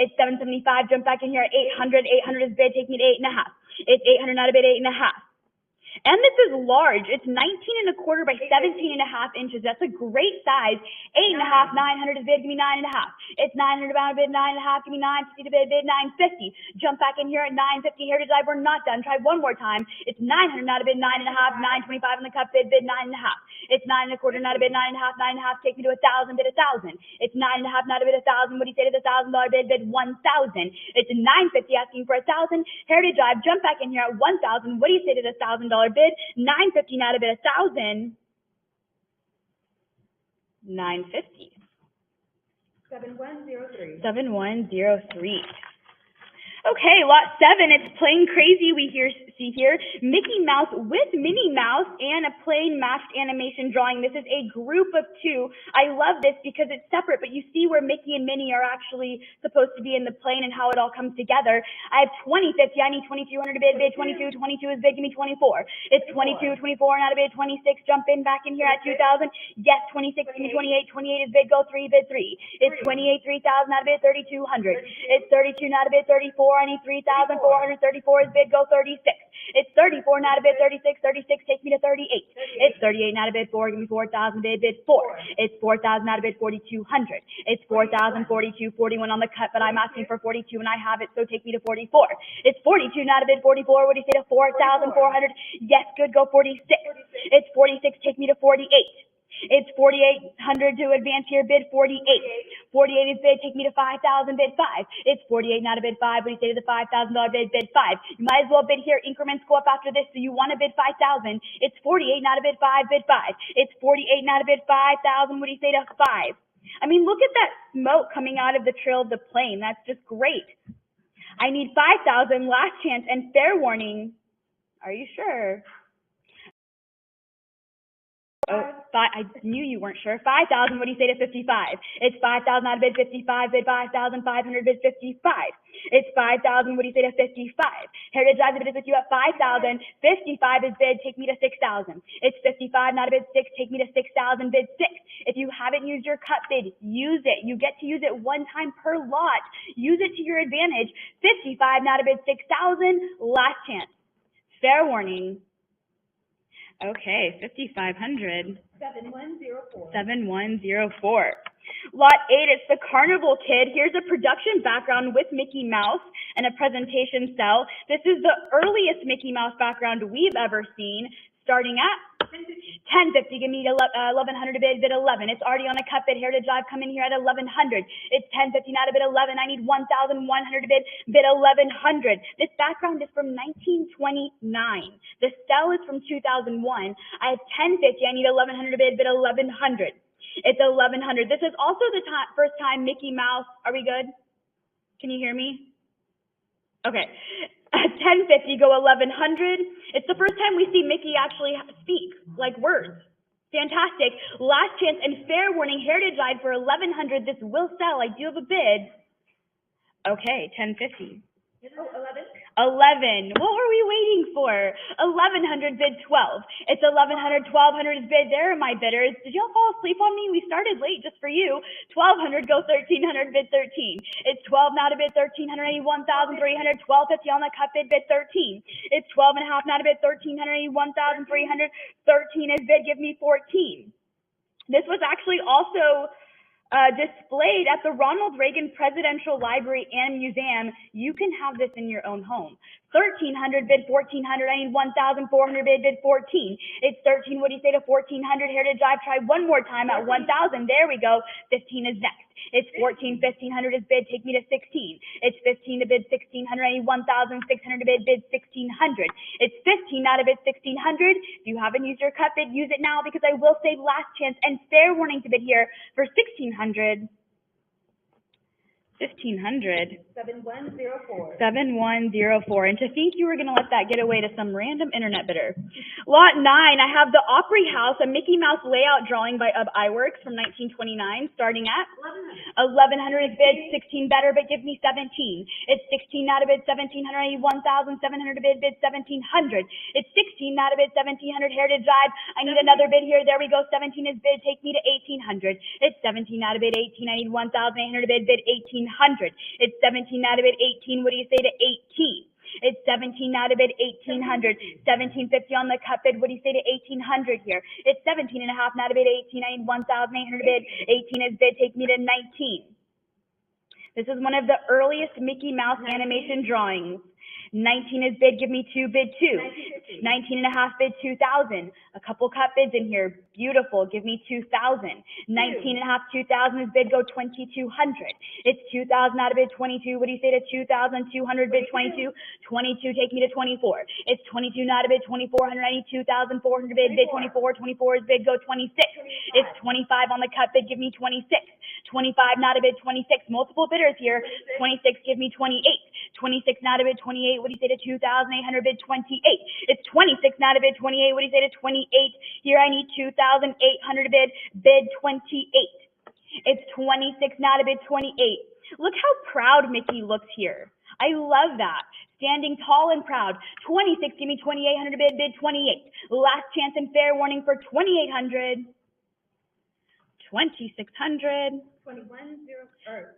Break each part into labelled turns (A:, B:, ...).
A: It's 775. Jump back in here at 800. 800 is bid. Take me to 8.5. It's 800 out of bid. 8.5. And this is large. It's 19.25 by 17.5 inches. That's a great size. 8.5. 900 is bid. Give me 9.5. It's 900 out of bid. 9.5. Give me 950 to bid. Bid 950. Jump back in here at 950. Heritage Dive. We're not done. Try one more time. It's 900 out of bid. 9.5. 925 on the cup. Bid. Bid 9.5. It's 9.25 out of bid. 9.5. 9.5. Take me to 1,000. Bid 1,000. It's 9.5 out of bid. 1,000. What do you say to the $1,000 bid? Bid 1,000. It's 950 asking for 1,000. Heritage Dive. Jump back in here at 1,000. What do you say to the $1,000 bid? 950 out of it, 1,000. 950.
B: 7103.
A: 7103. Okay, lot 7, it's Plain Crazy we see here. Mickey Mouse with Minnie Mouse and a plain matched animation drawing. This is a group of 2. I love this because it's separate, but you see where Mickey and Minnie are actually supposed to be in the plane and how it all comes together. I have 2050. I need 2,200 to bid. Bid 22. 22 is bid. Give me 24. It's 22, 24, and out of bid 26. Jump in back in here at 2,000. Yes, 26. Give me 28. 28 is bid. Go 3. Bid 3. It's 28. 3,000 out of bid. 3,200. It's 32 out of bid. 34. I need 3,434 is bid. Go 36. It's 34 out of bid. 36. 36 takes me to 38. It's 38 out of bid 4. Give me 4,000 bid. Bid 4. It's 4,000 out of bid 4,200. It's 4,042. 41 on the cut, but I'm asking for 42 and I have it, so take me to 44. It's 42 out of bid 44. What do you say to 4,400? Yes, good. Go 46. It's 46. Take me to 48. It's 4,800 to advance here. Bid 48. 48 is bid. Take me to 5,000. Bid 5. It's 48 out of bid 5. What do you say to the $5,000 bid? Bid 5. You might as well bid here. Increments go up after this, so you want to bid 5,000. It's 48 out of bid 5. Bid 5. It's 48 out of bid 5,000. What do you say to 5? I mean, look at that smoke coming out of the trail of the plane. That's just great. I need 5,000. Last chance and fair warning. Are you sure? I knew you weren't sure. 5,000. What do you say to 55? It's 5,000 out of bid 55. Bid 5,500. Bid 55. It's 5,000. What do you say to 55? Heritage Dive bid with you at 5,000. 55 is bid. Take me to 6,000. It's 55. Not a bid 6. Take me to 6,000. Bid 6. If you haven't used your cut bid, use it. You get to use it one time per lot. Use it to your advantage. 55. Not a bid 6,000. Last chance. Fair warning. Okay, 5,500.
B: 7104.
A: 7104. Lot 8, it's the Carnival Kid. Here's a production background with Mickey Mouse and a presentation cell. This is the earliest Mickey Mouse background we've ever seen, starting at 1050. Give me 1,100 to bid. Bid 11. It's already on a cut bid. Heritage Dive come in here at 1,100. It's 1050 out of bid 11. I need 1,100 to bid. Bid 1,100. This background is from 1929. The cell is from 2001. I have 1050. I need 1,100 to bid. Bid 1,100. It's 1,100. This is also the first time Mickey Mouse. Are we good? Can you hear me? Okay. 1050, go 1,100. It's the first time we see Mickey actually speak, like words. Fantastic. Last chance and fair warning, Heritage Dive for 1,100. This will sell. I do have a bid. Okay, 1050. 11. What were we waiting for? 1,100 bid 12. It's 1,100. 1,200 is bid. There are my bidders. Did y'all fall asleep on me? We started late just for you. 1,200 go 1,300 bid 13. It's 12 now to bid 1,300. I need 1,300. 1,250 on the cut bid 13. It's 12 and a half now to bid 1,300. I need 1,300. 13 is bid. Give me 14. This was actually also displayed at the Ronald Reagan Presidential Library and Museum. You can have this in your own home. 1,300 bid 1,400. I need 1,400 bid 14. It's 13. What do you say to 1,400? Heritage Dive. Try one more time at 1,000. There we go. 15 is next. It's 14. 1,500 is bid. Take me to 16. It's 15 to bid 1,600. I need 1,600 to bid 1,600. It's 15 out of bid 1,600. If you haven't used your cut bid, use it now because I will save last chance and fair warning to bid here for 1,600. 1,500.
B: 7104.
A: 7104. And to think you were going to let that get away to some random internet bidder. Lot 9, I have the Opry House, a Mickey Mouse layout drawing by Iwerks from 1929, starting at 1,100 is bid, 16 better, but give me 17. It's 16 out of bid 1,700. I need 1,700 to bid 1,700. It's 16 out of bid 1,700. Heritage Dive. I need another bid here. There we go. 17 is bid. Take me to 1,800. It's 17 out of bid 18. I need 1,800 to bid 1,800. 1800. It's 17 out of bid 18. What do you say to 18? It's 17 out of bid 1800. 1750 on the cut bid. What do you say to 1800 here? It's 17 and a half out of bid 18. I need 1,800 bid. 18 is bid. Take me to 19. This is one of the earliest Mickey Mouse animation drawings. 19 is bid, give me 2, bid 2. 19 and a half, bid 2,000. A couple cut bids in here, beautiful, give me 2,000. 19 and a half, 2,000 is bid, go 2,200. It's 2,000 out of bid 22, what do you say to 2,200, bid 22? 22, take me to 24. It's 22 out of bid 2,400, I need 2,400 bid, bid 24. 24 is bid, go 26. It's 25 on the cut bid, give me 26. 25 not a bid 26, multiple bidders here. 26, give me 28. 26 not a bid 28, what do you say to 2,800 bid 28? It's 26 not a bid 28, what do you say to 28? Here I need 2,800 bid 28. It's 26 not a bid 28. Look how proud Mickey looks here. I love that. Standing tall and proud. 26, give me 2,800 bid 28. Last chance and fair warning for 2,800. 2,600.
B: 7105.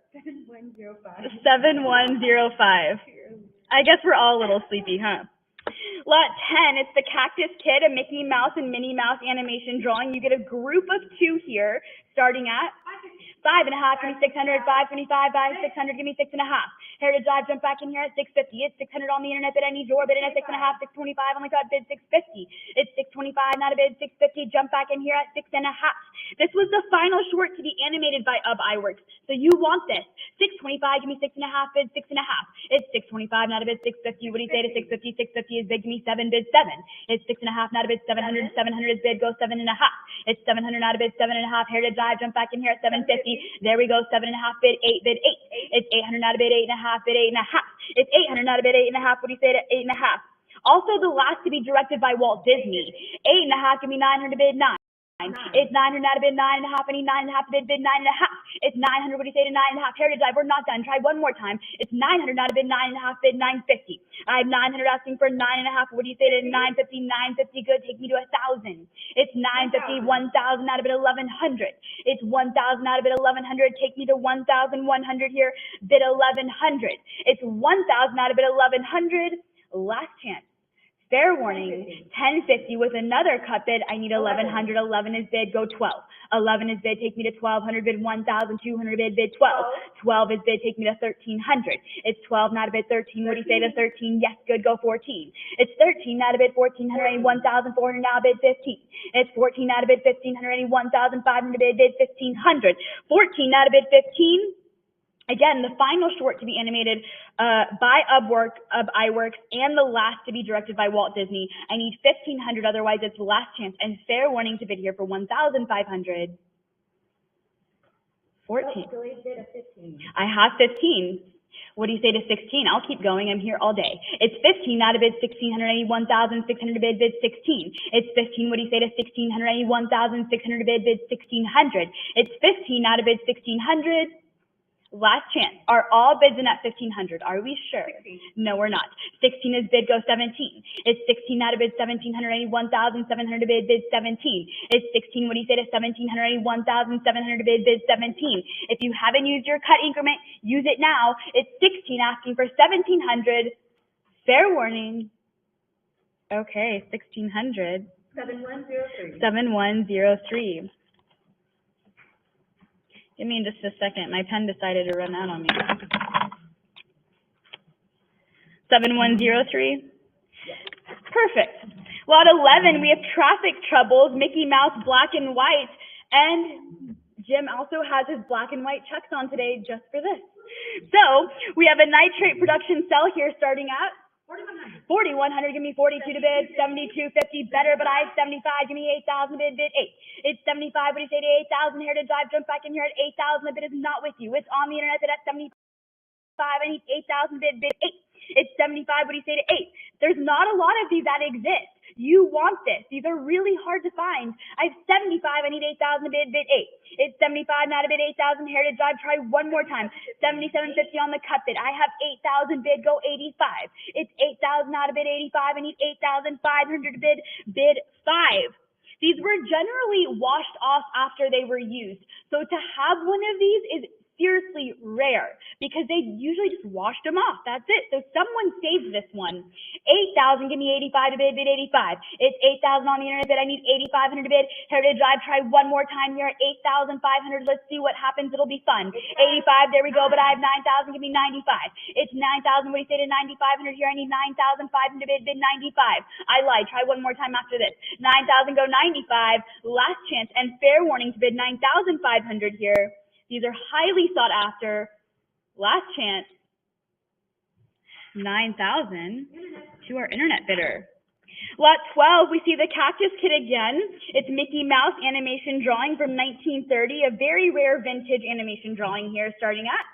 A: 7105. I guess we're all a little sleepy, huh? Lot 10, it's the Cactus Kid, a Mickey Mouse and Minnie Mouse animation drawing. You get a group of 2 here, starting at 5 and a half, give me 600, 525, 600, give me 6 and a half. Heritage Live, jump back in here at 650. It's 600 on the internet, bid I need your bid in at 6 and a half, 625 on the cut, bid 650. It's 625, not a bid, 650, jump back in here at 6 and a half. This was the final short to be animated by iWorks, so you want this. 625, give me 6 and a half, bid 6 and a half. It's 625, not a bid, 650. What do you say to 650? 650 is bid, give me 7, bid 7. It's 6 and a half, not a bid, 700. 700 is bid, go 7 and a half. It's 700, not a bid, 7 and a half. Heritage Live, jump back in here at 750. There we go, 7 and a half, bid 8, bid 8. It's 800, not a bid, 8 and a half, bid 8 and a half. It's 800, not a bid, 8 and a half. What do you say to 8 and a half? Also the last to be directed by Walt Disney. 8 and a half, give me 900, bid 9. It's 900 out of bid 9 and a half. I need 9 and a half bid 9 and a half. It's 900. What do you say to 9 and a half? Heritage Live, we're not done. Try one more time. It's 900 out of bid 9 and a half bid 950. I have 900 asking for 9 and a half. What do you say to 950? 950 good. Take me to 1,000. It's 950. 1,000 out of bid 1,100. It's 1,000 out of bid 1,100. Take me to 1,100 here. Bid 1,100. It's 1,000 out of bid 1,100. Last chance. Fair warning, 1050 with another cut bid. I need 1,100. 11 is bid, go 12. 11 is bid, take me to 1,200 bid. 1,200 bid 12. 12 is bid, take me to 1,300. It's 12 not a bid 13. What do you say to 13? Yes, good, go 14. It's 13 not a bid 1,400. I need 1,400 now bid 15. It's 14 not a bid 1,500. I need 1,500 bid 1,500. 14 not a bid 15. Again, the final short to be animated by iWorks, and the last to be directed by Walt Disney. I need 1,500, otherwise it's last chance. And fair warning to bid here for 1,500. 14. I have 15. What do you say to 16? I'll keep going. I'm here all day. It's 15 out of bid 1,600. I need 1,600 bid 16. It's 15. What do you say to 1,600? I need 1,600 bid 1,600. It's 15 out of bid 1,600. Last chance. Are all bids in at 1,500? Are we sure? 16. No, we're not. 16 is bid, go 17. It's 16 out of bid 1,700. I need 1,700 bid 17. It's 16. What do you say to 1,700? I need 1,700 bid 17. If you haven't used your cut increment, use it now. It's 16 asking for 1,700. Fair warning. Okay, 1,600.
B: 7103.
A: 7103. Give me just a second. My pen decided to run out on me. 7103? Perfect. Lot 11, we have traffic troubles, Mickey Mouse black and white, and Jim also has his black and white chucks on today just for this. So, we have a nitrate production cell here starting at 4,100, give me 42 to bid, 72.50 better, but I have 75, give me 8,000 bid 8. It's 75, what do you say to 8,000? Heritage Live, jump back in here at 8,000, the bid is not with you. It's on the internet bid at 75, I need 8,000 bid 8. It's 75, what do you say to 8? There's not a lot of these that exist. You want this. These are really hard to find. I have 75, I need 8,000 bid 8. It's 75, not a bid 8,000. Heritage Live, try one more time. 77.50 on the cut bid. I have 8,000 bid, go 85. It's 8,000, not a bid 85. I need 8,500 bid 5. These were generally washed off after they were used. So to have one of these is seriously rare because they usually just washed them off. That's it. So someone saved this one. 8,000, give me 85 to bid, bid 85. It's 8,000 on the internet bid. I need 8,500 to bid. Heritage Drive, try one more time here. 8,500. Let's see what happens. It'll be fun. 85, there we go. But I have 9,000, give me 95. It's 9,000. What do you say to 9,500 here? I need 9,500 to bid, bid 95. I lied. Try one more time after this. 9,000, go 95. Last chance and fair warning to bid 9,500 here. These are highly sought after. Last chance, 9,000 to our internet bidder. Lot 12, we see the Cactus Kid again. It's Mickey Mouse animation drawing from 1930, a very rare vintage animation drawing here, starting at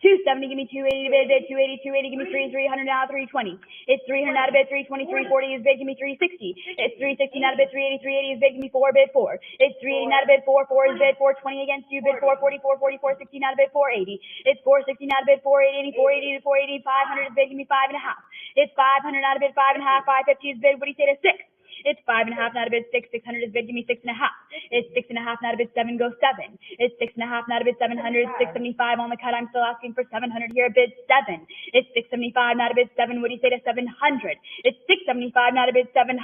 A: 270, give me 280 to bid, bid 280, 280, give me 300 now, 320. It's 300 out of bid, 320, 340 is bid, give me 360. It's 360 out of bid, 380, 380 is bid, give me 4, bid 4. It's 380 out of bid, 4, 4 is bid, 420 against you, bid 440, 440, 460 out of bid, 480. It's 460 out of bid, 480, 480 to 480, 500 is bid, give me 5.5. It's 500 out of bid, 5.5, 550 is bid, what do you say to 6? It's 5.5 out of bid 6, 600 is bid, give me 6.5. It's 6.5 out of bid 7, go 7. It's 6.5 out of bid 700, 675 on the cut. I'm still asking for 700 here, bid 7. It's 675 out of bid 7, what do you say to 700? It's 675 out of bid 700.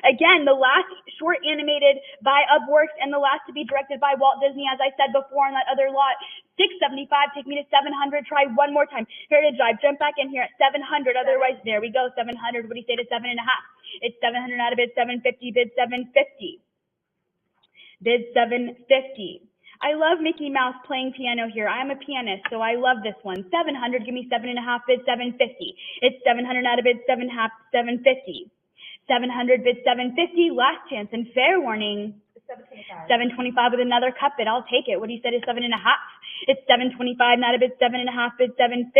A: Again, the last short animated by Upworks and the last to be directed by Walt Disney, as I said before on that other lot. 675, take me to 700, try one more time. Heritage Drive, jump back in here at 700, otherwise, there we go, 700, what do you say to 7.5? It's 700 out of bid 750, bid 750. Bid 750. I love Mickey Mouse playing piano here. I'm a pianist, so I love this one. 700, give me 7.5, bid 750. It's 700 out of bid 750. 700, bid 750, last chance and fair warning. 725 with another cup bid. I'll take it. What do you say to 7.5? It's 725, not a bid 7.5, bid 750.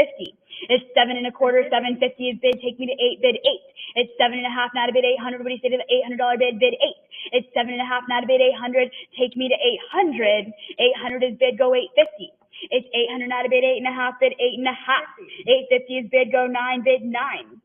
A: It's 7 1/4, 750 is bid. Take me to 8, bid 8. It's 7.5, not a bid 800. What do you say to the $800 bid? Bid 8. It's 7.5, not a bid 800. Take me to 800. 800 is bid. Go 850. It's 800, not a bid 8.5, bid 8.5. 850 is bid. Go 9, bid 9.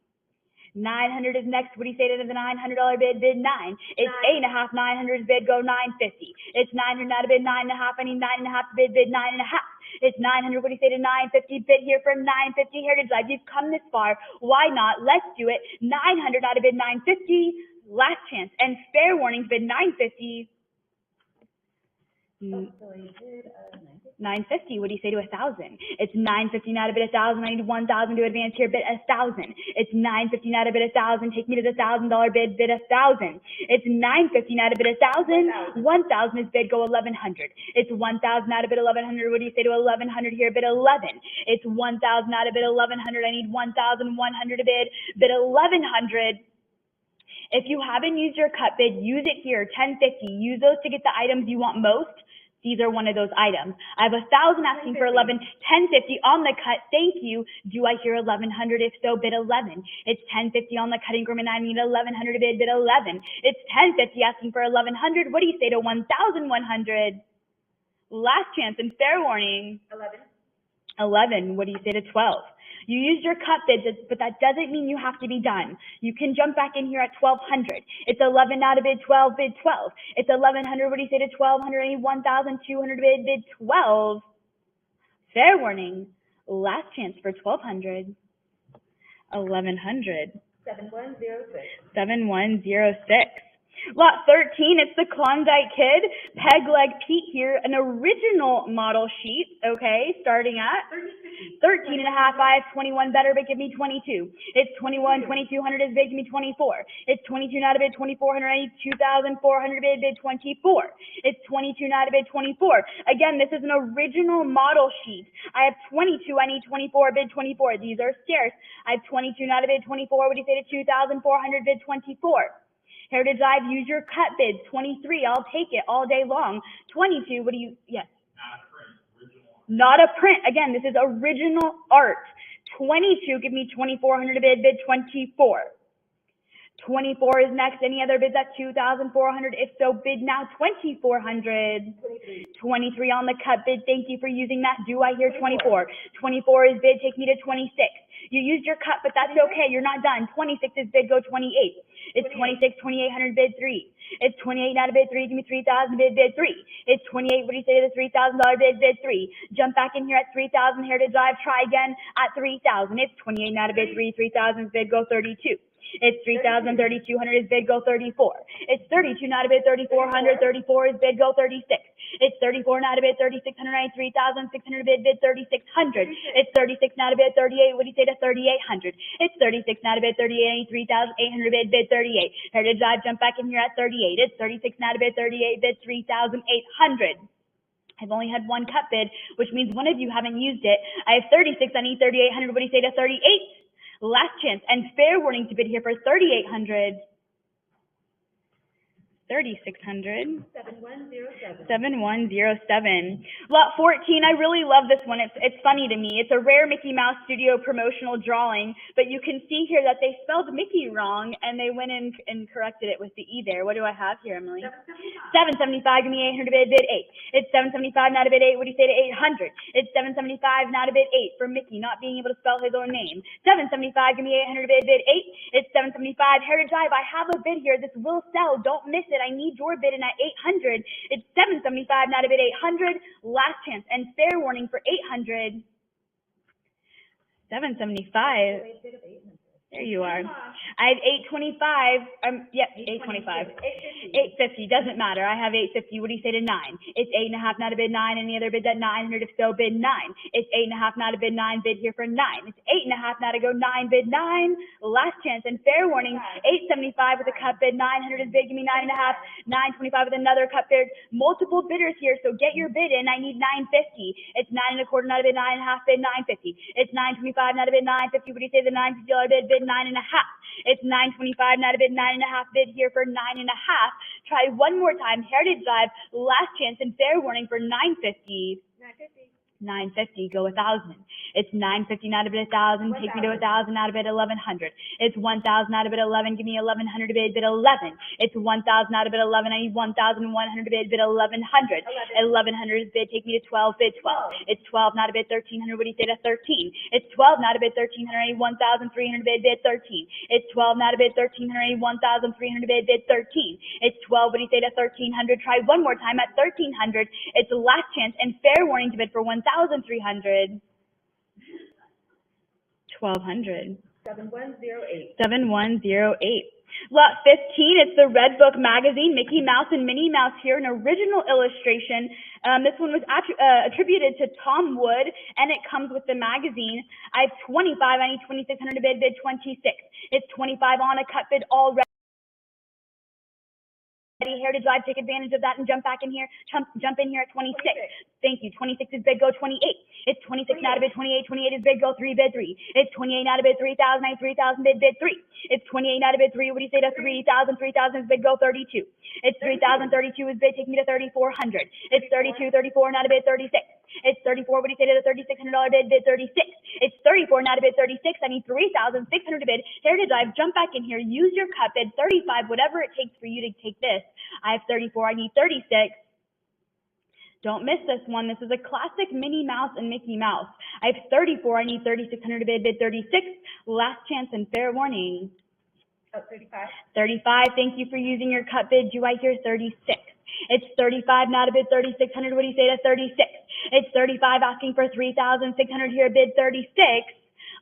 A: 900 is next. What do you say to the $900 bid? Bid 9. It's 8.5. 900 is bid. Go 950. It's 900 out of bid 9.5. I need 9.5 to bid. Bid 9.5. It's 900. What do you say to 950? Bid here for 950. Heritage Drive. You've come this far. Why not? Let's do it. 900 out of bid 950. Last chance and fair warning. Bid 950. 950. What do you say to 1,000? It's 950 out of bid 1,000. I need 1,000 to advance here. Bid 1,000. It's 950 out of bid 1,000. Take me to the $1,000 bid. Bid 1,000. It's 950 out of bid 1,000. 1,000 is bid. Go 1,100. It's 1,000 out of bid 1,100. What do you say to 1,100 here? Bid 11. It's 1,000 out of bid 1,100. I need 1,100 to bid. Bid 1,100. If you haven't used your cut bid, use it here. 1050. Use those to get the items you want most. These are one of those items. I have 1,000 asking for 11, 1050 on the cut. Thank you. Do I hear 1,100? If so, bid 11. It's 1050 on the cut increment. I need 1,100 to bid 11. It's 1050 asking for 1,100. What do you say to 1,100? Last chance and fair warning.
B: 11.
A: 11. What do you say to 12? You used your cut bid, but that doesn't mean you have to be done. You can jump back in here at 1,200. It's 11 out of bid 12, bid 12. It's 1,100. What do you say to 1,200? I need 1,200 bid, bid 12. Fair warning. Last chance for 1,200. 1,100.
B: 7106.
A: 7106. Lot 13, it's the Klondike Kid, Peg Leg Pete here, an original model sheet, okay, starting at 13.5. I have 21 better, but give me 22. It's 21, 2,200 is bid, give me 24. It's 22 not a bid, 2,400, I need 2,400 bid, bid 24. It's 22 not a bid, 24. Again, this is an original model sheet. I have 22, I need 24, bid 24. These are scarce. I have 22 not a bid, 24. What do you say to 2,400 bid 24? Heritage Drive, use your cut bids. 23, I'll take it all day long. 22, what do you, yes.
C: Not a print, original.
A: Not a print. Again, this is original art. 22, give me 2,400 to bid, bid 24. 24 is next. Any other bids at 2,400? If so, bid now 2,400. 23 on the cut bid. Thank you for using that. Do I hear 24? 24 is bid. Take me to 26. You used your cut, but that's okay. You're not done. 26 is bid. Go 28. It's 26, 2,800 bid 3. It's 28, not a bid 3. Give me 3,000, bid 3. It's 28. What do you say to the $3,000 bid 3? Jump back in here at 3,000. Heritage Drive. Try again at 3,000. It's 28, not a bid 3. 3,000 bid go 32. It's 3,000, 3,200 is bid go 34. It's 32, not a bid 3,400. 34 is bid go 36. It's 34, not a bid 3,600. 3,600 bid 3,600. It's 36, not a bid 38. What do you say to 3,800? It's 36, not a bid 38. 3,800 bid 38. Heritage Drive. Jump back in here at 38. It's 36, not a bid 38. Bid 3,800. I've only had one cut bid, which means one of you haven't used it. I have 36. I need 3,800. What do you say to 38? Last chance and fair warning to bid here for 3,800. 3,600.
B: 7107.
A: 7107. Lot 14, I really love this one. It's funny to me. It's a rare Mickey Mouse Studio promotional drawing, but you can see here that they spelled Mickey wrong, and they went in and corrected it with the E there. What do I have here, Emily? 775. Give me 800 bid 8. It's 775, not a bid 8. What do you say to 800? It's 775, not a bid 8 for Mickey not being able to spell his own name. 775, give me 800 bid 8. It's 775. Heritage Drive, I have a bid here. This will sell. Don't miss it. I need your bid in at 800. It's 775, not a bid 800. Last chance and fair warning for 800. 775. There you are. I have 825. Yep, 825. 850. Doesn't matter. I have 850. What do you say to 9? It's 8.5, not a bid 9. Any other bids at 900? If so, bid 9. It's 8.5, not a bid 9. Bid here for 9. It's 8.5, not a go 9. Bid 9. Last chance and fair warning. 875 with a cut bid. 900 is bid. Give me 9.5. 925 with another cut bid. Multiple bidders here, so get your bid in. I need 950. It's 9.25, not a bid 9.5. Bid 950. It's 925, not a bid 950. What do you say to the $950 bid? Bid 9.5. It's 925, not a bid 9.5. Bid here for 9.5. Try one more time. Heritage Drive. Last chance and fair warning for 950. 950, go 1,000. It's 950, not a bid 1,000. Take me to 1,000, not a bid 1,100. It's 1,000, not a bid 11. Give me 1,100 bid 11. It's 1,000, not a bid 11. I need 1,100 bid 1,100. 1,100 is bid. Take me to 12, bid 12. It's 12, not a bid 1,300. What do you say to 13? It's 12, not a bid 1,300. I need 1,300 bid 13. It's 12, not a bid 1,300. I need 1,300 bid 13. It's 12. What do you say to 1,300? Try one more time at 1,300. It's last chance and fair warning to bid for 1,300. 1,200.
B: 7108.
A: 7108. Lot 15, it's the Red Book magazine, Mickey Mouse and Minnie Mouse here, an original illustration. This one was attributed to Tom Wood, and it comes with the magazine. I have 25, I need 2,600 to bid 26. It's 25 on a cut bid already. Heritage Drive, take advantage of that and jump back in here. Jump in here at 26. Thank you. 26 is bid, go 28. It's 26 not a bid 28. 28 is bid, go 3 bid 3. It's 28 not a bid 3,000. I 3,000 bid 3. It's 28 not a bid 3. What do you say to 3,000? 3,000 is bid, go 32. It's 3,032 is bid, take me to 3,400. It's 32, 34 not a bid 36. It's 34. What do you say to the $3,600 bid 36? It's 34 not a bid 36. I need 3,600 to bid. Heritage Drive, jump back in here. Use your cut bid 35, whatever it takes for you to take this. I have 34. I need 36. Don't miss this one. This is a classic Minnie Mouse and Mickey Mouse. I have 34. I need 3,600 to bid 36. Last chance and fair warning.
B: 35.
A: 35. Thank you for using your cut bid. Do I hear 36? It's 35, not a bid 3,600. What do you say to 36? It's 35, asking for 3,600 here, bid 36.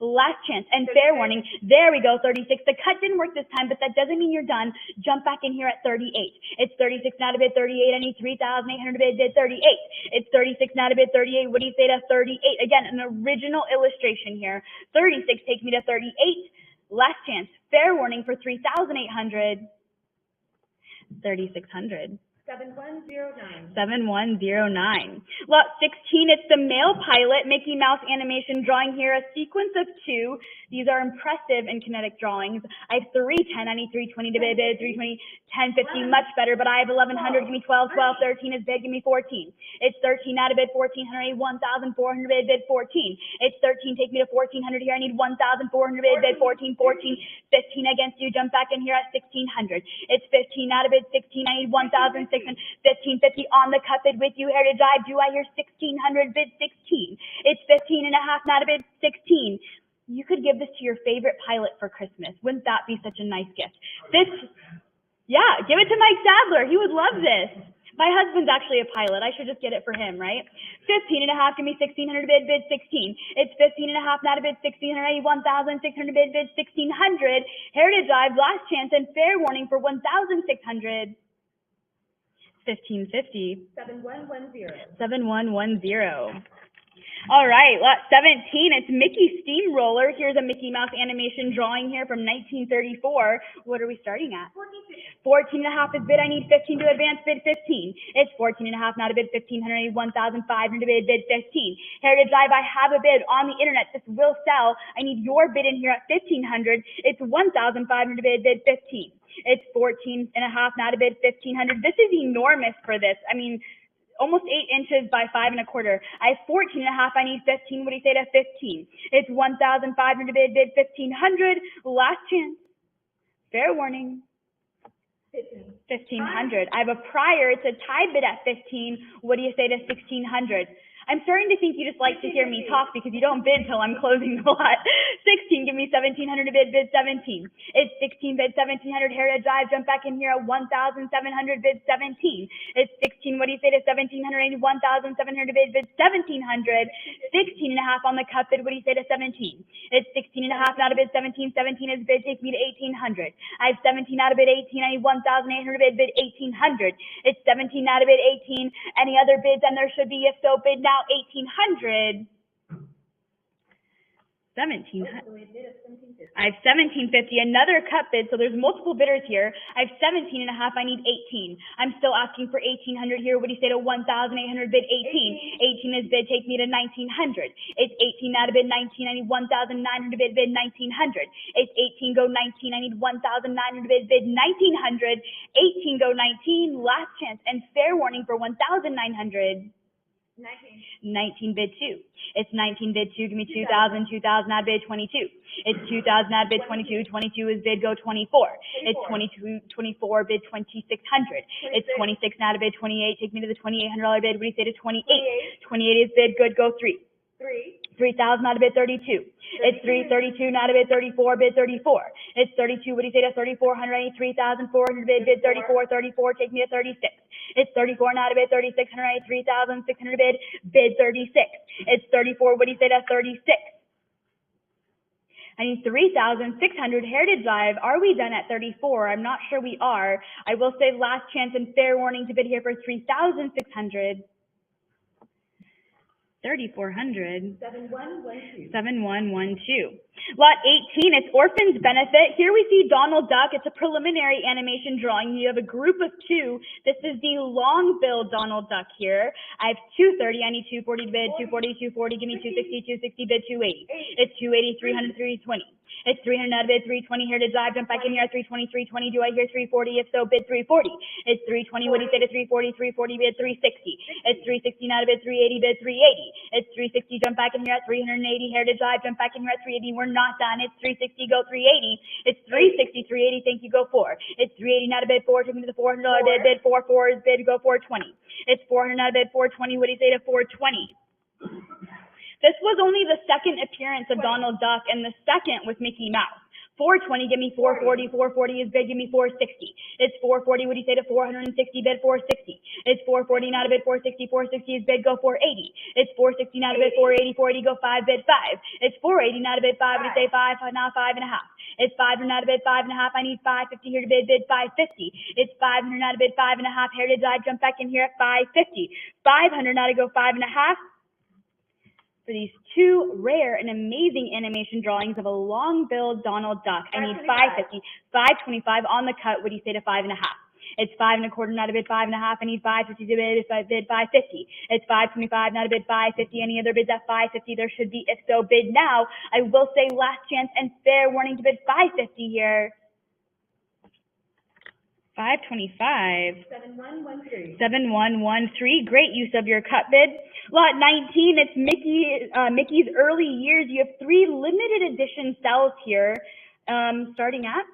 A: Last chance and fair warning. There we go, 36. The cut didn't work this time, but that doesn't mean you're done. Jump back in here at 38. It's 36, not a bid 38. I need 3,800 bid 38. It's 36, not a bid 38. What do you say to 38? Again, an original illustration here. 36 takes me to 38. Last chance. Fair warning for 3,800. 3,600.
B: 7109.
A: 7109. Lot 16, it's the male pilot Mickey Mouse animation drawing here, a sequence of 2. These are impressive and kinetic drawings. I have 310, I need 320 to bid, 320, 1050, much better, but I have 1,100, give me 12, 12, 13 is bid, give me 14. It's 13 out of bid, 1,400, 1,400 bid 14. It's 13, take me to 1,400 here, I need 1,400 bid 14, 14, 15 against you, jump back in here at 1,600. It's 15 out of bid 16, I need 1,600. 1550 on the cut bid with you, Heritage Drive. Do I hear 1,600 bid 16? It's 15 and a half, not a bid 16. You could give this to your favorite pilot for Christmas. Wouldn't that be such a nice gift? Yeah, give it to Mike Sadler. He would love this. My husband's actually a pilot. I should just get it for him, right? 15 and a half, give me 1,600 bid 16. It's 15 and a half, not a bid 1,600, 1,600 bid 1,600. Heritage Drive, last chance and fair warning for 1,600. 1550.
B: 7110.
A: 7110. All right, lot 17, it's Mickey Steamroller. Here's a Mickey Mouse animation drawing here from 1934. What are we starting at? 14 and a half is bid. I need 15 to advance bid 15. It's 14 and a half, not a bid 1,500. I need 1,500 bid 15. Heritage Drive, I have a bid on the internet. This will sell. I need your bid in here at 1,500. It's 1,500 bid 15. It's 14 and a half, not a bid 1,500. This is enormous for this. I mean, almost 8 inches by 5 1/4. I have 14 and a half. I need 15. What do you say to 15? It's 1,500 bid 1,500. Last chance. Fair warning. 1,500. I have a prior. It's a tie bid at 15. What do you say to 1,600? I'm starting to think you just like to hear me talk because you don't bid till I'm closing the lot. 16, give me 1,700 to bid 17. It's 16 bid 1,700. Heritage Drive, jump back in here at 1,700 bid 17. It's 16, what do you say to 1,700? 1,700 bid 1,700. 16 and a half on the cut bid, what do you say to 17? It's 16 and a half, not a bid 17. 17 is bid, take me to 1,800. I have 17 out of bid 18. I need 1,800 bid 1,800. It's 17 out of bid 18. Any other bids? And there should be, if so, bid now 1,800. 1,700. I have 1,750, another cut bid, so there's multiple bidders here. I have 17 and a half, I need 18. I'm still asking for 1,800 here. What do you say to 1,800 bid 18? 18 is bid, take me to 1,900. It's 18 out of bid 19, I need 1,900 bid 1,900. It's 18 go 19, I need 1,900 bid 1,900. 18 go 19, last chance and fair warning for 1,900. 19 bid 2. It's 19 bid 2. Give me 2,000. 2,000 out bid 22. It's 2,000 out bid 22. 22 is bid go 24. It's 22, 24 bid 2,600. It's 26 out of bid 28. Take me to the $2,800 bid. What do you say to 28? 28 is bid good go 3. 3,000 out of bid 32. It's 332 out of bid 34 bid 34. It's 32. What do you say to 3,400? I need 3,400 bid 34. 34. Take me to 36. It's 34 out of bid 3,600. I need 3,600 bid 36. It's 34. What do you say to 36? I need 3,600. Heritage Drive. Are we done at 34? I'm not sure we are. I will say last chance and fair warning to bid here for 3,600. 3,400.
B: 7112.
A: 7112. Lot 18, it's Orphans Benefit. Here we see Donald Duck. It's a preliminary animation drawing. You have a group of 2. This is the long-billed Donald Duck here. I have 230. I need 240 to bid. 240, 240. Give me 260, 260 bid 280. It's 280, 300, 320. It's 300 out of bid 320. Heritage Drive, jump back in here at 320, 320. Do I hear 340? If so, bid 340. It's 320. What do you say to 340? 340 bid 360. It's 360 out of bid 380 bid 380. It's 360. Jump back in here at 380. Heritage Drive, jump back in here at 380. We're not done. It's 360. Go 380. It's 360. 380. Thank you. Go 4. It's 380 out of bid 4. Take me to the $400 bid. Bid 4. 4 is bid. Go 420. It's 400 out of bid 420. What do you say to 420? This was only the second appearance of Donald Duck and the second with Mickey Mouse. 420, give me 440. 440 is bid, give me 460. It's 440, what do you say to 460 bid 460? It's 440 not a bid 460. 460 is bid, go 480. It's 460 not a bid 480. 480 go 5 bid 5. It's 480 not a bid 5, what do you say 5? Now 5 and a half. It's 500 not a bid 5 and a half. I need 550 here to bid 550. It's 500 not a bid 5 and a half. Heritage Drive, jump back in here at 550. 500 not to go 5 and a half. For these 2 rare and amazing animation drawings of a long-billed Donald Duck. I need 550, 525 on the cut. What do you say to 5 and a half? It's 5 1/4, not a bid 5 and a half. I need 550 to bid 550. It's 525, not a bid 550. Any other bids at 550? There should be. If so, bid now. I will say last chance and fair warning to bid 550 here. 525.
B: 7113.
A: 7113. Great use of your cut bid. Lot 19, it's Mickey's early years. You have 3 limited edition cells here, starting at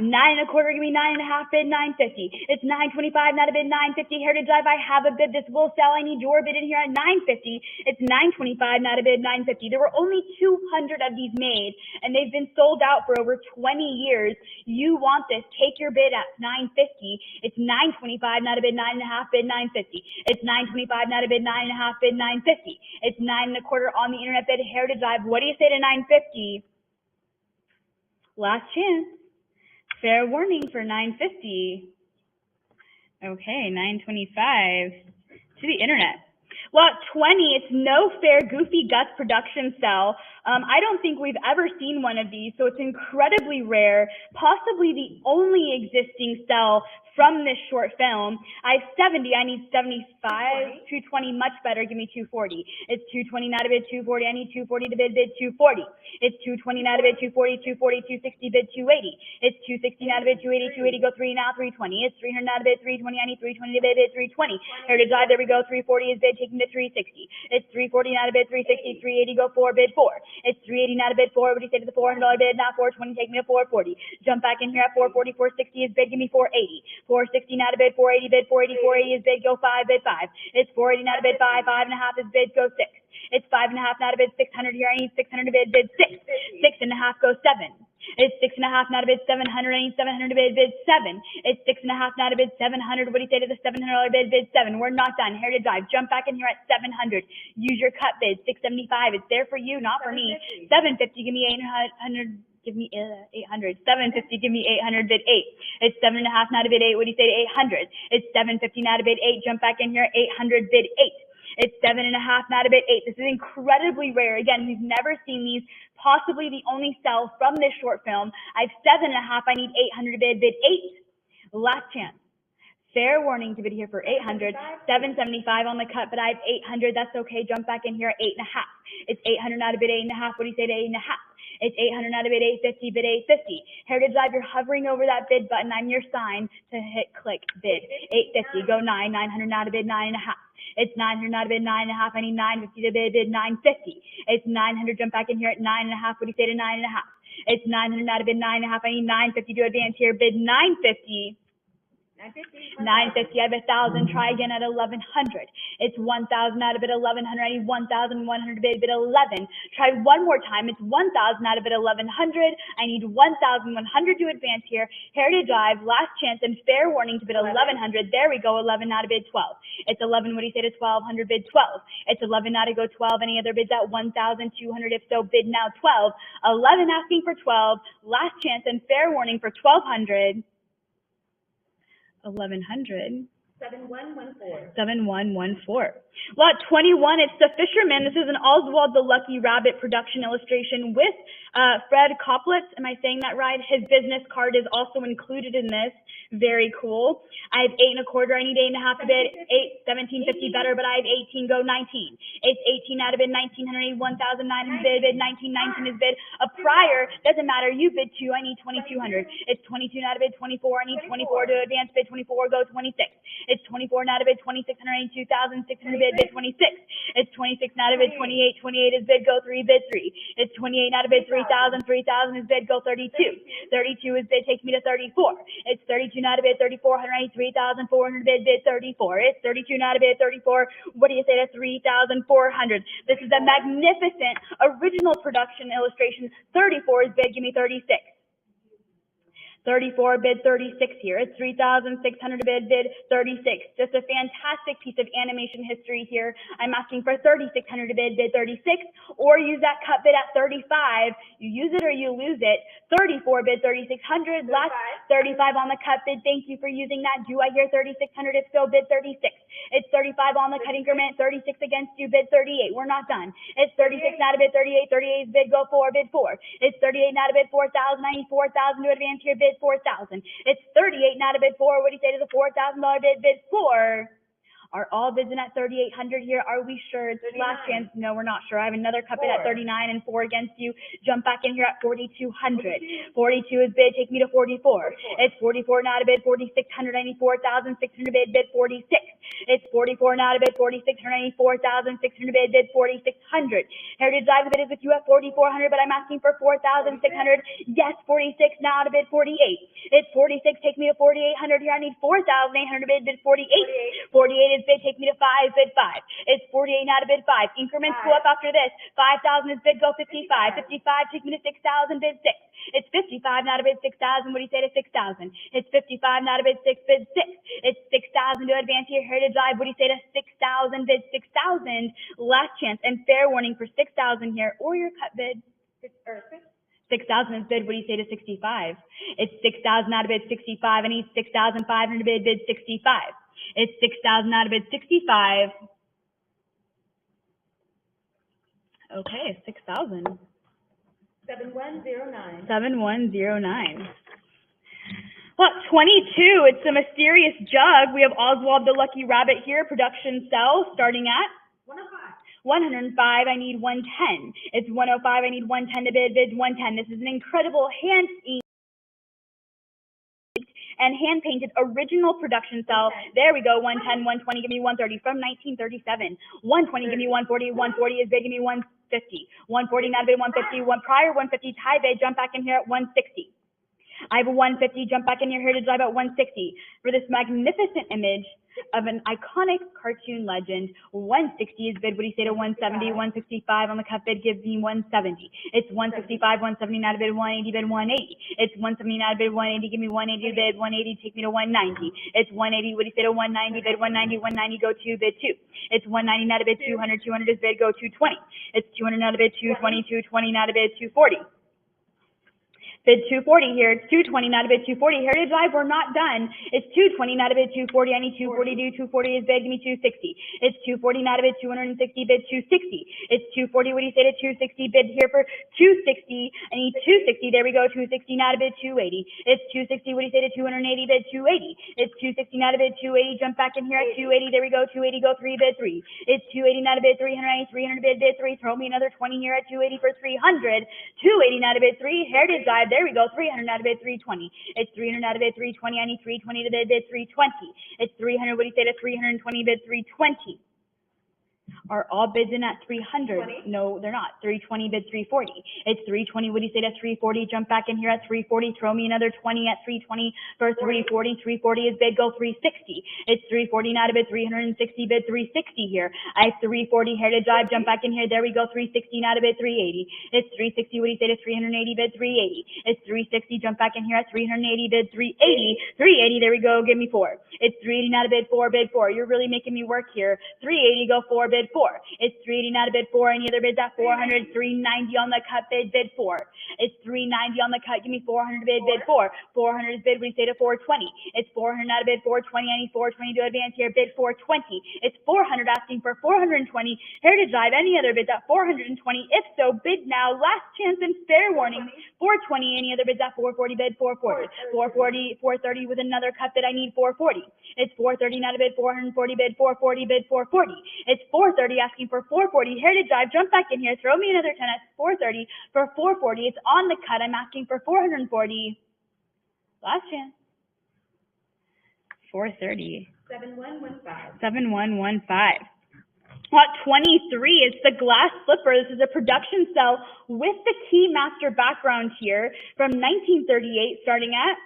A: 9.25, give me 9.5, bid 950. It's 9.25, not a bid 950. Heritage Drive, I have a bid. This will sell. I need your bid in here at 950. It's 9.25, not a bid 950. There were only 200 of these made, and they've been sold out for over 20 years. You want this? Take your bid at 950. It's 9.25, not a bid 9.5, bid 950. It's 9.25, not a bid 9.5, bid 950. It's 9.25 on the internet bid. Heritage Drive, what do you say to 950? Last chance. Fair warning for 950. Okay, 925 to the internet. Lot 20, it's no fair Goofy Gus production cell. I don't think we've ever seen one of these, so it's incredibly rare, possibly the only existing cell from this short film. I have 70, I need 75, 220, much better, give me 240. It's 220, not a bid 240, I need 240 to bid 240. It's 220, not a bid 240, 240, 260, bid 280. It's 260, not a bid 280, 280, go 3 now, 320. It's 300, not a bid 320, I need 320 to bid 320. Heritage Drive, there we go, 340 is bid, taking to 360. It's 340, not a bid 360, 380, go 4, bid 4. It's 380, not a bid 4, what do you say to the $400 bid, not 420, take me to 440. Jump back in here at 440, 460 is bid, give me 480. 460, not a bid, 480, bid 480, 480 is bid, go 5, bid 5. It's 480, not a bid 5, 5.5 is bid, go 6. It's 5.5, not a bid 600 here, I need 600 to bid 6. 6.5, go 7. It's 6.5, not a bid 700, I need 700 to bid 7. It's 6.5, not a bid 700, what do you say to the $700 bid 7? We're not done. Heritage Drive, jump back in here at 700. Use your cut bid, 675. It's there for you, not for me. 750, give me 800. Give me 800. 750, give me 800, bid 8. It's 7.5, not a bid 8. What do you say to 800? It's 750, not a bid 8. Jump back in here, 800, bid 8. It's 7.5, not a bid 8. This is incredibly rare. Again, we've never seen these. Possibly the only cell from this short film. I have 7.5. I need 800 to bid 8. Last chance. Fair warning to bid here for 800. 775 on the cut, but I have 800. That's okay. Jump back in here at 8.5. It's 800, not a bid 8.5. What do you say to 8.5? It's 800, not a bid 850, bid 850. Heritage Drive, you're hovering over that bid button. I'm your sign to hit click bid. 850, go 9. 900, not a bid 9.5. It's 900, not a bid 9.5. I need 950 to bid 950. It's 900, jump back in here at 9.5. What do you say to 9.5? It's 900, not a bid 9.5. I need 950 to advance here, bid 950. 950, I have 1,000. Try again at 1,100. It's 1,000 out of it, 1,100. I need 1,100 bid 11. Try one more time. It's 1,000 out of it, 1,100. I need 1,100 to advance here. Heritage Drive, last chance and fair warning to bid 1,100. There we go. 11 out of bid 12. It's 11. What do you say to 1,200 bid 12? It's 11 out of go 12. Any other bids at 1,200? If so, bid now 12. 11 asking for 12. Last chance and fair warning for 1,200. 1,100.
B: 7114.
A: 7114. Lot 21, it's The Fisherman. This is an Oswald the Lucky Rabbit production illustration with Fred Koplitz. Am I saying that right? His business card is also included in this. Very cool. I have 8.25. I need 8.5 to bid. 1750 better, but I have 18. Go 19. It's 18 out of bid. 1,900. I need 1,900 bid. 19 is bid. A prior doesn't matter. You bid 2. I need 2,200. It's 22 out of bid. 24. I need 24 to advance bid. 24. Go 26. It's 24 out of bid. 2,600. I need 2,600 bid 26. It's 26 out of bid. 28. 28 is bid. Go 3 bid 3. It's 28 out of bid. 3,000. 3,000 is bid. Go 32. 32 is bid. Take me to 34. It's 32 out of bid. 3,400. I need 3,400 bid 34. It's 32 out of bid. 34. What do you say to 3,400? This is a magnificent original production illustration. 34 is bid. Give me 36. 34 bid 36 here. It's 3,600 bid 36. Just a fantastic piece of animation history here. I'm asking for 3,600 bid 36, or use that cut bid at 35. You use it or you lose it. 34 bid 3,600. Last 35 on the cut bid. Thank you for using that. Do I hear 3,600? If so, bid 36. It's 35 on the cut increment. 36 against you. Bid 38. We're not done. It's 36 not a bid 38. 38 is bid. Go 4. Bid 4. It's 38 not a bid 4,000. I need 4,000 to advance here. Bid 4,000. It's 38 not a bid 4. What do you say to the $4,000 bid? Bid 4. Are all bids in at 3,800 here? Are we sure? It's last chance. No, we're not sure. I have another cup bid at 39 and 4 against you. Jump back in here at 4,200. 42 is bid. Take me to 44. It's 44 now to bid. 4,600. I need 4,600 bid. Bid 46. It's 44 now to bid. 4,600. I need 4,600 bid. Bid 4,600. Heritage Live bid is with you at 4,400, but I'm asking for 4,600. Yes, 46 now to bid 48. It's 46. Take me to 4,800 here. I need 4,800 bid. Bid 48. 48 is bid. Take me to 5. Bid 5. It's 48 now to bid 5. Increments go up after this. 5,000 is bid. Go 55. 55. Take me to 6,000. Bid 6. It's 55 now to bid 6,000. What do you say to 6,000? It's 55 now to bid 6. Bid 6. It's 6,000 to advance here. Heritage Live. What do you say to 6,000? Bid 6,000. Last chance and fair warning for 6,000 here, or your cut bid. 6,000 is bid. What do you say to 65? It's 6,000 out of bid 65. I need 6,500 bid. Bid 65. It's 6,000 out of bid 65. Okay, 6,000.
B: 7109.
A: 7109. Lot 22, it's the mysterious jug. We have Oswald the Lucky Rabbit here, production cell, starting at 105. I need 110. It's 105. I need 110 to bid. Bid 110. This is an incredible hand and hand painted original production cell. There we go. 110, 120. Give me 130 from 1937. 120. Give me 140. 140 is bid. Give me 150. 140 now bid. 150. One prior 150 tie bid. Jump back in here at 160. I have a 150, jump back in your Heritage Live at 160 for this magnificent image of an iconic cartoon legend. 160 is bid. What do you say to 170? 165 on the cut bid gives me 170. It's 165, 170 now to bid 180, bid 180. It's 170 now to bid 180, give me 180 to bid 180, take me to 190. It's 180, what do you say to 190? Bid 190, 190 go to bid 2. It's 190 now to bid 200, 200 is bid go 220. It's 200 now to bid 220, 220 now to bid 240. Bid 240 here. It's 220 now to bid 240. Heritage Live, we're not done. It's 220 now to bid 240. I need 240 do 240 is bid. Give me 260. It's 240 now to bid 260. Bid 260. It's 240. What do you say to 260? Bid here for 260. I need 260. There we go. 260 now to bid 280. It's 260. What do you say to 280? Bid 280. It's 260 now to bid 280. Jump back in here at 280. There we go. 280 go 3 bid 3. It's 280 now to bid 300. I need 300 bid 3. Throw me another 20 here at 280 for 300. 280 now to bid 3. Heritage Live. There we go. 300 out of bid 320. It's 300 out of bid 320. I need 320 to bid 320. It's 300. What do you say to 320 bid 320? Are all bids in at 300?
B: 20?
A: No, they're not. 320 bid 340. It's 320. What do you say to 340? Jump back in here at 340. Throw me another 20 at 320 for 340. 340 is bid. Go 360. It's 340 now to bid 360 bid 360 here. I have 340 Heritage Live. Jump back in here. There we go. 360 now to bid 380. It's 360. What do you say to 380 bid 380? It's 360. Jump back in here at 380 bid 380. 380. There we go. Give me 4. It's 380 now to bid 4 bid 4. You're really making me work here. 380 go 4 bid 4. It's 380 now to bid 4. Any other bids at 400? 390 on the cut bid 4. It's 390 on the cut. Give me 400 bid 4. 400 is bid. We say to 420. It's 400 now to bid 420. I need 420 to advance here. Bid 420. It's 400 asking for 420. Heritage Live. Any other bids at 420? If so, bid now. Last chance and fair warning. 420. Any other bids at 440? Bid 440. 440. 430 with another cut bid. I need 440. It's 430 now to bid 440. Bid 440. Bid 440. It's 430 asking for 440. Heritage Live, jump back in here. Throw me another 10 at 430 for 440. It's on the cut. I'm asking for 440. Last chance. 430.
B: 7115.
A: 7115. Lot 23 is the glass slipper. This is a production cell with the Keymaster background here from 1938, starting at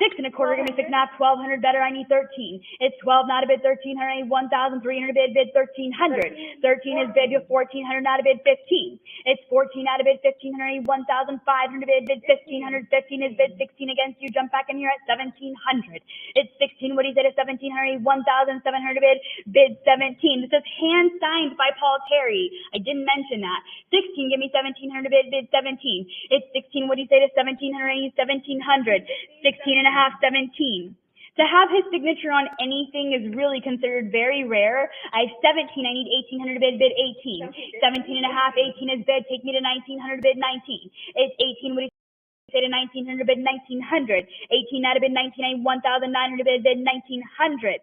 A: 6 1/4. Give me 6 1/2. 1,200 better. I need 13. It's 12 now to bid 1,300. I need 1,300 bid 1,300. 13 is bid 1,400 now to bid 15. It's 14 out of bid 1,500. I need 1,500 bid 1,500. 15 is bid 16 against you. Jump back in here at 1,700. It's 16. What do you say to 1,700? I need 1,700 bid 17. This is hand signed by Paul Terry. I didn't mention that. 16. Give me 1,700 bid 17. It's 16. What do you say to 1,700? I need 1,700. 16 and a half, 17. To have his signature on anything is really considered very rare. I have 17. I need 1,800 bid 18. 17 and a half, 18 is bid. Take me to 1,900 bid 19. It's 18. What do you say to 1,900 bid 1,900? 18 out of bid 19. I need 1,900 bid 1,900.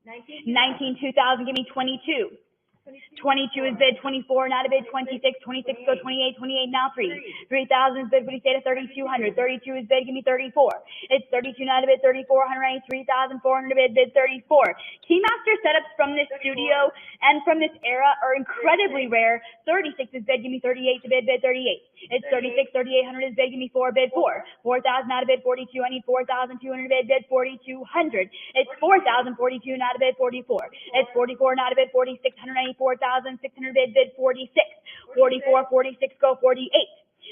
A: 19, 2000, give me 22. 22 is bid, 24, not a bid, 26, 26 go 28, 28 now 3. 3,000 is bid, what do you say to 3,200? 32 is bid, give me 34. It's 32, not a bid, 34, 193,400 bid 34. Keymaster setups from this studio and from this era are incredibly rare. 36 is bid, give me 38 to bid 38. It's 36, 3,800 is bid, give me 4 bid 4. 4,000 not a bid, 42, I need 4,200 bid 4,200. It's 4,042 not a bid, 44. It's 44 not a bid, 4,600, 4,600 bid 46. 44, 46 go 48.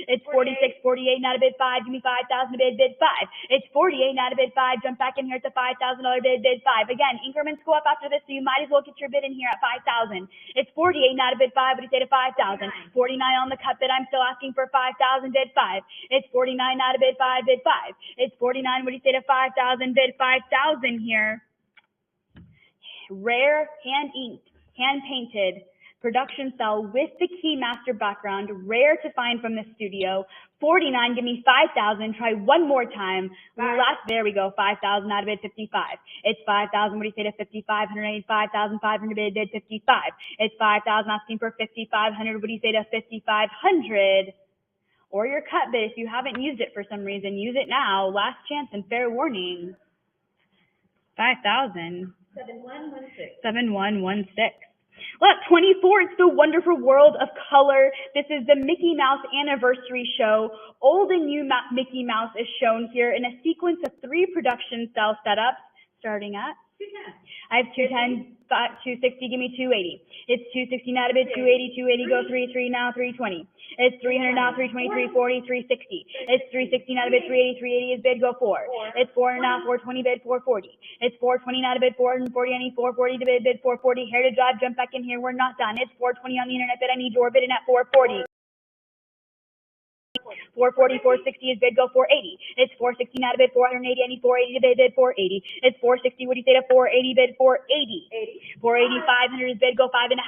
A: It's 46, 48 not a bid 5, give me 5,000 bid 5. It's 48 not a bid 5, jump back in here at the $5,000 bid 5. Again, increments go up after this, so you might as well get your bid in here at 5,000. It's 48 not a bid 5, what do you say to 5,000? 49 on the cut bid, I'm still asking for 5,000 bid 5. It's 49 not a bid 5 bid 5. It's 49, what do you say to 5,000 bid 5,000 here? Rare, hand inked, hand painted production cell with the Keymaster background, rare to find from the studio. 49, give me 5,000. Try one more time. There we go. 5,000 out of bid 55. It's 5,000. What do you say to 55? 185,500 bid 55. It's 5,000 asking for 5,500. What do you say to 5,500? Or your cut bid if you haven't used it for some reason. Use it now. Last chance and fair warning. 5,000.
B: 7116.
A: 7116. Lot 24, it's the wonderful world of color. This is the Mickey Mouse anniversary show. Old and new Mickey Mouse is shown here in a sequence of 3 production cell setups, starting at
B: 210.
A: I have 210, 260, give me 280. It's 260 now to bid 280, 280 go 3 now 320. It's 300 now 320, 340, 360. It's 360 now to bid 380, 380 is bid go 4. It's 400 now 420 bid 440. It's 420 now to bid 440, I need 440 to bid 440. Heritage Drive, jump back in here, we're not done. It's 420 on the internet bid, I need your bidding at 440. 440, 460 is bid go 480. It's 460 now to bid 480. I need 480 to bid 480. It's 460. What do you say to 480 bid 480? 480, 500 is bid go 5.5.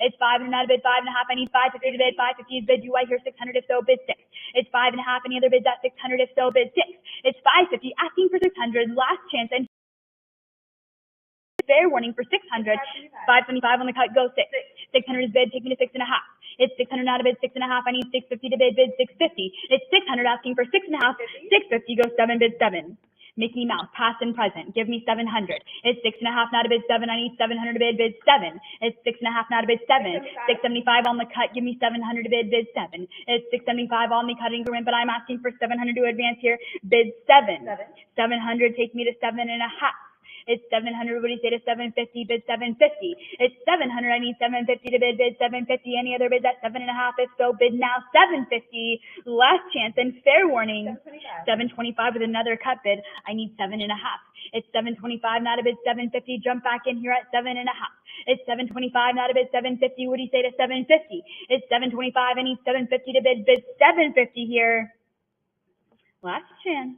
A: It's 500 now to bid 5.5. I need 550 to bid 550 is bid. Do I hear 600? If so, bid 6. It's 5.5. Any other bids at 600? If so, bid 6. It's 550 asking for 600. Last chance and fair warning for 600. 525 on the cut, go 6. 600 is bid, take me to 6.5. It's 600 out of bid 6.5. I need 650 to bid 650. It's 600 asking for 6.5. 650 goes 7 bid 7. Mickey Mouse, past and present. Give me 700. It's 6.5 now to bid 7. I need 700 to bid 7. It's 6.5 now to bid 7. 675 on the cut. Give me 700 to bid 7. It's 675 on the cut increment, but I'm asking for 700 to advance here. Bid 7. 700 take me to 7.5. It's 700, what do you say to 750, bid 750. It's 700, I need 750 to bid 750. Any other bids at 7.5? If so, bid now 750. Last chance and fair warning. 725 with another cut bid. I need 7.5. It's 725, not a bid 750. Jump back in here at 7.5. It's 725, not a bid 750. What do you say to 750? It's 725, I need 750 to bid 750 here. Last chance.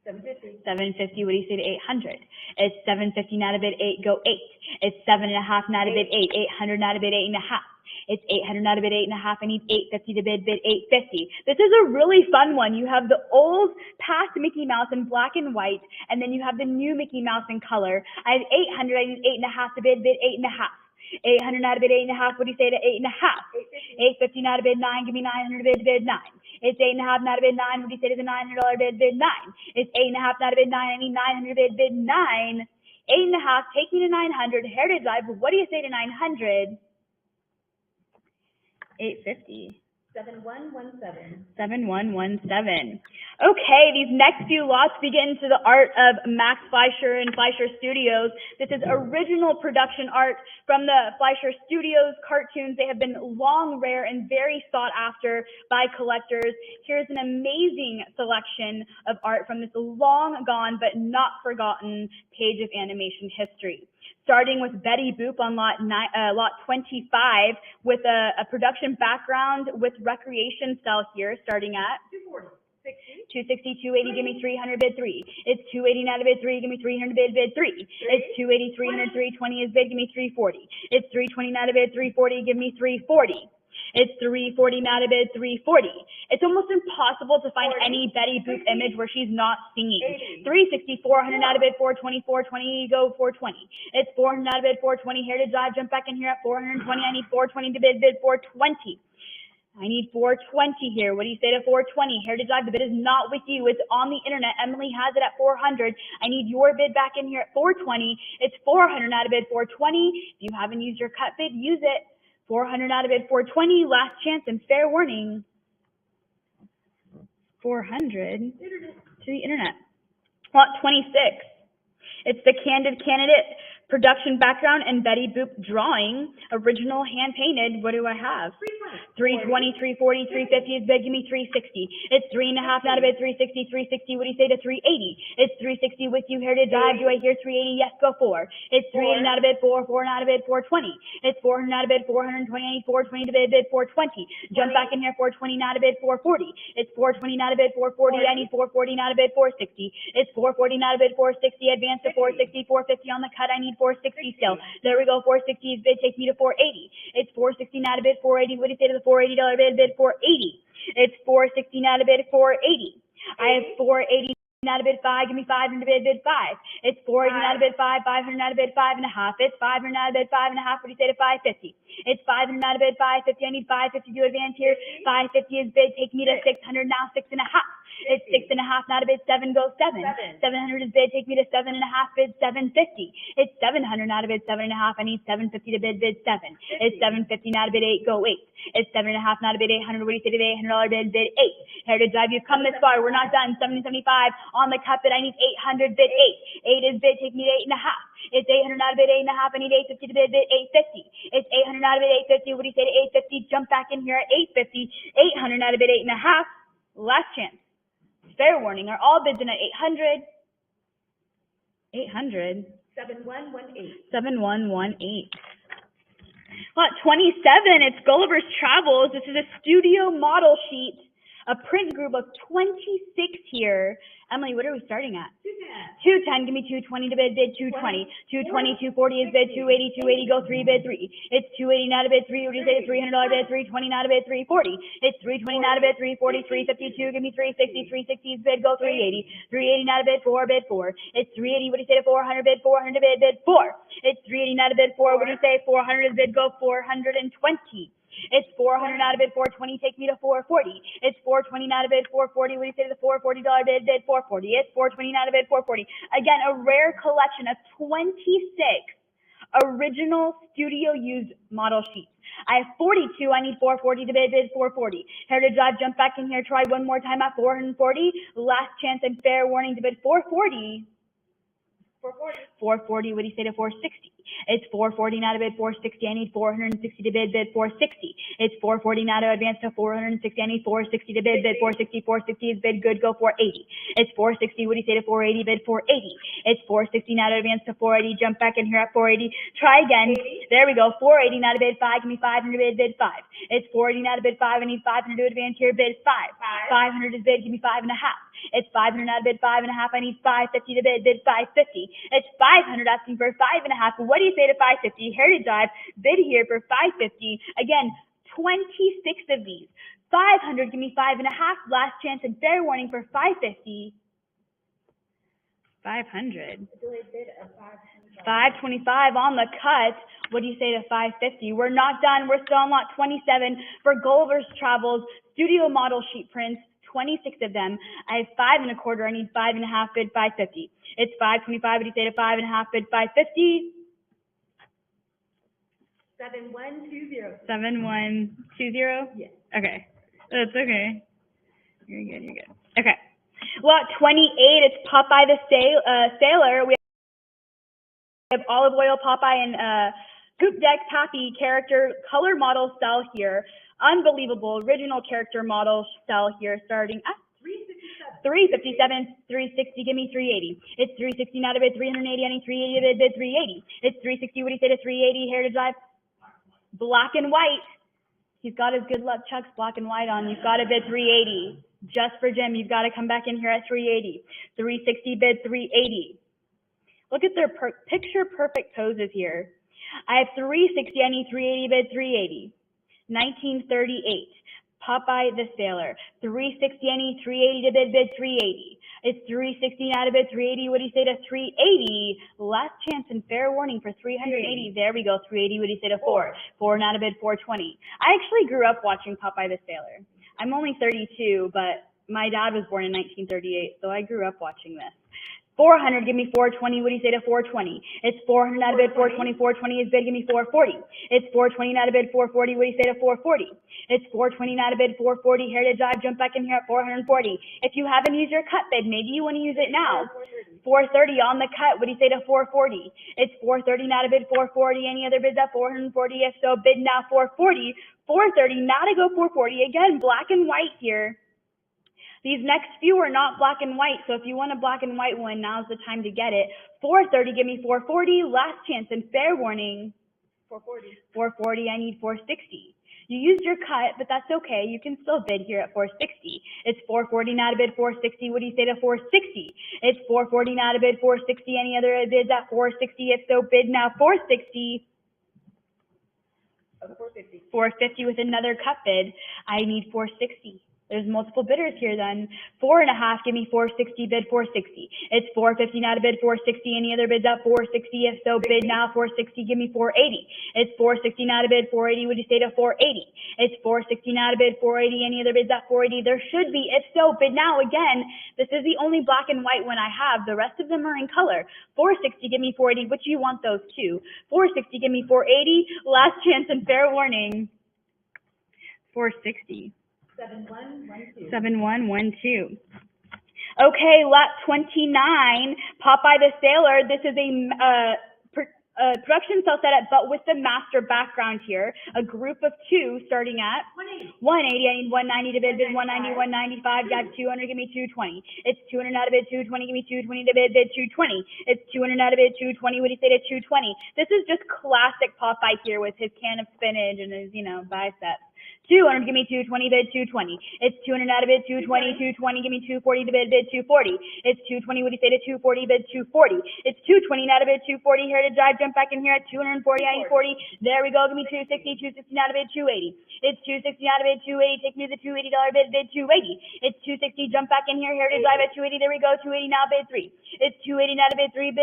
B: 750.
A: 750, what do you say to 800? It's 750, not a bid 8, go 8. It's 7.5, not a bid 8. 800, not a bid 8.5. It's 800, not a bid 8.5. I need 850 to bid 850. This is a really fun one. You have the old past Mickey Mouse in black and white, and then you have the new Mickey Mouse in color. I have 800, I need 8.5 to bid 8.5. 800 not a bid 8.5. What do you say to 8.5? 850 not a bid 9. Give me 900 bid 9. It's 8.5 not a bid 9. What do you say to the $900 bid 9? It's 8.5 not a bid 9. I need 900 bid 9. 8.5. Take me to 900. Heritage Live. What do you say to 900? 850.
B: 7117.
A: 7117. Okay, these next few lots we get into the art of Max Fleischer and Fleischer Studios. This is original production art from the Fleischer Studios cartoons. They have been long, rare, and very sought after by collectors. Here's an amazing selection of art from this long gone but not forgotten page of animation history. Starting with Betty Boop on lot 25 with a production background with recreation style here, starting at
B: 240.
A: 260, 280, give me 300 bid 3. It's 280 now to bid 3, give me 300 bid 3. It's 280, 300, 320 is bid, give me 340. It's 320 now to bid 340, give me 340. It's 340 now to bid 340. It's almost impossible to find any Betty Boop image where she's not singing. 360, 400 now to bid 420, 420, go 420. It's 400 now to bid 420. Heritage Drive, jump back in here at 420. I need 420 to bid 420. I need 420 here. What do you say to 420? Heritage Drive, the bid is not with you. It's on the internet. Emily has it at 400. I need your bid back in here at 420. It's 400 out of bid 420. If you haven't used your cut bid, use it. 400 out of bid 420. Last chance and fair warning. 400 to the internet. Lot 26. It's the Candid Candidate production background and Betty Boop drawing. Original hand painted. What do I have? 320, 340, 350 is bid. Give me 360. It's 3.5 out of bid 360, 360. What do you say to 380? It's 360 with you. Heritage Drive. Do I hear 380? Yes, go 4. It's 380 out of bid 4, 4 out of bid 420. It's 400 out of bid 420. I need 420 to bid 420. Jump back in here 420 out of bid 440. It's 420 out of bid 440. I need 440 out of bid 460. It's 440 out of bid 460. Advance to 460, 450 on the cut. I need 460 still. There we go. 460 is bid. Take me to 480. It's 460 out of bid 480. What do you say to the $480 bid 480? It's 460 out of bid 480. I have 480 out of bid 5. Give me 500 bid 5. It's 480 out of bid 5. 500 out of bid 5.5. It's 500 out of bid 5.5. What do you say to 550? It's 500 out of bid 550. I need 550 to advance here. 550 is bid. Take me to 600 now. 6.5. It's 6.5 now to bid 7. Go 7. 700 is bid. Take me to 7.5. Bid 750. It's 700 now to bid 7.5. I need 750 to bid 7. It's 750 now to bid 8. Go 8. It's 7.5 now to bid 800. What do you say to the $800 bid 8? Heritage Drive, you've come this far. We're not done. 775 on the cut bid. I need 800 bid 8. 8 is bid. Take me to 8.5. It's 800 out of bid 8.5. I need 850 to bid 850. It's 800 out of bid 850. What do you say to 850? Jump back in here at 850. 800 out of bid 8.5. Last chance. Fair warning. Are all bids in at 800? 800.
B: 7118.
A: 7118. Lot 27. It's Gulliver's Travels. This is a studio model sheet. A print group of 26 here. Emily, what are we starting at? 210. Give me 220 to bid 220. 220, 240 is bid 280. 280, go 3 bid 3. It's 280 now to bid 3. What do you say to $300 bid 320 now to bid 340? It's 320 now to bid 340. 352. Give me 360. 360 is bid. Go 380. 380 now to bid 4. Bid 4. It's 380. What do you say to 400 bid 400 to bid 4? It's 380 now to bid 4. What do you say? 400 is bid. Go 420. It's 400 out of bid 420. Take me to 440. It's 420 out of bid 440. What do you say to the $440 bid 440? It's 420 out of bid 440. Again, a rare collection of 26 original studio used model sheets. I have 42. I need 440 to bid 440. Heritage Drive, jump back in here. Try one more time at 440. Last chance and fair warning to bid 440. 440. What do you say to 460? It's 440 now to bid 460. I need 460 to bid 460. It's 440 now to advance to 460. I need 460 to bid 460. 460 is bid good. Go 480. It's 460. What do you say to 480? Bid 480. It's 460 now to advance to 480. Jump back in here at 480. Try again. There we go. 480 now to bid 5. Give me 500 to bid 5. It's 480 now to bid 5. I need 500 to advance here. Bid 5. 500 is bid. Give me 5.5. It's 500 out of bid 5.5. I need 550 to bid 550. It's 500 asking for 5.5. What do you say to 550? Heritage Drive, bid here for 550. Again, 26 of these. 500, give me 5.5. Last chance and fair warning for 550. 500. 525 on the cut. What do you say to 550? We're not done. We're still on lot 27 for Gulliver's Travels studio model sheet prints. 26 of them. I have 5 1/4. I need 5.5 bid 550. It's 525. What do you say to 5.5 bid 550?
B: 7120.
A: 7120?
B: Yes.
A: Okay. That's okay. You're good. You're good. Okay. Lot 28. It's Popeye the Sailor. We have olive oil Popeye and Poop Deck Pappy character color model cell here. Unbelievable original character model cell here starting at 357, 360, give me 380. It's 360 now to bid 380, I need 380 to bid 380. It's 360, what do you say to 380? Heritage Drive, black and white. He's got his good luck Chucks black and white on. You've got to bid 380. Just for Jim, you've got to come back in here at 380. 360 bid 380. Look at their picture perfect poses here. I have 360, I need 380 bid 380. 1938. Popeye the Sailor. 360 any, 380 to bid 380. It's 360 now to bid 380. What do you say to 380? Last chance and fair warning for 380. There we go. 380. What do you say to 4? 4 now to bid 420. I actually grew up watching Popeye the Sailor. I'm only 32, but my dad was born in 1938, so I grew up watching this. 400, give me 420. What do you say to 420? It's 400 out of bid 420. 420 is bid, give me 440. It's 420 out of bid 440. What do you say to 440? It's 420 out of bid 440. Heritage Drive, jump back in here at 440. If you haven't used your cut bid, maybe you want to use it now. 430 on the cut. What do you say to 440? It's 430 out of bid 440. Any other bids at 440? If so, bid now 440. 430, now to go 440. Again, black and white here. These next few are not black and white, so if you want a black and white one, now's the time to get it. 430, give me 440. Last chance and fair warning.
B: 440.
A: 440, I need 460. You used your cut, but that's okay. You can still bid here at 460. It's 440 now to bid 460. What do you say to 460? It's 440 now to bid 460. Any other bids at 460? If so, bid now 460.
B: 450.
A: 450 with another cut bid. I need 460. There's multiple bidders here then. 4.5, give me 460, bid 460. It's 450 now to bid 460. Any other bids at 460? If so, bid now 460, give me 480. It's 460 now to bid 480. Would you say to 480? It's 460 now to bid 480. Any other bids at 480? There should be. If so, bid now. Again, this is the only black and white one I have. The rest of them are in color. 460, give me 480. Which you want those two? 460, give me 480. Last chance and fair warning. 460.
B: 7112.
A: 7112. Okay, lot 29, Popeye the Sailor. This is a production cell setup, but with the master background here. A group of two starting at 180. I need 190 to bid 190, 195. Got 200, give me 220. It's 200 out of bid 220, give me 220 to bid 220. It's 200 out of bid 220. What do you say to 220? This is just classic Popeye here with his can of spinach and his, biceps. 200, give me 220, bid 220. It's 200 out of bid 220, 220, give me 240 to bid 240. It's 220, what do you say to 240, bid 240. It's 220 out of bid 240, Heritage Drive, jump back in here at 240, I need 40. There we go, give me 260, 260 out of bid 280. It's 260 out of bid 280, take me to the $280 bid 280. It's 260, jump back in here, Heritage Drive at 280, there we go, 280 now, bid 3. It's 280 out of bid 3,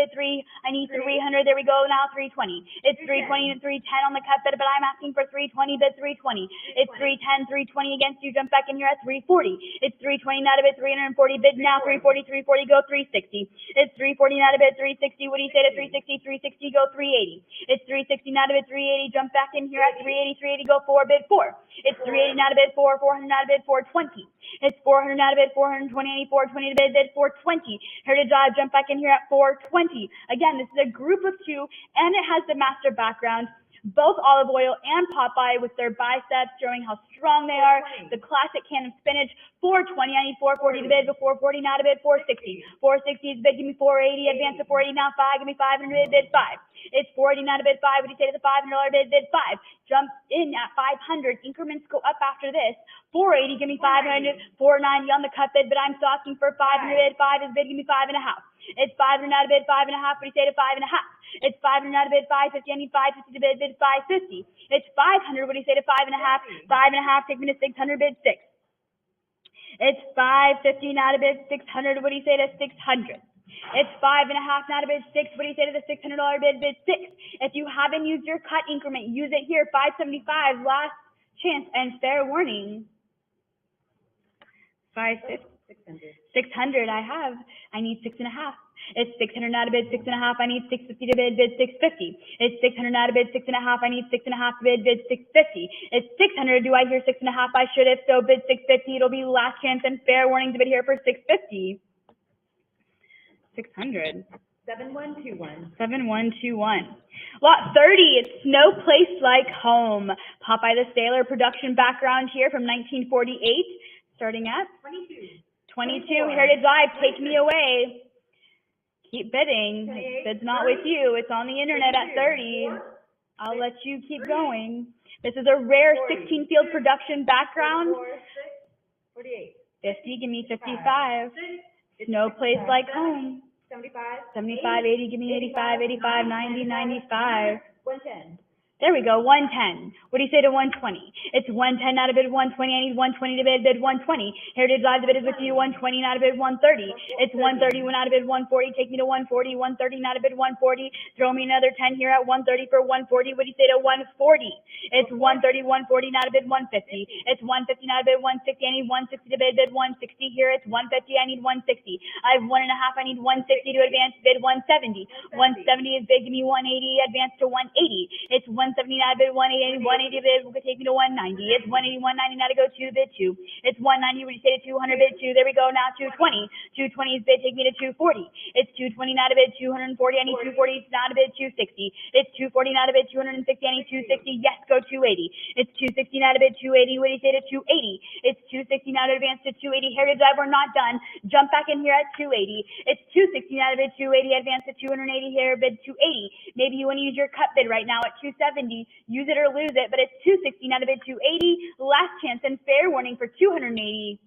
A: I need 300, there we go, now 320. It's 320 and 310 on the cut bid, but I'm asking for 320, bid 320. It's 310, 320 against you, jump back in here at 340. It's 320 out of it, 340, bid now, 340, 340, go 360. It's 340 out of it, 360, what do you say to 360, 360, go 380. It's 360 out of it, 380, jump back in here at 380, 380, go 4, bid 4. It's 380 out of it, 4, 400 out of it, 420. It's 400 out of it, 420, 420 to bid 420. Heritage Drive, jump back in here at 420. Again, this is a group of two, and it has the master background. Both Olive Oyl and Popeye with their biceps showing how strong they are. The classic can of spinach, 420. I need 440 to bid, but 440 now to bid, 460. 460 is bid, give me 480. Advance to 480 now, 5. Give me 500 to bid 5. It's 480 now to bid 5. What do you say to the $500 bid 5? Jump in at 500. Increments go up after this. 480, give me 500. 490 on the cut bid, but I'm still asking for 500 bid. 5 is bid, give me 5.5. It's 500 out of bid 5.5. What do you say to 5.5? It's 500 out of bid 550. I need 550 to bid 550. It's 500. What do you say to 5.5? 5.5. Take me to 600 bid 6. It's 550 out of bid 600. What do you say to 600? It's 5.5 now to bid 6. What do you say to the $600 bid 6? If you haven't used your cut increment, use it here. 575. Last chance and fair warning. 550. 600 I have. I need 6.5. It's 600 out of bid 6.5. I need 650 to bid 650. It's 600 out of bid 6.5. I need 6.5 to bid 650. It's 600. Do I hear 6.5? I should. If so, bid 650. It'll be last chance and fair warning to bid here for 650. 600.
B: 7121.
A: 7121. Lot 30, it's No Place Like Home. Popeye the Sailor production background here from 1948. Starting at 22. Heritage Drive, take me away. Keep bidding. Bid's not with you. It's on the internet at 30. I'll let you keep going. This is a rare 16-field production background.
B: 48.
A: 50, give me 55. No Place Like Home.
B: 75.
A: 75, 80, give me 85, 85, 90, 95.
B: 110.
A: There we go, 110. What do you say to 120? It's 110 out of bid 120. I need 120 to bid 120. Heritage Live, the bid is with you, 120 out of bid 130. It's 130 out of bid 140. Take me to 140. 130 out of bid 140. Throw me another 10 here at 130 for 140. What do you say to 140? It's 130, 140 out of bid 150. It's 150 out of bid 160. I need 160 to bid 160 here. It's 150. I need 160. I have 1.5. I need 160 to advance bid 170. 170 is bid. Give me 180. Advance to 180. It's 170 out of bid 180. 180 bid will take me to 190. It's 180, 190 now to go to bid 2. It's 190. What do you say to 200 bid 2? There we go. Now 220. 220 is bid. Take me to 240. It's 220 now to bid 240. I need 240 now to bid 260. It's 240 now to bid 260. I need 260. Yes, go 280. It's 260 now to bid 280. What do you say to 280? It's 260 now to advance to 280. Heritage Live, we're not done. Jump back in here at 280. It's 260 now to bid 280. Advance to 280 here, bid 280. Maybe you want to use your cut bid right now at 270. Use it or lose it, but it's 260 now to bid 280. Last chance and fair warning for 280.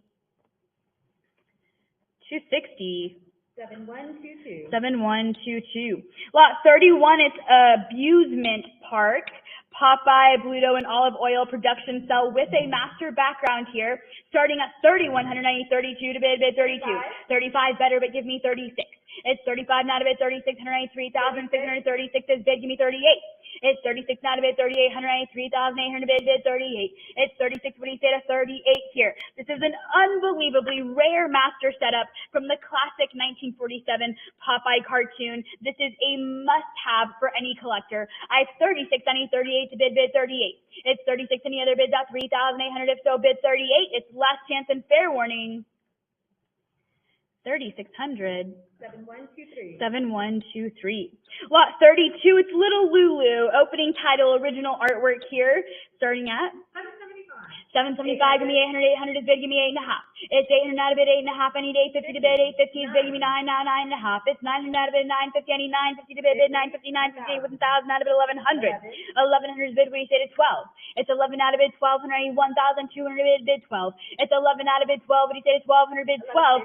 A: 260.
B: 7122.
A: 7122. Lot 31, it's Abusement Park. Popeye, Bluto, and Olive Oil production cell with a master background here. Starting at 3,100, I need 32 to bid 32. 35 better, but give me 36. It's 35 now to bid 3600, I need 3,636 is bid, give me 38. It's 36 now to bid 3,800, I need 3,800 to bid 38. It's 36, what do you say to 38 here? This is an unbelievably rare master setup from the classic 1947 Popeye cartoon. This is a must-have for any collector. I have 36, I need 38 to bid 38. It's 36, any other bids at 3,800, if so, bid 38. It's last chance and fair warning. 3,600.
B: 7123.
A: 7123. Lot 32, it's Little Lulu. Opening title, original artwork here. Starting at 775. Give me 800. 800 is bid. Give me 8.5. It's 800 out of bid 8.5. I need 850 to bid. 850 is bid. Give me 9. Now 9.5. It's 900 out of bid 950. I need 950 to bid. Bid 950. 950 with 1,000 out of bid 1,100. 1,100 is bid. What do you say to 12? It's 11 out of bid 1,200. I need 1,200 to bid 12. It's 11 out of bid 12. What do you say to 1,200 bid 12?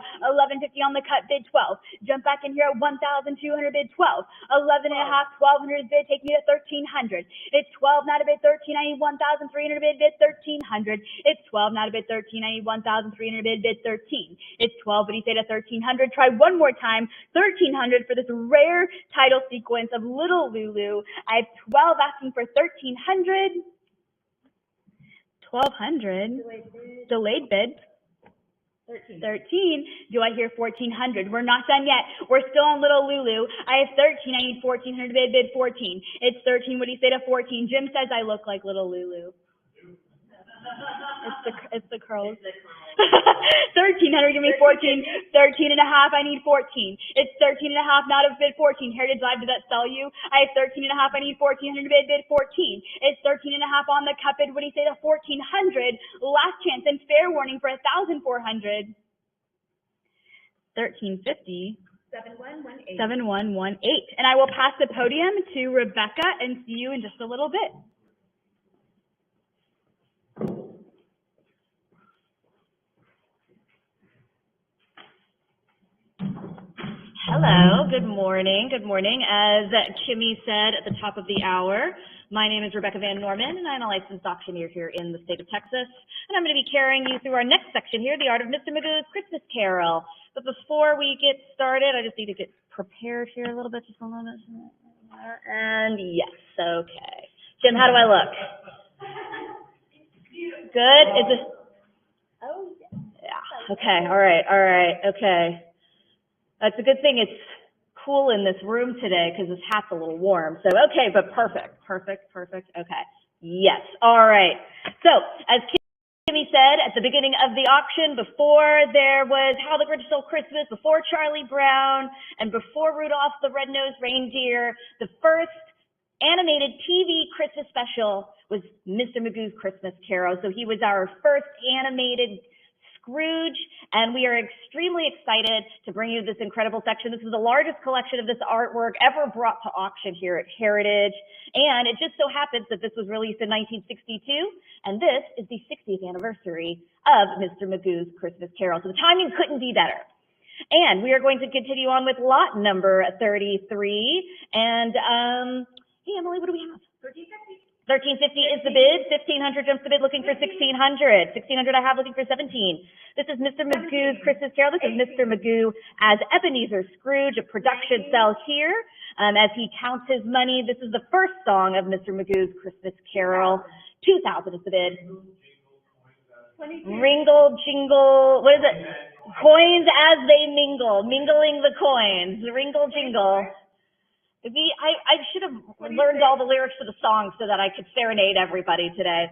A: 1150 on the cut bid 12. Jump back in here at 1,200 bid 12. 11 and a half. 1,200 is bid. Take me to 1,300. It's 12 now to bid 13. I need 1,300 bid 1,300. It's 12 now to bid 13. I need 1,300 bid 13. It's 12. What do you say to 1,300? Try one more time. 1,300 for this rare title sequence of Little Lulu. I have 12 asking for 1,300. 1,200. Delayed bid. 13. Do I hear 1,400? We're not done yet. We're still on Little Lulu. I have 13. I need 1,400 to bid 14. It's 13. What do you say to 14? Jim says I look like Little Lulu. It's the curls. 1,300, give me 14. 13 and a half, I need 14. It's 13 and a half, not of bid 14. Heritage Live, did that sell you? I have 13 and a half, I need 1,400 bid 14. It's 13 and a half on the cut bid. What do you say to 1,400? Last chance and fair warning for 1,400. 1,350.
B: 7118.
A: 7118. And I will pass the podium to Rebecca and see you in just a little bit.
D: Hello, good morning. Good morning. As Kimmy said at the top of the hour, my name is Rebecca Van Norman, and I'm a licensed auctioneer here in the state of Texas. And I'm going to be carrying you through our next section here, The Art of Mr. Magoo's Christmas Carol. But before we get started, I just need to get prepared here a little bit, just a moment. And yes, okay. Jim, how do I look? Good? Is this? Oh, yeah. Okay, all right, okay. It's a good thing it's cool in this room today because this hat's a little warm. So, okay, but perfect. Okay. Yes. All right. So, as Kimmy said at the beginning of the auction, before there was How the Grinch Stole Christmas, before Charlie Brown, and before Rudolph the Red-Nosed Reindeer, the first animated TV Christmas special was Mr. Magoo's Christmas Carol. So he was our first animated Scrooge, and we are extremely excited to bring you this incredible section. This is the largest collection of this artwork ever brought to auction here at Heritage, and it just so happens that this was released in 1962, and this is the 60th anniversary of Mr. Magoo's Christmas Carol. So the timing couldn't be better. And we are going to continue on with lot number 33, and hey, Emily, what do we have?
B: 1350.
D: $1,350 is the bid. $1,500 jumps the bid, looking for $1,600. $1,600 I have, looking for 17. This is Mr. Magoo's Christmas Carol. This is Mr. Magoo as Ebenezer Scrooge, a production cell here. As he counts his money, this is the first song of Mr. Magoo's Christmas Carol. 2,000 is the bid. Ringle, jingle, what is it? Coins as they mingle, mingling the coins. Ringle, jingle. I should have learned all the lyrics to the song so that I could serenade everybody today.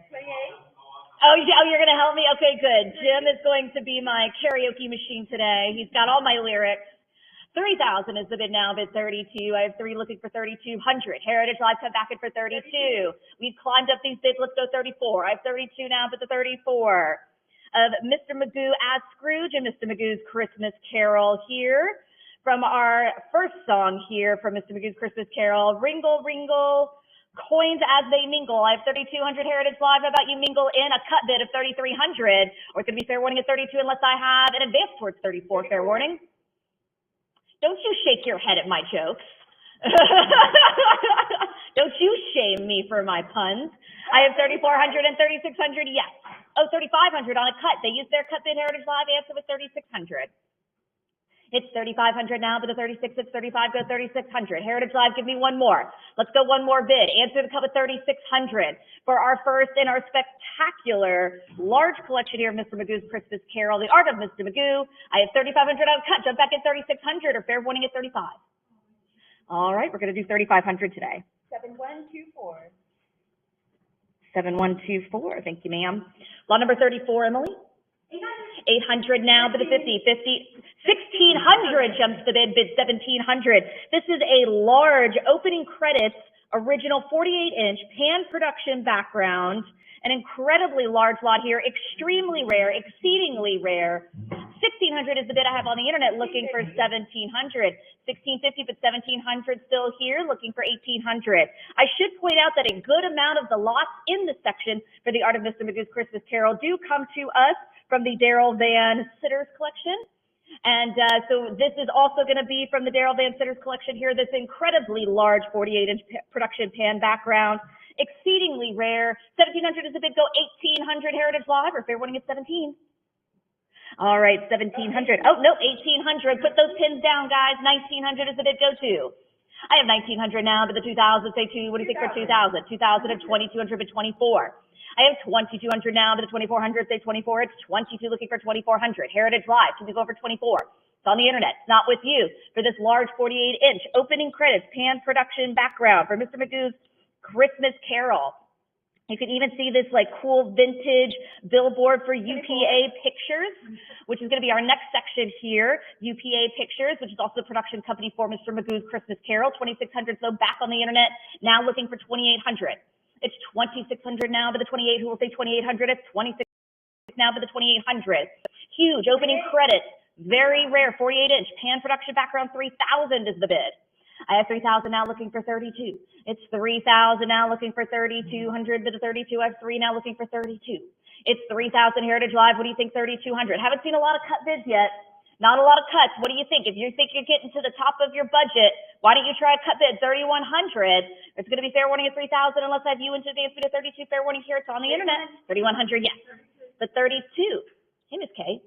D: Oh, you're going to help me? Okay, good. Jim is going to be my karaoke machine today. He's got all my lyrics. 3,000 is the bid now, bid 32. I have 3 looking for 3,200. Heritage Live come back in for 32. We've climbed up these bids. Let's go 34. I have 32 now, but the 34 of Mr. Magoo as Scrooge and Mr. Magoo's Christmas Carol here. From our first song here from Mr. Magoo's Christmas Carol, Ringle, Ringle, Coins as they mingle. I have 3,200 Heritage Live. How about you mingle in a cut bid of 3,300? Or it's going to be fair warning at 32 unless I have an advance towards 34. Fair warning. Don't you shake your head at my jokes. Don't you shame me for my puns. I have 3,400 and 3,600. Yes. Oh, 3,500 on a cut. They used their cut bid Heritage Live answer with 3,600. It's 3,500 now, but the 36, it's 35, go 3,600. Heritage Live, give me one more. Let's go one more bid. Answer the cut with 3,600 for our first in our spectacular large collection here of Mr. Magoo's Christmas Carol, The Art of Mr. Magoo. I have 3,500 on a cut. Jump back at 3,600 or fair warning at 35. All right, we're going to do 3,500 today.
B: 7124.
D: 7124. Thank you, ma'am. Lot number 34, Emily. 800 now, bid 50, 1,600 jumps the bid 1,700. This is a large opening credits, original 48-inch pan production background, an incredibly large lot here, extremely rare, exceedingly rare. 1,600 is the bid I have on the internet, looking for 1,700. 1,650, but 1,700 still here, looking for 1,800. I should point out that a good amount of the lots in this section for the Art of Mr. Magoo's Christmas Carol do come to us from the Daryl Van Sitters collection. And so this is also going to be from the Daryl Van Sitters collection here, this incredibly large 48-inch production pan background, exceedingly rare. 1,700 is the bid, go 1,800 Heritage Live, or fair warning at 17. All right, 1,700. Oh, no, 1,800. Put those pins down, guys. 1,900 is the bid, go to. I have 1,900 now, but the 2,000, say 2. What do you think for 2,000? 2,000 of 2,200, but 24. I have 2,200 now, but the 2,400, say 24. It's 22, looking for 2,400. Heritage Live, can we go for 24? It's on the internet. It's not with you. For this large 48-inch opening credits pan production background for Mr. Magoo's Christmas Carol. You can even see this like cool vintage billboard for UPA Pictures, which is going to be our next section here. UPA Pictures, which is also the production company for Mr. Magoo's Christmas Carol. 2,600, so back on the internet. Now looking for 2,800. It's 2,600 now, but the 28, who will say 2,800? It's 26 now, but the 2,800. Huge opening credits, very rare, 48-inch pan production background. 3,000 is the bid. I have 3,000 now, looking for 32. It's 3,000 now, looking for 3,200, but the 32. I have 3 now, looking for 32. It's 3,000 Heritage Live. What do you think? 3,200. Haven't seen a lot of cut bids yet. Not a lot of cuts. What do you think? If you think you're getting to the top of your budget, why don't you try a cut bid 3,100? It's going to be fair warning at 3,000 unless I have you into the bid of 32. Fair warning here. It's on the internet. 3,100, yes. But 32. Hey, Miss K.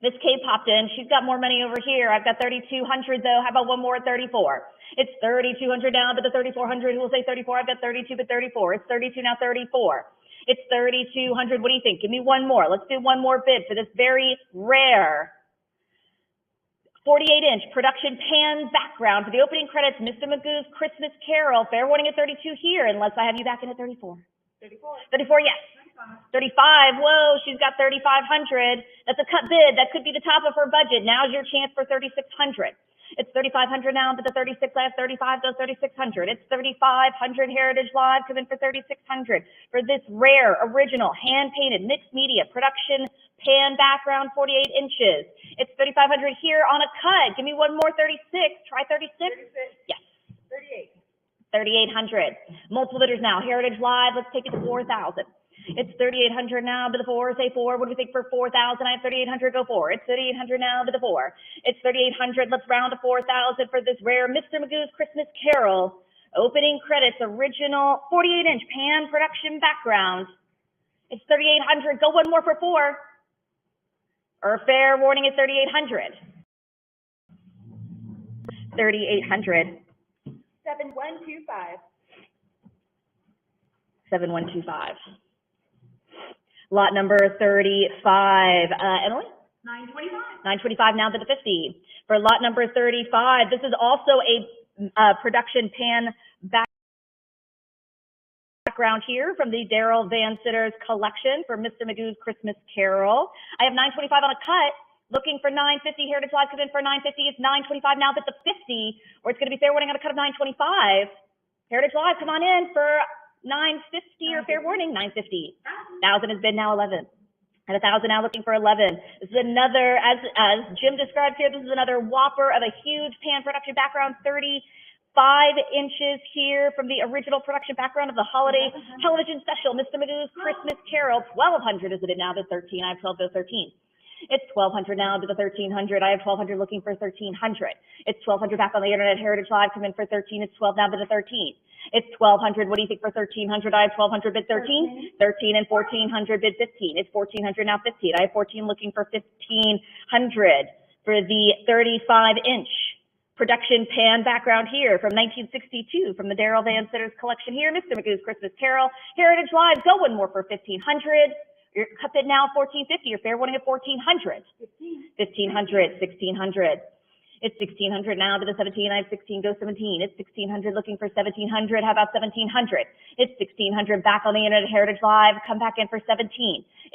D: Miss K popped in. She's got more money over here. I've got 3,200 though. How about one more at 34? It's 3,200 now, but the 3,400 who will say 34. I've got 32, but 34. It's 32 now, 34. It's 3,200. What do you think? Give me one more. Let's do one more bid for this very rare 48-inch production pan background for the opening credits, Mr. Magoo's Christmas Carol. Fair warning at 32 here, unless I have you back in at 34. 34, yes. 35. Whoa, she's got 3,500. That's a cut bid. That could be the top of her budget. Now's your chance for 3,600. It's 3,500 now, but the 36, I have 35, goes 3,600. It's 3,500 Heritage Live, come in for 3,600 for this rare, original, hand-painted, mixed media production pan background, 48 inches. It's 3,500 here on a cut. Give me one more, 36. Try 36?
B: 36.
D: Yes.
B: 38.
D: 3,800. Multiple bidders now. Heritage Live, let's take it to 4,000. It's 3,800 now, but the 4, say 4. What do we think for 4,000? I have 3,800, go 4. It's 3,800 now, but the 4. It's 3,800, let's round to 4,000 for this rare Mr. Magoo's Christmas Carol. Opening credits, original 48-inch pan production background. It's 3,800. Go one more for 4. Or fair warning is 3,800. 3,800.
B: 7125.
D: 7125. Lot number 35. Emily?
B: 925.
D: 925 now to the 50. For lot number 35, this is also a production pan background here from the Daryl Van Sitter's collection for Mr. Magoo's Christmas Carol. I have 925 on a cut, looking for 950. Heritage Live come in for 950. It's 925 now at the 50, or it's going to be fair warning on a cut of 925. Heritage Live, come on in for 950 or fair warning 950. 1,000 has been now 11. And 1,000 now looking for 11. This is another, as Jim described here, this is another whopper of a huge pan production background, 35 inches here from the original production background of the holiday television special, Mr. Magoo's Christmas Carol. 1,200 is it now to 13. I have 12 to 13. It's 1,200 now to the 1,300. I have 1,200 looking for 1,300. It's 1,200 back on the internet. Heritage Live come in for 13. It's 12 now to the 13. It's 1,200. What do you think for 1,300? I have 1,200 bid 13. 13 and 1,400 bid 15. It's 1,400 now 15. I have 14 looking for 1,500 for the 35-inch production pan background here from 1962 from the Daryl Van Sitter's collection here. Mr. Magoo's Christmas Carol. Heritage Live, go one more for 1,500. Your cut bid now 1,450. Your fair warning at 1,400. 1,500. 1,600. It's 1,600 now to the 17. I have 16, go 17. It's 1,600 looking for 1,700. How about 1,700? It's 1,600 back on the internet, Heritage Live. Come back in for 17.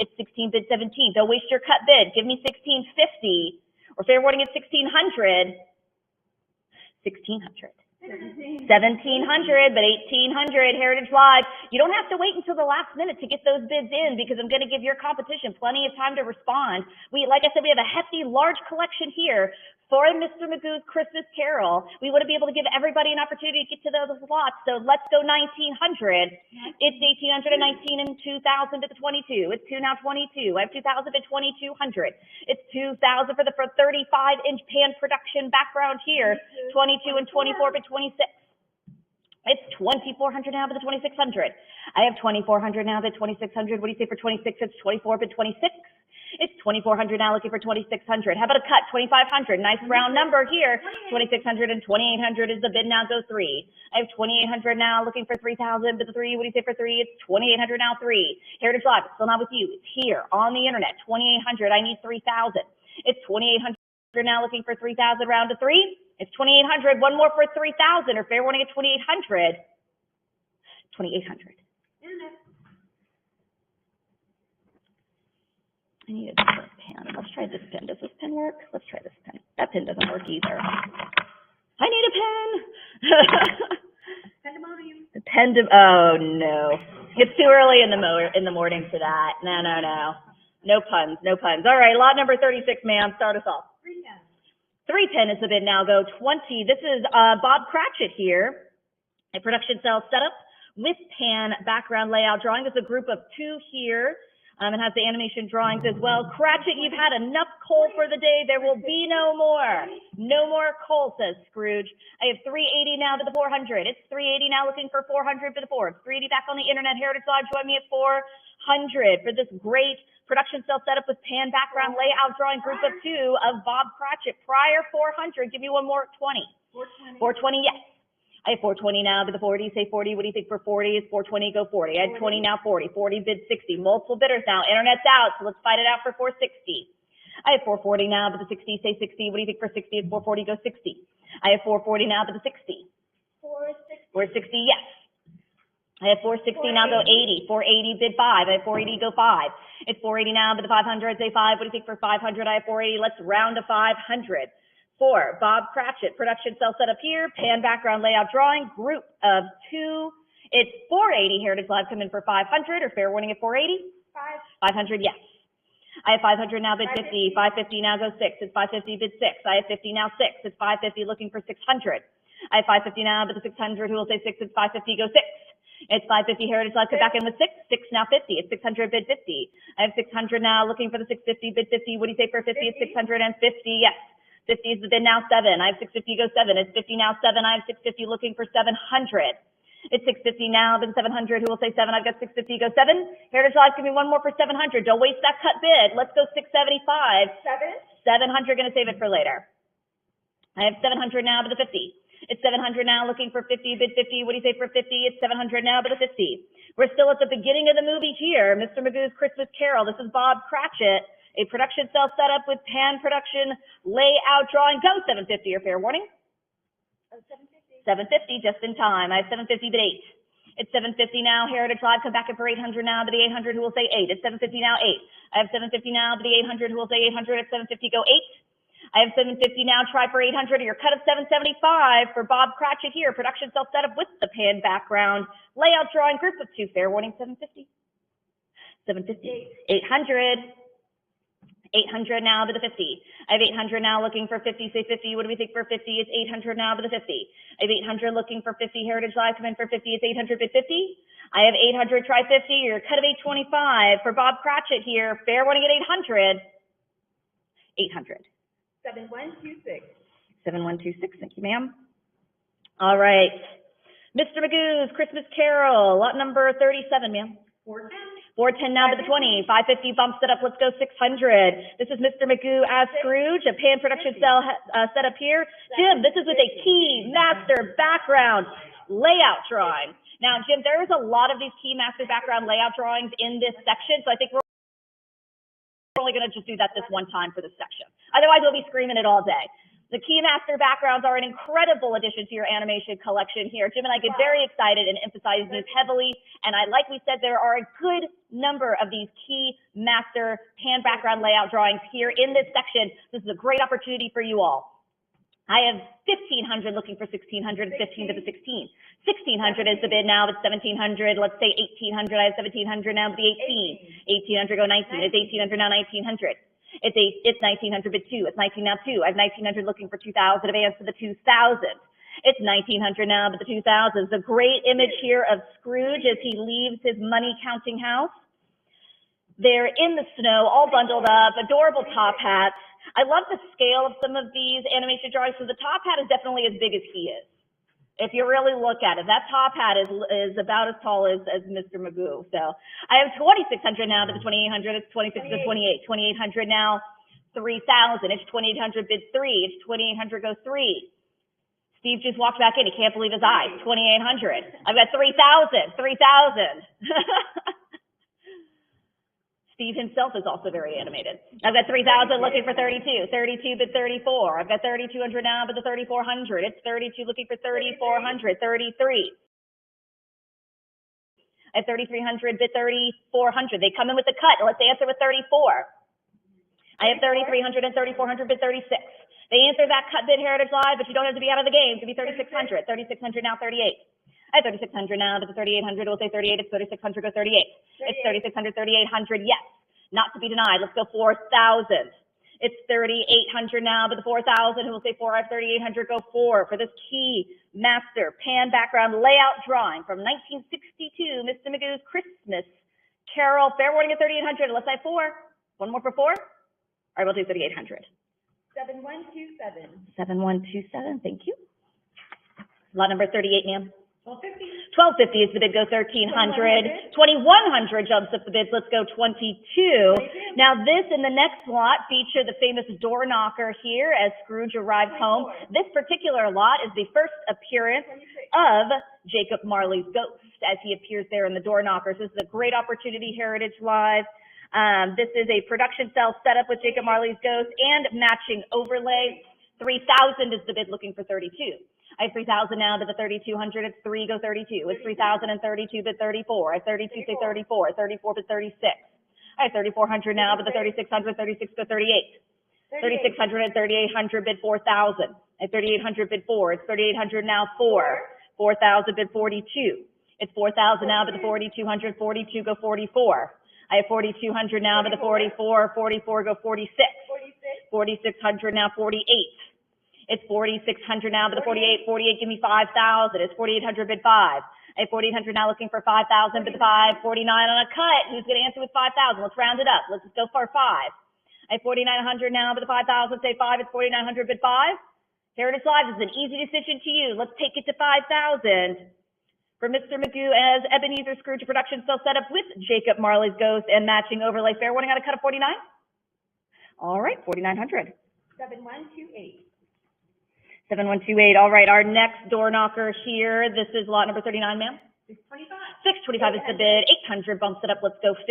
D: It's 16 bid 17. Don't waste your cut bid. Give me 1,650 or fair warning at 1,600. 1,600. 1,700, but 1,800, Heritage Live. You don't have to wait until the last minute to get those bids in because I'm going to give your competition plenty of time to respond. Like I said, we have a hefty, large collection here for Mr. Magoo's Christmas Carol. We want to be able to give everybody an opportunity to get to those slots. So let's go 1,900. It's 1,800 and 19 and 2,000 to the 22. It's 2 now 22. I have 2,000 to 2,200. It's 2,000 for the 35-inch pan production background here. 22 and 24 to 26. It's 2,400 now to the 2,600. I have 2,400 now to 2,600. What do you say for 26? It's 24 to 26. It's 2,400 now looking for 2,600. How about a cut? 2,500. Nice round number here. 2,600 and 2,800 is the bid now. Go 3. I have 2,800 now looking for 3,000. But the 3, what do you say for 3? It's 2,800 now 3. Heritage Live, it's still not with you. It's here on the internet. 2,800. I need 3,000. It's 2,800 now looking for 3,000. Round to 3. It's 2,800. One more for 3,000 or fair warning at 2,800. 2,800. I need a different pen. Let's try this pen. Does this pen work? Let's try this pen. That pen doesn't work either. I need a pen.
B: Pandemonium.
D: The oh no. It's too early in the morning for that. No. No puns. All right, lot number 36, ma'am. Start us off. 310 is the bid now. Go 20. This is Bob Cratchit here. A production cell setup with pan background layout drawing. There's a group of 2 here. And has the animation drawings as well. Cratchit, you've had enough coal for the day. There will be no more. No more coal, says Scrooge. I have 380 now to the 400. It's 380 now looking for 400 for the 4. It's 380 back on the internet. Heritage Live, join me at 400 for this great production cell setup with pan background layout drawing group of 2 of Bob Cratchit. Prior 400. Give me one more at 20. 420, yes. I have 420 now to the 40. Say 40. What do you think for 40? It's 420. Go 40. I had 20 now 40. 40 bid 60. Multiple bidders now. Internet's out, so let's fight it out for 460. I have 440 now to the 60. Say 60. What do you think for 60? It's 440. Go 60. I have 440 now to the 60. 460. Yes. I have 460 now. Go 80. 480 bid 5. I have 480. Go 5. It's 480 now to the 500. Say 5. What do you think for 500? I have 480. Let's round to 500. 4, Bob Cratchit, production cell setup here, pan background layout drawing, group of 2. It's 480. Heritage Live come in for 500 or fair warning at 480? 500, yes. I have 500 now, bid 50. 550 now, go 6. It's 550, bid 6. I have 50 now, 6. It's 550, looking for 600. I have 550 now, bid the 600. Who will say 6? It's 550, go 6. It's 550, Heritage Live, come back in with 6. 6 now, 50. It's 600, bid 50. I have 600 now, looking for the 650, bid 50. What do you say for 50? It's 650, yes. 50 is the bid now, 7. I have 650, go 7. It's 50 now, 7. I have 650 looking for 700. It's 650 now, then 700. Who will say 7? I've got 650, go 7. Heritage Live, give me one more for 700. Don't waste that cut bid. Let's go 675. 700, gonna save it for later. I have 700 now, but the 50. It's 700 now, looking for 50, bid 50. What do you say for 50? It's 700 now, but the 50. We're still at the beginning of the movie here. Mr. Magoo's Christmas Carol. This is Bob Cratchit, a production cell setup with pan production layout drawing. Go 750 or fair warning. 750, just in time. I have 750, but 8. It's 750 now. Heritage Live, come back in for 800 now, but the 800, who will say 8. It's 750 now, 8. I have 750 now, but the 800, who will say 800. It's 750, go 8. I have 750 now, try for 800, or your cut of 775 for Bob Cratchit here. Production self setup with the pan background. Layout drawing, group of 2, fair warning, 750. 750, 800. 800 now to the 50. I have 800 now looking for 50, say 50. What do we think for 50? It's 800 now to the 50. I have 800 looking for 50. Heritage Live, come in for 50. It's 800 bid 50. I have 800, try 50. Your cut of 825 for Bob Cratchit here. Fair warning at 800. 800.
B: 7126.
D: 7126. Thank you, ma'am. All right. Mr. Magoo's Christmas Carol, lot number 37, ma'am.
B: 410.
D: 410 now to the 20. 550 bumps it up. Let's go 600. This is Mr. Magoo as Scrooge, a pan production cell setup here. Jim, this is with a key master background layout drawing. Now, Jim, there is a lot of these key master background layout drawings in this section, so I think we're only going to just do that this one time for this section. Otherwise, we'll be screaming it all day. The key master backgrounds are an incredible addition to your animation collection here. Jim and I get very excited and emphasize these heavily. And like we said, there are a good number of these key master pan background layout drawings here in this section. This is a great opportunity for you all. I have 1,500 looking for 1,600, 15 to the 16. 1,600 is the bid now. It's 1,700. Let's say 1,800. I have 1,700 now, but the 18. 1,800 go 19. It's 1,800 now, 1,900. It's 1,900 bid 2. It's 19 now 2. I have 1,900 looking for 2,000. Advance to the 2,000. It's 1,900 now, but the 2,000. It's a great image here of Scrooge as he leaves his money counting house. They're in the snow, all bundled up, adorable top hats. I love the scale of some of these animation drawings. So the top hat is definitely as big as he is. If you really look at it, that top hat is about as tall as Mr. Magoo. So I have 2,600 now to the 2,800. It's 2,600 to 28. 2,800 now, 3,000. It's 2,800 bid 3. It's 2,800 go 3. Steve just walked back in. He can't believe his eyes. 2,800. I've got 3,000. 3,000. Steve himself is also very animated. I've got 3,000 looking for 32. 32 bid 34. I've got 3,200 now, but the 3,400. It's 32 looking for 3,400. 33. I have 3,300 bid 3,400. They come in with the cut. Let's answer with 34. I have 3,300 and 3,400 bid 36. They answer that cut bid Heritage Live, but you don't have to be out of the game. Give me 3,600. 3,600 now, 38. I have 3,600 now, but the 3,800 will say 38. It's 3,600 go 38. It's 3,600, 3,800. Yes, not to be denied. Let's go 4,000. It's 3,800 now, but the 4,000 who will say 4. I have 3,800 go 4 for this key master pan background layout drawing from 1962. Mr. Magoo's Christmas Carol. Fair warning at 3,800. Let's say 4. One more for 4. All right, we'll do 3,800.
B: 7127.
D: 7127. Thank you. Lot number 38, ma'am.
B: 1250.
D: 1250 is the bid, go 1,300. 2,100 jumps up the bids, let's go 22. Now this and the next lot feature the famous door knocker here as Scrooge arrives home. This particular lot is the first appearance of Jacob Marley's ghost as he appears there in the door knockers. This is a great opportunity, Heritage Live. This is a production cell setup with Jacob Marley's ghost and matching overlay. 3,000 is the bid, looking for 32. I have 3,000 now to the 3,200. It's 3 go 32. It's 3,032 bid 34. I have 32 say 34. 34 bid 36. I have 3,400 now to the 3,600. 36 go 38. 3,600 and 3,800 bid 4,000. I have 3,800 bid 4. It's 3,800 now 4. 4,000 bid 42. It's 4,000 now to the 4,200. 42 go 44. I have 4,200 now to the 44. 44 go 46. 4,600 now 48. It's 4,600 now, but the 48, give me 5,000. It's 4,800 bid 5. I have 4,800 now looking for 5,000, bid 5, 49 on a cut. Who's going to answer with 5,000? Let's round it up. Let's just go for 5. I I have 4,900 now, but the 5,000, say 5, it's 4,900, bid 5. Heritage Live, this is an easy decision to you. Let's take it to 5,000. For Mr. Magoo as Ebenezer Scrooge production still set up with Jacob Marley's Ghost and matching overlay fair warning on a cut of 49. All right, 4,900.
B: 7128.
D: 7128. All right, our next door knocker here. This is lot number 39, ma'am.
B: 625.
D: 625 is the bid. 800 bumps it up. Let's go 50.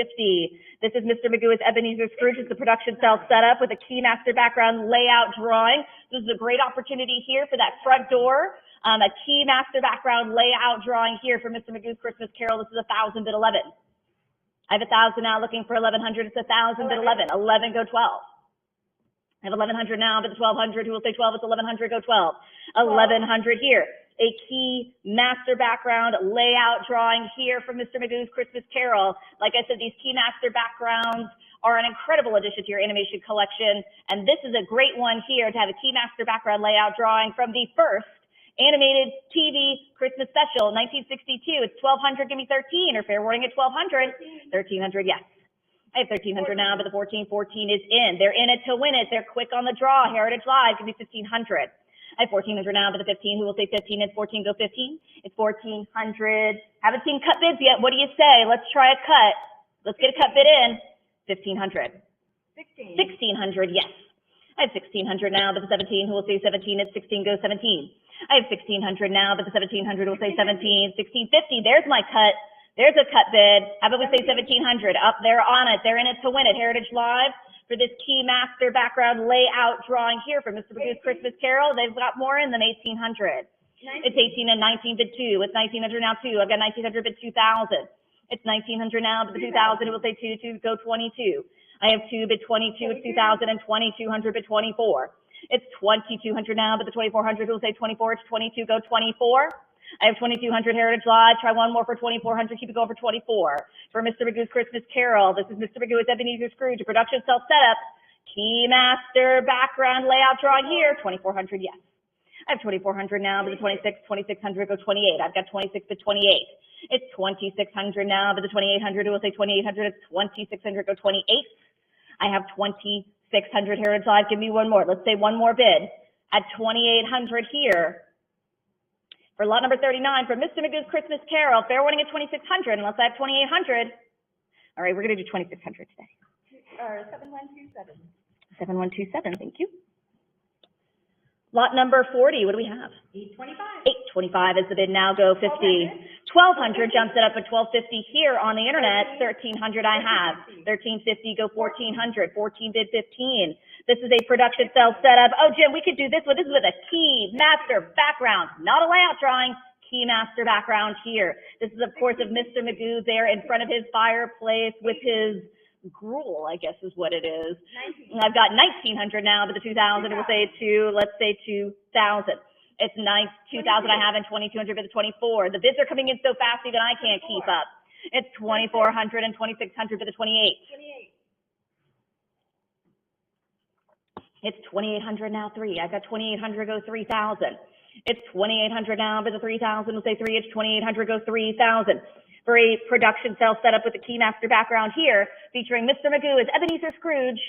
D: This is Mr. Magoo as Ebenezer Scrooge. It's the production cell setup with a Keymaster background layout drawing. This is a great opportunity here for that front door. A Keymaster background layout drawing here for Mr. Magoo's Christmas Carol. This is 1,000 bid 11. I have 1,000 now looking for 1,100. It's 1,000 bid 11. 11 go 12. I have 1,100 now, but the 1,200, who will say 12? It's 1,100, go 12. 1,100 here. A Keymaster background layout drawing here for Mr. Magoo's Christmas Carol. Like I said, these Keymaster backgrounds are an incredible addition to your animation collection. And this is a great one here to have a Keymaster background layout drawing from the first animated TV Christmas special, 1962. It's 1,200, give me 13, or fair warning at 1,200. 1,300, yes. I have 1,300 now, but the 14 is in. They're in it to win it. They're quick on the draw. Heritage Live, give me 1,500. I have 1,400 now, but the 15, who will say 15? It's 14, go 15. It's 1,400. Haven't seen cut bids yet. What do you say? Let's try a cut. Let's get a cut bid in. 1,500. 1,600, yes. I have 1,600 now, but the 17, who will say 17? It's 16, go 17. I have 1,600 now, but the 1,700 will say 17. 1,650, there's my cut. There's a cut bid. How about we say 1,700? Up there on it. They're in it to win it. Heritage Live for this Keymaster background layout drawing here for Mr. Magoo's Christmas Carol. They've got more in them, 1,800. It's 18 and 19 bid 2. It's 1,900 now 2. I've got 1,900 bid 2,000. It's 1,900 now, but the 2,000, it will say 2, go 22. I have 2 bid 22. It's 2,000 and 2,200 bid 24. It's 2,200 now, but the 2,400 will say 24. It's 22, go 24. I have 2,200 Heritage Live. Try one more for 2,400. Keep it going for 24. For Mr. Magoo's Christmas Carol, this is Mr. Magoo with Ebenezer Scrooge. A production self setup. Keymaster background layout drawing here. 2,400, yes. I have 2,400 now, but the 2,600 go 28. I've got 26 to 28. It's 2,600 now, but the 2,800 will say 2,800. It's 2,600 go 28. I have 2,600 Heritage Live. Give me one more. Let's say one more bid at 2,800 here. For lot number 39, for Mr. Magoo's Christmas Carol, fair warning at 2,600, unless I have 2,800. All right, we're going to do 2,600 today.
B: 7127.
D: 7127, thank you. Lot number 40, what do we have?
B: 825.
D: 825 is the bid now, go 50. 1,200 jumps it up at 1,250 here on the internet. 1,300 I have. 1,350 go 1,400. 14 bid 15. This is a production cell setup. Oh, Jim, we could do this with a Keymaster background, not a layout drawing. Keymaster background here. This is, of course, of Mr. Magoo there in front of his fireplace with his gruel, I guess is what it is. I've got 1,900 now, but the 2,000 will say let's say 2,000. It's 2,000 I have and 2,200 for the 24. The bids are coming in so fast even I can't keep up. It's 2,400 and 2,600 for the 28. It's 2,800 now 3. I've got 2,800 go 3,000. It's 2,800 now, but the 3,000 will say 3. It's 2,800 go 3,000. For a production cell setup with the Keymaster background here, featuring Mr. Magoo as Ebenezer Scrooge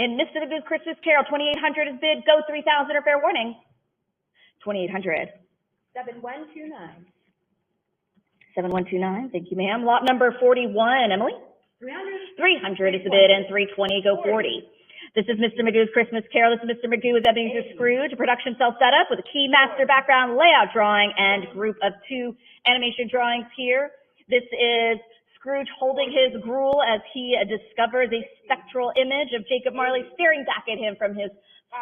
D: in Mr. Magoo's Christmas Carol. 2,800 is bid, go 3,000 or fair warning. 2,800.
B: 7129.
D: 7129, thank you, ma'am. Lot number 41, Emily?
B: 300.
D: 300 is the bid, and 320 go 40. This is Mr. Magoo's Christmas Carol. This is Mr. Magoo with Ebenezer Scrooge, a production cell setup with a Keymaster background layout drawing and group of 2 animation drawings here. This is Scrooge holding his gruel as he discovers a spectral image of Jacob Marley staring back at him from his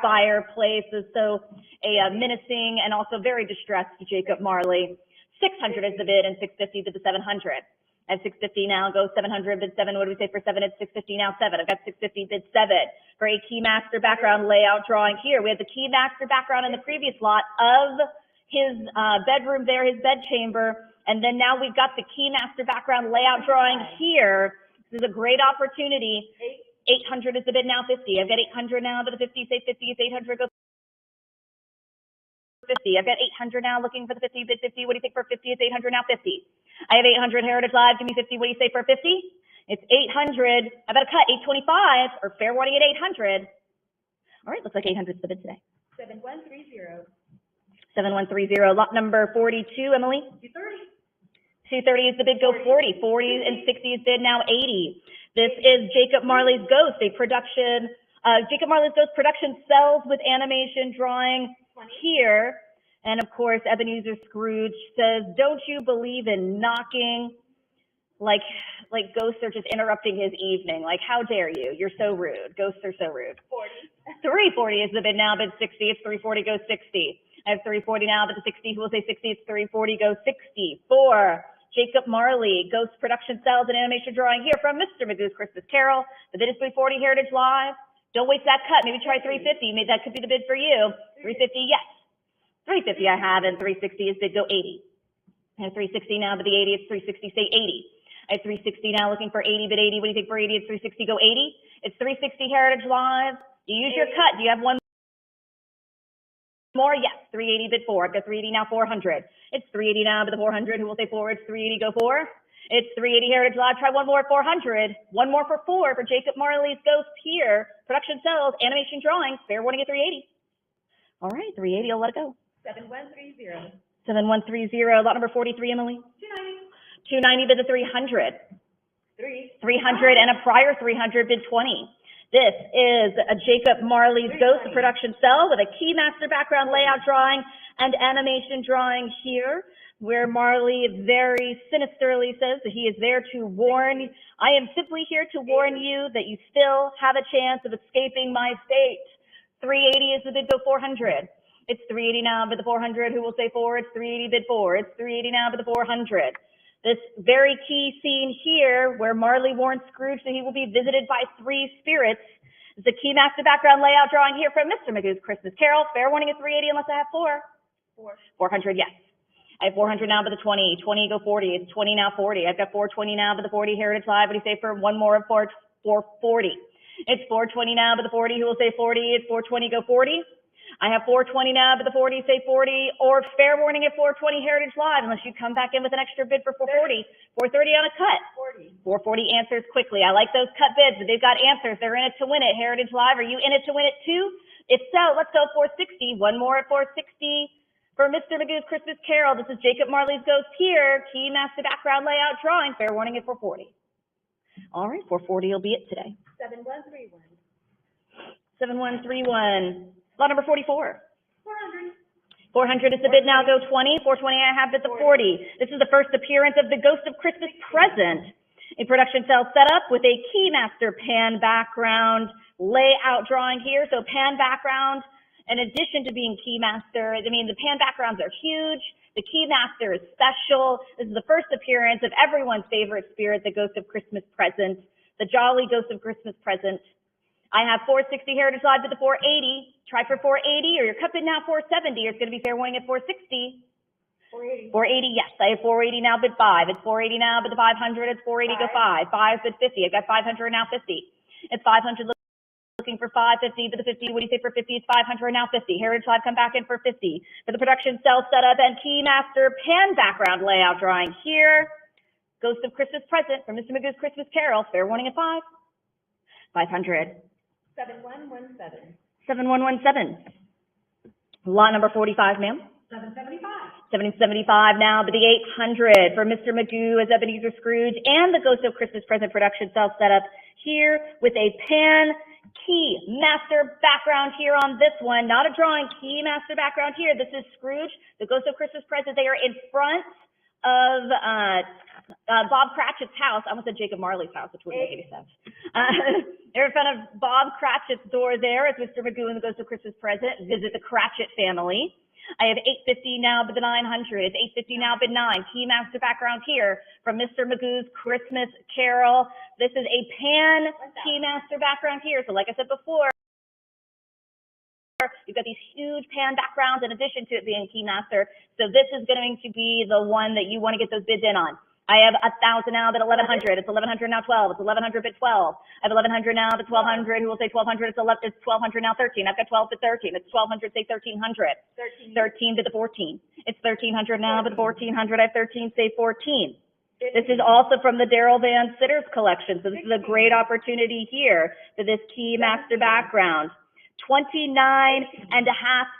D: fireplace. So a menacing and also very distressed Jacob Marley. 600 is the bid and 650 bid the 700. I have 650 now, go 700 bid 7. What do we say for 7? It's 650 now 7. I've got 650 bid 7. For a Keymaster background layout drawing here, we have the Keymaster background in the previous lot of his bedroom there, his bed chamber. And then now we've got the Keymaster background layout drawing here. This is a great opportunity. 800 is the bid now 50. I've got 800 now, but the 50 say 50 is 800 go 50. I've got 800 now looking for the 50, bid 50. What do you think for 50? It's 800 now, 50. I have 800 Heritage Live. Give me 50. What do you say for 50? It's 800. How about a cut? 825 or fair warning at 800. All right, looks like 800 is the bid today.
B: 7130.
D: 7130. Lot number 42, Emily.
B: 230.
D: 230 is the bid, go 40. 40 and 60 is bid now 80. This is Jacob Marley's Ghost, a production, Jacob Marley's Ghost production sells with animation drawing
B: 20.
D: here. And of course, Ebenezer Scrooge says, don't you believe in knocking? Like ghosts are just interrupting his evening. Like, how dare you? You're so rude. Ghosts are so rude.
B: 40.
D: 340 is the bid now, bid 60. It's 340, goes 60. I have 340 now, but the 60, who will say 60? It's 340, goes 60. For Jacob Marley, Ghost Production Cells and Animation Drawing here from Mr. Magoo's Christmas Carol. The bid is 340, Heritage Live. Don't waste that cut. Maybe try 350. Maybe that could be the bid for you. 350, yes. 350 I have, and 360 is bid, go 80. I have 360 now, but the 80, it's 360, say 80. I have 360 now, looking for 80, bid 80. What do you think for 80? It's 360, go 80. It's 360, Heritage Live. You use your cut. Do you have one more? Yes. 380, bid 4. I've got 380 now, 400. It's 380 now, but the 400, who will say 4? It's 380, go 4. It's 380 Heritage Live. Try one more at 400. One more for 4 for Jacob Marley's Ghost here. Production Cells, Animation Drawing. Fair warning at 380. All right, 380, I'll let it go.
B: 7130.
D: 7130, lot number 43, Emily.
B: 290.
D: 290, bid the 300. 300 and a prior 300, bid 20. This is a Jacob Marley's Ghost production cell with a Keymaster background layout drawing and animation drawing here, where Marley very sinisterly says that he is there to warn. I am simply here to warn you that you still have a chance of escaping my fate. 380 is the bid, go 400. It's 380 now, bid the 400. Who will say 4? It's 380, bid 4. It's 380 now, bid the 400. This very key scene here, where Marley warns Scrooge that he will be visited by 3 spirits, is the Keymaster background layout drawing here from Mr. Magoo's Christmas Carol. Fair warning at 380 unless I have 4. 400, yes. I have 400 now, but the 20. 20, go 40. It's 20 now, 40. I've got 420 now, but the 40 Heritage Live. What do you say for one more of 440? It's 420 now, but the 40. Who will say 40? It's 420, go 40. I have 420 now, but the 40, say 40, or fair warning at 420 Heritage Live, unless you come back in with an extra bid for 440. 430 on a cut. 440 answers quickly. I like those cut bids, but they've got answers. They're in it to win it. Heritage Live, are you in it to win it too? If so, let's go 460. One more at 460 for Mr. Magoo's Christmas Carol. This is Jacob Marley's Ghost here. Keymaster background layout drawing. Fair warning at 440. All right, 440 will be it today.
B: 7131.
D: 7131. Lot number 44.
B: 400.
D: 400 is the bid now, go 20. 420 I have at the 40. This is the first appearance of the Ghost of Christmas Present. A production cell set up with a Keymaster pan background layout drawing here. So pan background, in addition to being Keymaster, I mean, the pan backgrounds are huge. The Keymaster is special. This is the first appearance of everyone's favorite spirit, the Ghost of Christmas Present, the jolly Ghost of Christmas Present. I have 460 Heritage Live to the 480. Try for 480, or you're cut bid now 470, or it's going to be fair warning at 460.
B: 480.
D: 480, yes. I have 480 now, bid 5. It's 480 now, bid the 500. It's 480, go 5. 5, bid 50. I've got 500 now, 50. It's 500, looking for 550, bid the 50. What do you say for 50? It's 500 now, 50. Heritage Live, come back in for 50. For the production cell setup and Keymaster pan background layout drawing here. Ghost of Christmas Present from Mr. Magoo's Christmas Carol. Fair warning at 5. 500.
B: 7117.
D: 7117. Lot number 45, ma'am.
B: 775.
D: 775 now, but the 800 for Mr. Magoo as Ebenezer Scrooge and the Ghost of Christmas Present production cell setup here with a pan Keymaster background here on this one. Not a drawing, Keymaster background here. This is Scrooge, the Ghost of Christmas Present. They are in front of Bob Cratchit's house. I almost said Jacob Marley's house, which wouldn't make any sense. They're in front of Bob Cratchit's door there as Mr. Magoo and the Ghost of Christmas Present visit the Cratchit family. I have 850 now, bid the 900. It's 850 now, bid 9. Keymaster background here from Mr. Magoo's Christmas Carol. This is a pan Keymaster background here. So like I said before, you've got these huge pan backgrounds in addition to it being Keymaster. So this is going to be the one that you want to get those bids in on. I have 1,000 now, bid 1,100. It's 1,100 now 12. It's 1,100 bid 12. I have 1,100 now, bid 1,200. Who will say 1,200? It's 1,200 now 13. I've got 12 bid 13. It's 1,200, say 1,300. 13 bid the 14. It's 1,300 now, bid 1,400. I have 13, say 14. This is also from the Daryl Van Sitters collection, so this is a great opportunity here for this key master background. 29.5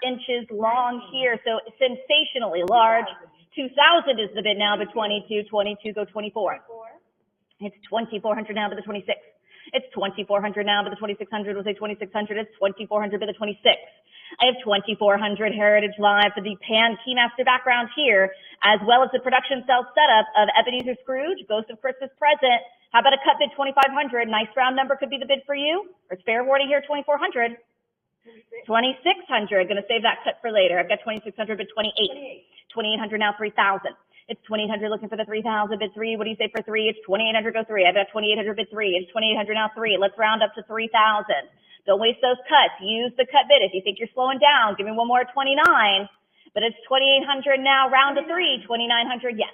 D: inches long here, so sensationally large. 2,000 is the bid now, but 22, 22, go 24. It's 2,400 now, but the 26. It's 2,400 now, but the 2,600 will say 2,600. It's 2,400, but the 26. I have 2,400 Heritage Live for the Pan Keymaster background here, as well as the production cell setup of Ebenezer Scrooge, Ghost of Christmas Present. How about a cut bid 2,500? Nice round number could be the bid for you. Or it's fair warning here, 2,400. 2,600. Going to save that cut for later. I've got 2,600 bid 28. 2,800 now 3,000. It's 2,800 looking for the 3,000 bid 3. What do you say for 3? It's 2,800 go 3. I've got 2,800 bid 3. It's 2,800 now 3. Let's round up to 3,000. Don't waste those cuts. Use the cut bid. If you think you're slowing down, give me one more at 29. But it's 2,800 now, round to 3. 2,900, yes.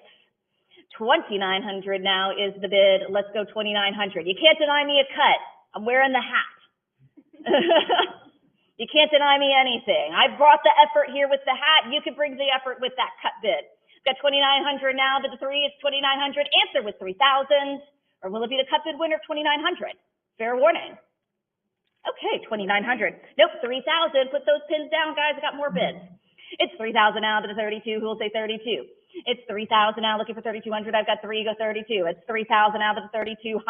D: 2,900 now is the bid. Let's go 2,900. You can't deny me a cut. I'm wearing the hat. You can't deny me anything. I brought the effort here with the hat. You can bring the effort with that cut bid. Got 2,900 now, but the 3 is 2,900. Answer with 3,000. Or will it be the cut bid winner, 2,900? Fair warning. Okay, 2,900. Nope, 3,000. Put those pins down, guys. I got more bids. It's 3,000 now, but the 32. Who will say 32? It's 3,000 now, looking for 3,200. I've got 3, go 32. It's 3,000 now, but the 3,200.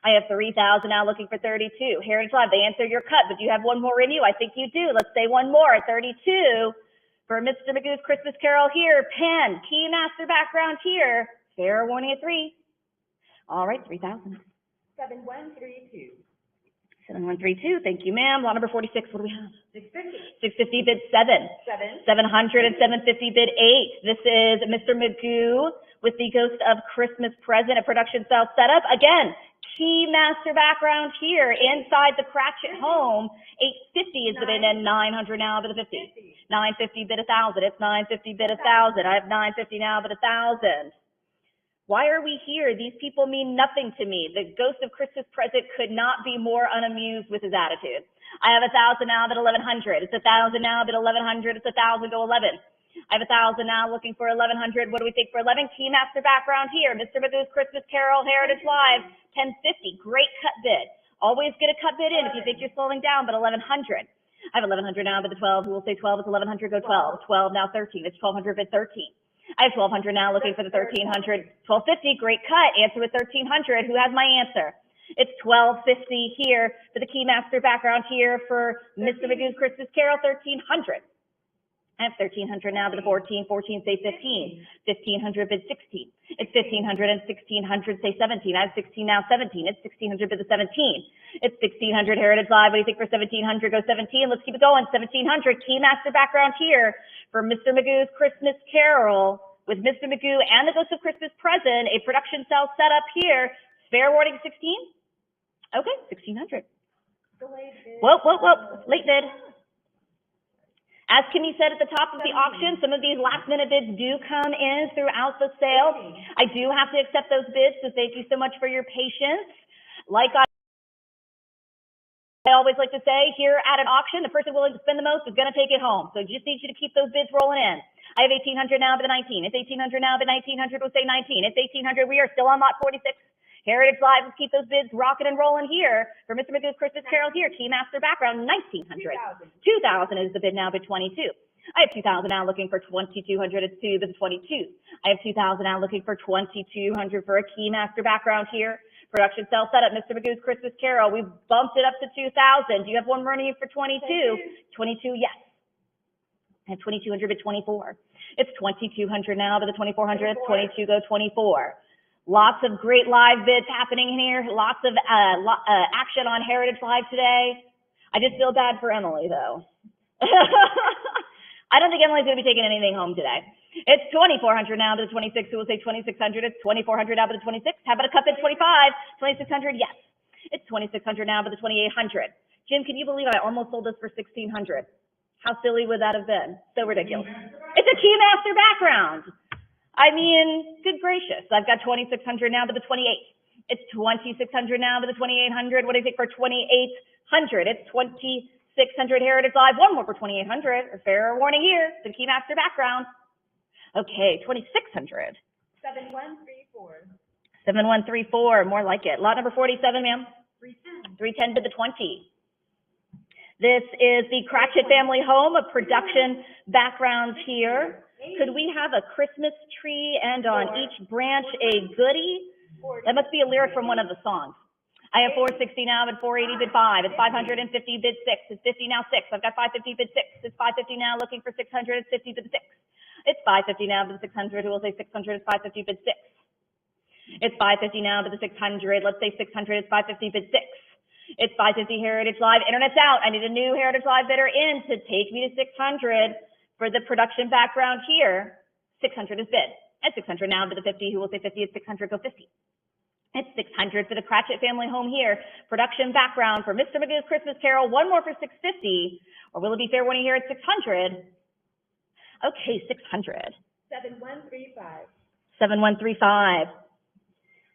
D: I have 3,000 now, looking for 32. Heritage Live, they answered your cut, but do you have one more in you? I think you do. Let's say one more at 32 for Mr. Magoo's Christmas Carol here. Pen, Keymaster background here. Fair warning at 3. All right, 3,000.
B: 7132.
D: 7132. Thank you, ma'am. Lot number 46. What do we have?
B: 650.
D: 650 bid 7. 700 and 750 bid 8. This is Mr. Magoo with the Ghost of Christmas Present, a production style setup. Again, Keymaster background here inside the Cratchit home. 850 is the bid, and 900 now bid a 50. 950 bid 1,000. It's 950 bid 1,000. I have 950 now bid 1,000. Why are we here? These people mean nothing to me. The Ghost of Christmas Present could not be more unamused with his attitude. I have 1,000 now bid 1,100. It's 1,000 now bid 1,100. It's 1,000 go 11. I have 1,000 now looking for 1,100. What do we think for 11? Keymaster background here. Mr. Magoo's Christmas Carol, Heritage Live, 1050. Great cut bid. Always get a cut bid in if you think you're slowing down, but 1,100. I have 1,100 now bid the 12. Who will say 12? It's 1,100 go 12. 12 now 13. It's 1,200 bid 13. I have 1,200 now looking for the 1,300. 1,250. Great cut. Answer with 1,300. Who has my answer? It's 1,250 here for the Keymaster background here for Mr. Magoo's Christmas Carol, 1,300. I have 1,300 now, bid 14, 14, say 15. 1,500 bid 16. It's 1,500 and 1,600, say 17. I have 16 now, 17. It's 1,600 bid the 17. It's 1,600 Heritage Live. What do you think for 1,700? Go 17. Let's keep it going. 1,700 Keymaster background here for Mr. Magoo's Christmas Carol with Mr. Magoo and the Ghost of Christmas Present, a production cell setup here. Fair warning 16? Okay, 1,600. Whoa. Late bid. As Kimmy said at the top of the auction, some of these last-minute bids do come in throughout the sale. I do have to accept those bids, so thank you so much for your patience. Like I always like to say, here at an auction, the person willing to spend the most is going to take it home. So just need you to keep those bids rolling in. I have 1,800 now, but 19. It's 1,800 now, but 1,900 will say 19. It's 1,800. We are still on lot 46. Heritage Live, let's keep those bids rocking and rolling here for Mr. Magoo's Christmas Carol here. Keymaster background, 1,900. 2,000 is the bid now, bid 22. I have 2,000 now looking for 2,200. It's 2, bid 22. I have 2,000 now looking for 2,200 for a Keymaster background here. Production cell setup, Mr. Magoo's Christmas Carol. We bumped it up to 2,000. Do you have one running for 22? 22, yes. I have 2,200 bid 24. It's 2,200 now, bid the 2,400. It's 22, go 24. Lots of great live bids happening here. Lots of action on Heritage Live today. I just feel bad for Emily, though. I don't think Emily's going to be taking anything home today. It's 2,400 now to the 26. Who will say 2,600? It's 2,400 now to the 26. How about a cut bid 25? 2,600? Yes. It's 2,600 now to the 2,800. Jim, can you believe I almost sold this for 1,600? How silly would that have been? So ridiculous. It's a Keymaster background. I mean, good gracious. I've got 2,600 now, but the 28. It's 2,600 now, but the 2,800. What do you think for 2,800? It's 2,600 Heritage Live. One more for 2,800. A fair warning here. The Keymaster background. Okay, 2,600.
B: 7134.
D: 7134. More like it. Lot number 47, ma'am.
B: 310.
D: 310 to the 20. This is the Cratchit family home, a production background here. Could we have a Christmas tree and on each branch a goodie? That must be a lyric from one of the songs. I have 460 now, but 480 bid 5. It's 550 bid 6. It's 50 now 6. I've got 550 bid 6. It's 550 now looking for 600. It's 50 bid 6. It's 550 now bid 600. Who will say 600? It's 550 bid 6. It's 550 now bid 600. Let's say 600. It's 550 bid 6. It's 550 Heritage Live. Internet's out. I need a new Heritage Live bidder in to take me to 600 for the production background here. 600 is bid. At 600 now bid the 50. Who will say 50? It's 600. Go 50. It's 600 for the Cratchit family home here. Production background for Mr. Magoo's Christmas Carol. One more for 650. Or will it be fair warning here at 600? Okay, 600.
B: 7135.
D: 7135.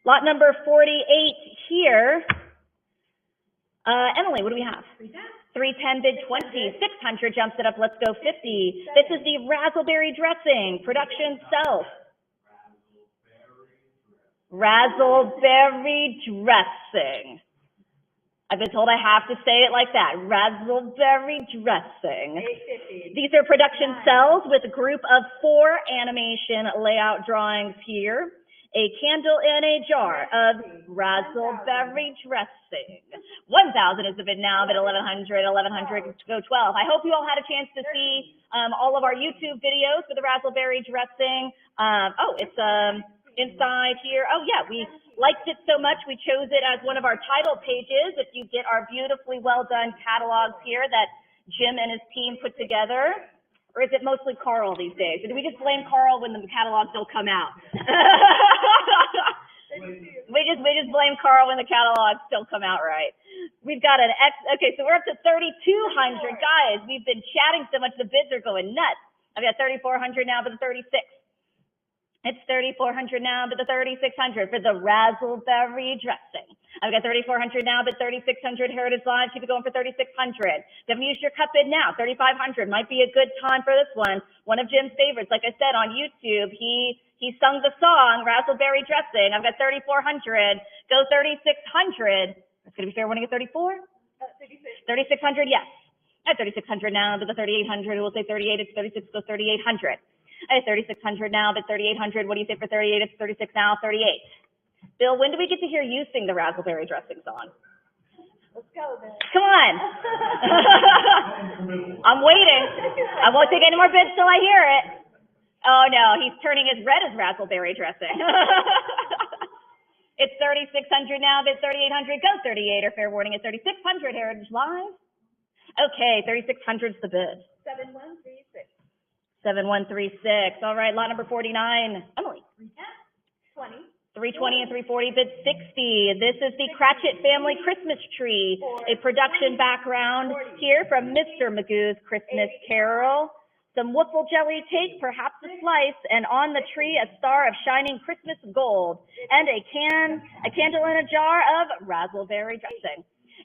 D: Lot number 48 here. Emily, what do we have? 310 bid 20. 600 jumps it up. Let's go 50. This is the Razzleberry dressing. Production self. Razzleberry dressing. I've been told I have to say it like that. Razzleberry dressing.
B: 850.
D: These are production cells with a group of 4 animation layout drawings here. A candle in a jar of razzleberry dressing. 1,000 is the bid now, but 1,100 to go 12. I hope you all had a chance to see all of our YouTube videos for the razzleberry dressing. It's inside here. Oh yeah, we liked it so much we chose it as one of our title pages. If you get our beautifully well done catalogs here that Jim and his team put together. Or is it mostly Carl these days? Or do we just blame Carl when the catalogs don't come out? we just blame Carl when the catalogs don't come out right. We've got okay, so we're up to 3,200. Guys, we've been chatting so much, the bids are going nuts. I've got 3,400 now for the 36. It's 3,400 now, but the 3,600 for the razzleberry dressing. I've got 3,400 now, but 3,600 Heritage Live. Keep it going for 3,600. Haven't used your cup bid now. 3,500 might be a good time for this one. One of Jim's favorites, like I said on YouTube, he sung the song Razzleberry Dressing. I've got 3,400. Go 3,600. That's gonna be fair warning at 34. 3,600, yes. At 3,600 now, but the 3,800. We'll say 38. It's 36. Go 3,800. I have 3,600 now, but 3,800. What do you say for 38? It's 36 now, 38. Bill, when do we get to hear you sing the Razzleberry Dressing song?
B: Let's go then.
D: Come on. I'm waiting. I won't take any more bids till I hear it. Oh no, he's turning as red as Razzleberry Dressing. It's 3,600 now, but 3,800. Go 38, or fair warning at 3,600 Heritage Live. Okay, 3,600's the bid.
B: 7136.
D: 7136. All right, lot number 49. Emily.
B: 20.
D: 320 and 340 bid 60. This is the Cratchit family Christmas tree, a production background here from Mr. Magoo's Christmas Carol. Some waffle jelly cake, perhaps a slice, and on the tree a star of shining Christmas gold, and a candle in a jar of razzleberry dressing.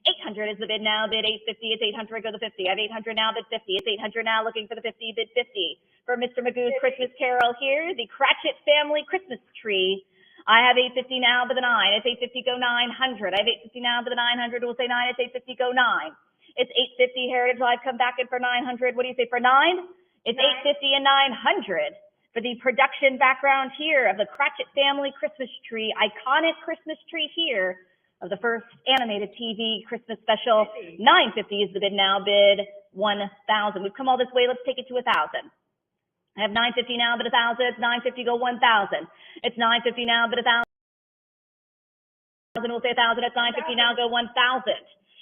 D: 800 is the bid now, bid 850, it's 800, go to 50. I have 800 now, bid 50, it's 800 now, looking for the 50, bid 50. For Mr. Magoo's Christmas Carol here, the Cratchit family Christmas tree. I have 850 now, bid the 9, it's 850, go 900. I have 850 now, bid the 900, we'll say 9, it's 850, go 9. It's 850, Heritage Live, come back in for 900. What do you say for 9? It's 850 and 900. For the production background here of the Cratchit family Christmas tree, iconic Christmas tree here, of the first animated TV Christmas special. 950 is the bid now, bid 1,000. We've come all this way, let's take it to 1,000. I have 950 now, bid 1,000. It's 950, go 1,000. It's 950 now, bid 1,000. We'll say 1,000. It's 950 now, go 1,000.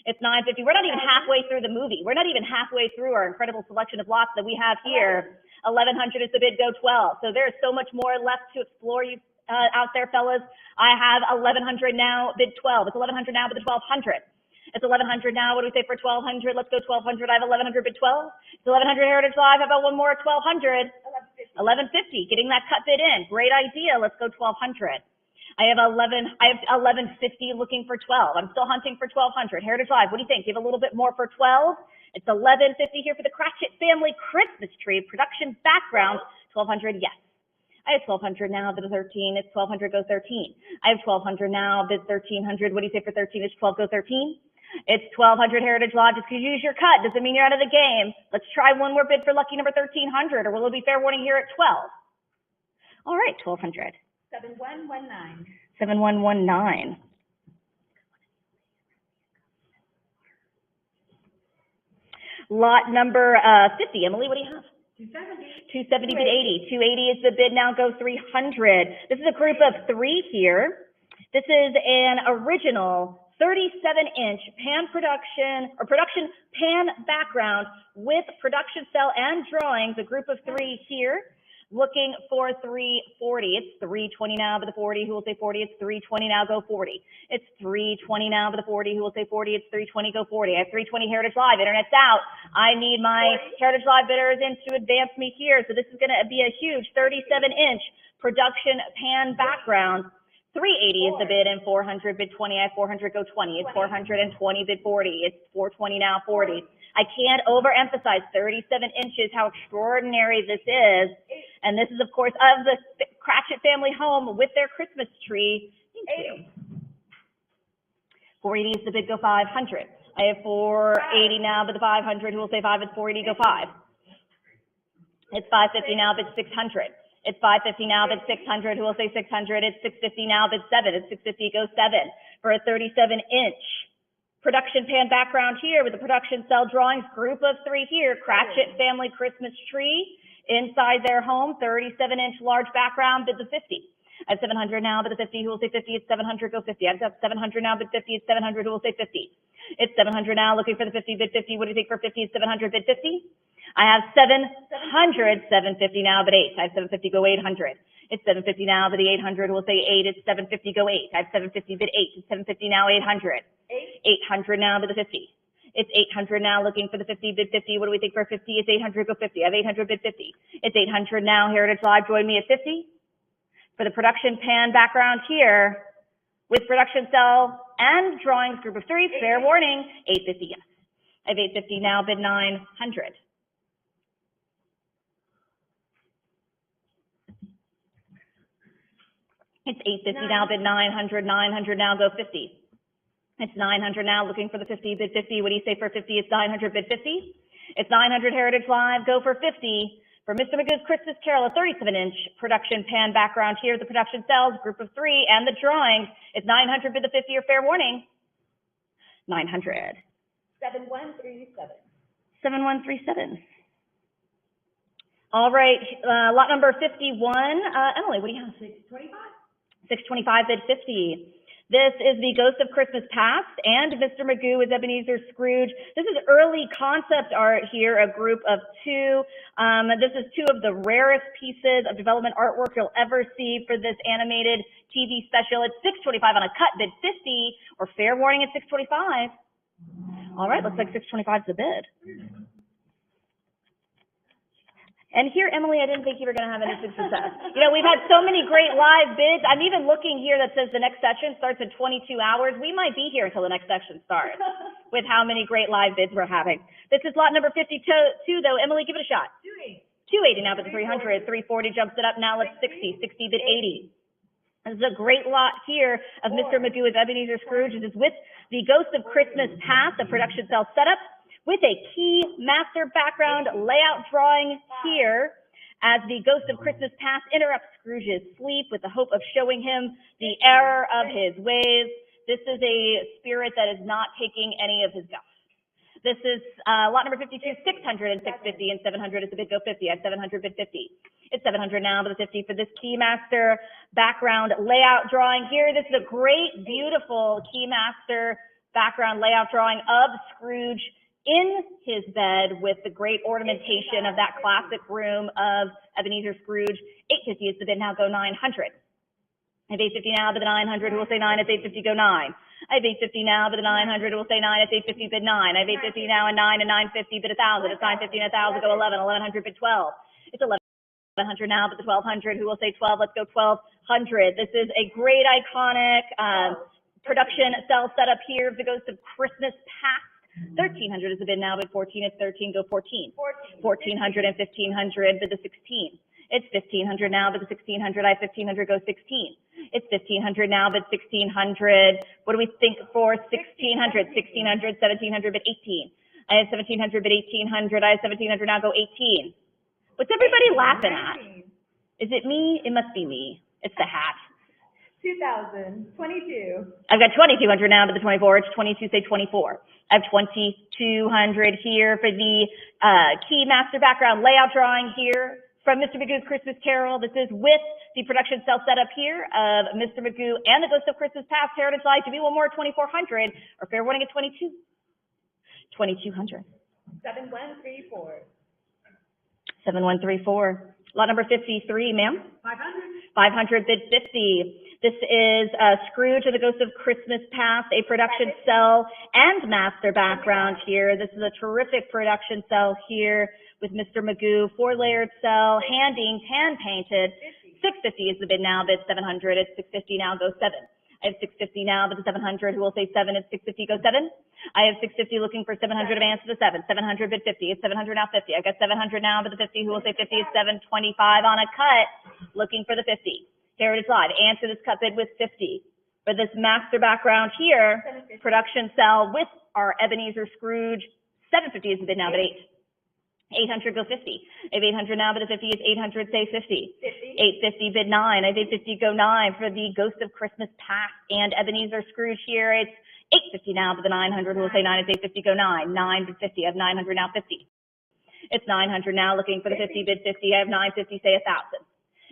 D: It's 950. We're not even halfway through the movie. We're not even halfway through our incredible selection of lots that we have here. 1,100 is the bid, go 12. So there's so much more left to explore, you out there, fellas. I have 1,100 now, bid 12. It's 1,100 now, bid 1,200. It's 1,100 now. What do we say for 1,200? Let's go 1,200. I have 1,100, bid 12. It's 1,100 Heritage Live. How about one more at 1,200? 1150, getting that cut bid in. Great idea. Let's go 1200. I have 1150 looking for 12. I'm still hunting for 1200. Heritage Live, what do you think? Give a little bit more for 12. It's 1150 here for the Cratchit family Christmas tree production background. 1200, yes. I have 1200 now, bid 13. It's 1200, go 13. I have 1200 now, bid 1300. What do you say for 13? It's 12, go 13. It's 1200 Heritage Lodge. Just because you use your cut doesn't mean you're out of the game. Let's try one more bid for lucky number 1300, or will it be fair warning here at 12? All right, 1200.
B: 7119.
D: 7119. Lot number 50. Emily, what do you have?
B: 270.
D: 270 bid 80. 280 is the bid, now go 300. This is a group of three here. This is an original 37-inch pan production pan background with production cell and drawings, a group of three here. Looking for 340. It's 320 now, but the 40, who will say 40? It's 320 now, go 40. It's 320 now, but the 40, who will say 40? It's 320, go 40. I have 320 Heritage Live. Internet's out. I need my
B: 40.
D: Heritage Live bidders in to advance me here. So this is going to be a huge 37-inch production pan background. 380 is the bid, and 400 bid 20. I have 400, go 20. It's 420 bid 40. It's 420 now, 40. I can't overemphasize 37 inches, how extraordinary this is. And this is, of course, of the Cratchit family home with their Christmas tree. Thank you. 480 is the bid, go 500. I have 480 now, but the 500, who will say 5? It's 480, go 5. It's 550 now, bid 600. It's 550 now, bid 600, who will say 600? It's 650 now, bid 7. It's 650, go 7 for a 37-inch. Production pan background here with the production cell drawings, group of three here, Cratchit family Christmas tree inside their home, 37-inch large background, bid the 50. I have 700 now, bid the 50, who will say 50? It's 700, go 50. I've got 700 now, bid 50, it's 700, who will say 50? It's 700 now, looking for the 50, bid 50. What do you think for 50? It's 700, bid 50. I have 700, 750 now, bid 8. I have 750, go 800. It's 750 now, bid the 800, who will say 8? It's 750, go 8. I have 750, bid 8. It's 750 now, 800. 800 now, bid the 50. It's 800 now, looking for the 50, bid 50. What do we think for 50? It's 800, go 50. I have 800, bid 50. It's 800 now, Heritage Live, join me at 50. For the production pan background here, with production cell and drawings, group of three, fair warning, 850, yes. I have 850 now, bid 900. It's 850 now, bid 900, 900 now, go 50. It's 900 now, looking for the 50, bid 50. What do you say for 50? It's 900, bid 50. It's 900 Heritage Live, go for 50. For Mr. Magoo's Christmas Carol, a 37-inch production pan background here, the production cells, group of three, and the drawings. It's 900, bid the 50, or fair warning. 900.
B: 7137.
D: 7137. All right, lot number 51. Emily, what do you have?
B: 625.
D: 625, bid 50. This is the Ghost of Christmas Past and Mr. Magoo with Ebenezer Scrooge. This is early concept art here, a group of two. This is two of the rarest pieces of development artwork you'll ever see for this animated TV special. It's 625 on a cut, bid 50, or fair warning at 625. All right, looks like 625 is the bid. And here, Emily, I didn't think you were going to have any success. You know, we've had so many great live bids. I'm even looking here that says the next session starts in 22 hours. We might be here until the next session starts with how many great live bids we're having. This is lot number 52, though. Emily, give it a shot. 280 now, but 300. 340 jumps it up. Now let's 60. 60 bid 80. This is a great lot here of Mr. Magoo with Ebenezer Scrooge. This is with the Ghost of Christmas Past, the production cell setup, with a key master background layout drawing here as the Ghost of Christmas Past interrupts Scrooge's sleep with the hope of showing him the error of his ways. This is a spirit that is not taking any of his guff. This is lot number 52, 600 and 650, and 700 is the bid, go 50. I have 700, bid 50. It's 700 now, but the 50 for this Keymaster background layout drawing here. This is a great, beautiful Keymaster background layout drawing of Scrooge in his bed with the great ornamentation of that classic room of Ebenezer Scrooge. 850 is the bid, now go 900. I have 850 now, but the 900 who will say 9, it's 850, go 9. I have 850 now, but the 900 who will say 9, it's 850, bid 9. I have 850 now and 9 and 950, bid 1,000. It's 950 and 1,000, go 11. 1100, bid 12. It's 11. 1100 now, but the 1200, who will say 12? Let's go 1200. This is a great iconic production cell setup here of the Ghost of Christmas Past. 1300 is the bid now, bid 14, it's 13, go 14. 1400 and 1500, bid the 16. It's 1500 now, bid the 1600, I have 1500, go 16. It's 1500 now, bid 1600. What do we think for 1600? 1600, 1700, bid 18. I have 1700, bid 1800, I have 1700, now go 18. What's everybody laughing at? Is it me? It must be me. It's the hat.
B: 2000, 22.
D: I've got 2200 now, but the 24, it's 22, say 24. I have 2200 here for the key master background layout drawing here from Mr. Magoo's Christmas Carol. This is with the production cell setup here of Mr. Magoo and the Ghost of Christmas Past Heritage Live. Give me one more, 2400, or fair warning at 22. 2200.
B: 7134.
D: 7134. Lot number 53, ma'am.
B: 500.
D: 500, bid 50. This is Scrooge and the Ghost of Christmas Past, a production cell and master background here. This is a terrific production cell here with Mr. Magoo, 4-layered cell, handing, hand-painted. 650 is the bid now, bid 700. It's 650 now, go 7. I have 650 now, but the 700, who will say 7? It's 650, go 7. I have 650 looking for 700, advance to the 7. 700, bid 50. It's 700 now, 50. I've got 700 now, but the 50, who will say 50? It's 725 on a cut, looking for the 50. Heritage Live, answer this cut bid with 50. For this master background here, production cell with our Ebenezer Scrooge, 750 is the bid now, but 8. 800, go 50. I have 800 now, but the 50 is 800, say 50. 850, bid 9. I have 850, go 9 for the Ghost of Christmas Past and Ebenezer Scrooge here. It's 850 now, but the 900, will say 9. It's 850, go 9. 9, bid 50. I have 900 now, 50. It's 900 now, looking for the 50, bid 50. I have 950, say 1,000.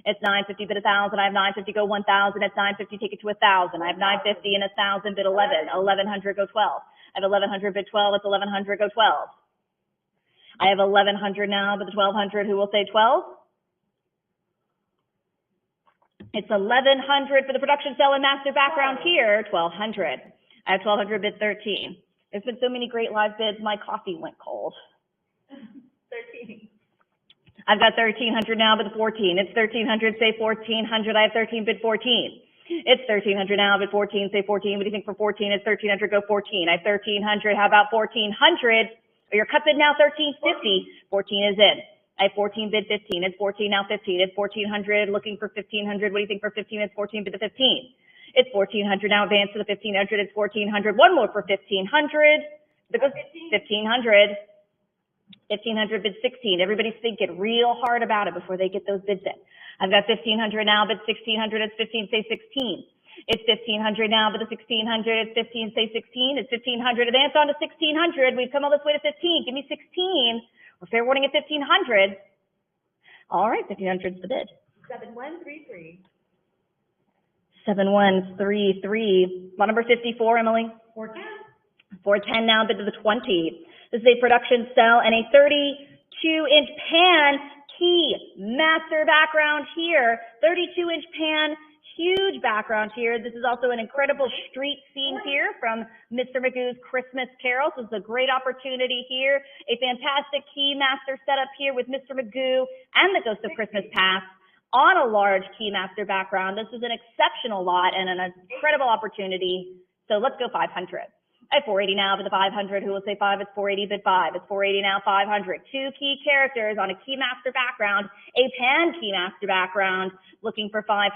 D: It's 950, bid 1,000. I have 950, go 1,000. It's 950, take it to 1,000. I have 950 and 1,000, bid 11. 1,100, go 12. I have 1,100, bid 12. It's 1,100, go 12. I have 1,100 now, but the 1,200, who will say 12? It's 1,100 for the production cell and master background here, 1,200. I have 1,200, bid 13. There's been so many great live bids, my coffee went cold.
B: 13.
D: I've got 1,300 now, but the 14. It's 1,300, say 1,400. I have 13, bid 14. It's 1,300 now, bid 14, say 14. What do you think for 14? It's 1,300, go 14. I have 1,300. How about 1,400? Or your cut bid now, 1,350. 14 is in. I have 14, bid 15. It's 14 now, 15. It's 1,400, looking for 1,500. What do you think for 15? It's 14, bid the 15. It's 1,400 now, advance to the 1,500. It's 1,400. One more for 1,500. Because 1,500. 1,500, bid 16. Everybody's thinking real hard about it before they get those bids in. I've got 1,500 now, bid 1,600. It's 15, say 16. It's 1,500 now, but the 1,600, it's 15, say 16. It's 1,500, advance on to 1,600. We've come all this way to 15. Give me 16. Or fair warning at 1,500. All right, 1,500 is the bid.
B: 7133.
D: 7133. Lot number 54, Emily.
B: 410.
D: 410 now, bid to the 20. This is a production cell and a 32-inch pan key master background here. 32-inch pan. Huge background here. This is also an incredible street scene here from Mr. Magoo's Christmas Carol. This is a great opportunity here. A fantastic key master setup here with Mr. Magoo and the Ghost of Christmas Past on a large key master background. This is an exceptional lot and an incredible opportunity. So let's go 500. I have 480 now, but the 500, who will say 5? It's 480, bid 5. It's 480 now, 500. Two key characters on a key master background, a pan key master background, looking for 500.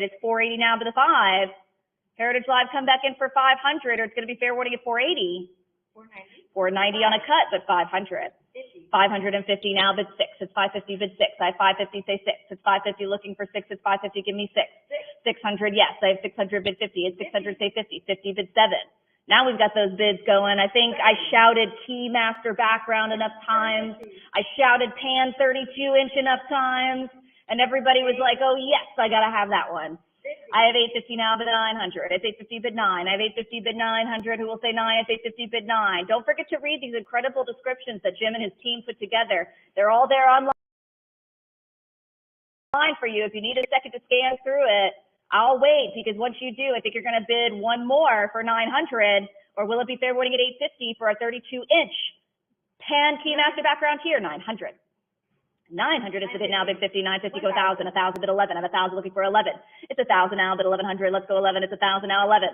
D: It's 480 now, but the 5. Heritage Live, come back in for 500, or it's going to be fair warning at 480.
B: 490.
D: 490 on a cut, but 500.
B: 50.
D: 550 now, bid 6. It's 550, bid 6. I have 550, say 6. It's 550, looking for 6. It's 550, give me 6. 600, yes. I have 600, bid 50. It's 600, say 50. 50, bid 7. Now we've got those bids going. I think I shouted key master background enough times. I shouted pan 32-inch enough times. And everybody was like, oh, yes, I got to have that one. I have 850 now, bid 900. It's 850, bid 9. I have 850, bid 900. Who will say 9? It's 850, bid 9. Don't forget to read these incredible descriptions that Jim and his team put together. They're all there online for you. If you need a second to scan through it, I'll wait, because once you do, I think you're going to bid one more for 900, or will it be fair warning at 850 for a 32-inch pan key master background here? 900. 900 is the bid now, bid 50, 950 go 1,000, 1,000 bid 11, I have 1,000 looking for 11. It's 1,000 now, bid 1,100, let's go 11, it's 1,000 now, 11.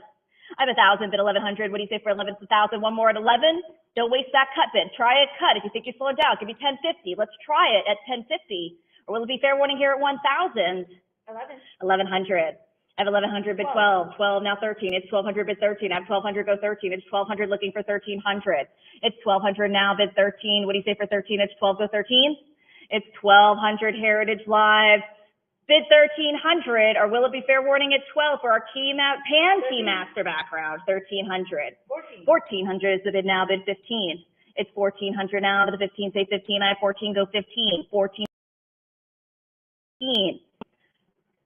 D: I have 1,000 bid 1,100, what do you say for 11? It's 1,000, one more at 11. Don't waste that cut bid, try a cut. If you think you slow it down, give me 1050, let's try it at 1050. Or will it be fair warning here at 1,000?
B: 11.
D: 1,100. I have 1,100 bid 12, 12 now 13. It's 1,200 bid 13. I have 1,200 go 13. It's 1,200 looking for 1,300. It's 1,200 now bid 13. What do you say for 13? It's 12 go 13. It's 1,200 Heritage Live bid 1,300. Or will it be fair warning at 12 for our Pan Keymaster background? 1,300.
B: 14.
D: 1,400 is the bid now bid 15. It's 1,400 now bid 15. Say 15. I have 14 go 15. 14.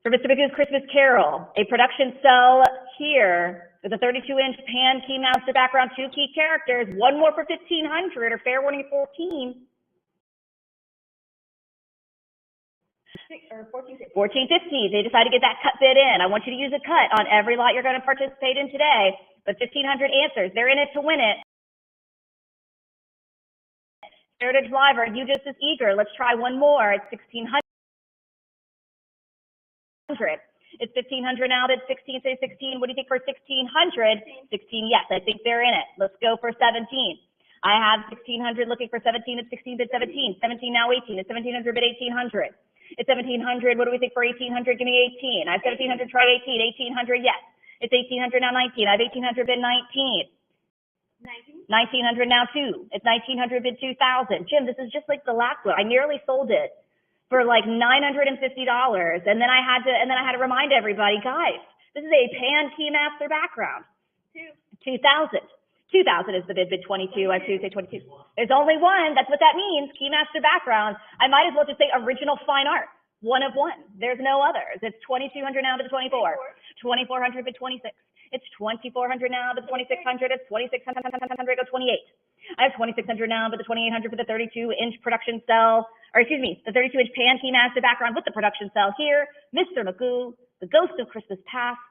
D: For Mr. Magoo's Christmas Carol, a production cell here with a 32-inch Pan Keymaster background, 2 key characters, one more for 1,500, or fair warning at 14. 1450. They decide to get that cut bid in. I want you to use a cut on every lot you're going to participate in today, but 1,500 answers. They're in it to win it. Heritage Live, are you just as eager? Let's try one more. It's 1,600. It's 1,500 now. That's 16. Say 16. What do you think for 1,600? 16. Yes, I think they're in it. Let's go for 17. I have 1,600 looking for 17. It's 16 bid 17. 17 now 18. It's 1,700 bid 1,800. It's 1,700. What do we think for 1,800? Give me 18. I have 1,700. Try 18. 1,800. Yes. It's 1,800 now 19. I have 1,800 bid 19. 1,900 now 2. It's 1,900 bid 2,000. Jim, this is just like the last one. I nearly sold it for like $950, and then I had to remind everybody, guys, this is a Pan Keymaster background. 2,000. 2,000 is the bid 22. I have 2, say 22. There's only one. That's what that means. Keymaster background. I might as well just say original fine art. One of one. There's no others. It's 2,200 now bid 24. 2,400 bid 26. It's 2,400 now bid 2,600. It's 2,600 go 28. I have 2,600 now, but the 2,800 for the 32-inch production cell, or excuse me, the 32-inch Pan Keymaster background with the production cell here. Mr. Magoo, the Ghost of Christmas Past,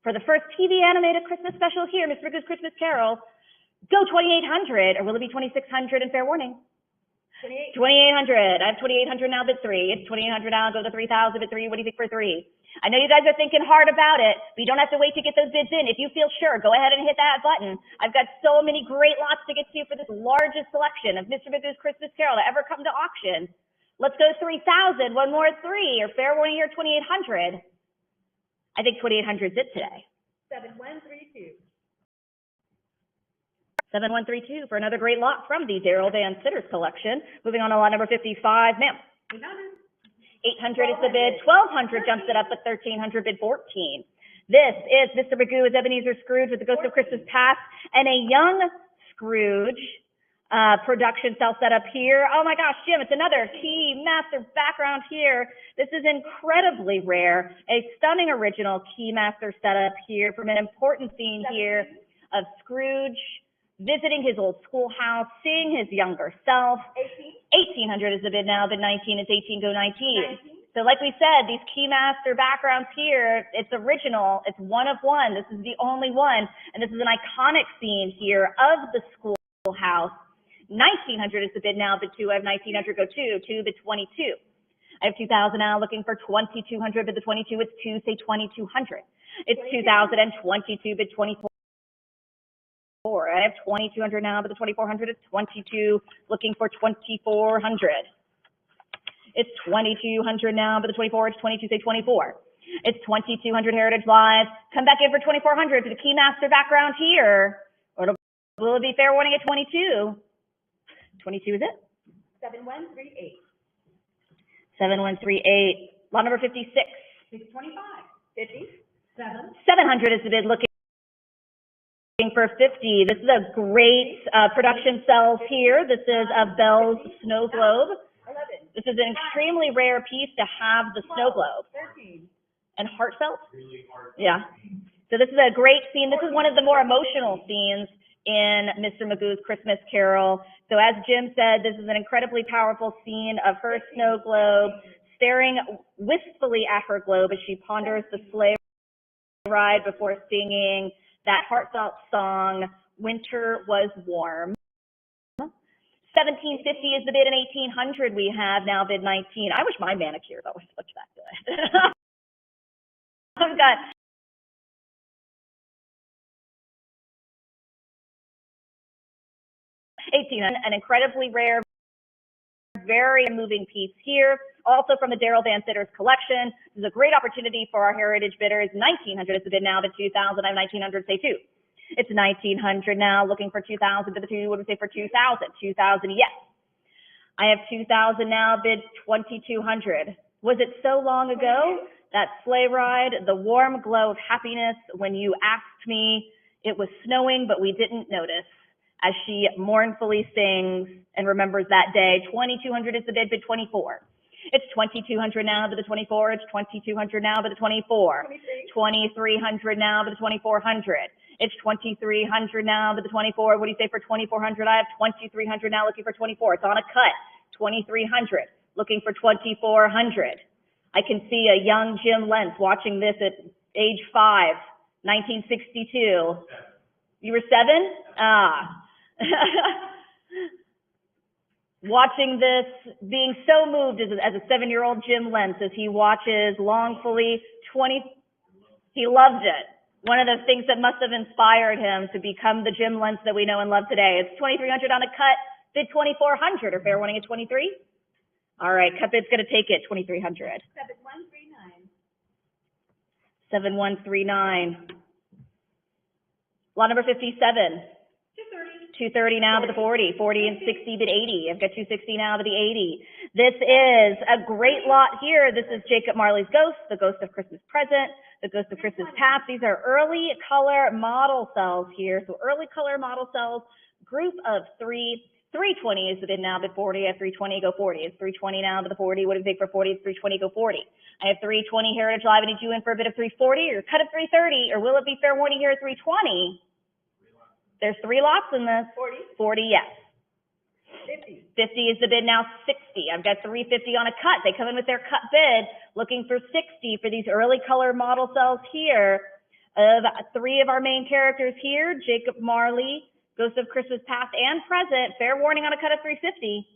D: for the first TV animated Christmas special here, Mr. Magoo's Christmas Carol. Go 2,800, or will it be 2,600 in fair warning? 2,800. I have 2,800 now, bid 3. It's 2,800 now, go to 3,000, bid 3. What do you think for 3? I know you guys are thinking hard about it, but you don't have to wait to get those bids in. If you feel sure, go ahead and hit that button. I've got so many great lots to get to for this largest selection of Mr. Magoo's Christmas Carol to ever come to auction. Let's go 3,000, one more at 3, or fair warning here, 2,800. I think 2,800 is it today.
B: 7132.
D: 7132 for another great lot from the Daryl Van Sitters collection. Moving on to lot number 55, ma'am. 800 is the bid. 1,200 jumps it up, but 1,300 bid 14. This is Mr. Magoo as Ebenezer Scrooge with the Ghost of Christmas Past and a young Scrooge production cell set up here. Oh my gosh, Jim, it's another Keymaster background here. This is incredibly rare. A stunning original Keymaster setup here from an important scene here of Scrooge visiting his old schoolhouse, seeing his younger self. 1,800 is the bid now, bid 19, it's 18, go 19. So like we said, these Keymaster backgrounds here, it's original, it's one of one. This is the only one, and this is an iconic scene here of the schoolhouse. 1,900 is the bid now, bid 2, I have 1,900, go 2, 2, bid 22. I have 2,000 now, looking for 2,200, bid the 22, it's 2, say 2,200. It's 2,022, bid 24. I have 2,200 now, but the 2,400 is 22, looking for 2,400. It's 2,200 now, but the 24 is 22, say 24. It's 2,200 Heritage Live. Come back in for 2,400 for the Keymaster background here. Or will it be fair warning at 22? 22 is it?
B: 7138.
D: 7138. Lot number 56.
B: 625. 50.
D: 700 is the bid, looking for 50. This is a great production cells here. This is a Bell's Snow Globe.
B: 11.
D: This is an extremely rare piece to have the snow globe.
B: 13.
D: And heartfelt?
C: Really hard.
D: Yeah. So this is a great scene. This is one of the more emotional scenes in Mr. Magoo's Christmas Carol. So as Jim said, this is an incredibly powerful scene of her snow globe staring wistfully at her globe as she ponders the sleigh ride before singing that heartfelt song, Winter Was Warm. $1,750 is the bid, and $1,800 we have now bid 19. I wish my manicures always looked that good. I've got an incredibly rare, very moving piece here, also from the Daryl Van Sitters collection. This is a great opportunity for our heritage bidders. 1,900 is the bid now, bid 2,000. I have 1,900, say 2. It's 1,900 now, looking for 2,000 to the 2. What do we say for 2,000? 2,000, yes. I have 2,000 now, bid 2,200. Was it so long ago, that sleigh ride, the warm glow of happiness when you asked me it was snowing, but we didn't notice, as she mournfully sings and remembers that day. 2,200 is the bid 24. It's 2,200 now to the 24. It's 2,200 now to the 24. 2,300 now to the 2,400. It's 2,300 now to the 24. What do you say for 2,400? I have 2,300 now, looking for 24. It's on a cut. 2,300, looking for 2,400. I can see a young Jim Lentz watching this at age 5, 1962. You were 7? Ah. Watching this, being so moved as a 7-year-old Jim Lentz as he watches longfully he loved it. One of the things that must have inspired him to become the Jim Lentz that we know and love today. It's 2,300 on a cut, bid 2,400, or fair warning at 23. All right, cut bid's gonna take it, 2,300.
B: 7139.
D: 7139. Lot number 57. 230 now to the 40, 40 and 60 bid 80. I've got 260 now to the 80. This is a great lot here. This is Jacob Marley's Ghost, the Ghost of Christmas Present, the Ghost of Christmas Past. These are early color model cells here. So early color model cells, group of 3. 320 is the bid now, bid 40. I have 320, go 40. It's 320 now to the 40. What do you think for 40? It's 320, go 40. I have 320 Heritage Live. I need you in for a bid of 340 or cut of 330, or will it be fair warning here at 320? There's 3 lots in this.
B: 40.
D: 40, yes.
B: 50.
D: 50 is the bid now, 60. I've got 350 on a cut. They come in with their cut bid, looking for 60 for these early color model cells here. Of 3 of our main characters here, Jacob Marley, Ghost of Christmas Past and Present. Fair warning on a cut of 350.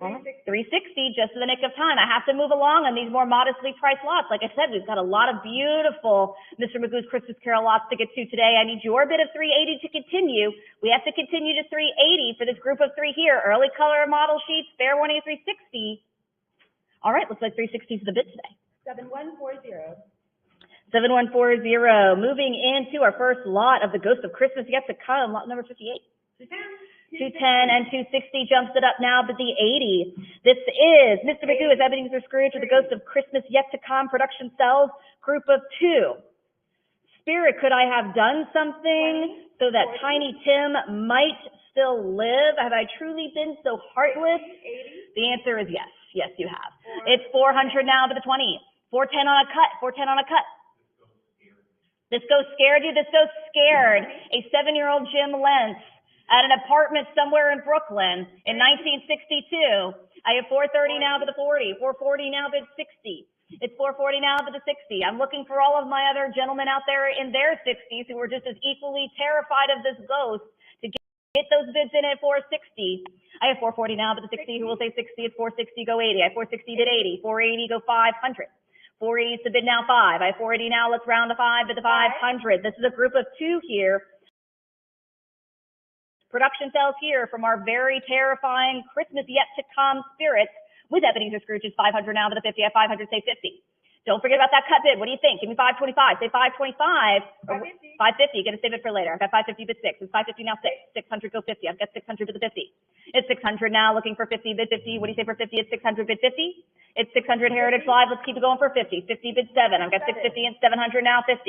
D: 360, just in the nick of time. I have to move along on these more modestly priced lots. Like I said, we've got a lot of beautiful Mr. Magoo's Christmas Carol lots to get to today. I need your bid of 380 to continue. We have to continue to 380 for this group of 3 here. Early color model sheets, fair warning at 360. All right, looks like 360 is the bid today.
B: 7140.
D: 7140. Moving into our first lot of the Ghost of Christmas yet to come, lot number 58. 210 and 260 jumps it up now to the 80. This is Mr. Magoo as Ebenezer Scrooge with the Ghost of Christmas Yet to Come production cells, group of 2. Spirit, could I have done something so that Tiny Tim might still live? Have I truly been so heartless?
B: 80.
D: The answer is yes. Yes, you have. It's 400 now to the 20. 410 on a cut. 410 on a cut. This ghost scared you? This ghost scared a 7-year-old Jim Lentz at an apartment somewhere in Brooklyn in 1962. I have 430 now to the 40, 440 now to 60. It's 440 now to the 60. I'm looking for all of my other gentlemen out there in their 60s who were just as equally terrified of this ghost to get those bids in at 460. I have 440 now to the 60. Who will say 60? It's 460, go 80. I have 460 bid 80. 480, go 500. 480 is the bid now 5. I have 480 now. Let's round to 5 to the 500. This is a group of 2 here. Production cells here from our very terrifying Christmas yet to come spirits with Ebenezer Scrooge's 500 now to the 50. I have 500, say 50. Don't forget about that cut bid. What do you think? Give me 525. Say 525.
B: 550.
D: 550. Gonna save it for later. I've got 550 bid 6. It's 550 now 6. 600 go 50. I've got 600 to the 50. It's 600 now looking for 50 bid 50. What do you say for 50? It's 600 bid 50. It's 600 Heritage Live. Let's keep it going for 50. 50 bid 7. I've got 650 and 700 now 50.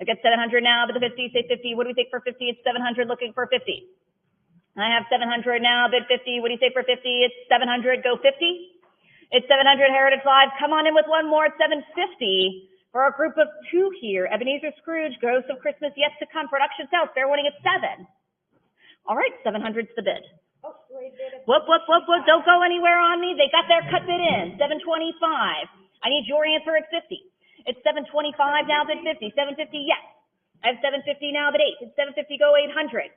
D: I've got 700 now to the 50. Say 50. What do we think for 50? It's 700 looking for 50. I have 700 now, bid 50. What do you say for 50? It's 700, go 50. It's 700 Heritage Live. Come on in with one more at 750 for our group of 2 here. Ebenezer Scrooge, Ghost of Christmas Yet to Come production cells. Fair warning at 7. All right, 700's the bid.
B: Oh, wait, bid of
D: Whoop. Don't go anywhere on me. They got their cut bid in. 725. I need your answer at 50. It's 725 now, bid 50. 750, yes. I have 750 now, bid 8. It's 750, go 800.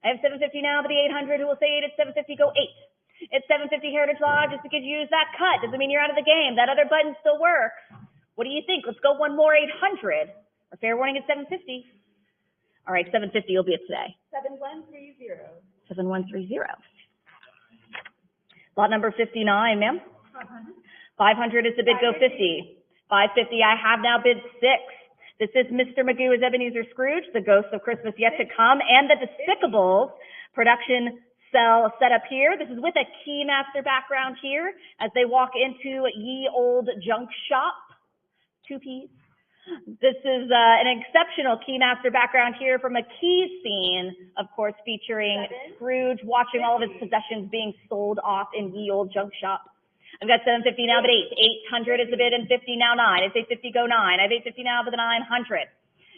D: I I have 750 now, but the 800 who will say 8 at 750 go 8. It's 750 Heritage Lodge. Just because you use that cut doesn't mean you're out of the game. That other button still works. What do you think? Let's go one more 800. Our fair warning is 750. All right, 750 will be it today.
B: 7130.
D: 7130. Lot number 59, ma'am. 500 is the bid, go 50. 550, I have now bid 6. This is Mr. Magoo as Ebenezer Scrooge, the Ghosts of Christmas Yet to Come, and the Despicables production cell set up here. This is with a Keymaster background here as they walk into Ye Old Junk Shop. 2 Ps. This is an exceptional Keymaster background here from a key scene, of course, featuring Scrooge watching all of his possessions being sold off in Ye Old Junk Shop. I've got 750 now, but 8. 800 is the bid, and 50 now 9. It's 850 go 9. I have 850 now, but the 900.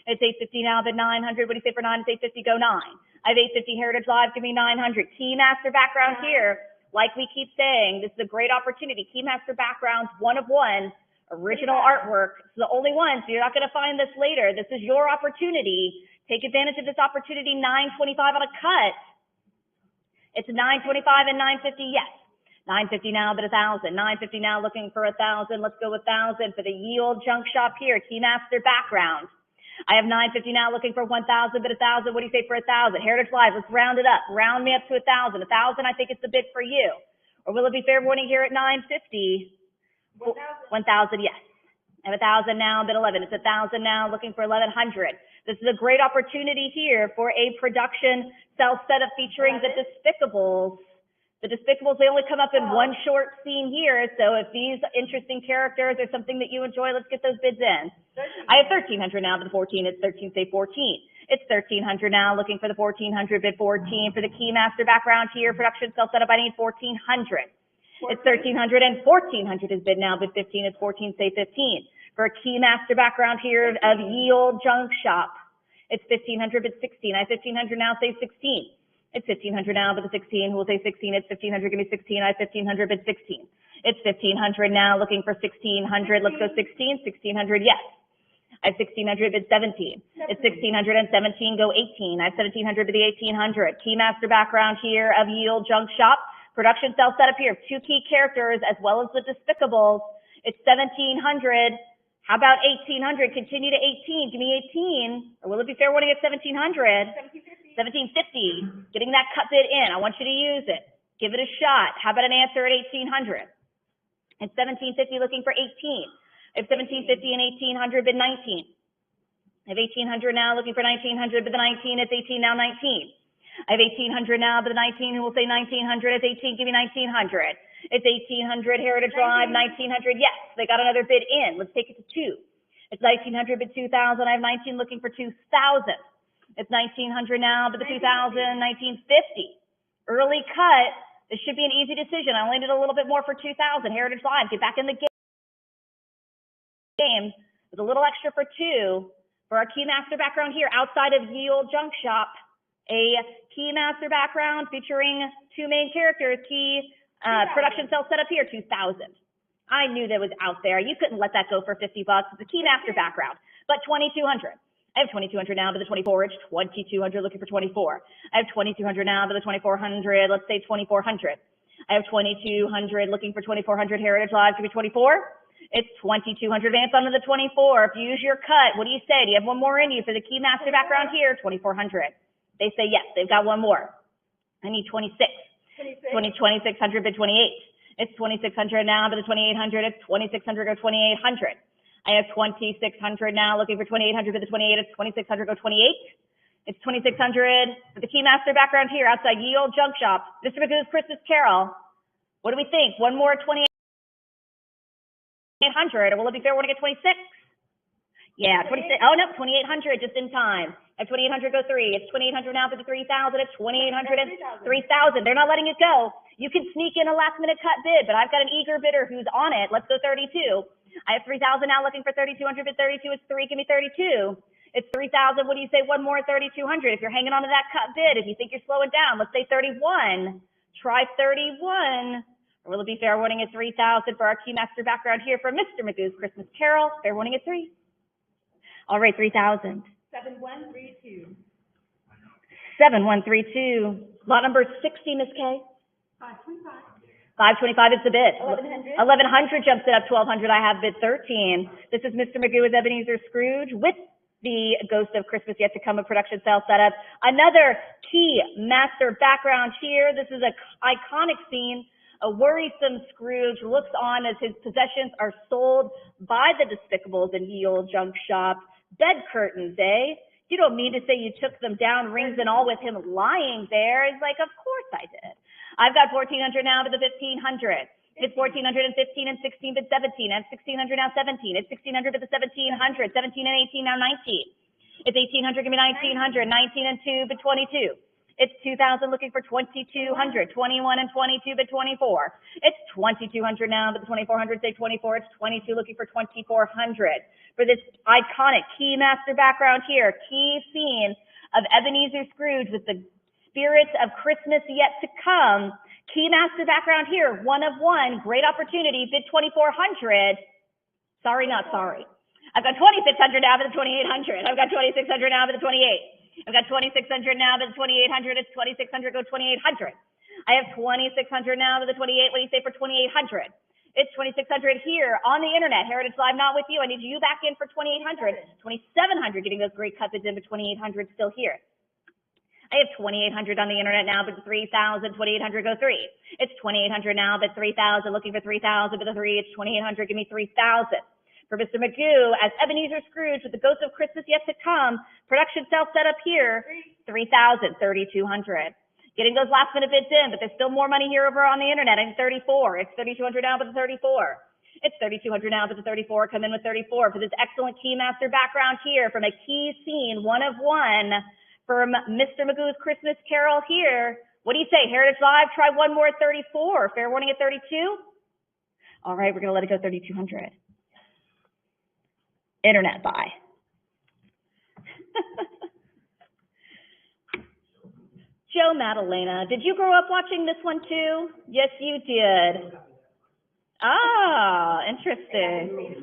D: It's 850 now, but 900. What do you say for 9? It's 850 go 9. I have 850 Heritage Live, give me 900. Keymaster background here, like we keep saying, this is a great opportunity. Keymaster backgrounds, 1 of 1. Original artwork. It's the only one, so you're not going to find this later. This is your opportunity. Take advantage of this opportunity. 925 on a cut. It's 925 and 950, yes. 950 now, but 1,000. 950 now, looking for 1,000. Let's go with 1,000 for the Ye Old Junk Shop here. Keymaster background. I have 950 now, looking for 1,000, but 1,000. What do you say for 1,000? Heritage Live, let's round it up. Round me up to 1,000. 1,000, I think it's the bid for you. Or will it be fair warning here at 950? 1,000, yes. I have 1,000 now, bid 11. It's 1,000 now, looking for 1,100. This is a great opportunity here for a production cell setup featuring the Despicables. The Despicables, they only come up in one short scene here, so if these interesting characters are something that you enjoy, let's get those bids in. I have 1,300 now, but the 14, it's 13, say 14. It's 1,300 now, looking for the 1,400, bid 14. For the Keymaster background here, production cell setup, I need 1,400. It's 1,300 and 1,400 is bid now, bid 15, it's 14, say 15. For a Keymaster background here of Ye Old Junk Shop, it's 1,500, bid 16. I have 1,500 now, say 16. It's 1,500 now, but the 16, we'll say 16. It's 1,500, give me 16. I have 1,500, bid 16. It's 1,500 now, looking for 1,600. Let's go 16. 1,600, yes. I have 1,600, bid 17. It's 1,600 and 17, go 18. I have 1,700, bid the 1,800. Keymaster background here of Ye Old Junk Shop. Production cell setup here, 2 key characters as well as the Despicables. It's 1,700. How about 1,800? Continue to 18. Give me 18. Or will it be fair warning at 1,700? 1,750. Getting that cut bid in. I want you to use it. Give it a shot. How about an answer at 1,800? It's 1,750 looking for 18. I have 1,750 and 1,800 bid 19. I have 1,800 now looking for 1,900 bid the 19. It's 18 now 19. I have 1,800 now, but the 19, who will say 1,900, it's 18, give me 1,900. It's 1,800, Heritage Live, 1,900, yes, they got another bid in. Let's take it to 2. It's 1,900, bid 2,000, I have 19 looking for 2,000. It's 1,900 now, but the 2,000, 1,950. Early cut, this should be an easy decision. I only did a little bit more for 2,000. Heritage Live, get back in the game. With a little extra for 2. For our Keymaster background here, outside of Ye Old Junk Shop, a Keymaster background featuring 2 main characters, production cell setup here, 2,000. I knew that was out there. You couldn't let that go for $50. It's a Keymaster background, but 2,200. I have 2,200 now to the 24. It's 2,200 looking for 24. I have 2,200 now to the 2,400. Let's say 2,400. I have 2,200 looking for 2,400. Heritage Live, give me 24. It's 2,200. Advance onto the 24. If you use your cut, what do you say? Do you have one more in you for the Keymaster background here? 2,400. They say yes, they've got one more. I need 26. 2,600 bid 28. It's 2,600 now, but the 2,800, it's 2,600, go 2,800. I have 2,600 now, looking for 2,800 bid the 28, it's 2,600, go 28. It's 2,600 for the Keymaster background here outside Ye Old Junk Shop. Mr. Magoo's Christmas Carol. What do we think? One more 2,800, or will it be fair when I get 26? Yeah, 26. Oh no, 2,800 just in time. At 2,800 go 3. It's 2,800 now for the 3,000. It's 2,800 and 3,000. They're not letting it go. You can sneak in a last minute cut bid, but I've got an eager bidder who's on it. Let's go 32. I have 3,000 now looking for 3,200 bid 32. It's 3. Give me 32. It's 3,000. What do you say? One more at 3,200. If you're hanging on to that cut bid, if you think you're slowing down, let's say 31. Try 31. Or will it be fair warning at 3,000 for our Keymaster background here for Mr. Magoo's Christmas Carol? Fair warning at 3. All right, 3,000.
B: 7132.
D: 7132. Lot number 60, Ms. Kay. 525 is the bid.
B: 1100.
D: 1100 jumps it up. 1200. I have bid 13. This is Mr. Magoo as Ebenezer Scrooge with the Ghost of Christmas Yet to Come, a production cell setup. Another key master background here. This is a iconic scene. A worrisome Scrooge looks on as his possessions are sold by the Despicables in ye old junk shop. Bed curtains, eh? You don't mean to say you took them down, rings and all, with him lying there? He's like, of course I did. I've got 1400 now to the 1500. It's 1415 and 16 bid 17. I have 1600 now 17. It's 1600 to the 1700. 17 and 18 now 19. It's 1800, give me 1900. 19 and 2 bid 22. It's 2000 looking for 2200. 21 and 22 bid 24. It's 2200 now but the 2400 say 24. It's 22 looking for 2400. For this iconic key master background here, key scene of Ebenezer Scrooge with the spirits of Christmas yet to come. Key master background here, one of one, great opportunity, bid 2400. Sorry, not sorry. I've got 2600 now, but the 2800. I've got 2600 now, but the 28. I've got 2600 now, but the 2800. It's 2600, go 2800. I have 2600 now, but the 28. What do you say for 2800? It's 2600 here on the internet. Heritage Live, not with you. I need you back in for 2800. 2700, getting those great cuts in, but 2800 still here. I have 2,800 on the internet now, but 3,000, 2,800, go 3. It's 2,800 now, but 3,000, looking for 3,000, but the 3, it's 2,800, give me 3,000. For Mr. Magoo, as Ebenezer Scrooge with the Ghost of Christmas Yet to Come, production self set up here, 3,000, 3,200. Getting those last minute bids in, but there's still more money here over on the internet. I'm 34. It's 3,200 now, but the 34. It's 3,200 now, but the 34. Come in with 34 for this excellent Keymaster background here from a key scene, one of one. From Mr. Magoo's Christmas Carol here. What do you say? Heritage Live, try one more at 34. Fair warning at 32? All right, we're going to let it go 3,200. Internet buy. Joe Madalena, did you grow up watching this one too? Yes, you did. Ah, interesting.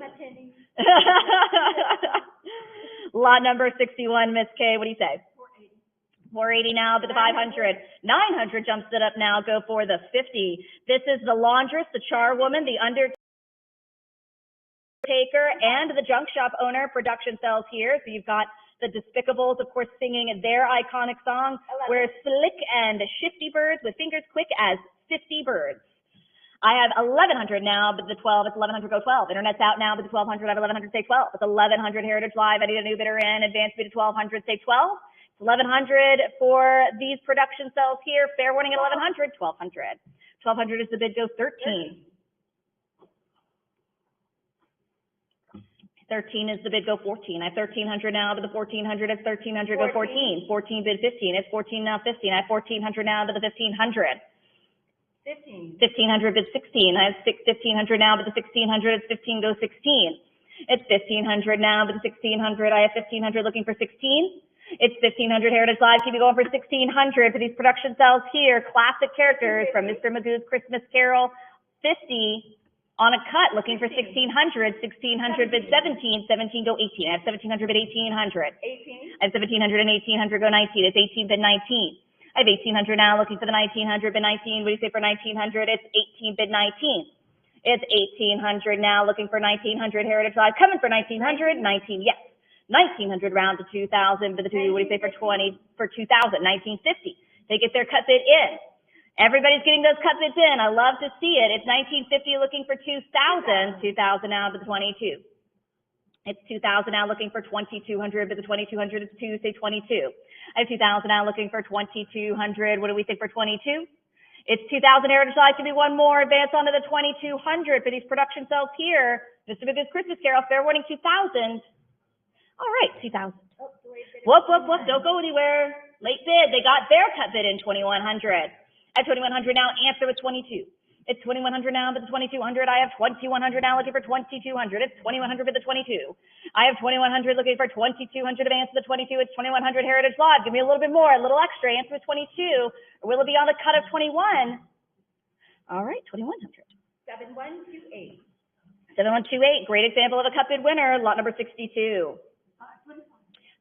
D: Lot number 61, Miss K, what do you say? 480 now, but the 500. 900 jumps it up now, go for the 50. This is the laundress, the charwoman, the undertaker, and the junk shop owner. Production cells here. So you've got the Despicables, of course, singing their iconic song, We're slick and shifty birds with fingers quick as 50 birds. I have 1,100 now, but the 12, it's 1,100, go 12. Internet's out now, but the 1,200, I have 1,100, say 12. It's 1,100 Heritage Live. I need a new bidder in. Advance bid to 1,200, say 12. 1,100 for these production cells here. Fair warning at 1,100, 1,200. 1,200 is the bid, goes 13. 13 is the bid, go 14. I have 1,300 now, but the 1,400 is 1,300, go 14. 14 bid 15. It's 14 now, 15. I have 1,400 now, but the 1,500.
B: 15.
D: 1,500 bid 16. I have 1,500 now, but the 1,600 is 15, go 16. It's 1,500 now, but the 1,600. I have 1,500 looking for 16. It's 1,500 Heritage Live. Keep going for 1,600 for these production cells here. Classic characters from Mr. Magoo's Christmas Carol. 50 on a cut, looking for 1,600. 1,600 bid 17. 17 go 18. I have 1,700 bid 1,800.
B: 18.
D: I have 1,700 and 1,800 go 19. It's 18 bid 19. I have 1,800 now, looking for the 1,900 bid 19. What do you say for 1,900? It's 18 bid 19. It's 1,800 now, looking for 1,900 Heritage Live. Coming for 1,900. 19, yes. 1,900 round to 2,000, but the two, what do you say for 20, for 2,000, 1,950. They get their cut bid in. Everybody's getting those cut bids in. I love to see it. It's 1,950 looking for 2,000, 2,000 now to the 22. It's 2,000 now looking for 2,200, but the 2,200 is 2, say 22. I have 2,000 now looking for 2,200. What do we think for 22? It's 2,000 Heritage Live to be one more. Advance onto the 2,200 for these production cells here. Mr. Magoo's Christmas Carol, fair warning 2,000. All right, 2,000.
B: Oh, the late bid.
D: Whoop, whoop, whoop, don't go anywhere. Late bid, they got their cut bid in 2,100. At 2,100 now, answer with 22. It's 2,100 now, but the 2,200. I have 2,100 now looking for 2,200. It's 2,100 with the 22. I have 2,100 looking for 2,200 of answer the 22. It's 2,100 Heritage Live. Give me a little bit more, a little extra. Answer with 22. Or will it be on the cut of 21? All right, 2,100.
B: 7128.
D: 7128, great example of a cut bid winner. Lot number 62.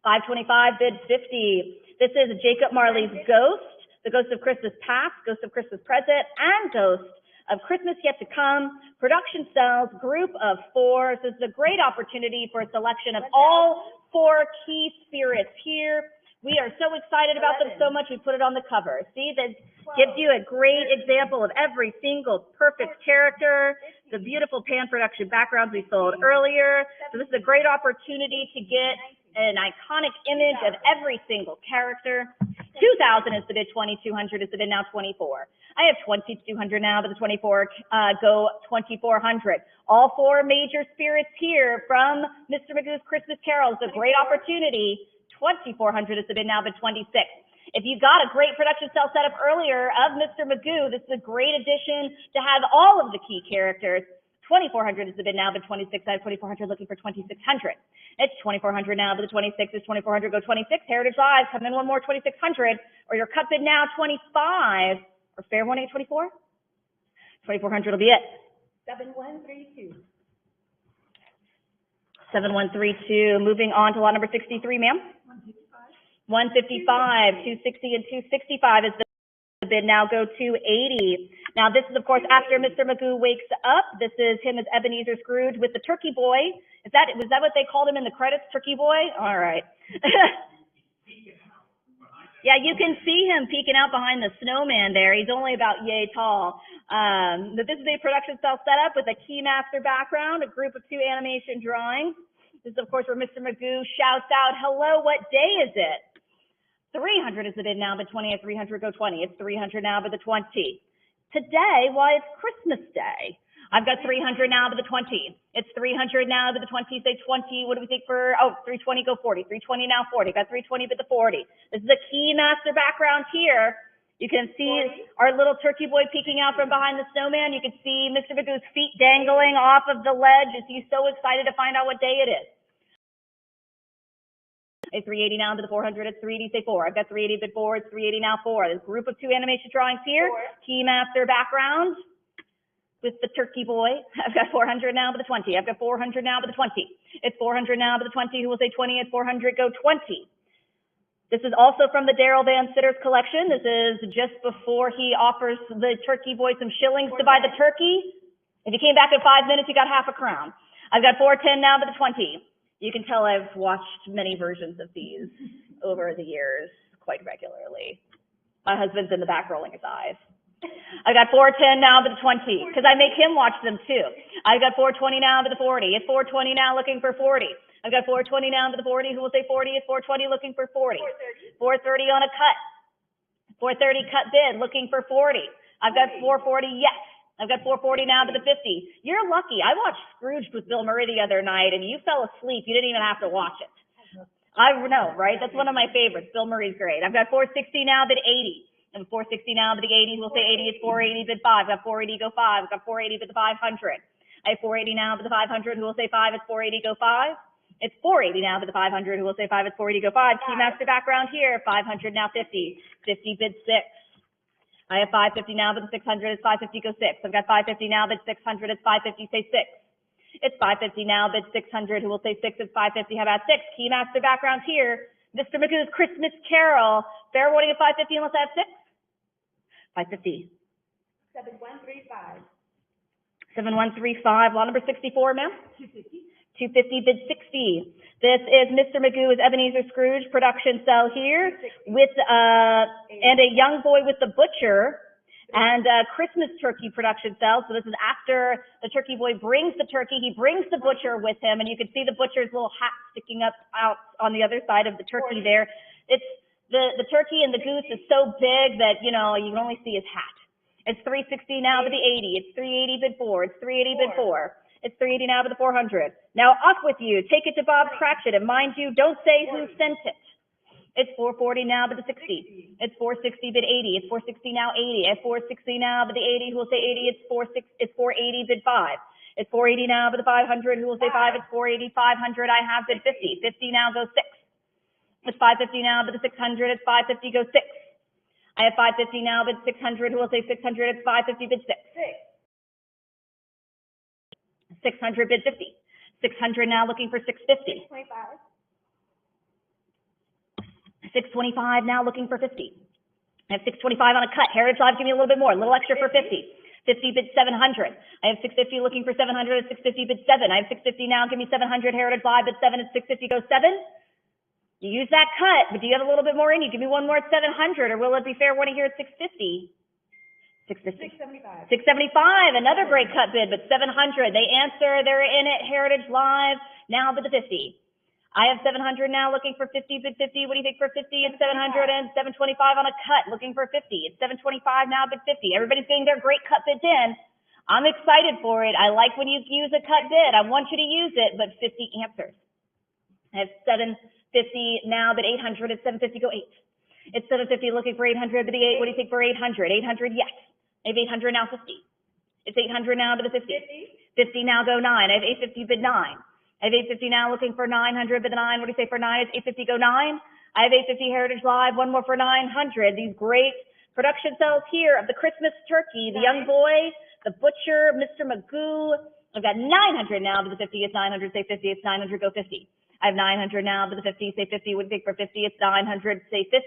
D: 525 bid 50. This is Jacob Marley's Ghost, the Ghost of Christmas Past, Ghost of Christmas Present, and Ghost of Christmas Yet to Come. Production cells, group of 4. So this is a great opportunity for a selection of all 4 key spirits here. We are so excited about them so much we put it on the cover. See, that gives you a great example of every single perfect character, the beautiful pan production backgrounds we sold earlier. So this is a great opportunity to get an iconic image of every single character. 2,000 is the bid, 2,200 is the bid, now 24. I have 2,200 now, but the 24 go 2,400. All 4 major spirits here from Mr. Magoo's Christmas Carol. It's a great opportunity. 2,400 is the bid now, but 26. If you got a great production cell set up earlier of Mr. Magoo, this is a great addition to have all of the key characters. 2,400 is the bid now, but 26. I have 2,400 looking for 2,600. It's 2,400 now, but the 26 is 2,400, go 26. Heritage Live, come in one more, 2,600. Or your cut bid now, 25. Or fair warning at 24. 2,400 will be it.
B: 7132.
D: 7132. Moving on to lot number 63, ma'am. 155, 260, and 265 is the bid. Now go 280. Now this is, of course, after Mr. Magoo wakes up. This is him as Ebenezer Scrooge with the Turkey Boy. Was that what they called him in the credits, Turkey Boy? All right. Yeah, you can see him peeking out behind the snowman there. He's only about yay tall. But this is a production cell setup with a Keymaster background, a group of 2 animation drawings. This is, of course, where Mr. Magoo shouts out, hello, what day is it? 300 is the bid now, but 20. At 300, go 20. It's 300 now, but the 20. Today, why, it's Christmas Day. I've got 300 now, but the 20. It's 300 now, but the 20. Say 20. What do we think for, 320, go 40. 320 now, 40. Got 320, but the 40. This is a Keymaster background here. You can see 40. Our little Turkey Boy peeking out from behind the snowman. You can see Mr. Magoo's feet dangling off of the ledge as he's so excited to find out what day it is. It's 380 now, but the 400, it's 380, say 4. I've got 380, but 4, it's 380 now, 4. There's a group of 2 animation drawings here. 4. Keymaster background with the Turkey Boy. I've got 400 now, but the 20. I've got 400 now, but the 20. It's 400 now, but the 20. Who will say 20? It's 400, go 20. This is also from the Daryl Van Sitter's collection. This is just before he offers the Turkey Boy some shillings to buy the turkey. If you came back in 5 minutes, you got half a crown. I've got 410 now, but the 20. You can tell I've watched many versions of these over the years quite regularly. My husband's in the back rolling his eyes. I got 410 now, but the 20, because I make him watch them too. I got 420 now, but the 40. It's 420 now, looking for 40. I've got 420 now, but the 40. Who will say 40? It's 420, looking for 40. 430 on a cut. 430 cut bid, looking for 40. I've got 440, yes. I've got 440 now, but the 50. You're lucky. I watched Scrooge with Bill Murray the other night, and you fell asleep. You didn't even have to watch it. I know, right? That's one of my favorites. Bill Murray's great. I've got 460 now, but 80. And 460 now, but the 80. We'll say 80 is 480, bid 5. I've got 480, go 5. I've got 480, but the 500. I have 480 now, but the 500. Who will say 5? It's 480, go 5. It's 480 now, but the 500. Who will say 5? It's 480, go 5. Keymaster background here. 500 now, 50. 50, bid 6. I have 550 now, but the 600 is 550, go 6. I've got 550 now, but 600 is 550, say 6. It's 550 now, but 600, who will say 6 is 550, how about 6? Keymaster background here. Mr. Magoo's Christmas Carol. Fair warning at 550 unless I have 6? 550.
B: 7135.
D: 7135, lot number 64, ma'am? 250, bid 60. This is Mr. Magoo as Ebenezer Scrooge, production cell here, with, and a young boy with the butcher, and Christmas turkey production cell. So this is after the Turkey Boy brings the turkey, he brings the butcher with him, and you can see the butcher's little hat sticking up out on the other side of the turkey there. It's, the turkey and the goose is so big that, you know, you can only see his hat. It's 360 now to the 80. It's 380 bid 4. It's 380 bid 4. It's 380 now to the 400. Now off with you. Take it to Bob Cratchit. And mind you, don't say who sent it. It's 440 now to the 60. It's 460 bid 80. It's 460 now 80. It's 460 now to the 80. Who will say 80? It's 480 bid 5. It's 480 now to the 500. Who will say 5? It's 480, 500. I have bid 50. 50 now goes 6. It's 550 now to the 600. It's 550 goes 6. I have 550 now bid 600. Who will say 600? It's 550 bid 6. 600 bid 50. 600 now looking for 650.
B: 625.
D: 625 now looking for 50. I have 625 on a cut. Heritage Live, give me a little bit more, a little extra for 50. 50 bid 700. I have 650 looking for 700 at 650 bid 7. I have 650 now, give me 700. Heritage Live bid 7 at 650 goes 7. You use that cut, but do you have a little bit more in you? Give me one more at 700, or will it be fair warning here at 650? 650.
B: 675.
D: 675, another great cut bid, but 700. They answer, they're in it. Heritage Live, now bid the 50. I have 700 now looking for 50, bid 50. What do you think for 50? It's 700 and 725 on a cut, looking for 50. It's 725 now, bid 50. Everybody's getting their great cut bids in. I'm excited for it. I like when you use a cut bid. I want you to use it, but 50 answers. I have 750 now, bid 800. It's 750, go 8. It's 750 looking for 800, bid 8. What do you think for 800? 800, yes. I have 800 now, 50. It's 800 now, bid the 50. 50 now, go 9. I have 850, bid 9. I have 850 now looking for 900, bid the 9. What do you say for 9? It's 850, go 9. I have 850 Heritage Live, one more for 900. These great production cells here of the Christmas turkey, the young boy, the butcher, Mr. Magoo. I've got 900 now, bid the 50. It's 900, say 50. It's 900, go 50. I have 900 now, bid the 50. Say 50. What do you think for 50? It's 900, say 50.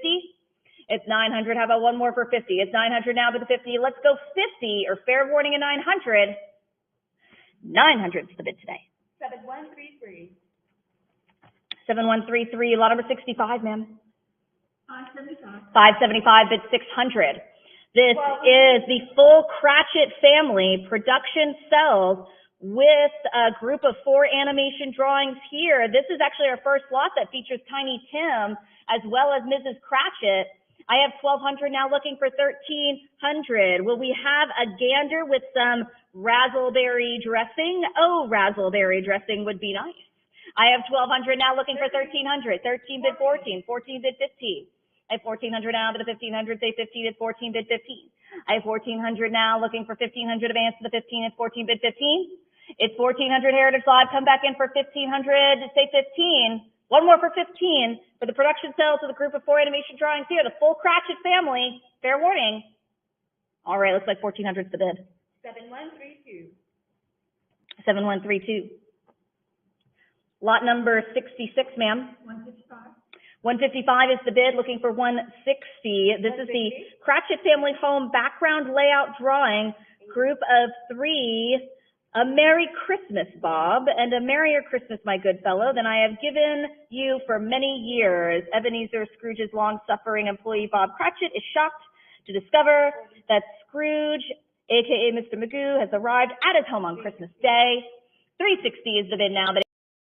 D: It's 900. How about one more for 50? It's 900 now, bid the 50. Let's go 50, or fair warning at 900. 900's the bid today.
B: 7133.
D: 7133, lot number 65, ma'am.
B: 575.
D: 575, bid 600. This is the full Cratchit family production cells with a group of 4 animation drawings here. This is actually our first lot that features Tiny Tim as well as Mrs. Cratchit. I have 1,200 now looking for 1,300. Will we have a gander with some razzleberry dressing? Oh, razzleberry dressing would be nice. I have 1,200 now looking for 1,300. 13 bid 14. 14 bid 15. I have 1,400 now bid the 1,500. Say 15 bid 14 bid 15. I have 1,400 now looking for 1,500. Advance to the 15. It's 14 bid 15. It's 1,400 Heritage Live. Come back in for 1,500. Say 15. One more for 15 for the production cells of the group of 4 animation drawings here, the full Cratchit family. Fair warning. All right, looks like 1,400's the bid.
B: 7132.
D: 7132. Lot number 66, ma'am.
B: 155.
D: 155 is the bid, looking for 160. This is the Cratchit family home background layout drawing, group of 3. A Merry Christmas, Bob, and a Merrier Christmas, my good fellow, than I have given you for many years. Ebenezer Scrooge's long-suffering employee, Bob Cratchit, is shocked to discover that Scrooge, a.k.a. Mr. Magoo, has arrived at his home on Christmas Day. 360 is the bid now, but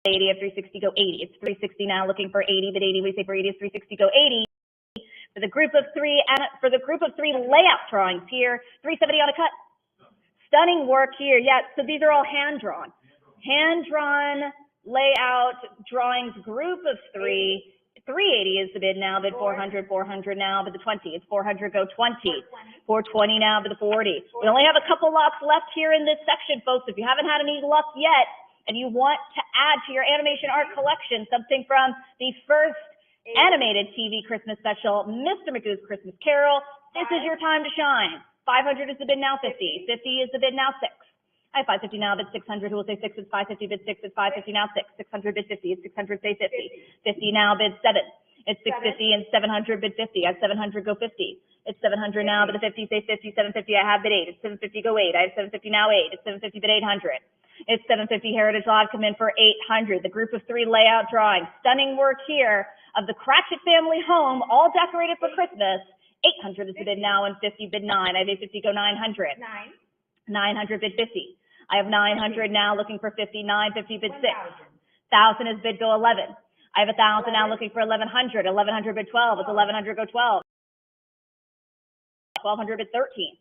D: 80 of 360 go 80. It's 360 now, looking for 80, but 80, we say for 80 is 360 go 80. For the group of 3, layout drawings here, 370 on a cut. Stunning work here. Yeah, so these are all hand-drawn. Hand-drawn layout drawings, group of 3. 380 is the bid now, bid 400, 400 now, bid the 20. It's 400, go 20. 420 now, bid the 40. We only have a couple lots left here in this section, folks. If you haven't had any luck yet and you want to add to your animation art collection something from the first animated TV Christmas special, Mr. Magoo's Christmas Carol, this is your time to shine. 500 is the bid now, 50. 50 is the bid now, 6. I have 550 now, bid 600. Who will say 6? It's 550, bid 6. It's 550 now, 6. 600, bid 50. It's 600, say 50. 50 now, bid 7. It's 650 and 700, bid 50. I have 700, go 50. It's 700 now, bid 50, say 50. 750, I have bid 8. It's 750, go 8. I have 750 now, 8. It's 750, bid 800. It's 750 Heritage Live, come in for 800. The group of 3 layout drawings. Stunning work here of the Cratchit family home, all decorated for Christmas. 800 is the bid now, and 50 bid 9. I have 850, go 900. 900 bid 50. I have 900 now, looking for 50. 950 bid 6. 1,000 is bid, go 11. I have 1,000 now, looking for 1,100. 1,100 bid 12. It's 1,100, go 12. 1,200 bid 13.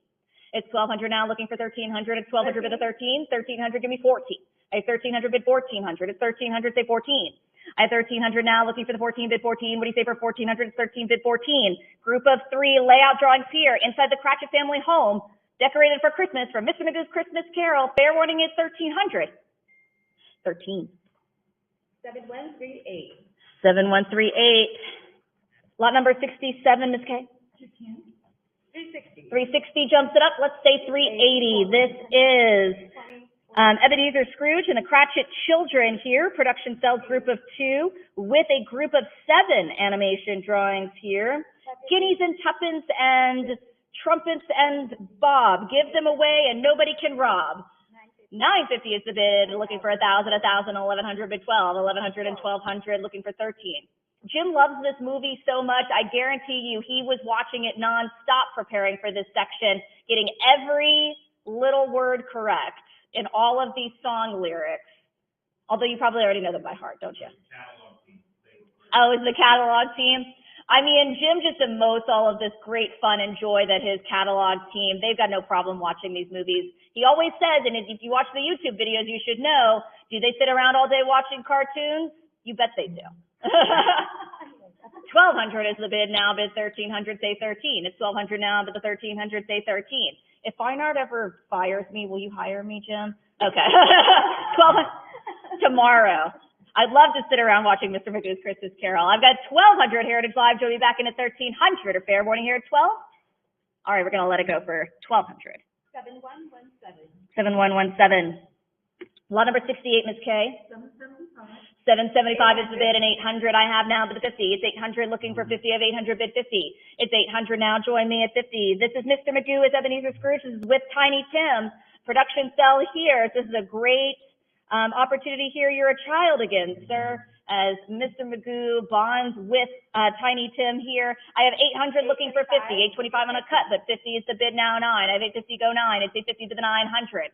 D: It's 1,200 now, looking for 1,300. It's 1,200 bid a 13. 1,300, give me 14. I have 1,300 bid 1,400. It's 1,300, say 14. I have 1,300 now, looking for the 14 bid 14. What do you say for 1,400? It's 13 bid 14. Group of 3 layout drawings here inside the Cratchit family home, decorated for Christmas from Mr. Magoo's Christmas Carol. Fair warning is 1,300. 13.
B: 7138.
D: 7138. Lot number 67, Ms. Kay.
B: 360.
D: 360 jumps it up. Let's say 380. This is Ebenezer Scrooge and the Cratchit Children here, production cells group of 2 with a group of 7 animation drawings here. Guineas and tuppence and trumpets and bob. Give them away and nobody can rob. $9.50 is the bid, looking for 1,000, 1,000, 1,100, bid 12, 1,100 and 1,200, looking for 13. Jim loves this movie so much, I guarantee you he was watching it nonstop preparing for this section, getting every little word correct in all of these song lyrics. Although you probably already know them by heart, don't you? Oh, it's the catalog team. I mean, Jim just emotes all of this great fun and joy that his catalog team, they've got no problem watching these movies. He always says, and if you watch the YouTube videos, you should know, do they sit around all day watching cartoons? You bet they do. 1,200 is the bid now, bid 1,300, say 13. It's 1,200 now, but the 1,300, say 13. If Fine Art ever fires me, will you hire me, Jim? Okay. 1,200 tomorrow. I'd love to sit around watching Mr. Magoo's Christmas Carol. I've got 1,200 Heritage Live. Joey back in at 1,300. Or fair warning here at 12. All right, we're going to let it go for 1,200.
B: 7117.
D: 7117. Lot number 68, Ms. Kay.
B: 775.
D: 775 is the bid, and 800 I have now, but the 50. It's 800 looking for 50 of 800, bid 50. It's 800 now, join me at 50. This is Mr. Magoo as Ebenezer Scrooge. This is with Tiny Tim. Production cell here. This is a great opportunity here. You're a child again, sir, as Mr. Magoo bonds with Tiny Tim here. I have 800 looking for 50, 825 on a cut, but 50 is the bid now, 9. I have 850 go 9. It's 850 to the 900.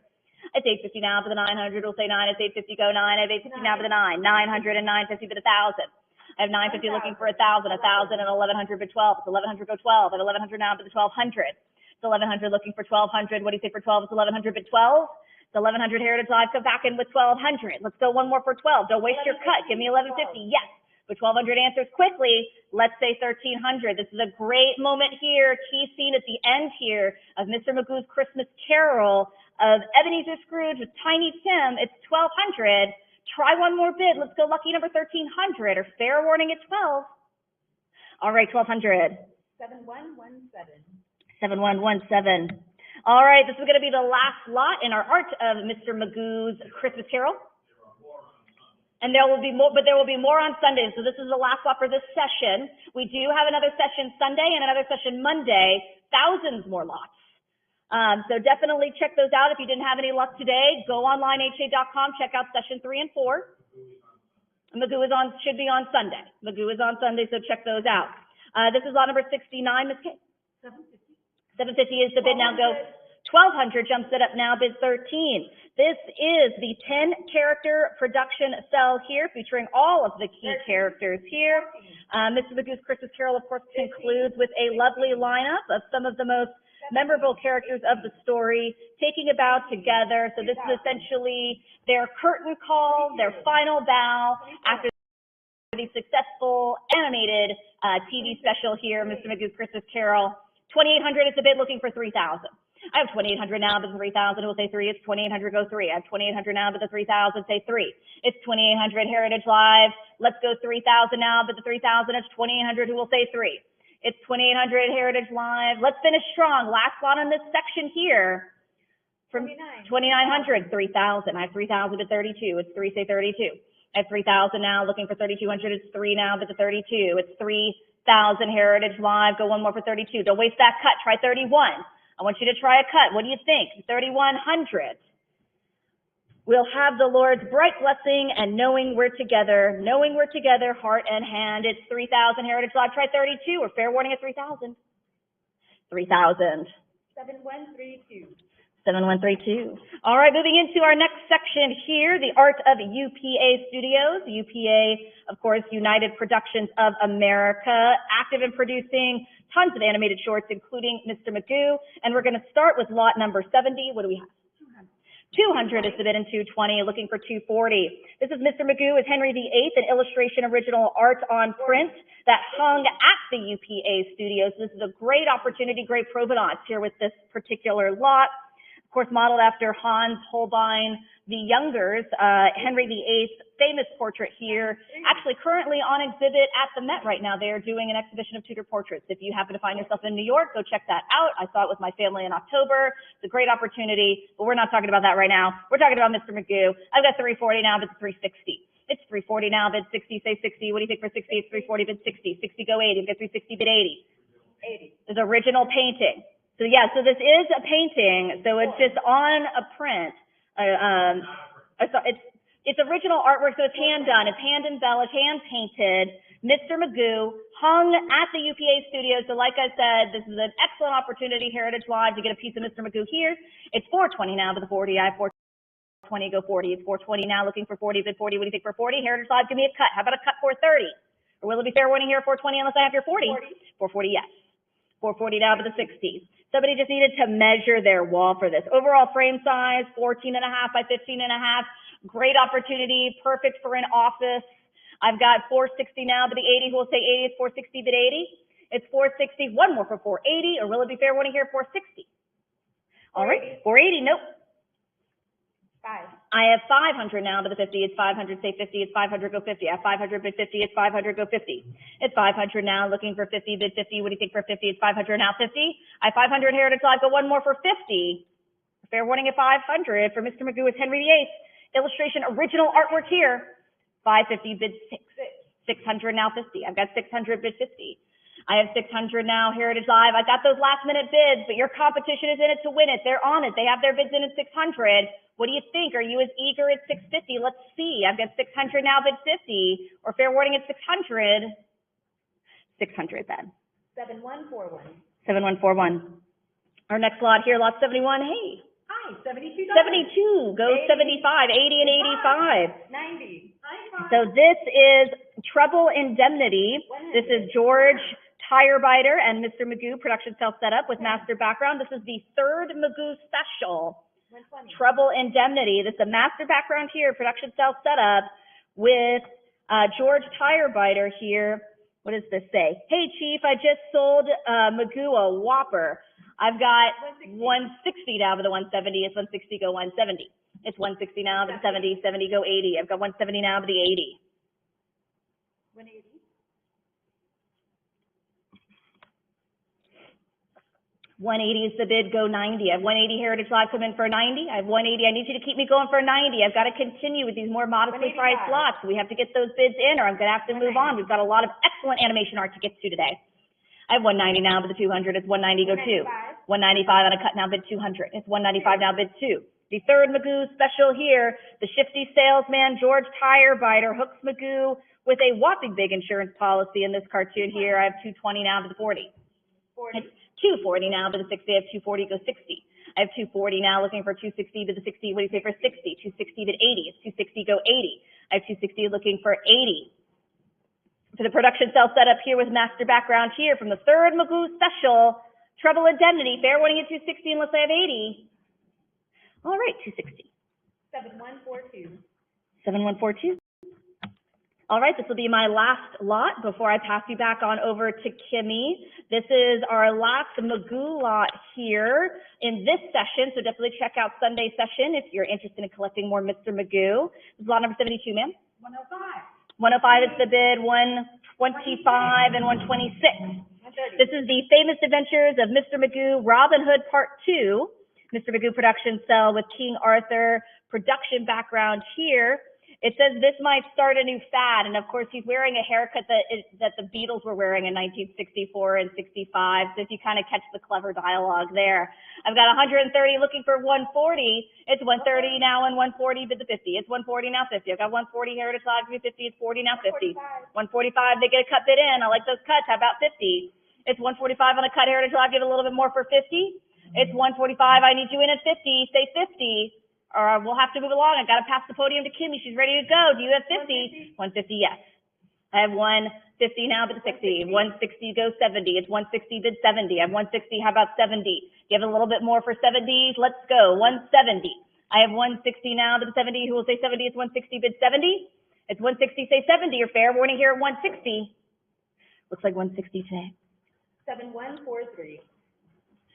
D: It's 850 now for the 900. We'll say 9. It's 850 go 9. I have 850 now for the 9. 900 and 950 for the 1,000. I have 950 looking for 1,000, 1,000 and 1,100 for 12. It's 1,100 go 12. And 1,100 now for the 1,200. It's 1,100 looking for 1,200. What do you say for 12? It's 1,100 bid 12. It's 1,100 Heritage Live. Come back in with 1,200. Let's go one more for 12. Don't waste your cut. Give me 1,150. Yes. With 1,200 answers quickly, let's say 1,300. This is a great moment here. Key scene at the end here of Mr. Magoo's Christmas Carol of Ebenezer Scrooge with Tiny Tim. It's 1,200. Try one more bid. Let's go lucky number 1,300 or fair warning at 12. All right, 1,200.
B: 7117.
D: 7117. All right, this is going to be the last lot in our art of Mr. Magoo's Christmas Carol. And there will be more, but there will be more on Sunday. So this is the last lot for this session. We do have another session Sunday and another session Monday. Thousands more lots. So definitely check those out. If you didn't have any luck today, go online, ha.com, check out session 3 and 4. Magoo is on, should be on Sunday. Magoo is on Sunday, so check those out. This is lot number 69, Ms. Kay. 750 is the bid now. Go 1,200 jumps it up now, bid 13. This is the 10-character production cell here, featuring all of the key characters here. Mr. Magoo's Christmas Carol, of course, concludes with a lovely lineup of some of the most memorable characters of the story, taking a bow together. So this is essentially their curtain call, their final bow after the successful animated TV special here, Mr. Magoo's Christmas Carol. 2,800 is the bid, looking for 3,000. I have 2,800 now, but the 3,000 will say 3. It's 2,800, go 3. I have 2,800 now, but the 3,000 say 3. It's 2,800 Heritage Live. Let's go 3,000 now, but the 3,000 is 2,800 who will say 3. It's 2,800 Heritage Live. Let's finish strong. Last spot on this section here. From 2,900, 3,000. I have 3,000 to 32. It's 3, say 32. I have 3,000 now, looking for 3,200. It's 3 now, but the 32. It's 3,000 Heritage Live. Go one more for 32. Don't waste that cut. Try 31. I want you to try a cut. What do you think? 3,100. We'll have the Lord's bright blessing and knowing we're together, heart and hand. It's 3,000 Heritage Live. Try 32 or fair warning at 3,000. 3,000.
B: 7132.
D: 7132. All right, moving into our next section here, the art of UPA Studios. UPA, of course, United Productions of America, active in producing tons of animated shorts, including Mr. Magoo. And we're going to start with lot number 70. What do we have? 200 is the bid, and 220, looking for 240. This is Mr. Magoo as Henry VIII, an illustration original art on print that hung at the UPA Studios. This is a great opportunity, great provenance here with this particular lot. of course, modeled after Hans Holbein the Younger's, Henry VIII's famous portrait here, actually currently on exhibit at the Met right now. They're doing an exhibition of Tudor portraits. If you happen to find yourself in New York, go check that out. I saw it with my family in October. It's a great opportunity, but we're not talking about that right now. We're talking about Mr. Magoo. I've got 340 now, but it's 360. It's 340 now, bid 60, say 60. What do you think for 60? It's 340, bid 60. 60, go 80. We've got 360, bid 80.
B: 80.
D: It's original painting. So yeah, so this is a painting, so it's just on a print. It's original artwork, so it's hand done, it's hand embellished, hand painted. Mr. Magoo hung at the UPA studio. So like I said, this is an excellent opportunity, Heritage Live, to get a piece of Mr. Magoo here. It's 420 now with the 40. I have 420, go 40. It's 420 now, looking for 40, bid 40. What do you think for 40? Heritage Live, give me a cut. How about a cut 430? Or will it be fair warning here, 420, unless I have your 40? 440, yes. 440 now to the 60s. Somebody just needed to measure their wall for this. Overall frame size, 14 and a half by 15 and a half. Great opportunity, perfect for an office. I've got 460 now, but the 80, who will say 80 is 460, but 80? It's 460, one more for 480, or will it be fair warning here, 460? All right, 480, nope.
B: 5.
D: I have 500 now to the 50. It's 500, say 50. It's 500, go 50. I have 500, bid 50. It's 500, go 50. It's 500 now, looking for 50, bid 50. What do you think for 50? It's 500 now, 50. I have 500 Heritage Live, go one more for 50. Fair warning at 500 for Mr. Magoo with Henry VIII. Illustration, original artwork here. 550, bid 6. 600 now, 50. I've got 600, bid 50. I have 600 now, Heritage Live. I got those last minute bids, but your competition is in it to win it. They're on it. They have their bids in at 600. What do you think? Are you as eager at 650? Let's see. I've got 600 now, bid 50. Or fair warning at 600. 600 then.
B: 7141.
D: 7141. Our next lot here, lot 71. Hey.
B: Hi, $72.
D: 72. Go
B: 80.
D: 75. 80 and 85.
B: 90.
D: So this is Trouble Indemnity. This is George Tirebiter and Mr. Magoo production cell setup with master background. This is the third Magoo special.
B: 120.
D: Trouble Indemnity. This is a master background here, production cell setup with George Tirebiter here. What does this say? Hey Chief, I just sold Magoo a Whopper. I've got 160 now to the 170. It's 160, go 170. It's 160 now to the 70, 70, go 80. I've got 170 now to the 80.
B: 180.
D: 180 is the bid, go 90. I have 180 Heritage Live come in for 90. I have 180. I need you to keep me going for 90. I've got to continue with these more modestly priced lots. We have to get those bids in or I'm going to have to move on. We've got a lot of excellent animation art to get to today. I have 190 now, but the 200 is 190, go 2. 195 on a cut now, bid 200. It's 195 now, bid 2. The third Magoo special here, the shifty salesman, George Tirebiter, hooks Magoo with a whopping big insurance policy in this cartoon here. I have 220 now to the 40.
B: 40.
D: It's 240 now to the 60. I have 240, go 60. I have 240 now, looking for 260 to the 60. What do you say for 60? 260 to 80. It's 260, go 80. I have 260 looking for 80. For the production cell setup here with master background here from the third Magoo special, Trouble Indemnity, fair warning at 260 unless I have 80. All right, 260.
B: 7142.
D: 7142. All right, this will be my last lot before I pass you back on over to Kimmy. This is our last Magoo lot here in this session, so definitely check out Sunday session if you're interested in collecting more Mr. Magoo. This is lot number 72, ma'am.
B: 105.
D: 105 is the bid, 125 and 126.
B: 130.
D: This is the famous adventures of Mr. Magoo, Robin Hood Part 2. Mr. Magoo production cell with King Arthur production background here. It says this might start a new fad, and of course he's wearing a haircut that the Beatles were wearing in 1964 and 65, so if you kind of catch the clever dialogue there. I've got 130 looking for 140. It's 130 now and 140 bid the 50. It's 140 now 50. I've got 140 Heritage Live to 50. It's 40 now 50. 145, they get a cut bid in. I like those cuts. How about 50? It's 145 on a cut Heritage Live. Give a little bit more for 50. It's 145. I need you in at 50. Say 50. Or we'll have to move along. I've got to pass the podium to Kimmy. She's ready to go. Do you have 50? 150, yes. I have 150 now, bid 60. 160 goes 70. It's 160 bid 70. I have 160. How about 70? Give a little bit more for 70. Let's go. 170. I have 160 now, bid 70. Who will say 70? It's 160 bid 70. It's 160. Say 70. You're fair warning here at 160. Looks like 160 today.
B: 7143.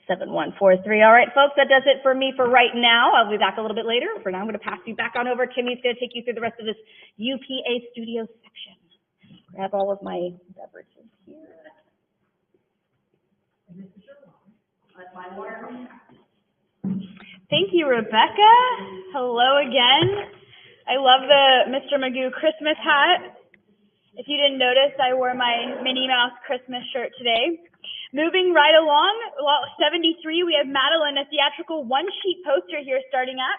D: 7143. All right, folks, that does it for me for right now. I'll be back a little bit later. For now, I'm going to pass you back on over. Kimmy's going to take you through the rest of this UPA studio section. Grab all of my beverages here. Thank you, Rebecca. Hello again. I love the Mr. Magoo Christmas hat. If you didn't notice, I wore my Minnie Mouse Christmas shirt today. Moving right along, lot 73, we have Madeline, a theatrical one-sheet poster here starting at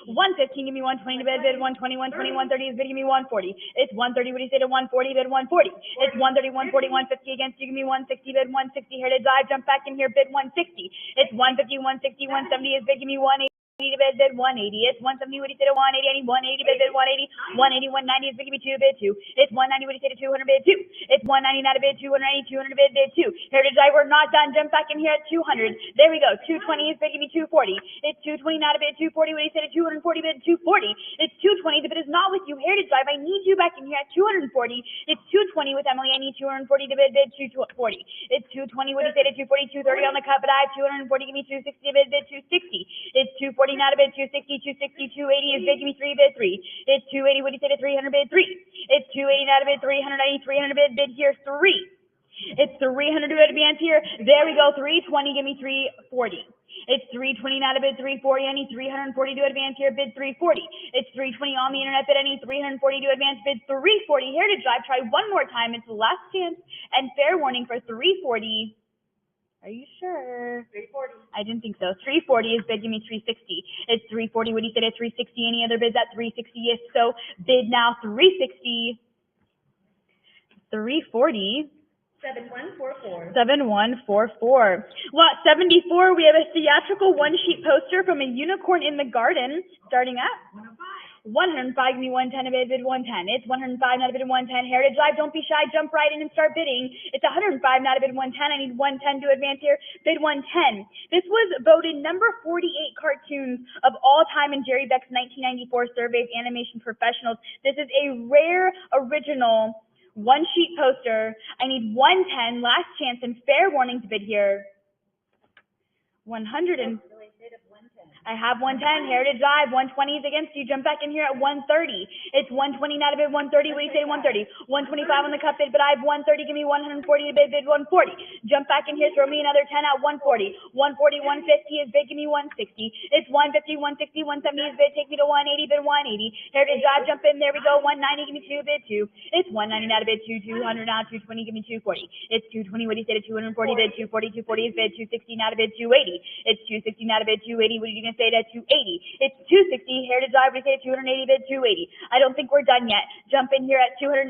D: 115, give me 120 to bid 120, 120, 130 is bid, give me 140. It's 130, what do you say to 140, bid 140. It's 130, 140, 150 against you, give me 160, bid 160. Here to dive, jump back in here, bid 160. It's 150, 160, 170 is bid, give me 180. To bid 180. It's 170. What do you say to 180? I need 180 bid 180. 180, 190 is bid, give me 2 bid 2. It's 190. What do you say to 200 bid 2? It's 190 not a bid 290. 200 bid 2. Heritage Drive, we're not done. Jump back in here at 200. There we go. 220 is bid, give me 240. It's 220 not a bid 240. What do you say to 240 bid 240? It's 220. The bid is not with you. Heritage Drive, I need you back in here at 240. It's 220 with Emily. I need 240 to bid 240. It's 220. What do you say to 240? 230 on the cut, but I have 240. Give me 260 to bid 260. It's 240 not a bid 260, 260, 280 is bid, give me 3 bid 3. It's 280, what do you say to 300 bid 3? It's 280 not a bid 300, I need 300 bid here 3. It's 300 to advance here. There we go, 320, give me 340. It's 320 not a bid 340, I need 340 to advance here, bid 340. It's 320 on the internet bid, I need 340 to advance, bid 340. Heritage Drive, try one more time. It's the last chance and fair warning for 340. Are you sure?
B: 340.
D: I didn't think so. 340 is bid, give me 360. It's 340, what do you say at 360? Any other bids at 360? If so, bid now 360. 340.
B: 7144.
D: 7144. Lot 74, we have a theatrical one-sheet poster from A Unicorn in the Garden, starting at 105, give me 110 to bid 110. It's 105 not a bid 110. Heritage Drive, don't be shy, jump right in and start bidding. It's 105 not a bid 110. I need 110 to advance here, bid 110. This was voted number 48 cartoons of all time in Jerry Beck's 1994 survey of animation professionals. This is a rare original one-sheet poster. I need 110, last chance and fair warning to bid here. 100 and I have 110, Heritage Drive, 120 is against you, jump back in here at 130. It's 120 not a bid 130, what do you say to 130? 125 on the cup bid, but I have 130, give me 140 to bid 140. Jump back in here, throw me another 10 at 140. 140, 150 is bid, give me 160. It's 150, 160, 170 is bid, take me to 180, bid 180. Heritage Drive, jump in, there we go, 190, give me 2 bid 2. It's 190 not a bid 2, 200 now, 220, give me 240. It's 220, what do you say to 240 bid 240, 240 is bid, 260 not a bid 280. It's 260 not a bid 280, what are you going to say to 280? It's 260, Heritage Drive, we say 280 bid 280. I don't think we're done yet. Jump in here at 280.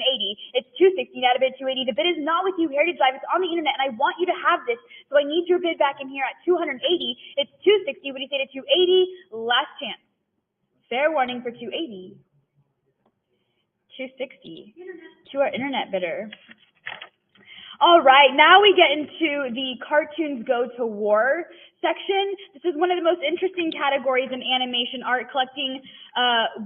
D: It's 260 not a bid 280. The bid is not with you, Heritage Drive. It's on the internet, and I want you to have this, so I need your bid back in here at 280. It's 260, what do you say to 280? Last chance. Fair warning for 280. 260. To our internet bidder. All right, now we get into the Cartoons Go to War section. This is one of the most interesting categories in animation art, collecting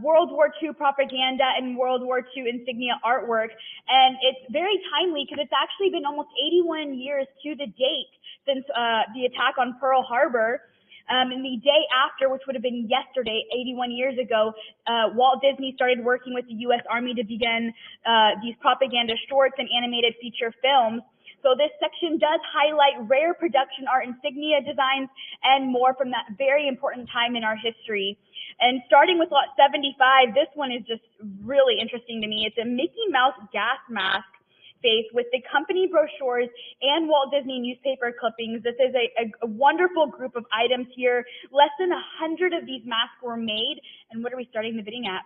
D: World War II propaganda and World War II insignia artwork. And it's very timely because it's actually been almost 81 years to the date since the attack on Pearl Harbor. And the day after, which would have been yesterday, 81 years ago, Walt Disney started working with the U.S. Army to begin these propaganda shorts and animated feature films. So this section does highlight rare production art, insignia designs, and more from that very important time in our history. And starting with lot 75, this one is just really interesting to me. It's a Mickey Mouse gas mask face with the company brochures and Walt Disney newspaper clippings. This is a wonderful group of items here. Less than 100 of these masks were made. And what are we starting the bidding at?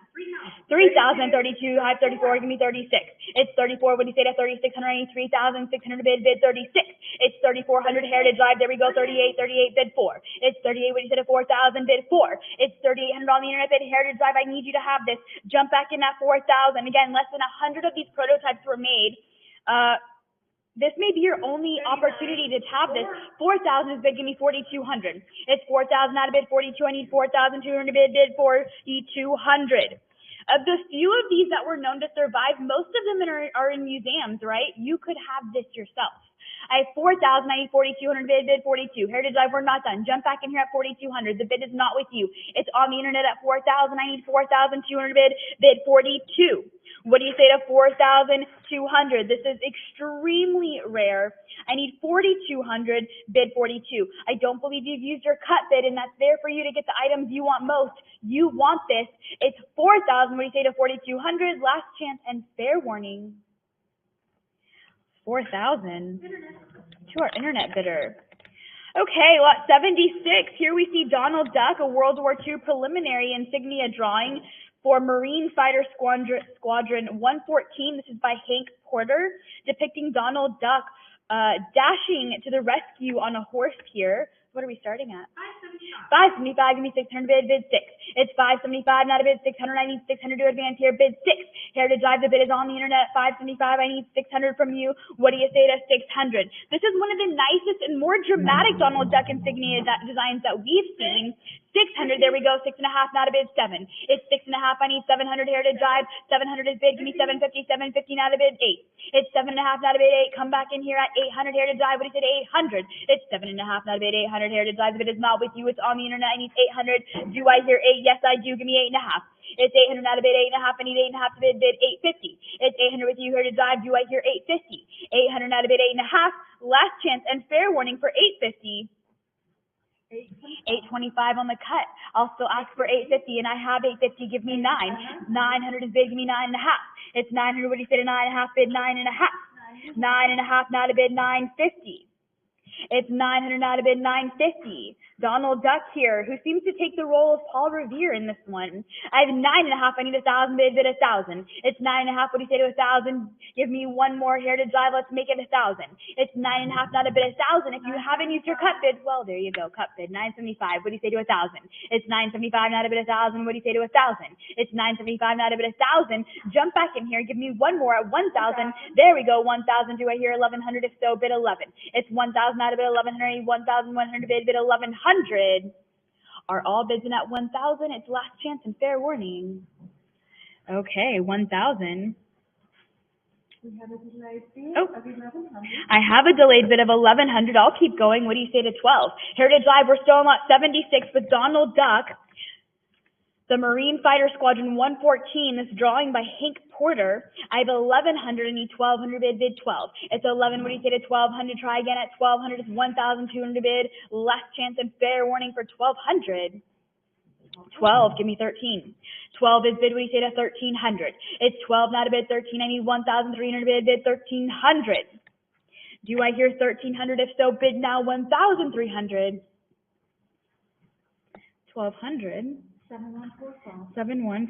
D: 3,032, high 34, give me 36. It's 34, what do you say to 3,600? I need 3,600 bid 36. It's 3,400 Heritage Drive, there we go, 38, bid 4. It's 38, what do you say to 4,000, bid 4. It's 3,800 on the internet bid Heritage Drive, I need you to have this. Jump back in at 4,000. Again, less than 100 of these prototypes were made. This may be your only opportunity to have this. 4,000 is bid, give me 4,200. It's 4,000 out of bid 42, I need 4,200 bid 4,200. Of the few of these that were known to survive, most of them are in museums, right? You could have this yourself.
A: I have 4,000, I need 4,200 bid 42. Heritage Live, we're not done. Jump back in here at 4,200. The bid is not with you. It's on the internet at 4,000, I need 4,200 bid 42. What do you say to 4,200? This is extremely rare. I need 4,200 bid 42. I don't believe you've used your cut bid, and that's there for you to get the items you want most. You want this. It's 4,000. What do you say to 4,200? Last chance and fair warning. 4,000 to our internet bidder. Okay, lot 76. Here we see Donald Duck, a World War II preliminary insignia drawing for Marine Fighter Squadron 114. This is by Hank Porter, depicting Donald Duck dashing to the rescue on a horse here. What are we starting at? 575. 575, give me 600 bid 6. It's 575, not a bid 600. I need 600 to advance here, bid 6. Heritage Live, the bid is on the internet, 575. I need 600 from you. What do you say to 600? This is one of the nicest and more dramatic Donald Duck insignia designs that we've seen. 600, there we go, 6.5, not a bid 7. It's 6.5, I need 700 Heritage Live. 700 is bid, give me 750. 750, not a bid 8. It's 7.5, not a bid 8. Come back in here at 800 Heritage Live. What do you say to 800? It's 7.5, not a bid 800 Heritage Live. The bid is not with you. It's on the internet. I need 800. Do I hear 8? Yes, I do. Give me 8.5. It's 800, not a bid 8.5. I need 8.5 to bid 850. It's 800 with you, Heritage Live. Do I hear 850? 800, not a bid 8.5. Last chance and fair warning for 850. 825 on the cut. I'll still ask for 850, and I have 850. Give me 9. 900 is bid. Give me 9.5. It's 900. What do you say to 9.5? Bid 9.5. 9.5, not a bid 950. It's 900, not a bid 950. Donald Duck here, who seems to take the role of Paul Revere in this one. I have 9.5. I need 1,000 bid 1,000. It's 9.5. What do you say to 1,000? Give me one more Heritage Live. Let's make it 1,000. It's 9.5, not a bid 1,000. If you haven't used your cut bid, well, there you go. Cut bid 975. What do you say to 1,000? It's 975, not a bid 1,000. What do you say to 1,000? It's 975, not a bid 1,000. Jump back in here. Give me one more at 1,000. There we go. 1,000. Do I hear 1,100? If so, bid 11. It's 1,000, not a bid 1,100. 1,100 bid 1,100. Are all bids in at 1,000? It's last chance and fair warning. Okay, 1,000. Oh, I have a delayed bid of 1,100. I'll keep going. What do you say to 12? Heritage Live, we're still on lot 76 with Donald Duck, the Marine Fighter Squadron 114. This drawing by Hank Porter. I have 1,100. I need 1,200 bid 12. It's 11. What do you say to 1,200? Try again at 1,200. It's 1,200 bid. Last chance and fair warning for 1,200. 12. Give me 13. 12 is bid. What do you say to 1,300? It's 12, not a bid 13. I need 1,300 bid 1,300. Do I hear 1,300? If so, bid now 1,300. 1,200. 7145.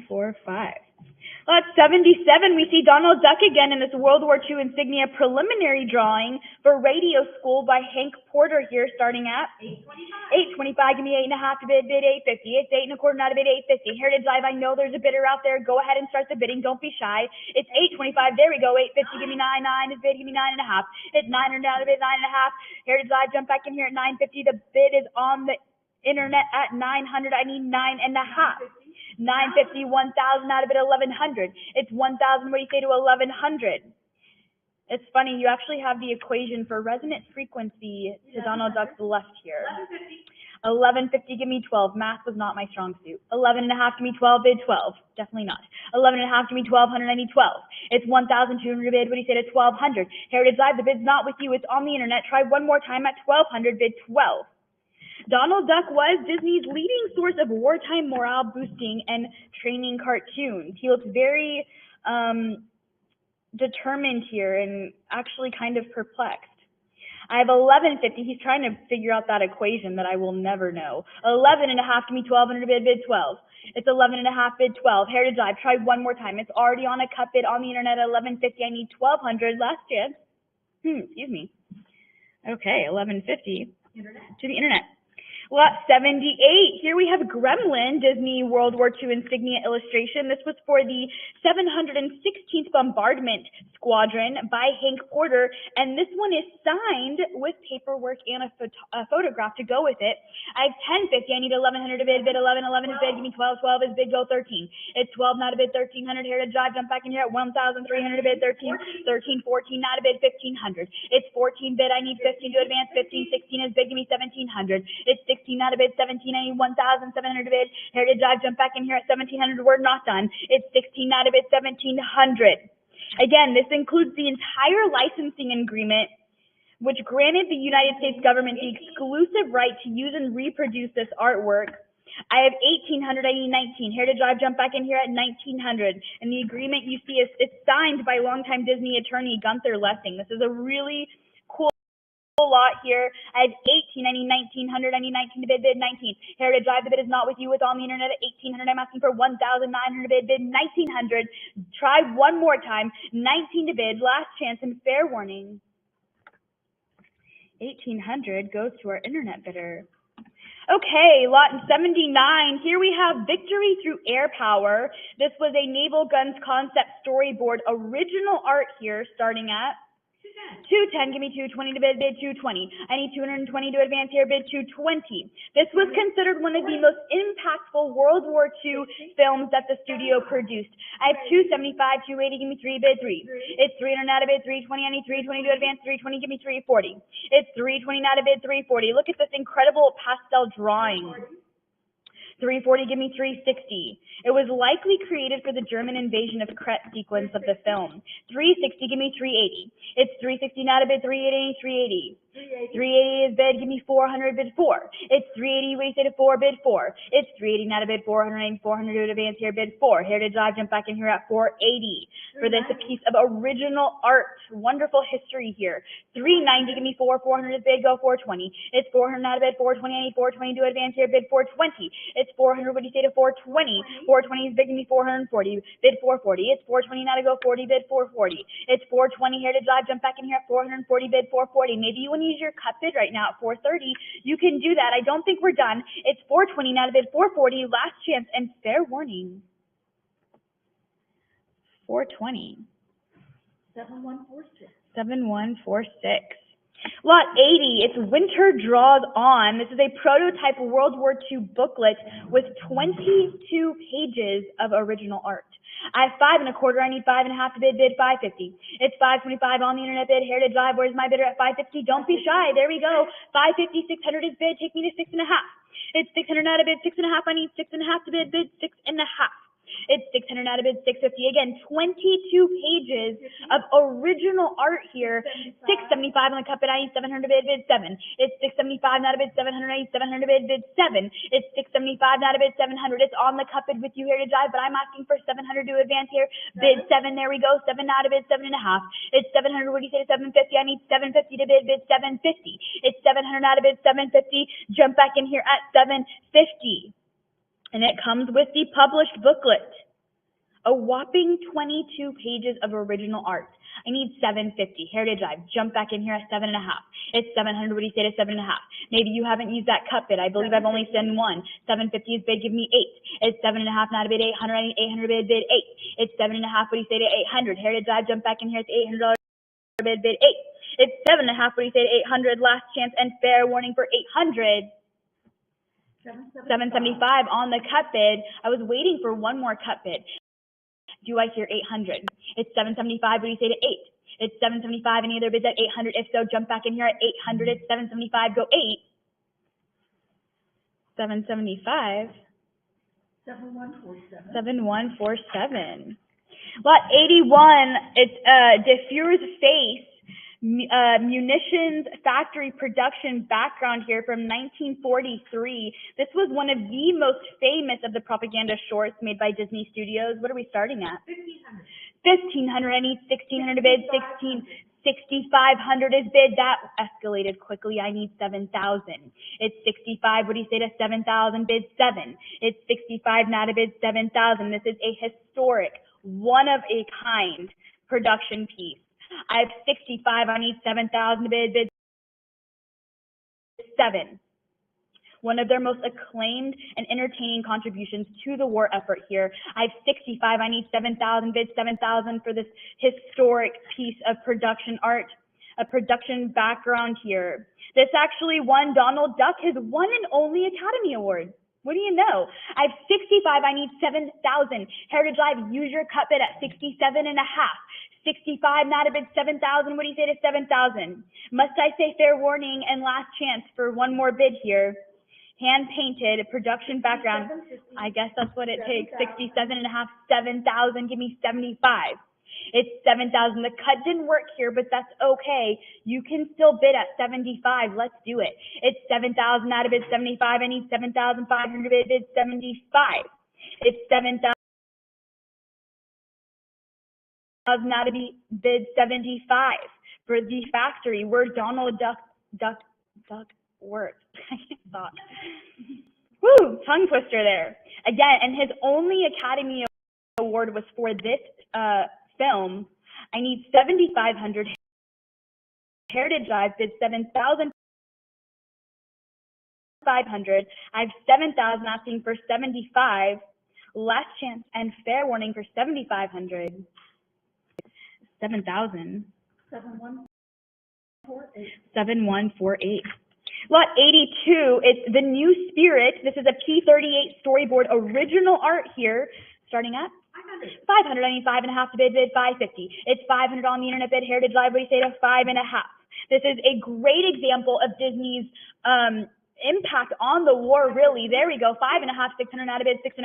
A: Lot 77, we see Donald Duck again in this World War II insignia preliminary drawing for Radio School by Hank Porter here, starting at 825. Give me 8.5 to bid 850. It's 8.25, not a bid 850. Heritage Live, I know there's a bidder out there. Go ahead and start the bidding. Don't be shy. It's 825. There we go. 850. Give me 9. 9 is bid. Give me 9.5. It's 900, not a bid 9.5. Heritage Live, jump back in here at 950. The bid is on the internet at 900. I need 9.5. 950, 1,000, not a bid 1,100. It's 1,000. What do you say to 1,100? It's funny, you actually have the equation for resonant frequency to Donald Duck's left here. 1150, give me 12. Math was not my strong suit. 11.5, give me 12, bid 12. Definitely not. 11.5, give me 1,200, I need 12. It's 1,200 bid. What do you say to 1,200? Heritage Live, the bid's not with you. It's on the internet. Try one more time at 1,200, bid 12. Donald Duck was Disney's leading source of wartime morale boosting and training cartoons. He looks very determined here and actually kind of perplexed. I have 1150. He's trying to figure out that equation that I will never know. 11.5, give me 1,200 bid 12. It's 11.5 bid 12. Heritage Live, try one more time. It's already on a cut bid on the internet at 1150. I need 1,200. Last chance. Excuse me. Okay, 1150 to the internet. Lot 78. Here we have Gremlin, Disney World War II insignia illustration. This was for the 716th Bombardment Squadron by Hank Porter, and this one is signed with paperwork and a photograph to go with it. I have 1050. I need 1100 to bid. Bid 11. 11 is bid. Give me 12. 12 is bid. Go 13. It's 12. Not a bid. 1300. Here to drive. Jump back in here at 1,300 to bid. 13. 13. 14. Not a bid. 1500. It's 14 bid. I need 15 to advance. 15. 16 is bid. Give me 1700. It's 16. Not a bid. 17. I need 1,700 to bid. Heritage Drive, jump back in here at 1,700. We're not done. It's 16. Not a bid. 1,700. Again, this includes the entire licensing agreement, which granted the United States government the exclusive right to use and reproduce this artwork. I have 1,800. I need 19. Heritage Drive, jump back in here at 1,900. And the agreement you see is it's signed by longtime Disney attorney Gunther Lessing. This is a really cool lot here. I have 18. I need 1,900. I need 19 to bid. Bid 19. Heritage Drive, the bid is not with you. It's on the internet at 1,800. I'm asking for 1,900 to bid. Bid 1,900. Try one more time. 19 to bid. Last chance and fair warning. 1,800 goes to our internet bidder. Okay, lot 79. Here we have Victory Through Air Power. This was a Naval Guns concept storyboard. Original art here starting at 210, give me 220 to bid, bid 220. I need 220 to advance here, bid 220. This was considered one of the most impactful World War II films that the studio produced. I have 275, 280, give me 3, bid 3. It's 300 out of bid 320, I need 320 to advance, 320, give me 340. It's 320 out of bid 340. Look at this incredible pastel drawing. 340, give me 360. It was likely created for the German invasion of Kret sequence of the film. 360, give me 380. It's 360, not a bid, 380, 380. 380 is bid, give me 400, bid 4. It's 380, what do you say to 4, bid 4. It's 380, not a bid, 400, 400 to advance here, bid 4. Heritage Drive, jump back in here at 480. For this, a piece of original art. Wonderful history here. 390, give me 4, 400 is bid, go 420. It's 400, not a bid, 420, I need 420 to advance here, bid 420. It's 400, what do you say to 420? 420 is bid, give me 440, bid 440. It's 420, now to go 40, bid 440. It's 420, Heritage Drive, jump back in here at 440, bid 440. Maybe you want to use your cut bid right now at 430. You can do that. I don't think we're done. It's 420, now to bid 440, last chance and fair warning. 420.
B: 7146.
A: 7146. Lot 80, it's Winter Draws On. This is a prototype World War II booklet with 22 pages of original art. I have 5 1/4. I need 5 1/2 to bid, bid 550. It's 525 on the internet bid. Heritage Drive, where's my bidder at 550? Don't be shy. There we go. 550, 600 is bid. Take me to 6 1/2. It's 600 out of bid, 6 1/2. I need 6 1/2 to bid, bid 6 1/2. It's 600 out of bid, 650. Again, 22 pages of original art here. 675 on the cut bid. I need 700 to bid, bid 7. It's 675 not a bid, 700. I need 700 to bid, bid 7. It's 675 not a bid, 700. It's on the cut bid with you here to drive, but I'm asking for 700 to advance here. Bid 7. There we go. 7 not a bid, 7 1/2. It's 700. What do you say to 750? I need 750 to bid, bid 750. It's 700 not a bid, 750. Jump back in here at 750. And it comes with the published booklet. A whopping 22 pages of original art. I need 750. Heritage Drive. Jump back in here at 7 1/2. It's 700. What do you say to 7 1/2? Maybe you haven't used that cut bid. I believe I've only sent one. 750 is bid. Give me 8. It's 7 1/2. Not a bid. 800. I need 800 bid. Bid 8. It's 7 1/2. What do you say to 800? Heritage Drive. Jump back in here at the $800 bid. Bid 8. It's 7 1/2. What do you say to 800? Last chance and fair warning for 800. 775 on the cut bid. I was waiting for one more cut bid. Do I hear 800? It's 775. What do you say to 8? It's 775. Any other bids at 800? If so, jump back in here at 800. It's 775. Go 8. 775.
B: 7147.
A: 7147. Lot 81. It's Diffused Face. Munitions factory production background here from 1943. This was one of the most famous of the propaganda shorts made by Disney Studios. What are we starting at?
B: 1500.
A: 1500. I need 1600 to bid. 6500 is bid. That escalated quickly. I need 7,000. It's 65. What do you say to 7,000? Bid 7. It's 65. Not a bid. 7,000. This is a historic, one of a kind production piece. I have 65. I need 7,000 to bid. Bid 7. one of their most acclaimed and entertaining contributions to the war effort here. I have 65, I need 7,000 bids, 7,000 for this historic piece of production art, a production background here. This actually won Donald Duck his one and only Academy Award. What do you know? I have 65, I need 7,000. Heritage Live, use your cut bid at 67 and a half. 65, not a bid, 7,000. What do you say to 7,000? Must I say fair warning and last chance for one more bid here? Hand painted, production background. I guess that's what it takes. 67 and a half, 7,000. Give me 75. It's 7,000. The cut didn't work here, but that's okay. You can still bid at 75. Let's do it. It's 7,000 out of bid 75. I need 7,500 bid 75. It's 7,000 out of bid 75 for the factory where Donald Duck worked. I thought. Woo, tongue twister there. Again, and his only Academy Award was for this film. I need 7,500. Heritage Live bid 7,500. I have 7,000 asking for 75. Last chance and fair warning for 7,500. 7,000.
B: 7148.
A: 7148. Lot 82, it's The New Spirit. This is a P38 storyboard original art here, starting at 500. I need 5.5 to bid 550. It's 500 on the internet bid. Heritage Live, what do you say to 5.5? This is a great example of Disney's impact on the war, really. There we go. 5.5, 600 out of bid 6.5.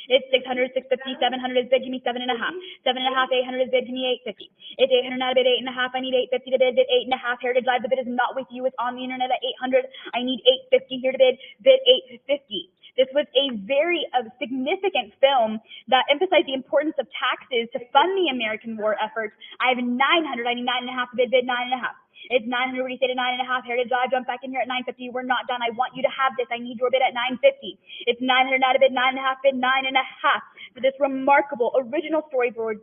A: It's 600, 650, 700 is bid. Give me 7.5. 7.5, 800 is bid. Give me 850. It's 800 out of bid 8.5. I need 850 to bid 8.5. Heritage Live, the bid is not with you. It's on the internet at 800. I need 850 here to bid 850. This was a very significant film that emphasized the importance of taxes to fund the American war effort. I have 900. I need 9.5 to bid 9.5. It's 900. What do you say to 9.5? Heritage Live, jump back in here at 950. We're not done. I want you to have this. I need your bid at 950. It's 900 out of bid 9.5 bid 9.5 for this remarkable original storyboard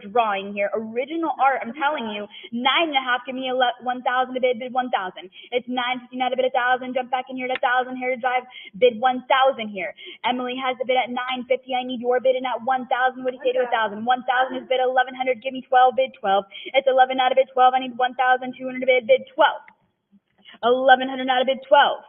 A: drawing here. Original art, I'm telling you. 9.5, give me 1,000 to bid 1,000. It's 950 out of bid 1,000. Jump back in here at 1,000. Heritage Live, bid 1,000 here. Emily has the bid at 950. I need your bid in at 1,000. What do you say to 1,000? 1,000 is bid 1,100. Give me 12, bid 12. It's 11 out of bid 12. I need 1,200 to bid 12. 1,100 out of bid 12.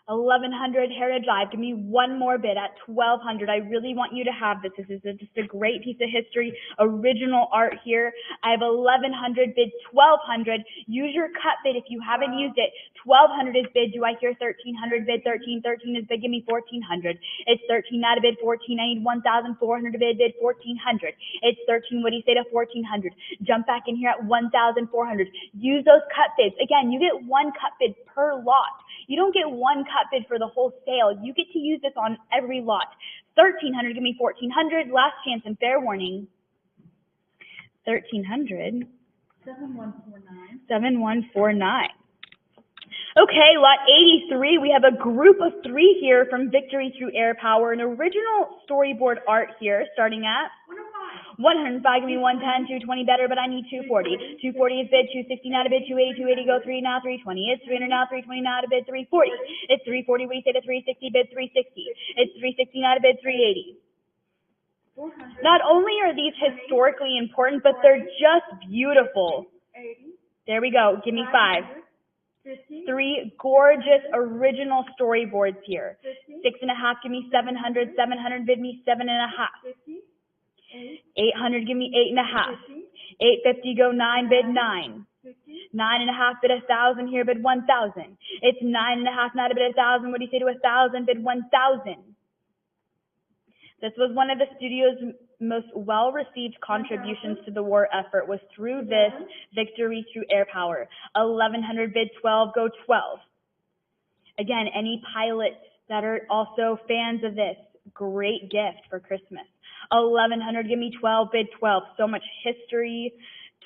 A: 1,100 Heritage Live. Give me one more bid at 1,200. I really want you to have this. This is just a great piece of history, original art here. I have 1,100 bid 1,200. Use your cut bid if you haven't used it. 1,200 is bid. Do I hear 1,300 bid 13? 13 is bid. Give me 1,400. It's 13 out of bid 14. I need 1,400 to bid 1,400. It's 13. What do you say to 1,400? Jump back in here at 1,400. Use those cut bids. Again, you get one cut bid per lot. You don't get one cut bid for the whole sale. You get to use this on every lot. 1,300, give me 1,400. Last chance and fair warning. 1,300.
B: 7149.
A: 7149. Okay, lot 83, we have a group of 3 here from Victory Through Air Power, an original storyboard art here, starting at 105, give me 110, 220 better, but I need 240. 240 is bid, 260 now to bid, 280, 280 go 3 now, 320. It's 300 now, 320 now to bid, 340. It's 340, we say to 360, bid 360. It's 360 now to bid, 380. Not only are these historically important, but they're just beautiful.
B: 80.
A: There we go, give me 5.
B: 50.
A: 3 gorgeous original storyboards here.
B: 50.
A: 6.5, give me 700. 700, bid me 7.5.
B: 50.
A: 800, give me 8.5.
B: 50.
A: 850, go 9, bid 9.
B: 50.
A: 9.5, bid 1,000 here, bid 1,000. It's 9.5, not a bid 1,000. What do you say to 1,000? Bid 1,000. This was one of the studio's most well-received contributions to the war effort was through this Victory Through Air Power. 1,100, bid 12, go 12. Again, any pilots that are also fans of this, great gift for Christmas. 1,100, give me 12, bid 12. So much history.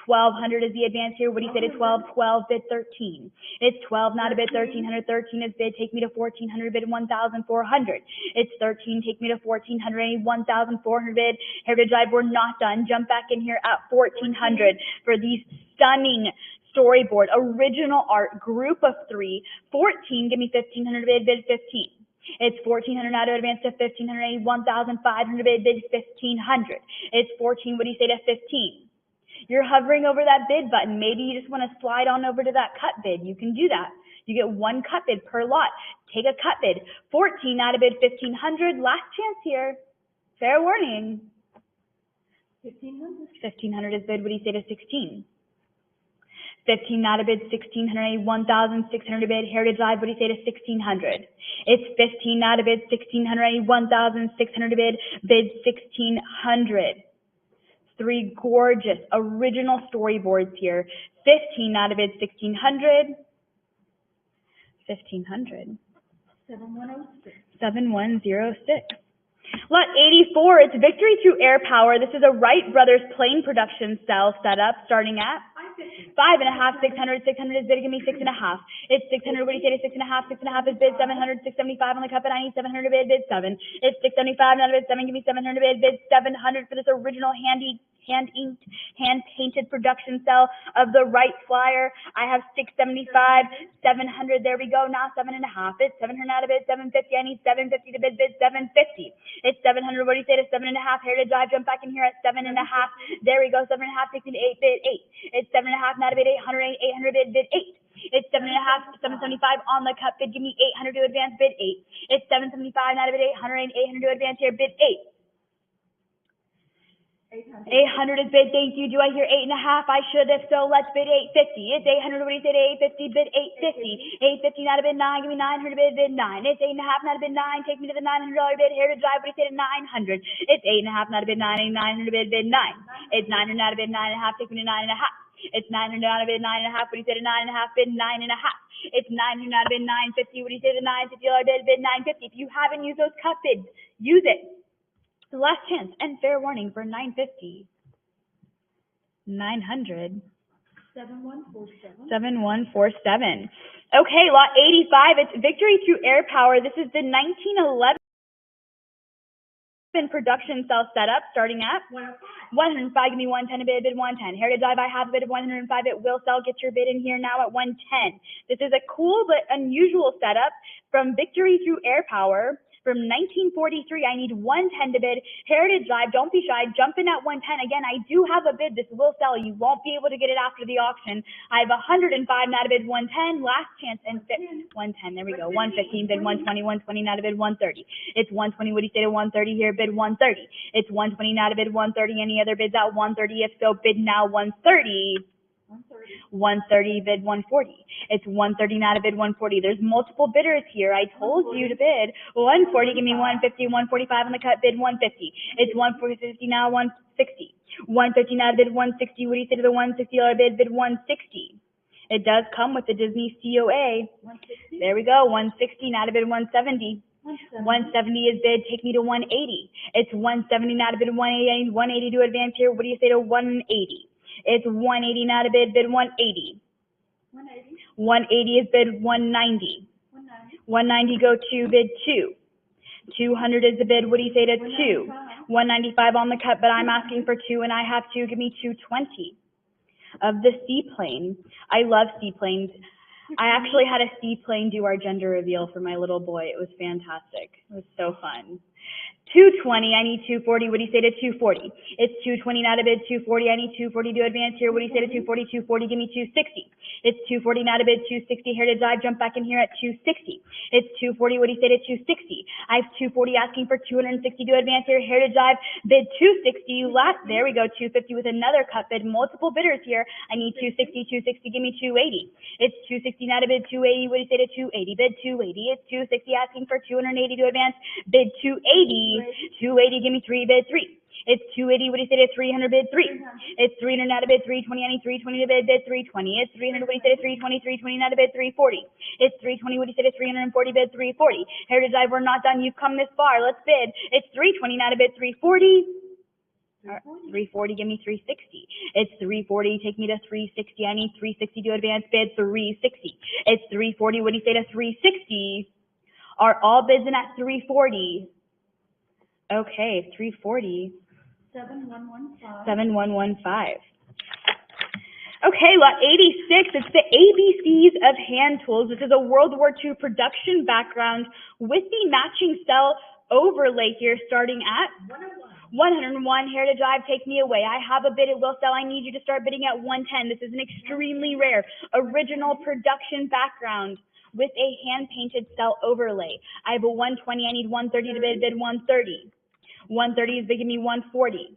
A: 1,200 is the advance here. What do you say to 12? 12, bid 13. It's 12, not a bid 1,300. 13 is bid. Take me to 1,400, bid 1,400. It's 13, take me to 1,400. I need 1,400 bid. Heritage Live, we're not done. Jump back in here at 1,400 for these stunning, storyboard, original art, group of 3, 14, give me 1,500 bid, bid 15. It's 1,400 now to advance to 1,500, 1,500 bid, bid 1,500. It's 14, what do you say to 15? You're hovering over that bid button. Maybe you just want to slide on over to that cut bid. You can do that. You get 1 cut bid per lot. Take a cut bid. 14 now to bid 1,500. Last chance here. Fair warning.
B: 1,500.
A: 1,500 is bid. What do you say to 16? 15 not a bid, 1,600, 1,600 bid, Heritage Live, what do you say to 1,600? It's 15 not a bid, 1,600, 1,600 bid, bid 1,600. 3 gorgeous original storyboards here. 15 not a bid, 1,600. 1,500.
B: 7106.
A: 7106. Lot 84, it's Victory Through Air Power. This is a Wright Brothers plane production cell setup starting at 5.5, 600, 600 is bid, give me 6.5. It's 600, what do you say to 6.5? 6.5 is bid, 700, 675 on the cup, and I need 700 bid, bid 7. It's 675, not a bid 7, give me 700 bid, bid 700 for this original hand-inked, hand-painted production cell of the Wright Flyer. I have 675, 700, there we go, now 7.5. It's 700 out of bid, 750, I need 750 to bid, bid 750. It's 700, what do you say to 7.5? Heritage Drive, jump back in here at 7.5. There we go, 7.5, takes me to 8, bid 8. It's 7.5, not a bid 800, 800 bid, bid 8. It's 7.5, 775 on the cup bid, give me 800 to advance, bid 8. It's 775, not a bid 800, 800 to advance here, bid 8. 800 is bid, thank you. Do I hear 8.5? I should, if so, let's bid 850. It's 800, what do you say to 850? Bid 850. 850, not a bid 9, give me 900 bid, bid 9. It's 8.5, not a bid 9, take me to the $900 bid, Heritage Drive, what do you say to 900? It's 8.5, not a bid 9, 900 bid, bid 9. It's 900, not a bid 9.5, take me to 9.5. It's 900, not a bid 9.5, what do you say to 9.5? Bid 9.5. It's 900, not a bid 950, what do you say to the $950 bid, bid 950. If you haven't used those cut bids, use it. The last chance and fair warning for 950. 900.
B: 7147.
A: 7147. Okay, lot 85. It's Victory Through Air Power. This is the 1911 production cell setup starting at 105. Give me 110 a bid, bid 110. Heritage Drive, I have a bid of 105. It will sell. Get your bid in here now at 110. This is a cool but unusual setup from Victory Through Air Power. From 1943, I need 110 to bid. Heritage Drive, don't be shy, jump in at 110. Again, I do have a bid. This will sell. You won't be able to get it after the auction. I have 105, not a bid, 110. Last chance and 110. There we go. 115, bid 120, 120, not a bid, 130. It's 120. What do you say to 130 here? Bid 130. It's 120, not a bid, 130. Any other bids at 130? If so, bid now 130. 130, bid 140. It's 130, not a bid 140. There's multiple bidders here. I told you to bid 140. Give me 150, 145 on the cut, bid 150. It's 140, now 160. 150, not a bid 160. What do you say to the $160 bid? Bid 160. It does come with the Disney COA.
B: 160.
A: There we go. 160, not a bid 170. 170 is bid, take me to 180. It's 170, not a bid 180. I need 180 to advance here. What do you say to 180? It's 180, not a bid, bid 180.
B: 180.
A: 180 is bid 190. 190 go to bid 2. 200 is the bid, what do you say to 2? 195 on the cut, but I'm asking for 2 and I have 2, give me 220. Of the seaplane, I love seaplanes. I actually had a seaplane do our gender reveal for my little boy. It was fantastic. It was so fun. 220, I need 240. What do you say to 240? It's 220, not a bid, 240. I need 240 to advance here. What do you say to 240? 240, give me 260. It's 240, not a bid, 260. Heritage Drive, jump back in here at 260. It's 240, what do you say to 260? I have 240 asking for 260 to advance here. Heritage Drive, bid 260. Last, there we go, 250 with another cut bid. Multiple bidders here. I need 260, 260, give me 280. It's 260, not a bid, 280. What do you say to 280? Bid 280. It's 260 asking for 280 to advance. Bid 280. 280, give me 3, bid 3. It's 280, what do you say to 300, bid 3? It's 300, not a bid, 320, I need 320 to bid 320. It's 300, what do you say to 320, 320, not a bid, 340. It's 320, what do you say to 340, bid 340. Heritage Drive, we're not done, you've come this far, let's bid. It's 320, not a bid, 340. 340, give me 360. It's 340, take me to 360. I need 360 to advance, bid 360. It's 340, what do you say to 360? Are all bids in at 340? Okay, 340.
B: 7115.
A: 7115. Okay, lot 86, it's the ABCs of hand tools. This is a World War II production background with the matching cell overlay here starting at 101. Heritage Drive, take me away. I have a bid at Will Sell. I need you to start bidding at 110. This is an extremely rare original production background with a hand-painted cell overlay. I have a 120. I need 130 to bid 130. 130 is big, give me 140.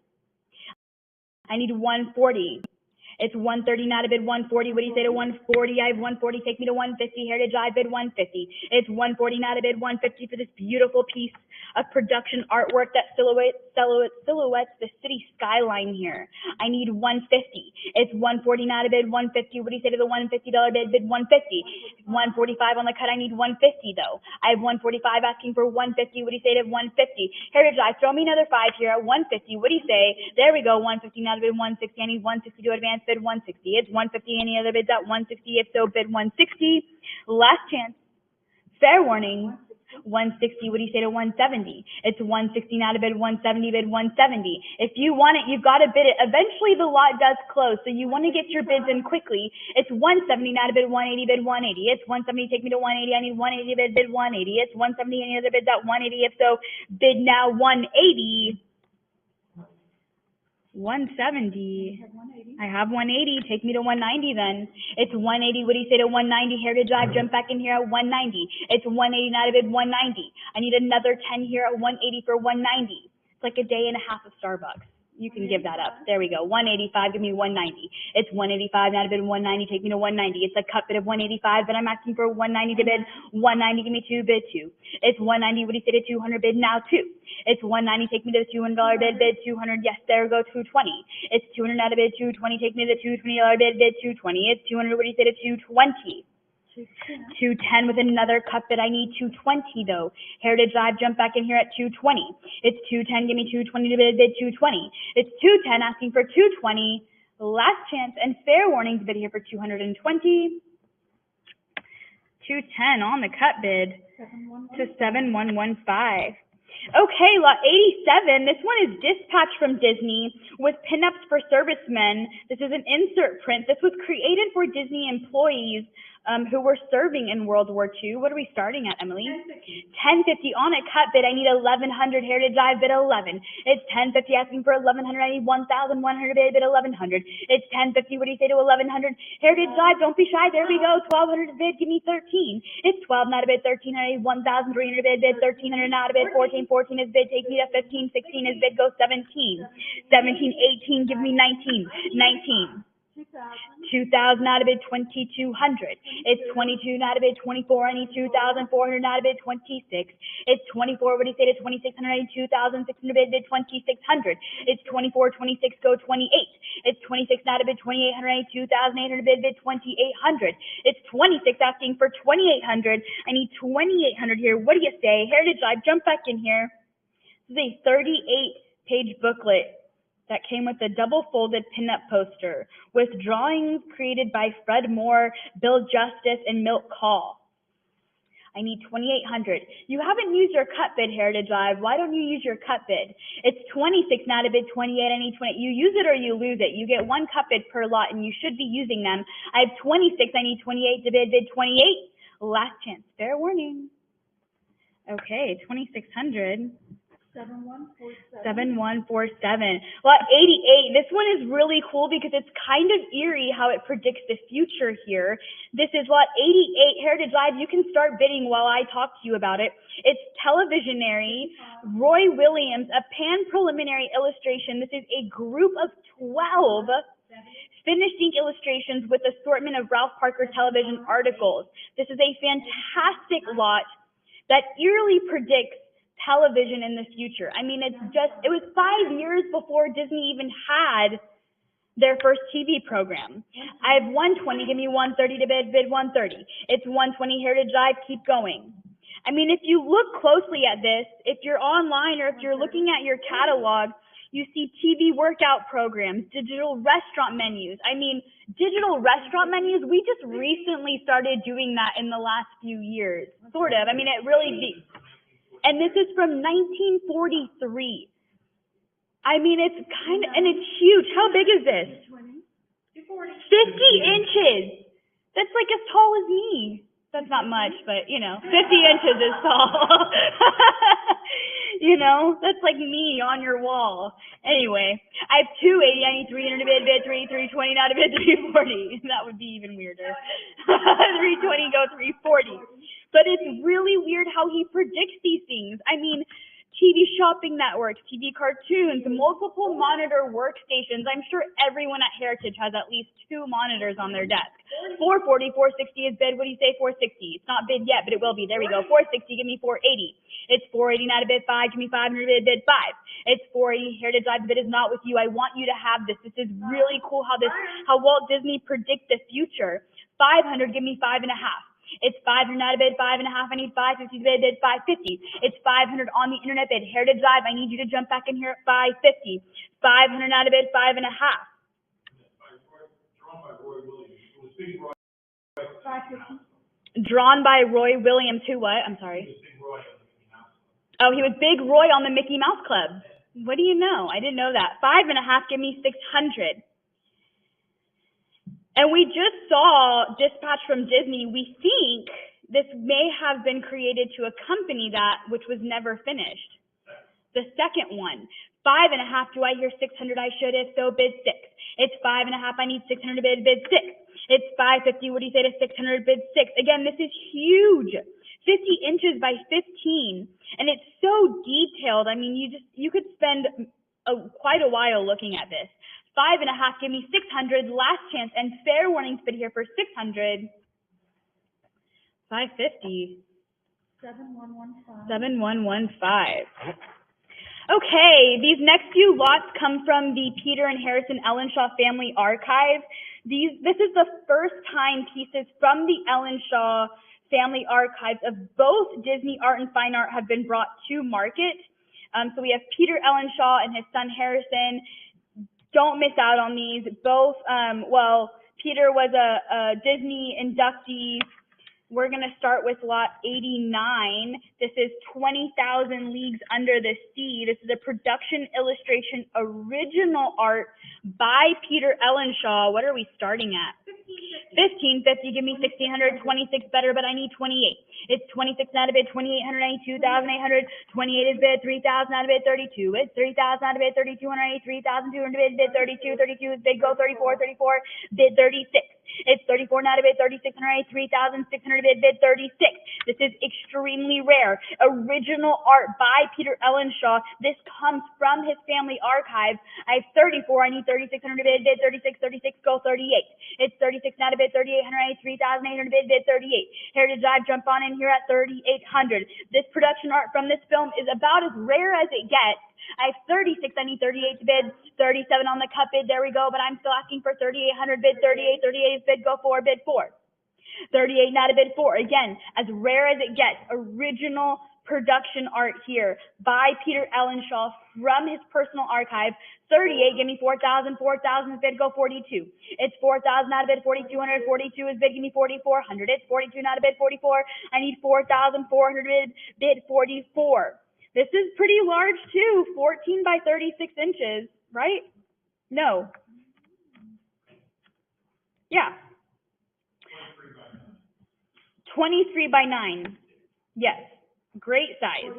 A: I need 140. It's 130, not a bid 140. What do you say to 140? I have 140. Take me to 150. Heritage, I bid 150. It's 140, not a bid 150 for this beautiful piece of production artwork that silhouettes the city skyline here. I need 150. It's 140, not a bid 150. What do you say to the $150 bid? Bid 150. 145 on the cut. I need 150 though. I have 145 asking for 150. What do you say to 150? Heritage, I throw me another 5 here at 150. What do you say? There we go. 150, not a bid 160. I need 160 to advance. Bid 160. It's 150. Any other bids at 160? If so, bid 160. Last chance. Fair warning. 160. What do you say to 170? It's 160, not a bid 170. Bid 170. If you want it, you've got to bid it. Eventually, the lot does close, so you want to get your bids in quickly. It's 170, not a bid 180. Bid 180. It's 170. Take me to 180. I need 180. Bid 180. It's 170. Any other bids at 180? If so, bid now 180. 170. I have 180. Take me to 190 then. It's 180. What do you say to 190? Heritage Drive, jump back in here at 190. It's 180, not a bid 190. I need another 10 here at 180 for 190. It's like a day and a half of Starbucks. You can give that up. There we go. 185, give me 190. It's 185, not a bid 190. Take me to 190. It's a cut bid of 185, but I'm asking for 190 to bid 190. Give me 2, bid 2. It's 190. What do you say to 200? Bid now 2. It's 190. Take me to the $200 bid 200. Yes, there we go. 220. It's 200, not a bid 220. Take me to the $220 bid 220. It's 200. What do you say to 220? 210 with another cut bid. I need 220 though. Heritage Drive, jump back in here at 220. It's 210. Give me 220 to bid 220. It's 210 asking for 220. Last chance and fair warning to bid here for 220. 210 on the cut bid to 7115. Okay, lot 87. This one is Dispatch from Disney with pinups for servicemen. This is an insert print. This was created for Disney employees who were serving in World War II. What are we starting at, Emily? 1050 on a cut bid. I need 1100. Heritage Drive bid 11. It's 1050 asking for 1100. I need 1100 bid 1100. It's 1050. What do you say to 1100? Heritage Drive, don't be shy. There we go. 1200 bid. Give me 13. It's 12, not a bid 13. I need 1300 bid 1300, not a bid 14. 14 is bid. Take me to 15. 16 is bid. Go 17. 17, 18. Give me 19. 19. 2,000, not a bid 2,200. It's 22, not a bid 24. I need 2,400, not a bid 26. It's 24. What do you say to 2,600? I need 2,600 bid 2,600. It's 24, 26, go 28. It's 26, not a bid 2,800. I need 2,800 bid 2,800. It's 26 asking for 2,800. I need 2,800 here. What do you say? Heritage Drive, jump back in here. This is a 38-page booklet that came with a double-folded pinup poster with drawings created by Fred Moore, Bill Justice, and Milt Call. I need 2,800. You haven't used your cut bid, Heritage Drive. Why don't you use your cut bid? It's 26, not a bid 28. I need 20. You use it or you lose it. You get one cut bid per lot, and you should be using them. I have 26. I need 28 to bid 28. Last chance. Fair warning. Okay, 2,600. 7147. Lot 88. This one is really cool because it's kind of eerie how it predicts the future here. This is lot 88. Heritage Live. You can start bidding while I talk to you about it. It's Televisionary, Roy Williams, a pan-preliminary illustration. This is a group of 12 finished ink illustrations with assortment of Ralph Parker television articles. This is a fantastic lot that eerily predicts television in the future. I mean, it was 5 years before Disney even had their first TV program. I have 120, give me 130 to bid 130. It's 120, Heritage Drive, keep going. I mean, if you look closely at this, if you're online or if you're looking at your catalog, you see TV workout programs, digital restaurant menus. I mean, digital restaurant menus, we just recently started doing that in the last few years, sort of. I mean, it really... And this is from 1943. I mean, it's kind of, and it's huge. How big is this? inches. That's like as tall as me. That's not much, but 50 inches is tall. You know, that's like me on your wall. Anyway, I have 280, I need 300 to bid 3, 320, not a bid 340. That would be even weirder. 320, go 340. But it's really weird how he predicts these things. I mean, TV shopping networks, TV cartoons, multiple monitor workstations. I'm sure everyone at Heritage has at least 2 monitors on their desk. 440, 460 is bid. What do you say, 460? It's not bid yet, but it will be. There we go. 460, give me 480. It's 480, not a bid 5. Give me 500, bid 5. It's 480, Heritage Live, the bid is not with you. I want you to have this. This is really cool how Walt Disney predict the future. 500, give me 5.5. It's 500, not a bid, 5.5. I need 550 bid 550. It's 500 on the internet bid. Heritage Live, I need you to jump back in here at 550. 500, not a bid, 5.5. Drawn by Roy Williams. Who what? I'm sorry. Oh, he was Big Roy on the Mickey Mouse Club. What do you know? I didn't know that. 5.5, give me 600. And we just saw Dispatch from Disney. We think this may have been created to accompany that, which was never finished. The second one, 5.5. Do I hear 600? I should. If so, bid 6. It's 5.5. I need 600 to bid 6. It's 550. What do you say to 600? Bid 6. Again, this is huge. 50 inches by 15, and it's so detailed. I mean, you could spend quite a while looking at this. 5.5, give me 600, last chance, and fair warning bid here for 600. 550.
B: 7115.
A: 7115. Okay, these next few lots come from the Peter and Harrison Ellenshaw Family Archive. This is the first time pieces from the Ellenshaw Family Archives of both Disney Art and Fine Art have been brought to market. So we have Peter Ellenshaw and his son Harrison. Don't miss out on these. Both, Peter was a Disney inductee. We're going to start with lot 89. This is 20,000 Leagues Under the Sea. This is a production illustration original art by Peter Ellenshaw. What are we starting at? 1550. Give me 1600. 26 better, but I need 28. It's 26 out of bid. 2800. I need 2,800. 28 is bid. 3,000 out of bid. 32. It's 3,000 out of bid. 3,200. 3,200 bid. 32. 32 is bid. Go 34. 34. Bid 36. It's 34 out of bid. 3,600. 3,600 bid 36. This is extremely rare. Original art by Peter Ellenshaw. This comes from his family archives. I have 34. I need 3,600 bid 36. 36. Go 38. It's 36 out of bid. 3,800. I need 3,800 bid 38. Heritage Live, jump on in here at 3,800. This production art from this film is about as rare as it gets. I have 36, I need 38 to bid, 37 on the cut bid, there we go, but I'm still asking for 3,800 bid, 38 is bid, go 4, bid 4. 38, not a bid 4. Again, as rare as it gets, original production art here by Peter Ellenshaw from his personal archive. 38, give me 4,000, 4,000 is bid, go 42. It's 4,000, not a bid, 4,200, 42 is bid, give me 4,400. It's 42, not a bid, 44. I need 4,400 bid, 44. This is pretty large too, 14 by 36 inches, right? No. Yeah. 23 by 9. Yes. Great size.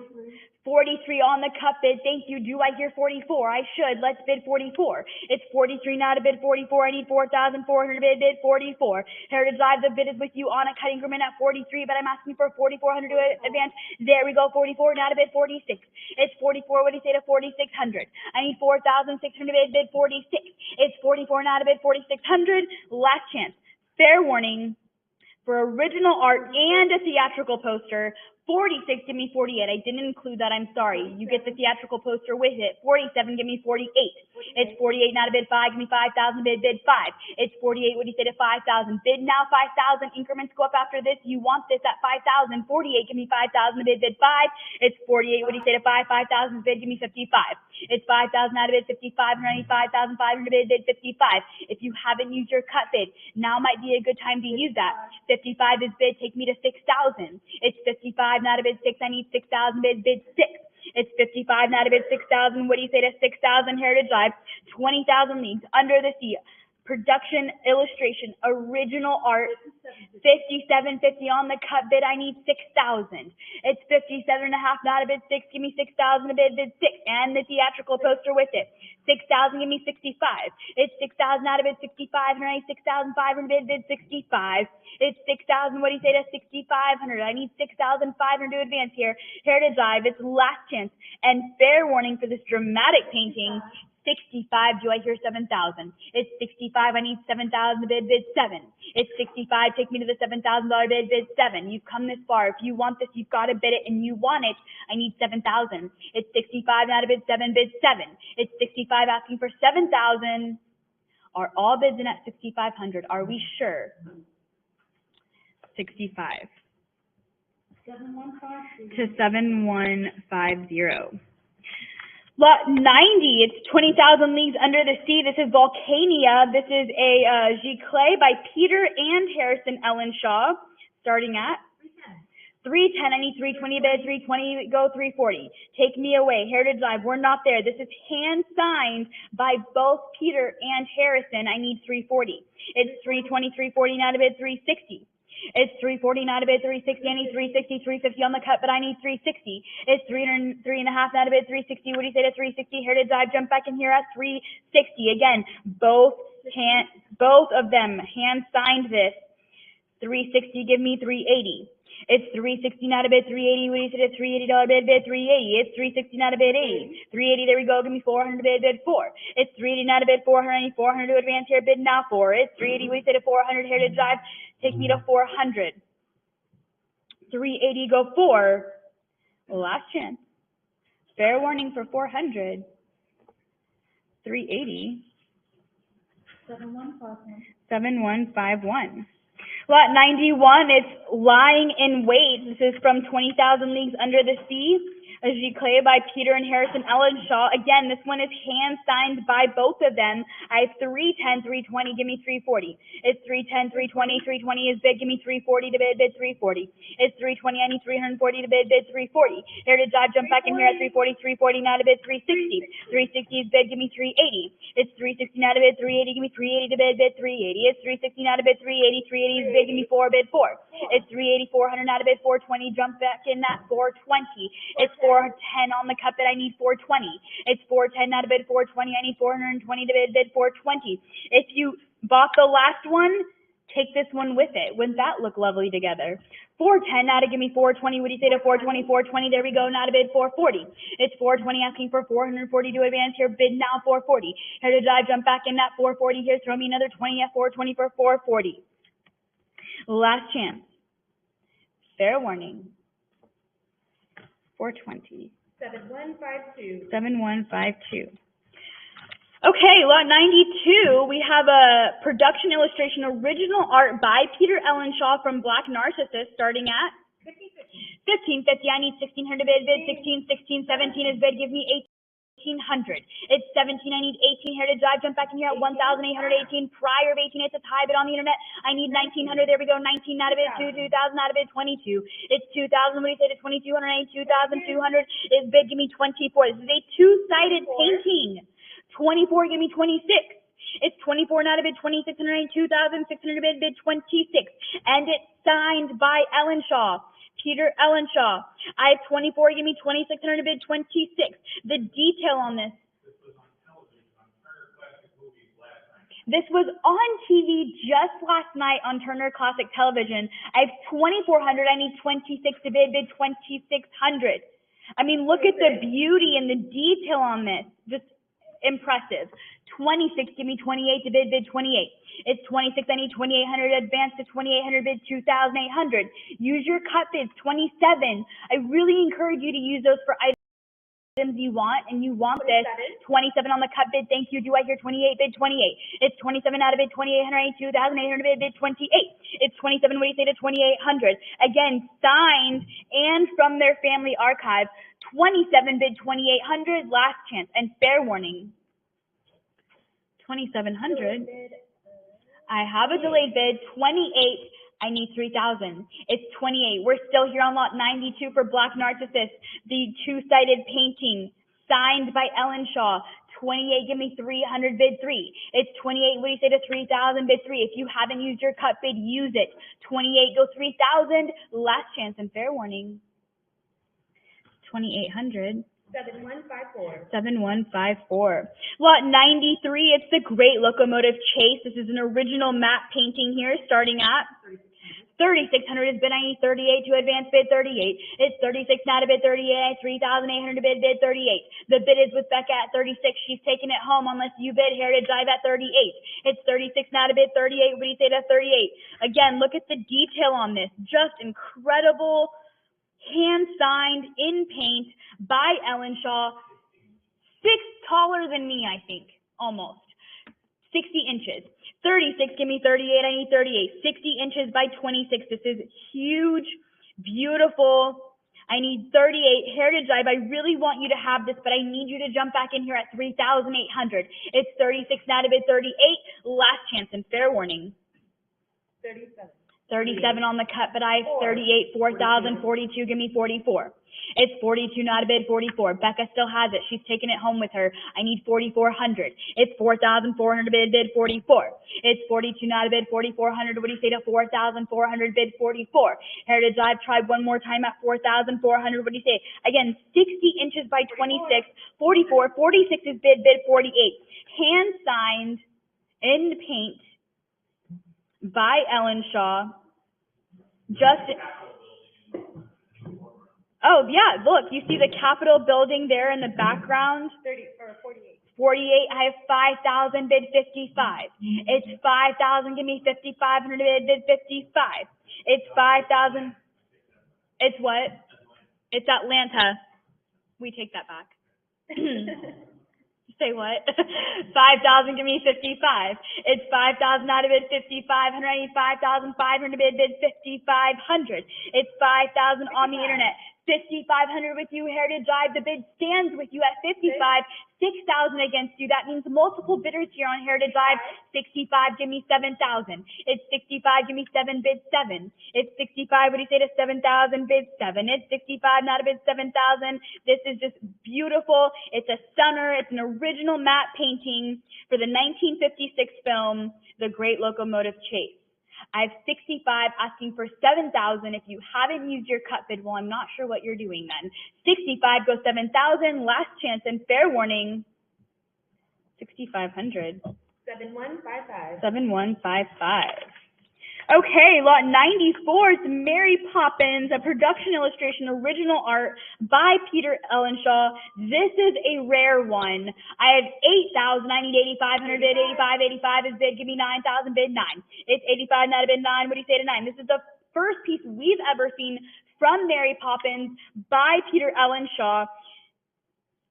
A: 43 on the cut bid. Thank you. Do I hear 44? I should. Let's bid 44. It's 43, not a bid 44. I need 4,400 bid 44. Heritage Live, the bid is with you on a cut increment at 43, but I'm asking for 4,400 to advance. There we go. 44, not a bid 46. It's 44. What do you say to 4,600? I need 4,600 bid 46. It's 44, not a bid 4,600. Last chance. Fair warning for original art and a theatrical poster. 46, give me 48. I didn't include that. I'm sorry. You get the theatrical poster with it. 47, give me 48. It's 48, not a bid 5. Give me 5,000 bid 5. It's 48. What do you say to 5,000? Bid now 5,000. Increments go up after this. You want this at 5,000. 48, give me 5,000 bid 5. It's 48. What do you say to 5? 5,000 bid, give me 55. It's 5,000 out of bid 55. 5,500 bid 55. If you haven't used your cut bid, now might be a good time to use that. 55 is bid. Take me to 6,000. It's 55. Not a bid 6, I need 6,000 bid 6. It's 55, not a bid 6,000. What do you say to 6,000? Heritage Live, 20,000 Leagues Under the Sea. Production, illustration, original art, $57.50 on the cut bid. I need $6,000. It's 57.5, not a bid 6. Give me 6,000 a bid 6, and the theatrical poster with it. 6,000. Give me 65. It's 6,000 out of bid 65. 6,500 bid 65. It's 6,000. What do you say to 6,500? I need 6,500 to advance here. Heritage Live. It's last chance and fair warning for this dramatic painting. 65, do I hear 7,000? It's 65, I need 7,000 to bid 7. It's 65, take me to the $7,000 bid 7. You've come this far. If you want this, you've got to bid it, and you want it. I need 7,000. It's 65, not a bid 7, bid 7. It's 65, asking for 7,000. Are all bids in at 6,500? Are we sure? 65.
B: 7152.
A: To 7150. Lot 90, it's 20,000 Leagues Under the Sea. This is Volcania. This is a Giclée by Peter and Harrison Ellenshaw, starting at 310. I need 320 bid, 320, go 340. Take me away. Heritage Live, we're not there. This is hand signed by both Peter and Harrison. I need 340. It's 320, 340, not a bid, 360. It's 340, not a bid, 360. I need 360, 350 on the cut, but I need 360. It's 303.5, not a bid, 360. What do you say to 360? Heritage Dive, jump back in here at 360. Again, both of them hand signed this. 360, give me 380. It's 360, not a bid, 380. What do you say to $380 bid 380? It's 360, not a bid, 80. 380, there we go. Give me 400 bid 4. It's 380, not a bid, 400. I need 400 to advance here, bid now 4. It's 380, what do you say to 400? Heritage Drive, take me to 400. 380, go 4. Last chance. Fair warning for 400. 380.
B: 7151.
A: 7151. Lot 91, it's Lying in Wait. This is from 20,000 Leagues Under the Sea, a Giclée by Peter and Harrison Ellenshaw. Again, this one is hand signed by both of them. I have 310, 320, give me 340. It's 310, 320, 320 is bid, give me 340 to bid 340. It's 320, I need 340 to bid 340. Heritage Dive, jump back in here at 340, 340, not a bid 360. 360 is bid, give me 380. It's 360, not a bid 380, give me 380 to bid 380. It's 360, not a bid 380, 380 is bid, give me 4 bid 4. It's 380, 400, not a bid 420, jump back in that 420. It's 410 on the cut bid, I need 420. It's 410, not a bid 420, I need 420 to bid 420. If you bought the last one, take this one with it. Wouldn't that look lovely together? 410, now to give me 420. What do you say to 420? 420, there we go, not a bid 440. It's 420, asking for 440 to advance here, bid now 440. Heritage Dive, jump back in that 440 here, throw me another 20 at 420 for 440. Last chance. Fair warning. 420.
B: 7152.
A: 7152. Okay, lot 92, we have a production illustration, original art by Peter Ellenshaw from Black Narcissus, starting at 1550. I need 1600 bid 16, 16, 17 is bid, give me 1800. It's 17, I need 18. Heritage Drive, jump back in here at 1,818. Prior of 18, it's a tie bid on the internet. I need 1900, there we go, 19, not a bid, 2,000, not a bid, 22. It's 2,000, what do you say to 2,200? I need 2,200 is bid, give me 24. This is a two-sided painting. 24, give me 26. It's 24, not a bid, 2,600, 2,600 bid 26. And it's signed by Ellenshaw, Peter Ellenshaw. I have 24, give me 2,600 bid 26. The detail on this. This was on TV just last night on Turner Classic Television. I have 2,400, I need 26 to bid 2,600. I mean, look at the beauty and the detail on this. Just impressive. 26, give me 28 to bid 28. It's 26, I need 2,800, advance to 2,800, bid 2,800. Use your cut bids, 27. I really encourage you to use those for items you want, and you want 27. This. 27 on the cut bid, thank you. Do I hear 28, bid 28. It's 27 out of bid 2,800, I need 2,800, bid 28. It's 27, what do you say to 2,800? Again, signed and from their family archive. 27 bid 2,800, last chance, and fair warning. 2,700. I have a delayed bid. 28. I need 3,000. It's 28. We're still here on lot 92 for Black Narcissus, the two-sided painting signed by Ellenshaw. 28, give me 300, bid 3. It's 28, what do you say to 3,000, bid 3. If you haven't used your cut bid, use it. 28, go 3,000, last chance and fair warning. 2,800.
B: 7154.
A: 7154. Lot 93, it's the Great Locomotive Chase. This is an original matte painting here, starting at 3,600 is bid. I need 38 to advance bid 38. It's 36 now to bid 38. 3,800 to bid 38. The bid is with Becca at 36. She's taking it home unless you bid Heritage Drive at 38. It's 36 now to bid 38. What do you say to 38? Again, look at the detail on this. Just incredible. Hand signed in paint by Ellen Shaw. 6 taller than me, I think, almost. 60 inches. 36, give me 38, I need 38. 60 inches by 26, this is huge, beautiful. I need 38. Heritage Drive, I really want you to have this, but I need you to jump back in here at 3,800. It's 36 now to bid 38, last chance and fair warning.
B: 37.
A: 37 on the cut, but I have 38, 4,000, 42, give me 44. It's 42, not a bid, 44. Becca still has it. She's taking it home with her. I need 4,400. It's 4,400 bid 44. It's 42, not a bid, 4,400. What do you say to 4,400 bid 44? Heritage Drive, try one more time at 4,400. What do you say? Again, 60 inches by 26, 44. 46 is bid 48. Hand signed in paint by Ellen Shaw. Oh, yeah, look, you see the Capitol building there in the background?
B: 48.
A: 48, I have 5,000, bid 55. It's 5,000, give me 5,500, bid 55. It's 5,000, it's what? It's Atlanta. We take that back. Say what? 5,000, give me 55. It's 5,000 out of bid 5,500. I need 5,500 bid 5,500. It's 5,000 on the internet. 5,500 with you, Heritage Drive. The bid stands with you at 55. 6,000 against you. That means multiple bidders here on Heritage Drive. 65, give me 7,000. It's 65, give me 7, bid 7. It's 65, what do you say to 7,000, bid 7. It's 65, not a bid 7,000. This is just beautiful. It's a stunner. It's an original matte painting for the 1956 film, The Great Locomotive Chase. I have 65 asking for 7,000. If you haven't used your cut bid, well, I'm not sure what you're doing then. 65 goes 7,000. Last chance and fair warning. 6,500.
B: 7155.
A: 7155. Okay, lot 94 is Mary Poppins, a production illustration, original art by Peter Ellenshaw. This is a rare one. I have 8,000. I need 8,500 bid. 85 is bid. Give me 9,000 bid 9. It's 85, not a bid 9. What do you say to 9? This is the first piece we've ever seen from Mary Poppins by Peter Ellenshaw.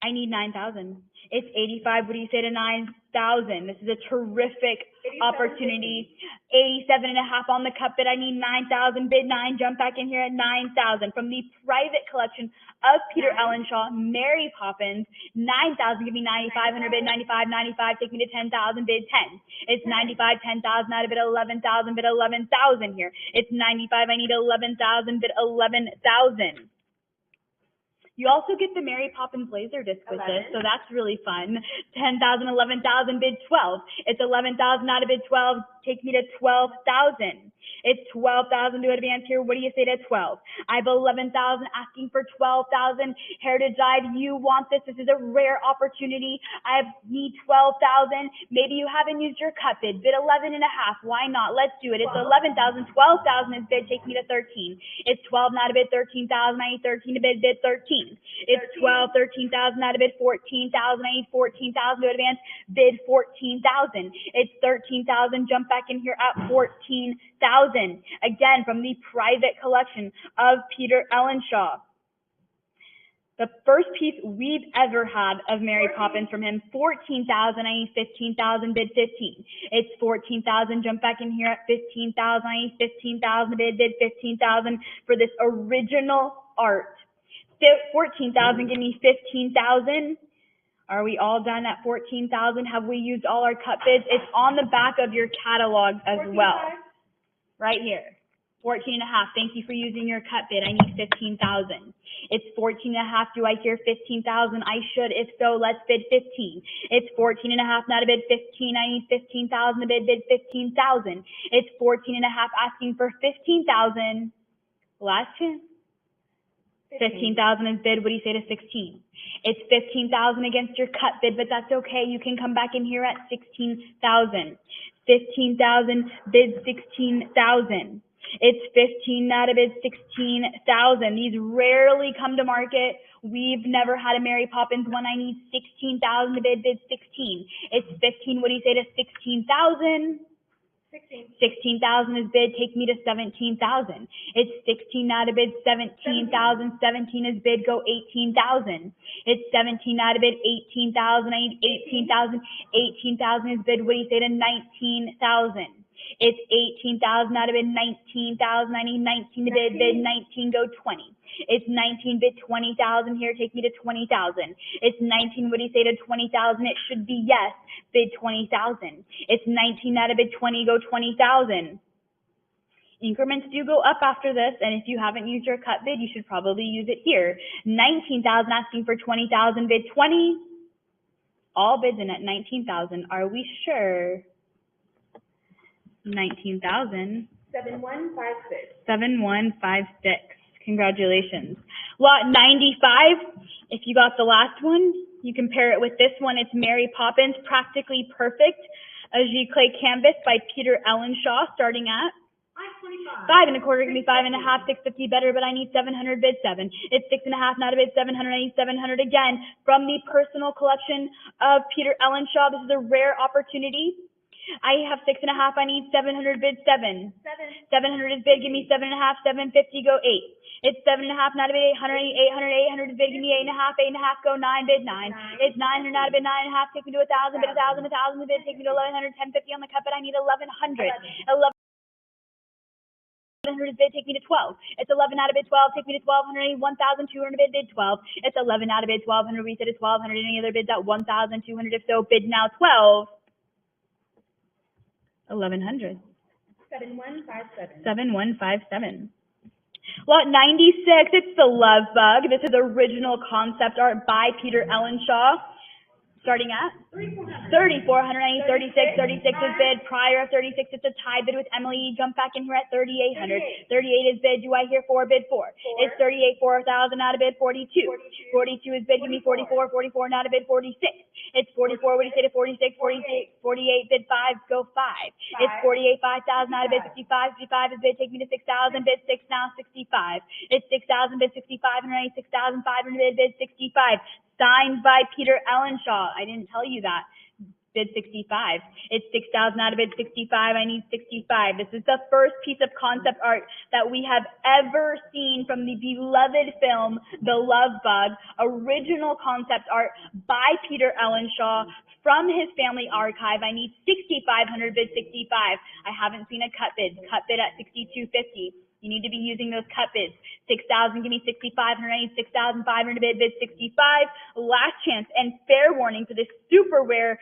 A: I need 9,000. It's 85. What do you say to 9,000? This is a terrific opportunity. 87.5 on the cut bid. I need 9,000. Bid 9. Jump back in here at 9,000. From the private collection of Peter Ellenshaw, Mary Poppins. 9,000. Give me 9,500. Bid 95. 95. Take me to 10,000. Bid 10. It's 95. 10,000 out of bid 11,000. Bid 11,000 here. It's 95. I need 11,000. Bid 11,000. You also get the Mary Poppins laser disc with this, so that's really fun. 10,000, 11,000, bid 12. It's 11,000 out of bid 12. Take me to 12,000. It's 12,000 to advance here. What do you say to 12? I have 11,000 asking for 12,000. Heritage Drive, you want this. This is a rare opportunity. I need 12,000. Maybe you haven't used your cut bid. Bid 11.5. Why not? Let's do it. It's 11,000. 12,000 is bid. Take me to 13. It's 12 now to bid 13,000. I need 13 to bid 13. It's 12, 13,000 out of bid 14,000. I need 14,000 to advance. Bid 14,000. It's 13,000. Jump back in here at 14,000. Again, from the private collection of Peter Ellenshaw. The first piece we've ever had of Mary Poppins from him, 14,000. I need 15,000. Bid 15. It's 14,000. Jump back in here at 15,000. I need 15,000. Bid 15,000 for this original art. 14,000. Give me 15,000. Are we all done at 14,000? Have we used all our cut bids? It's on the back of your catalog as well. Right here. 14 and a half. Thank you for using your cut bid. I need 15,000. It's 14 and a half. Do I hear 15,000? I should. If so, let's bid 15. It's 14 and a half. Not a bid 15. I need 15,000 to bid 15,000. It's 14 and a half asking for 15,000. Last chance. 15,000 is bid. What do you say to 16? It's 15,000 against your cut bid, but that's okay. You can come back in here at 16,000. 15,000 bid 16,000. It's 15, not a bid 16,000. These rarely come to market. We've never had a Mary Poppins one. I need 16,000 to bid 16. It's 15. What do you say to 16,000? 16,000 is bid. Take me to 17,000. It's 16 now to bid 17,000. 17 is bid. Go 18,000. It's 17 now to bid 18,000. I need 18,000. 18,000 is bid. What do you say to 19,000? It's 18,000 out of bid 19,000. I need 19 to bid. Bid 19. Go 20. It's 19 bid 20,000 here. Take me to 20,000. It's 19. What do you say to 20,000? It should be yes. Bid 20,000. It's 19 out of bid 20. Go 20,000. Increments do go up after this, and if you haven't used your cut bid, you should probably use it here. 19,000 asking for 20,000. Bid 20. All bids in at 19,000. Are we sure? 19,000.
B: 7156.
A: 7156. Congratulations. Lot 95, if you got the last one, you compare it with this one. It's Mary Poppins, Practically Perfect, a Giclée canvas by Peter Ellenshaw, starting at
B: 525.
A: 5 and a quarter, give me 5 and a half, 650 better, but I need 700, bid 7. It's 6 and a half, not a bid 700, I need 700 again. From the personal collection of Peter Ellenshaw, this is a rare opportunity. I have 6 and a half, I need 700, bid 7. 700 is bid, give me 7 and a half, 750, go 8. It's 7 and a half, not a bid 800, I need 800 is bid, give me 8 and a half, 8 and a half, go 9, bid 9. It's 900, not a bid 9 and a half, take me to 1,000, bid 1,000, 1,000 is bid, take me to 1,100, 1050 on the cut, but I need 1,100. 1,100 is bid, take me to 12. It's 11 out of bid 12, take me to 1,200, I need 1,200 bid 12. It's 11 out of bid 1,200, we said it's 1,200, any other bids at 1,200, if so, bid now 12. 1,100.
B: 7157.
A: 7157. Lot 96, it's The Love Bug. This is original concept art by Peter Ellenshaw. Starting at 3,400. I need 36. 36 is bid. Prior 36, it's a tie bid with Emily. Jump back in here at 3,800. 38 is bid. Do I hear 4? Bid 4. It's 38, 4,000 out of bid. 42. 42 is bid. Give me 44. 44 not a bid. 46. It's 44. What do you say to 46? 48. 48 bid 5. Go 5. It's 48, 5,000 out of bid. 55. 55 is bid. Take me to 6,000. Bid 6 now. 65. It's 6,000 bid 65. And I need 6,500 bid 65. Signed by Peter Ellenshaw. I didn't tell you that. Bid 65. It's 6,000 out of bid 65. I need 65. This is the first piece of concept art that we have ever seen from the beloved film, The Love Bug. Original concept art by Peter Ellenshaw from his family archive. I need 6,500 bid 65. I haven't seen a cut bid. Cut bid at 6,250. You need to be using those cut bids. 6,000, give me 6,500. I need 6,500 bid 65. Last chance and fair warning for this super rare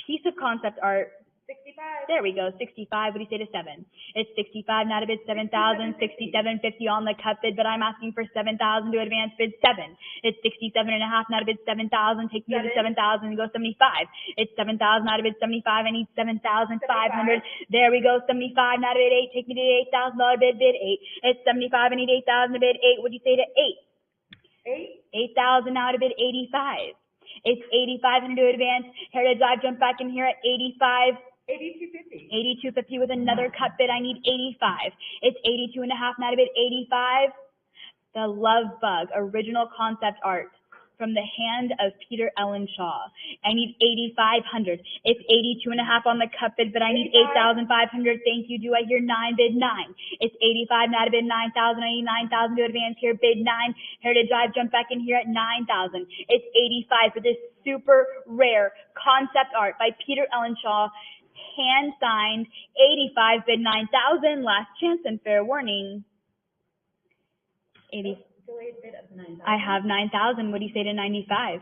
A: piece of concept art.
B: 65.
A: There we go, 65. What do you say to 7? It's 65, not a bid 7,000, 67.50 on the cut bid, but I'm asking for 7,000 to advance bid 7. It's 67 and a half, not a bid 7,000. Take me to 7,000 and go 75. It's 7,000, not a bid 75. I need 7,500. There we go, 75, not a bid 8. Take me to the $8,000 bid 8. It's 75. I need 8,000 to bid 8. What do you say to 8? 8,000 now to bid 85. It's 8,500 to advance. Heritage Drive, jump back in here at 85.
B: 8250.
A: 8250 with another cut bid. I need 85. It's 82 and a half, not a bid 85. The Love Bug, original concept art from the hand of Peter Ellenshaw. I need 8,500. It's 82 and a half on the cut bid, but I need 8,500. Thank you. Do I hear 9? Bid 9. It's 85, not a bid 9,000. I need 9,000 to advance here. Bid 9. Heritage Drive, jump back in here at 9,000. It's 85 for this super rare concept art by Peter Ellenshaw. Hand signed, 85, bid 9,000, last chance and fair warning. 80.
B: Delayed bid of 9,000.
A: I have 9,000. What do you say to 95?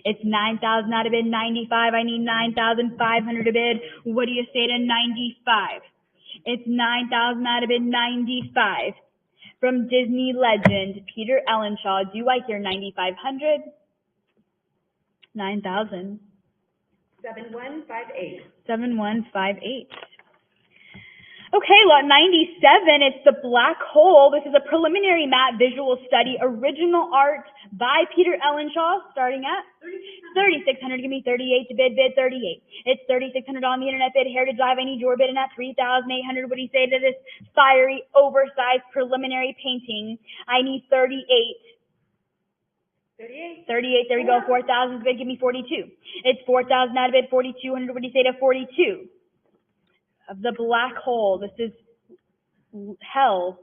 A: It's 9,000 out of bid 95. I need 9,500 to bid. What do you say to 95? It's 9,000 out of bid 95. From Disney legend, Peter Ellenshaw, do I hear 9,500? 9,000.
B: 7158.
A: 7158. Okay, lot 97, it's The Black Hole. This is a preliminary map visual study, original art by Peter Ellenshaw, starting at 3,600. Give me 38 to bid 38. It's 3,600 on the internet bid. Heritage Live, I need your bid, and at 3,800, what do you say to this fiery, oversized preliminary painting? I need 38. 38, there we go, 4,000 bid, give me 42. It's 4,000 out of bid, 4,200, what do you say to 42? Of The Black Hole, this is hell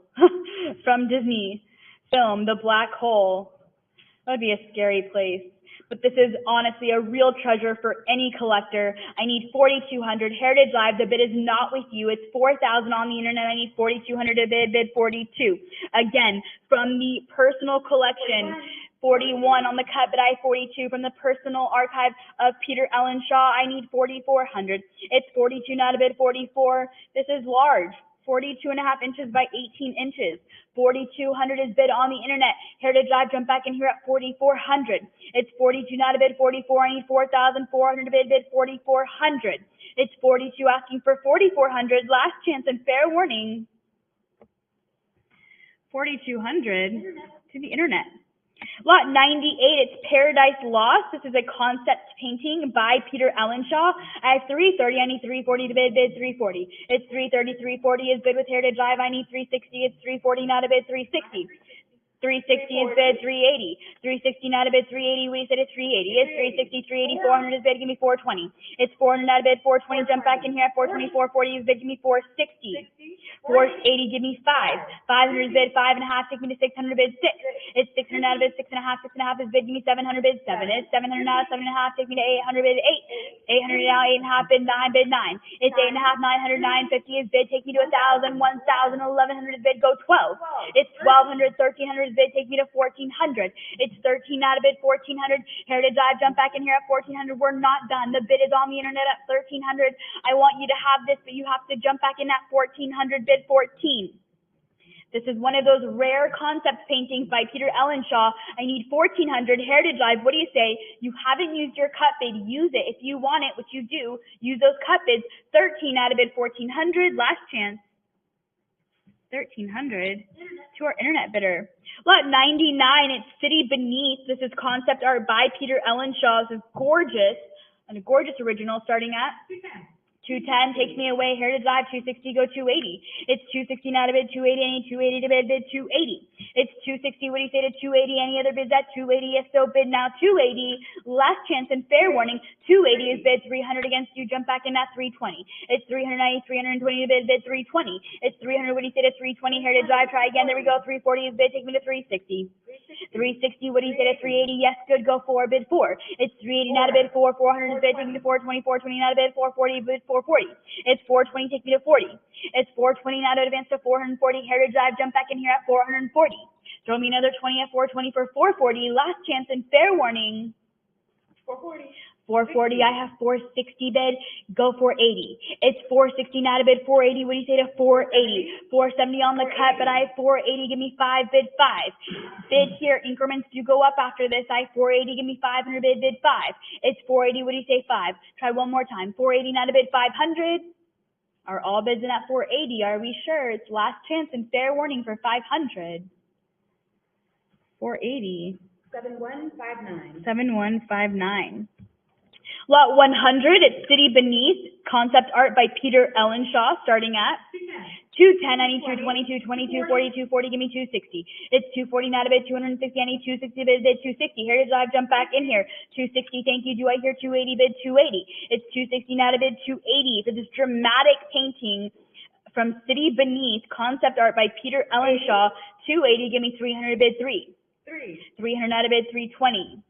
A: from Disney film, The Black Hole. That would be a scary place. But this is honestly a real treasure for any collector. I need 4,200. Heritage Live, the bid is not with you. It's 4,000 on the internet. I need 4,200 to bid 42. Again, from the personal collection, 41 on the cut, but I have 42 from the personal archive of Peter Ellenshaw. I need 4,400. It's 42 now to bid 44. This is large, 42.5 inches by 18 inches. 4,200 is bid on the internet. Heritage Live, jump back in here at 4,400. It's 42 now to bid 44. I need 4,400 to bid 4,400. It's 42 asking for 4,400. Last chance and fair warning. 4,200 to the internet. Lot 98, it's Paradise Lost. This is a concept painting by Peter Ellenshaw. I have 330, I need 340 to bid 340. It's 330, 340 is bid with Heritage Live. I need 360, it's 340 now to bid 360. 360 is bid 380. 360 now to bid 380. We said it's 380. It's 360, 380, 400 is bid. Give me 420. It's 400 now to bid 420. Jump back in here at 420. 440 is bid. Give me 460. 480. Give me 5. 500 is bid. 5.5. Take me to 600 bid 6. It's 600 now to bid 6.5. 6.5 is bid. Give me 700 bid 7. It's 700 now. 7.5. Take me to 800 bid 8. 800 now. 8.5 bid 9 bid 9. It's 8.5. 900. 950 is bid. Take me to 1,000. 1,000. 1,100 is bid. Go 12. It's 1,200. 1,300 is bid. Take me to 1,400. It's 13 out of bid 1,400. Heritage Live, jump back in here at 1,400. We're not done. The bid is on the internet at 1,300. I want you to have this, but you have to jump back in at 1,400 bid 14. This is one of those rare concept paintings by Peter Ellenshaw. I need 1,400. Heritage Live, what do you say? You haven't used your cut bid. Use it. If you want it, which you do, use those cut bids. 13 out of bid 1,400. Last chance. 1,300 to our internet bidder. Lot 99, it's City Beneath. This is concept art by Peter Ellenshaw. This is gorgeous, and a gorgeous original starting at 210 takes me away. Heritage Live, 260, go 280. It's 260 now to bid 280. I need 280 to bid 280. It's 260. What do you say to 280? Any other bids at 280? If so, bid now 280. Last chance and fair warning. 280 is bid 300 against you. Jump back in at 320. It's 390, 320 to bid 320. It's 300. What do you say to 320? Heritage Live, try again. There we go. 340 is bid. Take me to 360. 360. What do you say to 380? Yes, good. Go 4. Bid 4. It's 380 now to bid 4. 400 is bid. Take me to 420. 420 now to bid 440. Bid 440. It's 420. Take me to 40. It's 420 now to advance to 440. Heritage Live, jump back in here at 440. Throw me another 20 at 420 for 440. Last chance and fair warning.
B: 440.
A: 440, I have 460 bid, go 480. It's 460 now to bid 480. What do you say to 480? 470 on the cut, but I have 480. Give me 5, bid 5. Bid here, increments do go up after this. I have 480, give me 500 bid 5. It's 480, what do you say 5? Try one more time. 480 now to bid 500. Are all bids in at 480? Are we sure? It's last chance and fair warning for 500. 480.
B: 7159.
A: 7159. Lot 100, it's City Beneath, concept art by Peter Ellenshaw, starting at 210. I need 220, 220, 240, 240, give me 260. It's 240 now to bid 260. I need 260 bid 260. Heritage Live, jump back in here. 260, thank you. Do I hear 280 bid 280? It's 260 now to bid 280 for this dramatic painting from City Beneath, concept art by Peter Ellenshaw. 280, give me 300 bid 3. 300 now to bid 320.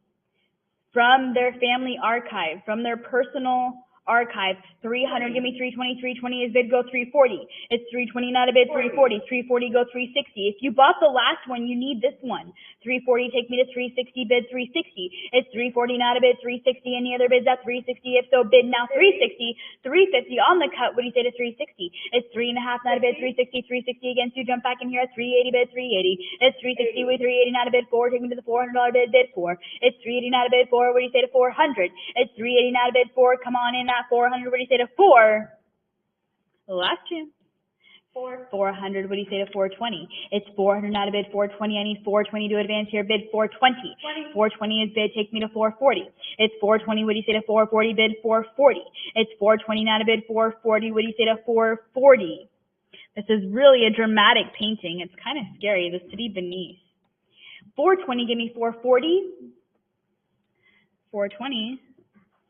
A: From their family archive, from their personal archive. 300, give me 320, 320 is bid, go 340. It's 320, not a bid, 340. 340, go 360. If you bought the last one, you need this one. 340, take me to 360, bid 360. It's 340, not a bid, 360. Any other bids at 360? If so, bid now 360. 350 on the cut. What do you say to 360? It's 3.5, not a bid, 360. 360 against you. Jump back in here at 380, bid 380. It's 360 with 380, not a bid, 4. Take me to the $400 bid, bid 4. It's 380, not a bid, 4. What do you say to 400? It's 380, not a bid, 4. Come on in at 400. What do you say to 4? Last chance. 400. What do you say to 420? It's 400, not a bid, 420. I need 420 to advance here. Bid 420. 420 is bid. Take me to 440. It's 420. What do you say to 440? Bid 440. It's 420, not a bid, 440. What do you say to 440? This is really a dramatic painting. It's kind of scary. The city beneath. 420. Give me 440. 420.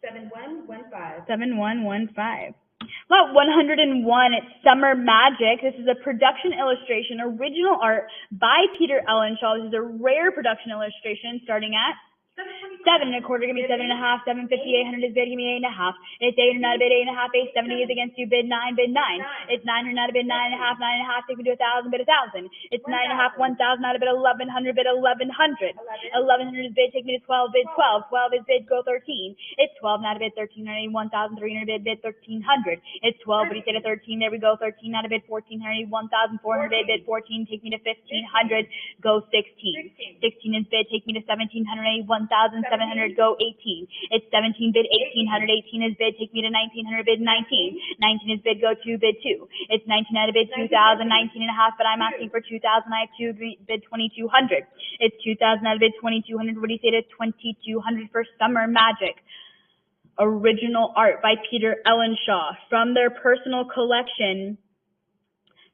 B: 7115.
A: 7115. Lot 101, it's Summer Magic. This is a production illustration, original art by Peter Ellenshaw. This is a rare production illustration starting at 7 1/4, give me 7 1/2, 750, 800 is bid, give me 8 1/2. It's 800, not a bid, 8 1/2, 870 is against you, bid 9, bid 9. It's 900, not a bid, 9 1/2, 9 1/2, take me to 1,000, bid 1,000. It's 9 1/2, 1,000, not a bid, 1,100, bid 1,100. 1,100 is bid, take me to 12, bid 12. 12 is bid, go 13. It's 12, not a bid, 1,300, 1,300 bid 1,300. It's 12, what do you say to 13? There we go, 13, not a bid, 1,400, 1,400 bid 14, take me to 1,500, go 16. 16 is bid, take me to 1,700, 1,700, go 18. It's 17, bid 1,800, 18 is bid, take me to 1,900, bid 19. 19 is bid, go 2, bid 2. It's 19 out of bid 2,000, 19 1/2, but I'm asking for 2,000, I have 2, bid 2,200. It's 2,000 out of bid 2,200, what do you say to 2,200 for Summer Magic? Original art by Peter Ellenshaw from their personal collection.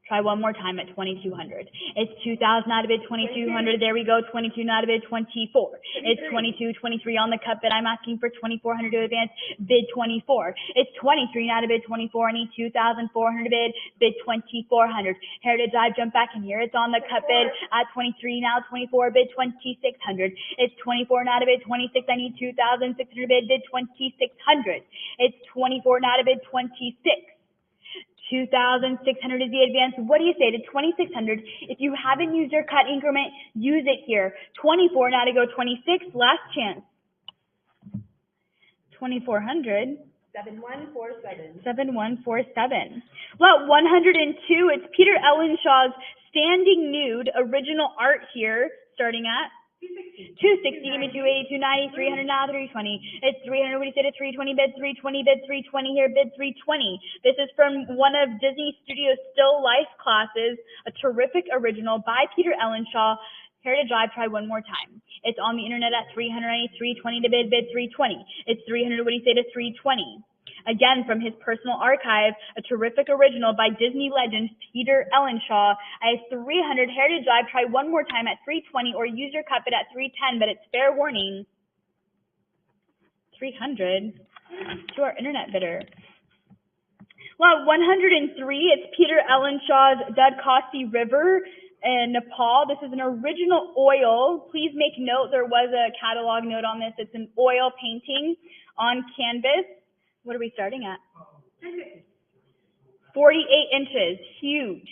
A: Try one more time at 2,200. It's 2,000 out of bid 2,200. There we go. 22 out of bid 24. It's 22, 23 on the cut bid. I'm asking for 2,400 to advance. Bid 24. It's 23 out of bid 24. I need 2,400 bid 2,400. Heritage Dive, jump back in here. It's on the cut bid at 23 now. 24 bid 2,600. It's 24 out of bid 26. I need 2,600 bid 2,600. It's 24 out of bid 26. 2,600 is the advance. What do you say to 2,600? If you haven't used your cut increment, use it here. 24, now to go 26, last chance. 2,400.
B: 7147.
A: 7147. Lot 102, it's Peter Ellenshaw's Standing Nude, original art here, starting at 260, give me 280, 290, 300, now 320. It's 300, what do you say to 320, bid 320, bid 320 here, bid 320. This is from one of Disney Studios' still life classes, a terrific original by Peter Ellenshaw. Heritage Live, try one more time. It's on the internet at 300, I need 320 to bid 320. It's 300, what do you say to 320? Again, from his personal archive, a terrific original by Disney legend Peter Ellenshaw. I have 300 Heritage Live. Try one more time at 320 or use your cut bid at 310, but it's fair warning. 300 to our internet bidder. Lot 103, it's Peter Ellenshaw's Dudkosi River in Nepal. This is an original oil. Please make note, there was a catalog note on this. It's an oil painting on canvas. What are we starting at? 48 inches, huge.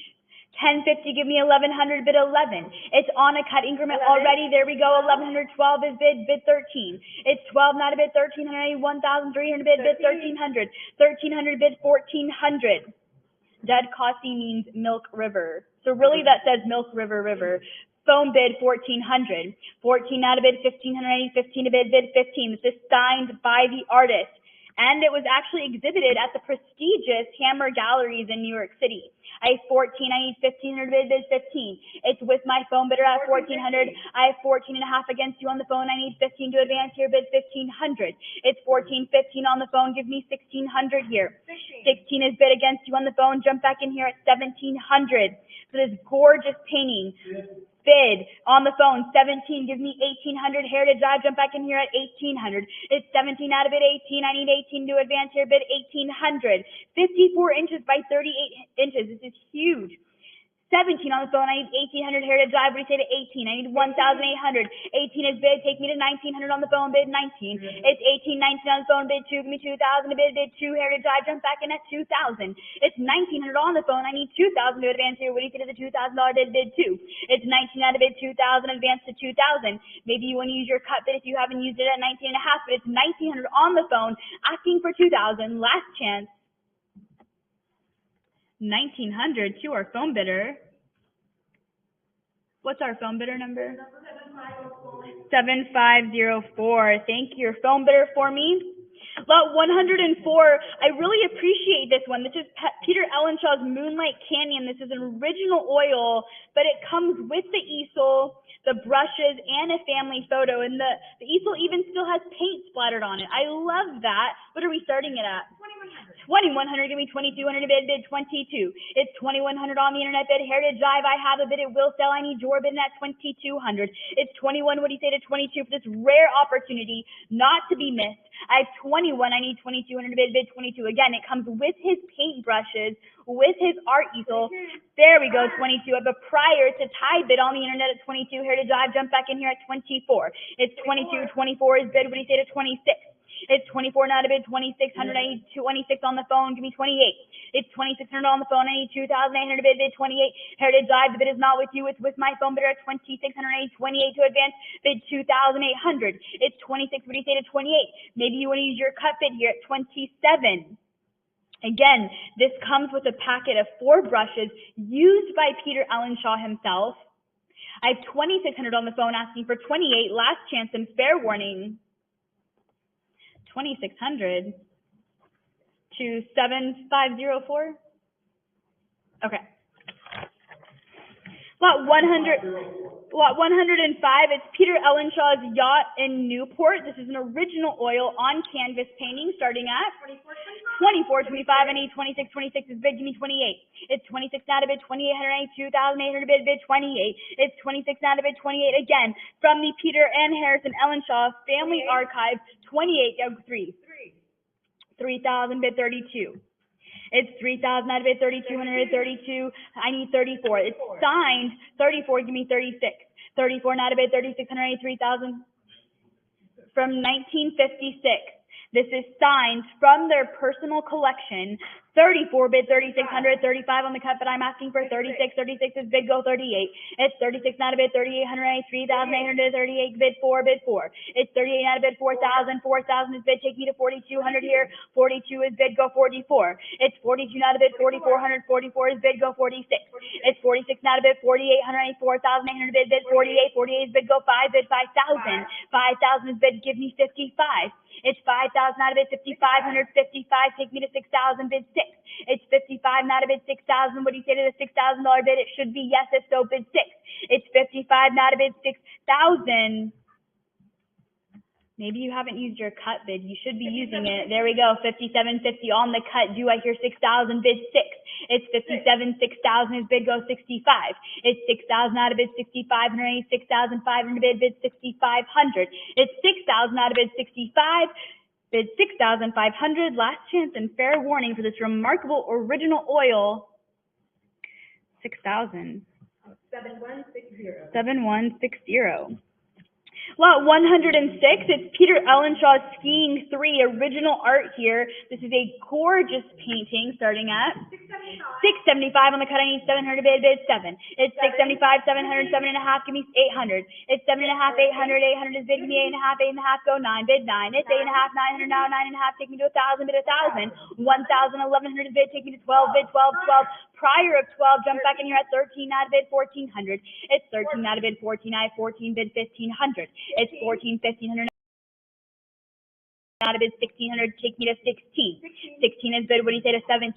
A: 1050, give me 1,100, bid 11. It's on a cut increment 11. Already. There we go. 1,112 is bid 13. It's 12, not a bid 1,300, 1,300 bid 1,300. 1,300 bid 1,400. Dudkosi means Milk River. So really that says Milk River River. Phone bid 1,400. 14 out of bid 1,500, 15 to bid 15. This is signed by the artist. And it was actually exhibited at the prestigious Hammer Galleries in New York City. I have 14, I need 1,500 bid 15. It's with my phone bidder at 1,400. I have 14 and a half against you on the phone. I need 15 to advance here, bid 1,500. It's 14, 15 on the phone. Give me 1,600 here. 16 is bid against you on the phone. Jump back in here at 1,700 for this gorgeous painting. Bid on the phone, 17, give me 1,800. Heritage Dive, jump back in here at 1,800. It's 17 out of bid 18. I need 18 to advance here, bid 1,800. 54 inches by 38 inches. This is huge. 17 on the phone. I need 1,800. Heritage Drive. What do you say to 18? I need 1,800. 18 is bid. Take me to 1,900 on the phone. Bid 19. It's 18, 19 on the phone. Bid 2. Give me 2,000. Bid 2. Heritage Drive. Jump back in at 2,000. It's 1,900 on the phone. I need 2,000 to advance here. What do you say to the $2,000 bid? Bid 2. It's 19 out of bid 2,000. Advance to 2,000. Maybe you want to use your cut bid if you haven't used it at 19 and a half, but it's 1,900 on the phone. Asking for 2,000. Last chance. 1,900 to our phone bidder. What's our phone bidder number? 7504. Thank you. Your phone bidder for me. Lot 104. I really appreciate this one. This is Peter Ellenshaw's Moonlight Canyon. This is an original oil, but it comes with the easel, the brushes, and a family photo. And the easel even still has paint splattered on it. I love that. What are we starting it at? 2,100. Give me 2,200 bid 22. It's 2,100 on the internet bid. Heritage Drive, I have a bid. It will sell. I need your bid at 2,200. It's 21. What do you say to 22 for this rare opportunity not to be missed? I have 21. I need 2,200 bid 22. Again, it comes with his paint brushes, with his art easel. There we go, 22. I have a prior to tie bid on the internet at 22. Heritage Drive, jump back in here at 24. It's 22. 24 is bid. What do you say to 26? It's 24 not a bid, 2,600. I need 26 on the phone. Give me 28. It's 2,600 on the phone. I need 2,800 bid 28. Heritage Drive, the bid is not with you. It's with my phone bidder at 2,600. I need 28 to advance. Bid 2,800. It's 26. What do you say to 28? Maybe you want to use your cut bid here at 27. Again, this comes with a packet of 4 brushes used by Peter Ellenshaw himself. I have 2,600 on the phone asking for 28. Last chance and fair warning. 2,600 to 7504. Okay. Lot 105, it's Peter Ellenshaw's Yacht in Newport. This is an original oil on canvas painting starting at 24.25. I need 26. 26 is bid. Give me 28. It's 26 out of bid. 2,800. I need 2,800 bid 28. It's 26 out of bid. 28 again from the Peter and Harrison Ellenshaw Family Archive. 28. 3,000 bid 32. It's 3,000 out of it, 3,200, 32. I need 34. It's signed 34. Give me 36. 34 out of it, 3,600, 3,000. From 1956. This is signed from their personal collection. 34 bid 3,600, 35 on the cut, but I'm asking for 36. 36 is bid go 38. It's 36 out of bid 3,800, 3,800, 38 bid 4, bid 4. It's 38 out of bid 4,000, 4,000 is bid. Take me to 4,200 here. 42 is bid go 44. It's 42 out of bid 4,400, 44 is bid go 46. It's 46 out of bid 4,800, 4,800 bid 48. 48 is bid go 5, bid 5,000. 5,000 is bid give me 55. It's 5,000 out of it, 5,500, 55. Take me to 6,000, bid 6. It's 55 out of it, 6,000. What do you say to the $6,000 bid? It should be yes, if so, bid 6. It's 55 out of it, 6,000. Maybe you haven't used your cut bid. You should be using it. There we go, 57.50 on the cut. Do I hear 6,000, bid 6? It's 57, 6,000 is bid go 65. It's 6,000 out of bid 6,500, 6,500 bid 6,500. It's 6,000 out of bid 65, bid 6,500. Last chance and fair warning for this remarkable original oil. 6,000.
B: 7160.
A: 7160. Lot 106, it's Peter Ellenshaw's Skiing 3 original art here. This is a gorgeous painting starting at 675 on the cut. I need 700 bid 7. It's 675, 700, 7.5, give me 800. It's 7.5, 800, 800 is bid, give me 8.5, 8.5, go 9, bid 9. It's 8.5, 900 now, 9.5, take me to 1,000, bid 1,000. 1,000, 1,100 is bid, take me to 12, bid 12, 12. Prior of 12, jump back in here at 13 out of bid 1,400. It's 13 out of bid 14, I have 14 bid 1,500. It's 14, 1,500 out of bid 1,600, take me to 16. 16 is bid, what do you say to 17?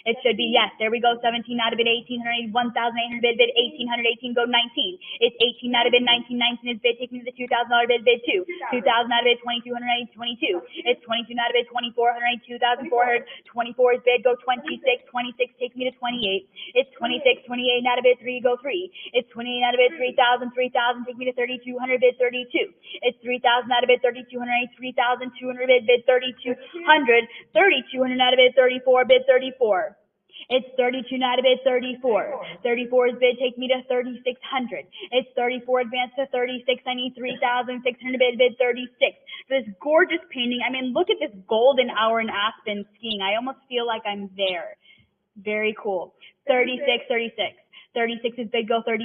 A: It should be yes. There we go, 17 out of bid 1,800, 1,800 bid 1,800, 18 go 19. It's 18 out of bid 19, 19 is bid, take me to the $2,000 bid 2. 2,000 out of bid 2,200, 22. It's 22 out of bid 2,400, 2,400, 24 is bid, go 26. 26 takes me to 28. It's 26, 28 out of bid 3, go 3. It's 28 out of bid 3,000, 3,000 take me to 3,200 bid 32. It's 3,000 out of bid 3,200, 3,200 bid 3,200, 3,200 out of bid 34, bid 34. It's 32 now to bid 34. 34 is bid, take me to 3,600. It's 34 advanced to 36. I need 3,600 bid 36. This gorgeous painting. I mean, look at this golden hour in Aspen skiing. I almost feel like I'm there. Very cool. 36, 36. 36 is bid, go 38.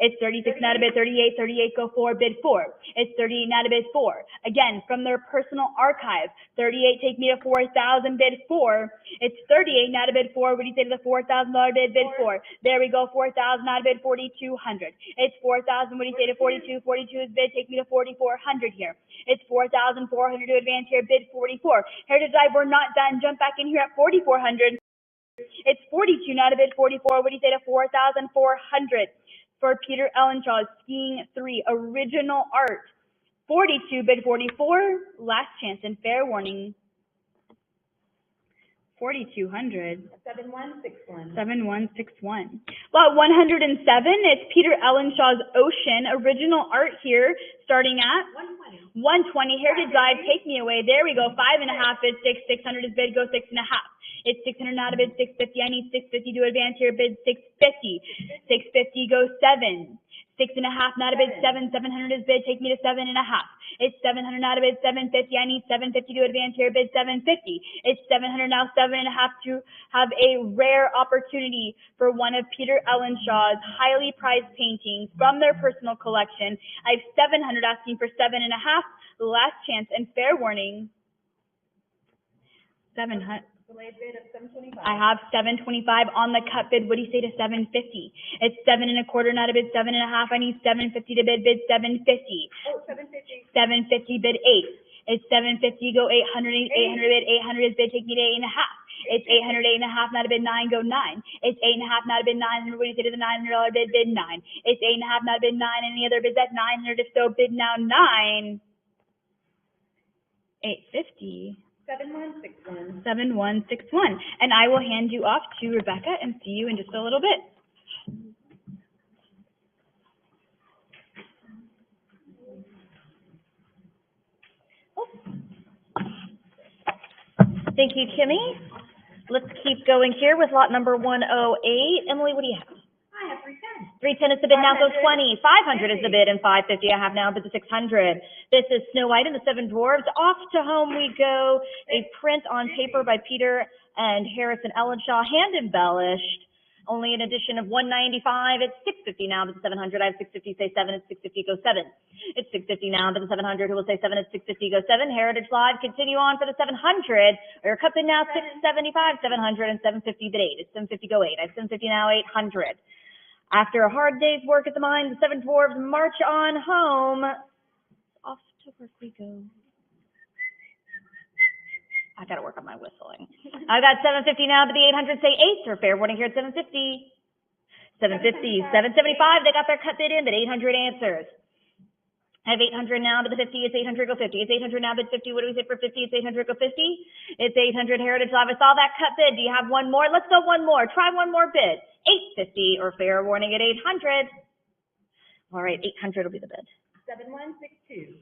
A: It's 36 now to bid 38. 38 go 4, bid 4. It's 38 now to bid 4. Again, from their personal archive. 38 take me to 4,000, bid 4. It's 38 now to bid 4. What do you say to the $4,000 bid 4? There we go, 4,000 now to bid 4,200. It's 4,000. What do you say to 42? 42 is bid, take me to 4,400 here. It's 4,400 to advance here, bid 44. Heritage Live, we're not done. Jump back in here at 4,400. It's 42 now to bid 44. What do you say to 4,400 for Peter Ellenshaw, skiing 3, original art. 42 bid 44. Last chance and fair warning. 4,200.
B: 7161.
A: 7161. Lot 107. It's Peter Ellenshaw's Ocean, original art here, starting at
B: 120.
A: 120. Heritage Live, take me away. There we go. 5.5 bid 6. 600 is bid, go 6.5. It's 600 now to bid 650. I need 650 to advance here, bid 650. 650 goes 7. 6.5 now to bid 7. 700 is bid, take me to 7.5. It's 700 now to bid 750. I need 750 to advance here, bid 750. It's 700 now, 7.5 to have a rare opportunity for one of Peter Ellenshaw's highly prized paintings from their personal collection. I have 700 asking for 7.5. Last chance and fair warning. 700.
B: Delayed bid of 725.
A: I have 725 on the cut bid. What do you say to 750? It's 7.25 now to bid 7.5. I need 750 to bid 750.
B: Oh, 750.
A: 750 bid 8. It's 750 go 800. 800 bid 800 is bid, take me to 8.5. It's 800, 8.5 now to bid 9, go 9. It's 8.5 now to bid 900. What do you say to the $900 bid 9? It's 8.5 now to bid 9. Any other bids at 900? If so, bid now 9. 850.
B: 7161.
A: 7161. And I will hand you off to Rebecca and see you in just a little bit.
D: Thank you, Kimmy. Let's keep going here with lot number 108. Emily, what do you have?
B: I have 310.
D: 310 is the bid, now go 20. 500 is the bid, and 550 I have now bid to 600. This is Snow White and the Seven Dwarfs. Off to home we go. A print on paper by Peter and Harrison Ellenshaw, hand embellished. Only an addition of 195. It's 650 now bid to 700. I have 650, say 7. It's 650, go 7. It's 650 now bid to 700. Who will say 7? It's 650, go 7. Heritage Live, continue on for the 700. Or cut bid now 675, 700, and 750 bid 8. It's 750, go 8. I have 750 now, 800. After a hard day's work at the mine, the Seven Dwarfs march on home. Off to work we go. I gotta work on my whistling. I've got 750 now, but the 800 say 8, or fair warning here at 750. 750, 775, they got their cut bid in, but 800 answers. I have 800 now, but the 50, it's 800, go 50. It's 800 now, but 50, what do we say for 50? It's 800, go 50. It's 800, Heritage Live. I saw that cut bid. Do you have one more? Let's go one more. Try one more bid. 850, or fair warning at 800. All right, 800 will be the bid.
B: 7162.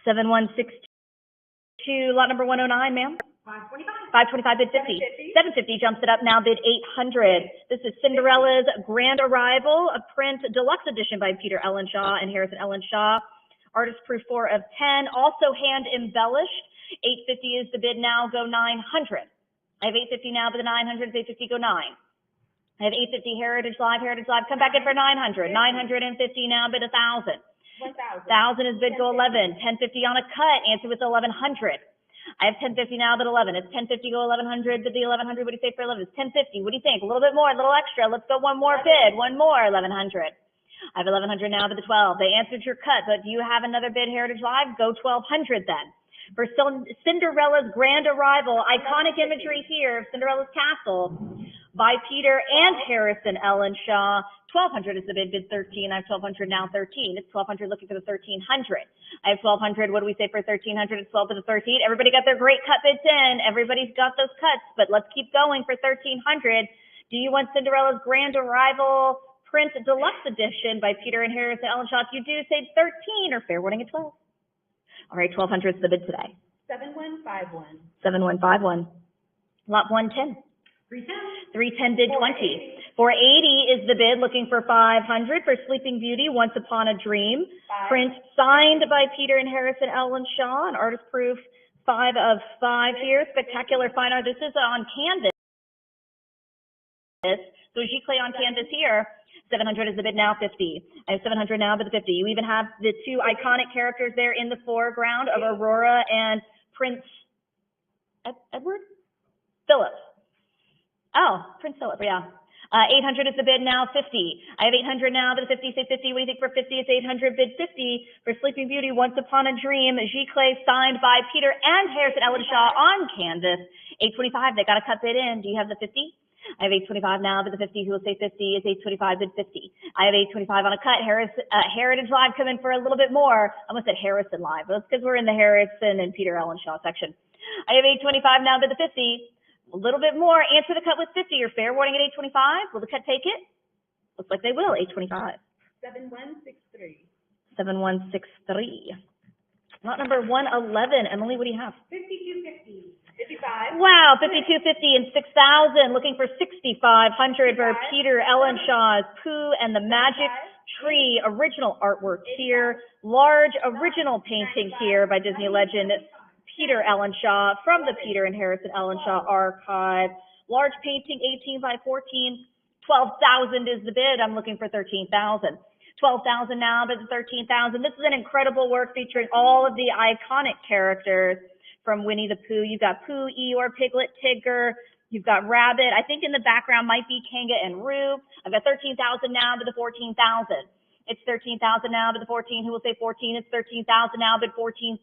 D: 7162, lot number 109, ma'am.
B: 525.
D: 525 bid 50. 750 jumps it up now bid 800. This is Cinderella's Grand Arrival, a print deluxe edition by Peter Ellenshaw and Harrison Ellenshaw. Artist proof 4 of 10, also hand embellished. 850 is the bid now, go 900. I have 850 now, but the 900 is 850, go 9. I have 850 Heritage Live, come back in for 900. 950 now, bid 1,000.
B: 1,000.
D: 1,000 is bid, go 11. 1050 on a cut, answer with 1,100. I have 1050 now, bid 11. It's 1050, go 1,100, bid the 1,100. What do you say for 11? It's 1050. What do you think? A little bit more, a little extra. Let's go one more bid, one more, 1,100. I have 1,100 now, bid the 12. They answered your cut, but do you have another bid, Heritage Live? Go 1,200 then. For Cinderella's Grand Arrival, iconic imagery here of Cinderella's castle by Peter and Harrison Ellenshaw. 1,200 is the bid, bid 13. I have 1,200 now, 13. It's 1,200 looking for the 1,300. I have 1,200. What do we say for 1,300? It's 12 to the 13. Everybody got their great cut bids in. Everybody's got those cuts, but let's keep going for 1,300. Do you want Cinderella's Grand Arrival print deluxe edition by Peter and Harrison Ellenshaw? If you do, say 13 or fair warning at 12. All right, 1,200 is the bid today.
B: 7151.
D: 7151. Lot 110.
B: 310.
D: 310 bid 20. 480 is the bid, looking for 500 for Sleeping Beauty, Once Upon a Dream. Print signed by Peter and Harrison Ellen Shaw, an artist proof 5 of 5 here. Spectacular fine art. This is on canvas. So Giclée on canvas here. 700 is the bid now, 50. I have 700 now, but the 50. You even have the two iconic characters there in the foreground of Aurora and Prince Edward? Philip. Oh, Prince Philip, yeah. 800 is the bid now, 50. I have 800 now, but the 50, say 50. What do you think for 50? It's 800, bid 50 for Sleeping Beauty, Once Upon a Dream. Giclée signed by Peter and Harrison Ellen Shaw on canvas. 825, they got a cut bid in. Do you have the 50? I have 825 now, but the 50, who will say 50 is 825, bid 50. I have 825 on a cut. Heritage Live come in for a little bit more. I almost said Harrison Live. That's because we're in the Harrison and Peter Ellen Shaw section. I have 825 now, bid the 50. A little bit more. Answer the cut with 50. Your fair warning at 825. Will the cut take it? Looks like they will. 825.
B: 7163.
D: 7163. Lot number 111. Emily, what do you have?
B: 5250. 55.
D: Wow, 5250 and 6,000. Looking for 6,500 for Peter Ellen Shaw's Pooh and the Magic Tree. Original artwork here. Large original painting here by Disney legend Peter Ellen Shaw from the Peter and Harrison Ellen Shaw archive. Large painting, 18 by 14. 12,000 is the bid. I'm looking for 13,000. 12,000 now, but 13,000. This is an incredible work featuring all of the iconic characters from Winnie the Pooh. You've got Pooh, Eeyore, Piglet, Tigger. You've got Rabbit. I think in the background might be Kanga and Roo. I've got 13,000 now, but the 14,000. It's 13,000 now, but the 14. Who will say 14? It's 13,000 now, but 14,000.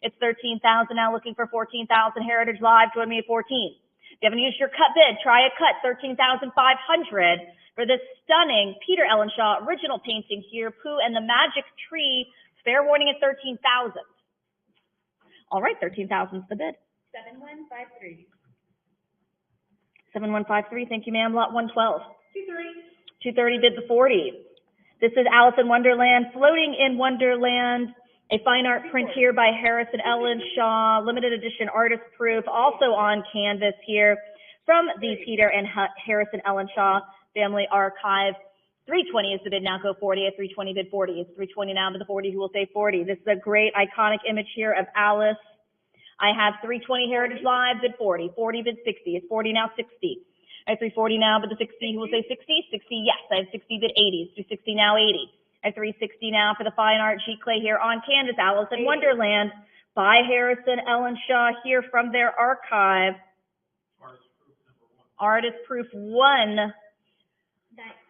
D: It's 13,000 now, looking for 14,000. Heritage Live, join me at 14. If you haven't used your cut bid, try a cut. 13,500 for this stunning Peter Ellen Shaw original painting here, Pooh and the Magic Tree. Fair warning at 13,000. All right, 13,000 is the bid.
B: 7153.
D: 7153, thank you, ma'am. Lot 112.
B: 23.
D: 230 bid the 40. This is Alice in Wonderland, Floating in Wonderland. A fine art print here by Harrison Ellen Shaw, limited edition artist proof, also on canvas here from the Peter and Harrison Ellen Shaw Family Archive. 320 is the bid now, go 40. At 320 bid 40. It's 320 now, but the 40, who will say 40. This is a great iconic image here of Alice. I have 320 Heritage Live, bid 40. 40 bid 60. It's 40 now, 60. I have 340 now, but the 60, who will say 60? 60, yes. I have 60 bid 80. It's 360 now, 80. At 360 now for the fine art Giclée here on canvas, Alice in Wonderland by Harrison Ellen Shaw here from their archive. Artist proof 1.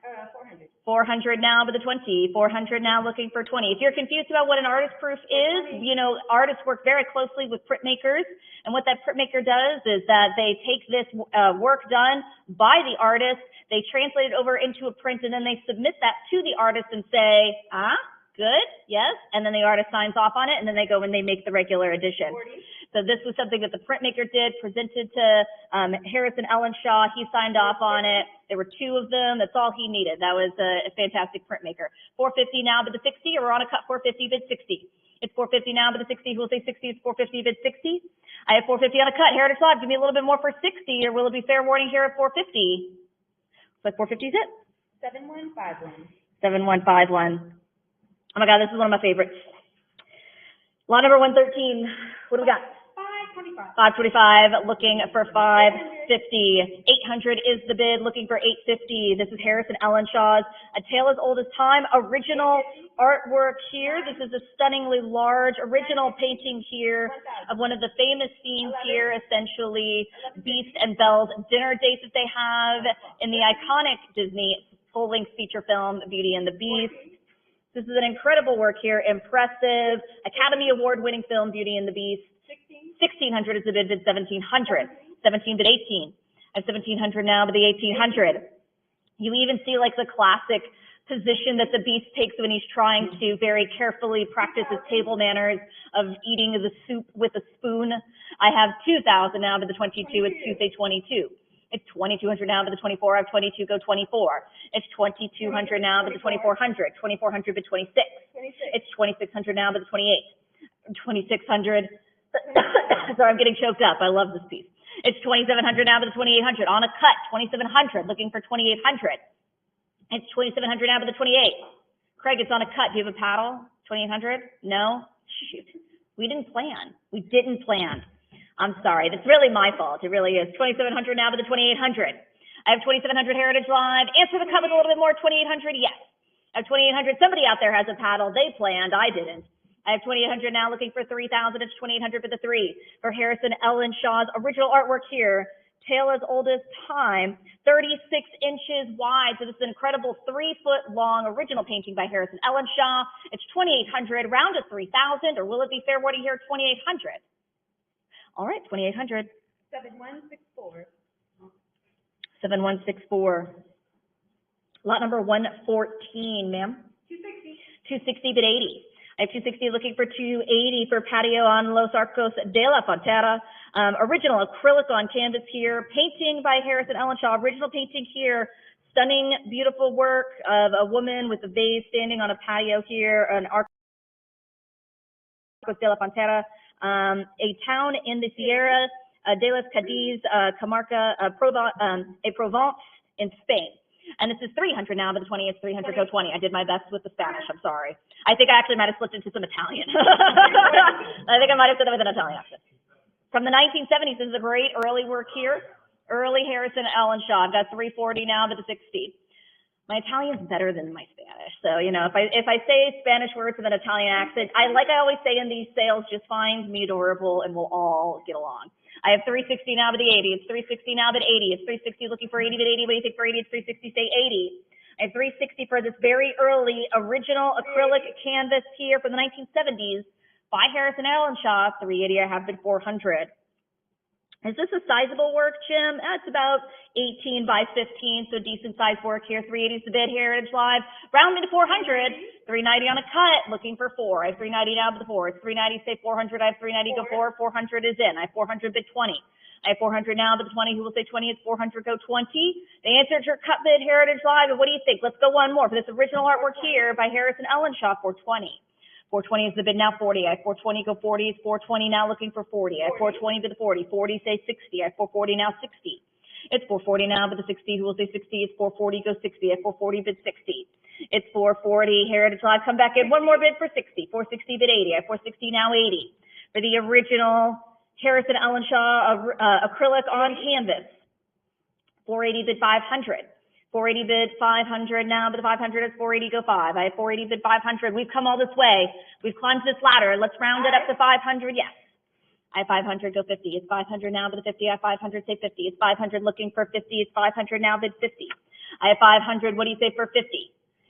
B: 400.
D: 400 now, but the 20. 400 now, looking for 20. If you're confused about what an artist proof is, you know, artists work very closely with printmakers, and what that printmaker does is that they take this work done by the artist, they translate it over into a print, and then they submit that to the artist and say, good, yes, and then the artist signs off on it, and then they go and they make the regular edition.
B: 40.
D: So this was something that the printmaker did, presented to Harrison Ellen Shaw. He signed off on it. There were 2 of them. That's all he needed. That was a fantastic printmaker. 450 now, but the 60, or on a cut 450, bid 60. It's 450 now, but the 60, who will say 60? It's 450, bid 60. I have 450 on a cut. Heritage Live, give me a little bit more for 60, or will it be fair warning here at 450? Looks like 450 is it.
B: 7151.
D: 7151. Oh my God, this is one of my favorites. Lot number 113. What do we got? 525, looking for 550. 800 is the bid, looking for 850. This is Harrison Ellen Shaw's A Tale as Old as Time original artwork here. This is a stunningly large original painting here of one of the famous scenes here, essentially Beast and Belle's dinner date that they have in the iconic Disney full-length feature film Beauty and the Beast. This is an incredible work here, impressive Academy Award-winning film Beauty and the Beast. 1,600 is the bid, 1,700. 17 bid 18. I have 1,700 now, but the 1,800. You even see like the classic position that the Beast takes when he's trying to very carefully practice his table manners of eating the soup with a spoon. I have 2,000 now, but the 22 is 2, say 22. It's 2,200 now, but the 24, I have 22, go 24. It's 2,200 now, but the 2,400. 2,400, but 26. It's 2,600 now, but the 28. 2,600. Sorry, I'm getting choked up. I love this piece. It's 2,700 now to the 2,800. On a cut, 2,700, looking for 2,800. It's 2,700 now to the 28. Craig, it's on a cut. Do you have a paddle? 2,800? No? Shoot. We didn't plan. We didn't plan. I'm sorry. That's really my fault. It really is. 2,700 now to the 2,800. I have 2,700 Heritage Live. Answer the comment a little bit more. 2,800? Yes. I have 2,800. Somebody out there has a paddle. They planned. I didn't. I have 2,800 now looking for 3,000. It's 2,800 for the 3. For Harrison Ellen Shaw's original artwork here. Tale as old as time, 36 inches wide. So this is an incredible 3-foot long original painting by Harrison Ellen Shaw. It's 2,800, round to 3,000, or will it be fair warning here, 2,800? All right, 2,800.
B: 7164.
D: 7164. Lot number 114, ma'am.
B: 260.
D: 260 bid 80. I have 260 looking for 280 for Patio on Los Arcos de la Frontera. Original acrylic on canvas here. Painting by Harrison Ellen Shaw. Original painting here. Stunning, beautiful work of a woman with a vase standing on a patio here. An Arcos de la Frontera. A town in the Sierra de las Cadiz, Comarca, Provence in Spain. And this is 300 now, but the 20 is 300, go 20. I did my best with the Spanish, I'm sorry. I think I actually might have slipped into some Italian. I think I might have said it with an Italian accent. From the 1970s, this is a great early work here. Early Harrison Ellen Shaw. I've got 340 now, but the 60. My Italian's better than my Spanish. So, you know, if I say Spanish words with an Italian accent, I always say in these sales, just find me adorable and we'll all get along. I have 360 now to the 80. It's 360 now to 80. It's 360 looking for 80 to 80. What do you think for 80? It's 360, say 80. I have 360 for this very early original acrylic canvas here from the 1970s by Harrison Ellen Shaw. 380, I have bid 400. Is this a sizable work, Jim? It's about 18 by 15, so decent size work here. 380 is the bid, Heritage Live. Rounding to 400. 390 on a cut, looking for 4. I have 390 now, but the 4. It's 390, say 400. I have 390, go 4. 400 is in. I have 400, bid 20. I have 400 now, but the 20, who will say 20? It's 400, go 20. They answered your cut bid, Heritage Live, and what do you think? Let's go one more for this original artwork here by Harrison Ellen Shaw, 420. 420 is the bid now, 40. I have 420, go 40. It's 420 now, looking for 40. I have 420 bid the 40. 40, say 60. I have 440 now, 60. It's 440 now, but the 60, who will say 60? It's 440, go 60. I have 440 bid 60. It's 440, Heritage Live, come back in. One more bid for 60. 460 bid 80. I have 460 now, 80. For the original Harrison Ellen Shaw acrylic on canvas. 480 bid 500. 480 bid 500 now, but the 500 is 480, go 5. I have 480 bid 500. We've come all this way. We've climbed this ladder. Let's round it up to 500. Yes. I have 500, go 50. It's 500 now, but the 50, I have 500, say 50. It's 500 looking for 50. It's 500 now, bid 50. I have 500. What do you say for 50?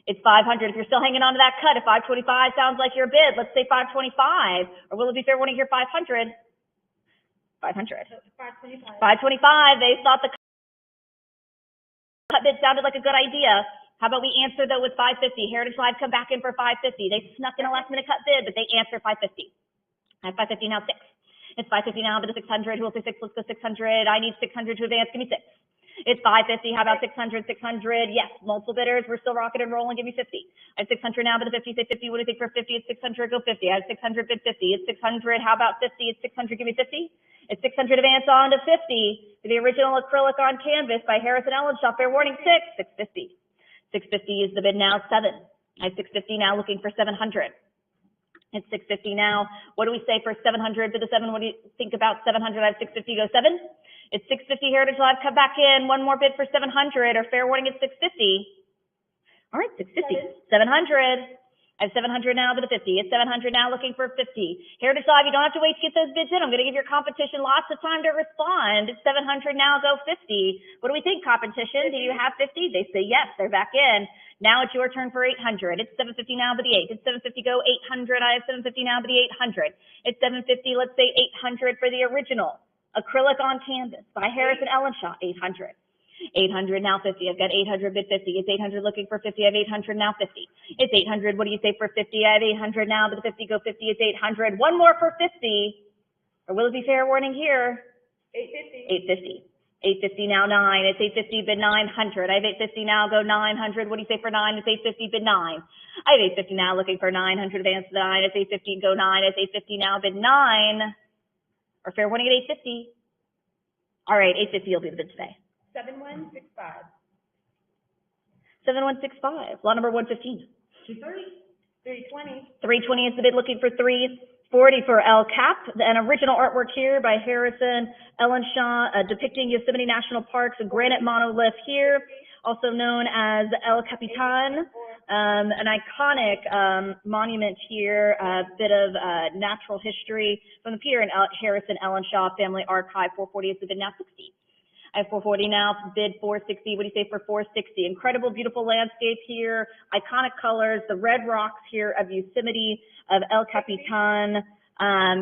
D: It's 500. If you're still hanging on to that cut, if 525 sounds like your bid, let's say 525. Or will it be fair warning here 500? 500.
B: 525.
D: 525. They thought the cut bid sounded like a good idea. How about we answer though with 550? Heritage Live come back in for 550. They snuck in a last minute cut bid, but they answer 550. I have 550 now, 6. It's 550 now, but the 600. Who will say 6? Let's go 600. I need 600 to advance. Give me 6. It's 550. How about 600? 600. Yes, multiple bidders. We're still rocking and rolling. Give me 50. I have 600 now, but the 50. Say 50. What do you think for 50? It's 600. Go 50. I have 600. Bid 50. It's 600. How about 50? It's 600. Give me 50. It's 600 advance on to 50 for the original acrylic on canvas by Harrison Ellen Shaw. Fair warning, 6. 650. 650 is the bid now, 7. I have 650 now looking for 700. It's 650 now. What do we say for 700 for the 7? What do you think about 700? I have 650, go 7. It's 650 Heritage Live. Come back in. One more bid for 700 or fair warning, it's 650. All right, 650. 700. I have 700 now, but the 50. It's 700 now, looking for 50. Heritage Live, you don't have to wait to get those bids in. I'm going to give your competition lots of time to respond. It's 700 now, go 50. What do we think, competition? Do you have 50? They say yes, they're back in. Now it's your turn for 800. It's 750 now, but the 8. It's 750, go 800. I have 750 now, but the 800. It's 750, let's say 800 for the original acrylic on canvas by Harrison Ellen Shaw, 800. 800 now 50. I've got 800 bid 50. It's 800 looking for 50. I have 800 now 50. It's 800. What do you say for 50? I have 800 now, but the 50 go 50. It's 800. One more for 50. Or will it be fair warning here?
B: 850.
D: 850. 850 now 9. It's 850 bid 900. I have 850 now, go 900. What do you say for 9? It's 850 bid 9. I have 850 now looking for 900 advance 9. It's 850 go 9. It's 850 now bid 9. Or fair warning at 850. All right, 850 will be the bid today.
B: 7165.
D: 7165, lot number 115.
B: 320.
D: 320 is the bid, looking for 340 for El Cap. An original artwork here by Harrison Ellenshaw, depicting Yosemite National Park's granite monolith here, also known as El Capitan. An iconic monument here, a bit of natural history from the Peter and Harrison Ellenshaw Family Archive. 440 is the bid, now 60. I have 440 now, bid 460. What do you say for 460? Incredible, beautiful landscape here, iconic colors, the red rocks here of Yosemite, of El Capitan.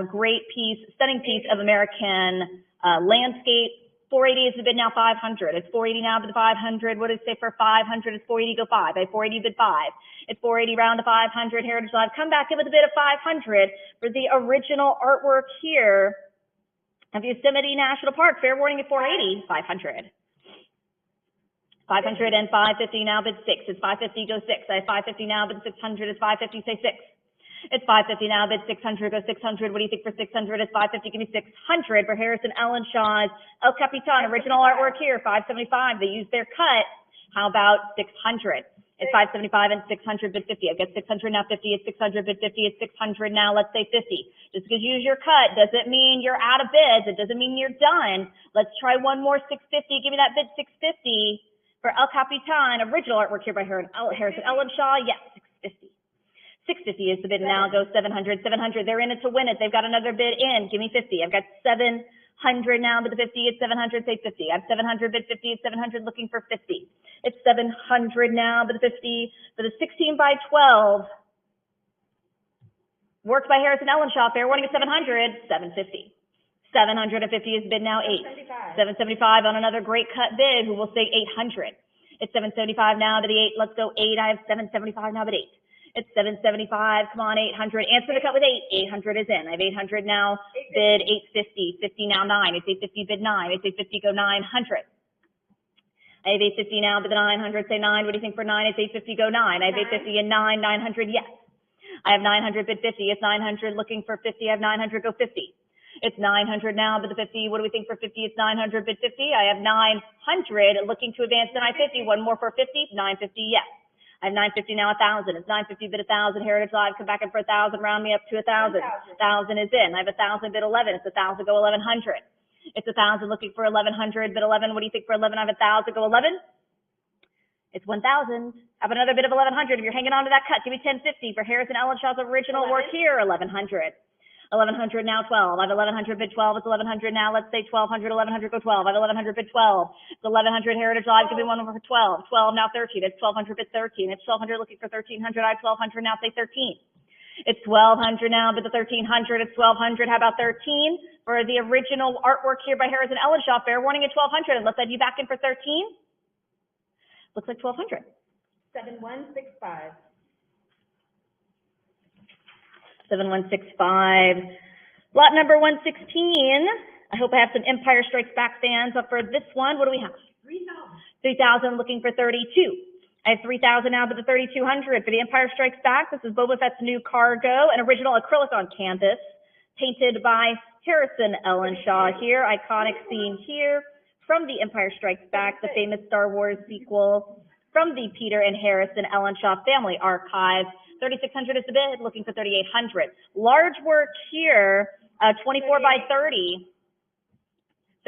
D: Great piece, stunning piece of American landscape. 480 is the bid, now 500. It's 480 now, bid 500. What does it say for 500? It's 480, go 5. I have 480, bid 5. It's 480 round to 500. Heritage Live, come back in with a bid of 500 for the original artwork here of Yosemite National Park. Fair warning at 480, 500. 500 and 550 now, bid 6. It's 550, go 6. I have 550 now, bid 600. It's 550, say 6. It's 550 now, bid 600, go 600. What do you think for 600? It's 550, give me 600 for Harrison Ellenshaw's El Capitan, original artwork here, 575. They used their cut. How about 600? It's 575 and 600, bid 50. I get 600 now, 50. It's 600, bid 50. It's 600 now, let's say 50. Just because you use your cut doesn't mean you're out of bids. It doesn't mean you're done. Let's try one more 650. Give me that bid 650 for El Capitan, original artwork here by Harrison Ellenshaw. Yes, 650. 650 is the bid now, go 700, 700. They're in it to win it. They've got another bid in. Give me 50. I've got 700 now, but the 50 is 700, say 50. I have 700, bid 50 is 700, looking for 50. It's 700 now, but the 50 for the 16 by 12. Worked by Harrison Ellenshaw. Fair warning at 700, 750. 750 is bid now, 8. 775 on another great cut bid, who will say 800. It's 775 now, but the 8. Let's go 8. I have 775 now, but 8. It's 775. Come on, 800. Answer the cut with 8. 800 is in. I have 800 now. Bid 850. 50 now, 9. It's 850, bid 9. It's 850, go 900. I have 850 now, bid 900. Say 9. What do you think for 9? It's 850, go 9. I have 850 and 9. 900, yes. I have 900, bid 50. It's 900, looking for 50. I have 900, go 50. It's 900 now, bid the 50. What do we think for 50? It's 900, bid 50. I have 900, looking to advance to 950. One more for 50. 950, yes. I have 950 now, 1,000. It's 950, bid 1,000. Heritage Live, come back in for 1,000. Round me up to 1,000. 1,000 is in. I have 1,000, bid 11. It's 1,000, go 1,100. It's 1,000, looking for 1,100, bid 11. What do you think for 11? I have 1,000, go 11. It's 1,000. I have another bid of 1,100. If you're hanging on to that cut, give me 1050 for Harrison Ellenshaw's original
B: 11.
D: work here, 1,100. 1,100 now, 12. I have 1,100, bid 12. It's 1,100 now. Let's say 1,200, 1,100, go 12. I have 1,100, bid 12. It's 1,100, Heritage Live, give me one over for 12. 12 now, 13. It's 1,200, bid 13. It's 1,200, looking for 1,300. I have 1,200 now, say 13. It's 1,200 now, bid the 1,300. It's 1,200. How about 13 for the original artwork here by Harrison Ellenshaw? Fair warning at 1,200. Unless I do back in for 13. Looks like 1,200.
B: 7165.
D: 7165. Lot number 116. I hope I have some Empire Strikes Back fans up for this one. What do we have? 3,000, looking for 32. I have 3,000 now, but the 3,200 for the Empire Strikes Back. This is Boba Fett's new cargo, an original acrylic on canvas, painted by Harrison Ellenshaw here. Iconic scene here from the Empire Strikes Back, the famous Star Wars sequel, from the Peter and Harrison Ellenshaw Family Archive. 3,600 is the bid, looking for 3,800. Large work here, 24 by 30.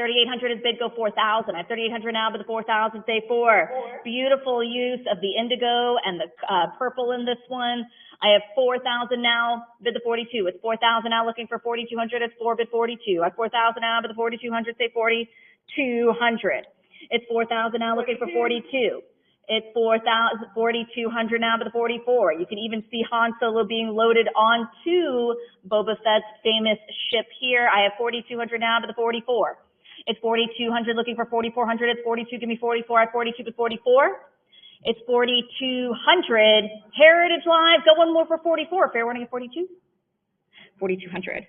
D: 3,800 is bid, go 4,000. I have 3,800 now, but the 4,000, say 4. Beautiful use of the indigo and the purple in this one. I have 4,000 now, bid the 42. It's 4,000 now, looking for 4,200. It's 4, bid 42. I have 4,000 now, but the 4,200, say 4,200. It's 4,000 now, looking for 42. It's 4,200 now, but the 44. You can even see Han Solo being loaded onto Boba Fett's famous ship here. I have 4,200 now, but the 44. It's 4,200, looking for 4,400. It's 42, give me 44. I have 42, but 44. It's 4,200. Heritage Live, go one more for 44. Fair warning at 42. 4,200.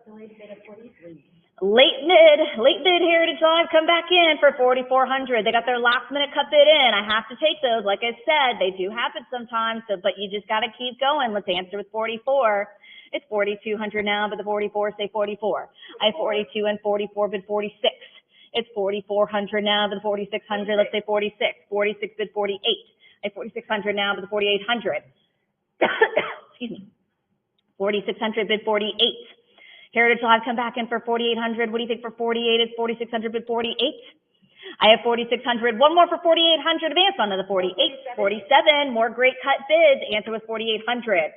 B: Delayed bid of 43.
D: Late bid Heritage Live, come back in for 4,400. They got their last minute cut bid in. I have to take those. Like I said, they do happen sometimes, but you just got to keep going. Let's answer with 44. It's 4,200 now, but the 44, say 44. I have 42 and 44, bid 46. It's 4,400 now, but the 4,600, let's say 46. 46 bid 48. I have 4,600 now, but the 4,800. Excuse me. 4,600 bid 48. Heritage Live come back in for 4,800. What do you think for 48? It's 4,600 bid 48. I have 4,600. One more for 4,800. Advance on to the 48. 47. More great cut bids. Answer was 4,800.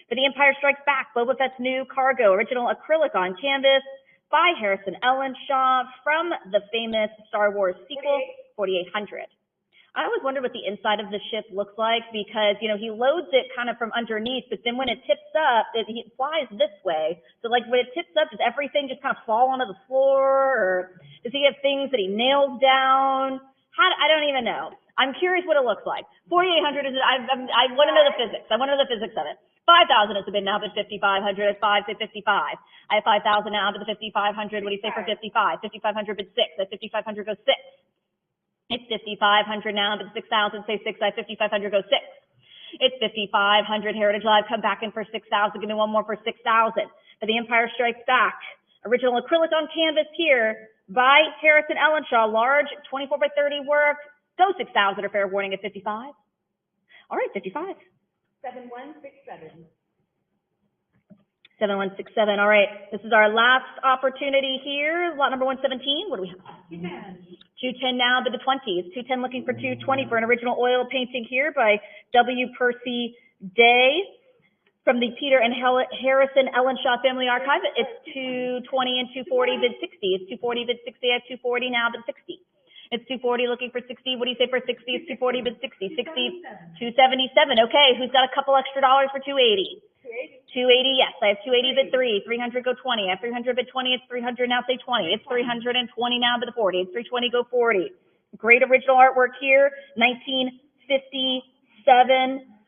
D: For The Empire Strikes Back, Boba Fett's new cargo, original acrylic on canvas by Harrison Ellenshaw from the famous Star Wars sequel, 4,800. I always wonder what the inside of the ship looks like because, you know, he loads it kind of from underneath, but then when it tips up, it flies this way. So, like, when it tips up, does everything just kind of fall onto the floor, or does he have things that he nails down? I don't even know. I'm curious what it looks like. 4,800 is, I want to know the physics. I want to know the physics of it. 5,000 is the bid now, but 5,500 is 5, say 55. I have 5,000 now, but the 5,500, what do you say for 55? 5,500 bid 6. At 5,500 goes 6. It's 5,500 now, but 6,000, say 6, I have 5,500, go 6. It's 5,500, Heritage Live, come back in for 6,000, give me one more for 6,000. For The Empire Strikes Back, original acrylic on canvas here by Harrison Ellenshaw, large 24 by 30 work, go 6,000 or fair warning at 55. All right, 55.
B: 7167.
D: 7167, all right, this is our last opportunity here, lot number 117, what do we have? 210 now, but the 20s. 210 looking for 220 for an original oil painting here by W. Percy Day from the Peter and Harrison Ellenshaw Family Archive. It's 220 and 240 bid 60. It's 240 bid 60. I have 240 now bid 60. It's 240 looking for 60. What do you say for 60? It's 240 bid 60. 60, 277. Okay, who's got a couple extra dollars for 280? 280, yes. I have 280 bid 3. 300 go 20. I have 300 bid 20. It's 300 now, say 20. It's 320 now bid 40. It's 320 go 40. Great original artwork here. 1957.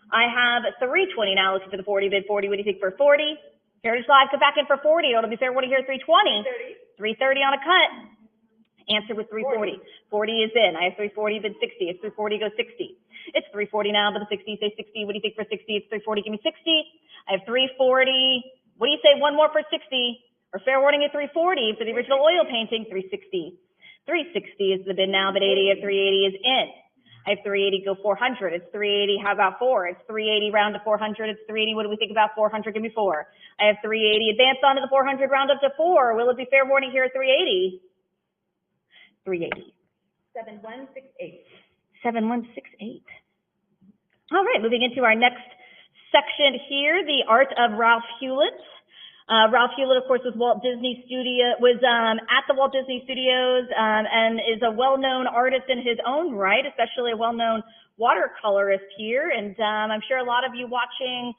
D: I have 320 now looking for the 40 bid 40. What do you think for 40? Heritage Live, come back in for 40. It'll be fair. What do you hear? 320. 330 on a cut. Answer was 340. 40 is in. I have 340 bid 60. It's 340 go 60. It's 340 now, but the 60, say 60. What do you think for 60? It's 340. Give me 60. I have 340. What do you say? One more for 60. Or fair warning at 340 for the original oil painting. 360. 360 is the bid now, but 80 at 380 is in. I have 380 go 400. It's 380. How about 4? It's 380 round to 400. It's 380. What do we think about 400? Give me 4. I have 380. Advance on to the 400. Round up to 4. Will it be fair warning here at 380? 380.
B: 7168.
D: 7168. All right, moving into our next section here, the art of Ralph Hewlett. Ralph Hewlett, of course, was at the Walt Disney Studios, and is a well-known artist in his own right, especially a well-known watercolorist here. And I'm sure a lot of you watching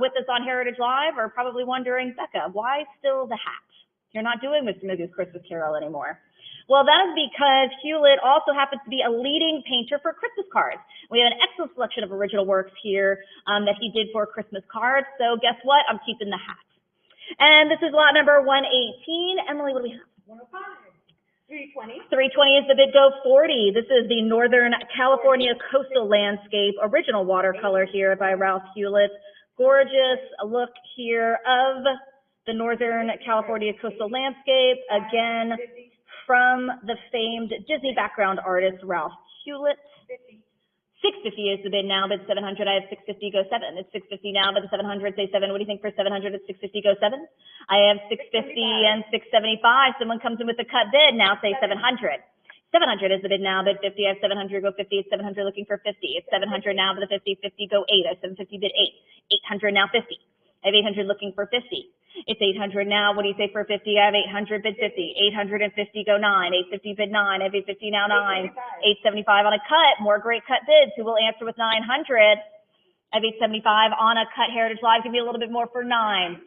D: with us on Heritage Live are probably wondering, Becca, why still the hat? You're not doing Mr. and Mrs. Christmas Carol anymore. Well, that is because Hewlett also happens to be a leading painter for Christmas cards. We have an excellent selection of original works here that he did for Christmas cards. So guess what? I'm keeping the hat. And this is lot number 118. Emily, what do we have?
B: 105. 320.
D: 320 is the bid go 40. This is the Northern California coastal landscape, original watercolor here by Ralph Hewlett. Gorgeous look here of the Northern California coastal landscape. Again, from the famed Disney background artist, Ralph Hewlett. 650 is the bid now, bid 700. I have 650, go 7. It's 650 now, but the 700, say 7. What do you think for 700? It's 650, go 7. I have 650 and 675. Someone comes in with a cut bid, now say 700. 700 is the bid now, bid 50. I have 700, go 50. It's 700 looking for 50. It's 700 now, but the 50, 50, go 8. I have 750, bid 8. 800 now, 50. I have 800 looking for 50. It's 800 now. What do you say for 50? I have 800 bid 50. 850 go 9. 850 bid 9. I have 850 now 9. 875 on a cut. More great cut bids. Who will answer with 900? I have 875 on a cut. Heritage Live, give me a little bit more for 9. 900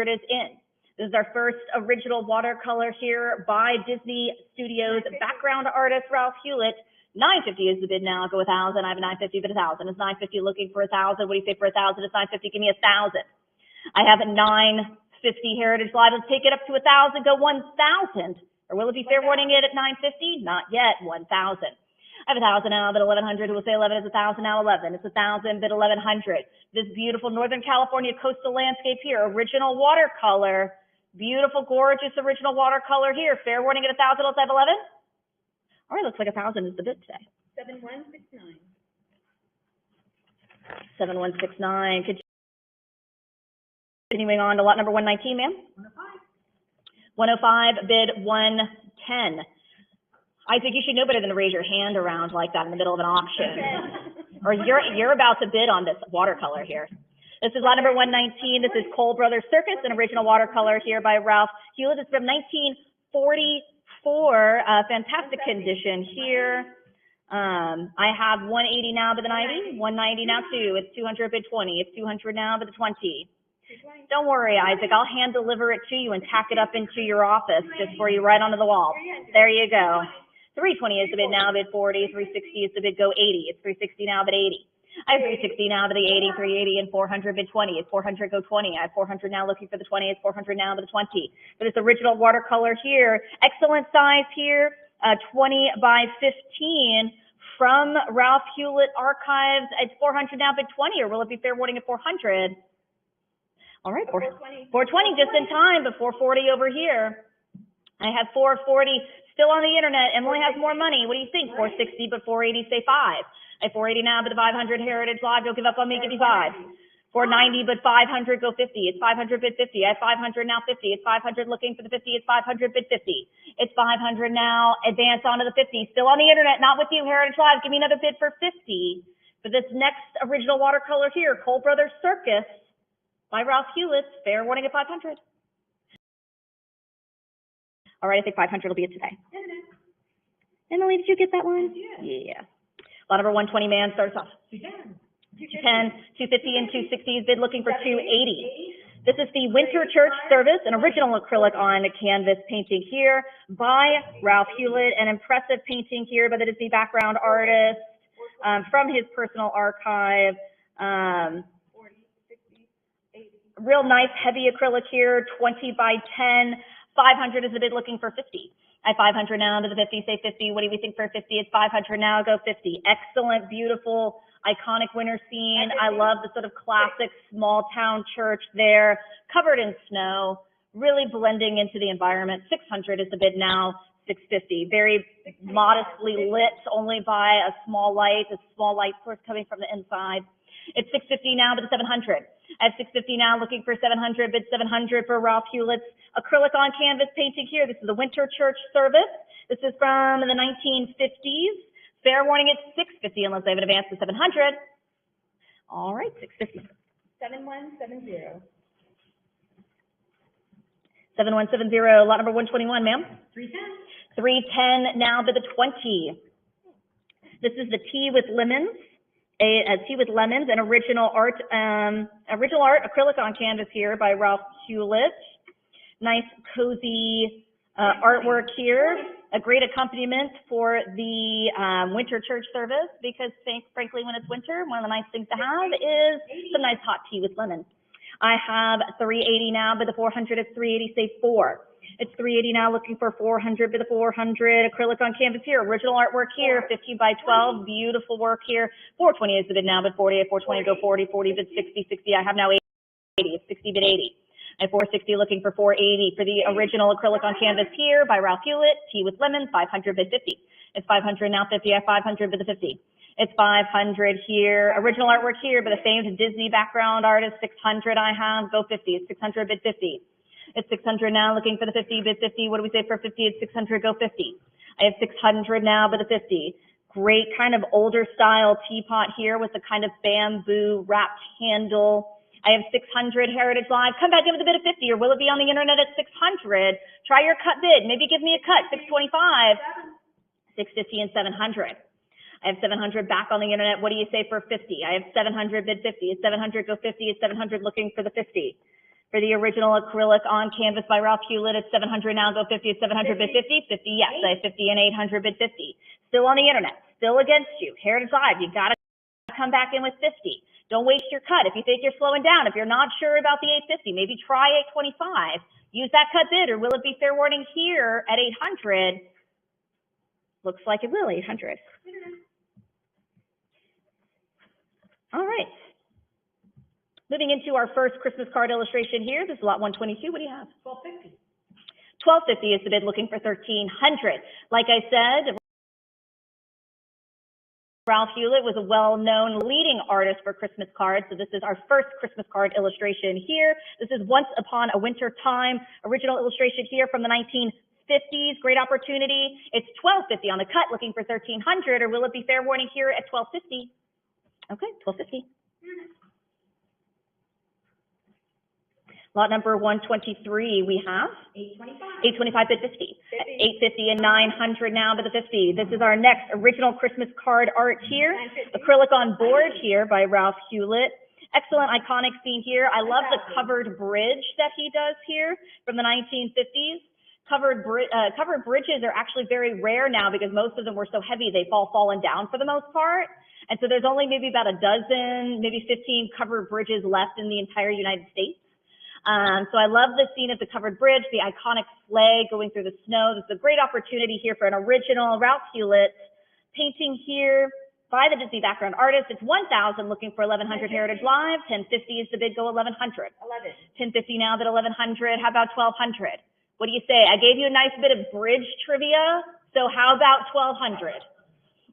D: is in. This is our first original watercolor here by Disney Studios background artist Ralph Hewlett. 950 is the bid now. Go 1,000. I have a 950 bid 1,000. It's 950 looking for 1,000. What do you say for 1,000? It's 950. Give me 1,000. I have a 950 Heritage Live. Let's take it up to 1,000. Go 1,000. Or will it be fair warning it at 950? Not yet. 1,000. I have 1,000 now, but 1,100. Who will say 11 is 1,000 now? 11. It's 1,000, but 1,100. This beautiful Northern California coastal landscape here, original watercolor Beautiful, gorgeous, original watercolor here. Fair warning at 1,000, let's have 11. All right, looks like 1,000 is the bid today.
B: 7169.
D: 7169. Continuing on to lot number 119, ma'am. 105, bid 110. I think you should know better than to raise your hand around like that in the middle of an auction. Or you're about to bid on this watercolor here. This is lot number 119. This is Cole Brothers Circus, an original watercolor here by Ralph Hewlett. It's from 1944. Fantastic condition here. I have 180 now by the 90, 190 now too. It's 200 bid 20. It's 200 now by the 20. Don't worry, Isaac. I'll hand deliver it to you and tack it up into your office just for you right onto the wall. There you go. 320 is the bid now, bid 40. 360 is the bid go 80. It's 360 now, bid 80. I have 360 now, but the 80, 380, and 400 bid 20. It's 400 go 20. I have 400 now looking for the 20. It's 400 now, but the 20. For this original watercolor here, excellent size here, 20 by 15 from Ralph Hewlett Archives. It's 400 now, bid 20, or will it be fair warning at 400? All right, 420 just in time, but 440 over here. I have 440 still on the internet. Emily has more money. What do you think? 460, but 480, say 5. I have 480 now, but the 500 Heritage Live. Don't give up on me. Give me 5. 490, but 500 go 50. It's 500 bid 50. I have 500 now 50. It's 500 looking for the 50. It's 500 bid 50. It's 500 now. Advance onto the 50. Still on the internet. Not with you, Heritage Live. Give me another bid for 50. For this next original watercolor here, Cole Brothers Circus by Ralph Hewlett. Fair warning at 500. All right, I think 500 will be it today. Emily, did you get that one? Yeah. Lot number 120, man, starts off 210, 250, and 260 is bid looking for 280. This is the Winter Church Service, an original acrylic on canvas painting here by Ralph Hewlett, an impressive painting here by the Disney background artist from his personal archive. Real nice heavy acrylic here, 20 by 10. 500 is the bid looking for 50. I have 500 now to the 50, say 50. What do we think for 50? It's 500 now, go 50. Excellent, beautiful, iconic winter scene. I love the sort of classic small town church there, covered in snow, really blending into the environment. 600 is the bid now, 650. Very modestly lit only by a small light source coming from the inside. It's 650 now, but it's 700. I have 650 now, looking for 700, bid 700 for Ralph Hewlett's acrylic on canvas painting here. This is the Winter Church Service. This is from the 1950s. Fair warning, it's 650 unless they have an advance to 700. All right, 650.
B: 7170.
D: 7170, lot number 121, ma'am.
B: 310.
D: 310 now to the 20. This is the Tea with Lemons. A Tea with Lemons, an original art acrylic on canvas here by Ralph Hewlett. Nice, cozy artwork here. A great accompaniment for the winter church service because, frankly, when it's winter, one of the nice things to have is some nice hot tea with lemons. I have 380 now, but the 400 is 380, say 4. It's 380 now, looking for 400 by the 400, acrylic on canvas here, original artwork here, 15 by 12, beautiful work here. 420 is the bid now, but 40, at 420 go 40, 40 bid 60, 60, I have now 80, it's 60 bid 80. At 460, looking for 480 for the original acrylic on canvas here by Ralph Hewlett, Tea with Lemons, 500 bid 50. It's 500 now, 50, I have 500 bid the 50. It's 500 here, original artwork here by the famed Disney background artist, 600 I have, go 50, it's 600 bid 50. It's 600 now, looking for the 50, bid 50. What do we say for 50? It's 600, go 50. I have 600 now, but the 50. Great kind of older style teapot here with the kind of bamboo wrapped handle. I have 600 Heritage Live. Come back in with a bid of 50, or will it be on the internet at 600? Try your cut bid. Maybe give me a cut, 625, 650, and 700. I have 700 back on the internet. What do you say for 50? I have 700 bid 50. It's 700, go 50. It's 700 looking for the 50. For the original acrylic on canvas by Ralph Hewlett, it's 700 now, go 50, it's 700 bid 50, 50, yes, I have 50 and 800 bid 50. Still on the internet, still against you. Heritage Live, you gotta come back in with 50. Don't waste your cut. If you think you're slowing down, if you're not sure about the 850, maybe try 825. Use that cut bid, or will it be fair warning here at 800? Looks like it will, 800. All right. Moving into our first Christmas card illustration here, this is lot 122. What do you have?
B: 1250.
D: 1250 is the bid, looking for 1300. Like I said, Ralph Hewlett was a well-known leading artist for Christmas cards, so this is our first Christmas card illustration here. This is Once Upon a Winter Time, original illustration here from the 1950s. Great opportunity. It's 1250 on the cut, looking for 1300, or will it be fair warning here at 1250? Okay, 1250. Lot number 123, we have
B: 825.
D: 825 bid 50. 850 and 900 now to the 50. This is our next original Christmas card art here.
B: 950.
D: Acrylic on board here by Ralph Hewlett. Excellent iconic scene here. I love the covered bridge that he does here from the 1950s. Covered bridges are actually very rare now because most of them were so heavy they fallen down for the most part. And so there's only maybe about a dozen, maybe 15 covered bridges left in the entire United States. So I love the scene of the covered bridge, the iconic sleigh going through the snow. This is a great opportunity here for an original Ralph Hewlett painting here by the Disney background artist. It's 1,000, looking for 1,100 Heritage Live. 1050 is the bid, go 1,100.
B: 11.
D: 1050 now, bid 1,100. How about 1,200? What do you say? I gave you a nice bit of bridge trivia, so how about 1,200?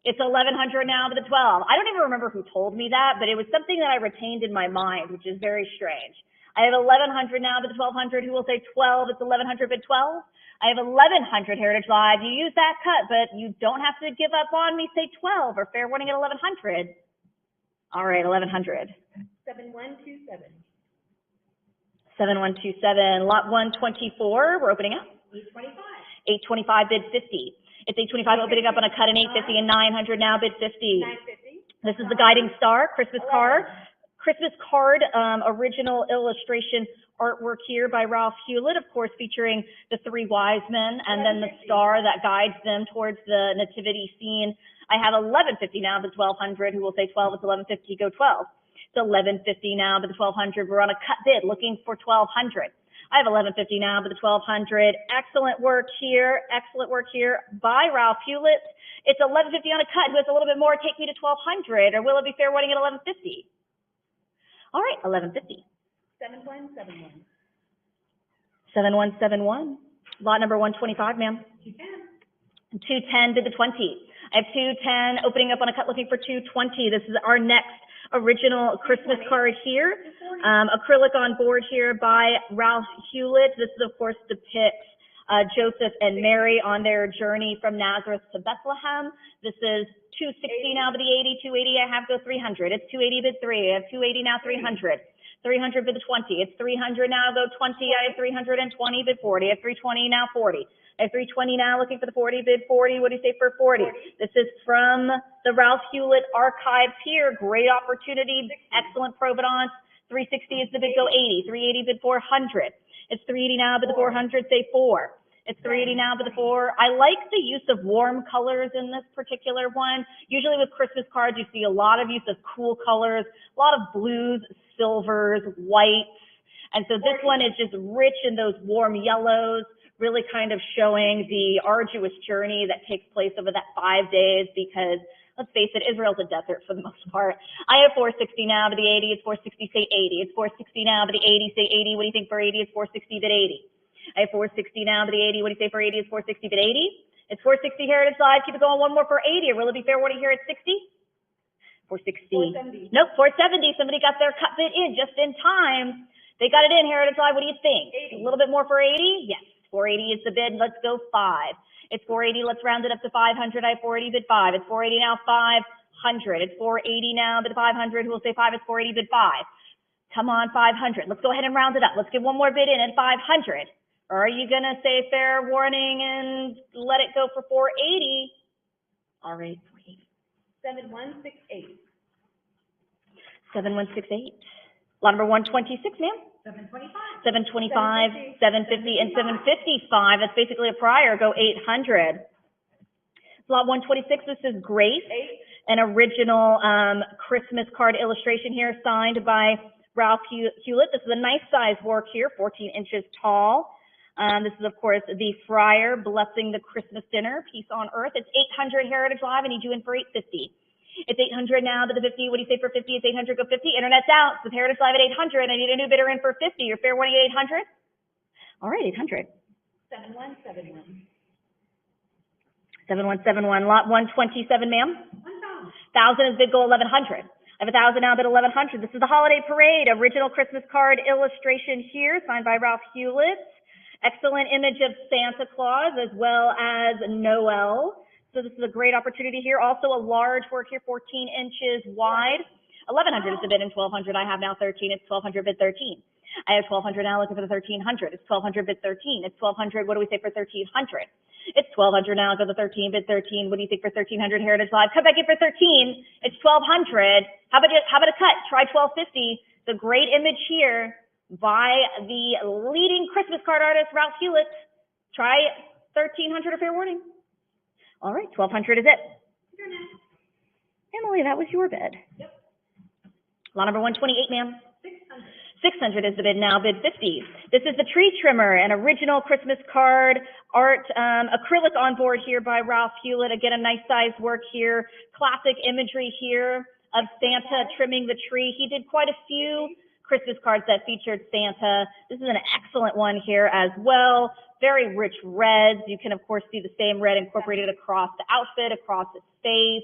D: It's 1,100 now, but the 12. I don't even remember who told me that, but it was something that I retained in my mind, which is very strange. I have 1,100 now, but 1,200. Who will say 12? It's 1,100, but 12. I have 1,100 Heritage Live. You use that cut, but you don't have to give up on me. Say 12 or fair warning at 1,100. All right, 1,100.
B: 7127.
D: 7127. Lot 124. We're opening up.
B: 825.
D: 825 bid 50. It's 825 opening up on a cut in 850 and 900 now bid 50.
B: 950.
D: This is the Guiding Star Christmas card. Christmas card, original illustration artwork here by Ralph Hewlett, of course, featuring the three wise men and then the star that guides them towards the nativity scene. I have 1150 now, but 1200. Who will say 12? It's 1150. Go 12. It's 1150 now, but the 1200. We're on a cut bid, looking for 1200. I have 1150 now, but the 1200. Excellent work here. Excellent work here by Ralph Hewlett. It's 1150 on a cut. Who has a little bit more? Take me to 1200, or will it be fair warning at 1150? All right, 1150.
B: 7171.
D: 7171. Lot number 125, ma'am.
B: 210.
D: 210 bid the 20. I have 210 opening up on a cut, looking for 220. This is our next original Christmas card here. Acrylic on board here by Ralph Hewlett. This is, of course, depicts Joseph and Mary on their journey from Nazareth to Bethlehem. This is 260 now, bid the 80, 280, I have go 300. It's 280 bid 3. I have 280 now, 300. 300 bid the 20. It's 300 now, go 20. I have 320 bid 40. I have 320 now, 40. I have 320 now, looking for the 40 bid 40. What do you say for 40? This is from the Ralph Hewlett archives here. Great opportunity, excellent provenance. 360 is the bid, go 80. 380 bid 400. It's 380 now, bid the 400, say 4. It's 380 now, but the 4. I like the use of warm colors in this particular one. Usually with Christmas cards, you see a lot of use of cool colors, a lot of blues, silvers, whites. And so this one is just rich in those warm yellows, really kind of showing the arduous journey that takes place over that 5 days because, let's face it, Israel's a desert for the most part. I have 460 now, but the 80 is 460, say 80. It's 460 now, but the 80, say 80. What do you think for 80? It's 460, but 80. I have 460 now, but the 80, what do you say for 80 is 460, but 80? It's 460 Heritage Live. Keep it going. One more for 80, or will it be fair warning here at 60? 460.
B: 470.
D: Nope, 470. Somebody got their cut bid in just in time. They got it in, Heritage Live. What do you think?
B: 80.
D: A little bit more for 80? Yes, 480 is the bid. Let's go 5. It's 480. Let's round it up to 500. I have 480 bid 5. It's 480 now, 500. It's 480 now, bid 500. Who will say 5? It's 480 bid 5. Come on, 500. Let's go ahead and round it up. Let's get one more bid in at 500. Or are you going to say fair warning and let it go for 480? All right, 480.
B: 7168.
D: 7168. Lot number 126, ma'am.
B: 725.
D: 725, 750, and 755. That's basically a prior. Go 800. Lot 126, this is Grace,
B: 8.
D: an original Christmas card illustration here signed by Ralph Hewlett. This is a nice size work here, 14 inches tall. This is, of course, the Friar blessing the Christmas dinner, peace on earth. It's 800 Heritage Live. I need you in for 850. It's 800 now to the 50. What do you say for 50? It's 800, go 50. Internet's out. It's with Heritage Live at 800. I need a new bidder in for 50. Your fair warning at 800. All right, 800.
B: 7171.
D: 7171, lot 127, ma'am.
B: 1,000.
D: 1,000 is bid goal 1,100. I have 1,000 now, bid 1,100. This is the Holiday Parade, original Christmas card illustration here, signed by Ralph Hewlett. Excellent image of Santa Claus as well as Noel. So this is a great opportunity here. Also a large work here, 14 inches wide. 1,100 is the bid and 1,200. I have now 13. It's 1,200 bid 13. I have 1,200 now looking for the 1,300. It's 1,200 bid 13. It's 1,200. What do we say for 1,300? It's 1,200 now. Go to 13 bid 13. What do you think for 1,300 Heritage Live? Cut back in for 13. It's 1,200. How about a cut? Try 1,250. The great image here by the leading Christmas card artist Ralph Hewlett. Try 1,300 or fair warning. All right, 1,200 is it. Emily, that was your bid.
B: Yep.
D: Lot number 128, ma'am.
B: 600.
D: 600 is the bid now, bid 50. This is the tree trimmer, an original Christmas card art, acrylic on board here by Ralph Hewlett. Again, a nice size work here. Classic imagery here of Santa trimming the tree. He did quite a few Christmas cards that featured Santa. This is an excellent one here as well. Very rich reds. You can, of course, see the same red incorporated across the outfit, across his face.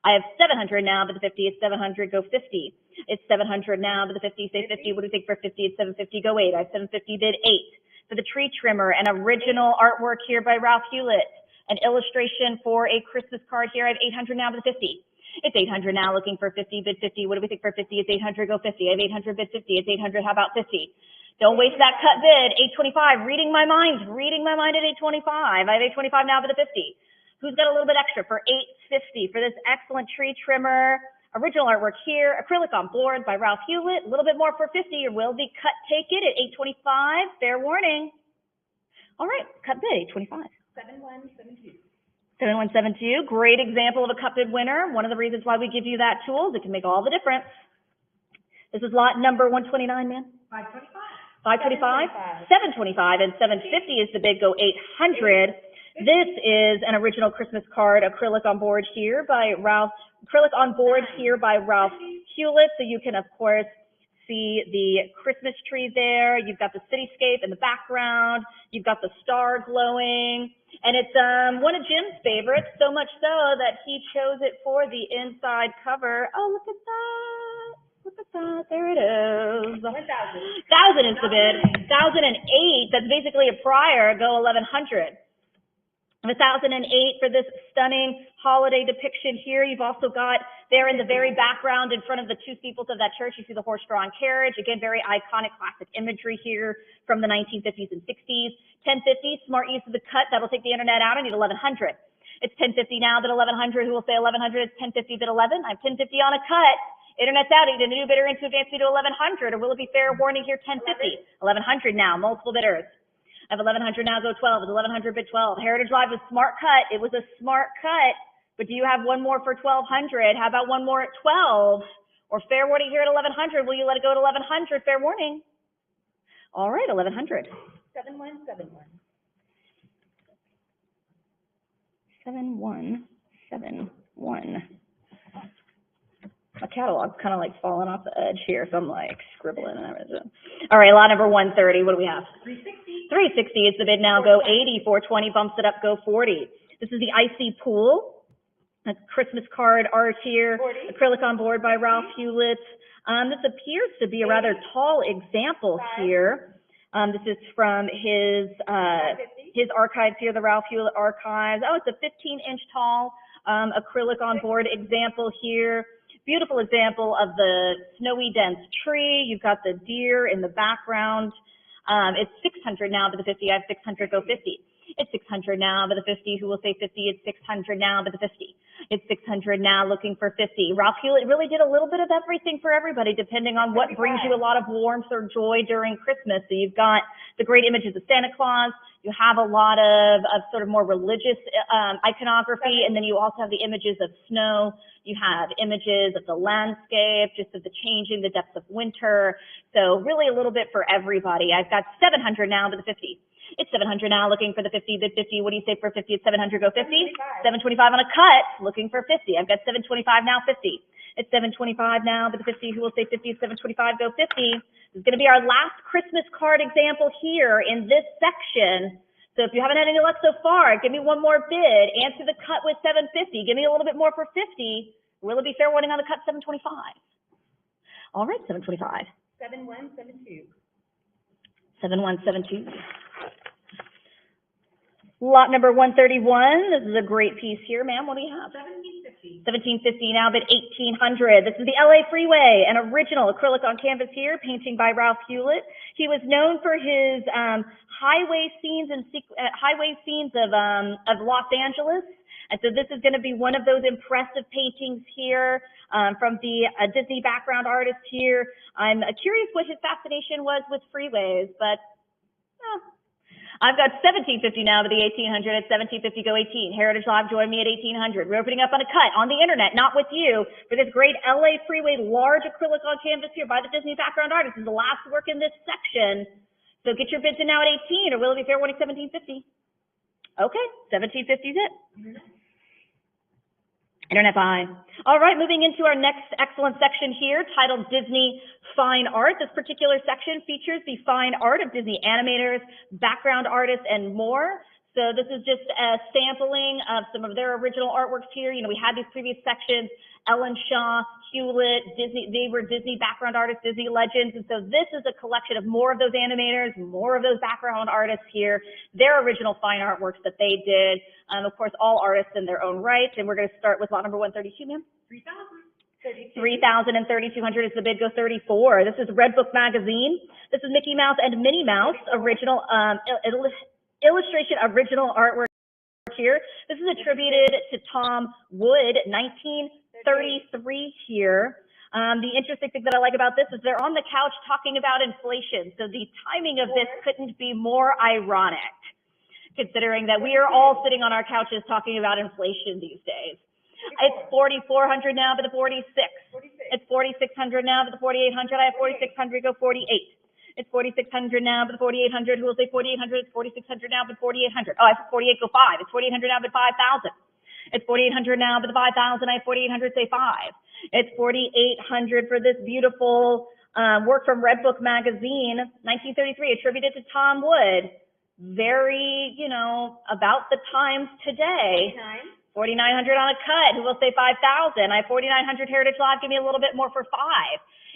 D: I have 700 now, but the 50 is 700, go 50. It's 700 now, but the 50, say 50. What do you think for 50? It's 750, go 8. I have 750, bid 8. For the tree trimmer, an original artwork here by Ralph Hewlett. An illustration for a Christmas card here. I have 800 now, but the 50. It's 800 now, looking for 50, bid 50. What do we think for 50? It's 800, go 50. I have 800, bid 50. It's 800, how about 50? Don't waste that cut bid. 825, reading my mind at 825. I have 825 now, but the 50. Who's got a little bit extra for 850 for this excellent tree trimmer? Original artwork here, acrylic on board by Ralph Hewlett. A little bit more for 50. Your will be cut. Take it at 825. Fair warning. All right, cut bid 825.
B: 7172.
D: 7172. Great example of a cut bid winner. One of the reasons why we give you that tool is it can make all the difference. This is lot number 129, man.
B: 525.
D: 525. 725 and 750 is the bid. Go 800. This is an original Christmas card, acrylic on board here by Ralph Hewlett. So you can, of course, see the Christmas tree there. You've got the cityscape in the background. You've got the star glowing. And it's one of Jim's favorites, so much so that he chose it for the inside cover. Oh, look at that. Look at that. There it is.
B: 1,000.
D: 1,000 is the bid. 1,008, that's basically a prior, go 1,100. 1,008 for this stunning holiday depiction here. You've also got there in the very background in front of the two steeples of that church, you see the horse-drawn carriage. Again, very iconic classic imagery here from the 1950s and 60s. 1050, smart use of the cut. That'll take the internet out. I need 1,100. It's 1050 now, bid 1,100. Who will say 1,100? It's 1050, bid 11. I have 1050 on a cut. Internet's out. I need a new bidder in to advance me to 1,100. Or will it be fair warning here? 1050. 1,100 now. Multiple bidders. I have 1,100 now, go 12. It's 1,100, bid 12. Heritage Live was smart cut. It was a smart cut. But do you have one more for 1,200? How about one more at 12? Or fair warning here at 1,100. Will you let it go to 1,100? Fair warning. All right, 1,100.
B: 7171.
D: 7171. My catalog's kind of like falling off the edge here, so I'm like scribbling and everything. All right, lot number 130. What do we have?
B: 360.
D: 360 is the bid now. Go 80. 420 bumps it up. Go 40. This is the Icy Pool. That's Christmas card art here.
B: 40.
D: Acrylic on board by Ralph Hewlett. This appears to be a rather tall example here. This is from his
B: 550.
D: archives here, the Ralph Hewlett archives. Oh, it's a 15-inch tall acrylic on board example here. Beautiful example of the snowy dense tree. You've got the deer in the background. It's 600 now, but the 50, I have 600, go 50. It's 600 now, but the 50, who will say 50? It's 600 now, but the 50. It's 600 now, looking for 50. Ralph Hewlett really did a little bit of everything for everybody, depending on what brings you a lot of warmth or joy during Christmas. So you've got the great images of Santa Claus. You have a lot of sort of more religious iconography, and then you also have the images of snow. You have images of the landscape, just of the changing, the depths of winter. So really a little bit for everybody. I've got 700 now, but the 50. It's 700 now, looking for the 50, bid 50. What do you say for 50? It's 700, go 50?
B: 725.
D: 725 on a cut, looking for 50. I've got 725 now, 50. It's 725 now, but the 50, who will say 50? It's 725, go 50. This is going to be our last Christmas card example here in this section. So if you haven't had any luck so far, give me one more bid. Answer the cut with 750. Give me a little bit more for 50. Will it be fair warning on the cut 725? All right, 725.
B: 7172.
D: 7172. Lot number 131. This is a great piece here, ma'am. What do you have?
B: 1750.
D: 1750 now, but 1800. This is the LA Freeway, an original acrylic on canvas here, painting by Ralph Hewlett. He was known for his highway scenes of Los Angeles. And so this is going to be one of those impressive paintings here from the Disney background artist here. I'm curious what his fascination was with freeways, but I've got 1750 now to the 1800. At 1750, go 18. Heritage Live, join me at 1800. We're opening up on a cut on the internet, not with you, for this great LA Freeway large acrylic on canvas here by the Disney background artist. This is the last work in this section. So get your bids in now at 18, or will it be fair warning 1750? Okay, 1750 is it. Internet buy. All right, moving into our next excellent section here, titled Disney Fine Art. This particular section features the fine art of Disney animators, background artists, and more. So this is just a sampling of some of their original artworks here. You know, we had these previous sections, Ellen Shaw, Hewlett, Disney, they were Disney background artists, Disney legends. And so this is a collection of more of those animators, more of those background artists here, their original fine artworks that they did. Of course, all artists in their own right. And we're going to start with lot number 132, ma'am.
B: 3,000.
D: 3,000 and 3,200 is the bid, go 34. This is Redbook Magazine. This is Mickey Mouse and Minnie Mouse, original, illustration, original artwork here. This is attributed to Tom Wood, 1933 here. The interesting thing that I like about this is they're on the couch talking about inflation. So the timing of this couldn't be more ironic, considering that we are all sitting on our couches talking about inflation these days. It's 4,400 now, but the 46.
B: 46.
D: It's 4,600 now, but the 4,800. I have 4,600, go 48. It's 4,600 now, but the 4,800. Who will say 4,800? It's 4,600 now, but 4,800. Oh, I have 48, go 5. It's 4,800 now, but 5,000. It's 4,800 now, but the 5,000. I have 4,800, say 5. It's 4,800 for this beautiful work from Redbook Magazine, 1933, attributed to Tom Wood. Very, you know, about the times today. 4,900 on a cut. Who will say 5,000? I have 4,900 Heritage Live. Give me a little bit more for 5.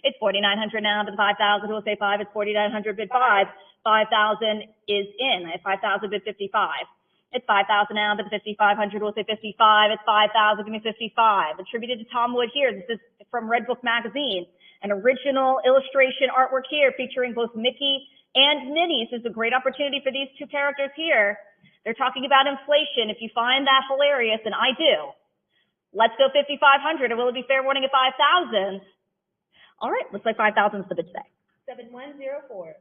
D: It's 4,900 now, but the 5,000. Who will say 5? It's 4,900 bid 5. 5,000 is in. I have 5,000 bid 55. It's 5,000 now, but the 5,500 will say 55. It's 5,000. Give me 55. Attributed to Tom Wood here. This is from Redbook Magazine. An original illustration artwork here featuring both Mickey and Minnie. This is a great opportunity for these two characters here. They're talking about inflation. If you find that hilarious, and I do, let's go 5,500, or will it be fair warning at 5,000? All right, looks like 5,000 is the bid today.
B: 7104.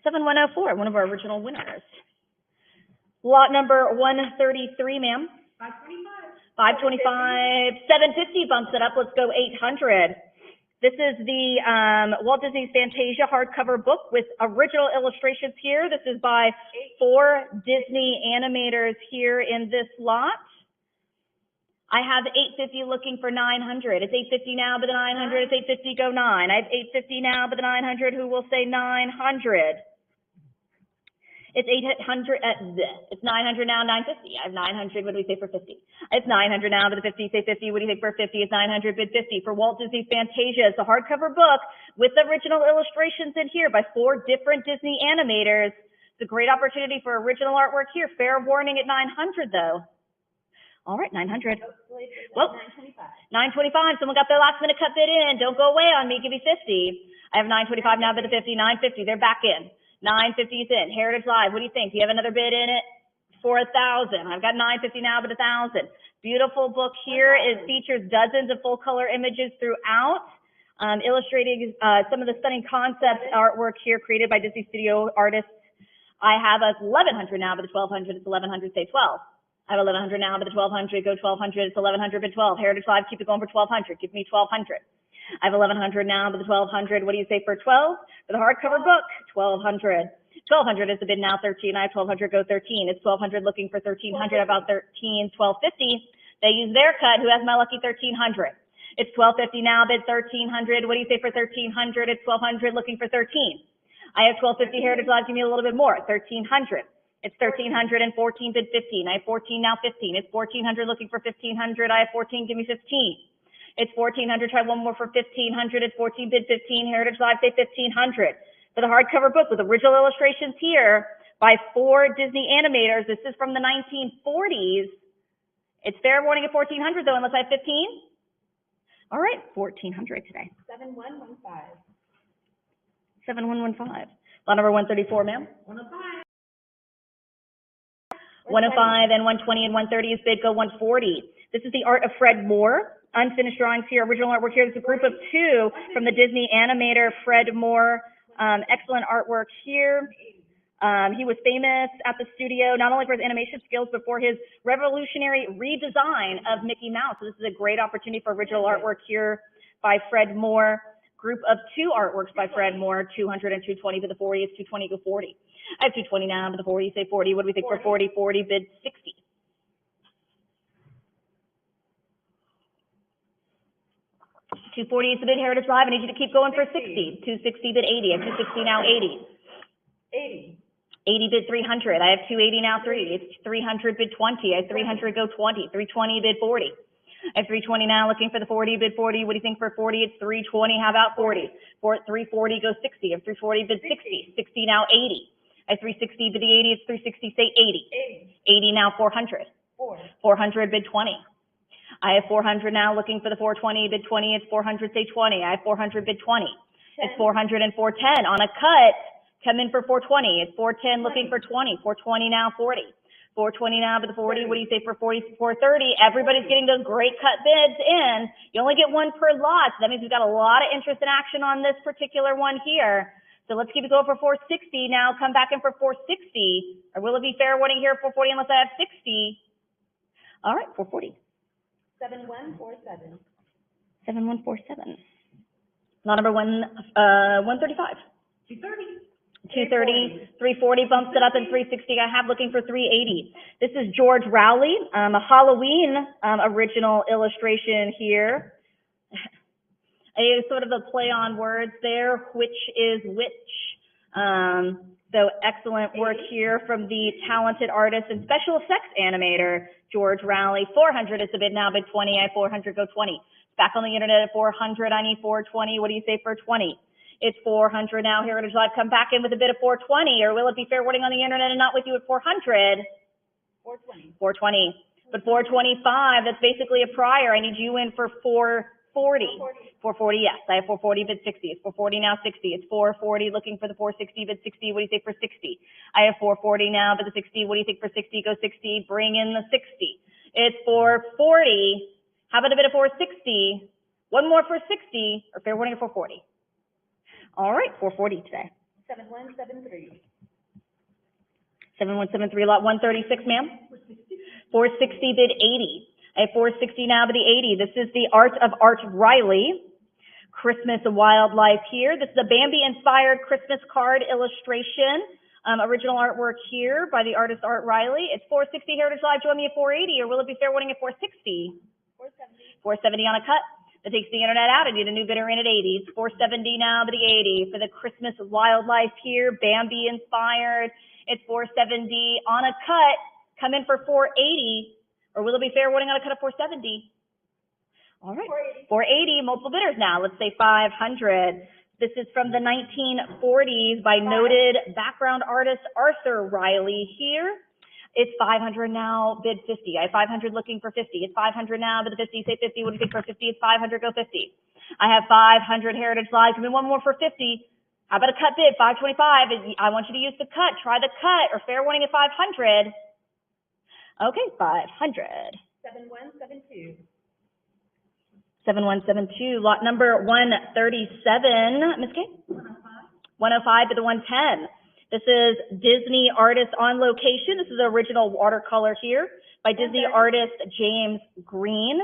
D: 7104, one of our original winners. Lot number 133, ma'am.
B: 525.
D: 525, 750 bumps it up. Let's go 800. This is the Walt Disney's Fantasia hardcover book with original illustrations here. This is by 4 Disney animators here in this lot. I have 850 looking for 900. It's 850 now, but the 900. It's 850, go 9. I have 850 now, but the 900. Who will say 900? It's 800 it's 900 now, 950. I have 900. What do we say for 50? It's 900 now, but the 50, say 50. What do you think for 50? It's 900, bid 50. For Walt Disney Fantasia, it's a hardcover book with original illustrations in here by 4 different Disney animators. It's a great opportunity for original artwork here. Fair warning at 900 though. All right, 900. Well,
B: 925.
D: 925. Someone got their last minute cut bid in. Don't go away on me. Give me 50. I have 925 now, but the 50, 950. They're back in. 950 is in. Heritage Live, what do you think? Do you have another bid in it? 4,000. I've got 950 now, but 1,000. Beautiful book here. It features dozens of full color images throughout, illustrating some of the stunning concept artwork here created by Disney Studio artists. I have a 1,100 now, but the 1,200. It's 1,100, say 12. I have 1,100 now, but the 1,200. Go 1,200. It's 1,100, but 12. Heritage Live, keep it going for 1,200. Give me 1,200. I have 1,100 now, but the 1,200. What do you say for 12? For the hardcover book, 1,200. 1200 is the bid now, 13. I have 1200, go 13. It's 1200 looking for 1300, about 13, 1250. They use their cut. Who has my lucky 1300? It's 1250 now, bid 1300. What do you say for 1300? It's 1200 looking for 13. I have 1250 Heritage Live, give me a little bit more, 1300. It's 1300 and 14 bid 15. I have 14 now, 15. It's 1400 looking for 1500. I have 14, give me 15. It's 1400, try one more for 1500. It's 14 bid 15. Heritage Live, say 1500. For the hardcover book with original illustrations here by 4 Disney animators. This is from the 1940s. It's fair warning at 1400 though, unless I have 15. All right, 1400 today.
B: 7115.
D: 7115. Lot number 134, ma'am.
B: 105.
D: 105 and 120 and 130 is bid, go 140. This is the art of Fred Moore. Unfinished drawings here, original artwork here. There's a group of 2 from the Disney animator, Fred Moore. Excellent artwork here. He was famous at the studio, not only for his animation skills, but for his revolutionary redesign of Mickey Mouse. So this is a great opportunity for original artwork here by Fred Moore. Group of 2 artworks by Fred Moore, 200 and 220, but the 40 is 220, go 40. I have 220 now, but the 40, say 40. What do we think for 40? 40 bid 60. $240 is the bid, Heritage Live. I need you to keep going for 60. 260 bid 80. I have 260 now, 80.
B: 80.
D: 80 bid 300. I have 280 now, 3. It's 300 bid 20. I have 300, go 20. 320 bid 40. I have 320 now, looking for the 40 bid 40. What do you think for 40? It's 320. How about 40? For 340 go 60. I have 340 bid 60. 60 now, 80. I have 360 bid the 80. It's 360, say 80. 80 now, 400. 400 bid 20. I have 400 now, looking for the 420 bid 20. It's 400, say 20. I have 400 bid 20. It's 400 and 410 on a cut. Come in for 420. It's 410 looking for 20. 420 now, 40. 420 now, but the 40, what do you say for 40? 430. Everybody's getting those great cut bids in. You only get 1 per lot, so that means we've got a lot of interest and action on this particular one here. So let's keep it going for 460 now. Come back in for 460. Or will it be fair warning here for 440 unless I have 60? All right, 440.
B: 7147.
D: 7147. Lot number 135.
B: 230.
D: 230, 340 bumps it up, and 360 I have looking for 380. This is George Rowley, a Halloween original illustration here. It's sort of a play on words there, which is which. So excellent work here from the talented artist and special effects animator, George Rowley. 400 is the bid now, bid 20. I have 400, go 20. Back on the internet at 400, I need 420. What do you say for 20? It's 400 now. Heritage Live, come back in with a bid of 420, or will it be fair warning on the internet and not with you at 400?
B: 420.
D: 420. But 425, that's basically a prior. I need you in for 440. 440, yes. I have 440 bid 60. It's 440 now, 60. It's 440 looking for the 460 bid 60. What do you think for 60? I have 440 now, but the 60. What do you think for 60? Go 60. Bring in the 60. It's 440. How about a bid of 460? 1 more for 60, or fair warning at 440. All right, 440 today.
B: 7173.
D: 7173, lot 136, ma'am. 460 bid 80. I have 460 now, but the 80. This is the art of Art Riley. Christmas wildlife here. This is a Bambi-inspired Christmas card illustration. Original artwork here by the artist Art Riley. It's 460 Heritage Live. Join me at 480, or will it be fair warning at 460?
B: 470.
D: 470 on a cut. That takes the internet out. I need a new bidder in at 80. It's 470 now, but the 80 for the Christmas wildlife here, Bambi inspired. It's 470 on a cut. Come in for 480, or will it be fair warning on a cut of 470? All right, 480, multiple bidders now. Let's say 500. This is from the 1940s by noted background artist Arthur Riley here. It's 500 now, bid 50. I have 500 looking for 50. It's 500 now, but the 50, say 50. What do you think for 50? It's 500, go 50. I have 500 Heritage Live. Give me 1 more for 50. How about a cut bid, 525? I want you to use the cut. Try the cut, or fair warning at 500. Okay, 500.
B: 7172.
D: 7172, lot number 137. Ms. Kay? 105 to the 110. This is Disney Artist on Location. This is the original watercolor here by Disney artist James Green.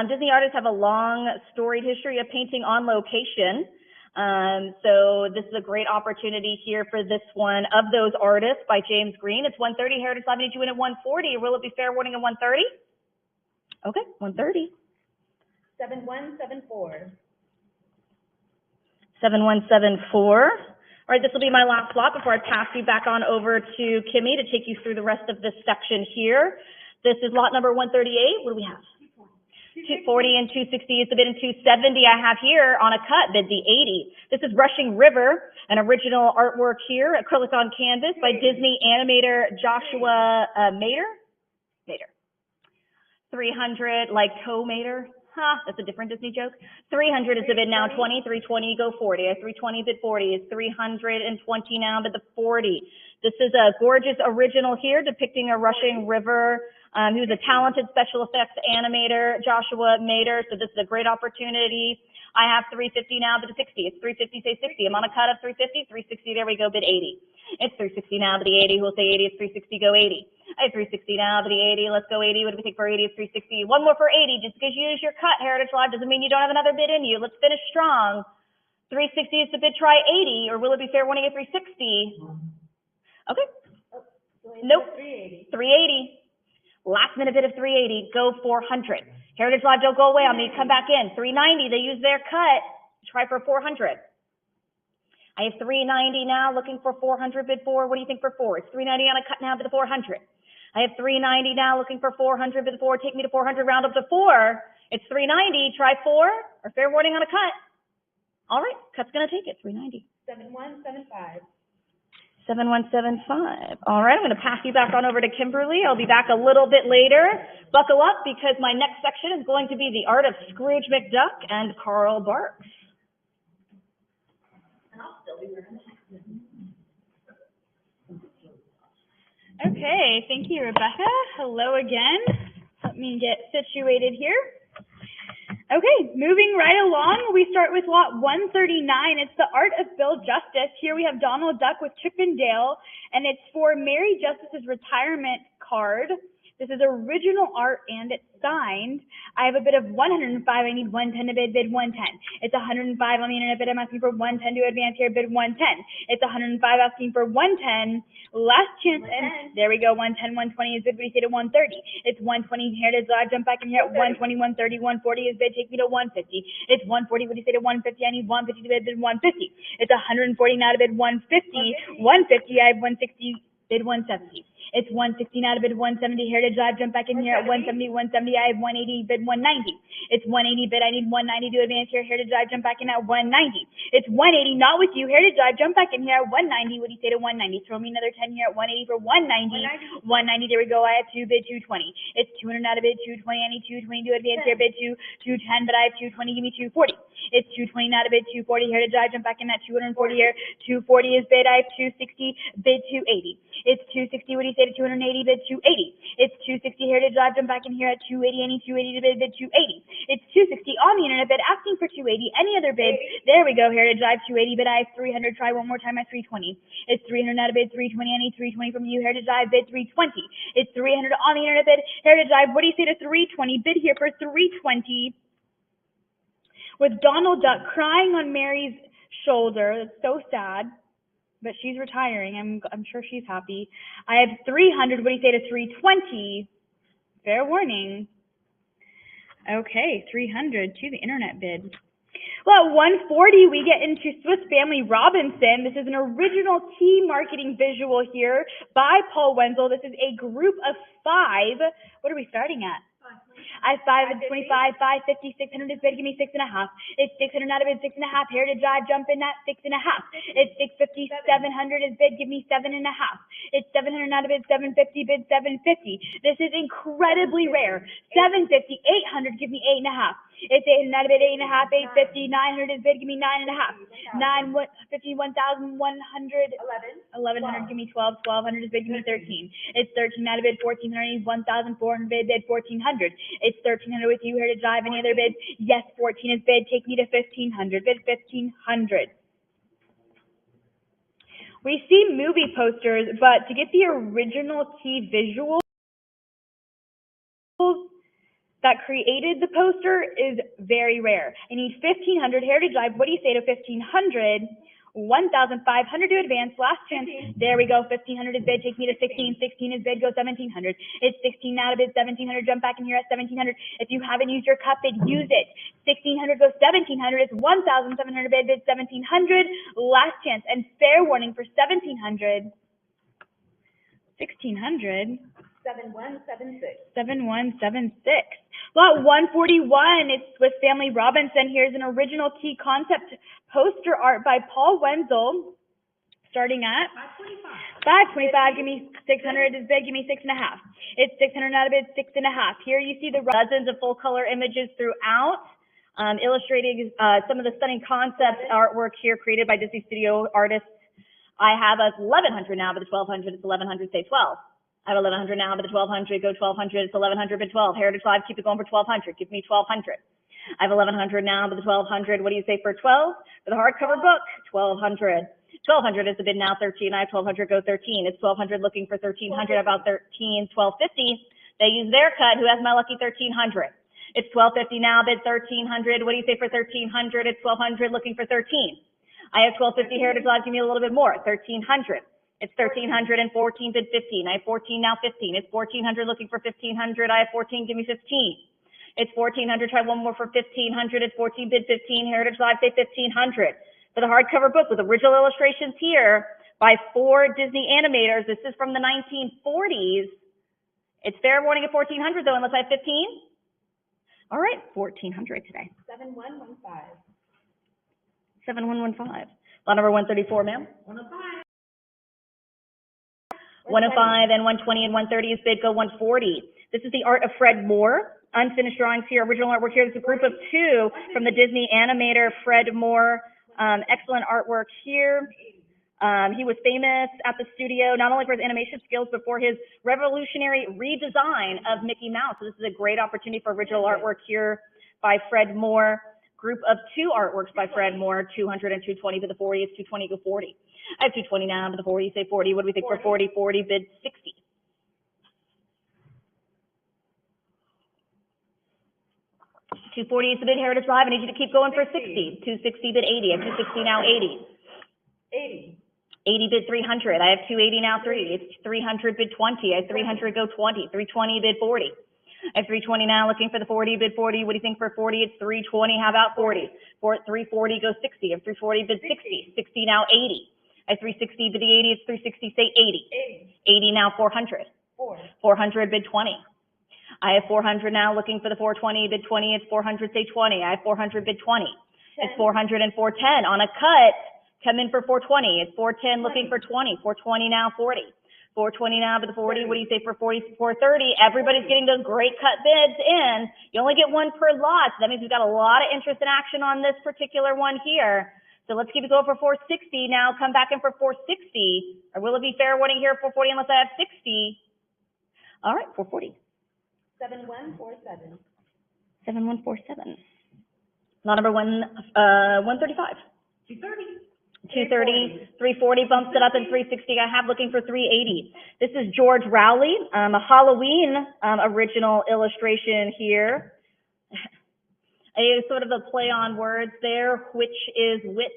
D: Disney artists have a long storied history of painting on location. So this is a great opportunity here for this one. Of Those Artists by James Green. It's 1:30. Heritage Live needs you in at 1:40. Will it be fair warning at 1:30? Okay, 1:30.
B: 7174.
D: 7174. All right, this will be my last slot before I pass you back on over to Kimmy to take you through the rest of this section here. This is lot number 138. What do we have? 240 and 260 is the bid, and 270 I have here on a cut bid, the 80. This is Rushing River, an original artwork here, acrylic on canvas by Disney animator Joshua Mader. 300, like Toe Mader. That's a different Disney joke. 300 is the bid now, 20, 320, go 40. A 320 bid 40 is 320 now, bid the 40. This is a gorgeous original here depicting a rushing river. He was a talented special effects animator, Joshua Mader, so this is a great opportunity. I have 350 now, bid the 60. It's 350, say 60. I'm on a cut of 350, 360, there we go, bid 80. It's 360 now, bid the 80. Who'll say 80? It's 360, go 80. I have 360 now, bid the 80. Let's go 80. What do we think for 80? It's 360. One more for 80. Just because you use your cut, Heritage Live, doesn't mean you don't have another bid in you. Let's finish strong. 360 is the bid, try 80, or will it be fair warning at 360? Okay. Nope.
B: 380.
D: 380. Last minute bid of 380. Go 400. Heritage Live, don't go away on me. Come back in. 390. They use their cut. Try for 400. I have 390 now, looking for 400. Bid 4. What do you think for 4? It's 390 on a cut now. Bid the 400. I have 390 now, looking for 400. Bid 4. Take me to 400. Round up to 4. It's 390. Try 4. Or fair warning on a cut. All right. Cut's gonna take it. 390.
B: 7175.
D: 7175. All right, I'm going to pass you back on over to Kimberly. I'll be back a little bit later. Buckle up because my next section is going to be the art of Scrooge McDuck and Carl Barks.
A: Okay, thank you, Rebecca. Hello again. Let me get situated here. Okay, moving right along, we start with lot 139. It's the Art of Bill Justice. Here we have Donald Duck with Chip and Dale, and it's for Mary Justice's retirement card. This is original art and it's signed. I have a bid of 105. I need 110 to bid 110. It's 105 on the internet bid. I'm asking for 110 to advance here, bid 110. It's 105 asking for 110. Last chance, and there we go. 110, 120 is bid. What do you say to 130? It's 120 here to jump back in here at 120, 130, 140 is bid. Take me to 150. It's 140. What do you say to 150? I need 150 to bid 150. It's 140 now to bid 150. 150. I have 160. Bid 170. It's 160 now to bid 170. Heritage Live, jump back in here at 170. 170. I have 180. Bid 190. It's 180 bid. I need 190 to advance here. Heritage Live, jump back in at 190. It's 180. Not with you. Heritage Live, jump back in here at 190. What do you say to 190? Throw me another 10 here at 180 for 190. 190. There we go. I have 2 bid 220. It's 200 now to bid 220. I need 220 to advance here. Bid 210. But I have 220. Give me 240. It's 220 now to bid 240. Heritage Live, jump back in at 240 here. 240 is bid. I have 260. Bid 280. It's 260. What do you say to 280? Bid 280. It's 260. Heritage Live, jump back in here at 280. I need 280 to bid 280. It's 260 on the internet bid, asking for 280. Any other bid? There we go. Heritage Live, 280. Bid I have 300. Try one more time at 320. It's 300 now to bid 320. I need 320 from you. Heritage Live, bid 320. It's 300 on the internet bid. Heritage Live, what do you say to 320? Bid here for 320. With Donald Duck crying on Mary's shoulder. That's so sad. But she's retiring. I'm sure she's happy. I have 300. What do you say to 320? Fair warning. Okay, 300 to the internet bid. Well, at 140, we get into Swiss Family Robinson. This is an original tea marketing visual here by Paul Wenzel. This is a group of 5. What are we starting at? I have 5 and 25, 550, 600 is bid. Give me 6.5. It's 600 out of bid 6.5. Heritage Drive, jump in at 6.5. It's 650, 700 is bid. Give me 7.5. It's 700 out of bid 750, bid 750. This is incredibly rare. 750, 800, give me 8.5. It's 800 out of bid 8.5. 850, 900 is bid. Give me 9.5. 950, 1,100. 1,100, give me 12. 1,200 is bid. Give me 13. It's 13 out of bid 1,400. 1,400 bid 1,400. It's 1,300 with you here to drive. Any other bids? Yes, 14 is bid. Take me to 1,500. Bid 1,500. We see movie posters, but to get the original key visuals, that created the poster is very rare. I need 1,500. Heritage Live, what do you say to 1,500? 1,500 to advance. Last chance. There we go. 1,500 is bid. Take me to 16. 16 is bid. Go 1,700. It's 16 now to bid. 1,700. Jump back in here at 1,700. If you haven't used your cup bid, use it. 1,600 goes 1,700. It's 1,700 bid. Bid 1,700. Last chance. And fair warning for 1,700. 1,600.
B: 7176.
A: 7176. Lot 141, it's Swiss Family Robinson. Here's an original key concept poster art by Paul Wenzel, starting at 525. Give me 600 is big. Give me 6.5. It's 600 out of bid, 6.5. Here you see the dozens of full color images throughout, illustrating some of the stunning concept artwork here created by Disney Studio artists. I have us 1,100 now, but the 1,200 is 1,100, say 12. I have 1,100 now, but the 1,200, go 1,200, it's 1,100, but 12. Heritage Live, keep it going for 1,200. Give me 1,200. I have 1,100 now, but the 1,200, what do you say for 12? For the hardcover book, 1,200. 1,200 is the bid now, 13. I have 1,200, go 13. It's 1,200 looking for 1,300, about 13, 1,250. They use their cut. Who has my lucky 1,300? It's 1,250 now, bid 1,300. What do you say for 1,300? It's 1,200 looking for 13. I have 1,250 Heritage Live, give me a little bit more, 1,300. It's 1,300 and 14 bid 15. I have 14 now, 15. It's 1,400 looking for 1,500. I have 14, give me 15. It's 1,400, try one more for 1,500. It's 14 bid 15. Heritage Live, say 1,500. For the hardcover book with original illustrations here by 4 Disney animators. This is from the 1940s. It's fair warning at 1,400 though, unless I have 15. All right, 1,400 today.
B: 7115.
A: 7115. Lot number 134, ma'am. 105 and 120 and 130 is bid. Go 140. This is the art of Fred Moore. Unfinished drawings here. Original artwork here. There's a group of 2 from the Disney animator Fred Moore. Excellent artwork here. He was famous at the studio not only for his animation skills but for his revolutionary redesign of Mickey Mouse. So this is a great opportunity for original artwork here by Fred Moore. Group of 2 artworks by Fred Moore. 200 and 220 to the 40. It's 220 go 40. I have 220 now, but the 40, say 40. What do we think for 40? 40 bid 60. $240 is the bid, Heritage Live. I need you to keep going for 60. 260 bid 80. I have 260 now, 80.
B: 80.
A: 80 bid 300. I have 280 now, 3. It's 300 bid 20. I have 300 go 20. 320 bid 40. I have 320 now, looking for the 40 bid 40. What do you think for 40? It's 320. How about 40? For 340 go 60. I have 340 bid 60. 60 now, 80. I have 360 bid the 80. It's 360, say 80. 80 now, 400. 400 bid 20. I have 400 now, looking for the 420 bid 20. It's 400, say 20. I have 400 bid 20. It's 400 and 410 on a cut. Come in for 420. It's 410 looking for 20. 420 now, 40. 420 now, but the 40, what do you say for 40? 430. Everybody's getting those great cut bids in. You only get 1 per lot. So that means we've got a lot of interest and action on this particular one here. So let's keep it going for 460 now. Come back in for 460. Or will it be fair warning here for 440 unless I have 60? All right, 440.
B: 7147.
A: 7147. Lot number 135. 230, 340 bumps it up, and 360 I have looking for 380. This is George Rowley, a Halloween original illustration here. A sort of a play on words there, which is which.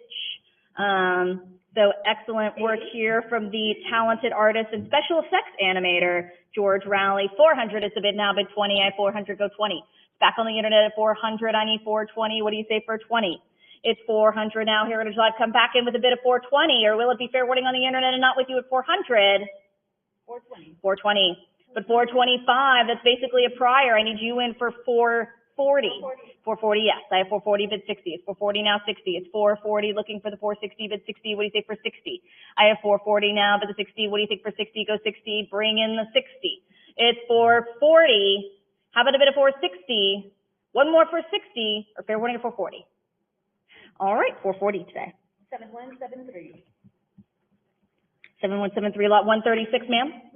A: So excellent work here from the talented artist and special effects animator, George Rowley. 400 is the bid now, bid 20. I have 400, go 20. Back on the internet at 400, I need 420. What do you say for 20? It's 400 now. Heritage Live, come back in with a bid of 420, or will it be fair warning on the internet and not with you at 400?
B: 420.
A: 420. But 425, that's basically a prior. I need you in for 440. 440, yes. I have 440 bid 60. It's 440 now, 60. It's 440 looking for the 460 bid 60. What do you say for 60? I have 440 now, but the 60, what do you think for 60? Go 60. Bring in the 60. It's 440. How about a bid of 460? 1 more for 60, or fair warning at 440. All right, 440 today.
B: 7173.
A: 7173, lot 136, ma'am.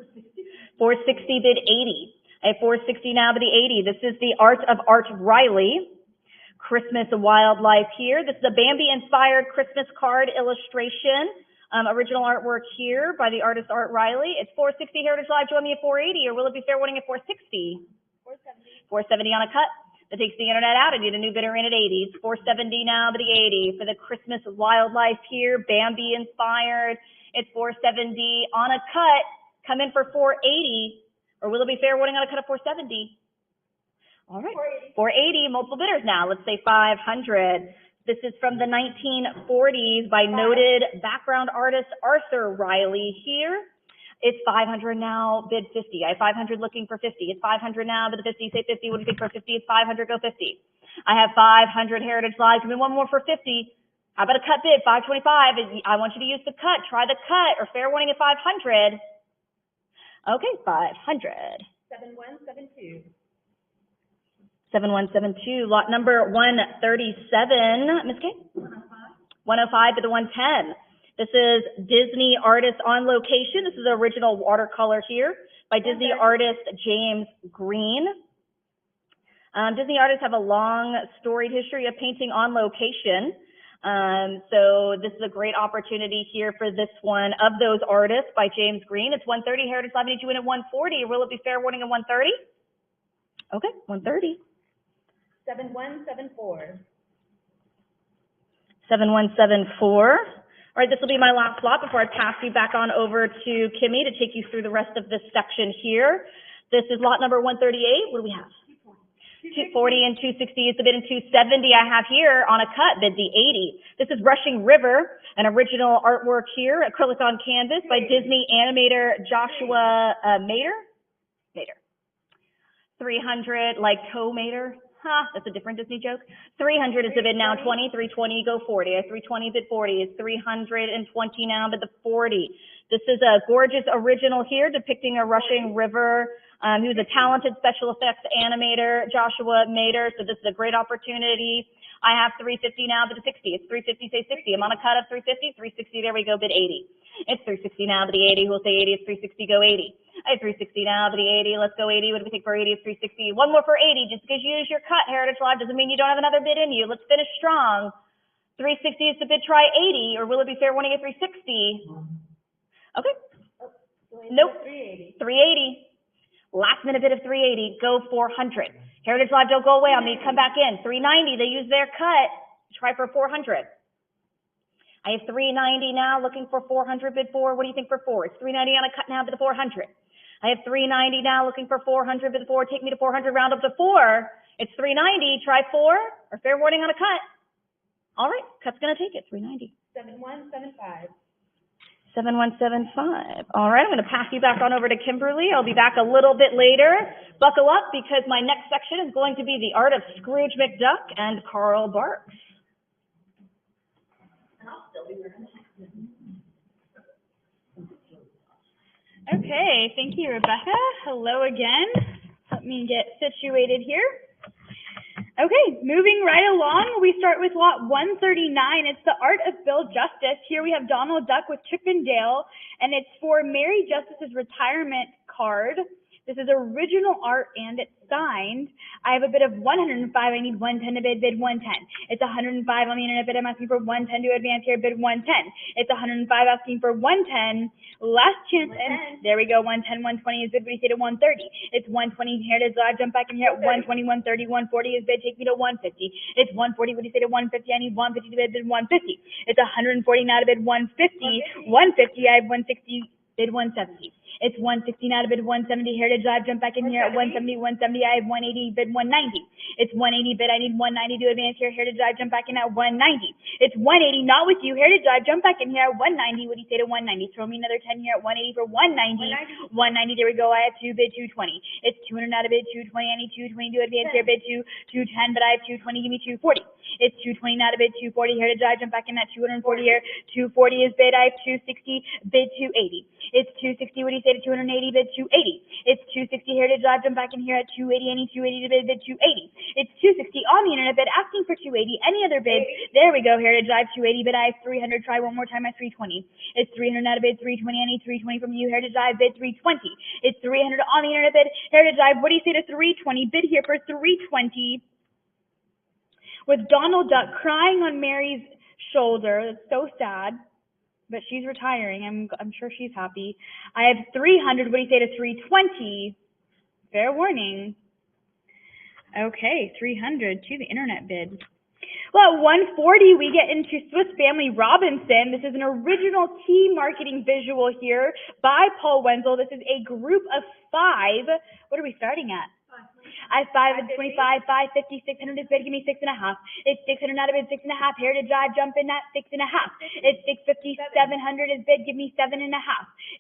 A: 460 bid 80. I have 460 now, but the 80. This is the art of Art Riley. Christmas Wildlife here. This is a Bambi-inspired Christmas card illustration. Original artwork here by the artist Art Riley. It's 460 Heritage Live. Join me at 480, or will it be fair warning at 460?
D: 470 on a cut. That takes the internet out. I need a new bidder in at 80. It's 470 now, but the 80 for the Christmas wildlife here, Bambi inspired. It's 470 on a cut. Come in for 480, or will it be fair warning on a cut of 470? All right, 480, multiple bidders now. Let's say 500. This is from the 1940s by noted background artist Arthur Riley here. It's 500 now, bid 50. I have 500 looking for 50. It's 500 now, bid 50, say 50. What do you think for 50? It's 500, go 50. I have 500 Heritage Live. Give me one more for 50. How about a cut bid, 525? I want you to use the cut. Try the cut, or fair warning at 500. Okay, 500.
B: 7172.
D: 7172, lot number 137. Ms. Kay? 105 to the 110. This is Disney Artist on Location. This is the original watercolor here by Disney artist James Green. Disney artists have a long storied history of painting on location. So this is a great opportunity here for this one of those artists by James Green. It's 130 Heritage Live. I need you in at 140. Will it be fair warning at 130? Okay, 130.
B: 7174.
D: 7174. All right, this will be my last slot before I pass you back on over to Kimmy to take you through the rest of this section here. This is lot number 138. What do we have? 240 and 260 is the bid, and 270 I have here on a cut, bid the 80. This is Rushing River, an original artwork here, acrylic on canvas by Disney animator Joshua Mader. 300, like Toe Mader. That's a different Disney joke. 300 is the bid now, 20, 320, go 40. I have 320, bid 40. It's 320 now, bid the 40. This is a gorgeous original here depicting a rushing river. He was a talented special effects animator, Joshua Mader, so this is a great opportunity. I have 350 now, bid the 60. It's 350, say 60. I'm on a cut of 350, 360, there we go, bid 80. It's 360 now, bid the 80. Who'll say 80? It's 360, go 80. I have 360 now, bid the 80. Let's go 80. What do we think for 80? It's 360. One more for 80. Just because you use your cut, Heritage Live, doesn't mean you don't have another bid in you. Let's finish strong. 360 is the bid, try 80, or will it be fair warning at 360? Okay. Nope.
B: 380.
D: 380. Last minute bid of 380. Go 400. Heritage Live, don't go away on me. Come back in. 390. They use their cut. Try for 400. I have 390 now, looking for 400, bid 4. What do you think for 4? It's 390 on a cut now, bid the 400. I have 390 now, looking for 400, bid the 4. Take me to 400, round up to 4. It's 390. Try 4, or fair warning on a cut. All right, cut's gonna take it. 390.
B: 7175.
D: 7175. All right, I'm going to pass you back on over to Kimberly. I'll be back a little bit later. Buckle up, because my next section is going to be the art of Scrooge McDuck and Carl Barks.
A: Okay, thank you, Rebecca. Hello again. Let me get situated here. Okay, moving right along, we start with lot 139. It's the Art of Bill Justice. Here we have Donald Duck with Chip and Dale, and it's for Mary Justice's retirement card. This is original art, and it's signed. I have a bid of 105. I need 110 to bid 110. It's 105 on the internet bid. I'm asking for 110 to advance here, bid 110. It's 105 asking for 110. Last chance, and there we go, 110, 120 is bid. What do you say to 130? It's 120 here to jump back in here at 120, 130, 140 is bid. Take me to 150. It's 140. What do you say to 150? I need 150 to bid 150. It's 140 now to bid 150. 150, I have 160, bid 170. It's 160 now to bid 170. Heritage Live, jump back in here at 170, 170. I have 180, bid 190. It's 180 bid. I need 190 to advance here. Heritage Live, jump back in at 190. It's 180, not with you. Heritage Live, jump back in here at 190. What do you say to 190? Throw me another 10 here at 180 for 190. 190, there we go. I have 2, bid 220. It's 200 now to bid 220. I need 220 to advance here, bid 210, but I have 220. Give me 240. It's 220 now to bid 240. Heritage Live, jump back in at 240 here. 240 is bid. I have 260, bid 280. It's 260. What do you say to 280, bid 280? It's 260 Heritage Live, jump back in here at 280. I need 280 to bid 280. It's 260 on the internet bid, asking for 280. Any other bid? There we go, Heritage Live, 280 bid. I have 300. Try one more time at 320. It's 300 now to bid 320. I need 320 from you, Heritage Live, bid 320. It's 300 on the internet bid. Heritage Live, what do you say to 320? Bid here for 320. With Donald Duck crying on Mary's shoulder. It's so sad. But she's retiring. I'm sure she's happy. I have 300. What do you say to 320? Fair warning. Okay, 300 to the internet bid. Well, at 140, we get into Swiss Family Robinson. This is an original tea marketing visual here by Paul Wenzel. This is a group of 5. What are we starting at? I have 5 and 25, 550, 600 is bid, give me 6.5. It's 600 out of bid, 6.5. Heritage Drive, jump in at 6.5. It's 650, 700 is bid, give me 7.5.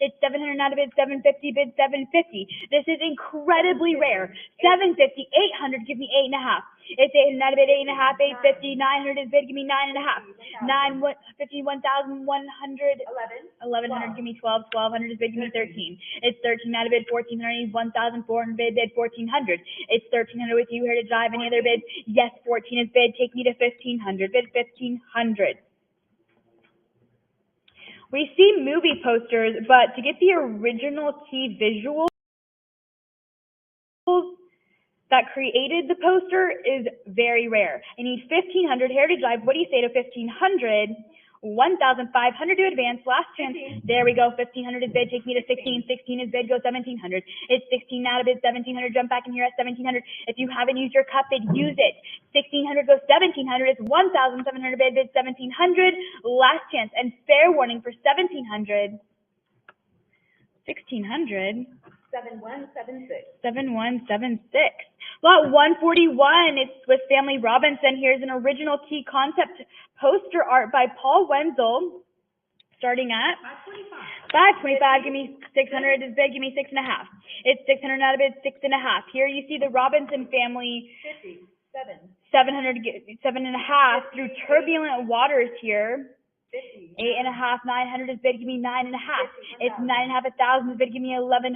A: It's 700 out of bid, 750, bid 750. This is incredibly rare. 750, 800, give me 8.5. It's 800 out of bid, 8.5, 850, 900 is bid, give me 9.5. 950, 1,100. 1,100, give me 12. 1,200 is bid, give me 13. It's 13 out of bid, 1,400, 1,400 bid 1,400. It's 1,300 with you here to drive. Any other bids? Yes, 14 is bid. Take me to 1,500. Bid 1,500. We see movie posters, but to get the original key visuals that created the poster is very rare. I need 1,500 Heritage Drive. What do you say to 1,500? 1,500 to advance. Last chance.
B: 15.
A: There we go. 1,500 is bid. Take me to 16. 16 is bid. Go 1,700. It's 16 out of bid. 1,700. Jump back in here at 1,700. If you haven't used your cup bid, use it. 1,600 goes 1,700. It's 1,700 bid. Bid 1,700. Last chance. And fair warning for 1,700. 1,600.
B: 7176.
A: 7176. Lot 141 is Swiss Family Robinson. Here's an original key concept poster art by Paul Wenzel. Starting at 525. Give me 600 is bid. Give me 6.5. It's 600 out of bid. 6.5. Here you see the Robinson family.
B: 50. 7.
A: 700, 7.5 through turbulent waters here.
B: 50.
A: 8.5, 900 is bid, give me 9.5. It's 9.5, 1,000 is bid, give me 1,100.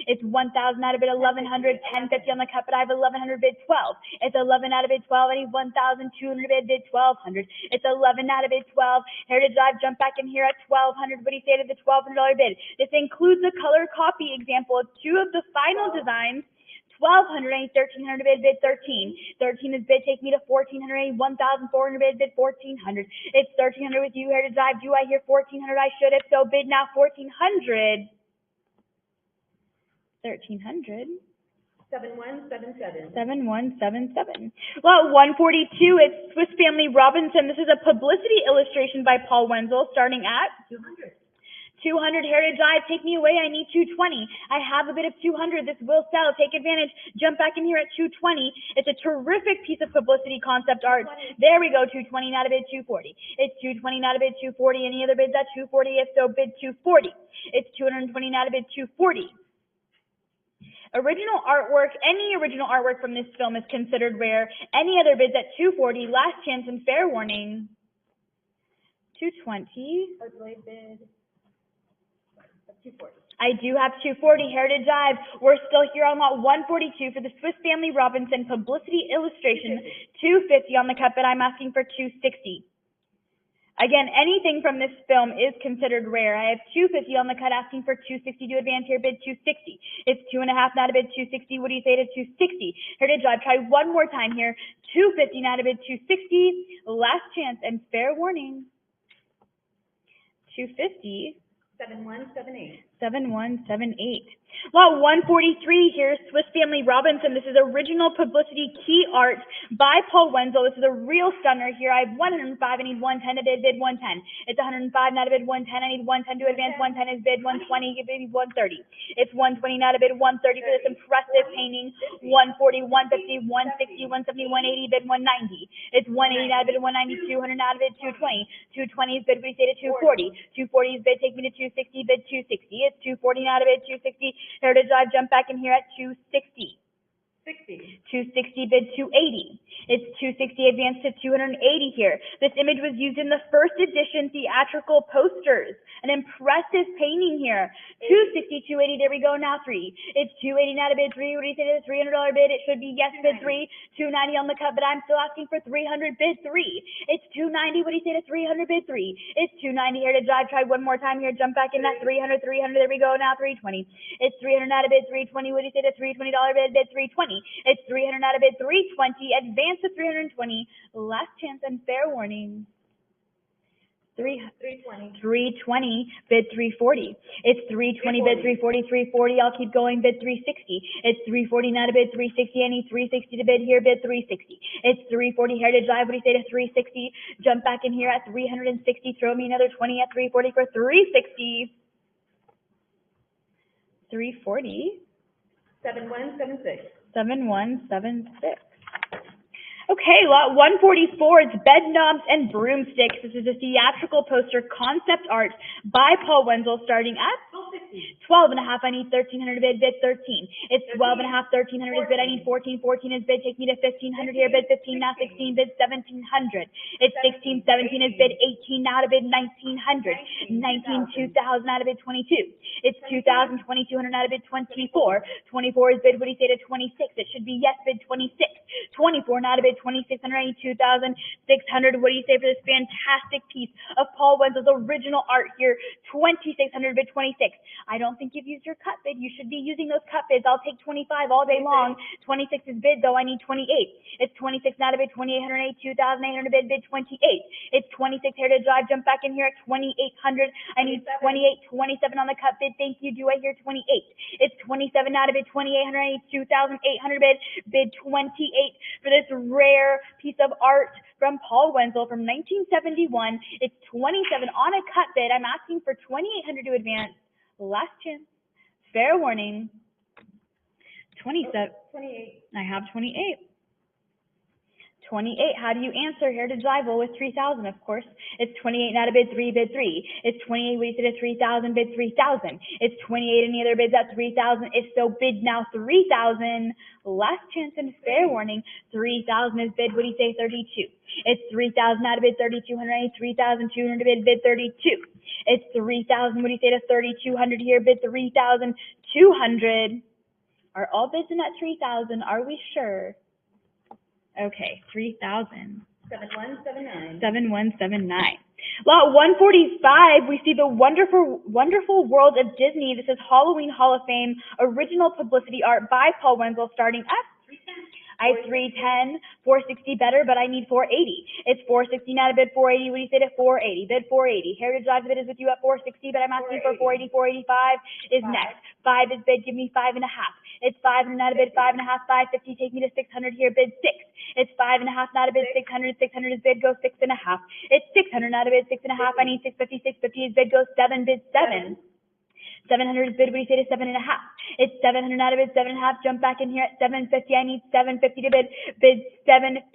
A: It's 1,000 out of bid, 1,100. 1050 on the cup, but I have 1,100 bid, 12. It's 11 out of bid, 12. I need 1,200 bid, 1,200. It's 11 out of bid, 12. Heritage Drive, jump back in here at 1,200. What do you say to the $1,200 bid? This includes a color copy example of 2 of the final designs. 1,200, I need 1,300 bid 13. 13 is bid, take me to 1,400, I need 1,400 bid 1,400. It's 1,300 with you here to drive. Do I hear 1,400? I should. If so, bid now 1,400. 1,300.
B: 7177.
A: 7177. Lot 142 is Swiss Family Robinson. This is a publicity illustration by Paul Wenzel starting at
B: 200.
A: 200 Heritage Drive, take me away, I need 220. I have a bit of 200, this will sell, take advantage, jump back in here at 220. It's a terrific piece of publicity concept art. There we go, 220, not a bid, 240. It's 220, not a bid, 240. Any other bids at 240? If so, bid 240. It's 220, not a bid, 240. Original artwork, any original artwork from this film is considered rare. Any other bids at 240, last chance and fair warning. 220.
B: A delayed bid. 240.
A: I do have 240 Heritage Drive. We're still here on lot 142 for the Swiss Family Robinson publicity illustration. 250 on the cut, but I'm asking for 260. Again, anything from this film is considered rare. I have 250 on the cut, asking for 260 to advance here, bid 260. It's 2.5, not a bid, 260. What do you say to 260? Heritage Drive, try one more time here. 250, not a bid, 260. Last chance and fair warning. 250.
B: 7178.
A: 7178. Lot 143 here, Swiss Family Robinson. This is original publicity key art by Paul Wenzel. This is a real stunner here. I have 105. I need 110 to bid 110. It's 105, not a bid 110. I need 110 to advance. 110 is bid 120. Give me 130. It's 120, not a bid 130 for this impressive painting. 140, 150, 160, 170, 180, bid 190. It's 180, not a bid 190. 200, not a bid 220. 220 is bid, we say to 240. 240 is bid, take me to 260, bid 260. It's 240, not a bid 260. Heritage Drive, jump back in here at 260.
B: 60.
A: 260 bid 280. It's 260 advanced to 280 here. This image was used in the first edition theatrical posters. An impressive painting here. 260, 280, there we go, now 3. It's 280, not a bid 3. What do you say to the $300 bid? It should be yes, bid 3. 290 on the cut, but I'm still asking for 300, bid 3. It's 290, what do you say to 300, bid 3? It's 290 here to drive. Try one more time here, jump back in that 300, 300, there we go, now 320. It's 300, not a bid 320. What do you say to $320 bid 320? It's 300 out of bid 320. Advance to 320. Last chance and fair warning.
B: 320.
A: 320, bid 340. It's 320, bid 340, 340. I'll keep going, bid 360. It's 340 now to bid 360. I need 360 to bid here, bid 360. It's 340 Heritage Live. What do you say to 360? Jump back in here at 360. Throw me another 20 at 340 for 360. 340.
B: 7176.
A: 7176. Okay, lot 144, it's Bed Knobs and Broomsticks. This is a theatrical poster concept art by Paul Wenzel starting at 12 and a half. I need 1,300 to bid, bid 13. It's 12 and a half, 1,300 is bid. I need 14, 14 is bid. Take me to 1,500 here, bid 15, now 16, bid 1,700. It's 16, 17 is bid, 18 now to bid 1,900. 19, 2,000 out of bid 22. It's 2,000, 2,200 out of bid 24. 24 is bid, what do you say to 26? It should be yes, bid 26. 24 now to bid 2,600, I need 2,600. What do you say for this fantastic piece of Paul Wenzel's original art here? 2,600, bid 26. I don't think you've used your cut bid. You should be using those cut bids. I'll take 25 all day long. 26 is bid, though. I need 28. It's 26 now to bid 2,800, I need 2,800 bid, bid 28. It's 26 here to drive. Jump back in here at 2,800. I need 28, 27 on the cut bid. Thank you. Do I hear 28? It's 27 now to bid 2,800. I need 2,800 bid 28 for this rare piece of art from Paul Wenzel from 1971. It's 27 on a cut bid. I'm asking for 2,800 to advance. Last chance. Fair warning. 27.
B: 28.
A: I have 28. 28. How do you answer Heritage Live? Well, with 3,000, of course. It's 28 now to bid 3, bid 3. It's 28 wasted at 3,000, bid 3,000. It's 28 any other bids at 3,000. If so, bid now 3,000. Last chance and fair warning. 3,000 is bid. What do you say? 32. It's 3,000 now to bid 3,200. I need 3,200 to bid 32. It's 3,000. What do you say to 3,200 here? Bid 3,200. Are all bids in at 3,000? Are we sure? Okay, 3,000.
B: 7179.
A: 7179. Lot 145, we see the wonderful world of Disney. This is Halloween Hall of Fame, original publicity art by Paul Wenzel, starting at 310, 460 better, but I need 480. It's 460 now to bid 480. What do you say to 480? Bid 480. Heritage Live bid is with you at 460, but I'm asking for 480. 485 is next. 5 is bid. Give me 5.5. It's 5 now to bid 5.5. 550. Take me to 600 here. Bid 6. It's 5.5 now to bid 600. 600 is bid. Go 6.5. It's 600 now to bid 6.5. I need 650. 650 is bid. Go 7. Bid 7. 700 is bid. What do you say to 7.5? It's 700 out of bid 7.5. Jump back in here at 750. I need 750 to bid. Bid 750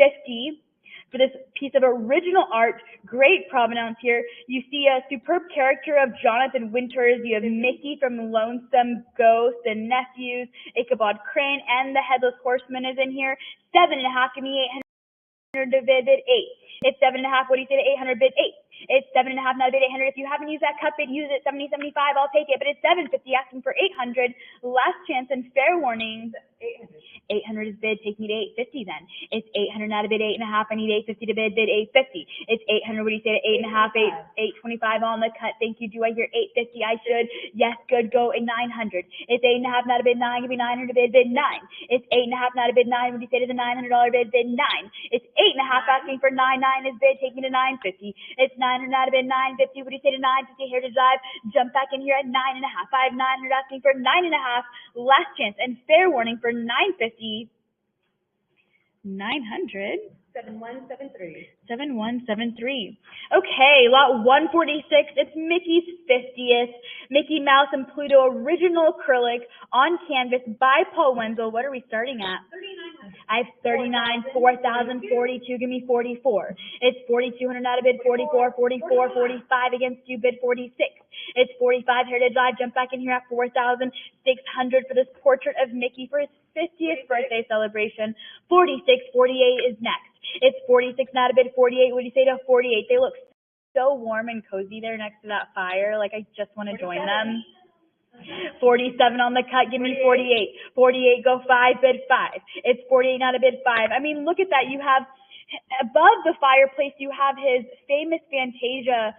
A: for this piece of original art. Great provenance here. You see a superb character of Jonathan Winters. You have Mickey from Lonesome Ghost, the nephews, Ichabod Crane, and the Headless Horseman is in here. 7.5. Give me 800 to bid 8. It's 7.5. What do you say to 800? Bid 8. It's 7.5 now to bid 800. If you haven't used that cut bid, use it. 70, 75, I'll take it. But it's 750, asking for 800. Last chance and fair warning.
B: 800.
A: 800 is bid. Take me to 850 then. It's 800 now to bid 8.5. I need 850 to bid. Bid 850. It's 800. What do you say to 8.5? 825 on the cut. Thank you. Do I hear 850? I should. Yes, good. Go in 900. It's 8.5 now to bid 9. Give me 900 to bid. Bid 9. It's 8.5 now to bid 9. What do you say to the $900 bid? Bid 9. It's 8.5 asking for 9. 9 is bid. Take me to 950. It's 900 now to bid 950. What do you say to 950? Here to drive. Jump back in here at 9.5. 5 900 asking for 9.5. Last chance and fair warning for 950. 900.
B: 7173.
A: 7173. Okay, lot 146. It's Mickey's 50th. Mickey Mouse and Pluto original acrylic on canvas by Paul Wenzel. What are we starting at?
B: 3,900.
A: I have 39, 4,042. Give me 44. It's 4,200 out of bid 44, 44, 45 against you, bid 46. It's 45 Heritage Live. Jump back in here at 4,600 for this portrait of Mickey for his 50th birthday celebration. 46, 48 is next. It's 46 now to bid 48. What do you say to 48? They look so warm and cozy there next to that fire. Like, I just want to join them. 47 on the cut. Give me 48. 48, go 5, bid 5. It's 48 now to bid 5. I mean, look at that. You have, above the fireplace, you have his famous Fantasia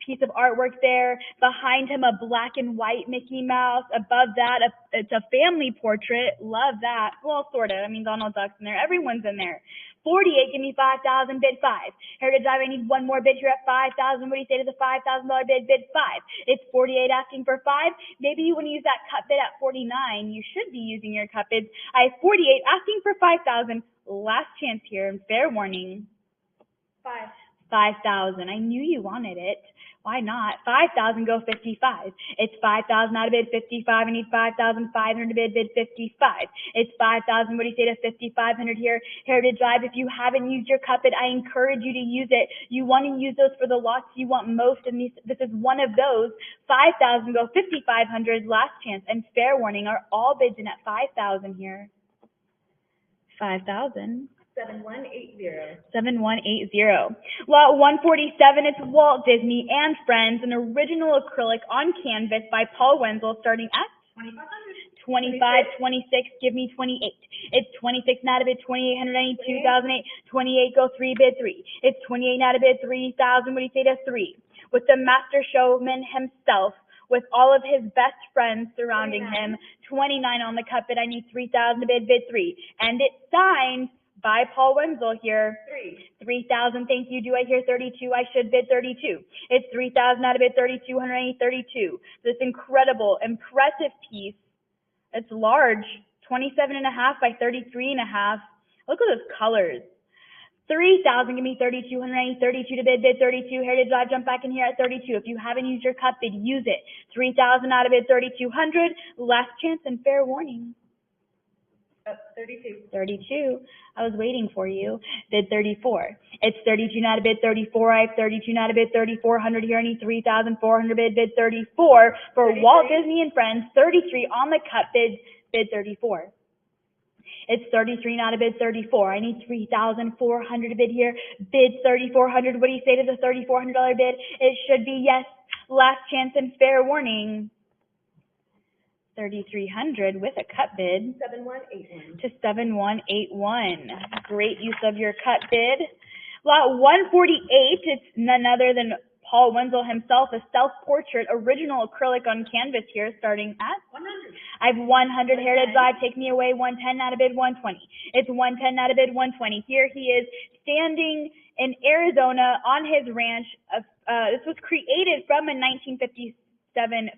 A: piece of artwork there. Behind him, a black and white Mickey Mouse. Above that, it's a family portrait. Love that. Well, sort of. I mean, Donald Duck's in there. Everyone's in there. 48, give me 5,000, bid 5. Heritage Drive, I need one more bid here at 5,000. What do you say to the $5,000 bid? Bid 5. It's 48 asking for 5. Maybe you want to use that cut bid at 49. You should be using your cut bids. I have 48 asking for 5,000. Last chance here, and fair warning. 5,000. I knew you wanted it. Why not? 5,000, go 55. It's 5,000 out of bid 55. I need 5,500 to bid 55. It's 5,000. What do you say to 5,500 here? Heritage Drive, if you haven't used your cut bid, I encourage you to use it. You want to use those for the lots you want most, and this is one of those. 5,000, go 5,500. Last chance, and fair warning. Are all bids in at 5,000 here? 5,000.
B: 7180.
A: 7180. Lot 147, it's Walt Disney and Friends, an original acrylic on canvas by Paul Wenzel, starting at 25, 26, give me 28. It's 26 out of bid 2,800, I need 2,008. 28, go 3, bid 3. It's 28 out of bid 3,000, what do you say to 3? With the master showman himself, with all of his best friends surrounding him, 29 on the cut bid, I need 3,000 to bid 3. And it's signed by Paul Wenzel here. 3,000, thank you. Do I hear 32? I should bid 32. It's 3,000 out of bid 3,200, I need 32. This incredible, impressive piece. It's large, 27.5 by 33.5. Look at those colors. 3,000, give me 3,200, I need 32 to bid 32. Heritage Drive, jump back in here at 32. If you haven't used your cut bid, use it. 3,000 out of bid 3,200. Last chance and fair warning.
B: 32.
A: 32. I was waiting for you. Bid 34. It's 32 out of bid 34. I have 32 out of bid 3,400 here. I need 3,400 bid 34 for
B: 33.
A: Walt Disney and Friends. 33 on the cut bid 34. It's 33 out of bid 34. I need 3,400 to bid here. Bid 3,400. What do you say to the $3,400 bid? It should be yes. Last chance and fair warning. 3,300 with a cut bid
B: 7181.
A: to 7181. Great use of your cut bid. Lot 148, it's none other than Paul Wenzel himself, a self-portrait, original acrylic on canvas here, starting at
B: 100.
A: I have 100. Heritage Drive, take me away. 110 out of bid 120. It's 110 out of bid 120. Here he is standing in Arizona on his ranch. This was created from a 1957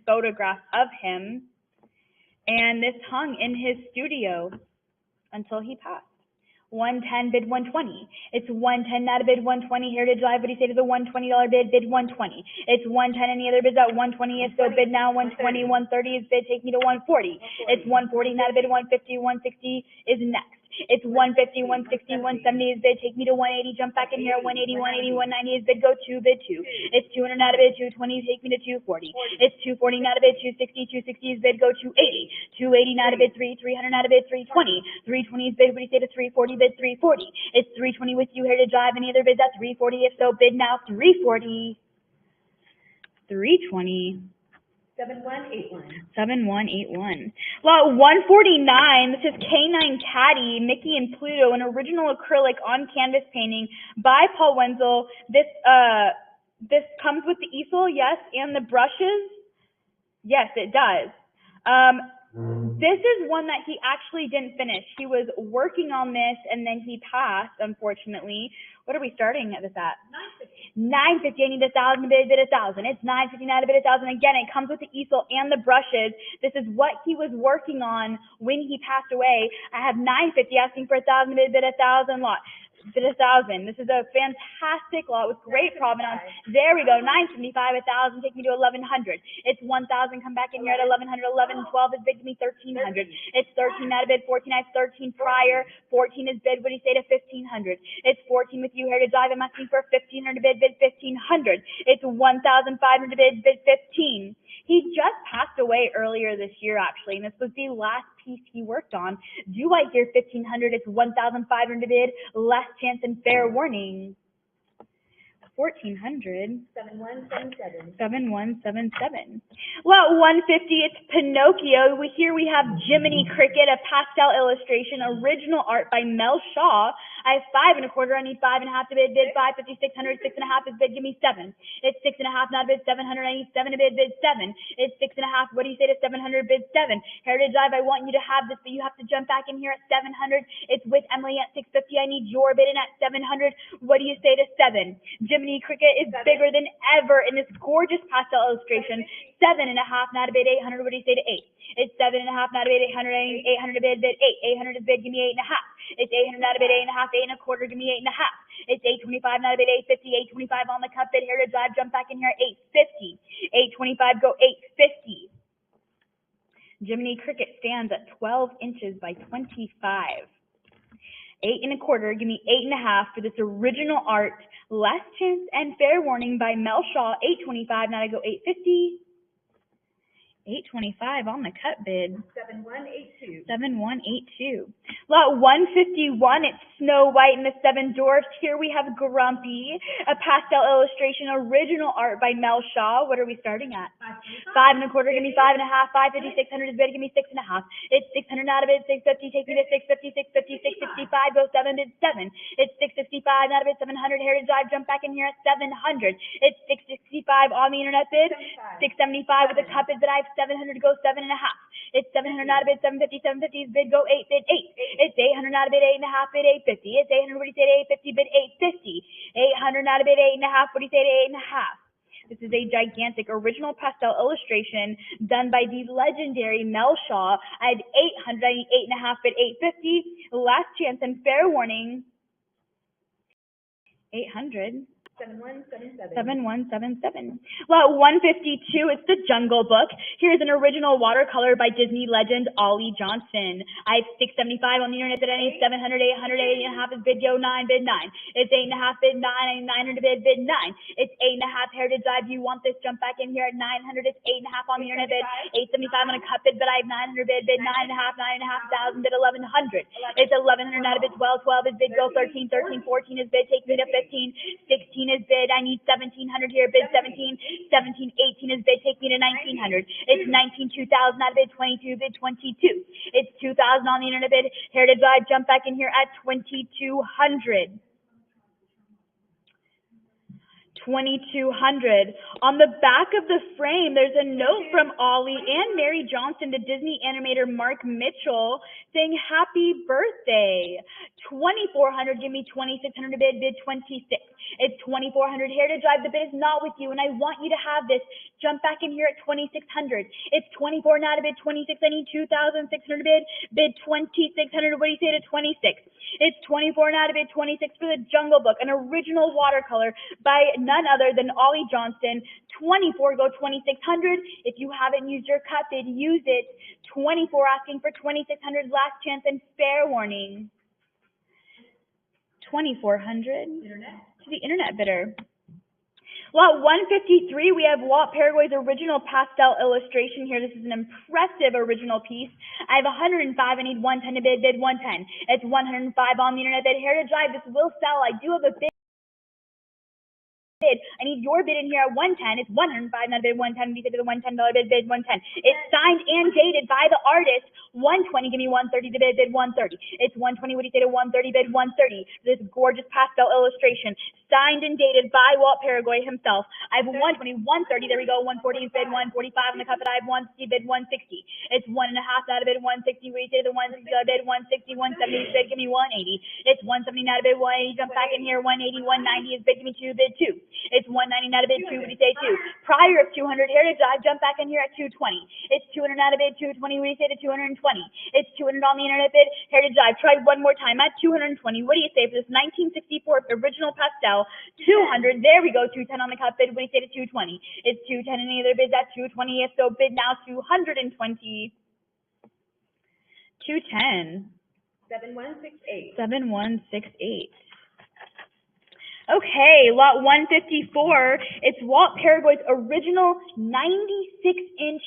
A: photograph of him. And this hung in his studio until he passed. 110, bid 120. It's 110 out of bid 120. Heritage Drive, what do you say to the $120 bid? Bid 120. It's 110. Any other bids at 120? If so, bid now. 120, 130 is bid. Take me to 140. It's 140 out of bid 150. 160 is next. It's 150, 160, 170 is bid. Take me to 180. Jump back in here. 180, 180, 190 is bid. Go 2, bid 2. It's 200 out of bid 220. Take me to 240. It's 240 out of bid 260. 260 is bid. Go 280. 280 out of bid 3. 300 out of bid 320. 320 is bid. What do you say to 340? Bid 340. It's 320 with you. Heritage Drive. Any other bids at 340? If so, bid now. 340. 320.
B: 7181.
A: 7181. Lot 149, this is K9 Caddy, Mickey and Pluto, an original acrylic on canvas painting by Paul Wenzel. This comes with the easel, yes, and the brushes. Yes, it does. This is one that he actually didn't finish. He was working on this and then he passed, unfortunately. What are we starting this at? 950. I need 1,000 to bid 1,000. It's 950 out of bid 1,000. Again, it comes with the easel and the brushes. This is what he was working on when he passed away. I have 950 asking for 1,000 to bid 1,000 lot. Bid 1,000. This is a fantastic lot with great provenance. There we go. 975, 1,000. Take me to 1,100. It's 1,000. Come back in here at 1,100. 11, 12 is bid to me 1,300. It's 13 out of bid 14. I have 13 prior. 14 is bid. What do you say to 1,500? It's 14 with you. Heritage Drive. I'm asking for 1,500 to bid 1,500. It's 1,500 to bid 15. He just passed away earlier this year, actually, and this was the last piece he worked on. Do I hear 1,500? It's 1,500 to bid. Last chance and fair warning. 1,400.
B: 7177.
A: 7177. Lot 150, it's Pinocchio. Here we have Jiminy Cricket, a pastel illustration, original art by Mel Shaw. I I have 5 1/4. I need 5 1/2 to bid. Bid 5, 5,600. 6 1/2 is bid. Give me 7. It's 6 1/2, not a bid. 700. I need 7 to bid. Bid 7. It's 6 1/2. What do you say to 700? Bid 7. Heritage Drive, I want you to have this, but you have to jump back in here at 700. It's with Emily at 650. I need your bid in at 700. What do you say to 7? Jiminy Cricket is bigger than ever in this gorgeous pastel illustration. 7 1/2, not a bid. 800. What do you say to 8? It's 7 1/2, not a bid. 800. I need 800 to bid. Bid 8. 800 is bid. Give me 8 1/2. It's 800, not a bid. 8 1/2. 8 1/4. Give me 8 1/2. It's 825, not a bid. 850. 825 on the cup bid. Heritage Drive, jump back in here at 850. 825, go 850. Jiminy Cricket stands at 12 inches by 25. 8 1/4, give me 8 1/2 for this original art. Last Chance and Fair Warning by Mel Shaw, 825, now I go 850. 825 on the cut bid.
B: 7182.
A: 7182. Lot 151, it's Snow White and the Seven Dwarfs. Here we have Grumpy, a pastel illustration, original art by Mel Shaw. What are we starting at? 5 1/4, give me 5 1/2. 550, 600 is bid, give me 6 1/2. It's 600 out of bid, 650, take me to 650, 650, 665, go 7, bid 7. It's 665, out of bid, 700, Heritage Drive, jump back in here at 700. It's 665 on the internet bid, 675 with the cup bid that I have 700, go 7 1/2. It's 700 out of bid, 750, 750 is bid, go 8, bid 8. It's 800 out of bid, 8 1/2, bid 850. It's 800, what do you say to 850, bid 850. 800 out of bid, 8 1/2, what do you say to 8 1/2? This is a gigantic original pastel illustration done by the legendary Mel Shaw. I had 800, I need 8 1/2, bid 850. Last Chance and Fair Warning, 800.
B: 7177.
A: 7177. Lot 152, it's The Jungle Book. Here's an original watercolor by Disney legend Ollie Johnston. I have 675 on the internet that I need 700, 800, 8 1/2 is bid, go 9, bid 9. It's 8 1/2, bid 9, I need 900 bid, bid 9. It's 8 1/2, Heritage Drive, you want this, jump back in here at 900. It's 8 1/2 on the internet bid, 875 on a cut bid, but I have 900 bid, bid 9 1/2, 9 1/2 thousand, bid 1100. It's 1100 out of bid 12, 12 is bid, go 13, 13, 14 is bid, take me to 15, 16 is bid, I need 1700 here, bid 17, 17, 18 is bid, take me to 1900. It's 19, 2000 out of bid 22, bid 22. It's 2000 on the internet bid, Heritage Drive, jump back in here at 2200. 2200. On the back of the frame, there's a note from Ollie and Mary Johnston to Disney animator Mark Mitchell saying happy birthday. 2400, give me 2600 to bid, bid 26. It's 2400, Heritage Drive, the bid is not with you, and I want you to have this. Jump back in here at 2600. It's 24 now to bid 26, I need 2600 to bid 2600, what do you say to 26? It's 24 now to bid 26 for The Jungle Book, an original watercolor by none other than Ollie Johnston. 24, go 2600. If you haven't used your cut bid, use it. 24 asking for 2600, Last Chance and Fair Warning. 2400 to the internet bidder. Lot 153, we have Walt Paraguay's original pastel illustration here. This is an impressive original piece. I have 105, I need 110 to bid, bid 110. It's 105 on the internet bid, Heritage Drive, this will sell. I do have a bid. I need your bid in here at 110. It's 105, not a bid 110. We said to the $110 bid, bid 110. It's signed and dated by the artist. 120, give me 130 to bid, bid 130. It's 120, what do you say to 130, bid 130. This gorgeous pastel illustration, signed and dated by Walt Paraguay himself. I have 120, 130, there we go, 140 is bid 145 on the cup, but I have 160, bid 160. It's 1.5, not a bid 160, what do you say to the 160, bid 160, 170 is bid, give me 180. It's 170, not a bid 180, jump back in here, 180, 190 is bid, give me 2, bid 2. It's 190, not a bid 2, what do you say 2? Prior of 200, Heritage Drive, jump back in here at 220. It's 200, not a bid 220, what do you say to 220? It's 200 on the internet bid, Heritage Drive, try one more time at 220. What do you say for this 1964 original pastel? 200, there we go, 210 on the cup bid, what do you say to 220? It's 210, any other bids at 220, if so, bid now 220. 210.
B: 7168.
A: 7168. Okay, lot 154, it's Walt Paraguay's original 96-inch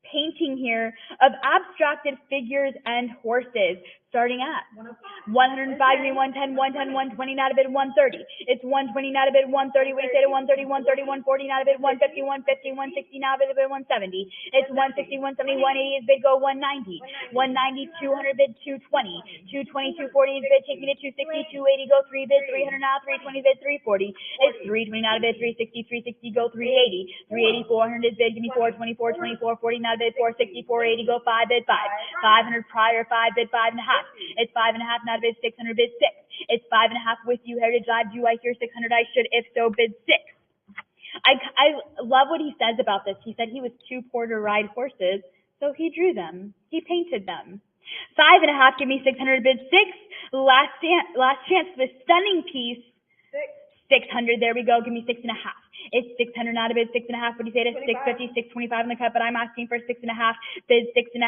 A: painting here of abstracted figures and horses. starting at 105, give me 110, 110, 120, not a bid, 130. It's 120, not a bid, 130. What do you say to 130, 130, 140, not a bid, 150, 150, 160, not a bid, 170. It's 160, 170, 180 is bid, go 190. 190, 200 bid, 220. 220, 240 is bid, take me to 260, 280, go 3 bid, 300 now, 320 bid, 340. It's 320, not a bid, 360, 360, go 380. 380, 400 is bid, give me 420, 420, 440, not a bid, 460, 480, go 5 bid, 5. 500 prior, 5 bid, 5.5. It's 5.5, not a bid, 600 bid, 6. It's 5.5 with you, Heritage Live. Do I hear 600? I should. If so, bid 6. I love what he says about this. He said he was too poor to ride horses, so he drew them. He painted them. 5.5, give me 600 bid, 6. Last chance for the stunning piece. 600, there we go. Give me 6.5. It's 600, not a bid, 6.5. What do you say to 650, 625 in the cut? But I'm asking for 6.5, bid 6.5.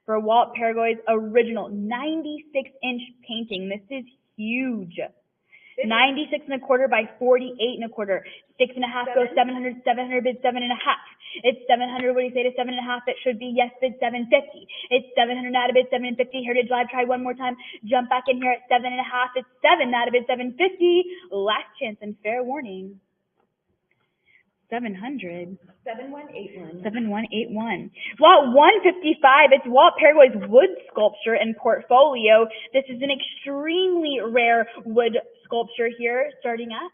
A: For Walt Paraguay's original 96-inch painting. This is huge. 96 and a quarter by 48 and a quarter. 6.5 goes 700, 700 bid 7.5. It's 700, what do you say to 7.5? It should be yes bid 750. It's 700, not a bid 750. Heritage Live, try one more time. Jump back in here at 7.5. It's 7, not a bid 750. Last chance and fair warning. 700.
B: 7181.
A: 7181. Lot 155, it's Walt Paraguay's wood sculpture and portfolio. This is an extremely rare wood sculpture here, starting at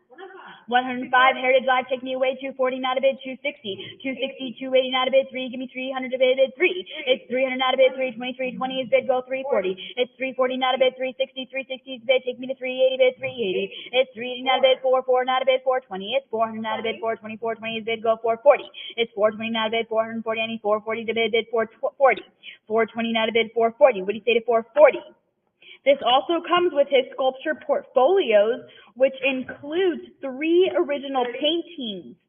A: 105. Heritage Live, take me away. 240, not a bid, 260. 260, 280, not a bid, 3. Give me 300, a bid, 3. It's 300, not a bid, 320, 320 is bid, go 340. It's 340, not a bid, 360, 360 is bid, take me to 380, bid, 380. It's 380, not a bid, 44, not a bid, 420. It's 400, not a bid, 420, 420 is bid, go 440. It's 420, not a bid, 440, I need 440 to bid 440. 420, not a bid, 440. What do you say to 440? This also comes with his sculpture portfolios, which includes 3 original paintings,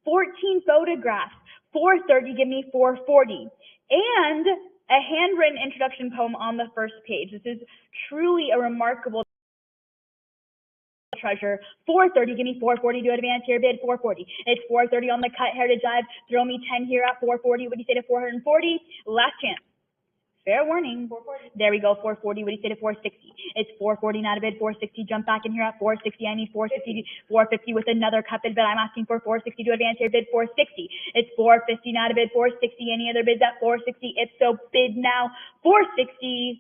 A: 14 photographs, 430, give me 440, and a handwritten introduction poem on the first page. This is truly a remarkable treasure. 430, give me 440 to advance here, bid 440. It's 430 on the cut, Heritage Live, throw me 10 here at 440. What do you say to 440? Last chance. Fair warning. 440. There we go, 440. What do you say to 460? It's 440, not a bid, 460. Jump back in here at 460. I need 460, 450 with another cut bid, but I'm asking for 460 to advance here, bid 460. It's 450, not a bid, 460. Any other bids at 460? If so, bid now, 460.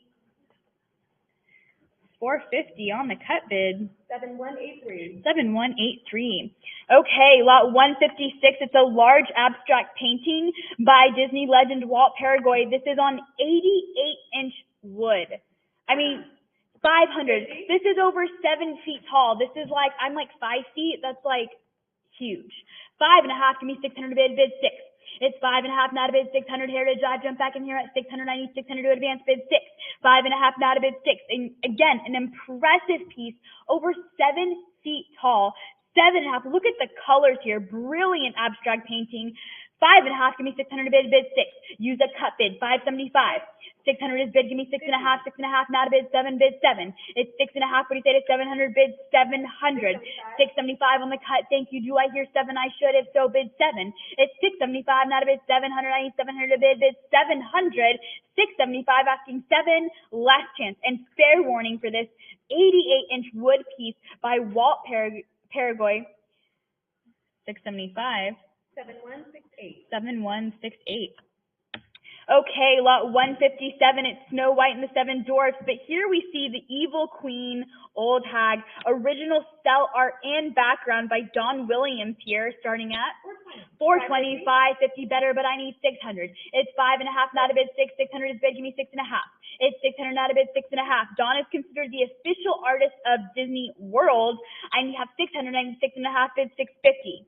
A: 450 on the cut bid.
B: 7183.
A: 7183. Okay, lot 156. It's a large abstract painting by Disney legend Walt Paraguay. This is on 88-inch wood. I mean, 500. This is over 7 feet tall. This is like, I'm like 5 feet. That's like huge. 5.5. Give me 600 bid 6. It's 5.5, not a bid, 600. Heritage Live, jump back in here at 600. I need 600 to advance, bid 6. 5.5, not a bid, 6. And again, an impressive piece, over 7 feet tall. 7.5. Look at the colors here. Brilliant abstract painting. 5.5. Give me 600 to bid 6. Use a cut bid. 575. 600 is bid. Give me 6.5. 6.5, not a bid. 7 bid 7. It's 6.5. What do you say to 700 bid 700? 675 on the cut. Thank you. Do I hear 7? I should. If so, bid 7. It's 675, not a bid 700. I need 700 to bid 700. 675 asking 7. Last chance and fair warning for this 88-inch wood piece by Walt Paraguay. 675.
B: 7168.
A: 7168. Okay, lot 157, it's Snow White and the Seven Dwarfs, but here we see the Evil Queen, Old Hag, original cell art and background by Don Williams here, starting at 420, 550 better, but I need 600. It's 5.5, not a bid, 6. 600 is bid, give me 6.5. It's 600, not a bid, 6.5. Don is considered the official artist of Disney World. I have 600, I need 6.5, bid 650.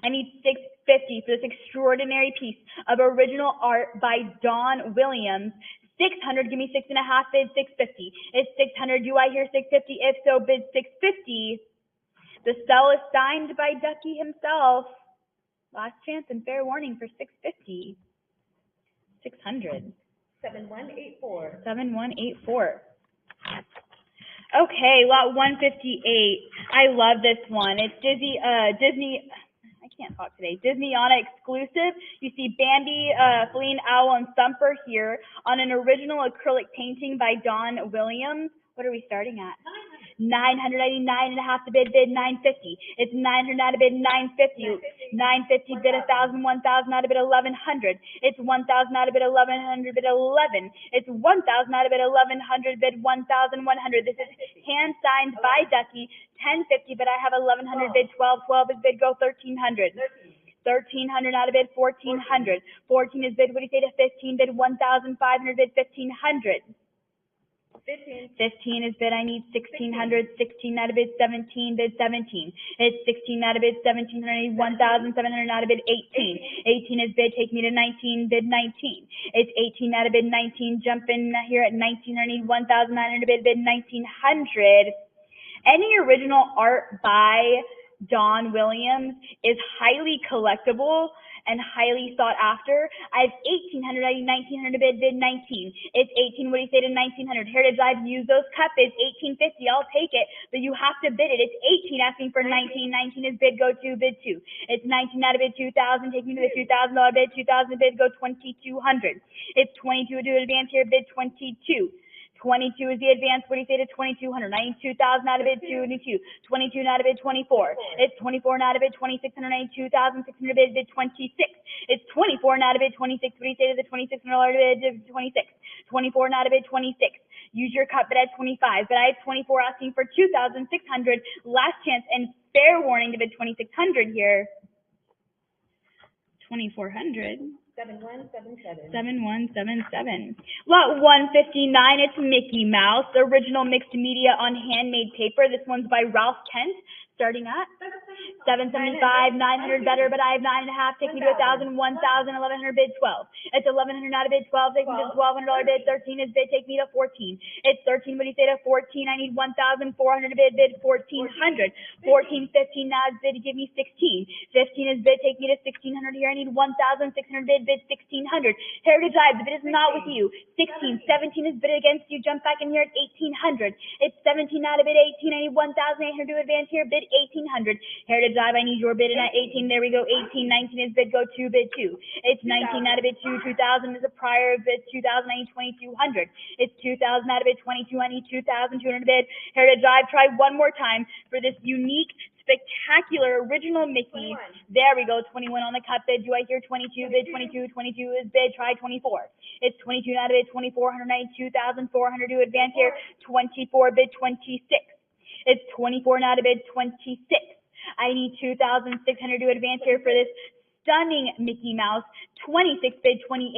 A: I need 650 for this extraordinary piece of original art by Don Williams. 600, give me 6.5, bid 650. It's 600, do I hear 650? If so, bid 650. The cell is signed by Ducky himself. Last chance and fair warning for 650. 600.
B: 7184.
A: 7184. Okay, lot 158. I love this one. It's Disney, I can't talk today. Disneyana exclusive. You see Bambi, Feline, Owl, and Thumper here on an original acrylic painting by Don Williams. What are we starting at? $999 and a half to bid $950. It's $900 out of bid $950. $950 bid $1,000, $1,000 out of bid $1,100. It's $1,000 out of bid $1,100 bid $11. It's $1,000 out of bid $1,100 bid $1,100. This is hand signed by Ducky. $10.50, but I have $1,100 bid $12. $12 is bid go $1,300. $1,300 out of bid $1,400. $14 is bid. What do you say to $15 bid $1,500 bid $1,500. 15 is bid. I need $1,600. 16 out of bid 17 bid 17. It's 16 out of bid 1700. I need $1,700 out of bid 18. 18 is bid. Take me to 19 bid 19. It's 18 out of bid 19. Jump in here at 19. I need $1,900 bid 1900. Any original art by Don Williams is highly collectible and highly sought after. I have $1,800, I need $1,900 bid 19. It's 18, what do you say to $1,900? Heritage, I've used those cut bids, $1,850, I'll take it, but you have to bid it. It's 18 asking for 19, 19 is bid, go to bid 2. It's 19 out of bid 2,000, take me to the $2,000 bid, 2,000 bid, go 2,200. It's 22 to advance here, bid 22. 22 is the advance. What do you say to 2,200? I need 2,000 out of bid 22. 22 out of bid 24. It's 24 out of bid 2,600. I need 2,600 bid 26. It's 24 out of bid 26. What do you say to the $2,600 bid 26? 24 out of bid 26. Use your cut bid at 25. But I have 24 asking for 2,600. Last chance and fair warning to bid 2,600 here. 2,400.
B: 7177.
A: 7177. Lot 159, it's Mickey Mouse, original mixed media on handmade paper. This one's by Ralph Kent. Starting at $775, $900 better, but I have $9.5. Take me to $1,000, $1,000, $1,100 bid 12. It's $1,100 out of bid 12. Take me to $1,200 bid 13 is bid. Take me to 14. It's 13. What do you say to 14? I need $1,400 bid 1,400. 14, 15 now is bid. Give me 16. 15 is bid. Take me to 1,600 here. I need 1,600 bid 1,600. Heritage Live, the bid is not with you. 16, 17 is bid against you. Jump back in here at 1,800. It's 17 out of bid 18. I need 1,800 to advance here. Bid 1,800. Heritage Live, I need your bid in at 18. There we go. 18. 19 is bid. Go 2 bid 2. It's 19 out of bid 2. 2,000 is a prior bid. 2,000. I need 2,200. It's 2,000 out of bid 22. I need 2,200 bid. Heritage Live, try one more time for this unique, spectacular original Mickey.
B: 21.
A: There we go. 21 on the cut bid. Do I hear 22 bid? 22. 22 is bid. Try 24. It's 22 out of bid 2,400. I need 2,400 to advance here. 24 bid 26. It's 24 out of bid 26. I need 2,600 to advance here for this stunning Mickey Mouse. 26 bid 28.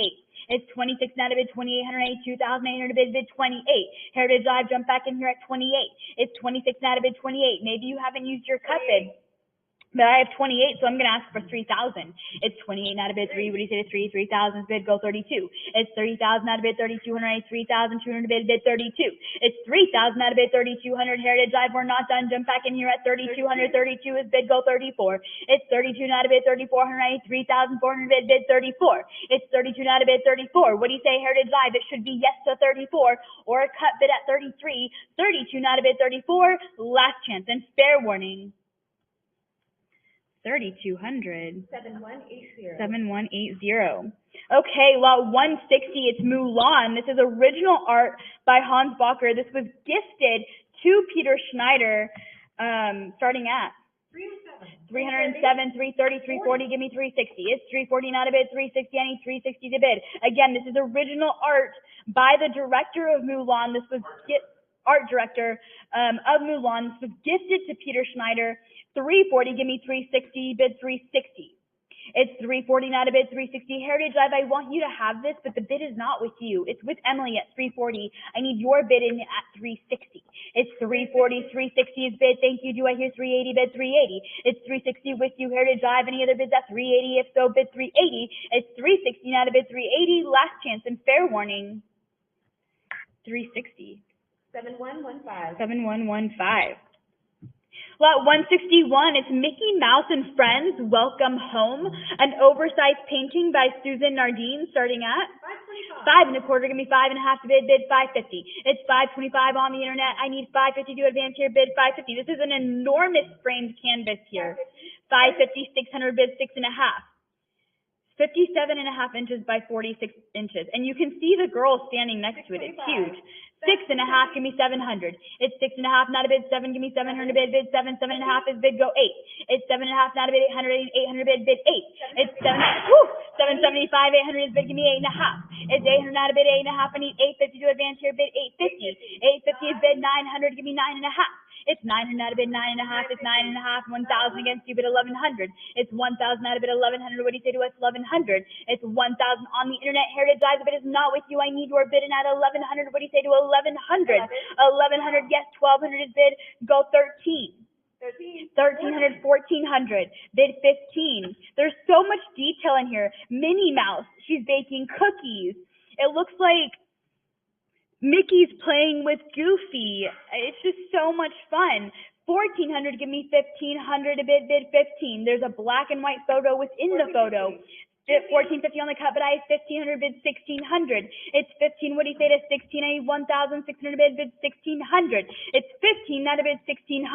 A: It's 26 out of bid 2,800. I need 2,800 bid 28. Heritage Live, jump back in here at 28. It's 26 out of bid 28. Maybe you haven't used your cut bid. But I have 28, so I'm going to ask for 3,000. It's 28 out of bid 3. What do you say to 3? 3,000 bid, go 32. It's 30,000 out of bid 3,200. I need 3,200 bid 32. It's 3,000 out of bid 3,200. Heritage Live, we're not done. Jump back in here at 3,200. 32 is bid, go 34. It's 32 out of bid 3,400. I need 3,400 bid 34. It's 32 out of bid 34. What do you say, Heritage Live? It should be yes to 34 or a cut bid at 33. 32 out of bid 34. Last chance and fair warning. 3,200.
B: 7180.
A: 7180. Okay, lot 160, it's Mulan. This is original art by Hans Bacher. This was gifted to Peter Schneider, starting at 307, 330, 340, give me 360. It's 340 out of bid, 360, I need 360 to bid. Again, this is original art by the director of Mulan. This was art director of Mulan. This was gifted to Peter Schneider. 340, give me 360, bid 360. It's 340 out of bid 360. Heritage Live, I want you to have this, but the bid is not with you. It's with Emily at 340. I need your bid in at 360. It's 340, 360 is bid. Thank you. Do I hear 380, bid 380? It's 360 with you. Heritage Live, any other bids at 380? If so, bid 380. It's 360 out of bid 380. Last chance and fair warning. 360.
B: 7115.
A: 7115. Lot 161, it's Mickey Mouse and Friends, Welcome Home, an oversized painting by Susan Nardine, starting at 5 1/4, give me 5.5 to bid 550. It's 525 on the internet. I need 550 to advance here, bid 550. This is an enormous framed canvas here. 550, 600 bid 6.5. 57.5 inches by 46 inches. And you can see the girl standing next to it. It's huge. 6.5, give me 700. It's 6.5, not a bid 7, give me 700 bid 7, 7.5 is bid go 8. It's 7.5, not a bid 800, 800 bid 8. It's 775, 800 is bid, give me 8.5. It's 800, not a bid 8.5, I need 850 to advance here, bid 850. 850 is bid 900, give me 9.5. It's 900 out of bid 9.5. It's 9.5. 1,000 against you, bid 1,100. It's 1,000 out of bid 1,100. What do you say to us? 1,100. It's 1,000 on the internet. Heritage Live, the bid is not with you. I need your bid, and at 1,100. What do you say to 1,100? 1,100. Yes. 1,200 is bid. Go 13. 1,300, 1,400, bid 15. There's so much detail in here. Minnie Mouse, she's baking cookies. It looks like Mickey's playing with Goofy. It's just so much fun. 1,400, give me 1,500 a bid 15. There's a black and white photo within the photo. 1,450 on the cut, but I have 1,500 bid 1,600. It's 15, what do you say to 16? I need 1,600 bid 1,600. It's 15, not a bid 1,600.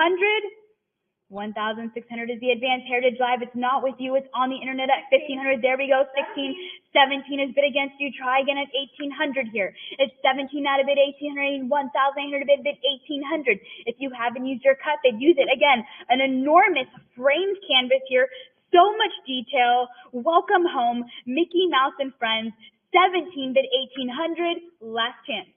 A: 1,600 is the Advanced Heritage Live. It's not with you. It's on the internet at 1,500. There we go. 16. 17 is bid against you. Try again at 1,800 here. It's 17 out of bid 1,800. 1,800 bid 1,800. If you haven't used your cut bid, use it. Again, an enormous framed canvas here. So much detail. Welcome home. Mickey Mouse and Friends. 17 bid 1,800. Last chance.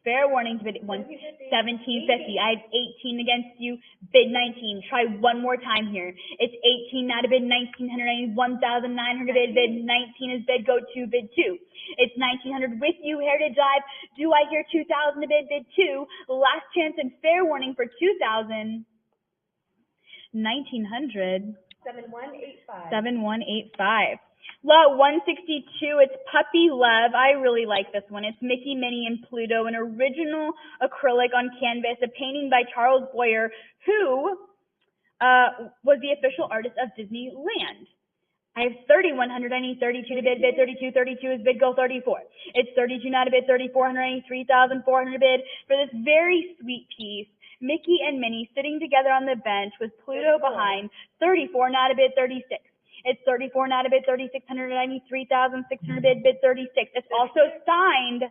A: Fair warning to bid 1750. I have 18 against you. Bid 19. Try one more time here. It's 18 out of bid 1,900. I need 1,900 bid. Bid 19 is bid. Go to bid 2. It's 1,900 with you. Heritage Live. Do I hear 2,000 to bid? Bid 2. Last chance and fair warning for 2,000. 1,900.
B: 7185.
A: 7185. Lot 162, it's Puppy Love. I really like this one. It's Mickey, Minnie, and Pluto, an original acrylic on canvas, a painting by Charles Boyer, who was the official artist of Disneyland. I have 3,100. I need 32 to bid. Bid 32. 32 is bid. Go 34. It's 32 not a bid. 3,400. I need 3,400 bid for this very sweet piece. Mickey and Minnie sitting together on the bench with Pluto behind. 34 not a bid. 36. It's 34 not a bid. 3,600. I need 3,600 bid. Bid 36. It's also signed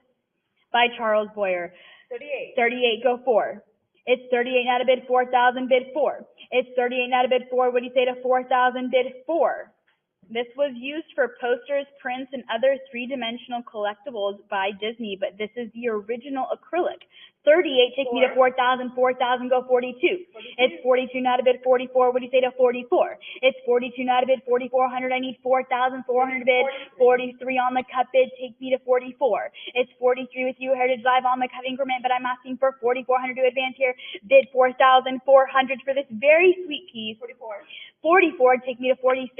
A: by Charles Boyer.
B: 38.
A: 38. Go 4. It's 38 not a bid. 4,000 bid 4. It's 38 not a bid 4. What do you say to 4,000 bid 4? This was used for posters, prints, and other three-dimensional collectibles by Disney, but this is the original acrylic. 38, take me to 4,000. 4,000, go 42. It's 42 not a bid. 44. What do you say to 44? It's 42 not a bid. 4,400. I need 4,400 bid. 43 on the cut bid. Take me to 44. It's 43 with you. Heritage Live on the cut increment, but I'm asking for 4,400 to advance here. Bid 4,400 for this very sweet piece.
B: 44.
A: 44. Take me to 46.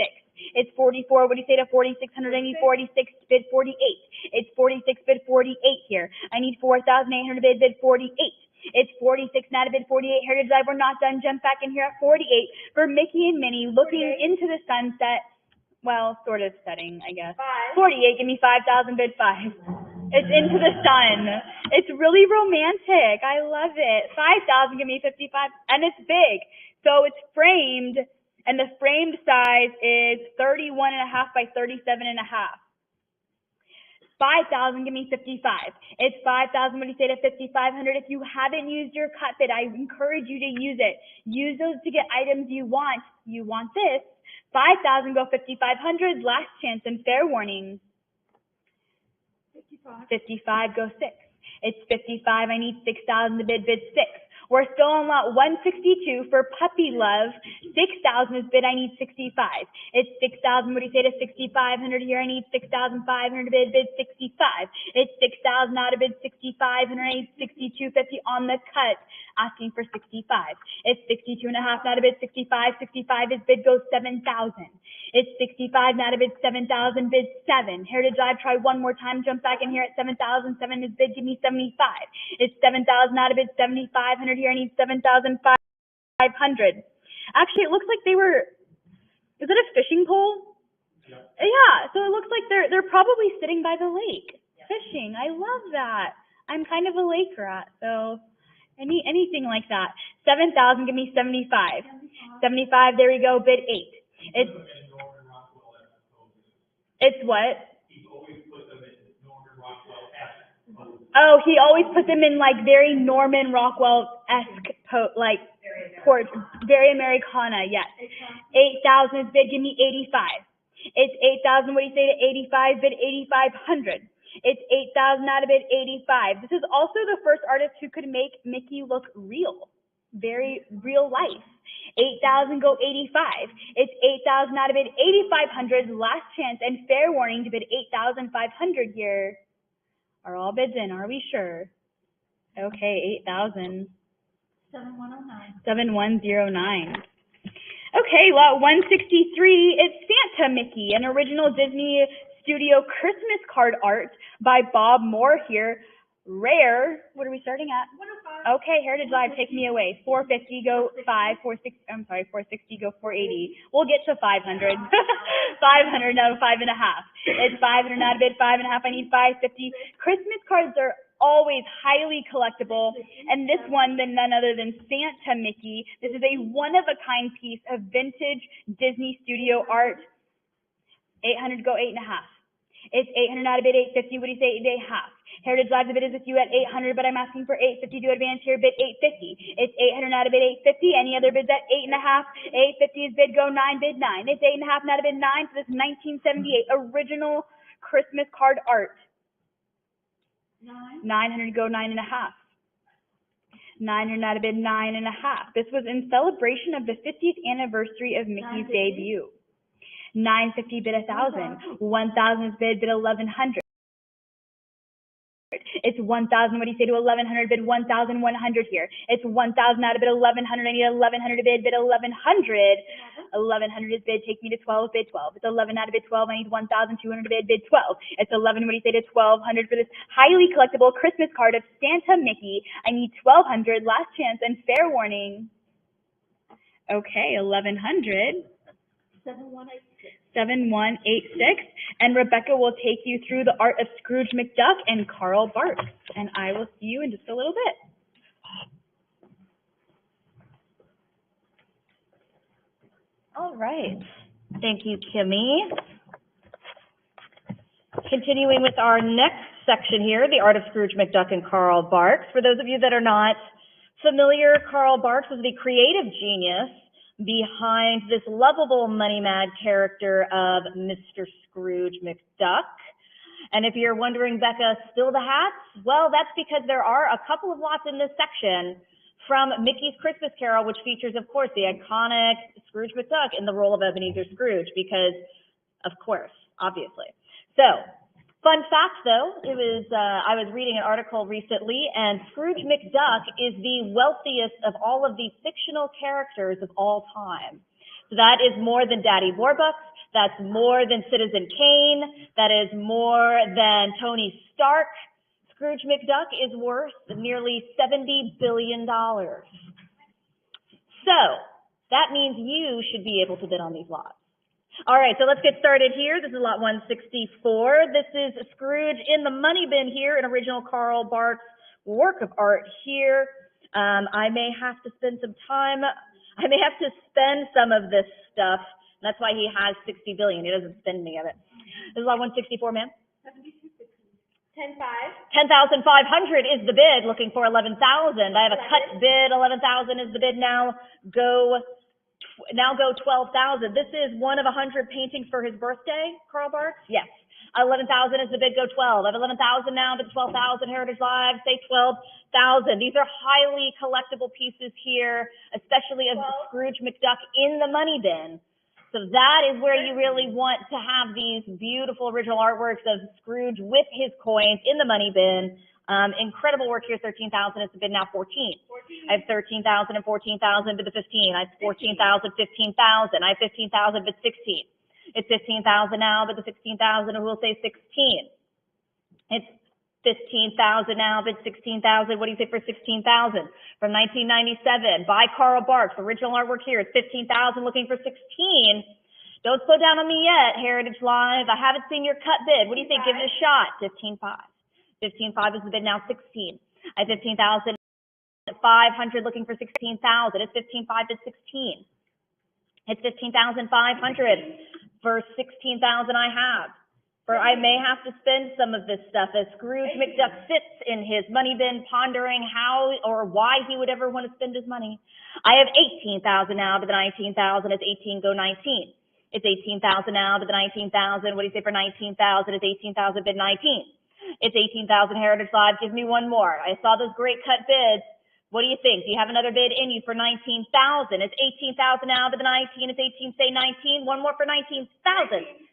A: It's 44. What do you say to 4,600? I need 46. Bid 48. It's 46. Bid 48 here. I need 4,800 bid 48. It's 46. Not a bid 48. Heritage Live. We're not done. Jump back in here at 48 for Mickey and Minnie looking into the sunset. Well, sort of setting, I guess. 48. Give me 5,000 bid 5. It's into the sun. It's really romantic. I love it. 5,000. Give me 55. And it's big. So it's framed. And the framed size is 31.5 by 37.5. 5,000, give me 55. It's 5,000. What do you say to 5,500? If you haven't used your cut bid, I encourage you to use it. Use those to get items you want. You want this. 5,000, go 5,500. Last chance and fair warning. 55, go 6. It's 55. I need 6,000 to bid 6. We're still on lot 162 for Puppy Love. 6,000 is bid. I need 65. It's 6,000. What do you say to 6,500 here? I need 6,500 bid 65. It's 6,000 out of bid 6,500. I need 62.50 on the cut. Asking for 65. It's 62.5 not a bid 65. 65 is bid goes 7,000. It's 65 not a bid 7,000 bid 7. Heritage Live, try one more time. Jump back in here at 7,000. 7 is bid. Give me 75. It's 7,000 not a bid 7,500 here. I need 7,500. Actually, it looks like they were. Is it a fishing pole? Yeah. So it looks like they're probably sitting by the lake fishing. I love that. I'm kind of a lake rat, so anything like that. 7,000. Give me 75. 75, there we go, bid 8. It's,
C: Put them in Norman Rockwell as opposed
A: it's what?
C: He always put them in Norman Rockwell as opposed
A: Oh, he always put them in like very Norman Rockwell-esque, very Americana, yes. 8,000 is bid, give me 85. It's 8,000, what do you say to 85? Bid 8,500. It's 8,000 out of bid 85. This is also the first artist who could make Mickey look real, very real life. 8,000, go 85. It's 8,000 out of bid 8,500, last chance and fair warning to bid 8,500 here. Are all bids in? Are we sure? Okay, 8,000. 7109. 7109. Okay, lot 163. It's Santa Mickey, an original Disney Studio Christmas card art by Bob Moore here. Rare. What are we starting at? 105. Okay, Heritage Live, take me away. 450, go 5. 460, go 480. We'll get to 500. 500, no, 5.5. It's 500 out of bid, 5.5. I need 550. Christmas cards are always highly collectible, and this one, then none other than Santa Mickey. This is a one-of-a-kind piece of vintage Disney Studio art. 800, go 8.5. It's 800 out of bid, 850. What do you say? 8.5. Heritage Live, the bid is with you at 800, but I'm asking for 850 to advance here. Bid 850. It's 800 out of bid, 850. Any other bids at 8.5? 850 is bid, go 9, bid 9. It's 8.5 out of bid 9 for this 1978 original Christmas card art. 900, go 9.5. 900 out of bid 9.5. This was in celebration of the 50th anniversary of Mickey's debut. 950 bid 1,000. 1,000 is bid 1,100. It's 1,000. What do you say to 1,100? Bid 1,100 here. It's 1,000 out of bid 1,100. I need 1,100 to bid 1,100. 1,100 is bid. Take me to 12. Bid 12. It's 11 out of bid 12. I need 1,200 to bid 12. It's 11. What do you say to 1,200 for this highly collectible Christmas card of Santa Mickey? I need 1,200. Last chance and fair warning. Okay, 1,100. 7186, and Rebecca will take you through the art of Scrooge McDuck and Carl Barks, and I will see you in just a little bit.
D: All right. Thank you, Kimmy. Continuing with our next section here, the art of Scrooge McDuck and Carl Barks. For those of you that are not familiar, Carl Barks was the creative genius behind this lovable money-mad character of Mr. Scrooge McDuck. And if you're wondering, Becca, still the hats? Well, that's because there are a couple of lots in this section from Mickey's Christmas Carol, which features, of course, the iconic Scrooge McDuck in the role of Ebenezer Scrooge, because, of course, obviously. So, fun fact, though, I was reading an article recently, and Scrooge McDuck is the wealthiest of all of the fictional characters of all time. So that is more than Daddy Warbucks, that's more than Citizen Kane, that is more than Tony Stark. Scrooge McDuck is worth nearly $70 billion. So, that means you should be able to bid on these lots. All right, so let's get started here. This is lot 164. This is Scrooge in the money bin here, an original Carl Barks work of art here. I may have to spend some time. I may have to spend some of this stuff. That's why he has 60 billion. He doesn't spend any of it. This is lot 164, ma'am.
B: 10,500
D: is the bid, looking for 11,000. I have a cut bid. 11,000 is the bid now. Go 12,000. This is one of 100 paintings for his birthday, Carl Barks? Yes. 11,000 is the bid, go 12. I have 11,000 now, but 12,000, Heritage Live, say 12,000. These are highly collectible pieces here, especially of Scrooge McDuck in the money bin. So that is where you really want to have these beautiful original artworks of Scrooge with his coins in the money bin. Incredible work here, 13,000 is the bid now, 14. I have 13,000 and 14,000, bid the 15. I have 14,000, 15,000. I have 15,000, bid 16. It's 15,000 now, bid the 16,000, and we'll say 16. It's 15,000 now, bid 16,000. What do you say for 16,000? From 1997, by Carl Barks, original artwork here. It's 15,000, looking for 16. Don't slow down on me yet, Heritage Live. I haven't seen your cut bid. What do you think? Give it a shot. 15,500. 15,500 is the bid now, 16. I have 15,500, looking for 16,000. It's 15,500 to 16. It's 15,500 for 16,000 I have. For I may have to spend some of this stuff as Scrooge McDuck sits in his money bin pondering how or why he would ever want to spend his money. I have 18,000 now, but the 19,000 is 18 go 19. It's 18,000 now, but the 19,000, what do you say for 19,000? It's 18,000 bid 19. It's 18,000 Heritage Live. Give me one more. I saw those great cut bids. What do you think? Do you have another bid in you for 19,000? It's 18,000 now, but the 19 is 18, say 19. One more for 19,000.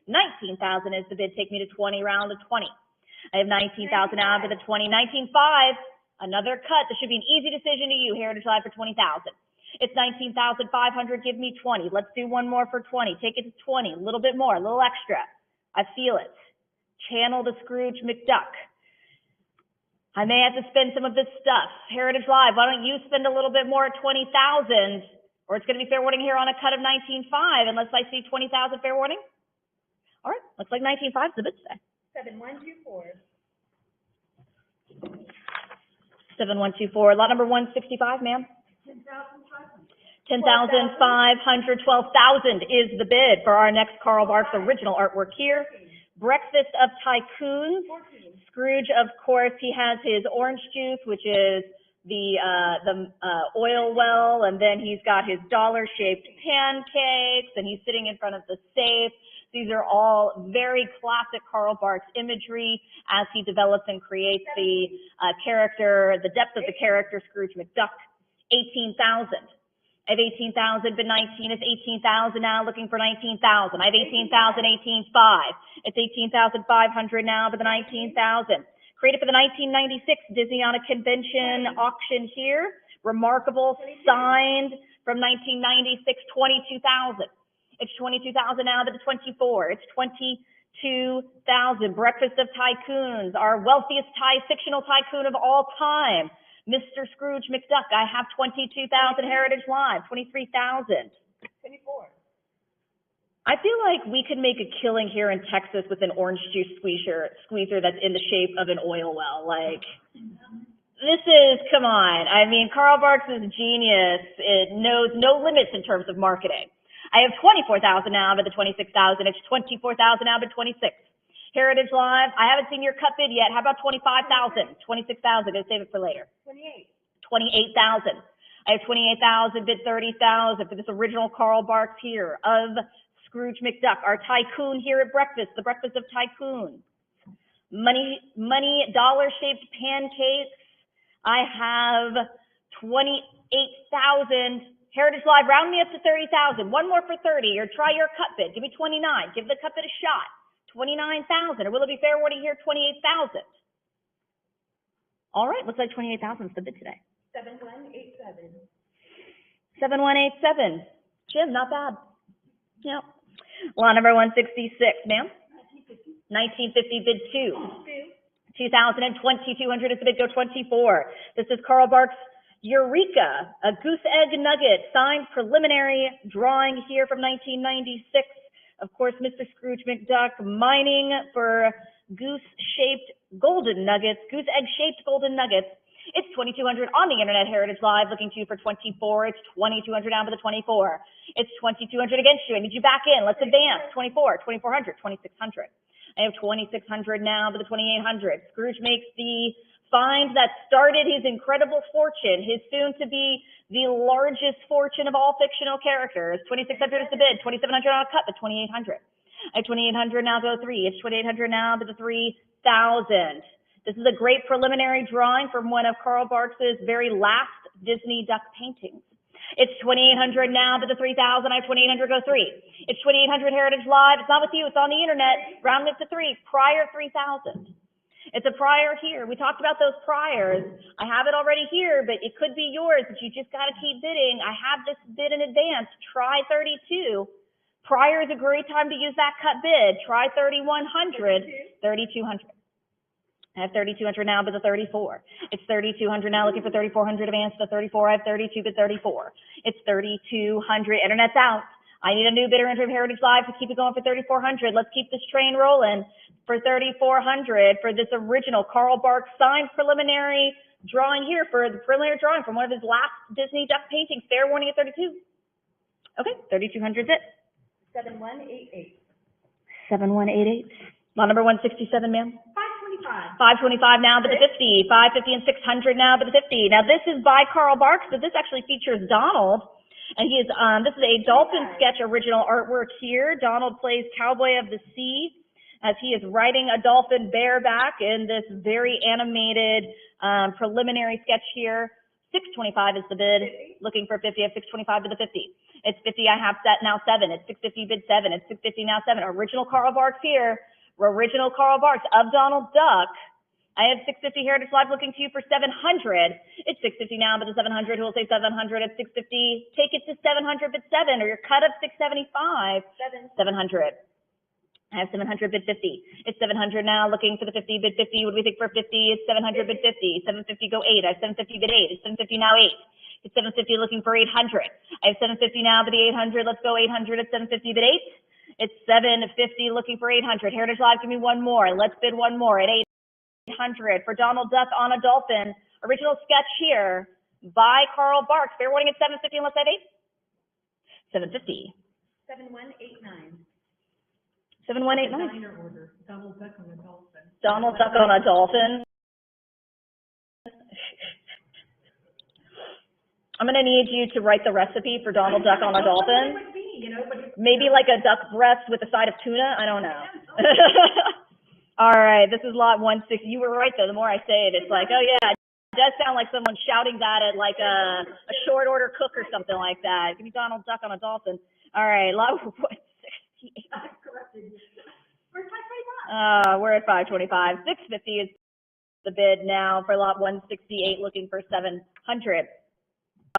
D: 19,000 is the bid. Take me to 20, round of 20. I have 19,000 now, but the 20, 19,500. Another cut. This should be an easy decision to you, Heritage Live, for 20,000. It's 19,500. Give me 20. Let's do one more for 20. Take it to 20. A little bit more, a little extra. I feel it. Channel the Scrooge McDuck. I may have to spend some of this stuff. Heritage Live, why don't you spend a little bit more at 20,000? Or it's going to be fair warning here on a cut of 19,500 unless I see 20,000 fair warning. All right, looks like 19,500 is the bid today.
B: 7124.
D: 7124. Lot number 165, ma'am. 10,500. 12,000 is the bid for our next Carl Barks original artwork here. Breakfast of Tycoons.
B: 14.
D: Scrooge, of course, he has his orange juice, which is the oil well, and then he's got his dollar-shaped pancakes, and he's sitting in front of the safe. These are all very classic Carl Barks imagery as he develops and creates the character, the depth of the character, Scrooge McDuck. 18,000. I have 18,000, but 19 is 18,000 now, looking for 19,000. I have 18,000, 18,500. It's 18,500 now, but the 19,000. Created for the 1996 Disney on a Convention auction here. Remarkable, signed from 1996, 22,000. It's 22,000 now, but the 24. It's 22,000. Breakfast of Tycoons, our wealthiest fictional tycoon of all time. Mr. Scrooge McDuck, I have 22,000 Heritage Live, 23,000.
B: 24.
D: I feel like we could make a killing here in Texas with an orange juice squeezer that's in the shape of an oil well. Like, this is, come on. I mean, Carl Barks is a genius. It knows no limits in terms of marketing. I have 24,000 now, but the 26,000. It's 24,000 now, but 26. Heritage Live, I haven't seen your cut bid yet. How about 25,000? 26,000. Gonna save it for later.
B: 28.
D: 28,000. I have 28,000, bid 30,000 for this original Carl Barks here of Scrooge McDuck, our tycoon here at breakfast, the breakfast of tycoons. Money, dollar-shaped pancakes. I have 28,000. Heritage Live, round me up to 30,000. One more for 30, or try your cut bid. Give me 29. Give the cut bid a shot. 29,000, or will it be fair warning here, 28,000? All right, looks like 28,000 is the bid today.
B: 7187.
D: 7187. Jim, not bad. Yep. Lot number 166, ma'am. 1950 bid 2. 2,000 and 2,200 is the bid, go 24. This is Carl Barks' Eureka, a goose egg nugget, signed preliminary drawing here from 1996. Of course, Mr. Scrooge McDuck mining for goose-shaped golden nuggets, goose egg-shaped golden nuggets. It's 2,200 on the Internet Heritage Live, looking to you for 24. It's 2,200 down to the 24. It's 2,200 against you. I need you back in. Let's advance. 24, 2,400, 2,600. I have 2,600 now to the 2,800. Scrooge makes the find that started his incredible fortune, his soon-to-be the largest fortune of all fictional characters. 2,600 is the bid. 2,700 on a cut, but 2,800. I have 2,800 now to 3. It's 2,800 now to the 3,000. This is a great preliminary drawing from one of Carl Barks's very last Disney duck paintings. It's 2,800 now to the 3,000. I have 2,800, go 3. It's 2,800 Heritage Live. It's not with you. It's on the Internet. Round it to 3. Prior 3,000. It's a prior here. We talked about those priors. I have it already here, but it could be yours, but you just got to keep bidding. I have this bid in advance. Try 32. Prior is a great time to use that cut bid. Try 3,100, 3,200. I have 3,200 now, but the 34. It's 3,200 now, looking for 3,400, advance to 34. I have 32, but 34. It's 3,200. Internet's out. I need a new bidder into Heritage Live to keep it going for 3,400. Let's keep this train rolling for 3,400 for this original Carl Barks signed preliminary drawing here for the preliminary drawing from one of his last Disney duck paintings. Fair warning at 32. Okay, 3,200 is it.
B: 7188.
D: 7188. Lot number 167, ma'am.
B: 525.
D: 525 now, but the 50. 550 and 600 now, but the 50. Now this is by Carl Barks, but this actually features Donald. And he is, this is a dolphin sketch original artwork here. Donald plays Cowboy of the Sea as he is riding a dolphin bareback in this very animated, preliminary sketch here. 625 is the bid. Looking for 50. I have 625 to the 50. It's 50. I have set now 7. It's 650 bid 7. It's 650 now 7. Original Carl Barks here. Original Carl Barks of Donald Duck. I have 650 Heritage Live looking to you for 700. It's 650 now, but the 700, who will say 700 at 650? Take it to 700 bid 7, or your cut of 675. 700. I have 700 bid 50. It's 700 now, looking for the 50 bid 50. What do we think for 50? It's 700 bid 50. 750 go 8. I have 750 bid 8. It's 750 now 8. It's 750 looking for 800. I have 750 now, but the 800. Let's go 800 at 750 bid 8. It's 750 looking for 800. Heritage Live, give me one more. Let's bid one more at 800 for Donald Duck on a dolphin. Original sketch here by Carl Barks. Fair warning at 750 and let's have 8. 750.
B: 7189.
D: 7189.
B: Diner order. Donald Duck on a dolphin.
D: Donald Duck on a dolphin. I'm going to need you to write the recipe for Donald Duck on a dolphin.
B: What it would be, you know, but it's
D: Maybe like a duck breast with a side of tuna. I don't know. All right, this is lot 160. You were right though. The more I say it, it's like, oh yeah, it does sound like someone shouting that at like a short order cook or something like that. Give me Donald Duck on a dolphin. All right, lot 168. We're at 525. 650 is the bid now for lot 168, looking for 700.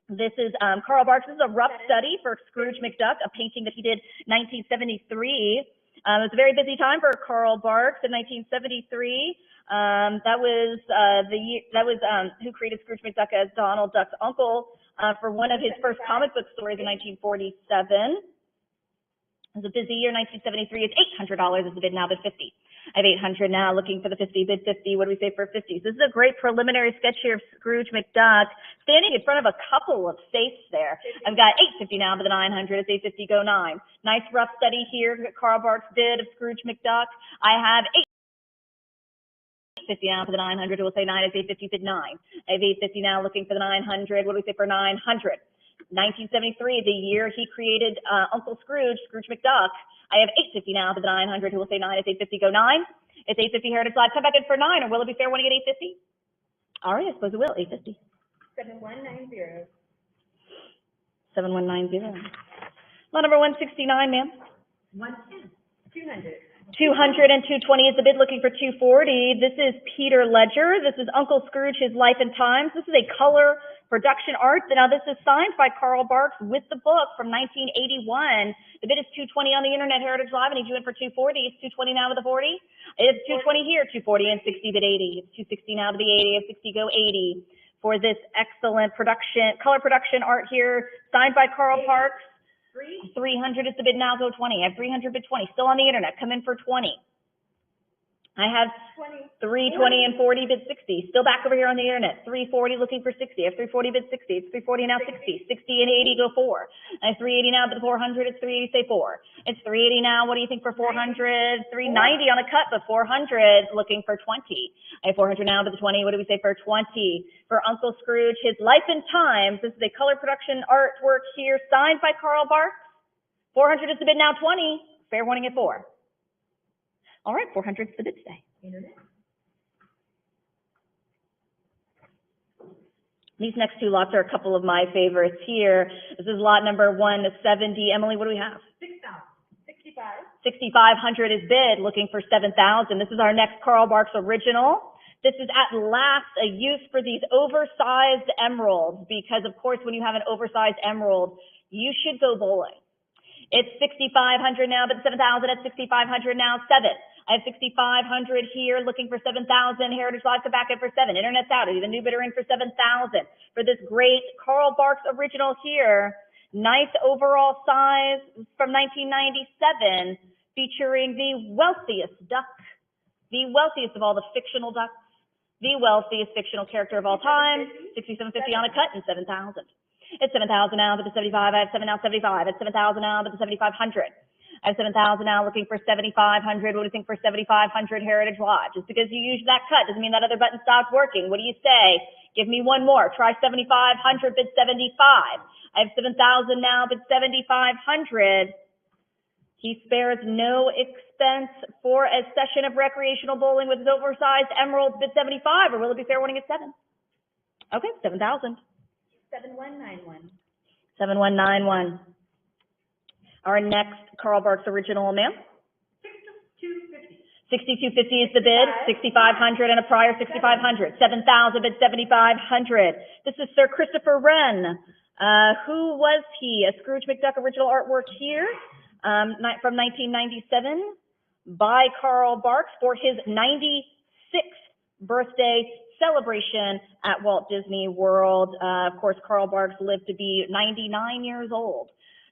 D: This is Carl Barks. This is a rough study for Scrooge McDuck, a painting that he did 1973. It was a very busy time for Carl Barks in 1973. That was who created Scrooge McDuck as Donald Duck's uncle for one of his first comic book stories in 1947. It was a busy year. 1973 is $800 is the bid now, but 50. I have 800 now, looking for the 50, bid 50. What do we say for 50? This is a great preliminary sketch here of Scrooge McDuck standing in front of a couple of safes there. I've got 850 now, but the 900 is 850 go 9. Nice rough study here. Carl Barks bid of Scrooge McDuck. I have 850 now for the 900. We'll say 9 is 850 bid 9. I have 850 now, looking for the 900. What do we say for 900? 1973, the year he created Uncle Scrooge, Scrooge McDuck. I have 850 now for the 900. Who will say 9 is 850 go 9. It's 850 Heritage Live. Come back in for 9, or will it be fair winning at 850? All right, I suppose it will. 850.
B: 7190.
D: 7190. Lot number 169, ma'am.
B: 110. 200.
D: 200 and 220 is the bid, looking for 240. This is Peter Ledger. This is Uncle Scrooge, His Life and Times. This is a color production art. Now, this is signed by Carl Barks with the book from 1981. The bid is 220 on the Internet Heritage Live, and he drew in for 240. It's 220 now with the 40. It's 220 here, 240 and 60 bid 80. It's 260 now to the 80. It's 60 go 80 for this excellent production, color production art here, signed by Carl Barks. 300 is the bid now, go 20. I have 300 bid 20, still on the Internet. Come in for 20. I have 320 and 40 bid 60, still back over here on the Internet. 340 looking for 60. I have 340 bid 60. It's 340 now 60. 60 and 80 go 4. I have 380 now, but 400 it's 380 say 4. It's 380 now. What do you think for 400? 390 on a cut, but 400 looking for 20. I have 400 now, but the 20. What do we say for 20? For Uncle Scrooge, His Life and Times. This is a color production artwork here, signed by Carl Barks. 400 is the bid now, 20. Fair warning at 4. All right, 400 is the bid today.
B: Internet.
D: These next two lots are a couple of my favorites here. This is lot number 170. Emily, what do we have?
B: 6,000. 65.
D: 6,500 is bid, looking for 7,000. This is our next Carl Barks original. This is at last a use for these oversized emeralds, because of course when you have an oversized emerald, you should go bowling. It's 6,500 now, but 7,000 at 6,500 now, 7. I have 6,500 here, looking for 7,000. Heritage Live to back in for 7. Internet's out. I have a new bidder in for 7,000 for this great Carl Barks original here. Nice overall size from 1997, featuring the wealthiest duck, the wealthiest of all the fictional ducks, the wealthiest fictional character of all time. 6,750 on a cut and 7,000. It's 7,000 now, but the 75. I have 7 now, 75. It's 7,000 now, but the 7,500. I have 7,000 now, looking for 7,500. What do you think for 7,500 Heritage Lodge? Just because you used that cut doesn't mean that other button stopped working. What do you say? Give me one more. Try 7,500, bid 75. I have 7,000 now, bid 7,500. He spares no expense for a session of recreational bowling with his oversized emerald, bid 75, or will it be fair warning at 7? Okay, 7,000.
B: 7191.
D: 7191. Our next Carl Barks original, ma'am.
B: 6250.
D: 6250 is the bid, 6,500 and a prior 6,500. 7,000 bid 7,500. This is Sir Christopher Wren. Who was he? A Scrooge McDuck original artwork here, from 1997 by Carl Barks for his 96th birthday celebration at Walt Disney World. Of course, Carl Barks lived to be 99 years old.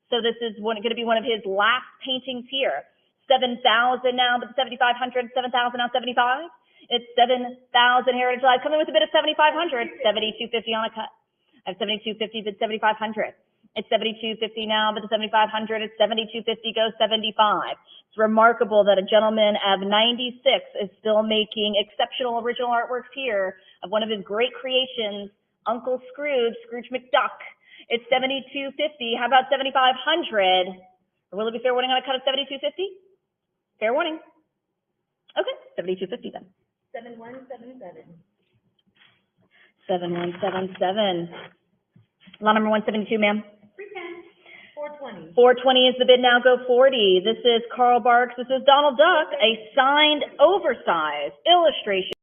D: So this is going to be one of his last paintings here. 7,000 now, but 7,500, 7,000 now, 75. It's 7,000 Heritage Live, coming with a bid of 7,500, 7,250 on a cut. I have 7,250, bid 7,500. It's 7,250 now, but the 7,500 is 7,250 goes 75. It's remarkable that a gentleman of 96 is still making exceptional original artworks here of one of his great creations, Uncle Scrooge, Scrooge McDuck. It's 7,250. How about 7,500? Or will it be fair warning on a cut of 7,250? Fair warning. Okay, 7,250 then.
B: 7177.
D: 7177. Lot number 172, ma'am.
B: 420.
D: 420 is the bid now, go 40. This is Carl Barks. This is Donald Duck, a signed, oversized illustration,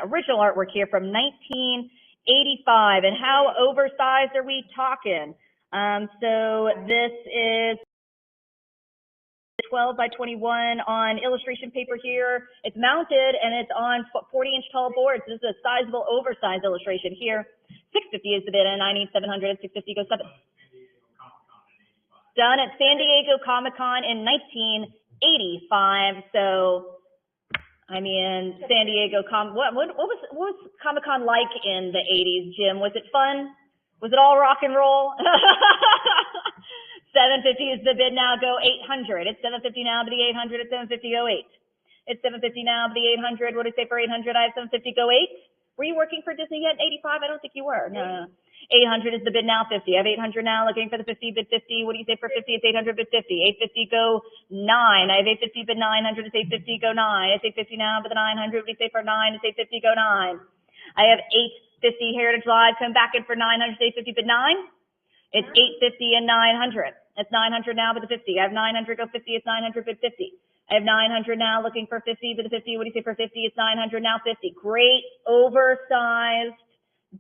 D: original artwork here from 1985. And how oversized are we talking? So this is 12 by 21 on illustration paper here. It's mounted and it's on 40-inch tall boards. This is a sizable, oversized illustration here. 650 is the bid, and 9,700 and 650 goes 7. Done at San Diego Comic-Con in 1985. So, I mean, San Diego what was Comic-Con like in the 80s, Jim? Was it fun? Was it all rock and roll? 750 is the bid now, go 800. It's 750 now, but the 800, it's 750, go 8. It's 750 now, but the 800, what do I say for 800? I have 750, go 8. Were you working for Disney yet in 85? I don't think you were. No. 800 is the bid now, 50. I have 800 now, looking for the 50, bid 50. What do you say for 50? It's 800, bid 50. 850, go 9. I have 850, bid 900. It's 850, go 9. It's 850 now, but the 900. What do you say for 9? It's 850, go 9. I have 850 Heritage Live, come back in for 900. It's 850, bid 9. It's 850 and 900. It's 900 now, but the 50. I have 900, go 50. It's 900, bid 50. I have 900 now, looking for 50, but the 50. What do you say for 50? It's 900 now, 50. Great, oversized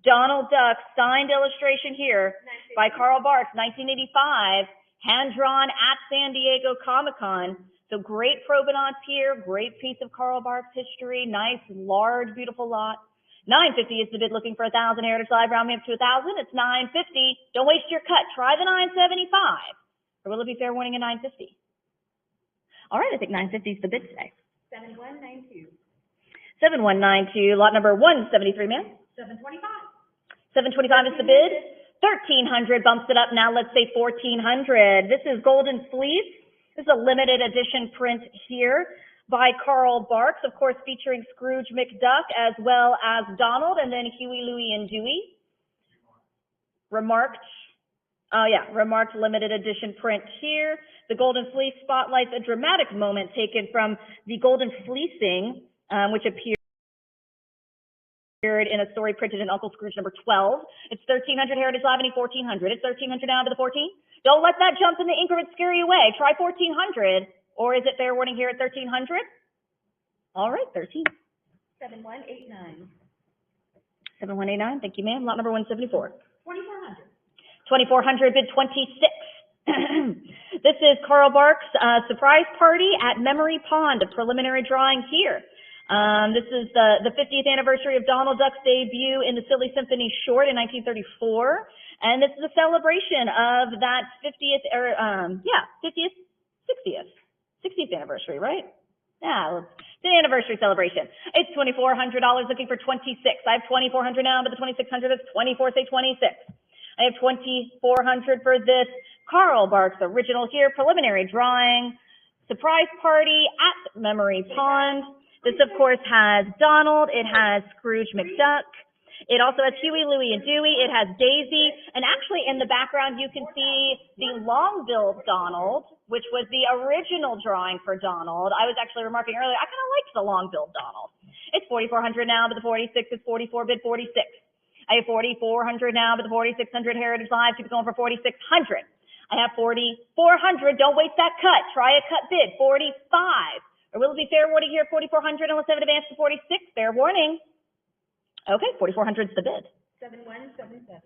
D: Donald Duck signed illustration here by Carl Barks, 1985, hand-drawn at San Diego Comic-Con. So great provenance here, great piece of Carl Barks history, nice, large, beautiful lot. 950 is the bid, looking for 1,000 Heritage Live, round me up to 1,000. It's 950. Don't waste your cut. Try the 975. Or will it be fair warning at 950? All right, I think 950 is the bid today.
B: 7192.
D: 7192, lot number 173, ma'am.
B: 725.
D: 725 is the bid. 1,300 bumps it up. Now let's say 1,400. This is Golden Fleece. This is a limited edition print here by Carl Barks, of course, featuring Scrooge McDuck as well as Donald, and then Huey, Louie, and Dewey. Remarked limited edition print here. The Golden Fleece spotlights a dramatic moment taken from the Golden Fleecing, which appeared in a story printed in Uncle Scrooge number 12. It's 1,300 Heritage Live, and 1,400. It's 1,300 now to the 14. Don't let that jump in the increment scare you away. Try 1,400, or is it fair warning here at 1,300? All right, 13.
B: 7189.
D: 7189, thank you, ma'am. Lot number 174.
B: 2400.
D: 2,400, bid 26. This is Carl Barks' surprise party at Memory Pond, a preliminary drawing here. This is the 50th anniversary of Donald Duck's debut in the Silly Symphony short in 1934. And this is a celebration of that 60th anniversary, right? Yeah, it's an anniversary celebration. It's $2,400, looking for 26. I have 2,400 now, but the 2,600 is 24, say 26. I have 2,400 for this Carl Barks original here, preliminary drawing, surprise party at Memory Pond. This, of course, has Donald. It has Scrooge McDuck. It also has Huey, Louie, and Dewey. It has Daisy. And actually, in the background, you can see the long-billed Donald, which was the original drawing for Donald. I was actually remarking earlier, I kind of liked the long-billed Donald. It's 4,400 now, but the 46 is 44 bid 46. I have 4,400 now, but the 4,600 Heritage Live keeps going for 4,600. I have 4,400. Don't waste that cut. Try a cut bid. 45. Or will it be fair warning here at 4,400 unless I have advanced to 46? Fair warning. Okay, 4,400 is the bid.
B: 7177.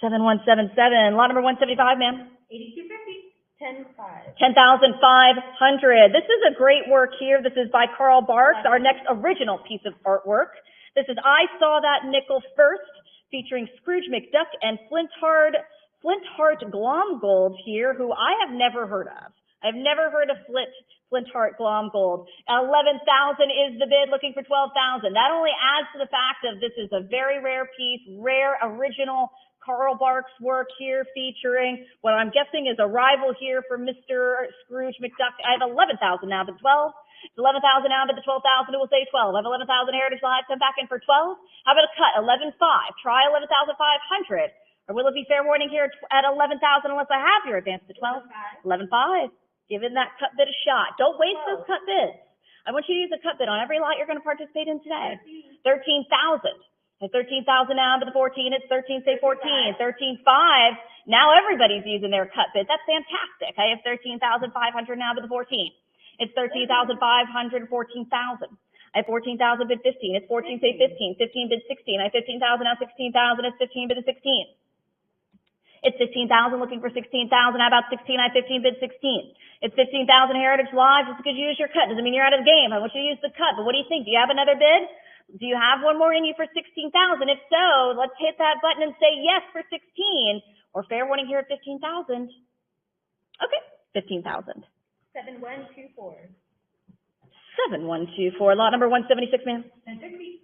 D: 7177. Lot number 175, ma'am.
B: 8250. 105.
D: 10,500. This is a great work here. This is by Carl Barks, our next original piece of artwork. This is I Saw That Nickel First, featuring Scrooge McDuck and Flintheart Glomgold here, who I have never heard of. I've never heard of Flintheart Glomgold. 11,000 is the bid, looking for 12,000. That only adds to the fact that this is a very rare piece, rare original Carl Barks work here, featuring what I'm guessing is a rival here for Mr. Scrooge McDuck. I have 11,000 now, but 12. It's 11,000 now, but the 12,000 it will say 12. I have 11,000 Heritage Live. Come back in for 12. How about a cut? 11,500. Try 11,500. Or will it be fair warning here at 11,000 unless I have your advance to 12? 11,500. Giving that cut bid a shot. Don't waste those cut bids. I want you to use a cut bid on every lot you're going to participate in today. 13,000. At 13,000 now, but the 14, it's 13, say 14. 13,500. Now everybody's using their cut bid. That's fantastic. I have 13,500 now, but the 14. It's 13,500, 14,000. I have 14,000 bid 15. It's 14, say 15. 15 bid 16. I have 15,000 now, 16,000. It's 15 bid 16. It's 15,000 looking for 16,000. How about 16? I have 15 bid 16. It's 15,000 Heritage Live. Just because you use your cut doesn't mean you're out of the game. I want you to use the cut. But what do you think? Do you have another bid? Do you have one more in you for 16,000? If so, let's hit that button and say yes for 16. Or fair warning here at 15,000. Okay, 15,000.
B: 7124.
D: 7124. Lot number 176, ma'am.
B: 1050.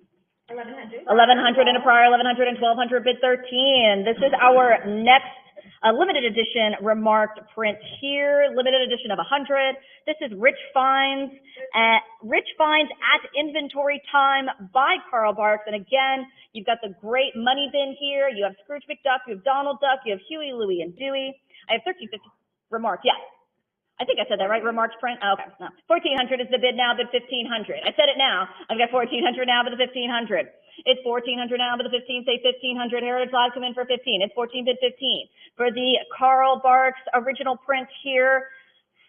B: 1100.
D: 1100 and a prior, 1100 and 1200 bid 13. This is our next limited edition remarked print here. Limited edition of 100. This is Rich Finds at Inventory Time by Carl Barks. And again, you've got the great money bin here. You have Scrooge McDuck, you have Donald Duck, you have Huey, Louie, and Dewey. I have 1350 remarked. Yes. I think I said that right, remarked print? Oh, okay, no. 1,400 is the bid now, bid 1,500. I said it now. I've got 1,400 now, but the 1,500. It's 1,400 now, but the 15, say 1,500. Heritage Live come in for 15. It's 14 bid 15. For the Carl Barks original print here,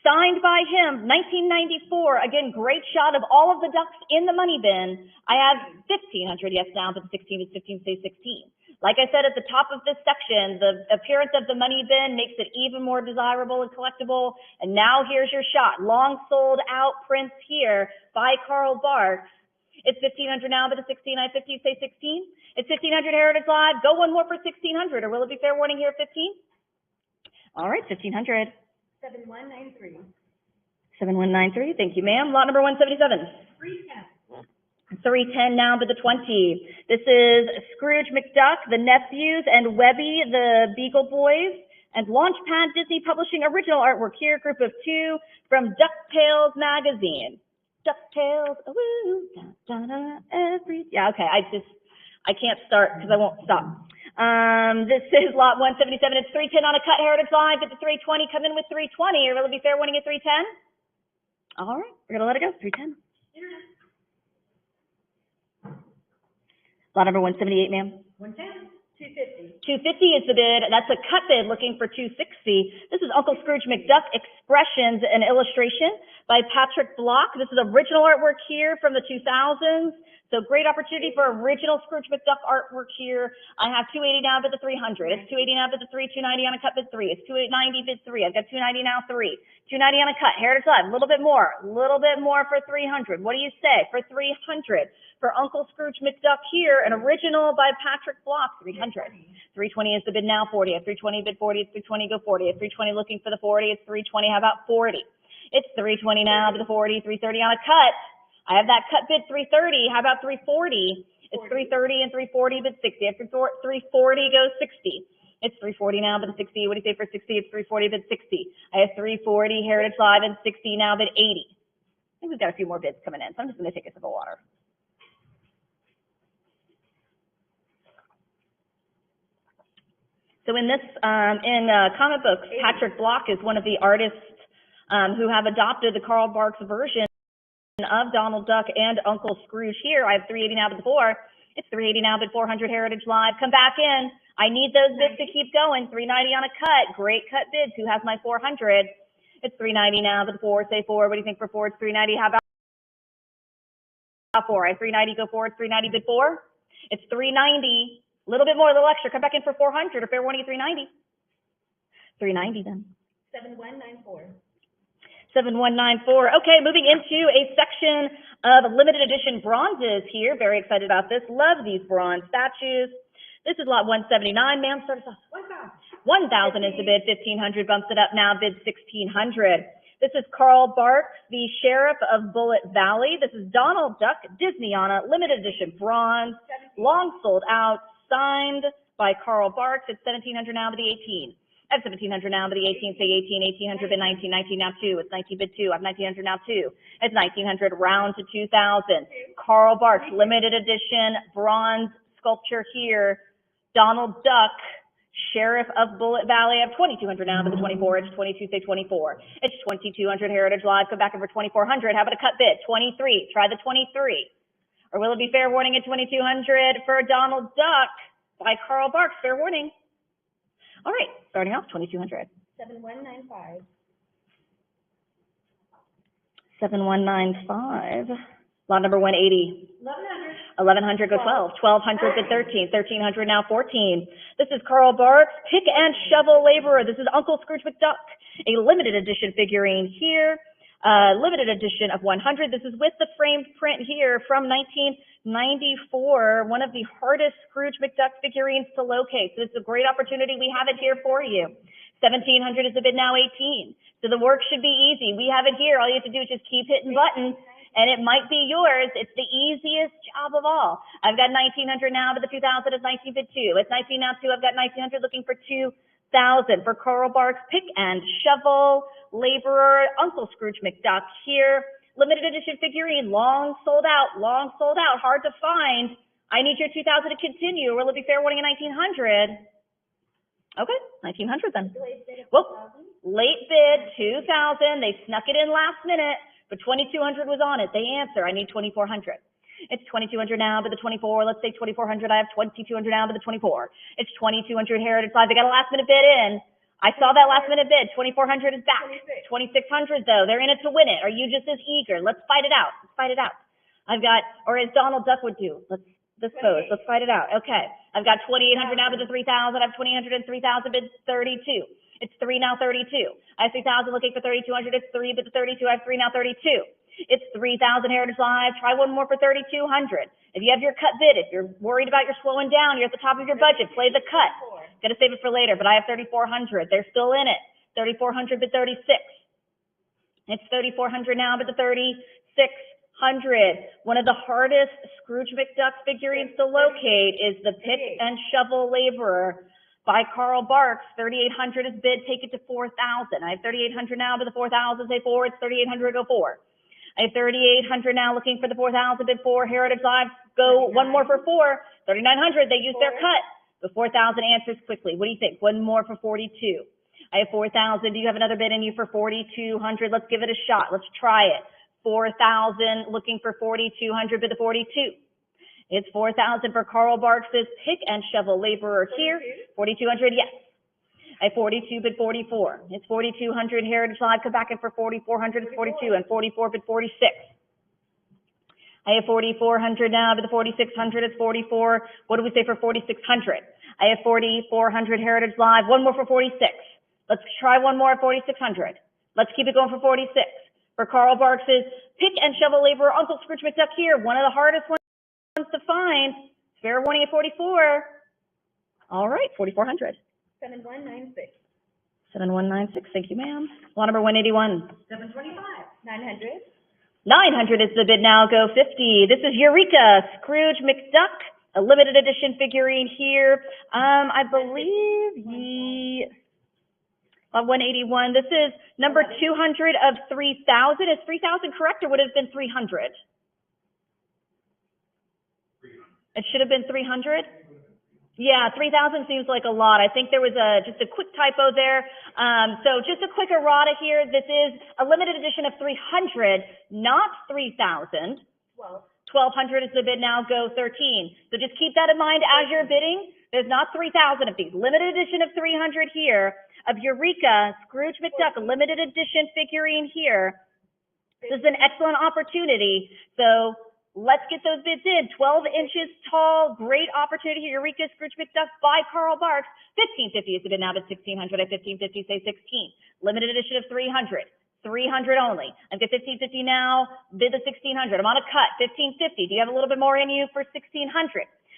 D: signed by him, 1994. Again, great shot of all of the ducks in the money bin. I have 1,500, yes, now, but the 16 is 15, say 16. Like I said at the top of this section, the appearance of the money bin makes it even more desirable and collectible. And now here's your shot. Long sold out prints here by Carl Barks. It's 1,500 now, but the 16, I have 15, say 16. It's 1,500 Heritage Live. Go one more for 1,600, or will it be fair warning here at 15? All right, 1,500.
B: 7193.
D: 7193, thank you, ma'am. Lot number 177.
B: 310.
D: 310 now, but the 20. This is Scrooge McDuck, the nephews, and Webby, the Beagle Boys, and Launchpad Disney Publishing original artwork here, group of 2 from DuckTales magazine. DuckTales, woo, da, da, da, yeah, okay, I can't start because I won't stop. This is lot 177. It's 310 on a cut, Heritage Live, at the 320. Come in with 320, or will it be fair warning at 310? All right, we're gonna let it go, 310. Lot number 178, ma'am.
B: 110. 250.
D: 250 is the bid. That's a cut bid looking for 260. This is Uncle Scrooge McDuck Expressions and Illustration by Patrick Block. This is original artwork here from the 2000s. So great opportunity for original Scrooge McDuck artwork here. I have 280 now, bid the 300. It's 280 now, bid the 3. 290 on a cut, bid 3. It's 290, bid 3. I've got 290 now, 3. 290 on a cut. Heritage Live, a little bit more for 300. What do you say for 300? For Uncle Scrooge McDuck here, an original by Patrick Block, 300. 320 is the bid now, 40. At 320, bid 40. It's 320, go 40. At 320, looking for the 40. It's 320. How about 40? It's 320 now, bid the 40. 330 on a cut. I have that cut bid 330. How about 340? It's 330 and 340 bid 60. After 340 goes 60. It's 340 now, bid 60. What do you say for 60? It's 340 bid 60. I have 340 Heritage Live and 60 now bid 80. I think we've got a few more bids coming in, so I'm just going to take a sip of water. So in this, comic books, Patrick Block is one of the artists who have adopted the Carl Barks version of Donald Duck and Uncle Scrooge here. I have 380 now bid 4. It's 380 now bid 400 Heritage Live. Come back in. I need those bids to keep going. 390 on a cut. Great cut bids. Who has my 400? It's 390 now bid 4. Say 4. What do you think for 4? It's 390. How about 4? I have 390. Go forward. 390 bid 4. It's 390. A little bit more, a little extra. Come back in for 400. Or fair warning at 390. 390 then.
B: 7194.
D: 7194. Okay, moving into a section of limited edition bronzes here. Very excited about this. Love these bronze statues. This is lot 179. Ma'am, start us off. 1,000 is the bid. 1,500 bumps it up now. Bid 1,600. This is Carl Barks, the Sheriff of Bullet Valley. This is Donald Duck, Disneyana, limited edition bronze, long sold out, signed by Carl Barks. It's 1,700 now, bid 18. I have 1,700 now, bid 18. Say 18. 1,800 bid 19. 19 now 2. It's 19 bid 2. I have 1,900 now 2. It's 1,900 round to 2,000. Carl Barks, limited edition bronze sculpture here. Donald Duck, Sheriff of Bullet Valley. I have 2,200 now, bid the 24. It's 22. Say 24. It's 2,200 Heritage Live. Come back in for 2,400. How about a cut bid? 23. Try the 23. Or will it be fair warning at 2,200 for Donald Duck by Carl Barks? Fair warning. All right, starting off 2,200.
B: 7195.
D: 7195. Lot number 180.
B: 1100.
D: 1,100 go 12. 1,200 to 13. 1,300 now 14. This is Carl Barks, Pick and Shovel Laborer. This is Uncle Scrooge McDuck, a limited edition figurine here. Limited edition of 100. This is with the framed print here from 1994. One of the hardest Scrooge McDuck figurines to locate. So it's a great opportunity. We have it here for you. 1,700 is the bid now 18. So the work should be easy. We have it here. All you have to do is just keep hitting buttons and it might be yours. It's the easiest job of all. I've got 1,900 now, but the 2,000 is 19 bid 2. It's 19 now 2. I've got 1,900 looking for 2,000 for Carl Barks, Pick and Shovel Laborer, Uncle Scrooge McDuck here. Limited edition figurine, long sold out, hard to find. I need your 2,000 to continue. Will it be fair warning at 1,900? Okay, 1,900 then. Well, late bid, 2,000. They snuck it in last minute, but 2,200 was on it. They answer. I need 2,400. It's 2,200 now, but the 24. Let's say 2,400. I have 2,200 now, but the 24. It's 2,200 Heritage Live. They got a last minute bid in. I saw that last minute bid. 2,400 is back. 2,600 though. They're in it to win it. Are you just as eager? Let's fight it out. Let's fight it out. I've got, or as Donald Duck would do. Let's pose. Let's fight it out. Okay. I've got 2,800 now, bid to 3,000. I have 2,800 and 3,000 bid 32. It's 3 now 32. I have 3,000 looking for 3,200. It's 3 bid to 32. I have 3 now 32. It's 3,000 Heritage Live. Try one more for 3,200. If you have your cut bid, if you're worried about your slowing down, you're at the top of your budget, play the cut. Got to save it for later, but I have 3,400. They're still in it. 3,400 bid 36. It's 3,400 now, but the 3,600. One of the hardest Scrooge McDuck figurines to locate is the Pick and Shovel Laborer by Carl Barks. 3,800 is bid. Take it to 4,000. I have 3,800 now, but the 4,000 say 4. It's 3,800. Go 4. I have 3,800 now looking for the 4,000 bid 4. Heritage Live. Go one more for 4. 3,900. They used their cut. The 4,000 answers quickly. What do you think? One more for 42. I have 4,000. Do you have another bid in you for 4,200? Let's give it a shot. Let's try it. 4,000 looking for 4,200 bid the 42. It's 4,000 for Carl Barks' Pick and Shovel Laborer here. 4,200, yes. I have 42 bid 44. It's 4,200 Heritage Live. Come back in for 4,400. It's 42 and 44 bid 46. I have 4,400 now, but the 4,600 is 44. What do we say for 4,600? I have 4,400 Heritage Live. One more for 46. Let's try one more at 4,600. Let's keep it going for 46. For Carl Barks' Pick and Shovel Laborer, Uncle Scrooge McDuck here. One of the hardest ones to find. Fair warning at 44. All right, 4,400.
B: 7196.
D: 7196. Thank you, ma'am. Lot number 181.
B: 725. 900.
D: 900 is the bid now, go 50. This is Eureka, Scrooge McDuck, a limited edition figurine here. I believe 181. This is number 200 of 3,000. Is 3,000 correct, or would it have been 300? It should have been 300? Yeah, 3,000 seems like a lot. I think there was just a quick typo there. So just a quick errata here. This is a limited edition of 300, not 3,000. 1,200 is the bid now, go 13. So just keep that in mind as you're bidding. There's not 3,000 of these. Limited edition of 300 here of Eureka, Scrooge McDuck, a limited edition figurine here. This is an excellent opportunity. So let's get those bids in. 12 inches tall, great opportunity here. Eureka, Scrooge McDuck by Carl Barks. 1,550 is the bid now, but 1,600 at 1,550, say 16. Limited edition of 300. 300 only. I've got 1,550 now, bid the 1,600. I'm on a cut, 1,550. Do you have a little bit more in you for 1,600?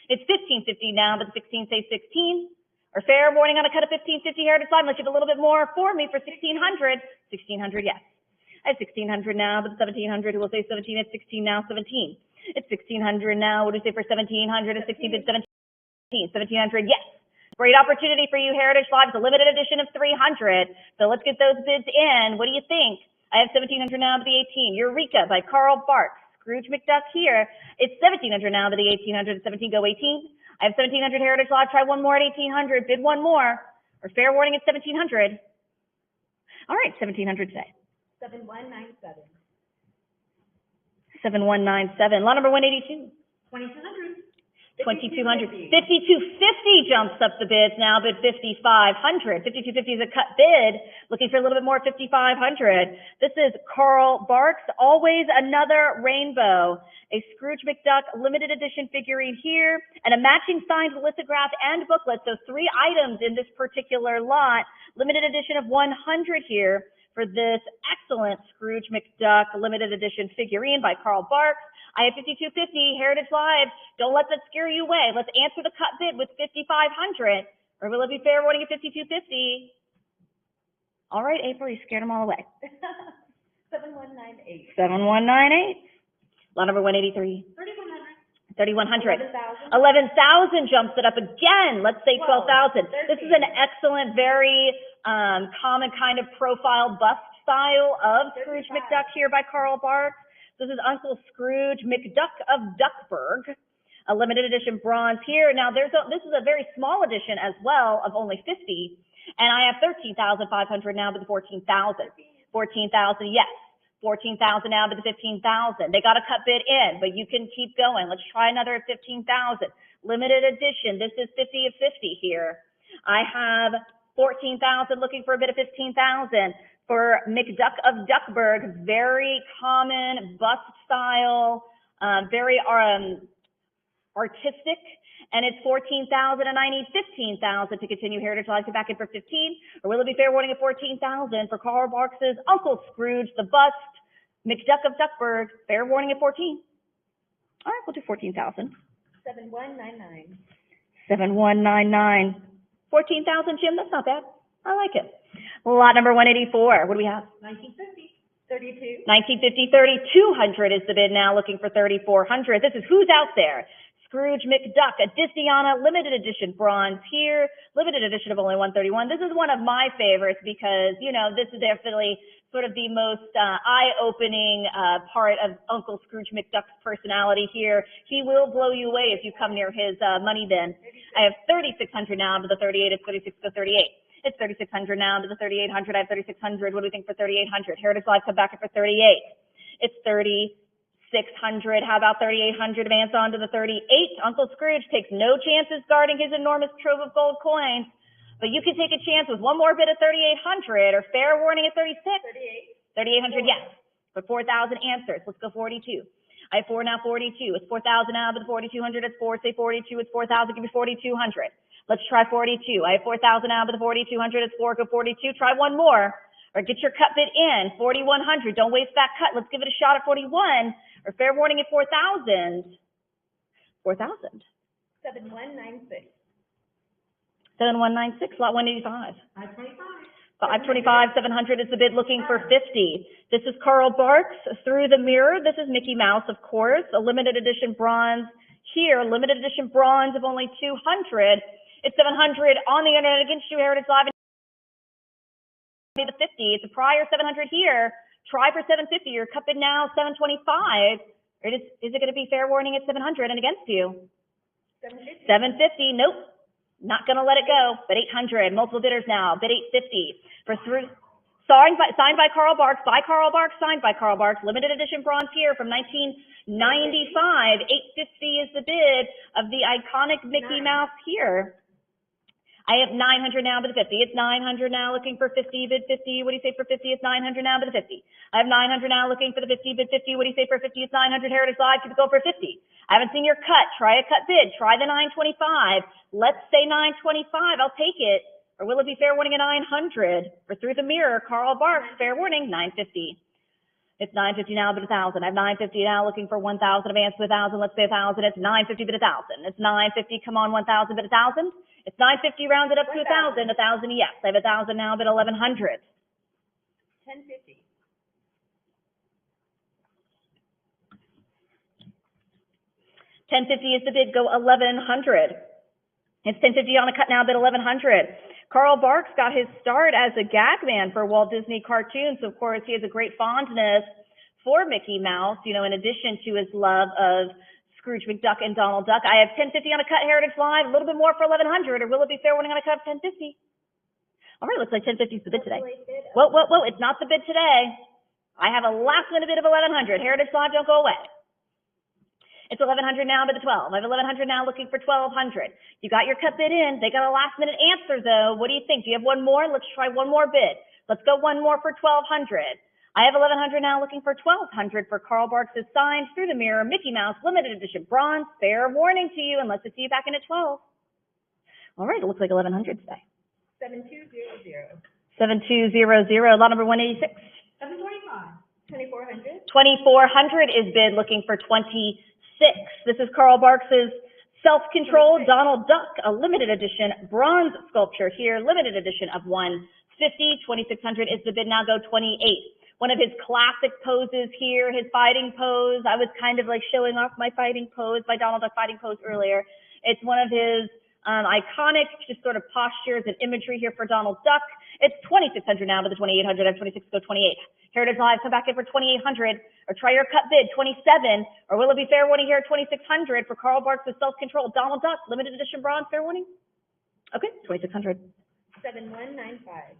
D: It's 1,550 now, but 16, say 16. Or fair warning on a cut of 1,550 Heritage Live, unless you have a little bit more for me for 1,600. 1,600, yes. I have 1,600 now, but 1,700, we'll say 17 at 16 now, 17. It's 1,600 now, what do we say for 1,700 at 16, bid 17. 1,700, yes. Great opportunity for you, Heritage Live. It's a limited edition of 300. So let's get those bids in. What do you think? I have 1,700 now to the 18. Eureka by Carl Barks. Scrooge McDuck here. It's 1,700 now to the 1,800. 17, go 18. I have 1,700 Heritage Live. Try one more at 1,800. Bid one more. Or fair warning at 1,700. All right, 1,700 say.
B: 7197.
D: 7197. Lot number 182.
B: 2,200.
D: 2,200. 5,250 jumps up the bids now, bid 5,500. 5,250 is a cut bid. Looking for a little bit more, 5,500. This is Carl Barks, always another rainbow. A Scrooge McDuck limited edition figurine here, and a matching signed lithograph and booklet. So 3 items in this particular lot. Limited edition of 100 here for this excellent Scrooge McDuck limited edition figurine by Carl Barks. I have 5,250, Heritage Live. Don't let that scare you away. Let's answer the cut bid with 5,500. Or will it be fair warning at 5,250? All right, April, you scared them all away.
B: 7198.
D: 7198. Lot number 183.
B: 3,100.
D: 3,100.
B: 11,000.
D: 11,000 jumps it up again. Let's say 12,000. This is an excellent, very common kind of profile bust style of Scrooge McDuck here by Carl Barks. This is Uncle Scrooge McDuck of Duckburg, a limited edition bronze here. Now, this is a very small edition as well of only 50, and I have 13,500 now, but the 14,000. 14,000, yes. 14,000 now, but the 15,000. They got a cut bid in, but you can keep going. Let's try another at 15,000. Limited edition. This is 50 of 50 here. I have 14,000 looking for a bid of 15,000. For McDuck of Duckburg, very common bust style, very artistic, and it's 14,000, and I need 15,000 to continue Heritage Live to back in for 15, or will it be fair warning at 14,000 for Carl Barks's Uncle Scrooge, the bust, McDuck of Duckburg, fair warning at 14. All right, we'll do 14,000.
B: 7199.
D: 7199. 14,000, Jim, that's not bad. I like it. Lot number 184. What do we have?
B: 1950. 32.
D: 1950, 3,200 is the bid now, looking for 3,400. This is Who's Out There? Scrooge McDuck, a Disneyana limited edition bronze here, limited edition of only 131. This is one of my favorites because, you know, this is definitely sort of the most eye-opening part of Uncle Scrooge McDuck's personality here. He will blow you away if you come near his money bin. I have 3,600 now to the 38. It's 36 to 38. It's 3,600 now to the 3,800. I have 3,600. What do we think for 3,800? Heritage Live come back for 38. It's 3,600. How about 3,800? Advance on to the 38. Uncle Scrooge takes no chances guarding his enormous trove of gold coins. But you can take a chance with one more bid at 3,800 or fair warning at 36. 3,800, yes. But 4,000 answers. Let's go 42. I have 4 now, 42. It's 4,000 now, but 4,200. It's 4. Say 42. It's 4,000. Give me 4,200. Let's try 42. I have 4,000 now, but the 4,200 is 4. Go 42. Try one more. Or get your cut bid in. 4,100. Don't waste that cut. Let's give it a shot at 41. Or fair warning at 4,000. 4,000.
B: 7196.
D: 7196. Lot 185.
B: 525.
D: 525, 700 is the bid looking for 50. This is Carl Barks, Through the Mirror. This is Mickey Mouse, of course, a limited edition bronze here, limited edition bronze of only 200. It's 700 on the internet against you, Heritage Live. The 50. It's a prior 700 here. Try for 750. Your cup bid now 725. Or is it going to be fair warning at 700 and against you?
B: 750.
D: 750. Nope. Not going to let it go. But 800. Multiple bidders now. Bid 850 for through. Signed by Carl Barks. By Carl Barks. Signed by Carl Barks. Limited edition bronze here from 1995. 850 is the bid of the iconic Mickey Mouse here. I have 900 now, but the 50. It's 900 now, looking for 50, bid 50. What do you say for 50? It's 900 now, but the 50. I have 900 now, looking for the 50, bid 50. What do you say for 50? It's 900. Heritage Live, keep it going for 50. I haven't seen your cut. Try a cut bid. Try the 925. Let's say 925. I'll take it. Or will it be fair warning at 900? For Through the Mirror, Carl Barks, fair warning, 950. It's 950 now, but 1,000. I have 950 now, looking for 1,000. Advance to 1,000. Let's say 1,000. It's 950, but 1,000. It's 950. Come on, 1,000, but 1,000. It's 950 rounded up to 1,000. 1,000, yes. I have 1,000 now, but 1,100.
B: 1050.
D: 1050 is the bid. Go 1,100. It's 1050 on a cut now, bid 1,100. Carl Barks got his start as a gag man for Walt Disney cartoons. So of course, he has a great fondness for Mickey Mouse, you know, in addition to his love of Scrooge McDuck and Donald Duck. I have 1050 on a cut, Heritage Live, a little bit more for 1,100, or will it be fair warning on a cut of 1050? All right, looks like 1050 is the bid today. Whoa, it's not the bid today. I have a last minute bid of 1,100. Heritage Live, don't go away. It's 1,100 now, but the 12. I have 1,100 now, looking for 1,200. You got your cut bid in. They got a last minute answer though. What do you think? Do you have one more? Let's try one more bid. Let's go one more for 1,200. I have 1,100 now, looking for 1,200 for Carl Barks' signed Through the Mirror Mickey Mouse limited edition bronze. Fair warning to you, unless I see you back in at 12. All right, it looks like 1,100 today.
B: 7200.
D: 7200, lot number 186.
B: 725. 2400.
D: 2400 is bid, looking for 26. This is Carl Barks' Self-Control Donald Duck, a limited edition bronze sculpture here, limited edition of 150. 2600 is the bid now. Go 28. One of his classic poses here, his fighting pose. I was kind of like showing off my fighting pose, my Donald Duck fighting pose earlier. It's one of his iconic just sort of postures and imagery here for Donald Duck. It's 2600 now, but the 2800, I have 26, go 28. Heritage Live, come back in for 2800, or try your cut bid, 27, or will it be fair warning here at 2600 for Carl Barks with Self-Control Donald Duck, limited edition bronze, fair warning? Okay, 2600.
B: 7195.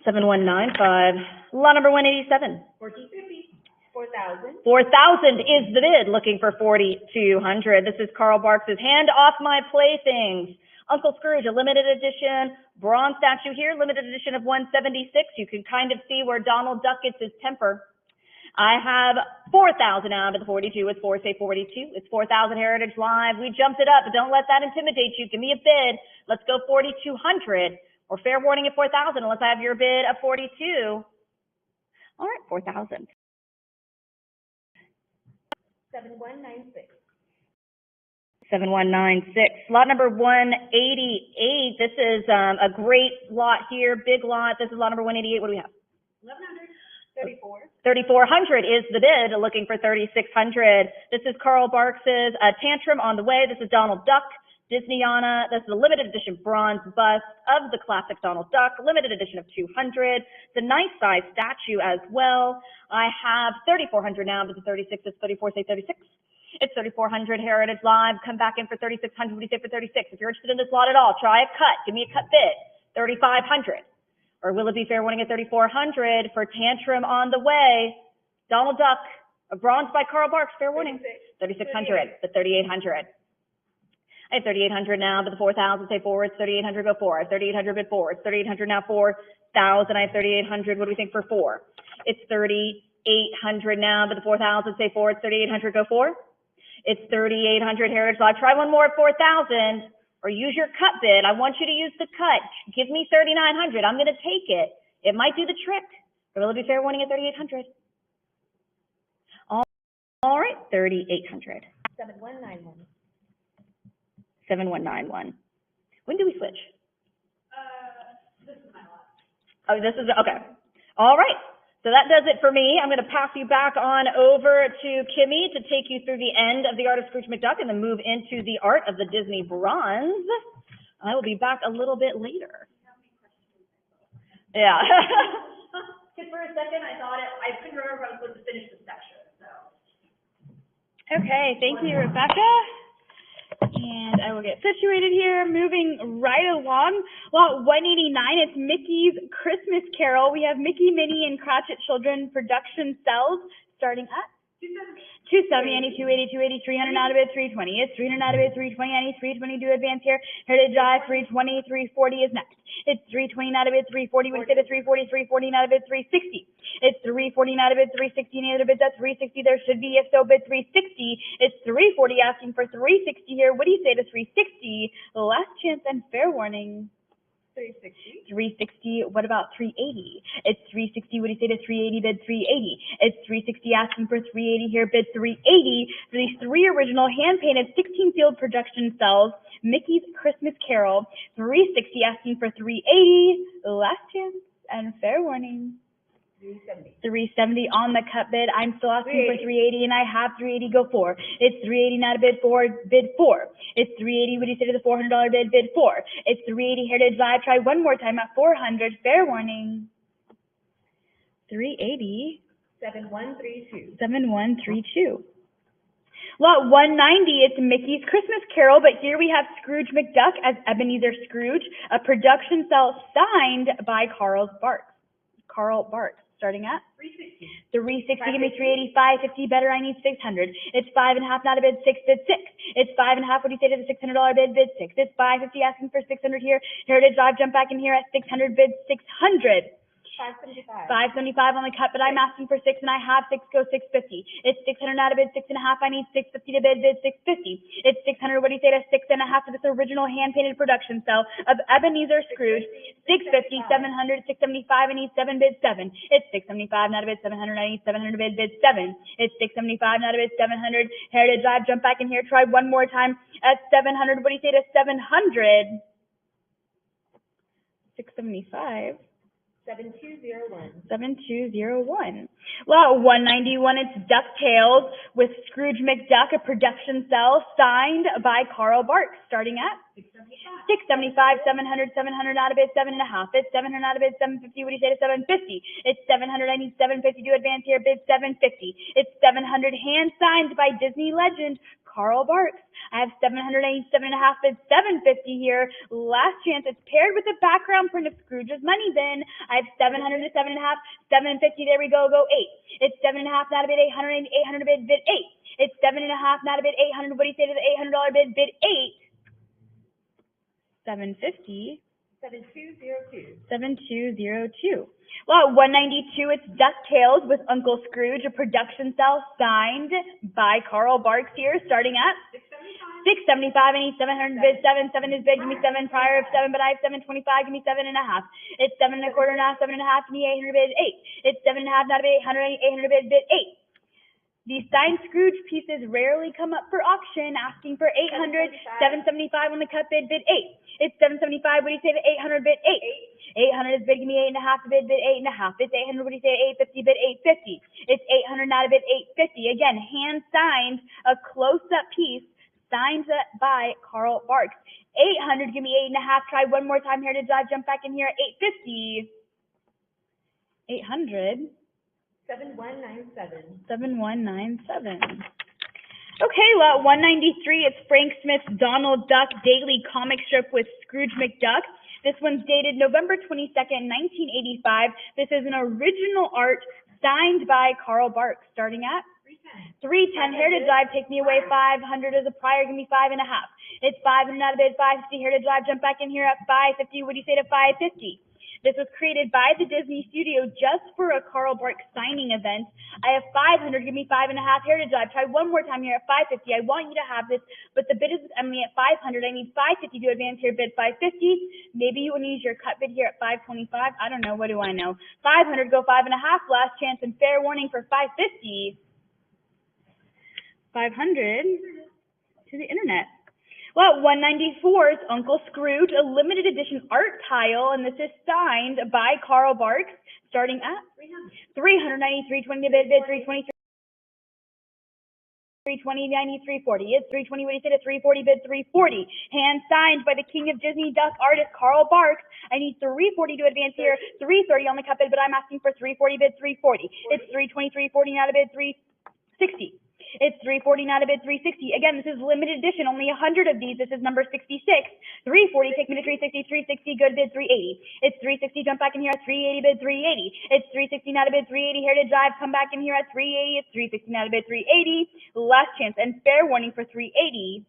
D: 7195, lot number 187.
B: 1450. 4000.
D: 4,000 is the bid, looking for 4,200. This is Carl Barks' Hand Off My Playthings. Uncle Scrooge, a limited edition bronze statue here, limited edition of 176. You can kind of see where Donald Duck gets his temper. I have 4,000 now, but the 42 is 4, say 42. It's 4,000 Heritage Live. We jumped it up, but don't let that intimidate you. Give me a bid. Let's go 4,200. Or fair warning at 4,000, unless I have your bid of 42. All right, 4,000.
B: 7196.
D: 7196. Lot number 188. This is a great lot here, big lot. This is lot number 188. What do we have?
B: 1100. 34.
D: 3,400 is the bid, looking for 3,600. This is Carl Barks' Tantrum on the way. This is Donald Duck. Disneyana. This is a limited edition bronze bust of the classic Donald Duck, limited edition of 200. It's a nice size statue as well. I have 3,400 now, but the 36 is 34, say 36. It's 3,400 Heritage Live. Come back in for 3,600. What do you say for 36? If you're interested in this lot at all, try a cut. Give me a cut bid. 3,500. Or will it be fair warning at 3,400 for Tantrum on the way? Donald Duck, a bronze by Carl Barks, fair warning. 3,600, but 3,800. I have 3,800 now, but the 4,000, say 4, it's 3,800, go 4. I have 3,800, bid 4. It's 3,800 now, 4,000. I have 3,800. What do we think for 4? It's 3,800 now, but the 4,000, say 4. It's 3,800, go 4. It's 3,800 Heritage Live. Try one more at 4,000, or use your cut bid. I want you to use the cut. Give me 3,900. I'm going to take it. It might do the trick. Or will it be fair warning at 3,800? All right, 3,800.
B: 7191.
D: 7191. When do we switch?
C: This is my lot.
D: Oh, this is, okay. All right. So that does it for me. I'm going to pass you back on over to Kimmy to take you through the end of the Art of Scrooge McDuck and then move into the Art of the Disney Bronze. I will be back a little bit later. Yeah. Because for a second I thought I couldn't remember if I was supposed to finish the section, so.
A: Okay, thank you, Rebecca. And I will get situated here, moving right along. Lot 189, it's Mickey's Christmas Carol. We have Mickey, Minnie, and Cratchit Children production cells starting at 270, I need 280, 280, 300 out of it, 320. It's 300 out of it, 320, I need 320 to advance here. Heritage Drive, 320, 340 is next. It's 320 out of it, 340, when you say the 340, 340 out of it, 360. It's 340 out of it, 360 out of it, that's 360. There should be a so bid 360. It's 340 asking for 360 here. What do you say to 360? Last chance and fair warning.
B: 360.
A: 360, what about 380? It's 360, what do you say to 380, bid 380? It's 360 asking for 380 here, bid 380 for these 3 original hand-painted 16-field projection cells, Mickey's Christmas Carol. 360 asking for 380, last chance and fair warning.
B: 370.
A: 370 on the cut bid. I'm still asking for 380 and I have 380 go for. It's 380 not a bid 4, bid 4. It's 380, what do you say to the $400 bid, bid 4. It's 380 Heritage Live, try one more time at 400, fair warning. 380.
B: 7132.
A: 7132. Lot 190, it's Mickey's Christmas Carol, but here we have Scrooge McDuck as Ebenezer Scrooge, a production cell signed by Carl Barks. Starting at
B: 360.
A: 360, give me 380, 550, better, I need 600. It's 5.5, not a bid, 6, bid 6. It's 5.5, what do you say to the $600 bid, bid 6. It's 550, asking for 600 here. Heritage Live, jump back in here at 600, bid 600.
B: 575.
A: 575 on the cut, but I'm asking for 6 and I have 6, go 650. It's 600 out of bid, 6.5, I need 650 to bid 650. It's 600, what do you say to 6.5 for this original hand-painted production cell of Ebenezer Scrooge. 650, 700, 675, I need 7, bid 7. It's 675, not a bid, 700, I need 700 bid 7. It's 675, not a bid, 700. Heritage Live, jump back in here, try one more time at 700, what do you say to 700? 675.
B: 7201.
A: 7201. Lot 191, it's DuckTales with Scrooge McDuck, a production cell signed by Carl Barks, starting at 675, 700, 700 out of it, 7.5. It's 700 out of it, 750. What do you say to 750? It's 700, I need 750 to advance here, bid 750. It's 700, hand signed by Disney legend Carl Barks. I have 700, I need 7.5, bid 750 here. Last chance, it's paired with the background print of Scrooge's Money Bin. I have 700 to 7.5, 750, there we go, go 8. It's 7.5, not a bid 800, 800 bid, bid 8. It's 7.5, not a bid 800, what do you say to the $800 bid, bid 8. 750.
B: 7202.
A: 7202. Lot 192, it's DuckTales with Uncle Scrooge, a production cell signed by Carl Barks here, starting at 675. I need 700, bid 7. 7 is bid, give me 7 prior of 7, but I have 725, give me 7.5. It's 7.25 now, 7.5, give me 800, bid 8. It's 7.5, not a bid 800, 800 bid 8. These signed Scrooge pieces rarely come up for auction, asking for 800, 775 on the cut bid, bid 8. It's 775, what do you say to 800, bid 8? 800 is bid, give me 8.5, bid 8.5. It's 800, what do you say to 850, bid 850? It's 800, not a bid 850. Again, hand signed, a close-up piece, signed by Carl Barks. 800, give me 8.5, try one more time here to jump back in here at 850. 800.
B: 7197.
A: 7197. Okay, lot 193, it's Frank Smith's Donald Duck daily comic strip with Scrooge McDuck. This one's dated November 22nd, 1985. This is an original art signed by Carl Barks, starting at 310. Heritage Live, take me away 500 as a prior, give me 5.5. It's 5 and not a bid, 550. Heritage Live, jump back in here at 550. What do you say to 550? This was created by the Disney Studio just for a Carl Barks signing event. I have 500, give me 5.5. Heritage Live, try one more time here at 550. I want you to have this, but the bid is only at 500. I need 550 to advance here, bid 550. Maybe you want to use your cut bid here at 525. I don't know, what do I know? 500, go 5.5, last chance and fair warning for 550. 500 to the internet. Lot 194 is Uncle Scrooge, a limited edition art tile, and this is signed by Carl Barks, starting at 393, 20 bid, 323. 320, 90, 340. It's 320, what do you say to 340, bid 340. Hand signed by the king of Disney duck artist, Carl Barks. I need 340 to advance here, 330 on the cut bid, but I'm asking for 340, bid 340. It's 320, 340, not a bid 360. It's 340, not a bid 360. Again, this is limited edition, only 100 of these. This is number 66. 340, take me to 360, 360, good bid 380. It's 360, jump back in here at 380, bid 380. It's 360, not a bid 380, Heritage Drive, come back in here at 380. It's 360, not a bid 380. Last chance and fair warning for 380.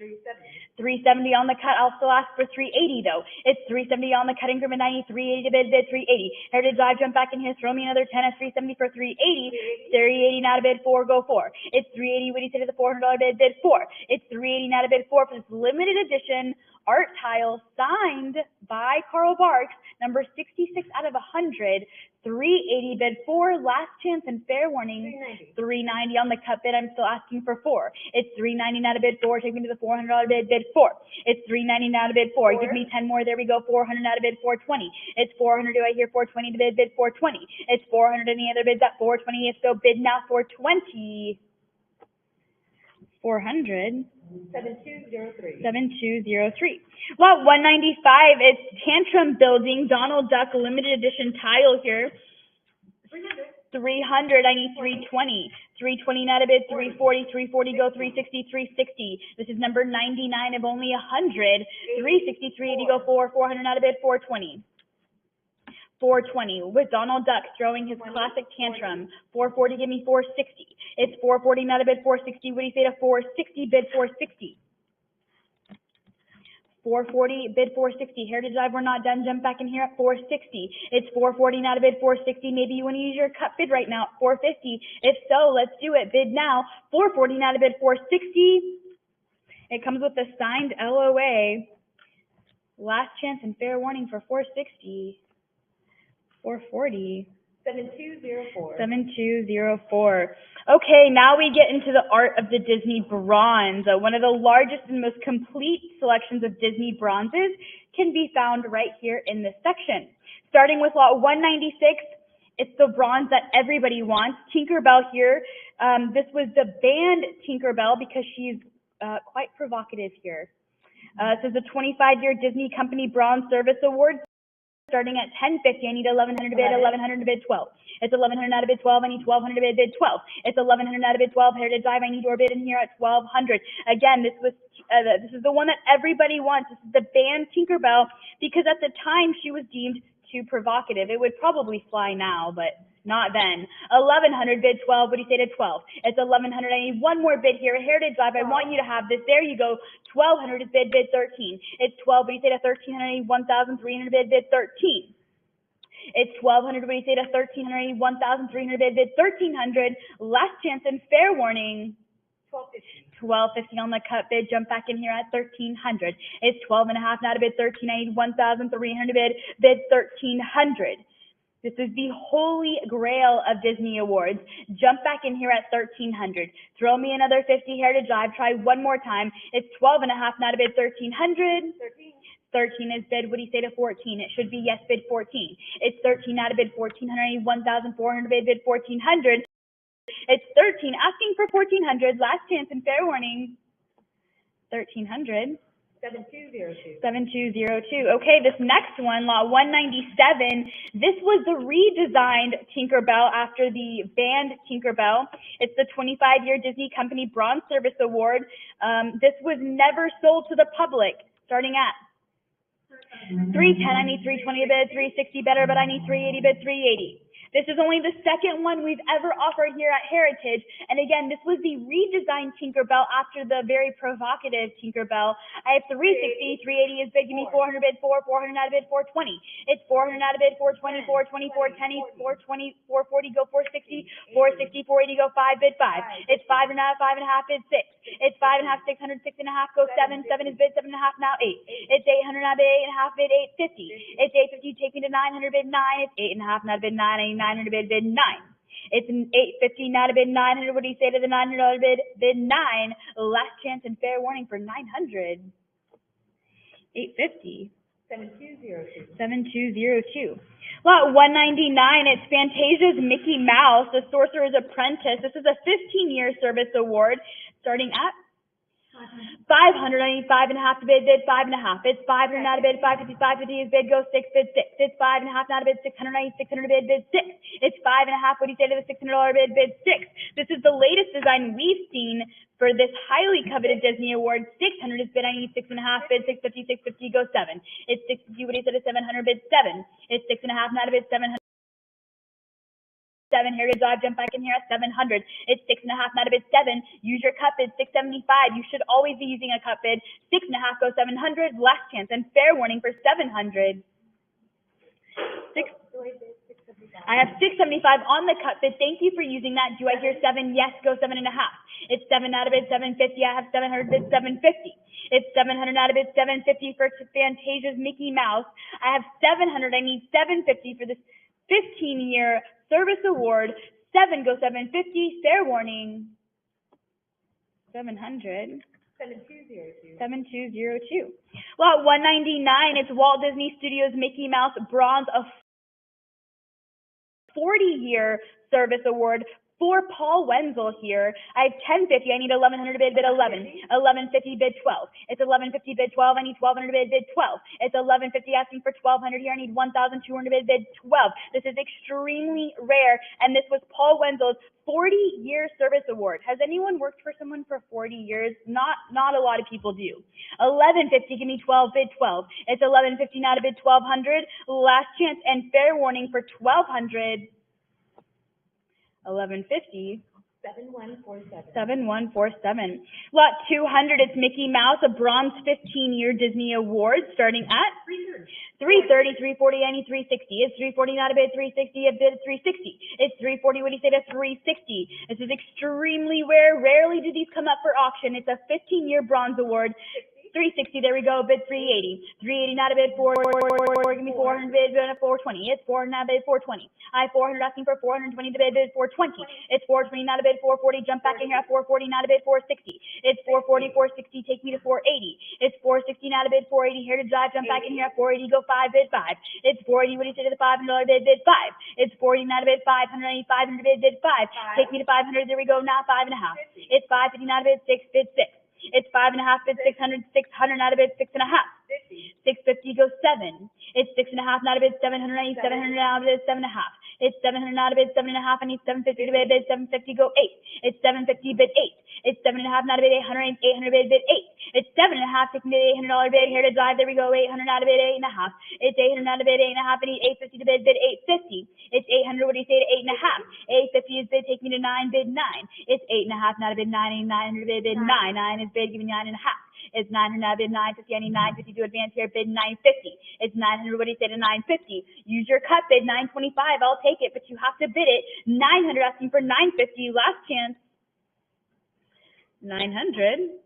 A: 370 on the cut. I'll still ask for 380 though. It's 370 on the cut, increment 90, 380 to bid 380. Heritage Drive, jump back in here, throw me another 10 at 370 for 380. 380 not a bid 4, go 4. It's 380, what do you say to the $400 bid 4. It's 380 not a bid 4 for this limited edition art tile signed by Carl Barks, number 66 out of 100. 380 bid 4, last chance and fair warning. 390 on the cut bid. I'm still asking for 4. It's 390 not a bid 4. Take me to the $400 bid 4. It's 390 not a bid 4. Give me 10 more. There we go. 400 not a bid 420. It's 400. Do I hear 420 to bid 420? It's 400. Any other bids at 420? If so, bid now 420. 400.
B: 7203.
A: 7203. Lot 195, it's Tantrum Building, Donald Duck limited edition tile here. 300, I need 320. 320 not a bid, 340, 340 go, 360, 360. This is number 99 of only 100. 360, 380 go, 400 not a bid, 420. 420 with Donald Duck throwing his classic tantrum. 440, give me 460. It's 440, not a bid 460. What do you say to 460, bid 460? 440, bid 460. Heritage Drive, we're not done. Jump back in here at 460. It's 440, not a bid 460. Maybe you want to use your cut bid right now at 450. If so, let's do it. Bid now. 440, not a bid 460. It comes with a signed LOA. Last chance and fair warning for 460. 440.
B: 7204.
A: 7204. Okay, now we get into the art of the Disney bronze. One of the largest and most complete selections of Disney bronzes can be found right here in this section. Starting with lot 196, it's the bronze that everybody wants. Tinkerbell here. This was the band Tinkerbell because she's quite provocative here. This is the 25-year Disney Company Bronze Service Award. Starting at 1050, I need 1100 to bid, 1100 to bid 12. It's 1100 out of bid 12, I need 1200 to bid 12. It's 1100 out of bid 12, Heritage Drive, I need your bid in here at 1200. Again, this is the one that everybody wants. This is the band Tinkerbell because at the time she was deemed too provocative. It would probably fly now, but not then. 1100 bid 12, what do you say to 12? It's 1100, I need one more bid here. Heritage Drive, I want you to have this. There you go. 1200 is bid 13. It's 12, what do you say to 1300, I need 1300 bid 13. It's 1200, what do you say to 1300, I need 1300 bid 1300. Last chance and fair warning. 1250 on the cut bid, jump back in here at 1300. It's 12 and a half, not a bid 13, I need 1300 bid 1300. This is the holy grail of Disney Awards. Jump back in here at 1300. Throw me another 50 Heritage Drive. Try one more time. It's 12 and a half, not a bid 1300. 13 is bid. What do you say to 14? It should be yes, bid 14. It's 13, not a bid 1400. I need 1400 bid 1400. It's 13, asking for 1400. Last chance and fair warning. 1300.
B: 7202.
A: 7202. Okay, this next one, lot 197, this was the redesigned Tinkerbell after the band Tinkerbell. It's the 25-year Disney Company Bronze Service Award. This was never sold to the public, starting at 310, I need 320 bid, 360 better, but I need 380 bid, 380. This is only the second one we've ever offered here at Heritage. And again, this was the redesigned Tinkerbell after the very provocative Tinkerbell. I have 360, 380 is bid, give me 400 bid 4, 400 out of bid 420. It's 400 out of bid 420, 420, 410, 420, 440 go 460, 460, 480 go 5 bid 5. It's 5 and a half, 5 and a half bid 6. It's 5 and a half, 600, 6 and a half go 7, 7 is bid 7 and a half now 8. It's 800 out of bid 8 and a half bid 850. It's 850, take me to 900 bid 9. It's 8 and a half, not bid 9, 900 bid 9. It's $850, not a bid $900. What do you say to the $900 bid? Bid 9. Last chance and fair warning for $900. $850.
B: 7202.
A: 7202. Lot 199, it's Fantasia's Mickey Mouse, The Sorcerer's Apprentice. This is a 15-year service award starting at $500. I need 5.5 to bid 5.5. It's $500, not a bid 550. 550 is bid, go 6, bid 6. It's 5.5, not a bid 600. I need 600 to bid 6. It's 5.5. What do you say to the $600 bid 6? This is the latest design we've seen for this highly coveted Disney award. 600 is bid, I need 6.5, bid 650. 650 go 7. It's 650. What do you say to 700 bid 7? It's 6.5, not a bid 700. 7 here to drive, jump back in here at 700. It's 6.5, not a bid 7. Use your cut bid 675. You should always be using a cut bid. 6.5 go 700. Last chance and fair warning for 700. I have 675 on the cut bid. Thank you for using that. Do I hear 7? Yes, go 7.5. It's 7 out of bid 750. I have 700 bid 750. It's 700 out of bid 750 for Fantasia's Mickey Mouse. I have 700. I need 750 for this 15-year service award. 7 go 750. Fair warning. 700.
B: 7202.
A: 7202. Lot 199. It's Walt Disney Studios Mickey Mouse Bronze, a 40-year service award for Paul Wenzel here. I have 1050. I need 1100 to bid 11. 1150 bid 12. It's 1150 bid 12. I need 1200 to bid 12. It's 1150 asking for 1200 here. I need 1200 to bid 12. This is extremely rare, and this was Paul Wenzel's 40-year service award. Has anyone worked for someone for 40 years? Not a lot of people do. 1150, give me 12, bid 12. It's 1150, not a bid 1200. Last chance and fair warning for 1200. 1150.
B: 7147.
A: 7147. Lot 200, it's Mickey Mouse, a bronze 15-year Disney award starting at 330, 340, I need 360. It's 340, not a bid 360, a bid 360. It's 340, what do you say to 360? This is extremely rare. Rarely do these come up for auction. It's a 15-year bronze award. 360, there we go, bid 380. 380, not a bid 4, give me 400 bid 420. It's 400, not a bid 420. I have 400 asking for 420 to bid 420. It's 420, not a bid 440, jump back in here at 440, not a bid 460. It's 440, 460, take me to 480. It's 460, not a bid 480, here to drive, jump back in here at 480, go 5, bid 5. It's 480, what do you say to the $500 bid 5? It's 40, not a bid 500, I need 500 bid 5. Take me to 500, there we go, now 5.5. It's 550, not a bid 6, bid 6. It's 5.5, bid 600, 600, not a bid 6.5. 650 goes 7. It's 6.5, not a bid 700, I need 700, not a bid 7.5. It's 700, not a bid 7.5, I need 750 to bid 750 go 8. It's 750 bid 8. It's 7.5, not a bid 800, I need 800 bid 8. It's 7.5, take me to the $800 bid here to drive, there we go, 800, not a bid 8.5. It's 800, not a bid 8.5, I need 850 to bid 850. It's 800, what do you say to 8.5? 850 is bid, take me to 9, bid 9. It's 8.5, not a bid 9, I need 900 bid 9. 9 is bid, give me 9.5. It's 900, not a bid 950, I need 950 to advance here, bid 950. It's 900, what do you say to 950? Use your cut bid, 925, I'll take it, but you have to bid it. 900, asking for 950, last chance. 900.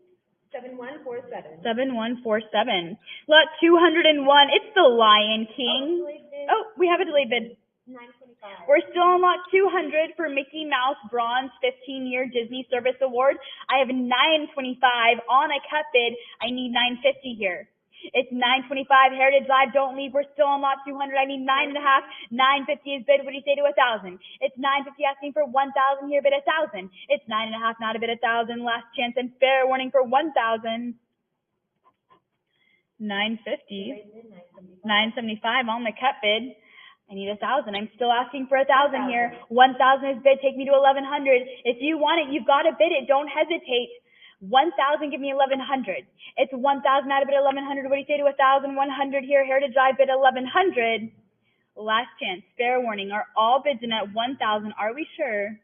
B: 7147.
A: 7147. Lot 201, it's the Lion King. Oh, we have a delayed bid.
B: 925.
A: We're still on lot 200 for Mickey Mouse Bronze 15-year Disney Service Award. I have 925 on a cut bid. I need 950 here. It's 925, Heritage Live, don't leave. We're still on lot 200. I need 9.5. 950 is bid. What do you say to 1,000? It's 950 asking for 1,000 here, bid 1,000. It's 9.5, not a bid 1,000. Last chance and fair warning for 1,000. 950. 975 on the cut bid. I need 1,000. I'm still asking for 1,000 here. 1,000 is bid. Take me to 1,100. If you want it, you've got to bid it. Don't hesitate. 1,000, give me 1,100. It's 1,000 out of bid 1,100. What do you say to 1,100 here? Heritage Drive bid 1,100. Last chance. Fair warning. Are all bids in at 1,000? Are we sure?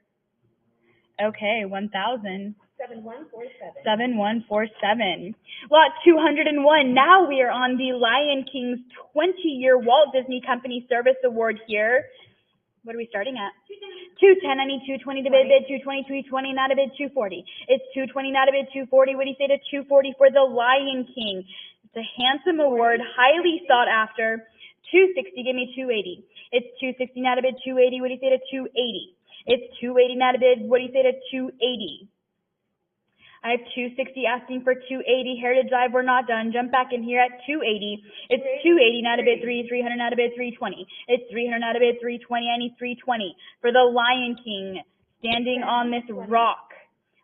A: Okay, 1,000.
B: 7147.
A: 7147. Lot 201. Now we are on the Lion King's 20-year Walt Disney Company Service Award here. What are we starting at? 210. I need 220 to bid 220, 220, not a bid 240. It's 220, not a bid 240. What do you say to 240 for the Lion King? It's a handsome award, highly sought after. 260, give me 280. It's 260, not a bid 280. What do you say to 280? It's 280 not a bid. What do you say to 280? I have 260 asking for 280. Heritage Drive, we're not done. Jump back in here at 280. It's 280 not a bid. 300 not a bid. 320. It's 300 not a bid. 320. I need 320 for the Lion King standing on this rock,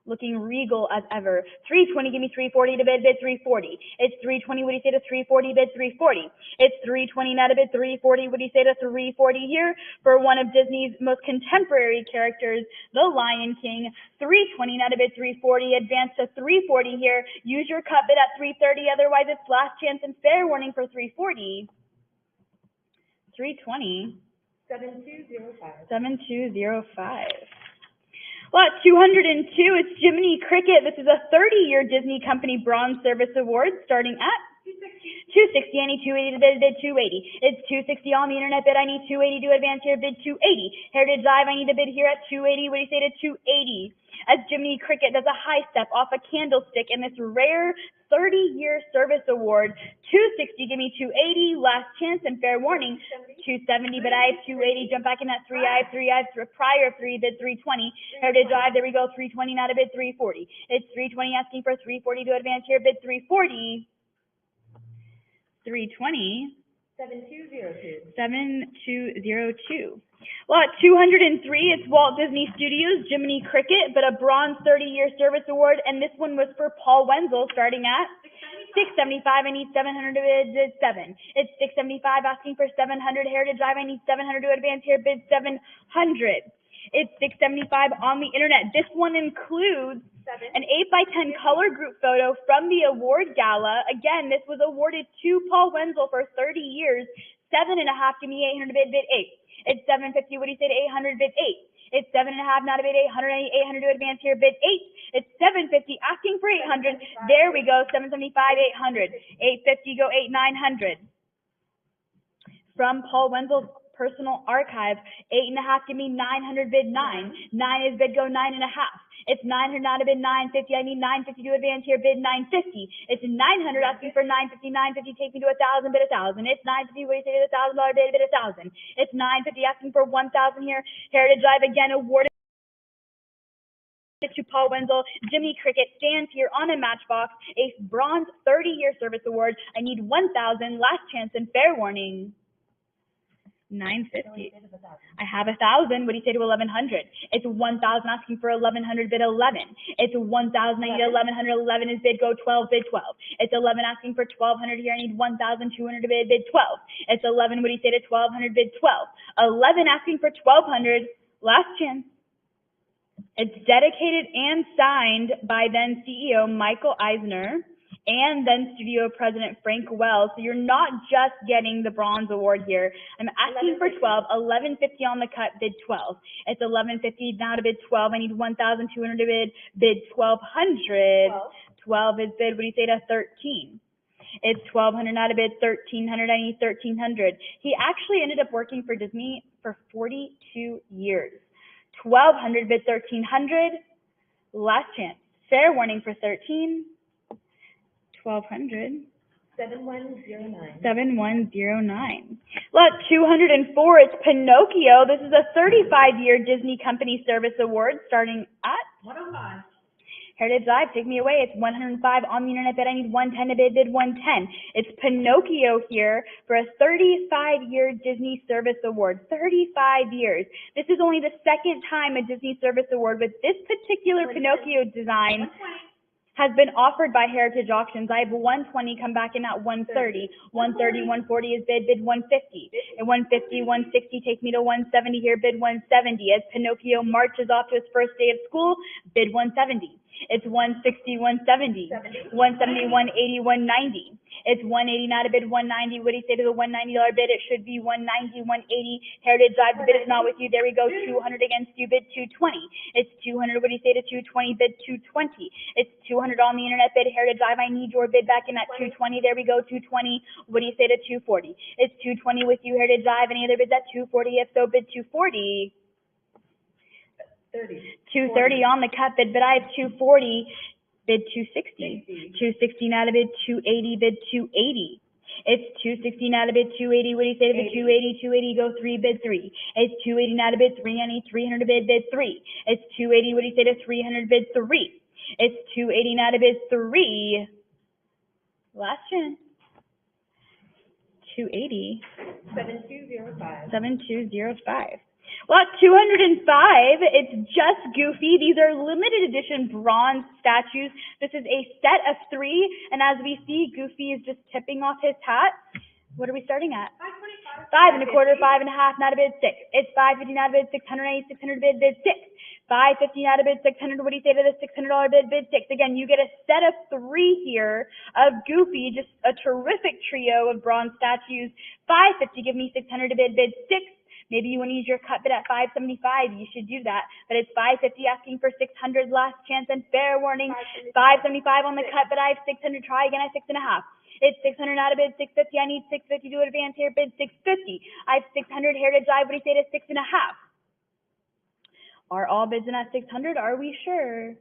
A: looking regal as ever. 320, give me 340 to bid 340. It's 320, what do you say to 340, bid 340. It's 320, not a bid 340, what do you say to 340 here? For one of Disney's most contemporary characters, the Lion King. 320, not a bid 340, advance to 340 here. Use your cut bid at 330, otherwise it's last chance and fair warning for 340. 320.
B: 7205.
A: 7205. Lot 202, it's Jiminy Cricket. This is a 30-year Disney Company Bronze Service Award starting at 260. I need 280 to bid 280. It's 260 on the internet bid. I need 280 to advance here, bid 280. Heritage Drive, I need to bid here at 280. What do you say to 280? As Jiminy Cricket does a high step off a candlestick in this rare 30-year service award. 260, give me 280, last chance and fair warning. 270, but I have 280, jump back in at 3, I have 3, I have prior 3, bid 320. Heritage Drive, there we go, 320, not a bid 340. It's 320 asking for 340 to advance here, bid 340. 320.
B: 7202.
A: 7202. Lot 203, it's Walt Disney Studios, Jiminy Cricket, but a bronze 30-year service award, and this one was for Paul Wenzel, starting at 675. I need 700 to bid 7. It's 675 asking for 700. Heritage Drive, I need 700 to advance here, bid 700. It's 675 on the internet. This one includes an 8x10 color group photo from the award gala. Again, this was awarded to Paul Wenzel for 30 years. 7.5, give me 800 bid 8. It's 750, what do you say to 800 bid 8? It's 7.5, not a bid 800, I need 800 to advance here, bid 8. It's 750, asking for 800. There we go, 775, 800. 850, go 8, 900. From Paul Wenzel's personal archive, 8.5, give me 900 bid 9. 9 is bid, go 9.5. It's 900, not a bid 950. I need 950 to advance here, bid 950. It's 900 asking for 950. 950 take me to 1,000, bid 1,000. It's 950, what do you say to the $1,000 bid, bid 1,000. It's 950 asking for 1,000 here. Heritage Drive again awarded to Paul Wenzel. Jiminy Cricket stands here on a Matchbox, a bronze 30-year service award. I need 1,000, last chance and fair warning. 950. I have 1,000. What do you say to 1,100? It's 1,000 asking for 1,100, bid 11. It's 1,000. I need 1,100. 11 is bid, go 12, bid 12. It's 11 asking for 1,200 here. I need 1,200 to bid 12. It's 11. What do you say to 1,200, bid 12. 11 asking for 1,200. Last chance. It's dedicated and signed by then CEO Michael Eisner and then studio president Frank Wells. So you're not just getting the bronze award here. I'm asking for 12, 1150 on the cut, bid 12. It's 1150 now to bid 12. I need 1,200 to bid 1,200. 12 is bid, what do you say to 13? It's 1,200 now to bid 1,300. I need 1,300. He actually ended up working for Disney for 42 years. 1,200 bid 1,300. Last chance. Fair warning for 13. 1,200.
B: 7109.
A: 7109. Lot 204, it's Pinocchio. This is a 35-year Disney Company Service Award starting at
B: 105.
A: Heritage Drive, take me away. It's 105 on the internet bid. I need 110 to bid 110. It's Pinocchio here for a 35-year Disney Service Award. 35 years. This is only the second time a Disney Service Award with this particular Pinocchio design has been offered by Heritage Auctions. I have 120 come back in at 130. 130, 140 is bid 150. And 150, 160 take me to 170 here, bid 170. As Pinocchio marches off to his first day of school, bid 170. It's 160, 170. 170, 180, 190. It's 180, not a bid 190. What do you say to the $190 bid? It should be 190, 180. Heritage Drive, the bid is not with you. There we go, 200 against you, bid 220. It's 200, what do you say to 220, bid 220. It's 200 on the internet bid. Heritage Drive, I need your bid back in at 220. There we go, 220. What do you say to 240? It's 220 with you, Heritage Drive. Any other bids at 240? If so, bid 240. 230 on the cut bid, but I have 240, bid 260. 260 now to bid 280, bid 280. It's 260 now to bid 280. What do you say to the 280? 280 go 3 bid 3. It's 280 now to bid 3. I need 300 to bid 3. It's 280. What do you say to 300 bid 3? It's 280 now to bid 3. Last chance. 280.
B: 7205.
A: 7205. Lot 205, it's just Goofy. These are limited edition bronze statues. This is a set of 3, and as we see, Goofy is just tipping off his hat. What are we starting at? 5 1/4, 5 1/2, not a bid 6. It's 550, not a bid 680, 600 bid 6. 550, not a bid 600. What do you say to the $600 bid 6? Again, you get a set of 3 here of Goofy, just a terrific trio of bronze statues. 550, give me 600 to bid 6. Maybe you want to use your cut bid at 575. You should do that. But it's 550 asking for 600. Last chance and fair warning. 575 on the cut, but I have 600. Try again at 6 1/2. It's 600 out of bid 650. I need 650 to advance here. Bid 650. I have 600 Heritage Live. What do you say to 6 1/2? Are all bids in at 600? Are we sure?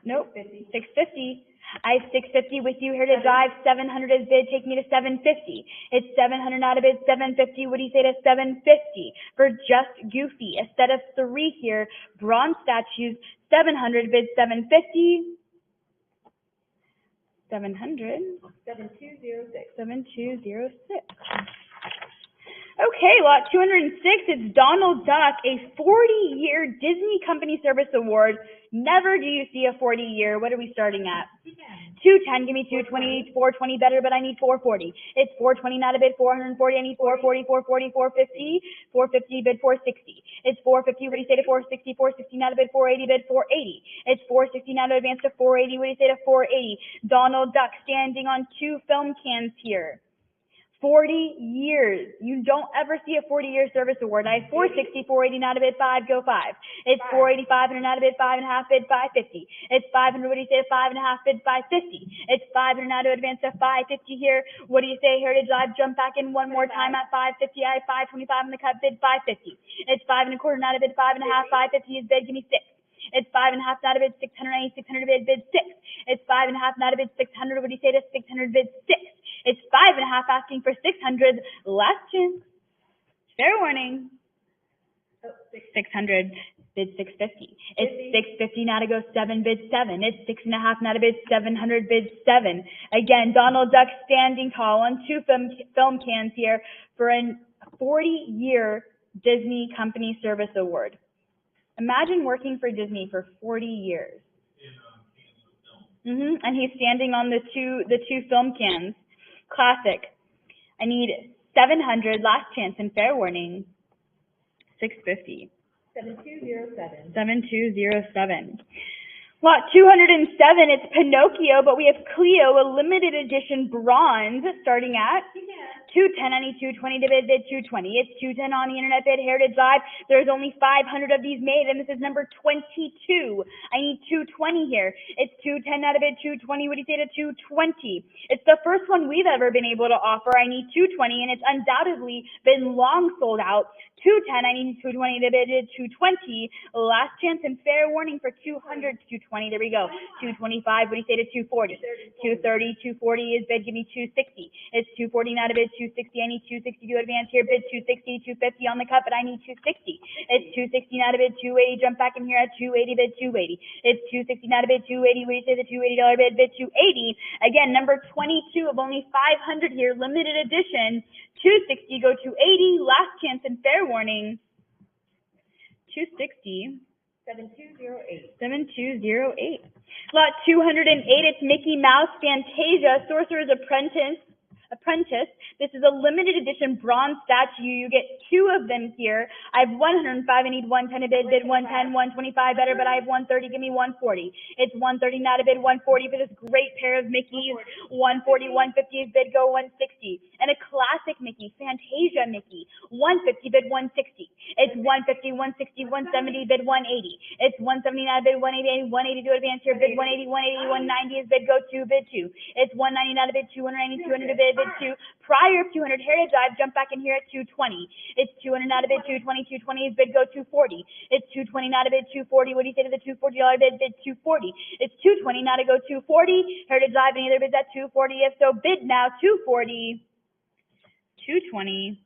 A: Nope. 650. I have 650 with you here to drive. 700 is bid. Take me to 750. It's 700 out of bid. 750. What do you say to 750 for just Goofy? A set of 3 here. Bronze statues. 700 bid. 750. 700.
B: 7206.
A: 7206. Okay, lot 206, it's Donald Duck, a 40-year Disney Company Service Award. Never do you see a 40-year. What are we starting at? 210, give me 220, 420 better, but I need 440. It's 420, not a bid, 440, I need 440, 440, 450, 450 bid 460. It's 450, what do you say to 460, 460, not a bid, 480 bid 480. It's 460, now to advance to 480, what do you say to 480? Donald Duck standing on 2 film cans here. 40 years. You don't ever see a 40-year service award. I have 460, 480, not a bid 5, go 5. It's 485 and not a bid 5 1/2 bid 550. It's 500, what do you say to 5 1/2 bid 550. It's 500 now to advance to 550 here. What do you say, Heritage Live? Jump back in one more time at 550. I have 525 in the cut bid 550. It's 5 1/4, not a bid 5 1/2. 550 is bid, give me 6. It's 5 1/2, not a bid 690, 600 bid 6. It's 5 1/2, not a bid 600. What do you say to 600 bid 6? It's 5 1/2 asking for 600. Last chance. Fair warning. 600 bid 650. It's 650 now to go 7 bid 7. It's 6 1/2 now to bid 700 bid 7. Again, Donald Duck standing tall on 2 film cans here for a 40-year Disney Company Service Award. Imagine working for Disney for 40 years. And he's standing on the two film cans. Classic. I need 700, last chance and fair warning. 650.
B: 7207.
A: 7207. Lot 207, it's Pinocchio, but we have Cleo, a limited edition bronze, starting at 210. I need 220 to bid 220. It's 210 on the internet bid, Heritage Live. There's only 500 of these made, and this is number 22. I need 220 here. It's 210 out of bid 220. What do you say to 220? It's the first one we've ever been able to offer. I need 220, and it's undoubtedly been long sold out. 210, I need 220 to bid 220. Last chance and fair warning for 200, 220. There we go. 225. What do you say to 240? 230, 240 is bid. Give me 260. It's 240 now to bid 260. I need 260 to advance here. Bid 260, 250 on the cut, but I need 260. It's 260 now to bid 280. Jump back in here at 280. Bid 280. It's 260 now to bid 280. What do you say the $280 bid 280? Again, number 22 of only 500 here. Limited edition. 260 go 280. Last chance and fair warning. 260.
B: 7208.
A: 7208. Lot 208, it's Mickey Mouse Fantasia, Sorcerer's Apprentice. This is a limited edition bronze statue. You get 2 of them here. I have 105. I need 110 to bid 110, 125 better, but I have 130. Give me 140. It's 130 now to bid 140 for this great pair of Mickeys. 140, 150 is bid, go 160. And a classic Mickey, Fantasia Mickey. 150 bid 160. It's 150, 160, 170, bid 180. It's 179 out of bid 180, 180 to advance here, bid 180, 180, 190 is bid go to bid 2. It's 190 out of bid 290, 200 to bid 2. Prior 200 Heritage Drive, jump back in here at 220. It's 200 out of bid 220, 220 is bid go 240. It's 220 out of bid 240. What do you say to the $240 bid? Bid 240. It's 220 now to go 240. Heritage Drive, any other bids at 240? If so, bid now 240. 220.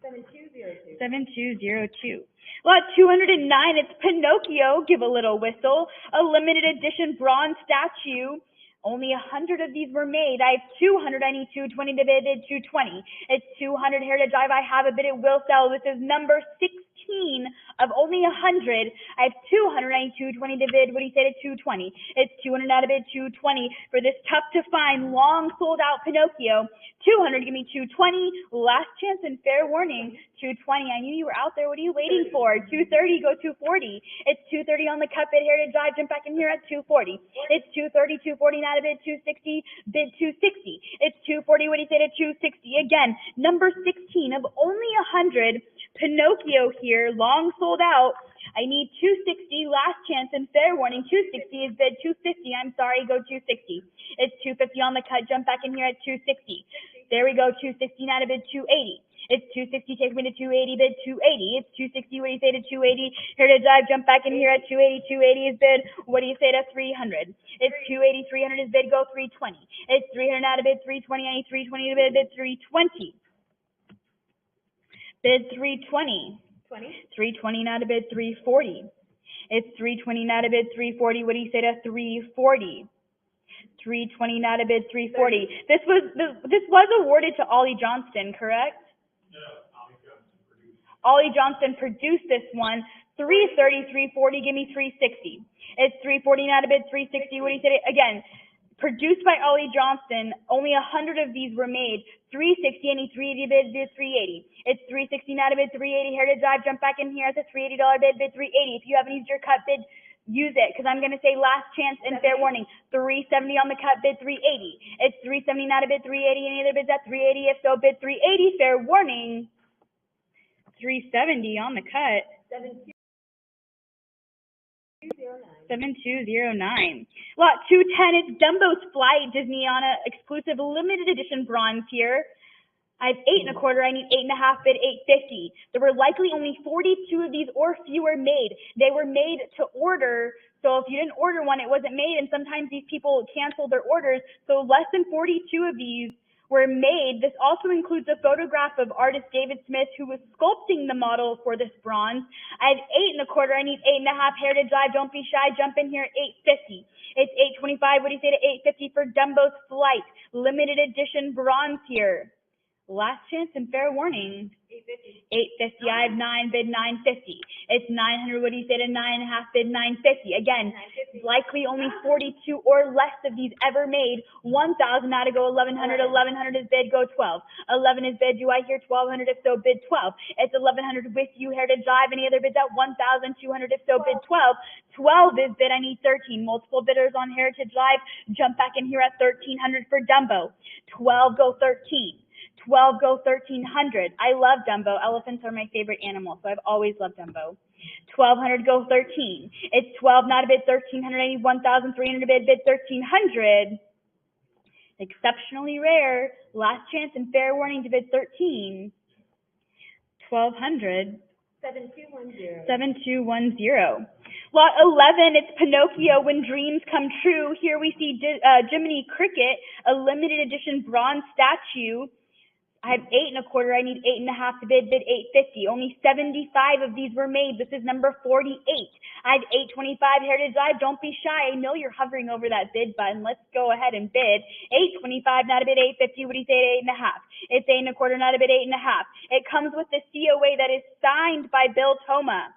B: 7202.
A: 7202. Lot 209, it's Pinocchio, give a little whistle, a limited edition bronze statue. Only 100 of these were made. I have 200, I need 220 to bid 220. It's 200 Heritage Drive, I have a bid, it will sell. This is number 16 of only 100. I have 200, I need 220 to bid. What do you say to 220? It's 200 out of bid 220 for this tough to find, long sold out Pinocchio. 200, give me 220. Last chance and fair warning. 220. I knew you were out there. What are you waiting for? 230, go 240. It's 230 on the cut bid. Heritage Drive, jump back in here at 240. It's 230, 240 out of bid 260, bid 260. It's 240. What do you say to 260? Again, number 16 of only 100. Pinocchio here, long sold out. I need 260, last chance and fair warning. 260 is bid 250. I'm sorry, go 260. It's 250 on the cut. Jump back in here at 260. There we go, 260 out of bid 280. It's 260, take me to 280, bid 280. It's 260, what do you say to 280? Heritage Drive, jump back in here at 280. 280 is bid, what do you say to 300? It's 280, 300 is bid, go 320. It's 300 out of bid 320, I need 320 to bid 320. Bid 320. 320 now to bid 340. It's 320 now to bid 340. What do you say to 340? 320 now to bid 340. This was awarded to Ollie Johnston, correct?
C: No, Ollie Johnston produced.
A: Ollie Johnston produced this one. 330, 340. Give me 360. It's 340 now to bid 360. What do you say? Again, produced by Ollie Johnston. Only 100 of these were made. 360, any 380 bid 380. It's 360 now to bid 380. Heritage Drive, jump back in here at the $380 bid 380. If you haven't used your cut bid, use it, because I'm going to say last chance and fair warning. 370 on the cut bid 380. It's 370 now to bid 380. Any other bids at 380? If so, bid 380. Fair warning. 370 on the cut. 7209. Lot 210, it's Dumbo's Flight, Disneyana exclusive limited edition bronze here. I have 8 1/4, I need 8 1/2, bid 850. There were likely only 42 of these or fewer made. They were made to order, so if you didn't order one, it wasn't made, and sometimes these people canceled their orders, so less than 42 of these were made. This also includes a photograph of artist David Smith, who was sculpting the model for this bronze. I have 8 1/4, I need 8 1/2, Heritage Drive, don't be shy, jump in here at 850. It's 825, what do you say to 850 for Dumbo's Flight? Limited edition bronze here. Last chance and fair warning. 850, I have 9, bid 950. It's 900, what do you say to 9 1/2, bid 950. Again, likely only 42 or less of these ever made. 1,000 now to go 1,100. 1,100 is bid, go 12. 11 is bid, do I hear 1,200? If so, bid 12. It's 1,100 with you, Heritage Drive. Any other bids at 1,200? If so, bid 12. 12 is bid, I need 13. Multiple bidders on Heritage Drive. Jump back in here at 1,300 for Dumbo. 12, go 13. 12, go 1,300. I love Dumbo. Elephants are my favorite animal, so I've always loved Dumbo. 1,200, go 13. It's 12, not a bid, 1,300. I need 1,300 bid 1,300. Exceptionally rare. Last chance and fair warning to bid 13. 1,200.
B: 7210.
A: 7210. Lot 11, it's Pinocchio, When Dreams Come True. Here we see Jiminy Cricket, a limited edition bronze statue. I have 8 1/4, I need 8 1/2 to bid 850. Only 75 of these were made. This is number 48. I have 825, Heritage Drive, don't be shy. I know you're hovering over that bid button. Let's go ahead and bid. 825, not a bid 850. What do you say to 8 1/2? It's 8 1/4, not a bid 8 1/2. It comes with the COA that is signed by Bill Toma.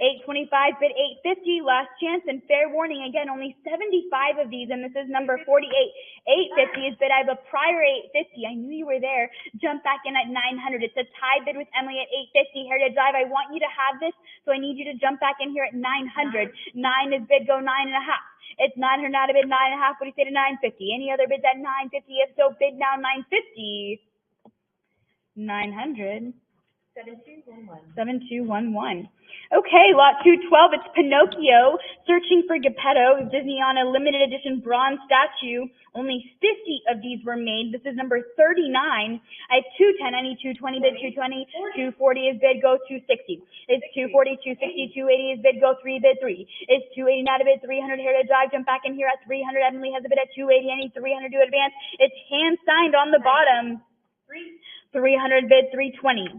A: 825, bid 850, last chance and fair warning. Again, only 75 of these, and this is number 48. 850 is bid. I have a prior 850. I knew you were there. Jump back in at 900. It's a tie bid with Emily at 850. Heritage Drive, I want you to have this, so I need you to jump back in here at 900. 9 is bid, go 9 1/2. It's 900, not a bid, 9 1/2. What do you say to 950? Any other bids at 950? If so, bid now 950. 900.
B: 7211.
A: 7211. Okay, lot 212, it's Pinocchio, Searching for Geppetto, Disney on a limited edition bronze statue. Only 50 of these were made. This is number 39. I have 210, I need 220, bid 220, 240 is bid, go 260. It's 240, 260, 280 is bid, go 3, bid 3. It's 280, not a bid, 300 here to drive, jump back in here at 300. Emily has a bid at 280, I need 300 to advance. It's hand signed on the bottom. 300 bid, 320.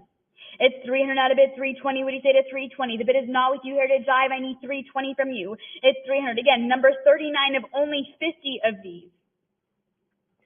A: It's 300 out of bid, 320. What do you say to 320? The bid is not with you here to jive. I need 320 from you. It's 300. Again, number 39 of only 50 of these.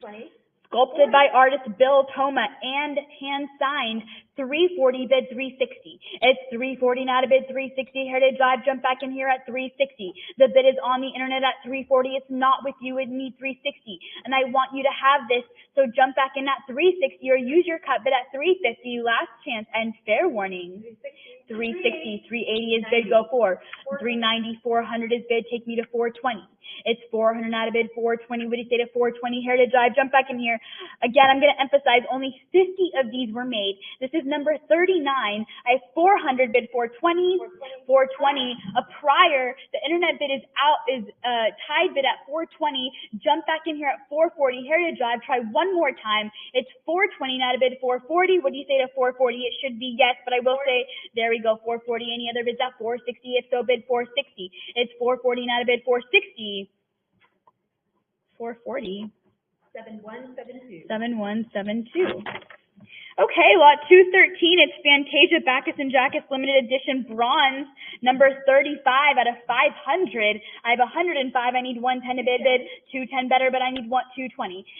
B: 20.
A: Sculpted by artist Bill Toma and hand signed. 340 bid 360. It's 340 not a bid 360 here to drive. Jump back in here at 360. The bid is on the internet at 340. It's not with you. It needs 360. And I want you to have this. So jump back in at 360 or use your cut bid at 350. Last chance and fair warning. 360, 380 is bid, go 4. 390, 400 is bid, take me to 420. It's 400 out of bid, 420. What do you say to 420 here to drive? Jump back in here. Again, I'm going to emphasize only 50 of these were made. This is number 39. I have 400 bid, 420, 420. A prior, the internet bid is out, tied bid at 420. Jump back in here at 440 here to drive. Try one more time. It's 420 out of bid, 440. What do you say to 440? It should be yes, but I will say, there we go, 440. Any other bids at 460? If so, bid 460. It's 440 out of bid, 460. 440.
B: 7172.
A: 7172. Okay, lot 213, it's Fantasia Bacchus and Jackus limited edition bronze, number 35 out of 500. I have 105, I need 110 to bid, 210 better, but I need 220.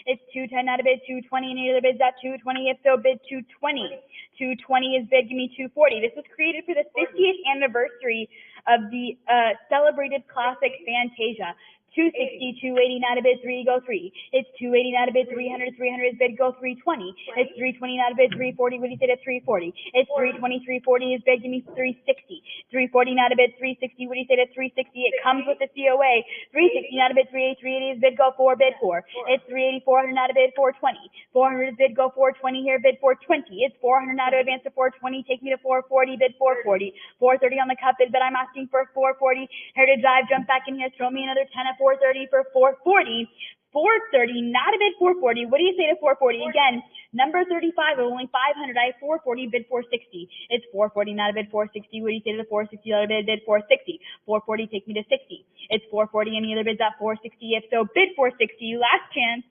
A: It's 210 out of bid, 220, any other bids at 220, if so, bid 220. 220 is bid, give me 240. This was created for the 50th anniversary of the celebrated classic Fantasia. 260, 280, not a bid, 3, go 3. It's 280, not a bid, 300, 300 is bid, go 320. It's 320, not a bid, 340, what do you say to 340? It's 320, 340 is bid, give me 360. 340, not a bid, 360, what do you say to 360? It comes with the COA. 360, not a bid, 380, 380 is bid, go 4, bid 4. It's 380, 400, not a bid, 420. 400 is bid, go 420 here, bid 420. It's 400, not to advance to 420, take me to 440, bid 440. 430 on the cup bid, but I'm asking for 440. Here to drive, jump back in here, throw me another 10 at 430 for 440. 430, not a bid 440. What do you say to 440? Again, number 35 of only 500. I have 440, bid 460. It's 440, not a bid 460. What do you say to the 460? Not a bid 460. 440, take me to 60. It's 440. Any other bids at 460? If so, bid 460. Last chance.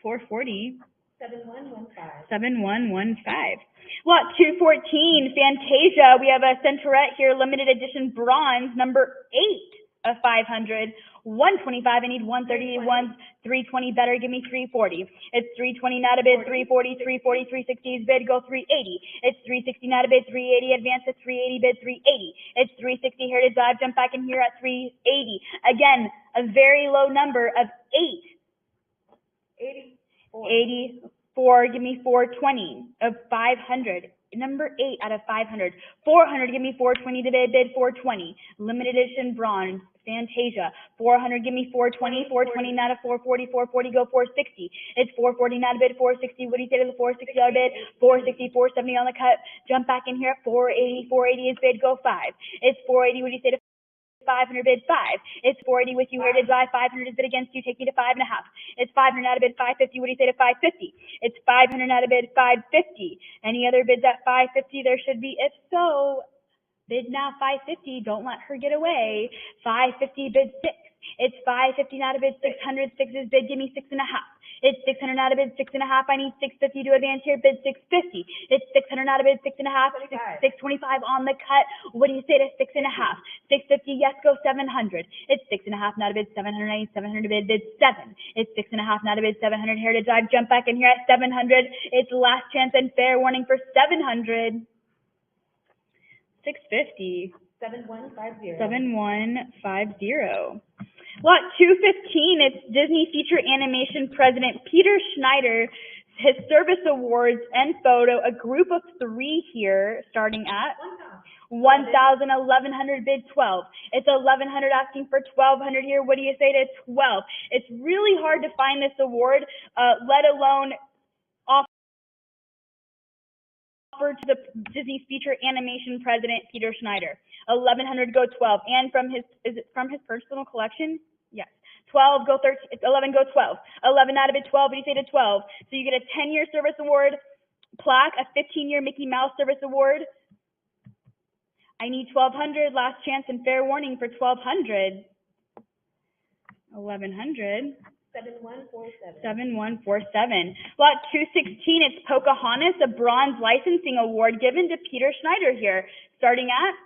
A: 440.
B: 7115.
A: 7115. Lot 214, Fantasia. We have a Centauret here, limited edition bronze, number 8 of 500. 125, I need 130, 320 better, give me 340. It's 320, not a bid, 340, 340, 360 is bid, go 380. It's 360, not a bid, 380, advance to 380, bid 380. It's 360 here to drive, jump back in here at 380. Again, a very low number of 84, give me 420 of 500. Number 8 out of 500. 400, give me 420 to bid 420. Limited edition bronze, Fantasia. 400, give me 420. 420, not a 440. 440, go 460. It's 440, not a bid 460. What do you say to the 460 bid? 460, 470 on the cut. Jump back in here at 480. 480 is bid, go 5. It's 480, what do you say to 500 bid 5. It's 480 with you here to drive. 500 is bid against you. Take me to 5.5. It's 500 out of bid 550. What do you say to 550? It's 500 out of bid 550. Any other bids at 550? There should be. If so, bid now 550. Don't let her get away. 550 bid 6. It's 550 out of bid 600. 6 is bid. Give me 6.5. It's 600 out of bid 6.5. I need 650 to advance here. Bid 650. It's 600 out of bid 6.5. 625 on the cut. What do you say to 6.5? 650. Yes, go 700. It's 6.5 not a bid 700. I need 700 to bid 7. It's 6.5 not a bid 700 here to drive. Jump back in here at 700. It's last chance and fair warning for 700. 650.
B: 7150.
A: 7150. Lot 215, it's Disney Feature Animation President Peter Schneider, his service awards and photo, a group of 3 here, starting at 1,000, 1,100, bid 12. It's 1,100 asking for 1,200 here. What do you say to 12? It's really hard to find this award, let alone offered to the Disney's feature animation president, Peter Schneider. 1100 go 12. And is it from his personal collection? Yes. 12 go 13, 11 go 12. 11 out of it 12, what do you say to 12? So you get a 10-year service award plaque, a 15-year Mickey Mouse service award. I need 1200, last chance and fair warning for 1200. 1100.
B: 7147.
A: 7147. Lot 216, it's Pocahontas, a bronze licensing award given to Peter Schneider here. Starting at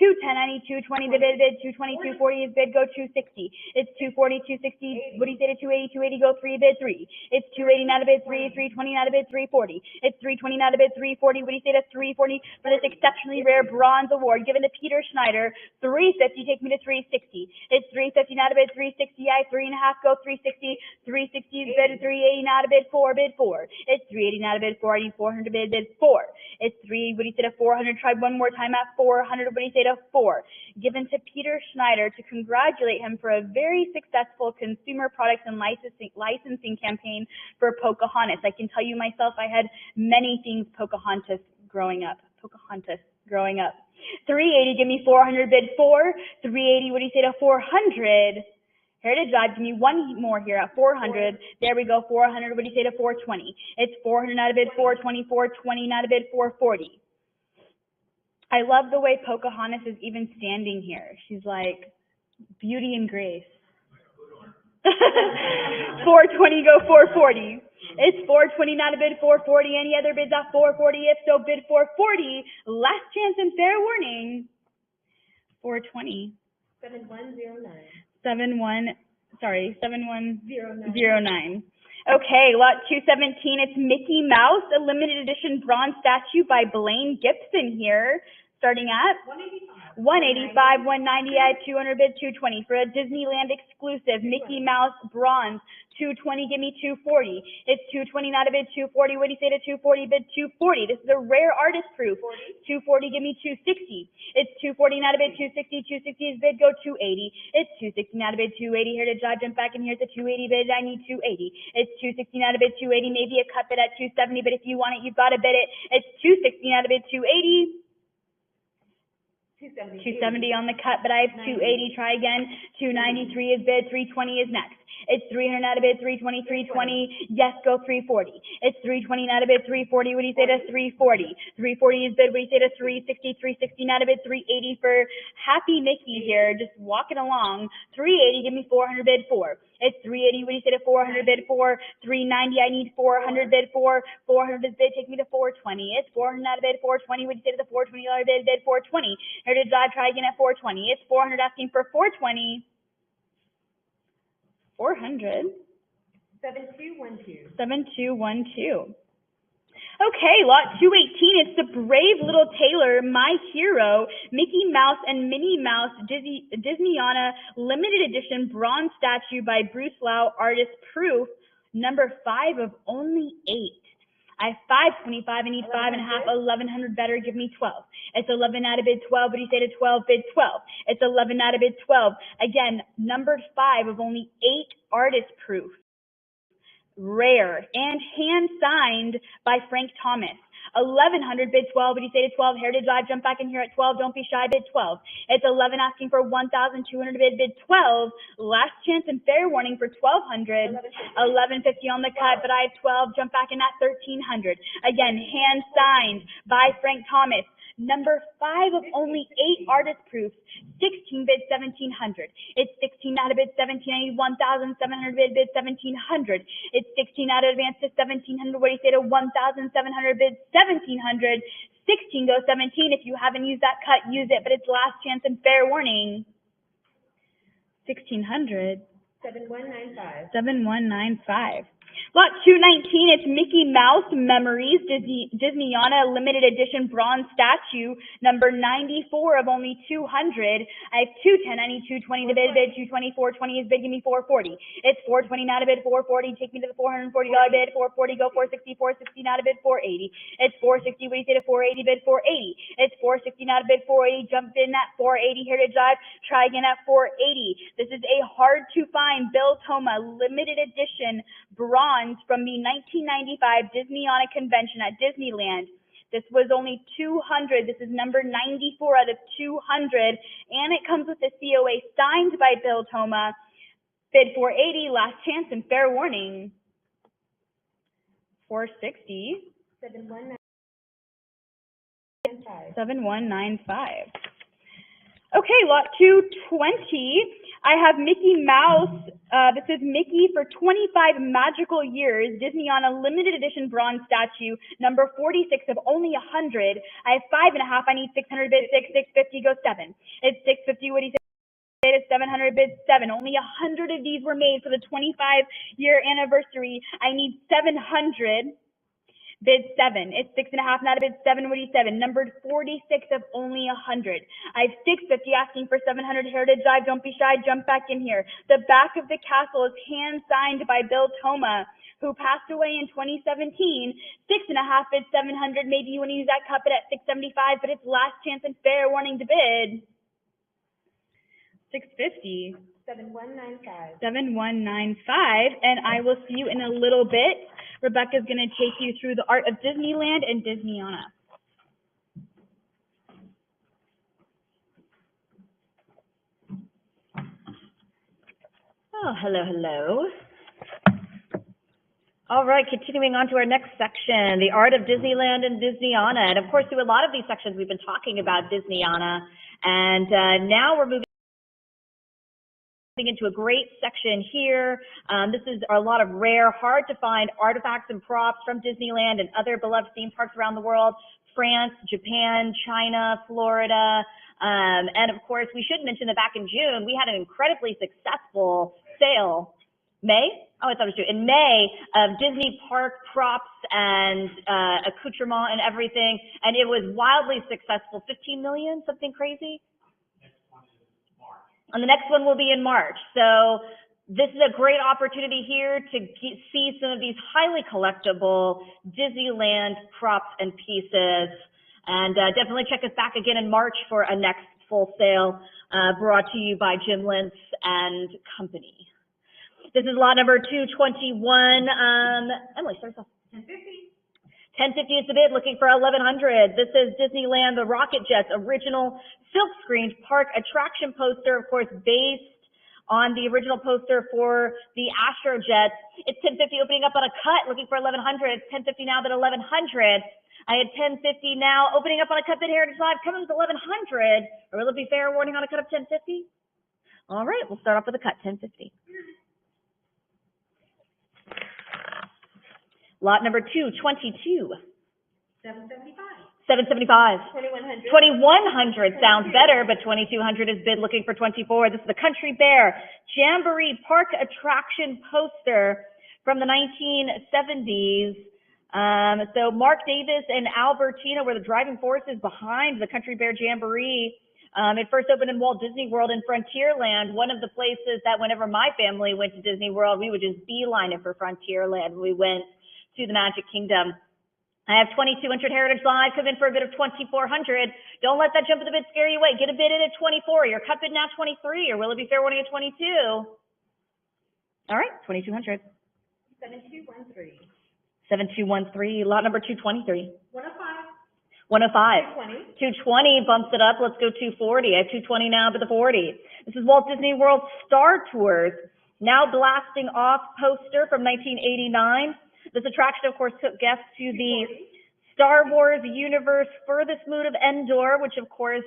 A: 210, I need 220 to bid, 220, 240 is bid, go 260. It's 240, 260, what do you say to 280, 280, go 3 bid, 3. It's 280 not a bid, 3, 320 not a bid, 340. It's 320 not a bid, 340, what do you say to 340 for this exceptionally rare bronze award given to Peter Schneider? 350, take me to 360. It's 350 not a bid, 360, I 3.5, go 360. 360 is bid, 380 not a bid, 4 bid, 4. It's 380 not a bid, 4, I need 400 bid, 4. It's 3, what do you say to 400, try one more time at 400, what do you say to 4? Given to Peter Schneider to congratulate him for a very successful consumer products and licensing campaign for Pocahontas. I can tell you myself, I had many things Pocahontas growing up. 380, give me 400, bid 4. 380, what do you say to 400? Heritage Drive, give me one more here at 400. There we go, 400. What do you say to 420? It's 400 not a bid, 420, 420 not a bid, 440. I love the way Pocahontas is even standing here. She's like beauty and grace. 420, go 440. It's 420 not a bid, 440. Any other bids at 440? If so, bid 440. Last chance and fair warning. 420.
B: 7109.
A: 7109. Okay, lot 217, it's Mickey Mouse, a limited edition bronze statue by Blaine Gibson here, starting at 185, 190, I had 200 bid, 220 for a Disneyland exclusive Mickey Mouse bronze. 220, give me 240. It's 220 not a bid, 240. What do you say to 240 bid, 240? This is a rare artist proof. 240, give me 260. It's 240 not a bid, 260. 260 is bid, go 280. It's 260 not a bid, 280. Here to drive, jump back in here at the 280 bid. I need 280. It's 260 not a bid, 280. Maybe a cut bid at 270, but if you want it, you've got to bid it. It's 260 not a bid, 280. 270 on the cut, but I have 280. Try again. 293 is bid. 320 is next. It's 300 not a bid. 320, 320. Yes, go 340. It's 320 not a bid. 340. What do you say to 340? 340 is bid. What do you say to 360? 360 not a bid. 380 for Happy Mickey here, just walking along. 380. Give me 400 bid 4. It's 380. What do you say to 400 bid 4? 390. I need 400 bid 4. 400 is bid. Take me to 420. It's 400 not a bid. 420. What do you say to the $420 bid? Bid 420. Heritage Drive. Try again at 420. It's 400 asking for 420. 400.
B: 7212.
A: 7212. Okay, lot 218, it's the Brave Little Tailor, My Hero, Mickey Mouse and Minnie Mouse Disneyana limited edition bronze statue by Bruce Lau, artist proof, number 5 of only 8. I have 525, I need 5.5, 1100 better, give me 12. It's 11 out of bid 12, what do you say to 12, bid 12. It's 11 out of bid 12. Again, numbered 5 of only 8 artist proof. Rare and hand signed by Frank Thomas. 1100 bid 12. What do you say to 12? Heritage Drive, jump back in here at 12. Don't be shy, bid 12. It's 11 asking for 1,200 bid 12. Last chance and fair warning for 1,200. 1150 on the cut, but I have 12. Jump back in at 1,300. Again, hand signed by Frank Thomas. Number 5 of only 8 artist proofs. 16 bid 1,700. It's 16 out of bid 17. I need 1,700 bid 1,700. It's 16 out of advance to 1,700. What do you say to 1,700 bid 1,700? 16 goes 17. If you haven't used that cut, use it, but it's last chance and fair warning. 1,600.
B: 7195.
A: 7195. Lot 219, it's Mickey Mouse Memories, Disneyana limited edition bronze statue, number 94 of only 200. I have 210, I need 220 to bid, 220, 420 is bid, give me 440. It's 420 not a bid, 440, take me to the $440 bid, 440, go 460, 460 not a bid, 480. It's 460, what do you say to 480 bid, 480. It's 460 not a bid, 480, jumped in at 480, here to drive, try again at 480. This is a hard to find Bill Toma limited edition bronze from the 1995 Disneyana convention at Disneyland. This was only 200. This is number 94 out of 200, and it comes with a COA signed by Bill Toma. Bid 480, last chance and fair warning. 460.
B: 7195.
A: 7195. Okay, lot 220. I have Mickey Mouse. This is Mickey for 25 magical years. Disney on a limited edition bronze statue, number 46 of only 100. I have 5.5. I need 600 bids. 650 goes 7. It's 650. What do you say? It's 700 bids. 7. Only 100 of these were made for the 25-year anniversary. I need 700. Bid 7. It's 6.5, not a bid 7. What do you 7? Numbered 46 of only 100. I have 650 asking for 700. Heritage Drive. Don't be shy. Jump back in here. The back of the castle is hand signed by Bill Toma, who passed away in 2017. 6.5 bid 700. Maybe you want to use that cup at 675, but it's last chance and fair warning to bid. 650.
B: 7195.
A: 7195, and I will see you in a little bit. Rebecca's going to take you through the art of Disneyland and Disneyana.
D: Oh, hello. All right, continuing on to our next section, the art of Disneyland and Disneyana. And of course, through a lot of these sections, we've been talking about Disneyana, and now we're moving into a great section here. This is a lot of rare, hard to find artifacts and props from Disneyland and other beloved theme parks around the world, France, Japan, China, Florida. And of course, we should mention that back in June, we had an incredibly successful sale. May? Oh, I thought it was June. In May, of Disney park props and accoutrement and everything. And it was wildly successful. 15 million, something crazy? And the next one will be in March. So this is a great opportunity here to see some of these highly collectible Disneyland props and pieces. And definitely check us back again in March for a next full sale brought to you by Jim Lentz and Company. This is lot number 221. Emily, start us off. 1050 is the bid, looking for 1100. This is Disneyland, the Rocket Jets original silk screened park attraction poster, of course, based on the original poster for the Astro Jets. It's 1050 opening up on a cut, looking for 1100. It's 1050 now, but 1100. I had 1050 now, opening up on a cut bid Heritage Live, coming with 1100. Or will it be fair warning on a cut of 1050? All right, we'll start off with a cut, 1050. Lot number 222.
B: 775.
D: 775.
B: 2100.
D: 2100 sounds better, but 2200 is bid, looking for 24. This is the Country Bear Jamboree Park Attraction poster from the 1970s. So Mark Davis and Albertina were the driving forces behind the Country Bear Jamboree. It first opened in Walt Disney World in Frontierland, one of the places that whenever my family went to Disney World, we would just beeline it for Frontierland when we went to the Magic Kingdom. I have 2200 Heritage Live, come in for a bid of 2400. Don't let that jump of the bid scare you away. Get a bid in at 24. Your cut bid now 23, or will it be fair warning at 22? All right, 2200.
B: 7213.
D: 7213, lot number 223.
B: 105.
D: 105. 220
B: 220.
D: bumps it up. Let's go 240. I have 220 now, but the 40. This is Walt Disney World Star Tours, now blasting off poster from 1989. This attraction, of course, took guests to the Star Wars universe furthest moon of Endor, which, of course,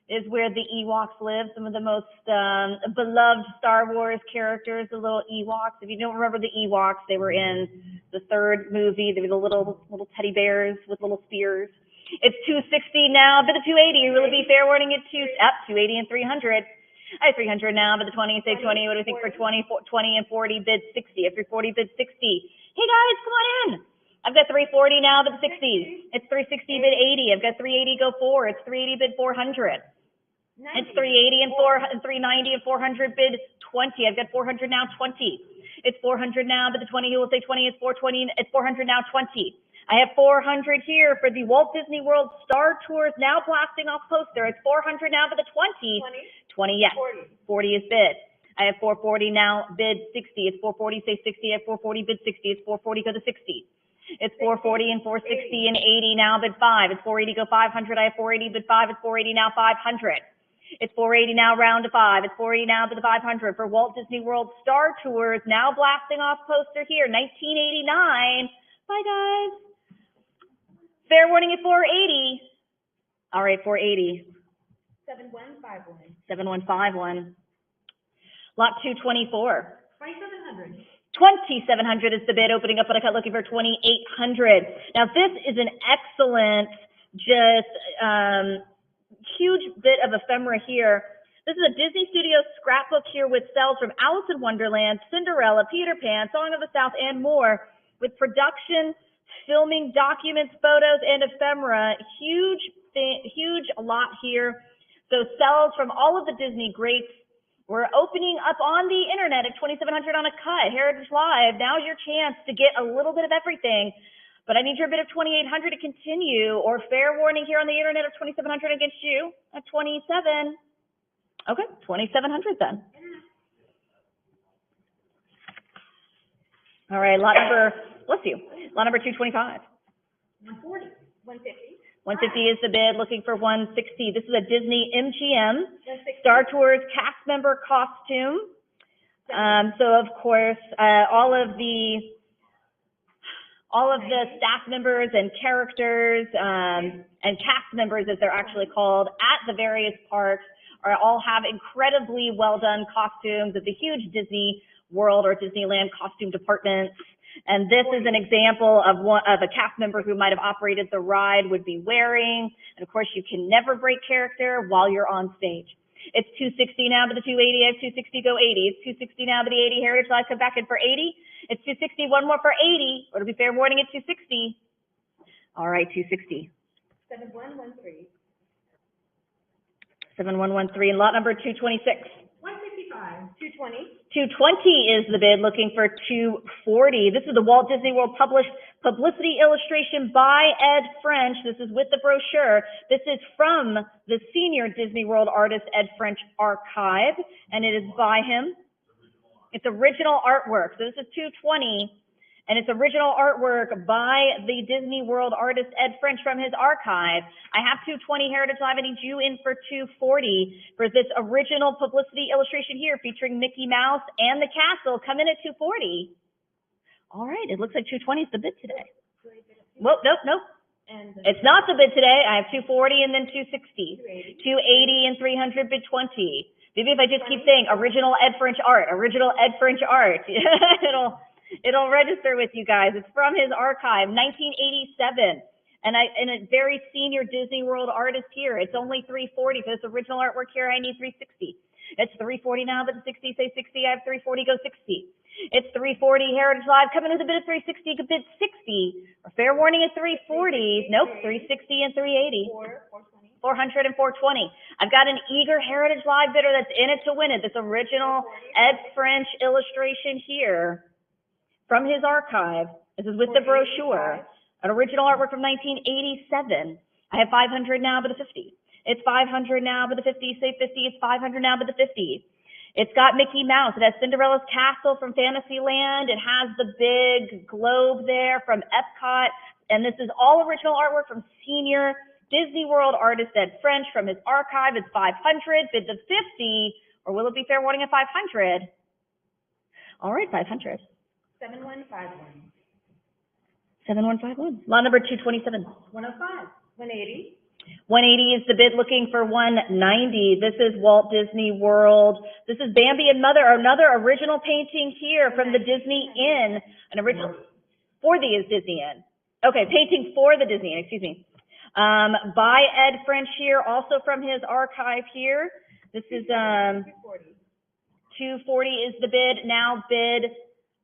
D: is where the Ewoks live, some of the most beloved Star Wars characters, the little Ewoks. If you don't remember the Ewoks, they were in the third movie. They were the little teddy bears with little spears. It's 260 now, but the 280. Will it be fair warning at 280 and 300? I have 300 now, but the 20, say 20. What do we think for 20 and 40, bid 60. If you're 40, bid 60. Hey guys, come on in. I've got 340 now, but the 60. It's 360, bid 80. I've got 380, go 4. It's 380, bid 400. It's 380 and 390 and 400, bid 20. I've got 400 now, 20. It's 400 now, but the 20, who will say 20, it's 420, it's 400 now, 20. I have 400 here for the Walt Disney World Star Tours, now blasting off poster. It's 400 now, but the 20. 20, yes. 40 is bid. I have 440 now, bid 60. It's 440, say 60. I have 440, bid 60. It's 440, go to 60. It's 440 and 460 and 80 now, bid 5. It's 480, go 500. I have 480, bid 5. It's 480 now, 500. It's 480 now, round to 5. It's 480 now, bid 500 for Walt Disney World Star Tours. Now blasting off poster here, 1989. Bye, guys. Fair warning at 480. All right, 480.
B: 7151.
D: 7151. Lot 224.
B: 2700.
D: 2,700 is the bid, opening up what I got, looking for 2,800. Now this is an excellent, just huge bit of ephemera here. This is a Disney Studios scrapbook here with cells from Alice in Wonderland, Cinderella, Peter Pan, Song of the South, and more, with production, filming, documents, photos, and ephemera. Huge lot here. So cells from all of the Disney greats. We're opening up on the internet at 2,700 on a cut. Heritage Live, now's your chance to get a little bit of everything. But I need your bid of 2,800 to continue, or fair warning here on the internet of 2,700 against you at 27. Okay, 2,700 then. All right, lot number 225.
B: 140. 150.
D: 150 is the bid, looking for 160. This is a Disney MGM
B: 160.
D: Star Tours cast member costume. So of course, all of the staff members and characters, and cast members as they're actually called at the various parks all have incredibly well done costumes of the huge Disney World or Disneyland costume departments. And this is an example of a cast member who might have operated the ride would be wearing. And of course, you can never break character while you're on stage. It's 260 now to the 280. I have 260, go 80. It's 260 now to the 80. Heritage Live, come back in for 80. It's 260, one more for 80. It'll be fair warning at 260. All right, 260.
B: 7113.
D: 7113, and lot number 226.
B: 165. 220.
D: 220 is the bid, looking for 240. This is the Walt Disney World published publicity illustration by Ed French. This is with the brochure. This is from the senior Disney World artist Ed French archive, and it is by him. It's original artwork. So this is 220, and it's original artwork by the Disney World artist Ed French from his archive. I have 220 Heritage Live. I need you in for 240 for this original publicity illustration here featuring Mickey Mouse and the castle. Come in at 240. All right, it looks like 220 is the bid today. Whoa, nope.
B: And
D: It's not the bid today. I have 240 and then 260.
B: 280.
D: 280 and 300 bid 20. Maybe if I just keep saying original Ed French art, it'll register with you guys. It's from his archive, 1987. And a very senior Disney World artist here. It's only 340 for this original artwork here. I need 360. It's 340 now, but 60, say 60. I have 340, go 60. It's 340 Heritage Live. Come in with a bid of 360, bid 60. A fair warning at 340. Nope, 360 and 380. 400 and 420. I've got an eager Heritage Live bidder that's in it to win it. This original Ed French illustration here from his archive. This is with the brochure. An original artwork from 1987. I have 500 now, but a 50. It's 500 now, but a 50. Say 50. It's 500 now, but a 50. It's got Mickey Mouse. It has Cinderella's castle from Fantasyland. It has the big globe there from Epcot. And this is all original artwork from senior Disney World artist Ed French from his archive. It's 500. Bid the 50. Or will it be fair warning at 500? All right, 500.
B: 7151.
D: 7151. Lot number 227.
B: 105. 180.
D: 180 is the bid, looking for 190. This is Walt Disney World. This is Bambi and Mother, another original painting here from the Disney Inn. An original, for the Disney Inn. Okay, painting for the Disney Inn, excuse me. By Ed French here, also from his archive here. This is, 240 is the bid, now bid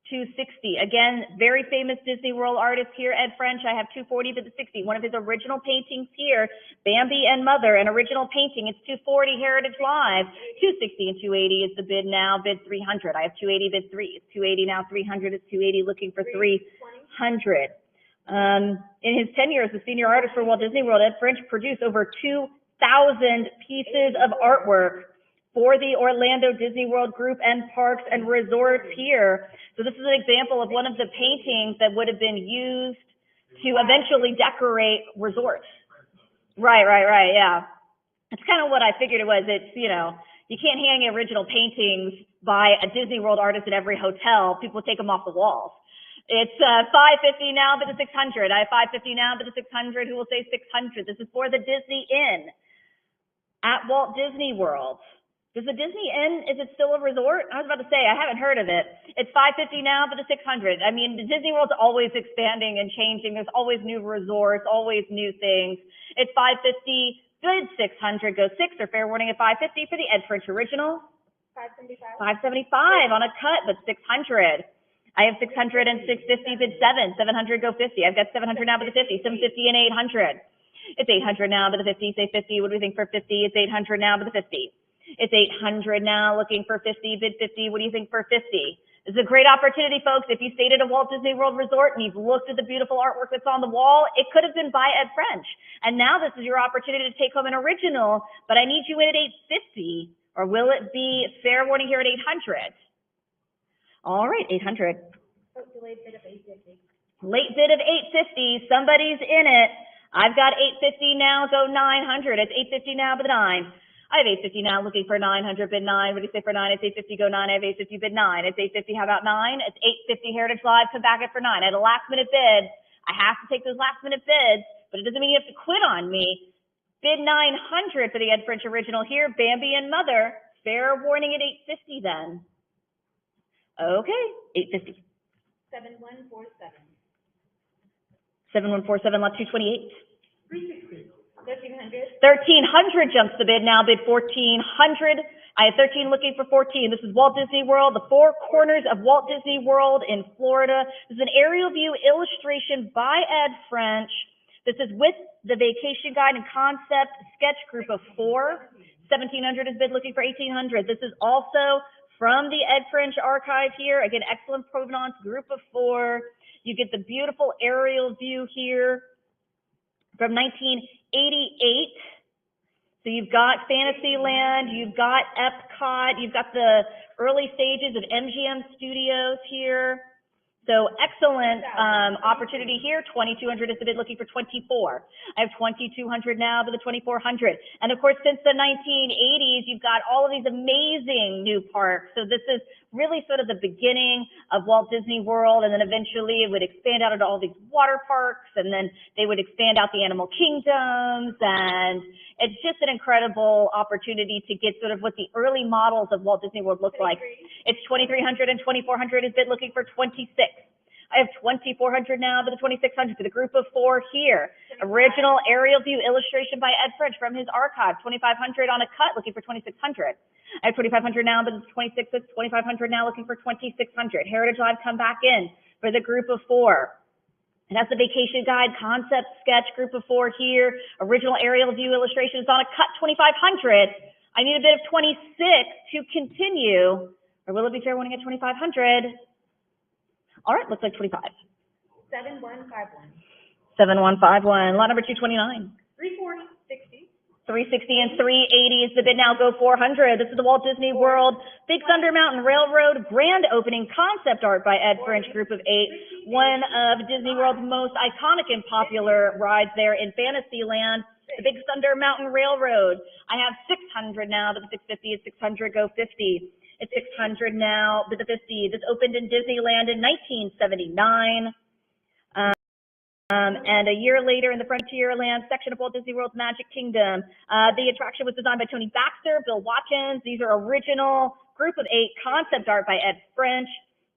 D: 260. Again, very famous Disney World artist here, Ed French. I have 240 bid the 60. One of his original paintings here, Bambi and Mother, an original painting. It's 240 Heritage Live. 260 and 280 is the bid now, bid 300. I have 280 bid 3. It's 280 now, 300 is 280, looking for 300. In his tenure as the senior artist for Walt Disney World, Ed French produced over 2,000 pieces of artwork for the Orlando Disney World Group and parks and resorts here. So this is an example of one of the paintings that would have been used to eventually decorate resorts. Right, yeah. It's kind of what I figured it was. It's, you know, you can't hang original paintings by a Disney World artist at every hotel. People take them off the walls. It's $550 now, but the 600. I have $550 now, but the 600. Who will say 600? This is for the Disney Inn at Walt Disney World. Does the Disney Inn, is it still a resort? I was about to say, I haven't heard of it. It's $550 now, but the 600. I mean, the Disney World's always expanding and changing. There's always new resorts, always new things. It's $550, bid 600, go 6, or fair warning at $550 for the Ed French Original. $575 on a cut, but 600. I have 600 and 650, bid 7. 700, go 50. I've got 700 now, but the 50. 750 and 800. It's 800 now, but the 50. Say 50. What do we think for 50? It's 800 now, but the 50. It's 800 now, looking for 50, bid 50. What do you think for 50? This is a great opportunity, folks. If you stayed at a Walt Disney World resort and you've looked at the beautiful artwork that's on the wall, it could have been by Ed French. And now this is your opportunity to take home an original, but I need you in at 850, or will it be fair warning here at 800? All right, 800.
B: Oh, delayed bid of 850.
D: Late bid of 850. Somebody's in it. I've got 850 now, go 900. It's 850 now, but 9. I have 850 now, looking for 900, bid 9. What do you say for 9? It's 850, go 9. I have 850, bid 9. It's 850, how about 9? It's 850, Heritage Live, come back at for 9. I had a last minute bid. I have to take those last minute bids, but it doesn't mean you have to quit on me. Bid 900 for the Ed French Original here, Bambi and Mother. Fair warning at 850 then. Okay, 850.
B: 7147.
D: 7147, lot 228.
B: 360. 1300.
D: 1300 jumps the bid now, bid 1400. I have 13 looking for 14. This is Walt Disney World, the four corners of Walt Disney World in Florida. This is an aerial view illustration by Ed French. This is with the vacation guide and concept sketch group of 4. 1700 is bid looking for 1800. This is also from the Ed French archive here. Again, excellent provenance, group of 4. You get the beautiful aerial view here from 1988. So you've got Fantasyland, you've got Epcot, you've got the early stages of MGM Studios here. So excellent opportunity here. 2200 is the bid looking for 24. I have 2200 now, but the 2400. And of course, since the 1980s, you've got all of these amazing new parks. So this is really sort of the beginning of Walt Disney World, and then eventually it would expand out into all these water parks, and then they would expand out the animal kingdoms, and it's just an incredible opportunity to get sort of what the early models of Walt Disney World look like. It's 2300 and 2400 is bid looking for 26. I have 2400 now, but the 2600 for the group of 4 here. Original aerial view illustration by Ed French from his archive. 2500 on a cut, looking for 2600. I have 2500 now, but it's 26. It's 2500 now, looking for 2600. Heritage Live, come back in for the group of 4. And that's the vacation guide, concept sketch, group of 4 here. Original aerial view illustration is on a cut, 2500. I need a bit of 26 to continue. Or will it be fair warning at 2500? All right, looks like 25.
B: 7151.
D: 7151, lot number 229.
B: 340. 60.
D: 360 and 380 is the bid now, go 400. This is the Walt Disney World Big Thunder Mountain Railroad grand opening concept art by Ed French, group of 8. One of Disney World's most iconic and popular rides there in Fantasyland, the Big Thunder Mountain Railroad. I have 600 now, but the 650 is 600, go 50. It's 600 now, but the 50. This opened in Disneyland in 1979. And a year later in the Frontierland section of Walt Disney World's Magic Kingdom. The attraction was designed by Tony Baxter, Bill Watkins. These are original group of 8 concept art by Ed French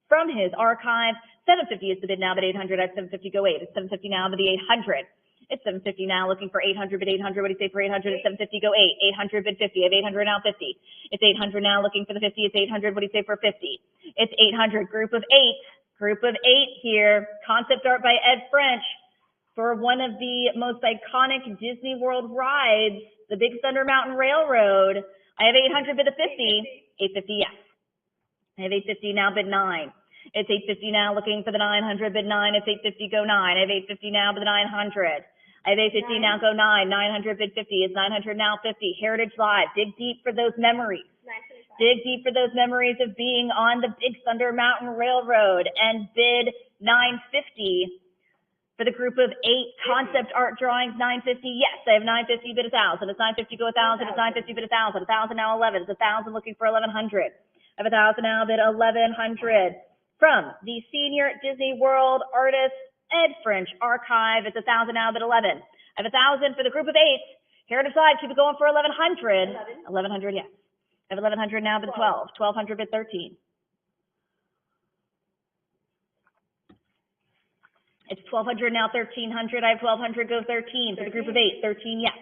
D: from his archive. 750 is the bid now, but 800 at 750 go 8. It's 750 now, but the 800. It's 750 now, looking for 800, bid 800. What do you say for 800? It's 750 go 8. 800 bid 50. I have 800 now, 50. It's 800 now, looking for the 50. It's 800. What do you say for 50? It's 800. Group of 8. Group of 8 here. Concept art by Ed French for one of the most iconic Disney World rides, the Big Thunder Mountain Railroad. I have 800 bid the 50. 850, yes. I have 850 now, bid 9. It's 850 now, looking for the 900, bid 9. It's 850, go 9. I have 850 now, bid 900. I have 850 now, go 9. 900, bid 50. It's 900 now, 50. Heritage Live, dig deep for those memories. Dig deep for those memories of being on the Big Thunder Mountain Railroad, and bid 950. For the group of 8, concept art drawings, 950. Yes, I have 950 bid 1,000. It's 950 go 1,000. It's 950 bid 1,000. 1,000 now 11. It's 1,000 looking for 1,100. I have 1,000 now bid 1,100. From the Senior Disney World Artist Ed French Archive, it's 1,000 now bid 11. I have 1,000 for the group of 8. Heritage Live, keep it going for 1,100. 1,100, yes. I have 1,100 now bid 12. 1,200 bid 13. It's 1,200 now, 1,300. I have 1,200, go 13. For the group of 8, 13, yes.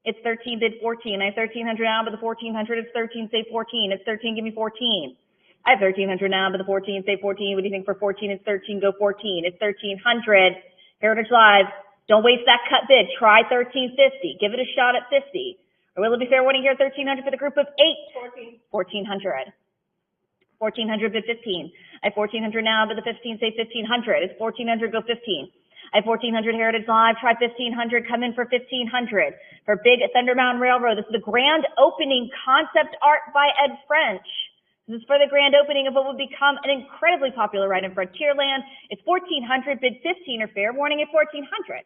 D: It's 13, bid 14. I have 1,300 now, but the 1,400, it's 13, say 14. It's 13, give me 14. I have 1,300 now, but the 14, say 14. What do you think for 14? It's 13, go 14. It's 1,300. Heritage Live, don't waste that cut bid. Try 1,350. Give it a shot at 50. Or will it be fair warning here, 1,300 for the group of 8? 1,400. 1,400 bid 15. I have 1,400 now, but the 15, say 1,500. It's 1,400, go 15. I have 1,400 Heritage Live. Try 1,500. Come in for 1,500. For Big Thunder Mountain Railroad, this is the grand opening concept art by Ed French. This is for the grand opening of what would become an incredibly popular ride in Frontierland. It's 1,400, bid 15, or fair warning at 1,400.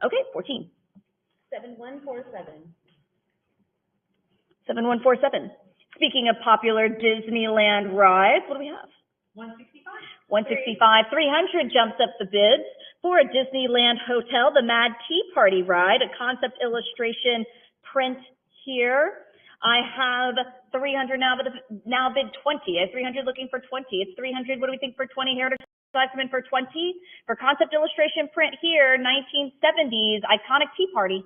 D: Okay, 14.
B: 7147.
D: 7147. Speaking of popular Disneyland rides, what do we have?
B: 165.
D: 165. 300 jumps up the bids for a Disneyland hotel, the Mad Tea Party ride, a concept illustration print here. I have 300 now, but now bid 20. I have 300 looking for 20. It's 300. What do we think for 20? Heritage Live come in for 20. For concept illustration print here, 1970s iconic tea party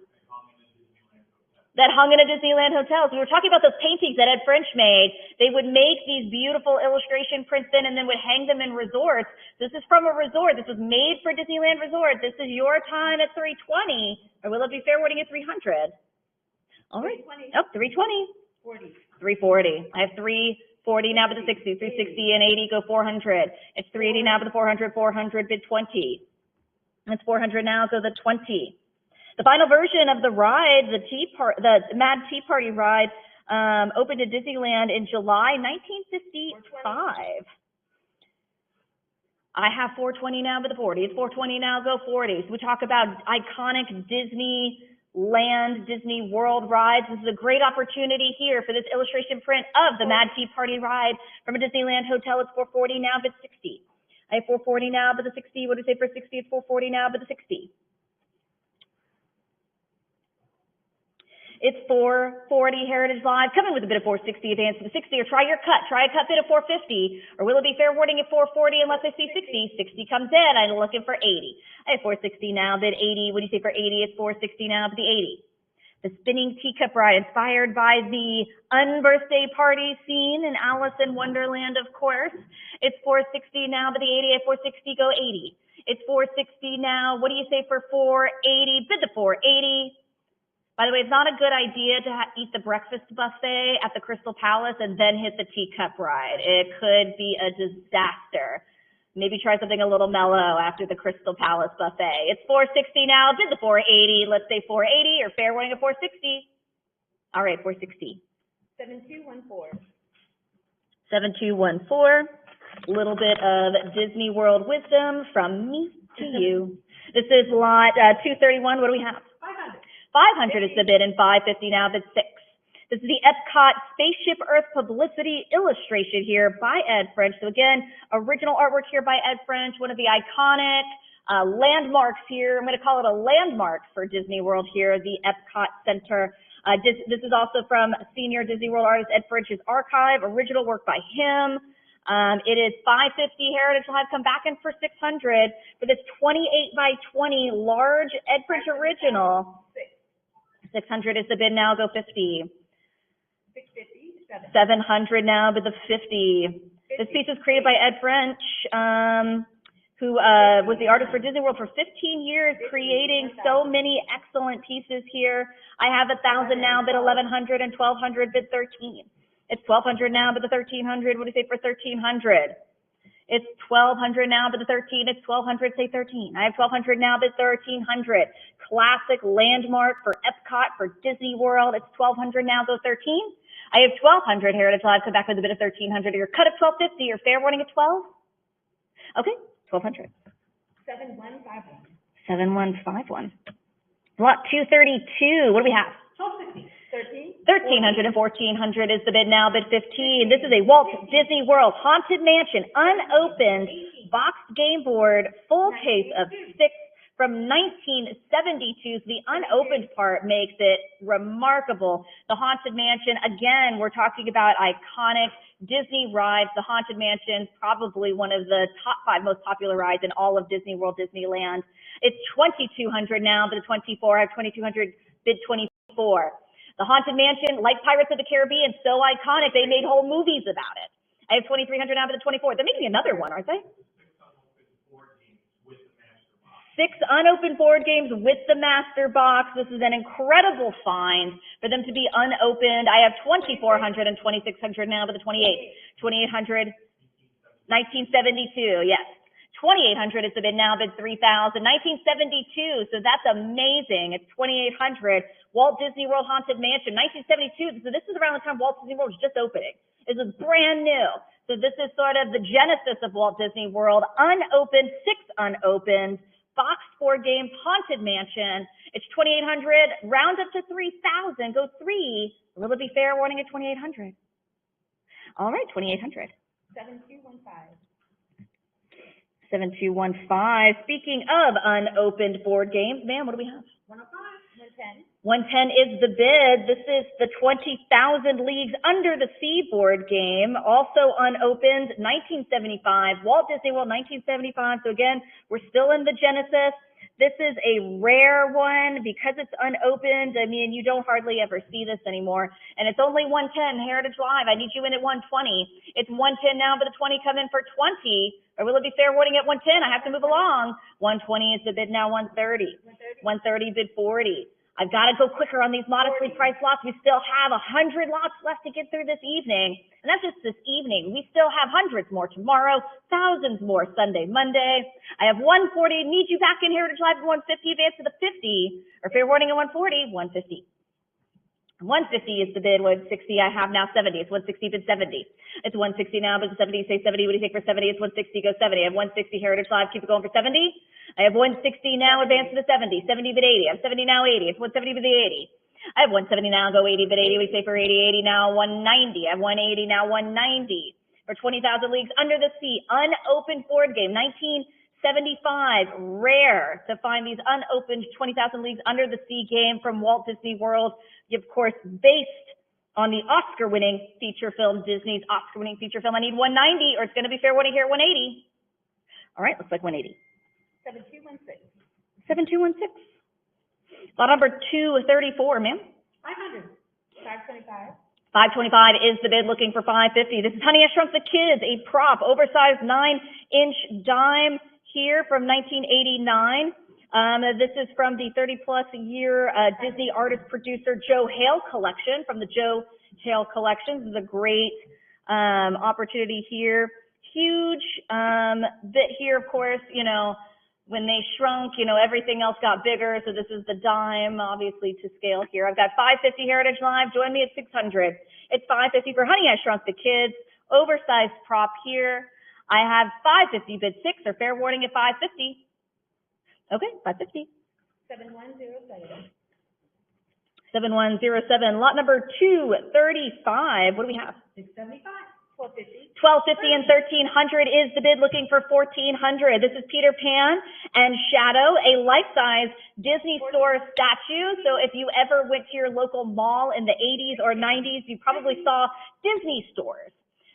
D: that hung in a Disneyland hotel. So we were talking about those paintings that Ed French made. They would make these beautiful illustration prints in and then would hang them in resorts. This is from a resort. This was made for Disneyland Resort. This is your time at 320. Or will it be fair warning at 300? All right.
B: 320.
D: Oh, 320.
B: 40.
D: 340. I have 340 now, but the 60. 360 and 80 go 400. It's 380 now, but the 400. 400 bid 20. It's 400 now, go the 20. The final version of the ride, the Mad Tea Party ride, opened at Disneyland in July 1955. I have 420 now, but the 40. It's 420 now, go 40. So we talk about iconic Disneyland, Disney World rides. This is a great opportunity here for this illustration print of the Mad Tea Party ride from a Disneyland hotel. It's 440 now, but 60. I have 440 now, but the 60. What do you say for 60? It's 440 now, but the 60. It's 440 Heritage Live. Come in with a bid of 460 advance to the 60, or try your cut. Try a cut bid of 450, or will it be fair warning at 440 unless I see 60? 60 comes in. I'm looking for 80. I have 460 now, bid 80. What do you say for 80? It's 460 now, bid the 80. The spinning teacup ride, inspired by the unbirthday party scene in Alice in Wonderland, of course. It's 460 now, but the 80. I have 460, go 80. It's 460 now. What do you say for 480? Bid the 480. By the way, it's not a good idea to eat the breakfast buffet at the Crystal Palace and then hit the teacup ride. It could be a disaster. Maybe try something a little mellow after the Crystal Palace buffet. It's 460 now. Did the 480. Let's say 480 or fair warning of 460. All right, 460.
B: 7214.
D: 7214. A little bit of Disney World wisdom from me to you. This is lot 231. What do we have? 500 is the bid, and 550 now, bid 6. This is the Epcot Spaceship Earth publicity illustration here by Ed French. So again, original artwork here by Ed French, one of the iconic landmarks here. I'm going to call it a landmark for Disney World here, the Epcot Center. This is also from Senior Disney World Artist Ed French's archive, original work by him. It is 550 Heritage Live. Come back in for 600 for this 28 by 20 large Ed French original. 600 is the bid now, go 50.
B: 650.
D: 700 now, but the 50. This piece was created by Ed French, who was the artist for Disney World for 15 years, creating so many excellent pieces here. I have 1,000 now, bid 1,100, and 1,200, bid 13. It's 1,200 now, but the 1,300. What do you say for 1,300? It's 1,200 now, but the 13. It's 1,200, say 13. I have 1,200 now, but 1,300. Classic landmark for Epcot, for Disney World. It's 1,200 now, go 13. I have 1,200 Heritage Live. Come back with a bid of 1,300. Or your cut of 1,250, or fair warning at 12. Okay, 1,200.
B: 7151.
D: 7151. Lot 232, what do we have?
B: 13.
D: 1,300 and 1,400 is the bid now, bid 15. This is a Walt Disney World Haunted Mansion, unopened, boxed game board, full case of 6 from 1972. So the unopened part makes it remarkable. The Haunted Mansion, again, we're talking about iconic Disney rides. The Haunted Mansion, probably one of the top 5 most popular rides in all of Disney World, Disneyland. It's 2,200 now, bid 24. I have 2,200, bid 24. The Haunted Mansion, like Pirates of the Caribbean, so iconic, they made whole movies about it. I have 2,300 now, bid 24. They're making another one, aren't they? 6 unopened board games with the master box. This is an incredible find for them to be unopened. I have 2,400 and 2,600 now, but the 2,800, 1972, yes. 2,800 is the bid now, bid 3,000. 1972, so that's amazing. It's 2,800. Walt Disney World Haunted Mansion, 1972. So this is around the time Walt Disney World was just opening. This is brand new. So this is sort of the genesis of Walt Disney World. Unopened, 6 unopened. Boxed board games, Haunted Mansion. It's 2,800. Round up to 3,000. Go 3. Will it be fair warning at 2,800? All right, 2,800.
B: 7215.
D: 7215. Speaking of unopened board games, ma'am, what do we have?
B: 105. 110.
D: 110 is the bid. This is the 20,000 Leagues Under the Sea board game, also unopened, 1975. Walt Disney World, 1975. So again, we're still in the Genesis. This is a rare one because it's unopened. I mean, you don't hardly ever see this anymore. And it's only 110, Heritage Live. I need you in at 120. It's 110 now, but the 20 come in for 20. Or will it be fair warning at 110? I have to move along. 120 is the bid now, 130. 130 bid 40. I've got to go quicker on these modestly priced lots. We still have 100 lots left to get through this evening. And that's just this evening. We still have hundreds more tomorrow, thousands more Sunday, Monday. I have 140. Need you back in Heritage Live at 150. Advance to the 50. Or fair warning at 140. 150. 150 is the bid. 160. I have now 70. It's 160 bid 70. It's 160 now, but 70. Say 70. What do you think for 70? It's 160. Go 70. I have 160 Heritage Live. Keep it going for 70. I have 160 now. Advance to the 70. 70 bid 80. I have 70 now. 80. It's 170 bid the 80. I have 170 now. Go 80 bid 80. We say for 80. 80 now. 190. I have 180 now. 190 for 20,000 Leagues Under the Sea. Unopened board game. 1975. Rare to find these unopened 20,000 Leagues Under the Sea game from Walt Disney World. Of course, based on the Oscar-winning feature film, Disney's Oscar-winning feature film. I need 190, or it's going to be fair warning here at 180. All right, looks like 180.
B: 7216.
D: 7216. Lot number 234, ma'am.
B: 500. 525.
D: 525 is the bid, looking for 550. This is Honey, I Shrunk the Kids, a prop, oversized 9-inch dime here from 1989. This is from the 30-plus year Disney artist-producer Joe Hale collection, from the Joe Hale collection. This is a great opportunity here. Huge bit here, of course, you know, when they shrunk, you know, everything else got bigger. So this is the dime, obviously, to scale here. I've got 550 Heritage Live. Join me at 600. It's 550 for Honey, I Shrunk the Kids. Oversized prop here. I have 550 bid 6, or fair warning at 550. Okay, 550.
B: 7107.
D: 7107. Lot number 235. What do we have?
B: 675. 1250.
D: 1250 and 1300 is the bid, looking for 1400. This is Peter Pan and Shadow, a life-size Disney Store statue. So if you ever went to your local mall in the 80s or 90s, you probably saw Disney stores.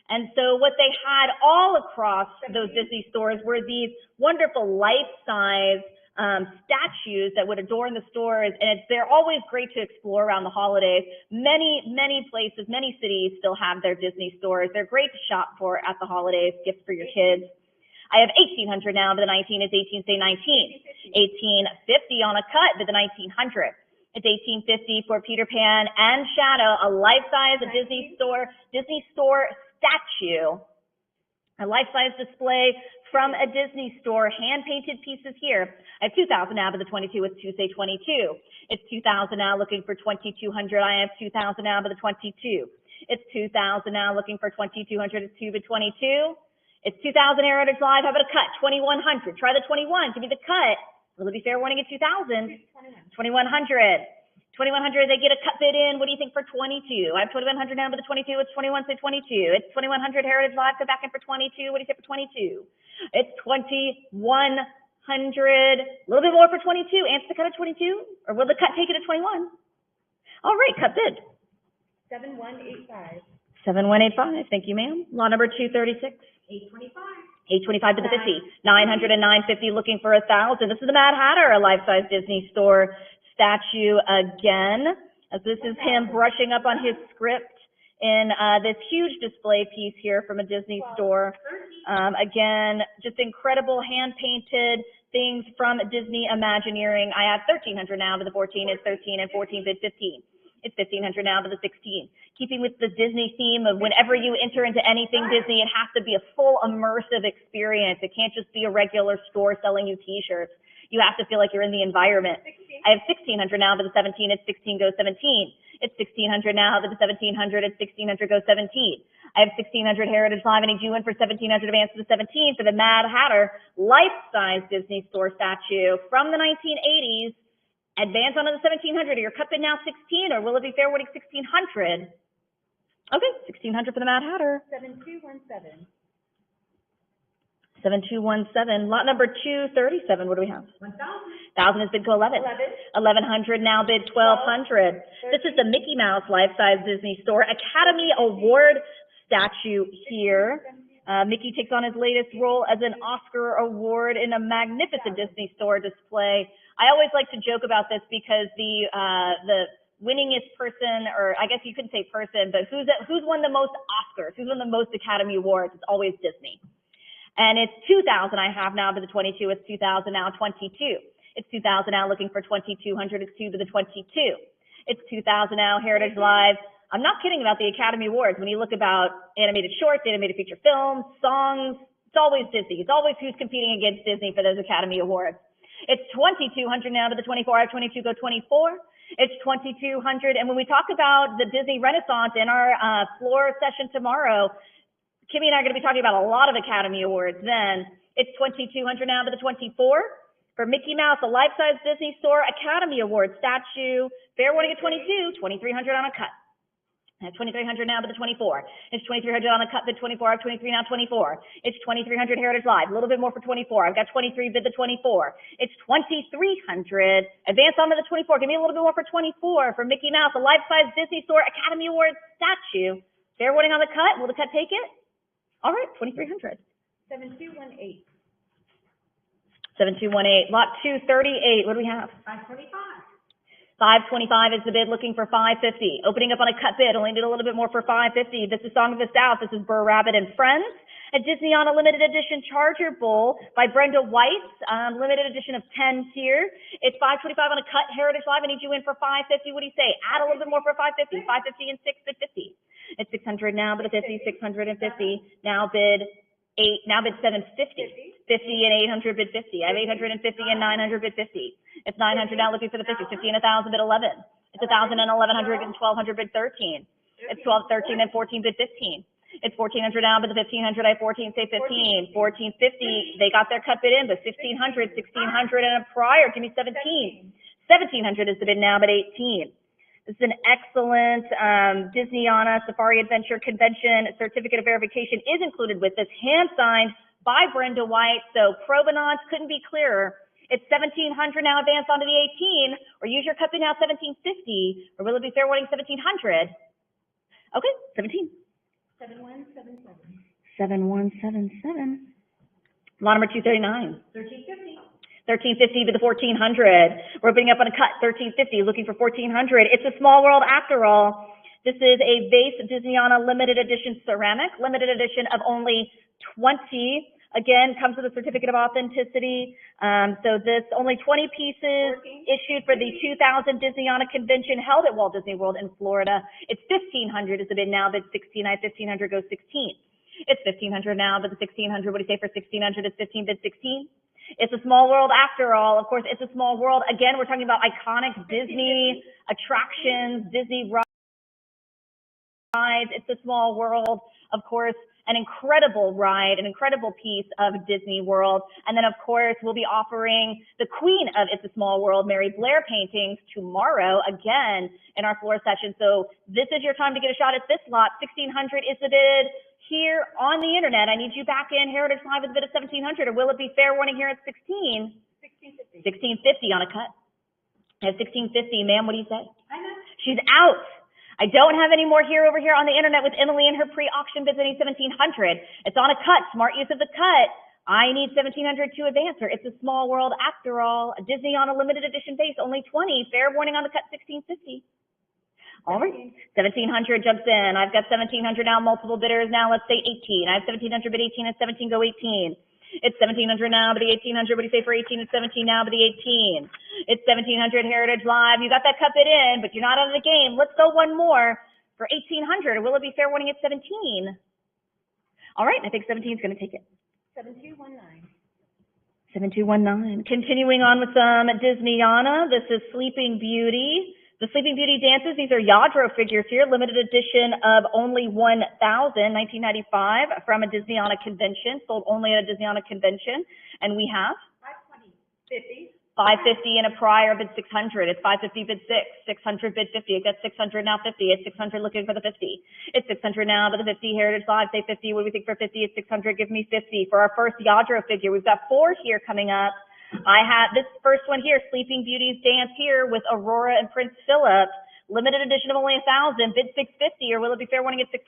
D: And so what they had all across those Disney stores were these wonderful life-size statues that would adorn the stores, and they're always great to explore around the holidays. Many places, many cities still have their Disney stores. They're great to shop for at the holidays, gifts for your kids. I have 1800 now, but the 19 is 18, say 19. 1850 on a cut, but the 1900. It's 1850 for Peter Pan and Shadow, a life-size Disney store statue. A life-size display from a Disney store, hand-painted pieces here. I have 2,000 now, but the 22 with 2, say 22. It's 2,000 now, looking for 2,200. I have 2,000 now, but the 22. It's 2,000 now, looking for 2,200. It's 2 but 22. It's 2,000 Heritage Live. How about a cut? 2,100. Try the 21. Give me the cut. Will it be fair warning at 2,000? 2,100. 2,100, they get a cut bid in. What do you think for 22? I have 2,100 down to the 22. It's 21, say 22. It's 2,100 Heritage Live. Come back in for 22. What do you say for 22? It's 2,100. A little bit more for 22. Answer the cut at 22? Or will the cut take it at 21? All right, cut bid.
B: 7185.
D: 7185. Thank you, ma'am. Lot number 236.
B: 825.
D: 825 to the 50. 900 and 950 looking for 1,000. This is the Mad Hatter, a life-size Disney Store statue again. As this is him brushing up on his script in this huge display piece here from a Disney store. Again, just incredible hand-painted things from Disney Imagineering. I have 1,300 now to the 14. It's 13 and 14 bid 15. It's 1,500 now to the 16. Keeping with the Disney theme of whenever you enter into anything Disney, it has to be a full immersive experience. It can't just be a regular store selling you t-shirts. You have to feel like you're in the environment. I have 1,600 now to the 17. It's 16 goes 17. It's 1,600 now to the 1,700. It's 1,600 goes 17. I have 1,600 Heritage Live. I need you in for 1,700 advance to the 17 for the Mad Hatter life-size Disney Store statue from the 1980s. Advance onto the 1,700. Are your cut bid now 16, or will it be fair warning 1,600? Okay, 1,600 for the Mad Hatter.
B: 7217.
D: 7217. Lot number 237. What do we have?
B: 1,000.
D: 1,000 has bid to 11. 1,100 now bid 1,200. This is the Mickey Mouse life-size Disney Store Academy Award statue here. Mickey takes on his latest role as an Oscar award in a magnificent Disney Store display. I always like to joke about this because the winningest person, or I guess you couldn't say person, but who's won the most Oscars, who's won the most Academy Awards, it's always Disney. And it's 2,000 I have now to the 22. It's 2,000 now, 22. It's 2,000 now, looking for 2,200. It's 2 to the 22. It's 2,000 now, Heritage Live. I'm not kidding about the Academy Awards. When you look about animated shorts, animated feature films, songs, it's always Disney. It's always who's competing against Disney for those Academy Awards. It's 2,200 now to the 24. I have 22, go 24. It's 2,200. And when we talk about the Disney Renaissance in our floor session tomorrow, Kimmy and I are going to be talking about a lot of Academy Awards then. It's 2,200 now to the 24. For Mickey Mouse, a life-size Disney Store Academy Award statue. Fair warning at 22, 2,300 on a cut. I have 2,300 now to the 24. It's 2,300 on a cut bid 24. I have 23 now 24. It's 2,300 Heritage Live. A little bit more for 24. I've got 23 bid the 24. It's 2,300. Advance on to the 24. Give me a little bit more for 24 for Mickey Mouse, a life-size Disney Store Academy Award statue. Fair warning on the cut. Will the cut take it? All right, 2,300.
B: 7218.
D: 7218. Lot 238. What do we have?
B: 525.
D: 525 is the bid, looking for 550. Opening up on a cut bid, only did a little bit more for 550. This is Song of the South. This is Burr Rabbit and Friends. A Disney on a limited edition Charger Bowl by Brenda Weiss. Limited edition of 10 here. It's 525 on a cut, Heritage Live. I need you in for 550. What do you say? Add a little bit more for 550. 550 and 6 bid 50. It's 600 now, but a 50, 650. Now bid 750. 50 and 800 bid 50. I have 850 and 900 bid 50. It's 900 now, looking for the 50. 50 and 1,000 bid 11. It's 1,000 and 1,100 and 1,200 bid 13. It's 12, 13 and 14 bid 15. It's 1,400 now, but the 1,500 I have 14, say 15. 1450, they got their cut bid in, but 1,500, 1,600 and a prior. Give me 17. 1,700 is the bid now, but 18. This is an excellent Disney on a Safari Adventure Convention certificate of verification is included with this, hand signed by Brenda White. So provenance couldn't be clearer. It's 1,700 now, advance onto the 18, or use your cut bid now 1,750, or will it be fair warning 1,700? Okay, 17.
B: 7177.
D: 7177. Lot number 239.
B: 1350.
D: 1,350 to the 1,400. We're opening up on a cut, 1,350, looking for 1,400. It's a small world after all. This is a vase Disneyana limited edition ceramic, limited edition of only 20. Again, comes with a certificate of authenticity. So this only 20 pieces issued for the 2000 Disneyana convention held at Walt Disney World in Florida. It's 1,500 is the bid now, bid 16. I have 1,500 goes 16. It's 1,500 now, but the 1,600, what do you say for 1,600? It's 15 bid 16. It's a small world after all. Of course, it's a small world. Again, we're talking about iconic Disney attractions, Disney rides. It's a small world. Of course, an incredible ride, an incredible piece of Disney World. And then, of course, we'll be offering the queen of It's a Small World, Mary Blair paintings tomorrow, again, in our floor session. So this is your time to get a shot at this lot. 1,600 is the bid here on the internet. I need you back in Heritage Live with a bid of 1,700, or will it be fair warning here at 16?
B: 1650.
D: 1650 on a cut. I have 1650. Ma'am, what do you say?
B: I'm out.
D: She's out. I don't have any more here over here on the internet with Emily and her pre-auction bids. I need 1,700. It's on a cut. Smart use of the cut. I need 1,700 to advance her. It's a small world after all. A Disney on a limited edition base, only 20. Fair warning on the cut, 1650. All right. 1,700 jumps in. I've got 1,700 now, multiple bidders now. Let's say 18. I have 1,700 bid 18 and 17 go 18. It's 1,700 now, but the 1,800. What do you say for 18? It's 17 now, but the 18. It's 1,700 Heritage Live. You got that cut bid in, but you're not out of the game. Let's go one more for 1,800. Will it be fair warning at 17? All right, I think 17 is going to take it.
B: 7219.
D: 7219. Continuing on with some Disneyana. This is Sleeping Beauty. The Sleeping Beauty dances, these are Yadro figures here, limited edition of only 1,000, 1995, from a Disneyana convention, sold only at a Disneyana convention. And we have
B: 520. 50.
D: 550 in a prior bid 600. It's 550 bid 6, 600 bid 50. It got 600 now 50. It's 600 looking for the 50. It's 600 now to the 50. Heritage Live, say 50. What do we think for 50? It's 600. Give me 50. For our first Yadro figure, we've got 4 here coming up. I have this first one here, Sleeping Beauty's dance here with Aurora and Prince Philip. Limited edition of only 1,000. Bid 650, or will it be fair warning at 600?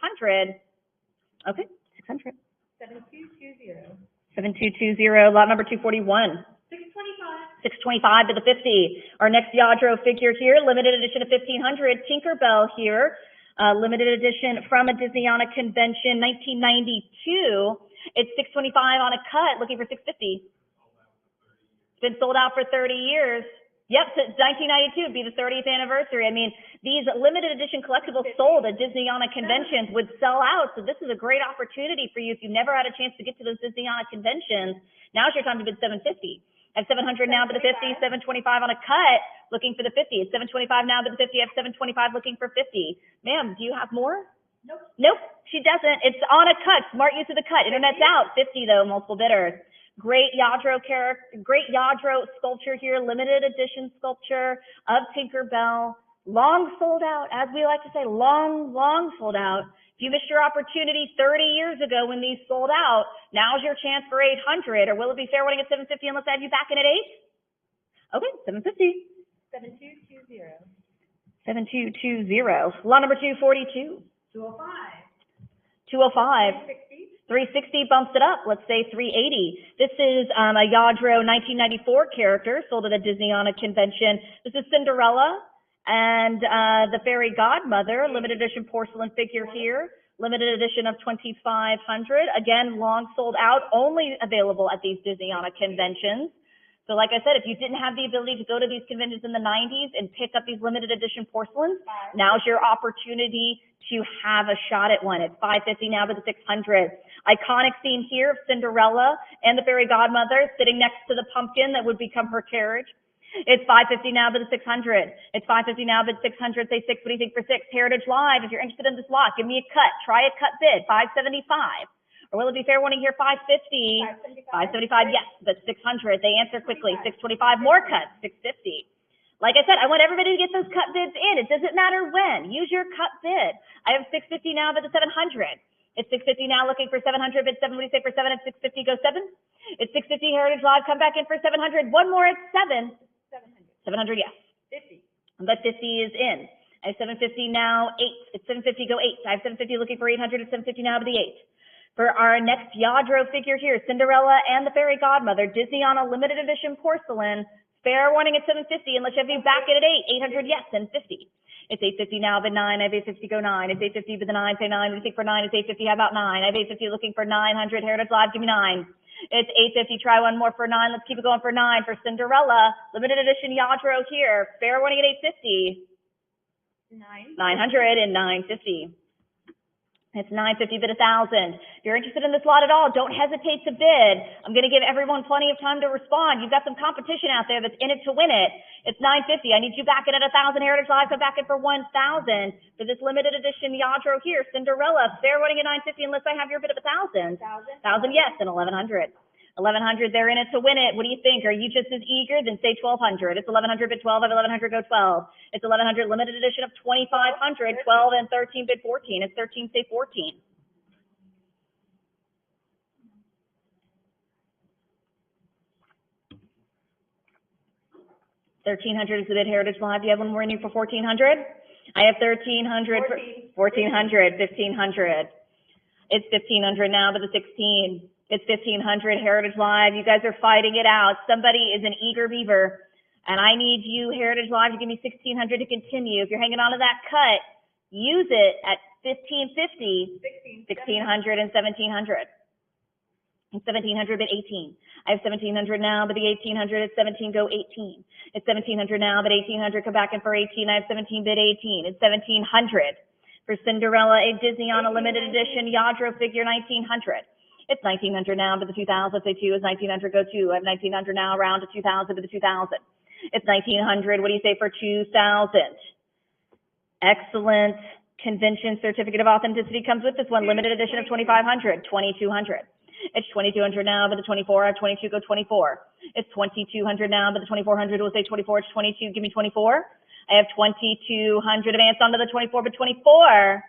D: Okay, 600.
B: 7220.
D: 7220, lot number 241.
B: 625.
D: 625 to the 50. Our next Yadro figure here, limited edition of 1,500. Tinkerbell here, limited edition from a Disneyana convention, 1992. It's 625 on a cut, looking for 650. It's been sold out for 30 years. Yep, since 1992 would be the 30th anniversary. I mean, these limited edition collectibles sold at Disneyana conventions would sell out. So this is a great opportunity for you if you never had a chance to get to those Disneyana conventions. Now's your time to bid 750. I have 700 now to the 50, 725 on a cut, looking for the 50. It's 725 now to the 50. I have 725 looking for 50. Ma'am, do you have more?
B: Nope.
D: Nope, she doesn't. It's on a cut. Smart use of the cut. Internet's out. 50 though, multiple bidders. Great Yadro sculpture here, limited edition sculpture of Tinkerbell. Long sold out, as we like to say, long sold out. If you missed your opportunity 30 years ago when these sold out, now's your chance for 800, or will it be fair warning at 750 and let's have you back in at 8? Okay, 750.
B: 7220.
D: 7220. Lot number 242.
B: 205.
D: 205.
B: 660.
D: 360 bumps it up. Let's say 380. This is a Yadro 1994 character sold at a Disneyana convention. This is Cinderella and the Fairy Godmother, limited edition porcelain figure here. Limited edition of 2,500. Again, long sold out, only available at these Disneyana conventions. So like I said, if you didn't have the ability to go to these conventions in the 90s and pick up these limited edition porcelains, now's your opportunity to have a shot at one. It's 550 now to the 600. Iconic scene here of Cinderella and the Fairy Godmother sitting next to the pumpkin that would become her carriage. It's 550 now to the 600. It's 550 now to the 600. Say 6. What do you think for 6? Heritage Live. If you're interested in this lot, give me a cut. Try a cut bid. 575. Or will it be fair warning here? 550. 575, yes, but 600. They answer quickly. 625, more cuts. 650. Like I said, I want everybody to get those cut bids in. It doesn't matter when. Use your cut bid. I have 650 now, but the 700. It's 650 now, looking for 700. Bid 7. What do you say for 7? At 650, go 7. It's 650. Heritage Live. Come back in for 700. One more at 7. 700, yes.
B: 50.
D: But 50 is in. I have 750 now. 8. It's 750. Go 8. I have 750 looking for 800. It's 750 now, but the 8. For our next Yadro figure here, Cinderella and the Fairy Godmother, Disneyana limited edition porcelain. Fair warning at 750, and let's have you back in at 8. 800, yes, and 50. It's 850 now, but 9. I have 850, go 9. It's 850, but the 9, say 9. What do you think for 9? It's 850, how about 9? I have 850 looking for 900. Heritage Live, give me 9. It's 850, try one more for 9. Let's keep it going for 9. For Cinderella, limited edition Yadro here. Fair warning at 850. 900 and 950. It's $9.50 bid 1,000. If you're interested in this lot at all, don't hesitate to bid. I'm going to give everyone plenty of time to respond. You've got some competition out there that's in it to win it. It's $9.50. I need you back in at 1,000. Heritage Live, come back in for 1,000 for this limited edition Yadro here. Cinderella, fair running at $9.50 unless I have your bid of 1,000. 1,000, yes, and 1,100. 1,100, they're in it to win it. What do you think? Are you just as eager? Then say 1,200. It's 1,100 bid 12. I have 1,100 go 12. It's 1,100 limited edition of 2,500. 12 and 13 bid 14. It's 13, say 14. $1,300 is the bid. Heritage Live. Do you have one more in you for 1,400? I have 1,300. 1,400. 1,500. It's 1,500 now, but the 16. It's 1,500, Heritage Live. You guys are fighting it out. Somebody is an eager beaver, and I need you, Heritage Live, to give me 1,600 to continue. If you're hanging on to that cut, use it at 1,550, 1,600, and 1,700. And 1,700 bid 18. I have 1,700 now, but the 1,800 is 17, go 18. It's 1,700 now, but 1,800, come back in for 18. I have 17 bid 18. It's 1,700 for Cinderella, a Disney on a limited edition Yadro figure, 1,900. It's 1,900 now, but the 2,000, say 2 is 1,900, go 2. I have 1,900 now, round to 2,000, but the 2,000. It's 1,900, what do you say for 2,000? Excellent. Convention certificate of authenticity comes with this one, limited edition of 2,500, 2,200. It's 2,200 now, but the 24, I have 22, go 24. It's 2,200 now, but the 2,400 will say 24, it's 22, give me 24. I have 2,200, advance onto the 24, but 24.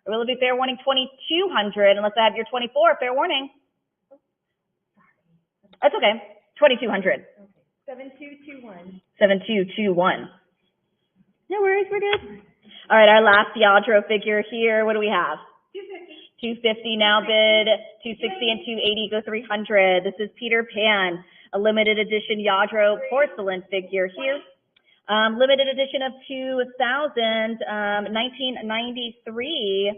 D: Or will it be fair warning 2,200 unless I have your 24, fair warning. That's okay. 2,200.
B: 7221.
D: 7221. No worries, we're good. All right, our last Yadro figure here. What do we have? 250 now bid, 260 and 280 go 300. This is Peter Pan, a limited edition Yadro porcelain figure here. Limited edition of 2,000, 1993.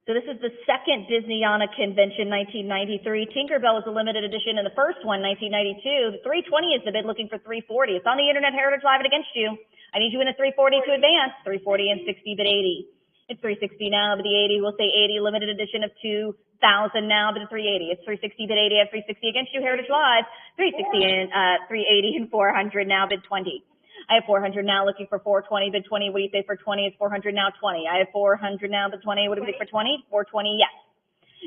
D: So this is the second Disneyana convention, 1993. Tinkerbell was a limited edition in the first one, 1992. The 320 is the bid, looking for 340. It's on the internet, Heritage Live, it against you. I need you in a 340 to advance. 340 and 60 bid 80. It's 360 now, but the 80 will say 80. Limited edition of 2,000 now, but it's 380. It's 360 bid 80. I have 360 against you, Heritage Live. 360 and 380 and 400 now, bid 20. I have 400 now, looking for 420, bid 20. What do you say for 20? It's 400 now, 20. I have 400 now, bid 20. What do we say for 20? 420, yes.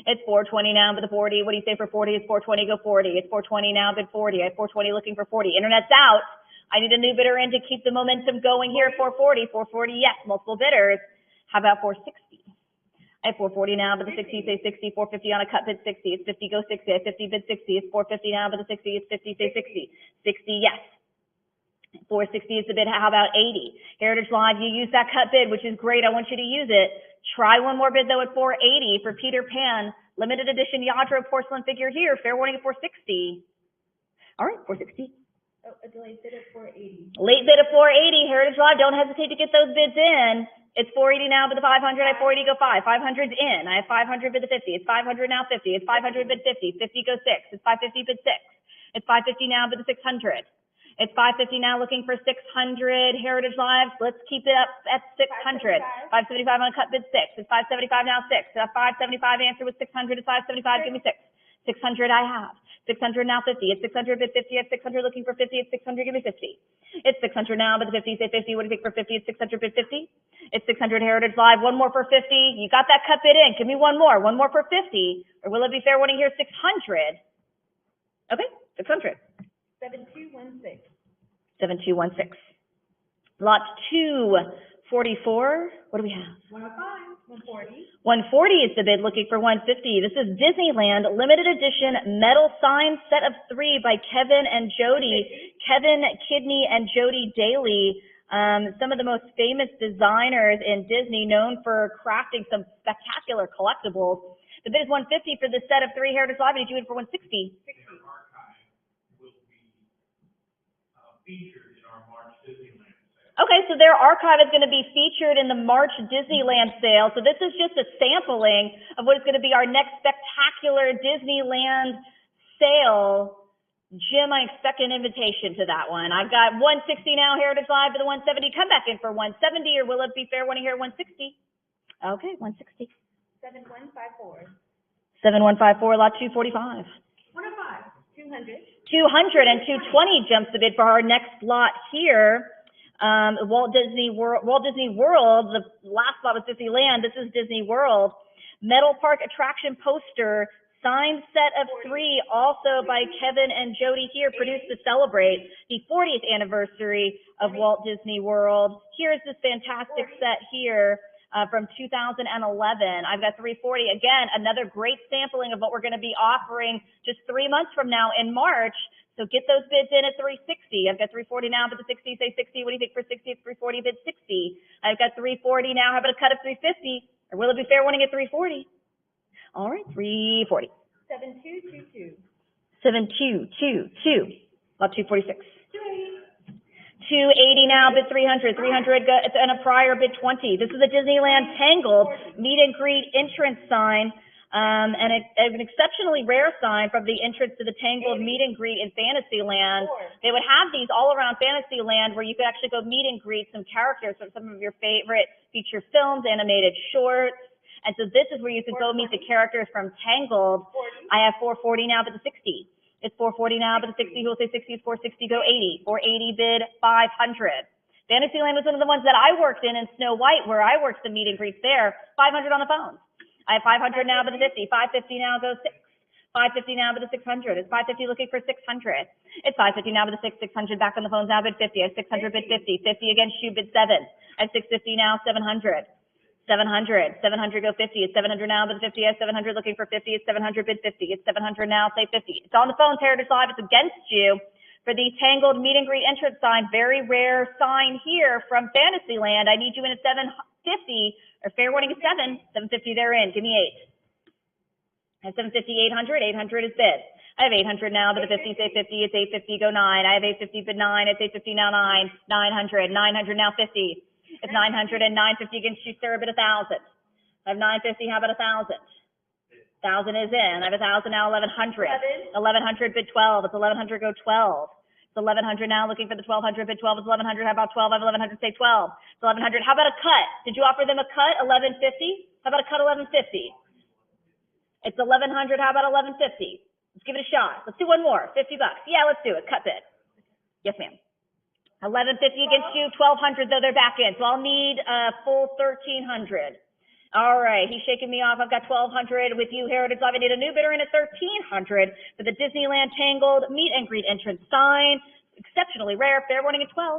D: It's 420 now, but the 40. What do you say for 40? It's 420, go 40. It's 420 now, bid 40. I have 420, looking for 40. Internet's out. I need a new bidder in to keep the momentum going here. 440, 440, yes. Multiple bidders. How about 460? I have 440 now, but the 60, say 60, 450 on a cut bid 60. It's 50, go 60. I have 50 bid 60. It's 450 now, but the 60, it's 50, say 60. 60, yes. 460 is the bid. How about 80? Heritage Live, you use that cut bid, which is great. I want you to use it. Try one more bid though at 480 for Peter Pan, limited edition Yadro porcelain figure here. Fair warning at 460. All right, 460.
B: Oh, a delayed bid at 480.
D: Late bid at 480. Heritage Live, don't hesitate to get those bids in. It's 480 now, but the 500, I have 480, go 5. 500's in. I have 500 bid the 50. It's 500 now, 50. It's 500 bid 50. 50 go 6. It's 550 bid 6. It's 550 now, bid the 600. It's 550 now, looking for 600. Heritage Live, let's keep it up at 600. 575 on a cut bid 6. It's 575 now, 6. That 575 answer was 600. It's 575, give me 6. 600 I have. 600 now, 50. It's 600 bid 50. It's 600 looking for 50. It's 600, give me 50. It's 600 now, but the 50, say 50. What do you think for 50? It's 600 bid 50. It's 600 Heritage Live. One more for 50. You got that cut bid in. Give me one more. One more for 50. Or will it be fair warning here? 600. Okay, 600.
B: 7216.
D: 7216. Lot 244. What do we have?
B: 105. 140.
D: 140 is the bid, looking for 150. This is Disneyland limited edition metal sign set of 3 by Kevin and Jody. Kevin Kidney and Jody Daly. Some of the most famous designers in Disney, known for crafting some spectacular collectibles. The bid is 150 for the set of 3. Heritage Live, I need you in for 160.
C: Their archive will be featured in our March Disneyland sale.
D: Okay, so their archive is going to be featured in the March Disneyland sale. So this is just a sampling of what is going to be our next spectacular Disneyland sale. Jim, I expect an invitation to that one. I've got 160 now, Heritage Live, for the 170. Come back in for 170, or will it be fair when you hear 160? Okay, 160.
B: 7154.
D: 7154, lot 245.
B: 200.
D: 200 and 220 jumps the bid for our next lot here. Walt Disney World, the last lot was Disneyland, this is Disney World. Metal Park attraction poster, signed set of 3, also by Kevin and Jody here, produced to celebrate the 40th anniversary of Walt Disney World. Here's this fantastic set here. From 2011. I've got 340. Again, another great sampling of what we're going to be offering just 3 months from now in March. So get those bids in at 360. I've got 340 now, but the 60, say 60. What do you think for 60? It's 340, bid 60. I've got 340 now. How about a cut of 350? Or will it be fair warning at 340? All right, 340.
B: 7222.
D: 7222. Lot 246.
B: 280.
D: 280 now, bid 300. 300 and a prior bid 20. This is a Disneyland Tangled meet and greet entrance sign, and an exceptionally rare sign from the entrance to the Tangled meet and greet in Fantasyland. They would have these all around Fantasyland where you could actually go meet and greet some characters from some of your favorite feature films, animated shorts. And so this is where you could go meet the characters from Tangled. I have 440 now, but the 60. It's 440 now, but the 60, who will say 60 is 460, go 80. 480 bid 500. Fantasyland was one of the ones that I worked in Snow White, where I worked the meet and greets there. 500 on the phones. I have 500 now, but the 50. 550 now, go 6. 550 now, but the 600. It's 550 looking for 600. It's 550 now, but the 600 back on the phones now, bid 50. I have 600, bid 50. 50 against you, bid 7. I have 650 now, 700. 700 go 50. It's 700 now, but 50. It's 700 looking for 50. It's 700 bid 50. It's 700 now, say 50. It's on the phone, Heritage Live. It's against you for the Tangled meet and greet entrance sign. Very rare sign here from Fantasyland. I need you in at 750, or fair warning is 7. 750, they're in. Give me 8. I have 750, 800. 800 is bid. I have 800 now, but the 50, say 50. It's 850, go 9. I have 850, bid 9. It's 850 now, 9. 900. 900 now, 50. It's 900 and 950 against you, Sarah, bid 1,000. I have 950, how about 1,000? 1,000 is in. I have 1,000 now, 1,100. 1,100 bid 12. It's 1,100, go 12. It's 1,100 now, looking for the 1,200 bid 12. It's 1,100, how about 12? I have 1,100, say 12. It's 1,100. How about a cut? Did you offer them a cut? 1,150? How about a cut 1,150? It's 1,100, how about 1,150? Let's give it a shot. Let's do one more. $50. Yeah, let's do it. Cut bid. Yes, ma'am. 1150 against you, 1200 though, they're back in. So I'll need a full 1300. All right, he's shaking me off. I've got 1200 with you, Heritage Live. I need a new bidder in at 1300 for the Disneyland Tangled meet and greet entrance sign. Exceptionally rare, fair warning at 12.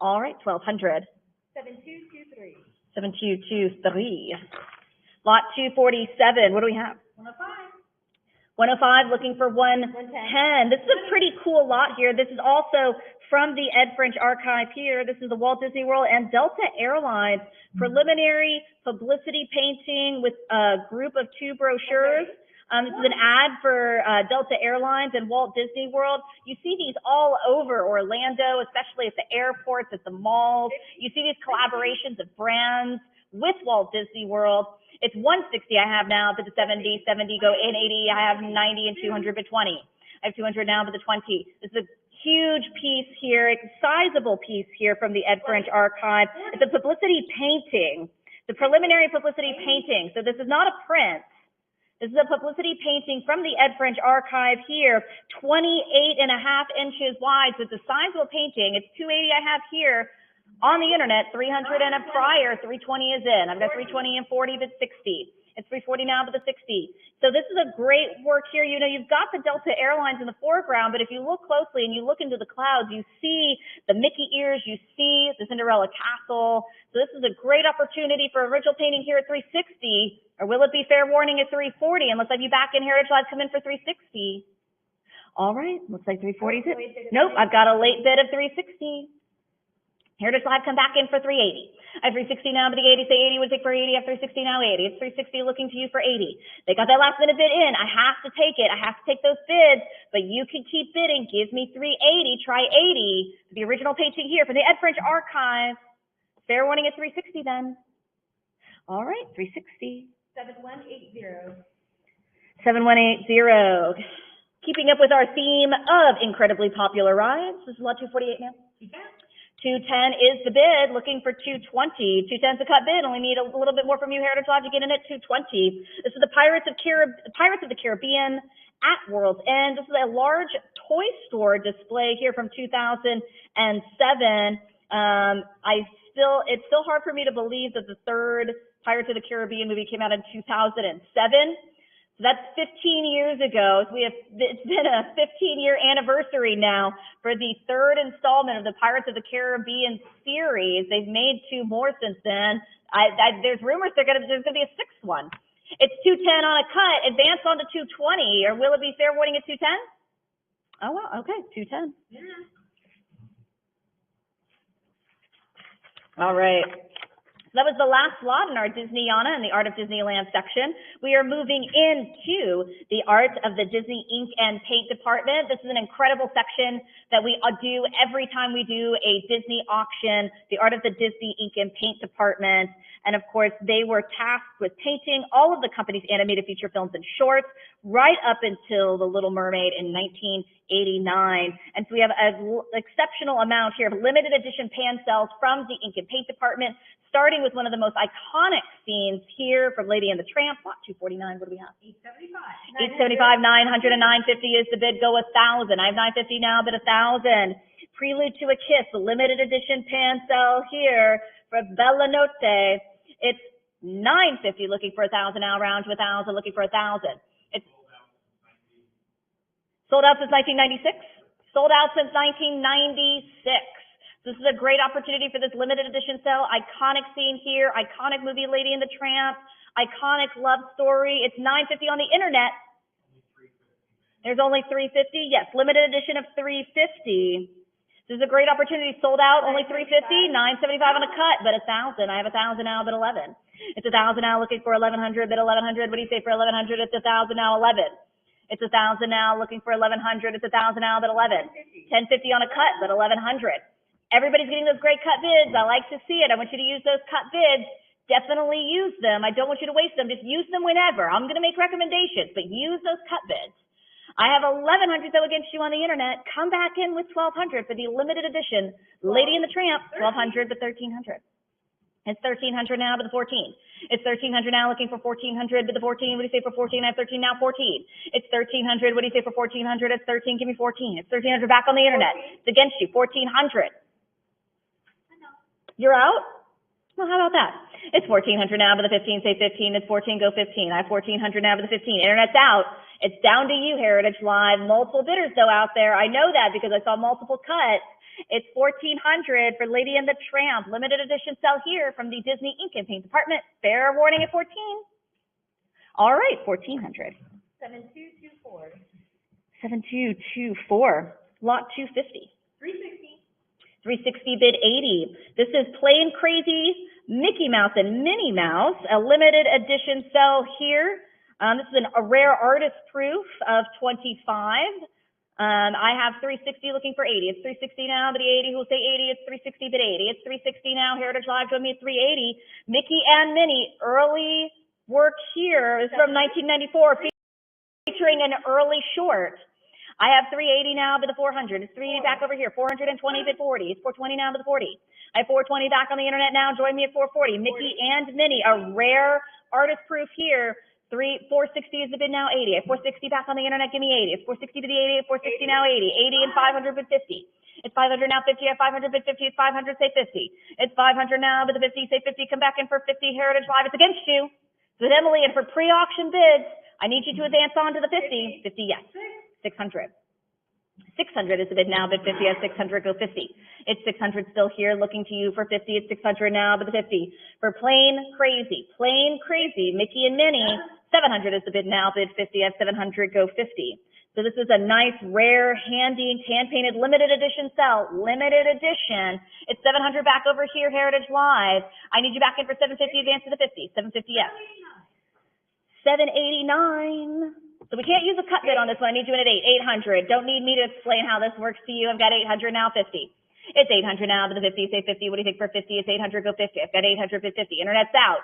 D: All right, 1200.
B: 7223.
D: 7223. Lot 247, what do we have?
B: 105.
D: 105, looking for 110. This is a pretty cool lot here. This is also from the Ed French Archive here. This is the Walt Disney World and Delta Airlines preliminary publicity painting with a group of 2 brochures. This is an ad for Delta Airlines and Walt Disney World. You see these all over Orlando, especially at the airports, at the malls. You see these collaborations of brands with Walt Disney World. It's 160 I have now, but the 70 go in 80. I have 90 and 200, but 20. I have 200 now, but the 20. This is a huge piece here, a sizable piece here from the Ed French Archive. It's a publicity painting, the preliminary publicity painting. So this is not a print. This is a publicity painting from the Ed French Archive here, 28.5 inches wide. So it's a sizable painting. It's 280 I have here. On the internet, 300 and a prior, 320 is in. I've got 320 and 40, but 60. It's 340 now, but the 60. So this is a great work here. You know, you've got the Delta Airlines in the foreground, but if you look closely and you look into the clouds, you see the Mickey ears, you see the Cinderella castle. So this is a great opportunity for original painting here at 360. Or will it be fair warning at 340? Unless I be back in Heritage Live, come in for 360. All right, looks like 340 is it. Nope, I've got a late bid of 360. Heritage Live, come back in for 380. I have 360 now, but the 80, say 80 would take for 80. I have 360 now, 80. It's 360 looking to you for 80. They got that last minute bid in. I have to take it. I have to take those bids, but you can keep bidding. Give me 380, try 80. The original painting here for the Ed French Archive. Fair warning at 360 then. All right, 360.
B: 7180.
D: 7180. Keeping up with our theme of incredibly popular rides. This is lot 248 now. 210 is the bid, looking for 220. 210's the cut bid, only need a little bit more from you, Heritage Lodge, to get in at 220. This is the Pirates of the Caribbean at World's End. This is a large toy store display here from 2007. It's still hard for me to believe that the third Pirates of the Caribbean movie came out in 2007. So that's 15 years ago. So it's been a 15-year anniversary now for the third installment of the Pirates of the Caribbean series. They've made 2 more since then. There's rumors there's gonna be a 6th one. It's 210 on a cut, advance on to 220, or will it be fair warning at 210? Oh, well, okay, 210.
B: Yeah.
D: All right. That was the last lot in our Disneyana and the Art of Disneyland section. We are moving into the Art of the Disney Ink and Paint department. This is an incredible section that we do every time we do a Disney auction, the Art of the Disney Ink and Paint department. And of course, they were tasked with painting all of the company's animated feature films and shorts right up until The Little Mermaid in 1989. And so we have an exceptional amount here of limited edition pan cells from the Ink and Paint department, starting with one of the most iconic scenes here from Lady and the Tramp. Lot 249, what do we have?
B: 875.
D: 875, 900, and 950 is the bid. Go 1,000. I have 950 now, but 1,000. Prelude to a Kiss, the limited edition pan cell here for Bella Notte. It's 950, looking for 1,000 now, round to 1,000, looking for 1,000. It's sold out since 1996. Sold out since 1996. This is a great opportunity for this limited edition sale. Iconic scene here, iconic movie Lady and the Tramp, iconic love story. It's $950 on the internet. There's only $350. Yes, limited edition of $350. This is a great opportunity. Sold out, only $350, $975 on a cut, but 1,000. I have 1,000 now, but 11. It's 1,000 now, looking for 1,100, but 1,100. What do you say for 1,100? It's 1,000 now, 11. It's 1,000 now, looking for 1,100. It's 1,000 now, but 11. 1050 on a cut, but 1,100. Everybody's getting those great cut bids. I like to see it. I want you to use those cut bids. Definitely use them. I don't want you to waste them. Just use them whenever. I'm going to make recommendations, but use those cut bids. I have 1,100 though against you on the internet. Come back in with 1,200 for the limited edition Lady and the Tramp. 1,200 but 1,300. It's 1,300 now to the 14. It's 1,300 now, looking for 1,400 but the 14. What do you say for 14? I have 13 now, 14. It's 1,300. What do you say for 1,400? It's 13. Give me 14. It's 1,300 back on the internet. It's against you. 1,400. You're out? Well, how about that? It's 1,400 now to the 15. Say 15. It's 14. Go 15. I have 1,400 now to the 15. Internet's out. It's down to you, Heritage Live. Multiple bidders though out there. I know that because I saw multiple cuts. It's 1,400 for Lady and the Tramp. Limited edition sell here from the Disney Ink and Paint department. Fair warning at 14. All right, 1,400.
B: 7224.
D: 7224. Lot 250.
B: 360.
D: 360 bid 80. This is Plain Crazy Mickey Mouse and Minnie Mouse, a limited edition sell here. This is a rare artist proof of 25. I have 360 looking for 80. It's 360 now, but the 80 who will say 80. It's 360 bid 80. It's 360 now. Heritage Live showed me at 380. Mickey and Minnie, early work here is from 1994, featuring an early short. I have 380 now, but the 400. It's 380 back over here. 420 bid 40. It's 420 now, but the 40. I have 420 back on the internet now. Join me at 440. Mickey and Minnie, a rare artist proof here. 460 is the bid now, 80. At 460 back on the internet, give me 80. It's 460 to the 80, at 460 now 80. 80 and 500 bid 50. It's 500 now 50, at 500 bid 50. It's 500, say 50. It's 500 now, but the 50, say 50. Come back in for 50. Heritage Live, it's against you. With Emily, and for pre-auction bids, I need you to advance on to the 50. 50, yes. 600. 600 is the bid now, bid 50, at 600, go 50. It's 600 still here, looking to you for 50. It's 600 now, but the 50. For Plain Crazy, Mickey and Minnie, 700 is the bid now, bid 50, at 700, go 50. So this is a nice, rare, handy, hand-painted, limited edition cell, limited edition. It's 700 back over here, Heritage Live. I need you back in for 750, advance to the 50. 750, yes. 789. So we can't use a cut bid on this one. I need you in at 800. Don't need me to explain how this works to you. I've got 800 now, 50. It's 800 now, but the 50, say 50. What do you think for 50? It's 800, go 50. I've got 800, bid 50. Internet's out.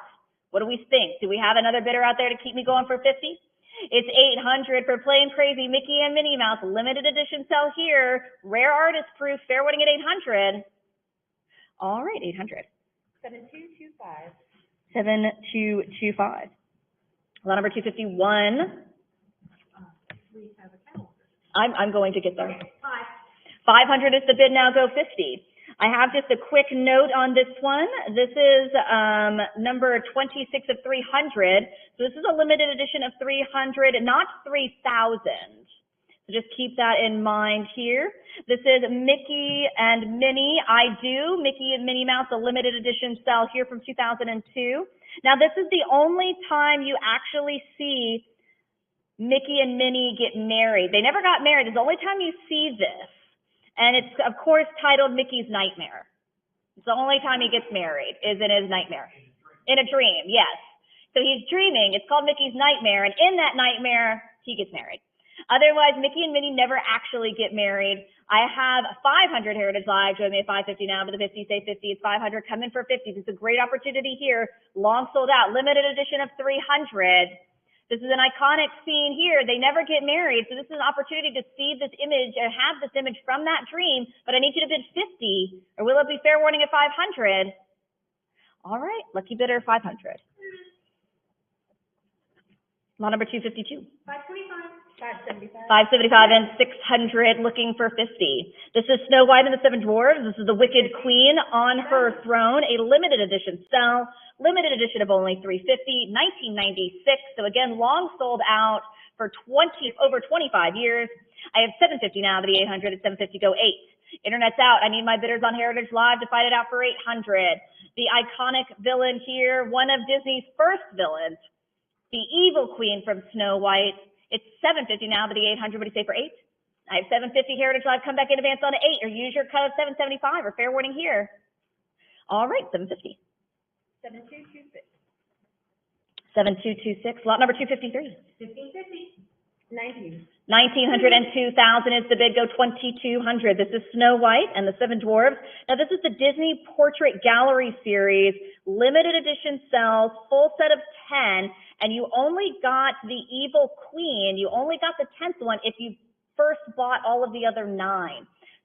D: What do we think? Do we have another bidder out there to keep me going for 50? It's 800 for Plain Crazy Mickey and Minnie Mouse. Limited edition sell here. Rare artist proof. Fair warning at 800. All right, 800.
B: 7225.
D: 7225. Lot number 251.
B: We have a calendar.
D: I'm going to get there.
B: Okay, 5.
D: 500 is the bid, now go 50. I have just a quick note on this one. This is number 26 of 300. So this is a limited edition of 300, not 3,000. So just keep that in mind here. This is Mickey and Minnie. I Do Mickey and Minnie Mouse, a limited edition sell here from 2002. Now this is the only time you actually see Mickey and Minnie get married. They never got married. It's the only time you see this. And it's, of course, titled Mickey's Nightmare. It's the only time he gets married, is in his nightmare. In a dream, yes. So he's dreaming. It's called Mickey's Nightmare. And in that nightmare, he gets married. Otherwise, Mickey and Minnie never actually get married. I have 500 Heritage Live. Join me at 550 now, but the 50 say 50. It's 500. Come in for 50. This is a great opportunity here. Long sold out. Limited edition of 300. This is an iconic scene here. They never get married, so this is an opportunity to see this image or have this image from that dream, but I need you to bid 50, or will it be fair warning at 500? All right, lucky bidder, 500. Lot number 252.
B: 525. 575.
D: 575 and 600, looking for 50. This is Snow White and the Seven Dwarfs. This is the Wicked Queen on her throne, a limited edition sell. Limited edition of only 350, 1996. So again, long sold out for over 25 years. I have 750 now, but the 800 at 750 go 8. Internet's out. I need my bidders on Heritage Live to fight it out for 800. The iconic villain here, one of Disney's first villains, the evil queen from Snow White. It's 750 now, but the 800, what do you say for 8? I have 750 Heritage Live. Come back in advance on 8, or use your code 775, or fair warning here. All right, 750.
B: 7226.
D: 7226. Lot number 253.
B: 1550. 19.
D: 1900 and 2000 is the bid. Go 2200. This is Snow White and the Seven Dwarfs. Now this is the Disney Portrait Gallery series, limited edition sells, full set of 10, and you only got the Evil Queen. You only got the 10th one if you first bought all of the other 9.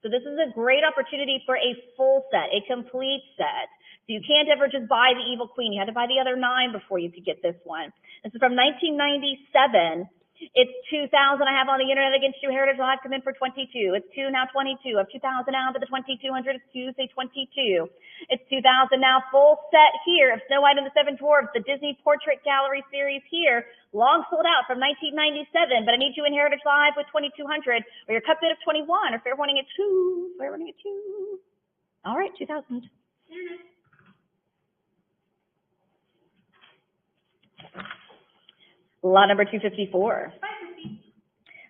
D: So this is a great opportunity for a full set, a complete set. So you can't ever just buy the Evil Queen. You had to buy the other 9 before you could get this one. This is from 1997. It's 2000 I have on the internet against you. Heritage Live, come in for 22. It's 2 now, 22. Of 2000 now, but the 2200 is 2, say 22. It's 2000 now, full set here of Snow White and the Seven Dwarfs, the Disney Portrait Gallery series here. Long sold out from 1997, but I need you in Heritage Live with 2200, or your cut bid of 21, or fair warning at 2. Fair warning at 2. All right, 2000. Lot number 254.
B: 550.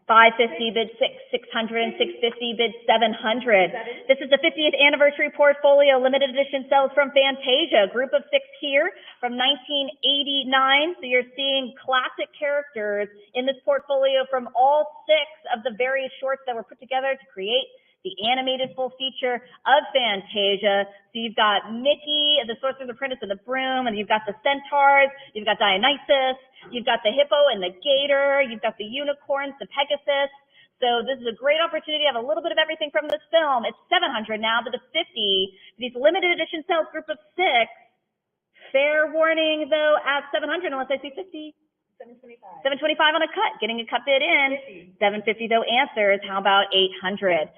D: 550 bid 6, 600 and 650 bid 700. This is the 50th anniversary portfolio, limited edition sells from Fantasia, group of 6 here from 1989. So you're seeing classic characters in this portfolio from all 6 of the various shorts that were put together to create the animated full feature of Fantasia. So you've got Mickey, the Sorcerer's Apprentice, and the Broom, and you've got the Centaurs, you've got Dionysus, you've got the Hippo and the Gator, you've got the Unicorns, the Pegasus. So this is a great opportunity to have a little bit of everything from this film. It's 700 now, but the 50, these limited edition sales, group of 6. Fair warning, though, at 700, unless I see 50.
B: 725.
D: 725 on a cut, getting a cut bid in.
B: 50.
D: 750, though, answers. How about 800?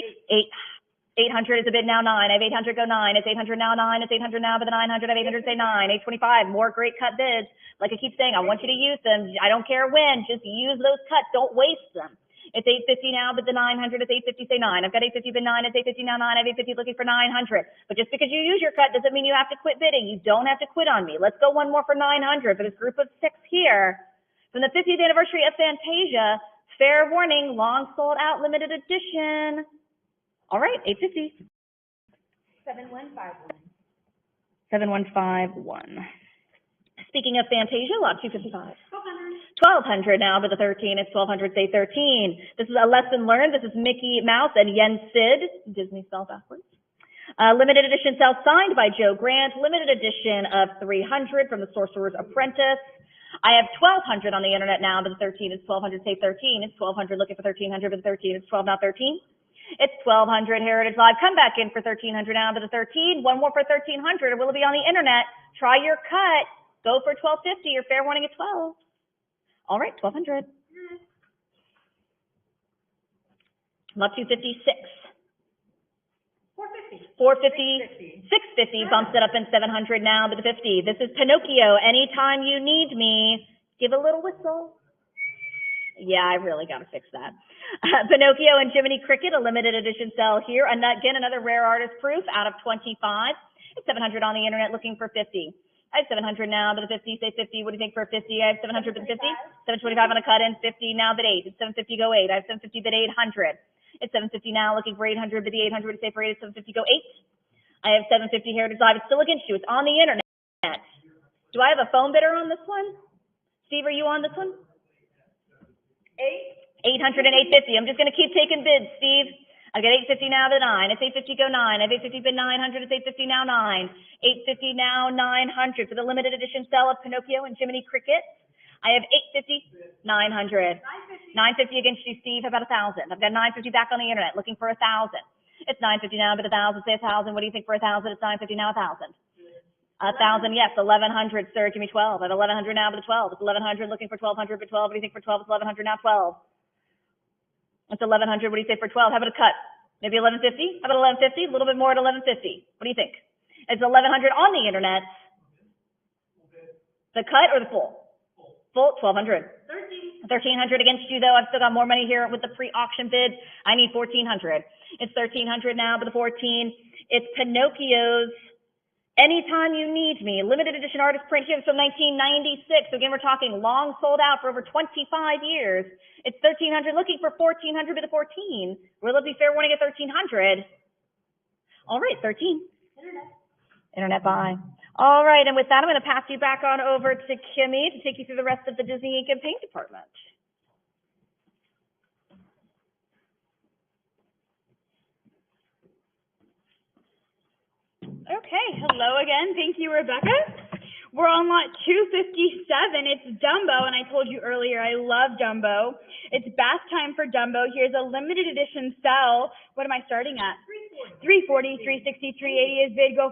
D: 800 is a bid now, 9. I have 800 go 9. It's 800 now, 9. It's 800 now, but the 900 I have 800 say 9. 825, more great cut bids. Like I keep saying, I want you to use them. I don't care when, just use those cuts. Don't waste them. It's 850 now, but the 900 is 850 say 9. I've got 850 bid 9. It's 850 now, 9. I have 850 looking for 900. But just because you use your cut doesn't mean you have to quit bidding. You don't have to quit on me. Let's go one more for 900 for this group of 6 here. From the 50th anniversary of Fantasia, fair warning, long sold out, limited edition. All right, 850.
B: 7151.
D: 7151. Speaking of Fantasia, lot 255.
B: 1200.
D: 1200 now, but the 13 is 1200, say 13. This is a lesson learned. This is Mickey Mouse and Yen Sid. Disney spelled backwards. Limited edition sale signed by Joe Grant. Limited edition of 300 from the Sorcerer's Apprentice. I have 1200 on the internet now, but the 13 is 1200, say 13. It's 1200 looking for 1300, but the 13 is 12 now, 13. It's 1,200 Heritage Live. Come back in for 1,300 now to the 13. One more for 1,300. Will it be on the internet? Try your cut. Go for 1,250. Your fair warning at 12. All right, 1,200. Lot 256.
B: 450.
D: 450. 650 bumps it up in 700 now to the 50. This is Pinocchio. Anytime you need me, give a little whistle. Yeah, I really got to fix that. Pinocchio and Jiminy Cricket, a limited edition sell here. Again, another rare artist proof out of 25. It's 700 on the internet looking for 50. I have 700 now to the 50. Say 50. What do you think for 50? I have 700 bid 50. 725 on a cut in. 50 now bid 8. It's 750 go 8. I have 750 bid 800. It's 750 now looking for 800 bid the 800. Say for 8. It's 750 go 8. I have 750 Heritage Live. It's still against you. It's on the internet. Do I have a phone bidder on this one? Steve, are you on this one? 800 and 850. I'm just going to keep taking bids, Steve. I got 850 now to 9. It's 850 go 9. I have 850 bid 900. It's 850 now 9. 850 now 900 for the limited edition sell of Pinocchio and Jiminy Cricket. I have 850, 900. 950 against you, Steve. How about 1,000? I've got 950 back on the internet looking for 1,000. It's 950 now, but 1,000. Say 1,000. What do you think for 1,000? It's 950 now, 1,000. 1,000, yes. 1,100, sir. Give me 12. I have 1,100 now, but 12. It's 1,100 looking for 1,200, but 12. What do you think for 12? It's 1,100 now, 12. It's 1,100. What do you say for 12? How about a cut? Maybe 1,150? How about 1,150? A little bit more at 1,150. What do you think? It's 1,100 on the internet. The cut or the full? Full, 1,200. 1,300 against you, though. I've still got more money here with the pre-auction bid. I need 1,400. It's 1,300 now, but the 14. It's Pinocchio's Anytime You Need Me. Limited edition artist print here from 1996. So again, we're talking long sold out for over 25 years. It's 1,300 looking for 1,400 to the 14. Will it be fair warning at 1,300? All right, 13. Internet buy. All right, and with that, I'm going to pass you back on over to Kimmy to take you through the rest of the Disney Ink and Paint department.
A: Okay, hello again. Thank you, Rebecca. We're on lot 257. It's Dumbo, and I told you earlier I love Dumbo. It's bath time for Dumbo. Here's a limited edition sell. What am I starting at? 340, 360, 380 is bid. Go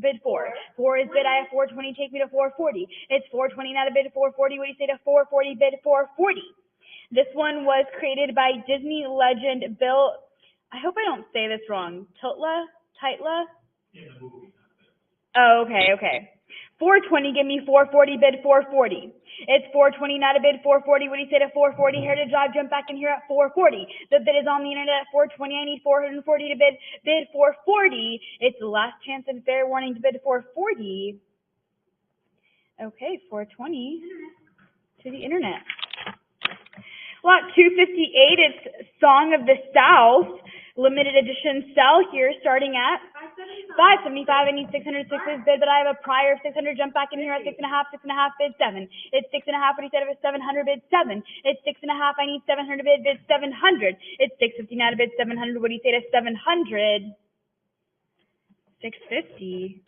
A: bid 4. 4 is bid. I have 420. Take me to 440. It's 420 now to bid 440. What do you say to 440? Bid 440. This one was created by Disney legend Bill. I hope I don't say this wrong. Titla?
C: In the movie.
A: Oh, okay. 420, give me 440, bid 440. It's 420, not a bid, 440. What do you say to 440? Heritage Live, jump back in here at 440. The bid is on the internet at 420. I need 440 to bid 440. It's the last chance and fair warning to bid 440. Okay, 420 to the internet. Lot 258, it's Song of the South. Limited edition sell here starting at 575. I need 606 is bid, but I have a prior of 600. Jump back in here at 6.5. 6.5 bid 7. It's 6.5. What do you say to 700 bid 7? It's 6.5. I need 700 bid 700. It's 650 now to bid 700. What do you say to 700? 650.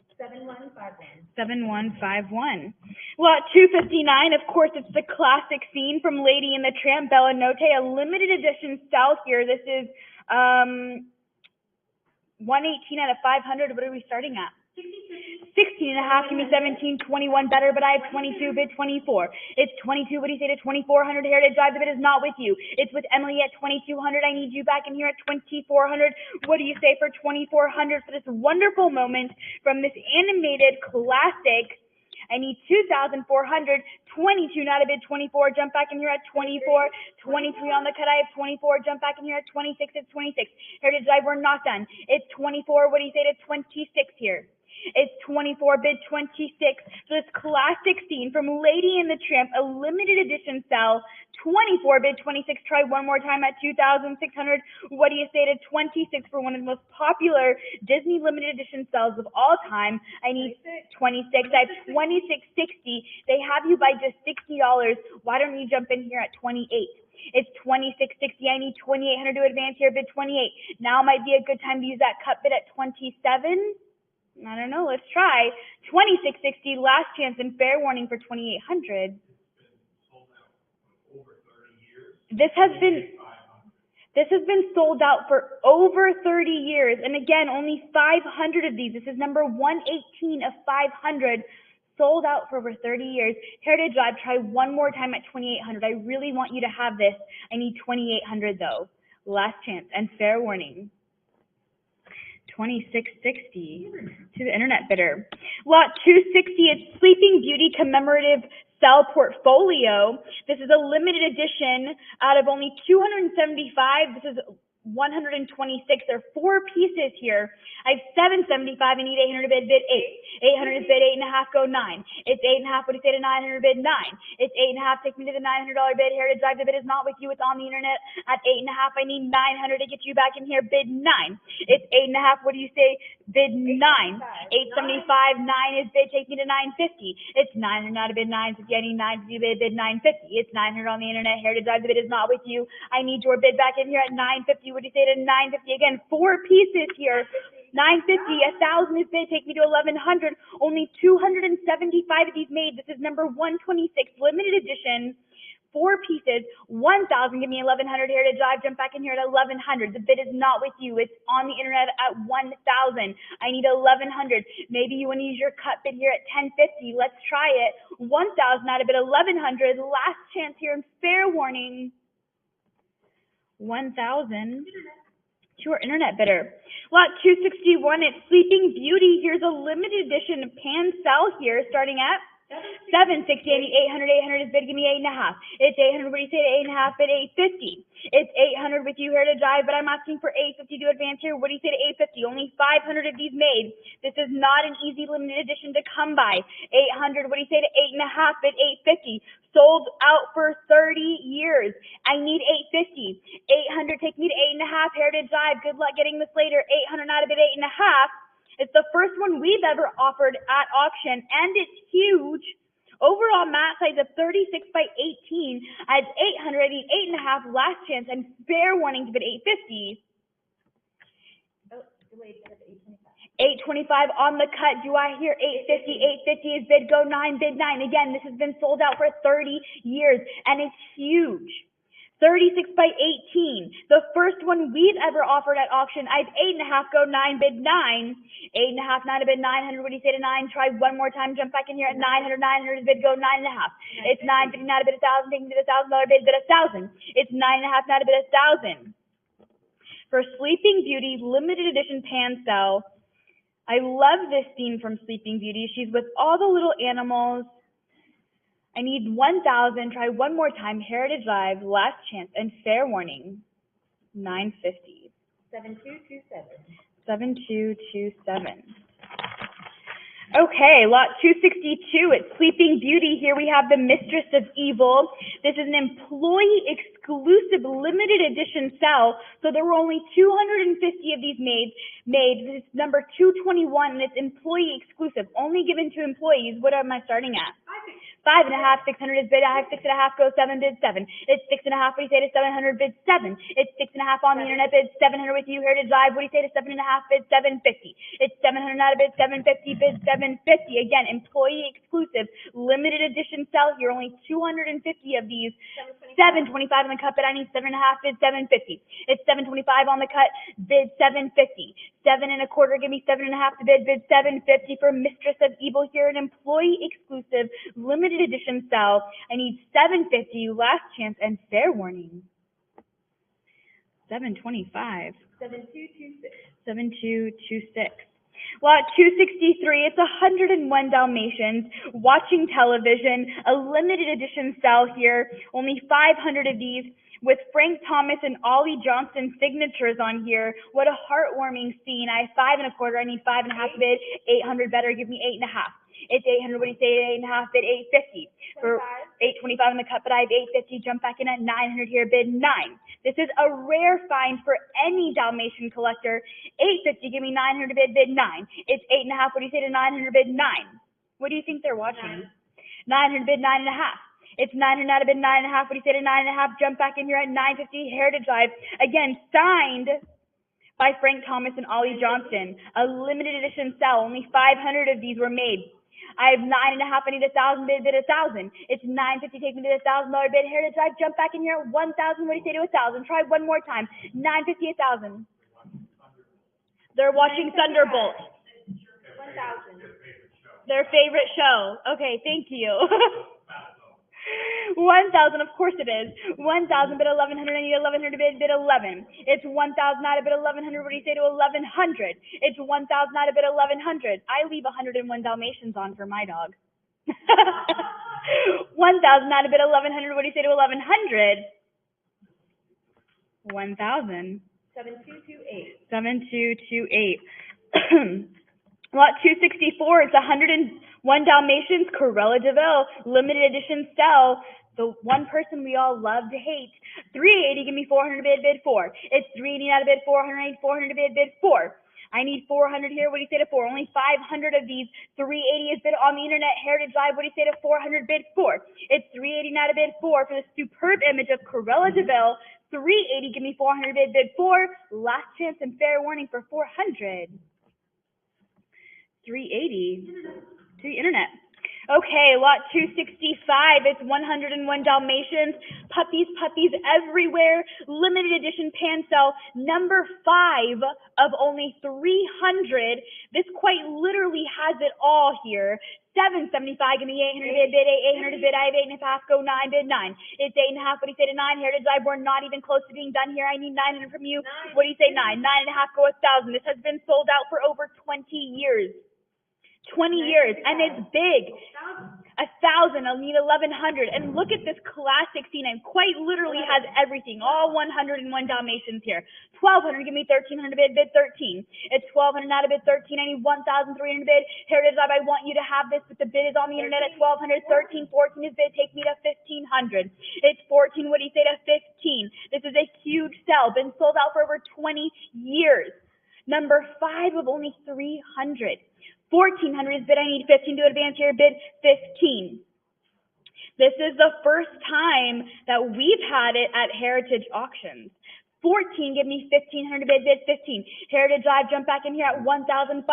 A: 7151. Lot 259, of course, it's the classic scene from Lady and the Tramp, Bella Notte, a limited edition sell here. This is 118 out of 500. What are we starting at? 16 and a half. Give me 17, 21 better, but I have 22, bid 24. It's 22. What do you say to 2,400? Heritage Live, the bid is not with you. It's with Emily at 2,200. I need you back in here at 2,400. What do you say for 2,400 for this wonderful moment from this animated classic? I need 2,400, 22, not a bid, 24, jump back in here at 24, 23 on the cut, I have 24, jump back in here at 26, it's 26. Heritage Live, we're not done. It's 24, what do you say to 26 here? It's 24, bid 26. So this classic scene from Lady and the Tramp, a limited edition sell, 24, bid 26. Try one more time at 2,600. What do you say to 26 for one of the most popular Disney limited edition sells of all time? I need 26. I have 2660. They have you by just $60. Why don't you jump in here at 28? It's 2660. I need 2,800 to advance here, bid 28. Now might be a good time to use that cut bid at 27. I don't know. Let's try 2660. Last chance and fair warning for 2,800. This has been This has been sold out for over 30 years, and again, only 500 of these. This is number 118 of 500, sold out for over 30 years. Heritage Drive, try one more time at 2,800. I really want you to have this. I need 2,800 though. Last chance, and fair warning. 2660 to the internet bidder. Lot 260, it's Sleeping Beauty commemorative cell portfolio. This is a limited edition out of only 275. This is 126. There are 4 pieces here. I have 775. I need 800 to bid 8. 800 is bid 8.5, go 9. It's 8.5. What do you say to 900 bid 9? It's 8.5. Take me to the $900 bid. Heritage Drive, the bid is not with you. It's on the internet at 8.5. I need 900 to get you back in here. Bid 9. It's 8.5. What do you say? Bid 9. 875. 9 is bid. Take me to 950. It's 900 not a bid 950. I need 950 bid 950. It's 900 on the internet. Heritage Drive, the bid is not with you. I need your bid back in here at 950. What do you say to 950? Again, 4 pieces here. 950, 1,000 is bid. Take me to 1,100. Only 275 of these made. This is number 126, limited edition. 4 pieces, 1,000. Give me 1,100 here to drive. Jump back in here at 1,100. The bid is not with you. It's on the internet at 1,000. I need 1,100. Maybe you want to use your cut bid here at 1050. Let's try it. 1,000 out of bid 1,100. Last chance here and fair warning. 1,000 to our internet bidder. Lot 261, it's Sleeping Beauty. Here's a limited edition pan cell here starting at 760. I need 800. 800 is bid. Give me 8.5. It's 800. What do you say to 8.5? Bid 850. It's 800 with you here to drive, but I'm asking for 850 to advance here. What do you say to 850? Only 500 of these made. This is not an easy limited edition to come by. 800. What do you say to 8.5? Bid 850. Sold out for 30 years. I need 850. 800. Take me to 8.5. Heritage Drive. Good luck getting this later. 800 out of bid 8.5. It's the first one we've ever offered at auction, and it's huge. Overall mat size of 36 by 18. I have 800. I need 8.5. Last chance and fair warning to bid 850.
B: Oh, delayed at 825.
A: 825 on the cut. Do I hear 850? 850 is bid. Go 9. Bid 9. Again, this has been sold out for 30 years, and it's huge. 36 by 18. The first one we've ever offered at auction. I have 8.5. Go 9. Bid 9. 8.5. 9 to bid 900. What do you say to 9? Try one more time. Jump back in here at 900. 900 is bid. Go 9.5. It's 950. Not a bid 1,000. Take me to the $1,000 bid. Bid 1,000. It's 9.5. Not a bid 1,000. For Sleeping Beauty limited edition pan cell. I love this scene from Sleeping Beauty. She's with all the little animals. I need 1,000. Try one more time. Heritage Live, last chance, and fair warning. 950.
B: 7227.
A: 7227. Okay, lot 262. It's Sleeping Beauty. Here we have the Mistress of Evil. This is an employee exclusive limited edition cell. So there were only 250 of these made. This is number 221, and it's employee exclusive, only given to employees. What am I starting at? 5.5, 600 is bid. I have 6.5, go 7, bid 7. It's 6.5, what do you say to 700, bid 7. It's 6.5 on the internet, bid 700 with you, Heritage Live. What do you say to 7.5, bid 750. It's 700 out of bid 750, bid 750. Again, employee exclusive, limited edition cell here, only 250 of these. 725 on the cut, bid I need 7.5, bid 750. It's 725 on the cut, bid 750. 7.25, give me 7.5 to bid 750 for Mistress of Evil here, an employee exclusive, limited edition cell. I need 750, last chance, and fair warning. 725.
B: 7226.
A: 7226. Lot 263, it's 101 Dalmatians, watching television, a limited edition cell here, only 500 of these, with Frank Thomas and Ollie Johnston signatures on here. What a heartwarming scene. I have 5.25, I need 5.5 bid, 800 better, give me 8.5. It's 800, what do you say, 8.5 bid, 850. For 825 on the cut, but I have 850, jump back in at 900 here, bid 9. This is a rare find for any Dalmatian collector. 850, give me 900 bid 9. It's 8.5, what do you say to 900 bid 9? What do you think they're watching? 900 bid 9.5. It's 900 out of bid 9.5, what do you say to 9.5? Jump back in here at 950, Heritage Live. Again, signed by Frank Thomas and Ollie Johnston. A limited edition cell, only 500 of these were made. I have 9.5, I need 1,000, bid 1,000. It's 950, take me to the $1,000 bid. Heritage Drive, jump back in here at 1,000, what do you say to 1,000? Try one more time. 950, 1,000. They're watching Thunderbolt.
B: 1,000.
A: Their favorite show. Okay, thank you. 1,000, of course it is. 1,000, bid 1,100, I need 1,100, bid 11. It's 1,000 out of bid 1,100, what do you say to 1,100? It's 1,000 out of bid 1,100. I leave 101 Dalmatians on for my dog. 1,000 out of bid 1,100, what do you say to 1,100? 1,000.
B: 7228.
A: 7228. Lot 264, it's 101 Dalmatians, Corella DeVille, limited edition cell. The one person we all love to hate. 380, give me 400, bid 4. It's 380 out of bid 400, I need 400 bid 4. I need 400 here, what do you say to 4? Only 500 of these 380 is bid on the internet. Heritage Live, what do you say to 400, bid 4? It's 380 out of bid 4 for the superb image of Corella DeVille. 380, give me 400, bid 4. Last chance and fair warning for 400. 380 to the internet. Okay, lot 265, it's 101 Dalmatians, puppies everywhere, limited edition pan cell, number 5 of only 300. This quite literally has it all here. 775, give me 800 bid 800 bid, I have 8.5, go 9, bid 9. It's 8.5, what do you say to 9? Heritage Live, we're not even close to being done here. I need 900 from you. What do you say, 9? 9.5, go 1,000. This has been sold out for over 20 years. 20 years, and it's big. 1,000, I'll need 1,100. And look at this classic scene, and quite literally has everything, all 101 Dalmatians here. 1,200, give me 1,300 bid 13. It's 1,200 out of bid 13, I need 1,300 bid. Heritage Lab, I want you to have this, but the bid is on the internet at 1,200, 13, 14 is bid, take me to 1,500. It's 14, what do you say to 15? This is a huge sell, been sold out for over 20 years. Number 5 of only 300. 1,400 is bid, I need 15 to advance here, bid 15. This is the first time that we've had it at Heritage Auctions. 14, give me 1,500 bid 15. Heritage Live, jump back in here at 1,500.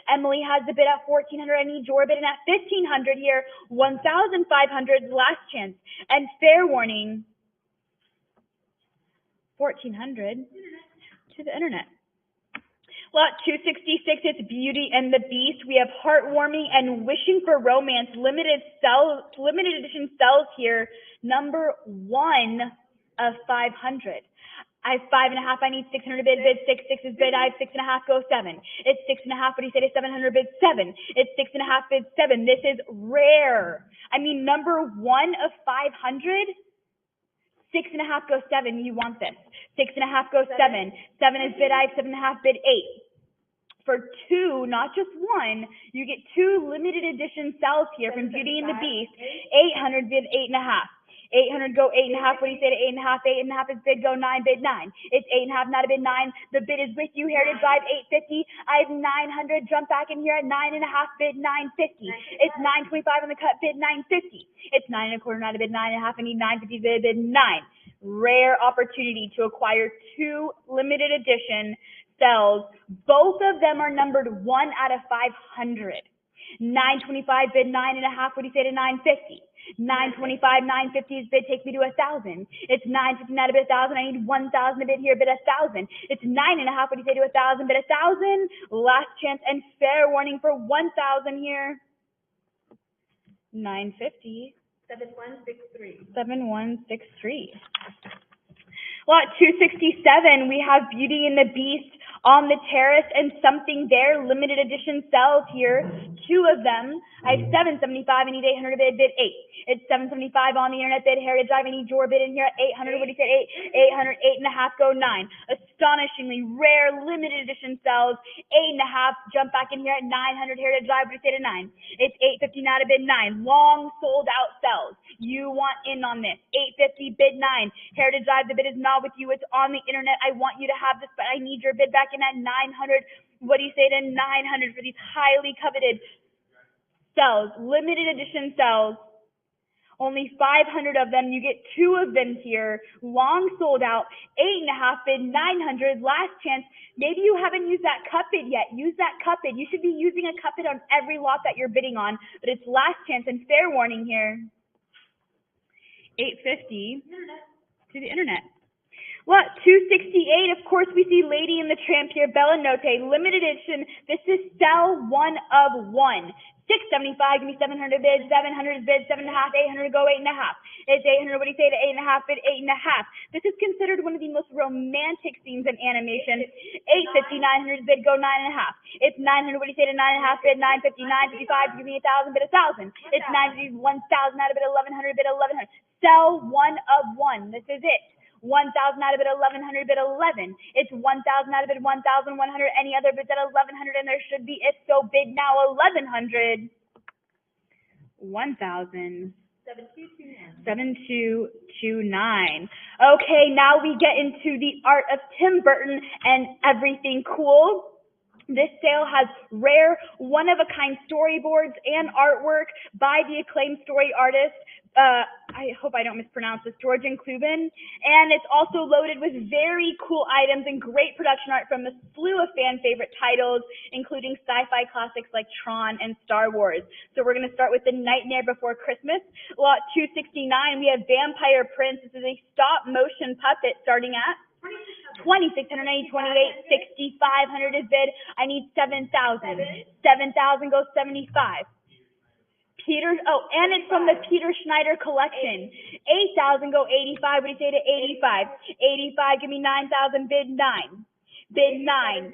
A: Emily has the bid at 1,400. I need your bid in at 1,500 here. 1,500, last chance. And fair warning, 1,400 to the internet. Lot 266, it's Beauty and the Beast. We have Heartwarming and Wishing for Romance, limited edition cells here. Number 1 of 500. I have 5.5, I need 600 bid 6. 6 is bid, I have 6.5, go 7. It's 6.5, what do you say to 700 bid 7? It's 6.5 bid 7. This is rare. I mean, number 1 of 500. 6.5 go 7, you want this. 6.5 go 7. 7 is bid, I have 7.5 bid 8. For 2, not just 1, you get 2 limited edition cells here from Beauty and the Beast. 800 bid 8.5. 800 go 8.5, what do you say to 8.5? 8.5 is bid, go 9, bid 9. It's 8.5, not a bid 9. The bid is with you, Heritage Live, 850. I have 900, jump back in here at 9.5, bid 950. It's 925 on the cut, bid 950. It's 9.25, not a bid 9.5, I need 950, bid 9. Rare opportunity to acquire 2 limited edition cells. Both of them are numbered 1 out of 500. 925 bid 9.5, what do you say to 950? 925, 950 is bid, take me to 1,000. It's 950 out of bid 1,000, I need 1,000 a bid here, bid 1,000. It's 9.5, what do you say to 1,000? Bid 1,000. Last chance and fair warning for 1,000 here. 950.
B: 7163.
A: 7163. Lot 267, we have Beauty and the Beast on the Terrace and Something There, limited edition cells here. 2 of them. I have 775, I need 800 bid 8. It's 775 on the internet bid, Heritage Drive, I need your bid in here at 800, what do you say, 8? 800, 8.5, go 9. Astonishingly rare, limited edition cells, 8.5, jump back in here at 900, Heritage Drive, what do you say to 9? It's 850, not a bid 9. Long sold out cells. You want in on this. 850, bid 9. Heritage Drive, the bid is not with you, it's on the internet. I want you to have this, but I need your bid back in at 900. What do you say to 900 for these highly coveted cells, limited edition cells? Only 500 of them. You get 2 of them here. Long sold out. 8.5 bid, 900. Last chance. Maybe you haven't used that cut bid yet. Use that cut bid. You should be using a cut bid on every lot that you're bidding on, but it's last chance and fair warning here. 850 to the internet. Lot 268, of course, we see Lady and the Tramp here, Bella Notte, limited edition. This is sell 1 of 1. 675, give me 700 bids, 700 bids, 7.5, 800, go 8.5. It's 800, what do you say to 8.5 bid, 8.5. This is considered one of the most romantic scenes in animation. 850, 900 bid, go 9.5. It's 900, what do you say to 9.5 bid, 950, 955, give me 1,000 bid, 1,000. It's 950, 1,000 out of bid, 1,100 bid, 1,100. Sell 1 of 1. This is it. 1,000 out of bid, 1,100 bid, 11. It's 1,000 out of bid, 1,100. Any other bids at 1,100, and there should be. If so, bid now 1,100. 1,000. 7229. Okay, now we get into the art of Tim Burton and everything cool. This sale has rare, one-of-a-kind storyboards and artwork by the acclaimed story artist. I hope I don't mispronounce this, Georgian Cluban. And it's also loaded with very cool items and great production art from a slew of fan favorite titles, including sci-fi classics like Tron and Star Wars. So we're going to start with The Nightmare Before Christmas. Lot 269, we have Vampire Prince. This is a stop motion puppet starting at 2,600, I need 28, 6,500 is bid. I need 7,000. 7,000 goes 75. And it's from the Peter Schneider collection. 8,000 go 85. What do you say to 85? 85, give me 9,000, bid 9. Bid 9.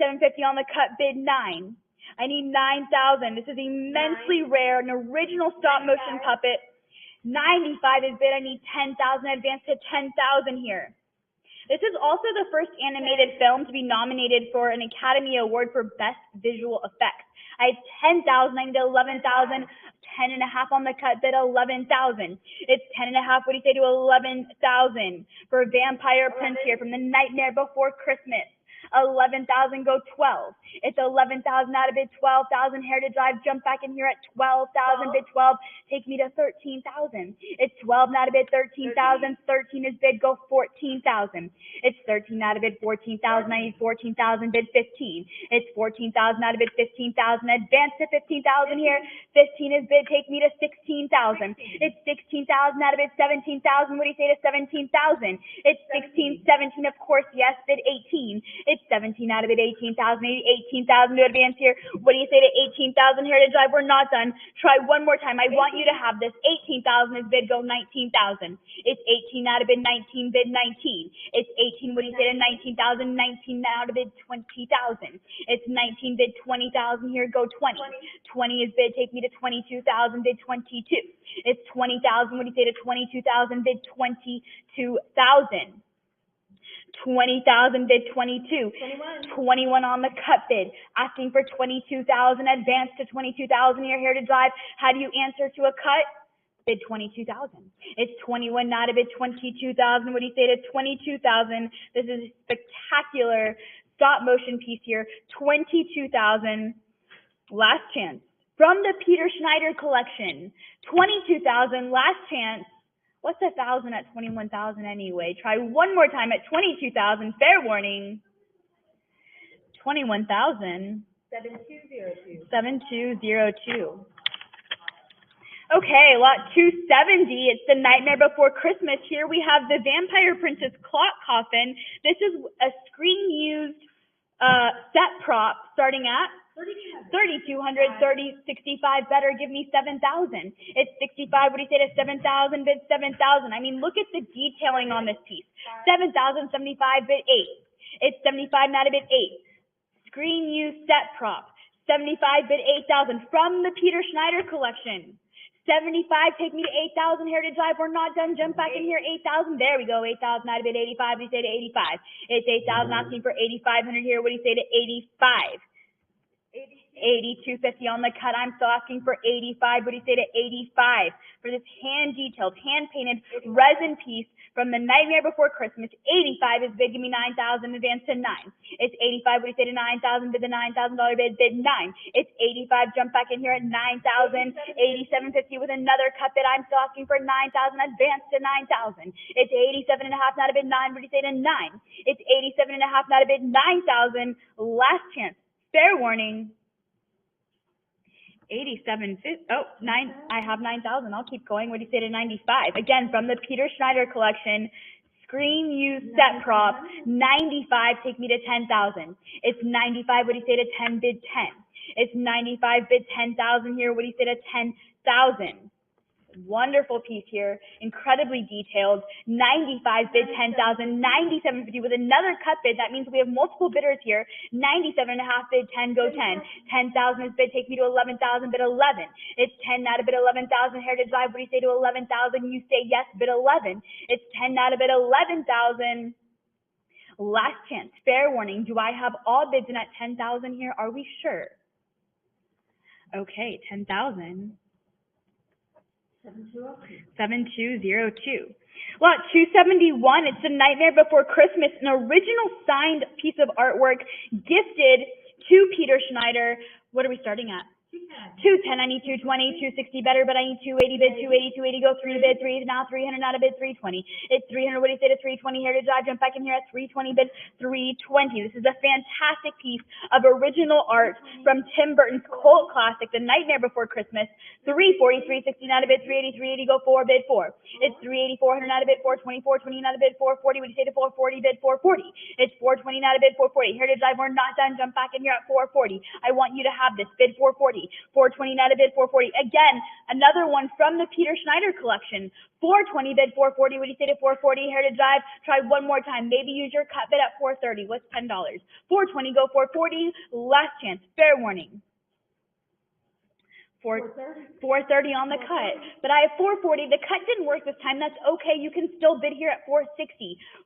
A: 87.50 on the cut, bid 9. I need 9,000. This is immensely rare, an original stop motion puppet. 95 is bid. I need 10,000. Advance to 10,000 here. This is also the first animated film to be nominated for an Academy Award for Best Visual Effects. I had 10,000, I need 11,000, 10.5 on the cut, bid 11,000. It's 10.5, what do you say to 11,000 for Vampire Prince here from The Nightmare Before Christmas. 11,000, go 12. It's 11,000 out of bid, 12,000. Heritage Drive, jump back in here at 12,000, bid 12. Take me to 13,000. It's 12 out of bid, 13,000. 13 is bid, go 14,000. It's 13 out of bid, 14,000. I need 14,000, bid 15. It's 14,000 out of bid, 15,000. Advance to 15,000 here. 15 is bid, take me to 16,000. It's 16,000 out of bid, 17,000. What do you say to 17,000? It's 16, 17, of course, yes, bid 18. It's 17 out of it, 18,000, 18,000 to advance here. What do you say to 18,000 Heritage Drive? We're not done. Try one more time. I want you to have this. 18,000 is bid, go 19,000. It's 18 out of bid, 19, bid 19. It's 18, what do you say to 19,000? 19 out of bid, 20,000. It's 19, bid 20,000 here, go 20. 20 is bid, take me to 22,000, bid 22. It's 20,000, what do you say to 22,000? Bid 22,000. 20,000, bid 22. 21 on the cut bid. Asking for 22,000, advance to 22,000 here, Heritage Drive. How do you answer to a cut? Bid 22,000. It's 21, not a bid 22,000. What do you say to 22,000? This is a spectacular stop motion piece here. 22,000. Last chance. From the Peter Schneider collection. 22,000, last chance. What's 1,000 at 21,000 anyway? Try one more time at 22,000. Fair warning. 21,000.
B: 7202.
A: 7202. Okay, lot 270. It's The Nightmare Before Christmas. Here we have the Vampire Princess clock coffin. This is a screen-used set prop starting at 3,200, 65 better, give me 7,000. It's 65, what do you say to 7,000, bid 7,000. I mean, look at the detailing on this piece. 7,000, 75, bid 8. It's 75, not a bid 8. Screen use set prop. 75, bid 8,000 from the Peter Schneider collection. 75, take me to 8,000, Heritage Drive. We're not done. Jump back in here, 8,000. There we go, 8,000, not a bid 85. What do you say to 85? It's 8,000, asking for 8,500 here. What do you say to 85? 82.50 on the cut. I'm still asking for 85. What do you say to 85 for this hand-detailed, hand-painted resin piece from The Nightmare Before Christmas? 85 is bid. Give me 9,000. Advance to 9. It's 85. What do you say to 9,000? Bid the $9,000 bid. Bid 9. It's 85. Jump back in here at 9,000. 87.50 with another cut bid. I'm still asking for 9,000. Advance to 9,000. It's 87.5. Not a bid. 9. What do you say to 9? It's 87.5. Not a bid. 9,000. Last chance. Fair warning. 87.50. Oh, 9. I have 9,000. I'll keep going. What do you say to 95? Again, from the Peter Schneider collection. Scream You Set Prop. 95. Take me to 10,000. It's 95. What do you say to 10? Bid 10. It's 95. Bid 10,000 here. What do you say to 10,000? Wonderful piece here, incredibly detailed. 95 bid 10,000, 97.50 with another cut bid. That means we have multiple bidders here. 97.5 bid 10, go 10. 10,000 is bid, take me to 11,000, bid 11. It's 10 now to bid 11,000. Heritage Live, what do you say to 11,000? You say yes, bid 11. It's 10 now to bid 11,000. Last chance, fair warning. Do I have all bids in at 10,000 here? Are we sure? Okay, 10,000. 7202. Lot 271, it's The Nightmare Before Christmas, an original signed piece of artwork gifted to Peter Schneider. What are we starting at? 210. I need 220, 260 better, but I need 280 bid, 280, 280 go, 3 bid, 3 now, 300 not a bid, 320. It's 300. What do you say to 320? Heritage Live, jump back in here at 320 bid, 320. This is a fantastic piece of original art from Tim Burton's cult classic, The Nightmare Before Christmas. 340, 360 not a bid, 380, 380 go, 4 bid, 4. It's 380, 400 not a bid, 420, 420 not a bid, 440. What do you say to 440 bid, 440? It's 420 not a bid, 440. Heritage Live, we're not done. Jump back in here at 440. I want you to have this bid, 440. 420 not a bid, 440. Again, another one from the Peter Schneider collection. 420 bid, 440. What do you say to 440? Heritage Live, try one more time. Maybe use your cut bid at 430. What's $10? 420 go, 440. Last chance. Fair warning. 430 on the cut. But I have 440. The cut didn't work this time. That's okay. You can still bid here at 460.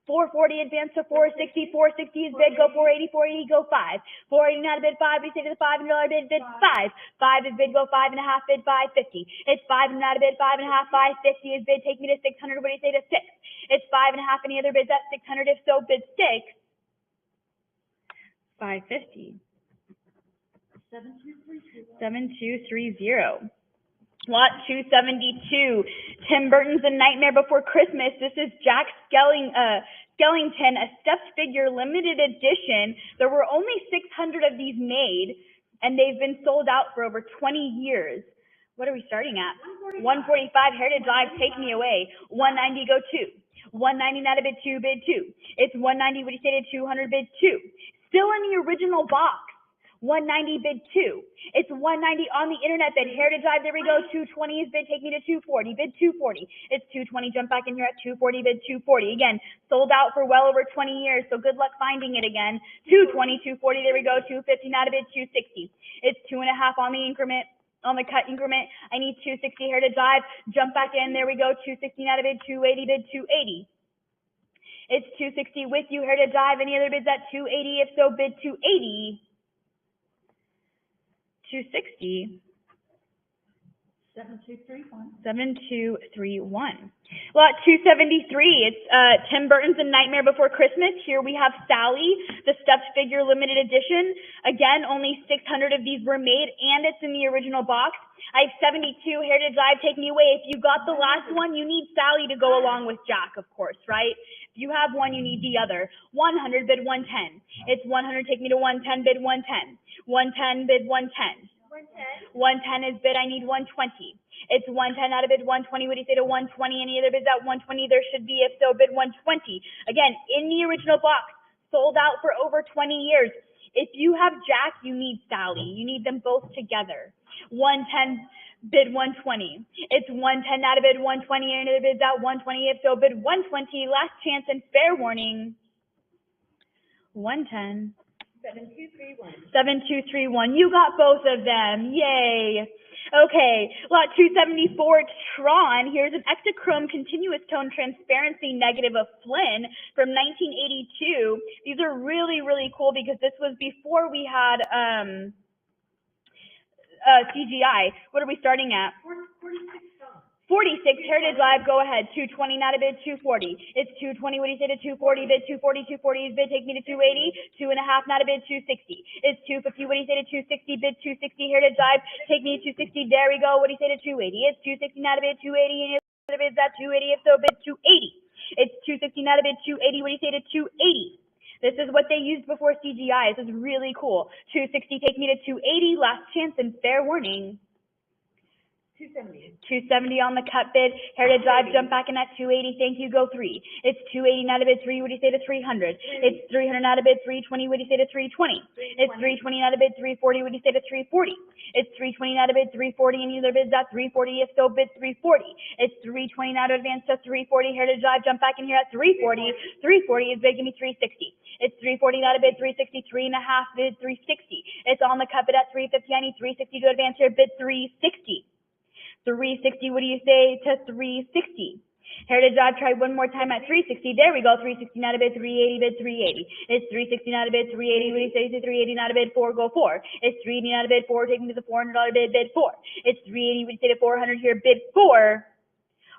A: 440 advance to 460. 460 is bid. Go 480. 480 go 5. 480 not a bid 5. We say to the $500 bid. Bid 5. 5 is bid. Go 5.5. Bid 550. It's 5 not a bid. 5.5. 550 is bid. Take me to 600. What do you say to 6? It's 5.5. Any other bids at 600? If so, bid 6. 550. 7230. Lot 272. Tim Burton's The Nightmare Before Christmas. This is Jack Skellington, a stepped figure limited edition. There were only 600 of these made, and they've been sold out for over 20 years. What are we starting at? 145. Heritage Live, take me away. 190 go 2. 190 not a bid 2, bid 2. It's 190. What do you say to 200 bid 2? Still in the original box. 190 bid 2. It's 190 on the internet bid. Heritage Live, there we go. 220 is bid. Take me to 240. Bid 240. It's 220. Jump back in here at 240. Bid 240. Again, sold out for well over 20 years, so good luck finding it again. 220, 240. There we go. 250. Not a bid. 260. It's 2.5 on the increment. On the cut increment. I need 260. Heritage Live. Jump back in. There we go. 260. Not a bid. 280. Bid 280. It's 260 with you. Heritage Live. Any other bids at 280? If so, bid 280. 260. 7231. Lot 273. It's Tim Burton's The Nightmare Before Christmas. Here we have Sally, the stuffed figure limited edition. Again, only 600 of these were made, and it's in the original box. I have 72. Heritage Live, take me away. If you got the last one, you need Sally to go along with Jack, of course, right? If you have one, you need the other. 100 bid 110. It's 100. Take me to 110 bid 110. 110 bid 110. 110 is bid. I need 120. It's 110 out of bid 120. What do you say to 120? Any other bids at 120? There should be. If so, bid 120. Again, in the original box, sold out for over 20 years. If you have Jack, you need Sally. You need them both together. 110 bid 120. It's 110 out of bid 120. Any other bids at 120? If so, bid 120. Last chance and fair warning. 110. 7231. You got both of them. Yay. Okay. Lot 274, Tron. Here's an Ektachrome continuous tone transparency negative of Flynn from 1982. These are really, really cool because this was before we had CGI. What are we starting at? 46, Heritage Live, go ahead. 220, not a bid, 240. It's 220, what do you say to 240? Bid 240, 240 is bid, take me to 280. 2.5, not a bid, 260. It's 250, what do you say to 260? Bid 260, Heritage Live, take me to 260. There we go, what do you say to 280? It's 260, not a bid, 280, and not a bid, that's 280, if so, bid 280. It's 260, not a bid, 280, what do you say to 280? This is what they used before CGI. This is really cool. 260, take me to 280, last chance and fair warning.
B: 270.
A: 270 on the cut bid. Heritage Drive, jump back in at 280. Thank you. Go 3. It's 280, not a bid 3. What do you say to 300? It's 300, not a bid 320. What do you say to 320? It's 320, not a bid 340. What do you say to 340? It's 320, not a bid 340. Any other bids at 340? If so, bid 340. It's 320, not to advance to 340. Heritage Drive, jump back in here at 340. 340 is bid. Give me 360. It's 340, not a bid 360. 3.5 bid 360. It's on the cut bid at 350. I need 360 to advance here. Bid 360. 360, what do you say to 360? Heritage Drive, try one more time at 360. There we go, 360, not a bid, 380, bid 380. It's 360, not a bid, 380, what do you say to 380, not a bid, 4, go 4. It's 380, not a bid, 4, take me to the $400 bid, bid 4. It's 380, what do you say to 400 here, bid 4.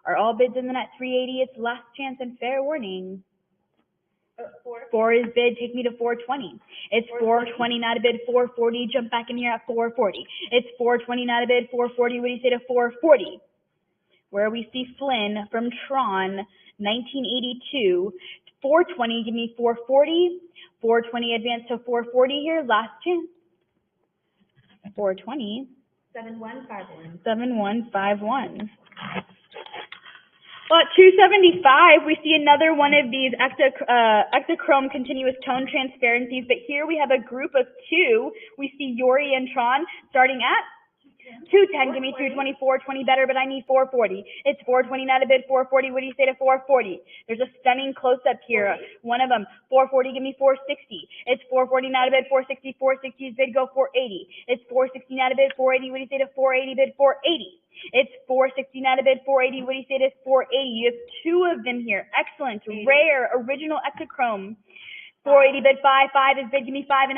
A: Are all bids in the net 380? It's last chance and fair warning. 4 is bid, take me to 420. It's 420, not a bid, 440, jump back in here at 440. It's 420, not a bid, 440, what do you say to 440? Where we see Flynn from Tron, 1982. 420, give me 440. 420, advance to 440 here, last chance. 420.
B: 7151.
A: 7151. Well, at 275, we see another one of these Ektachrome continuous tone transparencies, but here we have a group of 2. We see Yori and Tron starting at 210. Give me 220, 420 better, but I need 440. It's 420, not a bid, 440. What do you say to 440? There's a stunning close-up here. One of them, 440, give me 460. It's 440, not a bid, 460. 460 is bid, go 480. It's 460, not a bid, 480. What do you say to 480? Bid 480. It's 460, not a bid, 480. What do you say to 480? You have 2 of them here. Excellent, rare, original Ektachrome. 480 bid 5. 5 is bid, give me 5.5.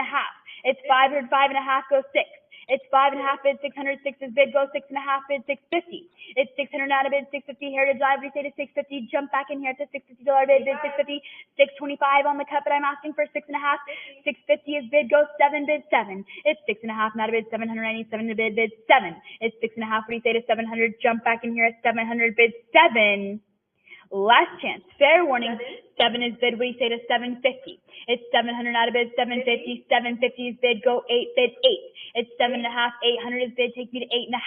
A: It's 500, 5.5, go 6. It's 5.5 bid, 600, 6 is bid, go 6.5 bid, 650. It's 600, not a bid, 650. Heritage Drive, we say to 650. Jump back in here at the $650 bid, bid 650. 625 on the cut, but I'm asking for 6.5. 650 is bid, go 7 bid 7. It's 6.5, not a bid, 700. I need 7 to bid, bid 7. It's 6.5. What do you say to 700? Jump back in here at 700 bid 7. Last chance, fair warning. 7 is bid. What do you say to 750? It's 700, not a bid, 750. 750 is bid, go 8 bid 8. It's 7.5. 800 is bid, take me to 8.5.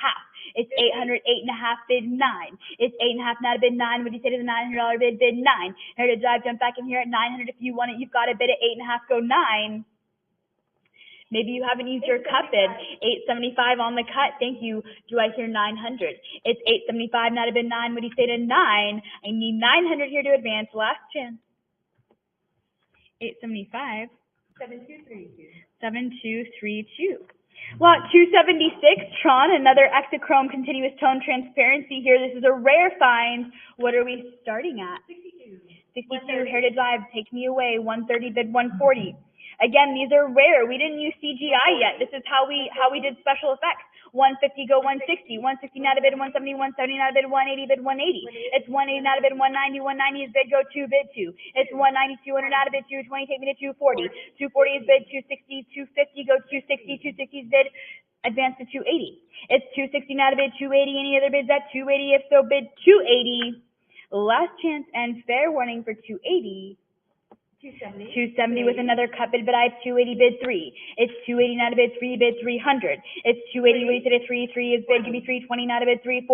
A: It's 800, 8.5 bid 9. It's 8.5, not a bid 9. What do you say to the $900 bid, bid 9? Heritage Drive, jump back in here at 900. If you want it, you've got a bid at 8.5, go 9. Maybe you haven't used your cut bid. 875 on the cut. Thank you. Do I hear 900? It's 875, not a bid 9. What do you say to 9? I need 900 here to advance. Last chance. 875.
B: 7232.
A: 7232. Lot 276, Tron, another Ektachrome continuous tone transparency here. This is a rare find. What are we starting at?
B: 62.
A: 62, Heritage Live, take me away. 130 bid 140. Again, these are rare. We didn't use CGI yet. This is how we did special effects. 150 go 160. 160 not a bid 170. 170 not a bid 180 bid 180. It's 180 not a bid 190. 190 is bid go 2 bid 2. It's 190 200 not a bid 220. Take me to 240. 240 is bid 260. 250 go 260. 260 is bid advance to 280. It's 260 not a bid 280. Any other bids at 280? If so, bid 280. Last chance and fair warning for 280. 270 with another cut bid, but I have 280 bid 3. It's 280 not a bid 3 bid 300. It's 280 what do you say to 3? 3 is bid, give me 320 not a bid 340.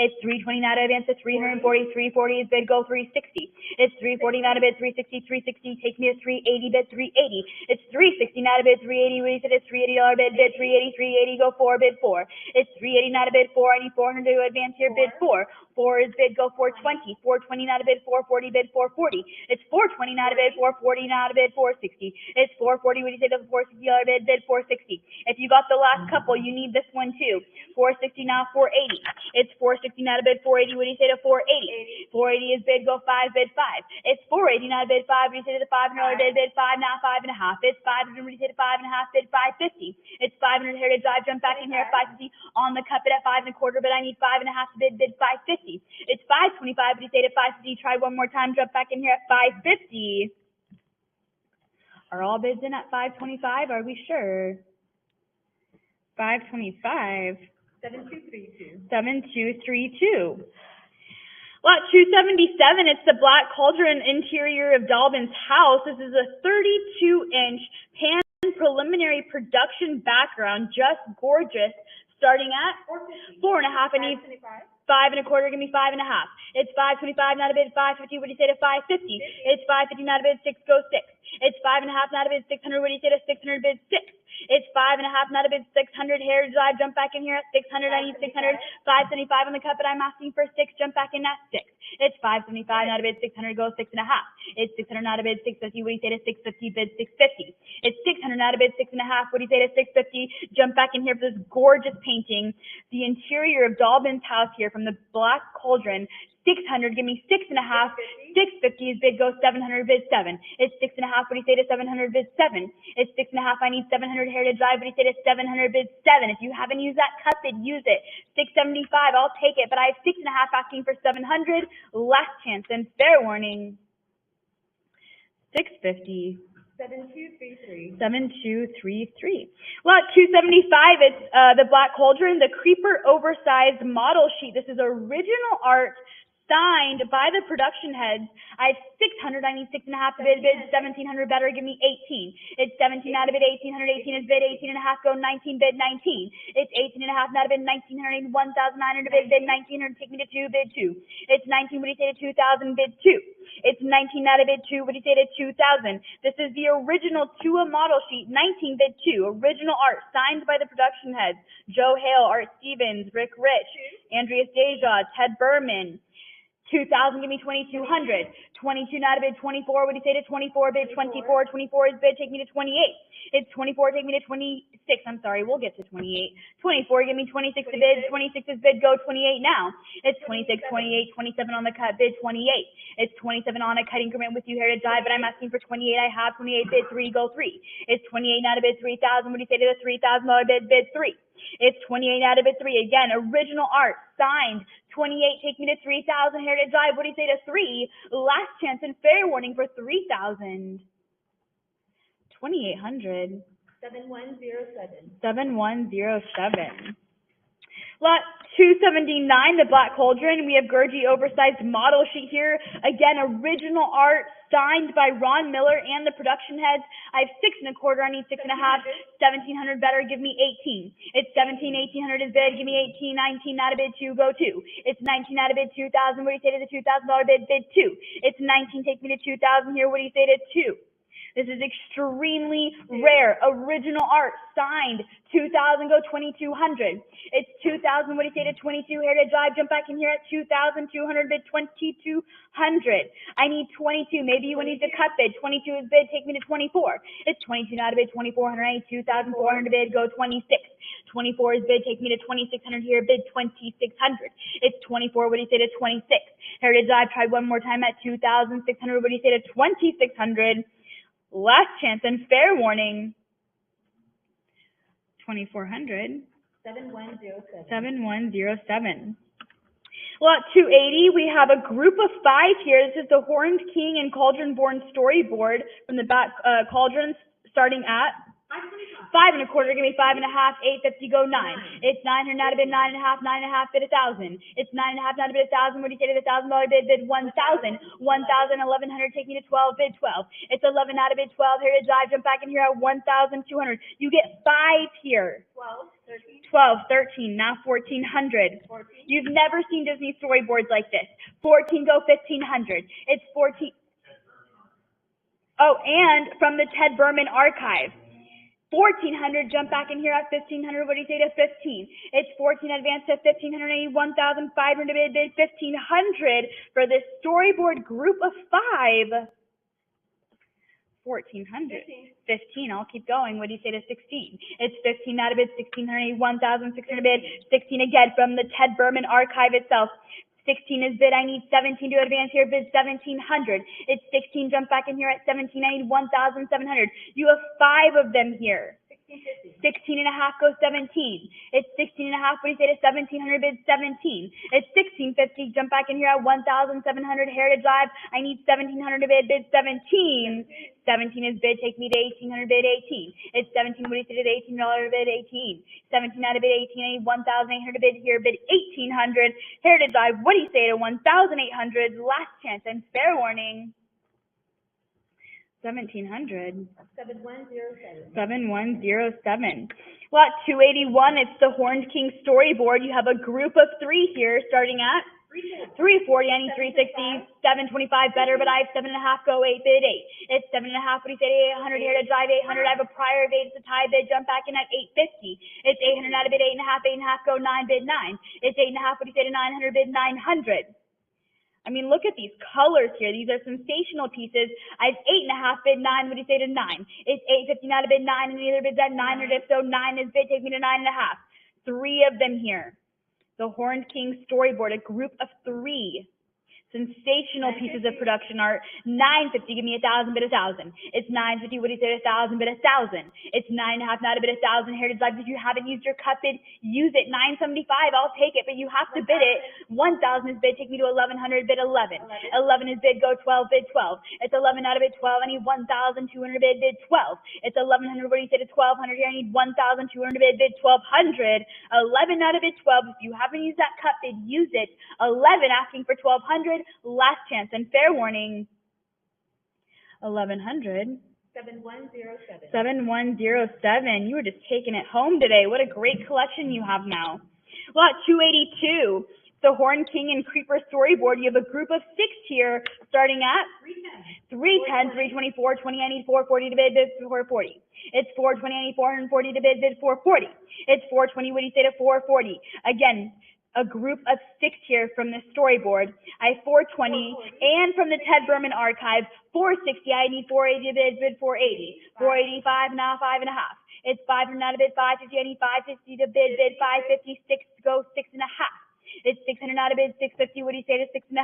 A: It's 320 not a advance to 340. 340 is bid, go 360. It's 340 not a bid 360. 360 take me to 380 bid 380. It's 360 not a bid 380. What do you say to $380 bid 380. 380 go 4 bid 4. It's 380 not a bid 4. I need 400 to advance here bid 4. 4 is bid, go 420. 420 not a bid 440 bid 440. It's 420 not a bid to 440, now to bid 460. It's 440, what do you say to the 460 bid, bid 460. If you got the last couple, you need this one too. 460, now 480. It's 460, now to bid 480, what do you say to 480? 480 is bid, go 5, bid 5. It's 480, now to bid 5, what do you say to the $500 bid, bid 5, now 5.5. It's 500, what do you say to 5.5, bid 550. It's 500, Heritage Drive, jump back in here at 550. On the cup it at 5 1/4, but I need 5.5 to bid, bid 550. It's 525, what do you say to 550? Try one more time, jump back in here at 550. Are all bids in at 525? Are we sure? 525.
B: 7232.
A: 7232. Lot 277, it's the Black Cauldron interior of Dalbin's house. This is a 32-inch pan preliminary production background, just gorgeous. Starting at 4.5. I need 5 1/4. Give me 5.5. It's 525. Not a bid. 550. What do you say to 550? It's 550. Not a bid. 6. Go 6. It's 5.5. Not a bid. 600. What do you say to 600? Bid 6. It's 5.5. Not a bid. 600. Heritage Drive. Jump back in here at 600. I need 600. 575 on the cup, but I'm asking for 6. Jump back in at 6. It's 575. Not a bid. 600. Go 6.5. It's 600. Not a bid. 650. What do you say to 650? Bid 650. It's 600. Not a bid. 6.5. What do you say to 650? Jump back in here for this gorgeous painting. The interior of Dalbin's house here from the Black Cauldron. 600, give me 6.5. 650 is bid, go 700, bid 7. It's 6.5, what do you say to 700, bid 7. It's 6.5, I need 700 Heritage Drive, what do you say to 700, bid 7. If you haven't used that cut bid, use it. 675, I'll take it, but I have 6.5 asking for 700. Last chance and fair warning. 650.
B: 7233.
A: 7233. Lot 275, it's the Black Cauldron, the Creeper oversized model sheet. This is original art signed by the production heads. I have 600, I need 6.5 to bid, 1,700 better, give me 18. It's 17 out of bid, 1,800, 18 is bid, 18.5, go 19, bid 19. It's 18.5, not a bid, 1,900, 1,900 bid, 1,900, take me to 2, bid 2. It's 19, what do you say to 2,000, bid 2. It's 19 out of bid 2, what do you say to 2,000? This is the original Tua model sheet, 19 bid 2, original art, signed by the production heads. Joe Hale, Art Stevens, Rick Rich, Andreas Deja, Ted Berman. 2,000, give me 2,200. 22, not a bid. 24, what do you say to 24? Bid 24. 24 is bid, take me to 28. It's 24, take me to 26. I'm sorry, we'll get to 28. 24, give me 26 to bid. 26 is bid, go 28 now. It's 26, 28, 27 on the cut, bid 28. It's 27 on a cut increment with you, Heritage Drive, but I'm asking for 28. I have 28, bid 3, go 3. It's 28, not a bid. 3,000, what do you say to the $3,000 bid? Bid 3. It's 28 out of bid 3. Again, original art, signed. 28, take me to 3,000. Heritage Drive, what do you say to 3? Last chance and fair warning for 3,000. 2,800.
B: 7107.
A: 7107. Lot 279, the Black Cauldron. We have Gurgey oversized model sheet here. Again, original art signed by Ron Miller and the production heads. I have 6 1/4. I need 6.5. 1,700 better. Give me 18. It's 17. 1,800 is bid. Give me 18. 19 out of bid 2. Go 2. It's 19 out of bid 2,000. What do you say to the $2,000 bid? Bid 2. It's 19. Take me to 2,000 here. What do you say to 2? This is extremely rare. Original art, signed. 2,000, go 2,200. It's 2,000, what do you say to 22? Heritage Drive, jump back in here at 2,200, bid 2,200. I need 22. Maybe you need to cut bid. 22 is bid, take me to 24. It's 22 out of bid, 2,400. I need 2,400 bid, go 26. 24 is bid, take me to 2,600 here, bid 2,600. It's 24, what do you say to 26? Heritage Drive, try one more time at 2,600. What do you say to 2,600? Last chance and fair warning. 2,400.
B: 7107.
A: 7107. Lot 280, we have a group of 5 here. This is the Horned King and Cauldron-born storyboard from the back cauldrons, starting at 5 1/4, give me 5.5, 850, go 9. It's 900, not a bid, 9.5, 9.5, bid 1,000. It's 9.5, not a bid, 1,000. What do you say to the $1,000 bid? Bid 1,000. 1,000, 1,100, take me to 12, bid 12. It's 11, not a bid, 12. Heritage Drive, jump back in here at 1,200. You get 5 here.
B: 12, 13.
A: 12, 13, now 1,400.
B: 14.
A: You've never seen Disney storyboards like this. 14, go 1,500. It's 14. Oh, and from the Ted Berman archive. 1,400, jump back in here at 1,500. What do you say to 15? It's 14, advance to 1,500, 1,500 bid 1,500 for this storyboard group of 5. 1,400.
B: 15.
A: 15, I'll keep going. What do you say to 16? It's 15 out of bid, 1,600, 1,600 bid, 16 again from the Ted Berman archive itself. 16 is bid, I need 17 to advance here, bid 1,700. It's 16, jump back in here at 17, I need 1,700. You have 5 of them here.
B: 1650.
A: 16 and a half goes 17. It's 16 and a half. What do you say to 1,700 bid 17? It's 1650. Jump back in here at 1,700 Heritage Live. I need 1,700 to bid 17. 17 is bid. Take me to 1,800 bid 18. It's 17. What do you say to the $18 bid 18? 17 out of bid 18. I need 1,800 bid here. Bid 1,800 Heritage Live. What do you say to 1,800? Last chance and fair warning. 1,700.
B: 7107.
A: 7107. Lot 281, it's the Horned King storyboard. You have a group of 3 here, starting at 340. I need 360, 725 better, but I have 7.5, go 8, bid 8. It's 7.5, what do you say to 800 here to drive 800? I have a prior of 8, it's a tie bid, jump back in at 850. It's 800 out of bid 8.5, 8.5, go 9, bid 9. It's 8.5, what do you say to 900, bid 900. I mean, look at these colors here. These are sensational pieces. I have 8.5 bid 9. What do you say to 9? It's 850 out of bid 9, and the other bid's at 900. If so, 9 is bid. Take me to 9.5. 3 of them here. The Horned King storyboard, a group of 3. Sensational pieces of production art. 950, give me 1,000, bid 1,000. It's 950, what do you say to 1,000, bid 1,000. It's 9.5, not a bid 1,000. Heritage Live, if you haven't used your cut bid, use it. 975, I'll take it, but you have to bid it. 1,000 is bid, take me to 1,100, bid 11. 11 is bid, go 12, bid 12. It's 11 out of bid 12, I need 1,200 bid 12. It's 1,100, what do you say to 1,200 here? I need 1,200 bid 1,200. 11 out of bid 12, if you haven't used that cut bid, use it. 11 asking for 1,200. Last chance and fair warning. 1,100.
B: 7107.
A: 7107. You were just taking it home today. What a great collection you have now. Lot 282. The Horned King and Creeper storyboard. You have a group of 6 here, starting at 310, 324, 20. I need 440 to bid 440. It's 420. I need 440 to bid 440. It's 420. What do you say to 440? Again, a group of 6 here from the storyboard. I have 420, and from the Ted Berman archive, 460. I need 480 to bid 480. 485, now 5.5. It's 500 out of bid 550. I need 550 to bid 550. 6 to go 6.5. It's 600 out of bid 650. What do you say to 6.5?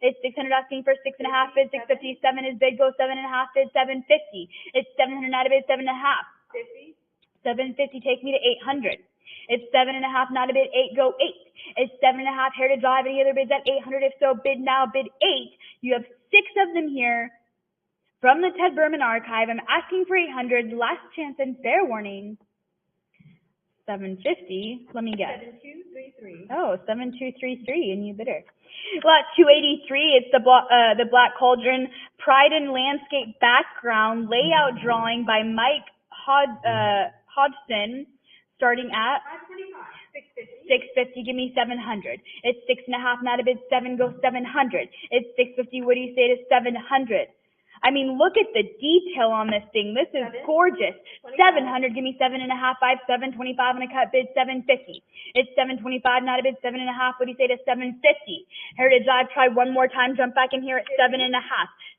A: It's 600 asking for 6.5 bid 650. 7 is bid, go 7.5 bid 750. It's 700 out of bid 7.5.
B: 50.
A: 750, take me to 800. It's 7.5, not a bid 8, go 8. It's 7.5, Heritage Live. Any other bids at 800? If so, bid now, bid 8. You have 6 of them here from the Ted Berman archive. I'm asking for 800. Last chance and fair warning. 750. Let me guess.
B: 7233.
A: Oh, 7233, a new bidder. Lot 283, it's the Black Cauldron Pride and Landscape background layout drawing by Mike Hodgson, starting at 650. Give me 700. It's 6.5, not a bid 7, go 700. It's 650. What do you say to 700? I mean, look at the detail on this thing. This is gorgeous. 700, give me 7.5, 5, 725 on a cut bid, 750. It's 725, not a bid, 7.5. What do you say to 750? Heritage Live, try one more time, jump back in here at 7.5.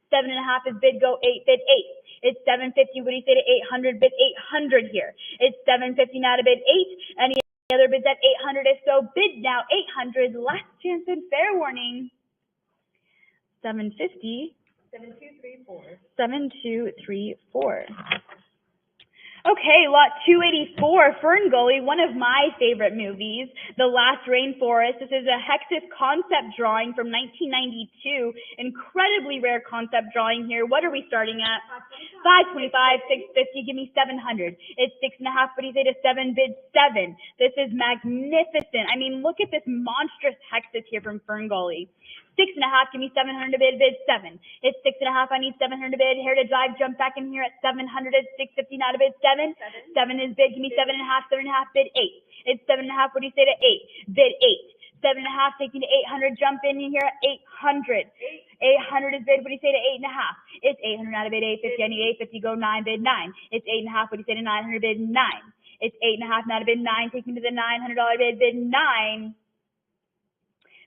A: 7.5 is bid, go 8, bid 8. It's 750, what do you say to 800, bid 800 here. It's 750, not a bid 8. Any other bids at 800? If so, bid now 800. Last chance and fair warning. 750.
B: 7234.
A: 7234. Okay, lot 284, Fern Gully, one of my favorite movies, The Last Rainforest. This is a Hexis concept drawing from 1992. Incredibly rare concept drawing here. What are we starting at? 525, 650, give me 700. It's 6.5, what do you say to 7, bid 7. This is magnificent. I mean, look at this monstrous Hexis here from Fern Gully. 6.5, give me 700 to bid 7. It's 6.5, I need 700 to bid. Heritage Live, jump back in here at 700. It's 650, not a bid 7. 7 is bid, give me 7.5, 7.5, bid 8. It's 7.5, what do you say to 8? Bid 8. 7.5, take me to 800, jump in here at 800. 800 is bid, what do you say to 8.5? It's 800, not a bid 850, I need 850, go 9, bid 9. It's 8.5, what do you say to 900, bid 9. It's 8.5, not a bid 9, take me to the $900 bid 9.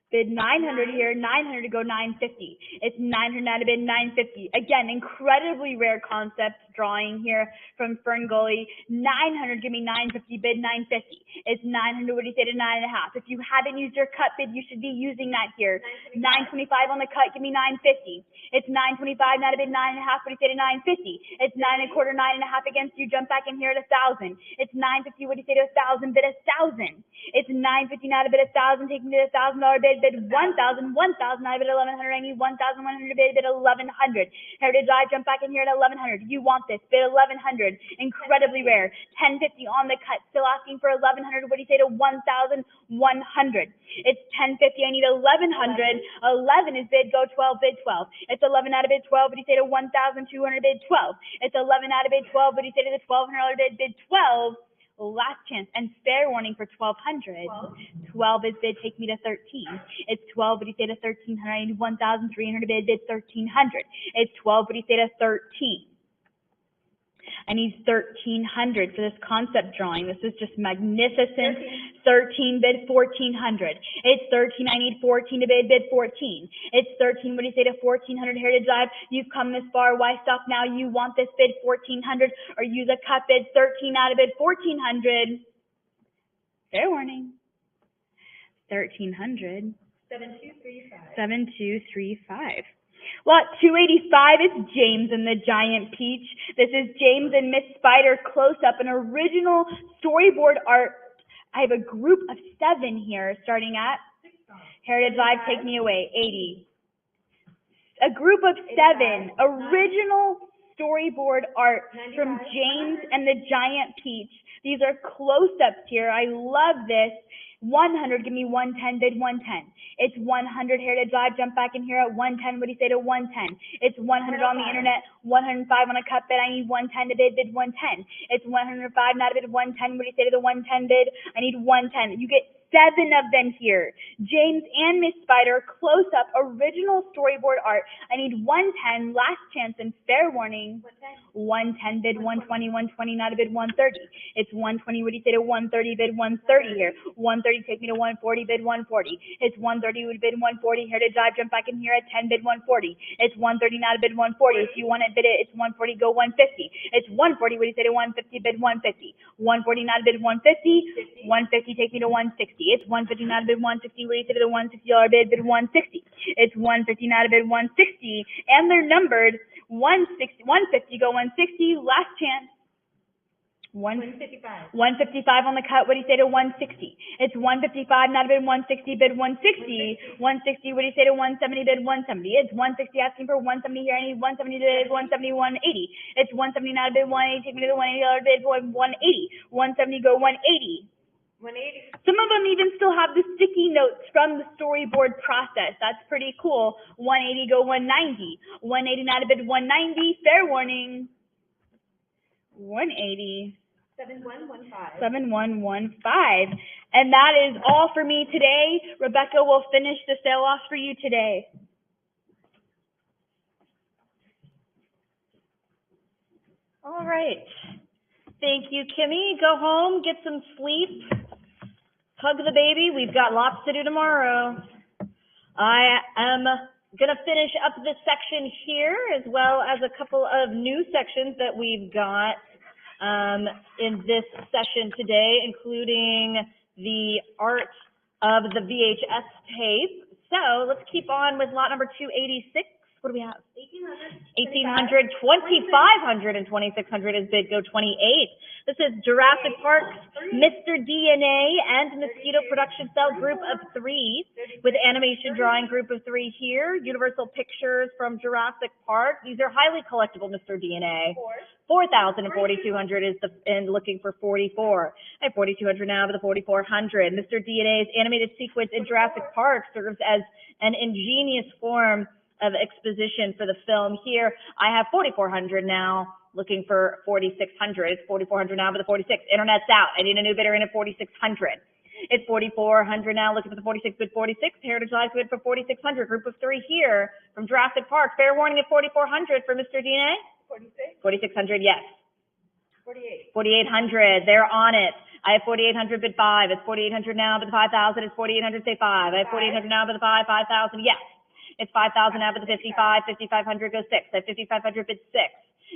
A: Bid 900 here, 900 to go 950. It's 900 now to bid 950. Again, incredibly rare concept drawing here from Fern Gully. 900, give me 950, bid 950. It's 900, what do you say to 9.5? If you haven't used your cut bid, you should be using that here. 925 on the cut, give me 950. It's 925 now to bid 9.5, what do you say to 950? It's 9.25, 9.5 against you, jump back in here at 1,000. It's 950, what do you say to 1,000, bid 1,000. It's 950 now to bid 1,000, take me to the $1,000 bid 1,000, 1,000, I bid 1,100, I need 1,100 bid 1,100. Heritage Live, jump back in here at 1,100. You want this, bid 1,100, incredibly rare. 1050 on the cut, still asking for 1,100, what do you say to 1,100? It's 1050, I need 1,100, 11 is bid, go 12, bid 12. It's 11 out of bid 12, what do you say to 1,200, bid 12. It's 11 out of bid 12, what do you say to the $1,200 bid 12. Last chance, and fair warning for 1,200. 12 is bid, take me to 13. It's 12, but you say to 1,300, I need 1,300 bid 1,300. It's 12, but you say to 13. I need 1,300 for this concept drawing. This is just magnificent. 13 bid 1,400. It's 13, I need 14 to bid 14. It's 13, what do you say to 1,400 Heritage Live? You've come this far, why stop now? You want this bid 1,400 or use a cut bid 13 out of bid 1,400. Fair warning. 1,300.
B: 7235.
A: 7235. Lot 285 is James and the Giant Peach. This is James and Miss Spider close up, an original storyboard art. I have a group of 7 here, starting at Heritage Live, take me away, 80. A group of 7 original storyboard art from James and the Giant Peach. These are close-ups here. I love this. 100, give me 110, bid 110. It's 100, Heritage Live, jump back in here at 110. What do you say to 110? It's 100 on the internet, 105 on a cut bid. I need 110 to bid 110. It's 105, not a bid 110. What do you say to the 110 bid? I need 110. You get 7 of them here. James and Miss Spider, close up, original storyboard art. I need 110, last chance and fair warning. 110 bid 120, 120, not a bid 130. It's 120, what do you say to 130 bid 130 here? 130, take me to 140 bid 140. It's 130, would bid 140. Heritage Live, jump back in here at 10 bid 140. It's 130, not a bid 140. If you want it, bid it. It's 140, go 150. It's 140, what do you say to 150 bid 150. 140, not a bid 150. 150, take me to 160. It's 150, not a bid 160. What do you say to the $160 bid 160. It's 150, not a bid 160. And they're numbered 160, 150, go 160. Last chance.
B: 155.
A: 155 on the cut. What do you say to 160? It's 155, not a bid 160, bid 160. 160, what do you say to 170, bid 170? It's 160, asking for 170 here. I need 170 to bid 170, 180. It's 170, not a bid 180. Take me to the $180 bid 180. 170, go 180.
B: 180.
A: Some of them even still have the sticky notes from the storyboard process. That's pretty cool. 180, go 190. 180, not a bid 190. Fair warning. 180.
B: 7115.
A: 7115. And that is all for me today. Rebecca will finish the sale off for you today.
D: All right. Thank you, Kimmy. Go home, get some sleep, hug the baby. We've got lots to do tomorrow. I am going to finish up this section here, as well as a couple of new sections that we've got in this session today, including the art of the VHS tape. So let's keep on with lot number 286. What do we have? 1,800, 2,500, and 2,600 is bid go 28. This is Jurassic Park's Mr. DNA and Mosquito Production Cell group of 3 with animation drawing group of 3 here. Universal Pictures from Jurassic Park. These are highly collectible Mr. DNA. 4,000 and 4,200 is the, and looking for 44. I have 4,200 now, but the 4,400. Mr. DNA's animated sequence in Jurassic Park serves as an ingenious form of exposition for the film here. I have 4,400 now, looking for 4,600. It's 4,400 now, but the 46. Internet's out. I need a new bidder in at 4,600. It's 4,400 now, looking for the 46, bid 46. Heritage Live bid for 4,600. Group of 3 here from Jurassic Park. Fair warning at 4,400 for Mr. DNA.
B: 46.
A: 4,600, yes.
B: 48.
A: 4,800, they're on it.
D: I have 4,800 bid 5. It's 4,800 now, bid 5,000. It's 4,800, say 5. I have 4,800 now, bid 5, 5,000. Yes. It's 5,000 now, bid 55. 5,500 goes 6. I have 5,500 bid 6.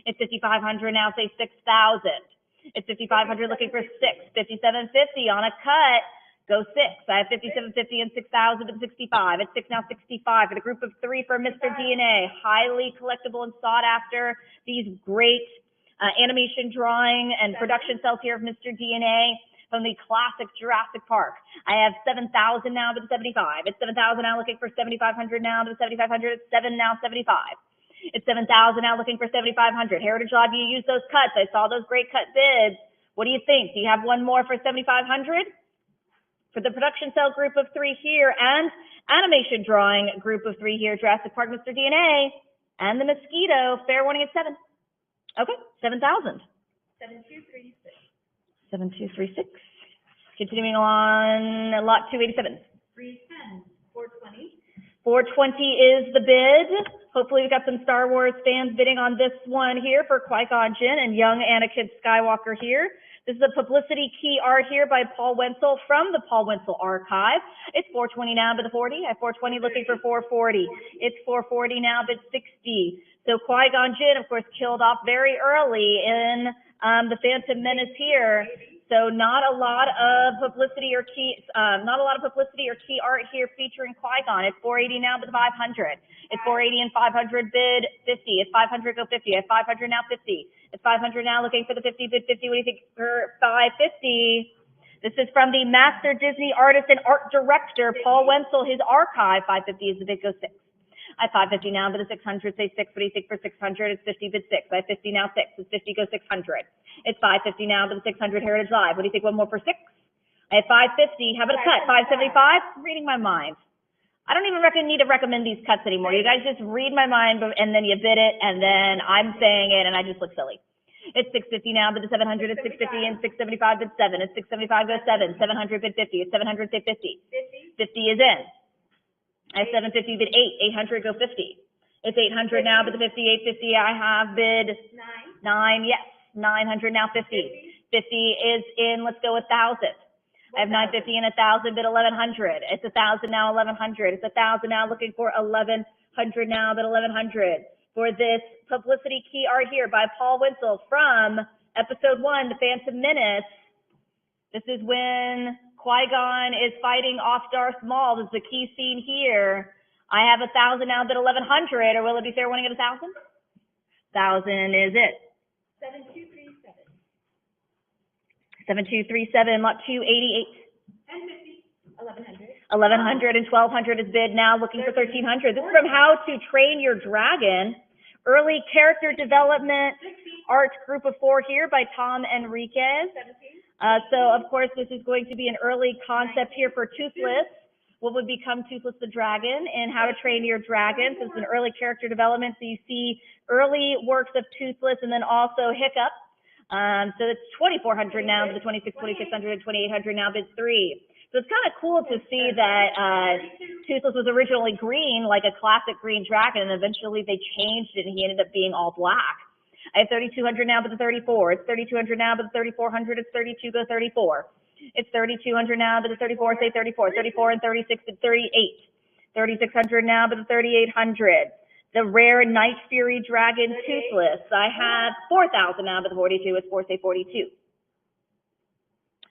D: It's 5,500 now, say 6,000. It's 5,500 looking for 6. 5,750 on a cut. Go 6. I have 5,750 and 6,000 and 65. It's 6 now 65 for the group of 3 for Mr. DNA. Highly collectible and sought after. These great animation drawing and production cells here of Mr. DNA from the classic Jurassic Park. I have 7,000 now to the 75. It's 7,000 now looking for 7,500 now to the 7,500. It's 7 now 75. It's 7,000 now looking for 7,500. Heritage Lab, you use those cuts. I saw those great cut bids. What do you think? Do you have one more for 7,500? For the production cell group of 3 here and animation drawing group of 3 here, Jurassic Park, Mr. DNA, and the mosquito, fair warning at 7. Okay, 7,000.
B: 7236.
D: 7236. Continuing on, lot 287.
B: 310. 420.
D: 420 is the bid. Hopefully we've got some Star Wars fans bidding on this one here for Qui-Gon Jinn and young Anakin Skywalker here. This is a publicity key art here by Paul Wenzel from the Paul Wenzel Archive. It's 420 now, bid 40. At 420 looking for 440. It's 440 now, bid 60. So Qui-Gon Jinn, of course, killed off very early in the Phantom Menace here. So not a lot of publicity or key art here featuring Qui-Gon. It's 480 now, bid 500. It's 480 and 500 bid 50. It's 500 go 50. It's 500 now 50. It's 500 now looking for the 50 bid 50. What do you think for 550? This is from the master Disney artist and art director Paul Wenzel, his archive. 550 is the bid go 6. I have 550 now, bid a 600, say 6. What do you think for 600? It's 50 bid 6. I have 50 now 6. It's 50 go 600. It's 550 now, bid a 600 Heritage Live. What do you think? One more for 6? I have 550. How about a cut? 575? I'm reading my mind. I don't even need to recommend these cuts anymore. You guys just read my mind and then you bid it and then I'm saying it and I just look silly. It's 650 now, bid 700. It's 650 and 675 bid 7. It's 675 goes 7. 700 bid 50. It's 700 say 50. 50 is in. I have 750 bid 8. 800 go 50. It's 800 now, bid 50. 850 I have bid 9. Yes. 900 now 50. 50 is in. Let's go 1,000. I have 950 and 1,000 bid 1,100. It's 1,000 now 1,100. It's 1,000 now looking for 1,100 now bid 1,100. For this publicity key art here by Paul Wenzel from episode 1, The Phantom Menace. This is when Qui-Gon is fighting off Darth Maul. This is the key scene here. I have 1,000 now bid 1,100, or will it be fair winning at 1,000? 1,000 is it.
B: 7237.
D: 7237, lot 288.
B: And 50. 1,100.
D: 1,100 and 1,200 is bid now, looking for 1,300. This is from How to Train Your Dragon. Early character development art group of 4 here by Tom Enriquez.
B: 17.
D: So, of course, this is going to be an early concept here for Toothless. What would become Toothless the Dragon and How to Train Your Dragon. So it's an early character development. So you see early works of Toothless and then also Hiccup. So it's 2,400 now, but the 2,600 and 2,800 now bid 3. So it's kind of cool to see that Toothless was originally green, like a classic green dragon, and eventually they changed it and he ended up being all black. I have 3,200 now, but the 34. It's 3,200 now, but the 3,400. It's 32 go 34. It's 3,200 now, but the 34 say 34. 34 and 36 at 38. 3,600 now, but the 3,800. The rare Night Fury Dragon Toothless. I have 4,000 now, but the 42. It's 4 say 42.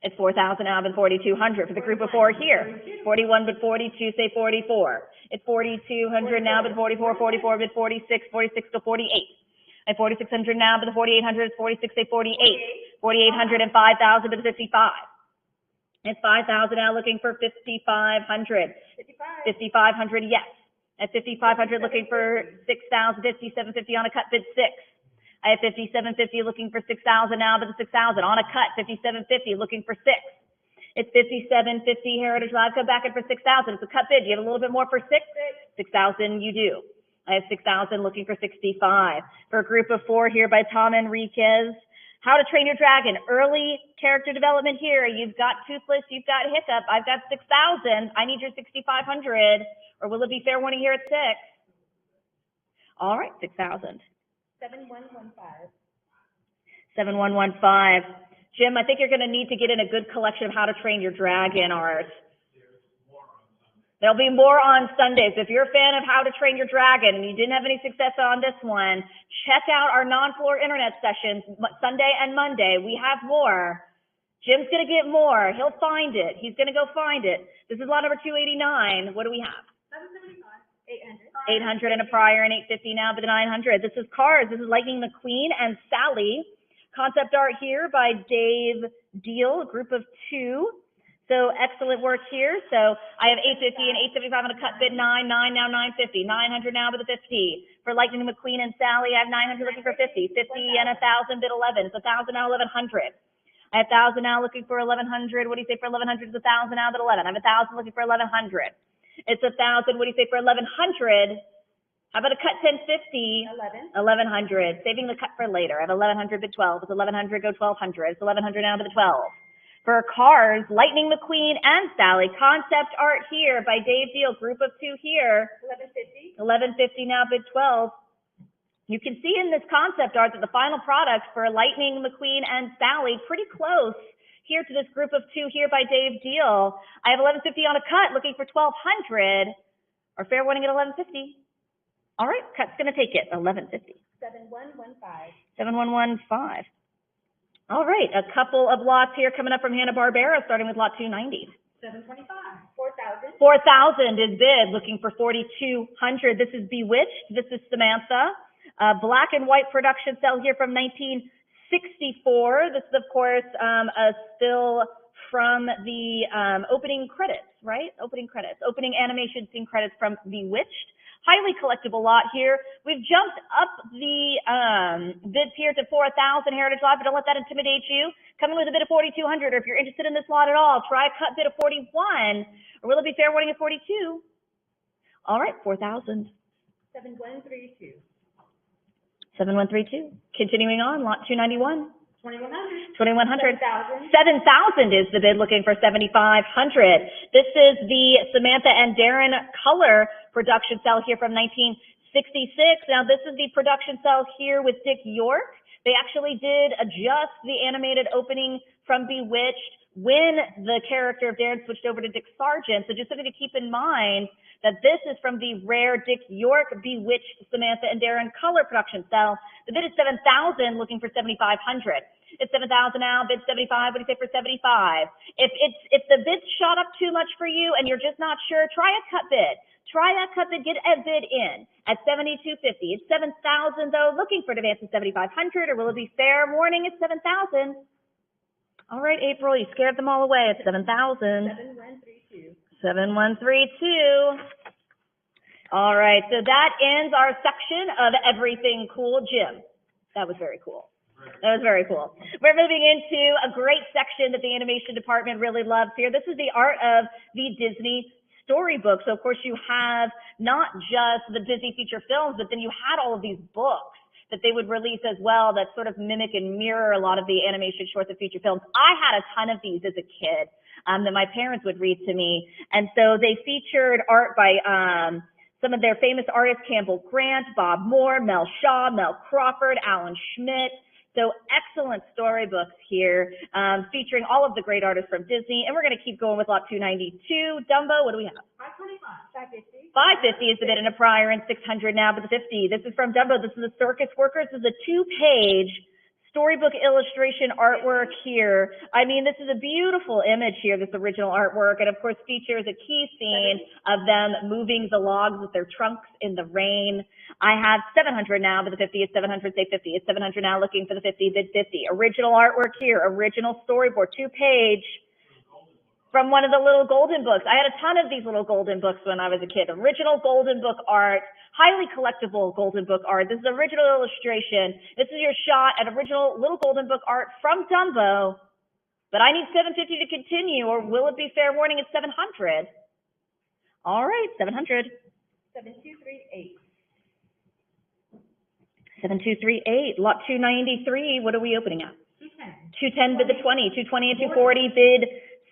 D: It's 4,000 now, but 4,200 for the group of 4 here. 41 but 42 say 44. It's 4,200 now, but 44. 44 but 46. 46 to 48. At 4,600 now, but the 4,800 is 46 say 48. 4,800 and 5,000 but the 55. It's 5,000 now, looking for 5,500. 5,500, yes. At 5,500, looking for 6,000. 5,750 on a cut, bid 6. I have 5,750 looking for 6,000 now, but the 6,000 on a cut. 5,750 looking for 6. It's 5,750 Heritage Live. Come back in for 6,000. It's a cut bid. You have a little bit more for 6? 6,000 you do. I have 6,000 looking for 65. For a group of 4 here by Tom Enriquez. How to Train Your Dragon. Early character development here. You've got Toothless. You've got Hiccup. I've got 6,000. I need your 6,500. Or will it be fair winning here at 6? All right, 6,000.
B: 7115.
D: 7115. Jim, I think you're going to need to get in a good collection of How to Train Your Dragon art. There'll be more on Sundays. If you're a fan of How to Train Your Dragon and you didn't have any success on this one, check out our non-floor internet sessions Sunday and Monday. We have more. Jim's going to get more. He'll find it. He's going to go find it. This is lot number 289. What do we have?
B: 775.
D: 800
B: 800.
D: and a prior and 850 now, but the 900. This is Cars. This is Lightning McQueen and Sally. Concept art here by Dave Deal, a group of 2. So excellent work here. So I have 850 and 875 on a cut bid 9, now 950, 900 now with a 50. For Lightning McQueen and Sally, I have 900 looking for 50, 50 and 1,000 bid 11. It's 1,000 now 1,100. I have 1,000 now looking for 1,100. What do you say for 1,100? It's 1,000 now bid 11. I have 1,000 looking for 1,100. It's 1,000. What do you say for 1,100? How about a cut 1050? 1,100. Saving the cut for later. I have 1,100 bid 12. It's 1,100 go 1,200. It's 1,100 now bid 12. For Cars, Lightning McQueen and Sally, concept art here by Dave Deal, group of 2 here.
B: 1150.
D: 1150 now bid 12. You can see in this concept art that the final product for Lightning McQueen and Sally pretty close here to this group of 2 here by Dave Deal. I have 1150 on a cut, looking for 1,200, or fair warning at 1150. All right, cut's gonna take it, 1150.
B: 7115.
D: 7115. All right, a couple of lots here coming up from Hanna-Barbera, starting with lot 290.
B: 725. 4,000.
D: 4,000 is bid, looking for 4,200. This is Bewitched. This is Samantha. Black and white production cell here from 1964. This is, of course, a still from the opening credits, right? Opening animation scene credits from Bewitched. Highly collectible lot here. We've jumped up the bids here to 4,000 Heritage Lot, but don't let that intimidate you. Coming with a bid of 4,200, or if you're interested in this lot at all, try a cut bid of 41, or will it be fair warning at 42? All right, 4,000.
B: 7132.
D: 7132. Continuing on, lot 291.
B: 2100.
D: 2100.
B: 7,000.
D: 7,000 is the bid, looking for 7,500. This is the Samantha and Darren color production cell here from 1966. Now, this is the production cell here with Dick York. They actually did adjust the animated opening from Bewitched when the character of Darren switched over to Dick Sargent. So just something to keep in mind that this is from the rare Dick York Bewitched Samantha and Darren color production cell. The bid is 7,000, looking for 7,500. It's 7,000 now, bid 75. What do you say for 75? If the bid's shot up too much for you and you're just not sure, try a cut bid. Try that cut bid, get a bid in at 7,250. It's 7,000 though, looking for an advance of 7,500, or will it be fair warning at 7,000? All right, April, you scared them all away at 7,000.
B: 7132.
D: 7132. All right, so that ends our section of everything cool. Jim, that was very cool. That was very cool. We're moving into a great section that the animation department really loves here. This is the art of the Disney storybook. So, of course, you have not just the Disney feature films, but then you had all of these books that they would release as well that sort of mimic and mirror a lot of the animation shorts and feature films. I had a ton of these as a kid that my parents would read to me. And so they featured art by some of their famous artists, Campbell Grant, Bob Moore, Mel Shaw, Mel Crawford, Alan Schmidt. So excellent storybooks here, featuring all of the great artists from Disney. And we're going to keep going with lot 292. Dumbo, what do we have?
B: 525. 550.
D: 550 is the bid in a prior and 600 now, but the 50. This is from Dumbo. This is the Circus Workers. This is a 2-page storybook illustration artwork here. I mean, this is a beautiful image here, this original artwork, and of course features a key scene of them moving the logs with their trunks in the rain. I have 700 now, but the 50 is 700, say 50. It's 700 now, looking for the 50, bid 50. Original artwork here, original storyboard, 2-page from one of the little golden books. I had a ton of these little golden books when I was a kid. Original golden book art, highly collectible golden book art. This is original illustration. This is your shot at original little golden book art from Dumbo. But I need 750 to continue, or will it be fair warning at 700? All right, 700.
B: 7238.
D: 7238. Lot 293. What are we opening at?
B: 210.
D: 210 bid the 20. 220 and 240 bid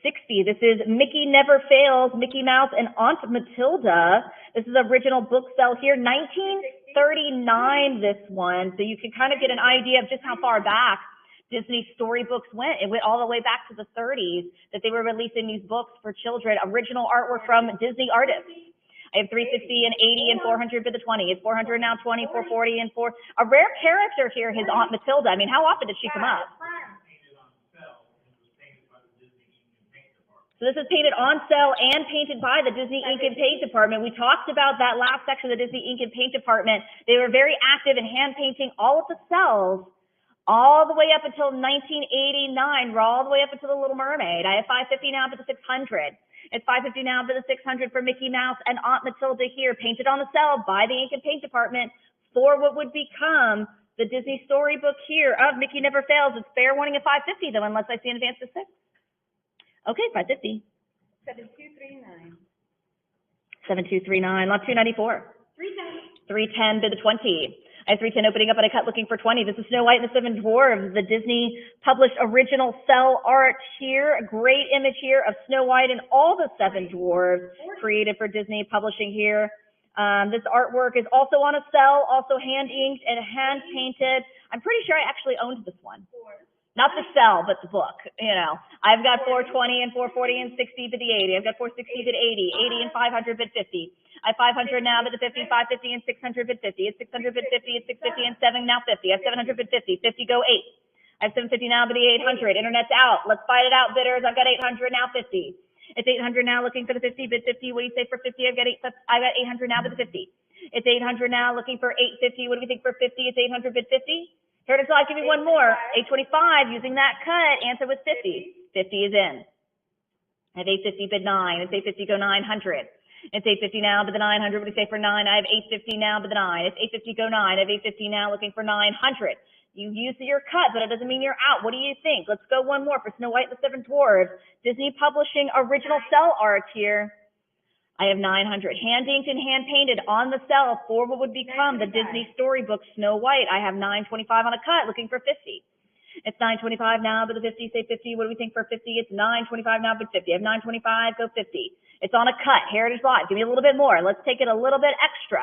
D: 60. This is Mickey Never Fails, Mickey Mouse and Aunt Matilda. This is original book sell here, 1939, this one. So you can kind of get an idea of just how far back Disney storybooks went. It went all the way back to the 30s that they were releasing these books for children, original artwork from Disney artists. I have 360 and 80 and 400 bid the 20. It's 400 now, 20, 440 and 4. A rare character here, his Aunt Matilda. I mean, how often did she come up? So this is painted on cell and painted by the Disney Ink and Paint Department. We talked about that last section of the Disney Ink and Paint Department. They were very active in hand painting all of the cells all the way up until 1989. We're all the way up until The Little Mermaid. I have 550 now for the 600. It's 550 now for the 600 for Mickey Mouse and Aunt Matilda here, painted on the cell by the Ink and Paint Department for what would become the Disney storybook here of Mickey Never Fails. It's fair warning at 550 though, unless I see an advance to 6. Okay, 550.
B: 7239.
D: 7239, lot 294. 310 bid the 20. I have 310 opening up on a cut looking for 20. This is Snow White and the Seven Dwarfs, the Disney published original cell art here. A great image here of Snow White and all the Seven Dwarfs created for Disney publishing here. This artwork is also on a cell, also hand inked and hand painted. I'm pretty sure I actually owned this one. Not the cell, but the book, you know. I've got 420 and 440 and 60 bid the 80. I've got 460 bid 80, 80 and 500 bid 50. I have 500 now bid the 50, 550 and 600 bid 50. It's 600 bid 50, it's 650 and 7 now 50. I have 700 bid 50, 50 go 8. I have 750 now bid the 800. Internet's out. Let's fight it out, bidders. I've got 800 now 50. It's 800 now looking for the 50 bid 50. What do you say for 50? I got 800 now bid the 50. It's 800 now looking for 850. What do we think for 50? It's 800 bid 50. Here it is, I'll give me one more. 825, using that cut, answer was 50. 50 is in. I have 850 bid 9. It's 850 go 900. It's 850 now bid the 900. What do you say for 9? I have 850 now bid the 9. It's 850 go 9. I have 850 now looking for 900. You used your cut, but it doesn't mean you're out. What do you think? Let's go one more for Snow White and the Seven Dwarfs. Disney Publishing original cell art here. I have 900 hand inked and hand painted on the cell for what would become the Disney storybook Snow White. I have 925 on a cut looking for 50. It's 925 now, but the 50, say 50. What do we think for 50? It's 925 now, but 50. I have 925, go 50. It's on a cut. Heritage Live. Give me a little bit more. Let's take it a little bit extra.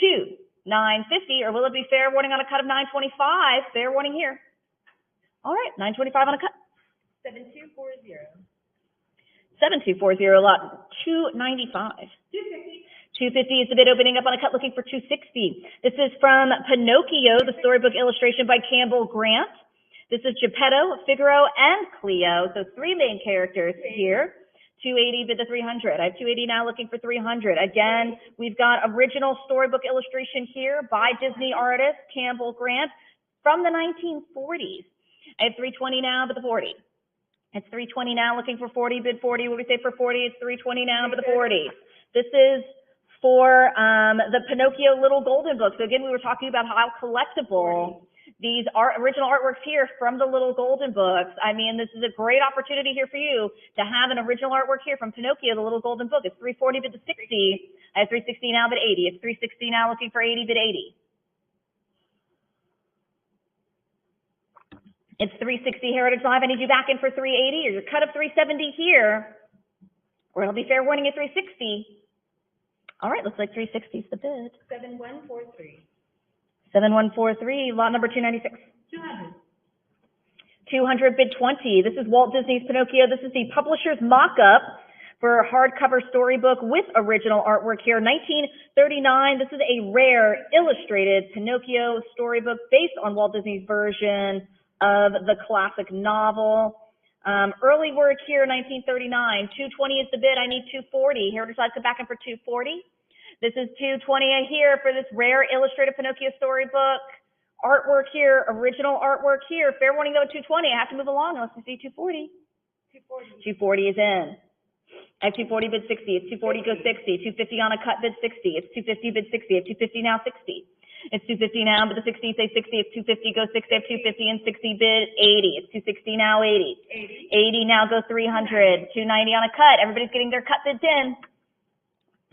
D: 2, 950, or will it be fair warning on a cut of 925? Fair warning here. All right, 925 on a cut.
B: 7240.
D: 7240, lot 295. 250 is the bid opening up on a cut looking for 260. This is from Pinocchio, the storybook illustration by Campbell Grant. This is Geppetto, Figaro, and Cleo. So 3 main characters here. 280 bid the 300. I have 280 now looking for 300. Again, we've got original storybook illustration here by Disney artist Campbell Grant from the 1940s. I have 320 now bid the 40. It's 320 now, looking for 40, bid 40. What do we say for 40? It's 320 now, bid the 40. This is for the Pinocchio Little Golden Book. So again, we were talking about how collectible these original artworks here from the Little Golden Books. I mean, this is a great opportunity here for you to have an original artwork here from Pinocchio, the Little Golden Book. It's 340, bid the 60. I have 360 now, bid 80. It's 360 now, looking for 80, bid 80. It's 360 Heritage Live. I need you back in for 380 or your cut of 370 here. Or it'll be fair warning at 360. All right, looks like 360 is the bid.
B: 7143.
D: 7143, lot number 296.
B: 200.
D: 200 bid 20. This is Walt Disney's Pinocchio. This is the publisher's mock-up for a hardcover storybook with original artwork here. 1939. This is a rare illustrated Pinocchio storybook based on Walt Disney's version of the classic novel. Early work here, 1939. 220 is the bid. I need 240. Here, decide to come back in for 240. This is 220 here for this rare illustrated Pinocchio storybook. Artwork here, original artwork here. Fair warning though at 220. I have to move along unless you see 240. 240 is in. I have 240 bid 60. It's 240 goes 60. 250 on a cut bid 60. It's 250 bid 60. I have 250 now 60. It's 250 now, but the 60, say 60, it's 250, go 60, I have 250 and 60 bid 80. It's 260 now, 80. 80 now, go 300. 290 on a cut. Everybody's getting their cut bids in.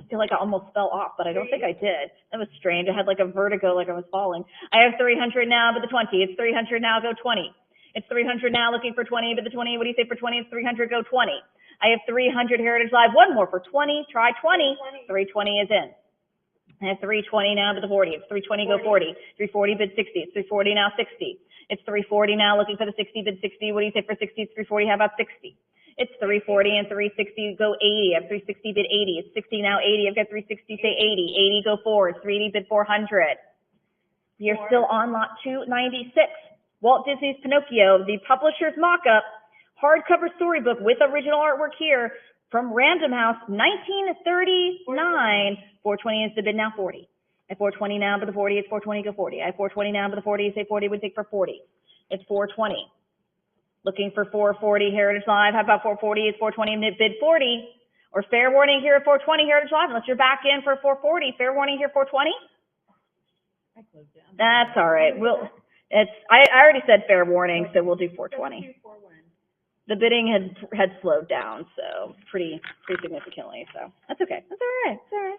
D: I feel like I almost fell off, but I don't think I did. That was strange. I had like a vertigo, like I was falling. I have 300 now, but the 20. It's 300 now, go 20. It's 300 now, looking for 20, but the 20, what do you say for 20? It's 300, go 20. I have 300 Heritage Live. One more for 20. Try 20. 320 is in. I have 320 now, but the 40. It's 320, go 40. 340 bid 60. It's 340 now, 60. It's 340 now, looking for the 60, bid 60. What do you say for 60? It's 340. How about 60? It's 340 and 360, go 80. I have 360, bid 80. It's 60 now, 80. I've got 360, say 80. 80, go forward. 380, bid 400. You're still on lot 296. Walt Disney's Pinocchio, the publisher's mock-up, hardcover storybook with original artwork here from Random House, 1939. 420 is the bid now, 40. At 420 now, but the 40, it's 420, go 40. At 420 now, but the 40, say 40, would take for 40. It's 420. Looking for 440, Heritage Live. How about 440? It's 420, bid 40. Or fair warning here at 420, Heritage Live, unless you're back in for 440. Fair warning here, 420?
B: I closed down.
D: That's all right. I already said fair warning, so we'll do 420.
B: 7241.
D: The bidding had slowed down, so pretty significantly. So that's okay. That's all right. It's all right.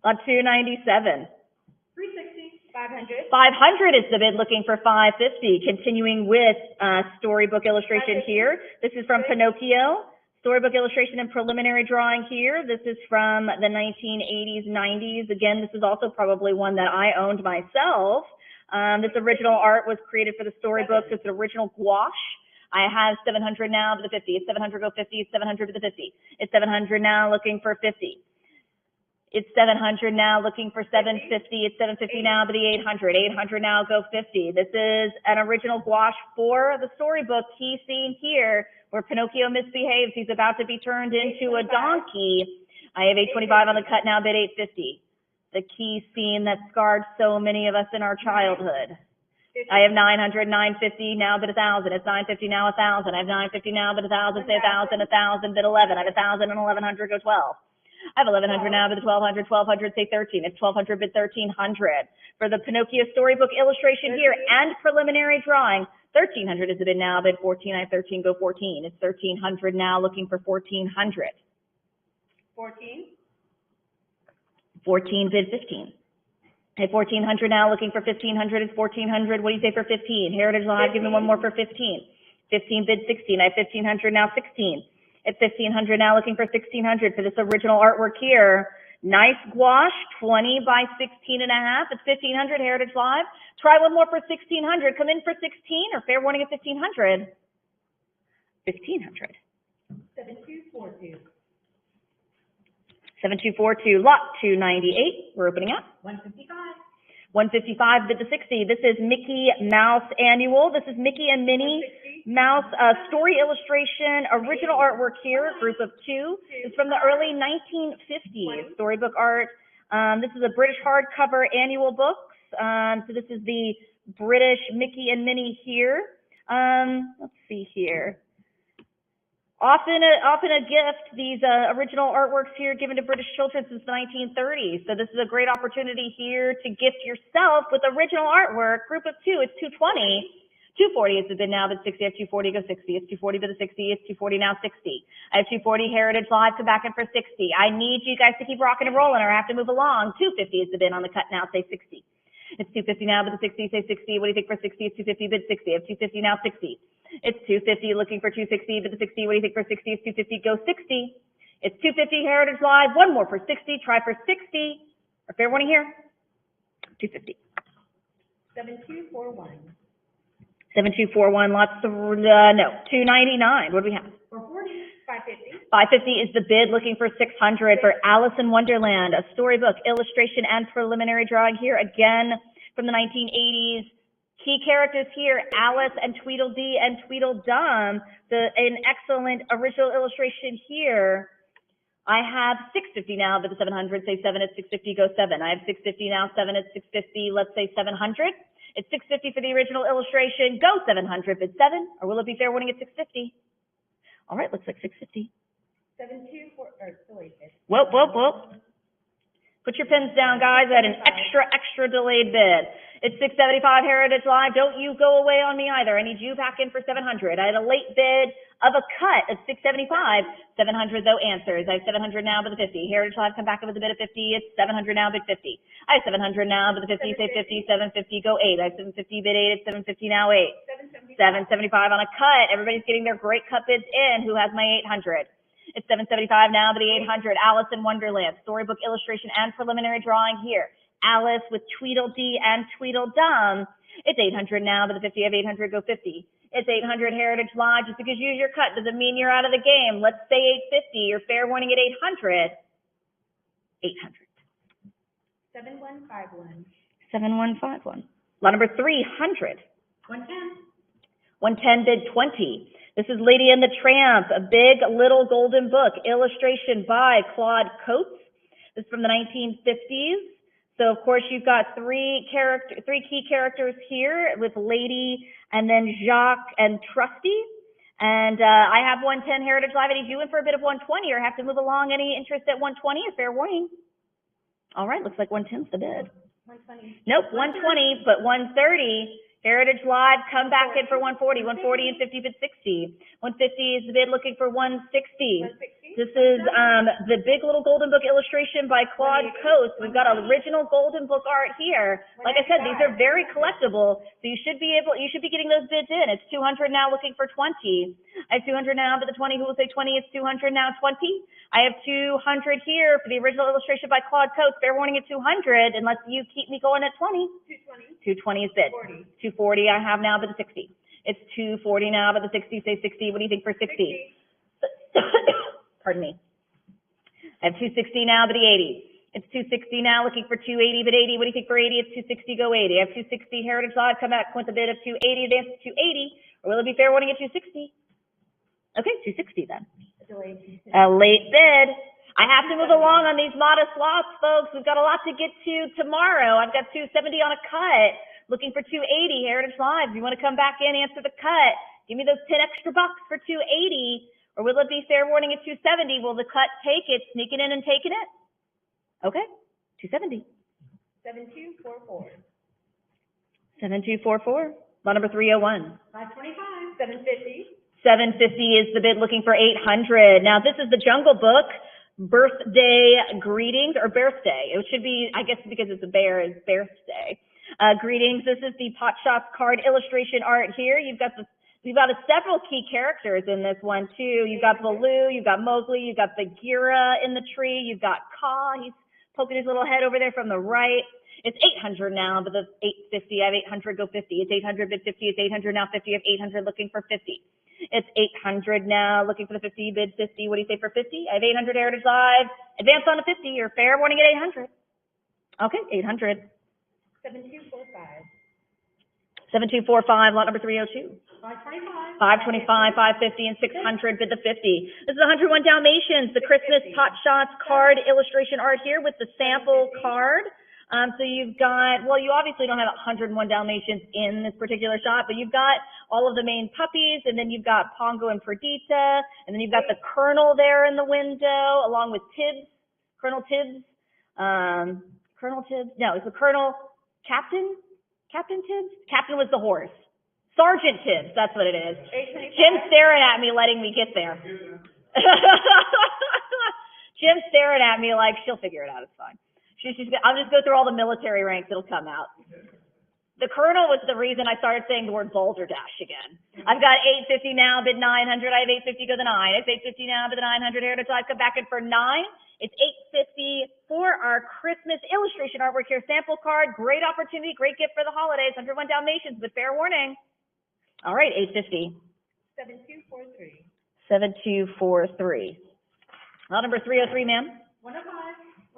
D: Lot 297.
B: 360. 500.
D: 500 is the bid, looking for 550. Continuing with storybook illustration here. This is from Pinocchio. Storybook illustration and preliminary drawing here. This is from the 1980s, 90s. Again, this is also probably one that I owned myself. This original art was created for the storybook. It's an original gouache. I have 700 now to the 50. It's 700, go 50. It's 700 to the 50. It's 700 now, looking for 50. It's 700 now, looking for 750. It's 750 now to the 800. 800 now, go 50. This is an original gouache for the storybook. Key scene here where Pinocchio misbehaves. He's about to be turned into a donkey. I have 825 on the cut now, bid 850. The key scene that scarred so many of us in our childhood. I have 900, 950 now, bid 1,000. It's 950 now, 1,000. I have 950 now, bid 1,000. Say 1,000, 1,000, bid 11. I have 1,000 and 1,100, go 12. I have 1,100 now, bid 1,200, 1,200, say 13. It's 1,200, bid 1,300. For the Pinocchio storybook illustration here and preliminary drawing, 1,300 is the bid now, bid 14. I have 13, go 14. It's 1,300 now, looking for 1,400.
B: 14.
D: 14, bid 15. I have 1,400 now, looking for 1,500. It's 1,400. What do you say for 15? Heritage Live, give me one more for 15. 15, bid 16. I have 1,500 now, 16. At 1,500 now, looking for 1,600 for this original artwork here. Nice gouache, 20 by 16 and a half. It's 1,500, Heritage Live. Try one more for 1,600. Come in for 16 or fair warning at 1,500. 1,500.
B: 7242.
D: 7242, lot 298. We're opening up.
B: 155.
D: 155, bid to 60. This is Mickey Mouse Annual. This is Mickey and Minnie Mouse story illustration, original artwork here, group of two. It's from the early 1950s, storybook art. This is a British hardcover annual book. So this is the British Mickey and Minnie here. Let's see here. Often a gift, these original artworks here given to British children since the 1930s. So this is a great opportunity here to gift yourself with original artwork. Group of two, it's 220. 240 is the bid now, but 60. I have 240, go 60. It's 240, but the 60. It's 240 now, 60. I have 240, Heritage Live, come back in for 60. I need you guys to keep rocking and rolling or I have to move along. 250 is the bid on the cut now, say 60. It's 250 now, but the 60, say 60. What do you think for 60? It's 250, bid 60. I have 250 now, 60. It's 250, looking for 260, but the 60, what do you think for 60? It's 250, go 60. It's 250, Heritage Live, one more for 60, try for 60. A fair warning here, 250.
B: 7241.
D: 7241, lots of, 299. What do we have?
B: 440. 550.
D: 550 is the bid, looking for 600 for Alice in Wonderland, a storybook, illustration, and preliminary drawing here, again, from the 1980s. Key characters here, Alice and Tweedledee and Tweedledum. An excellent original illustration here. I have 650 now, but the 700, say 7 at 650, go 7. I have 650 now, 7 at 650, let's say 700. It's 650 for the original illustration, go 700, bid 7, or will it be fair warning at 650? All right, looks like 650.
B: 724,
D: Whoop. Put your pens down, guys, at an extra delayed bid. It's 675 Heritage Live. Don't you go away on me either. I need you back in for 700. I had a late bid of a cut at 675. 700 though answers. I have 700 now, but the 50. Heritage Live, come back in with a bid of 50. It's 700 now, bid 50. I have 700 now, but the 50. Say 50. 750, go 8. I have 750, bid 8. It's 750 now, 8. 775 on a cut. Everybody's getting their great cut bids in. Who has my 800? It's 775 now, but the 800. Alice in Wonderland, storybook illustration and preliminary drawing here. Alice with Tweedledee and Tweedledum. It's 800 now, but the 50, I have 800, go 50. It's 800 Heritage Lodge. Just because you use your cut doesn't mean you're out of the game. Let's say 850. You're fair warning at 800. 800.
B: 7151.
D: 7151. Lot number 300.
B: 110.
D: 110 bid 20. This is Lady and the Tramp, a big little golden book, illustration by Claude Coates. This is from the 1950s. So of course you've got three key characters here with Lady and then Jacques and Trusty. And I have 110 Heritage Live. Any you in for a bit of 120 or have to move along? Any interest at 120? A fair warning. All right, looks like 110's the bid.
B: 120.
D: Nope, 120, but 130. Heritage Live, come back in for 140. 140 and 50 bid 60. 150 is the bid looking for 160.
B: 160.
D: This is the big little golden book illustration by Claude Coates. We've got original golden book art here. Like I said, these are very collectible, so you should be getting those bids in. It's 200 now, looking for 20. I have 200 now, but the 20, who will say 20? It's 200 now, 20. I have 200 here for the original illustration by Claude Coates. Fair warning at 200, unless you keep me going at 20. 220 is bid. 240 I have now, but the 60. It's 240 now, but the 60, say 60. What do you think for 60? Pardon me. I have 260 now, but the 80. It's 260 now, looking for 280, but 80. What do you think for 80? It's 260, go 80. I have 260 Heritage Live, come back with a bid of 280, advance to 280, or will it be fair warning at 260? Okay, 260 then. A late bid. I have to move along on these modest lots, folks. We've got a lot to get to tomorrow. I've got 270 on a cut, looking for 280 Heritage Live. If you want to come back in, answer the cut. Give me those 10 extra bucks for 280. Or will it be fair warning at 270? Will the cut take it, sneaking in and taking it? Okay, 270.
B: 7244.
D: 7244. Lot number 301.
B: 525. 750.
D: 750 is the bid, looking for 800. Now this is the Jungle Book birthday greetings, or birthday. It should be, I guess because it's a bear, it's birthday. Greetings. This is the Pot Shots card illustration art here. You've got several key characters in this one too. You've got Baloo, you've got Mowgli, you've got Bagheera in the tree, you've got Kaa, he's poking his little head over there from the right. It's 800 now, but the 850, I have 800, go 50. It's 800 bid 50, it's 800 now, 50, I have 800 looking for 50. It's 800 now, looking for the 50, bid 50. What do you say for 50? I have 800 Heritage Live, advance on to 50, or fair warning at 800. Okay, 800.
B: 7245.
D: 7245, lot number 302.
B: 525.
D: 525, 550, and 600 bid the 50. This is 101 Dalmatians, the Christmas Pot Shots card illustration art here with the sample card. So you've got, well, you obviously don't have 101 Dalmatians in this particular shot, but you've got all of the main puppies, and then you've got Pongo and Perdita, and then you've got the Colonel there in the window, along with Tibbs, Colonel Tibbs. No, it's the Colonel, Captain Tibbs? Captain was the horse. Sergeant Tibbs, that's what it is. Jim's staring at me, letting me get there. Jim's staring at me like, she'll figure it out, it's fine. I'll just go through all the military ranks, it'll come out. The Colonel was the reason I started saying the word balderdash again. I've got 850 now, bid 900, I have 850, go the 9. It's 850 now, bid the 900, Heritage Live, come back in for 9. It's 850 for our Christmas illustration artwork here, sample card, great opportunity, great gift for the holidays, 101 Dalmatians, but fair warning. All right, 850.
B: 7243.
D: 7243. Lot number 303, ma'am.
B: 105.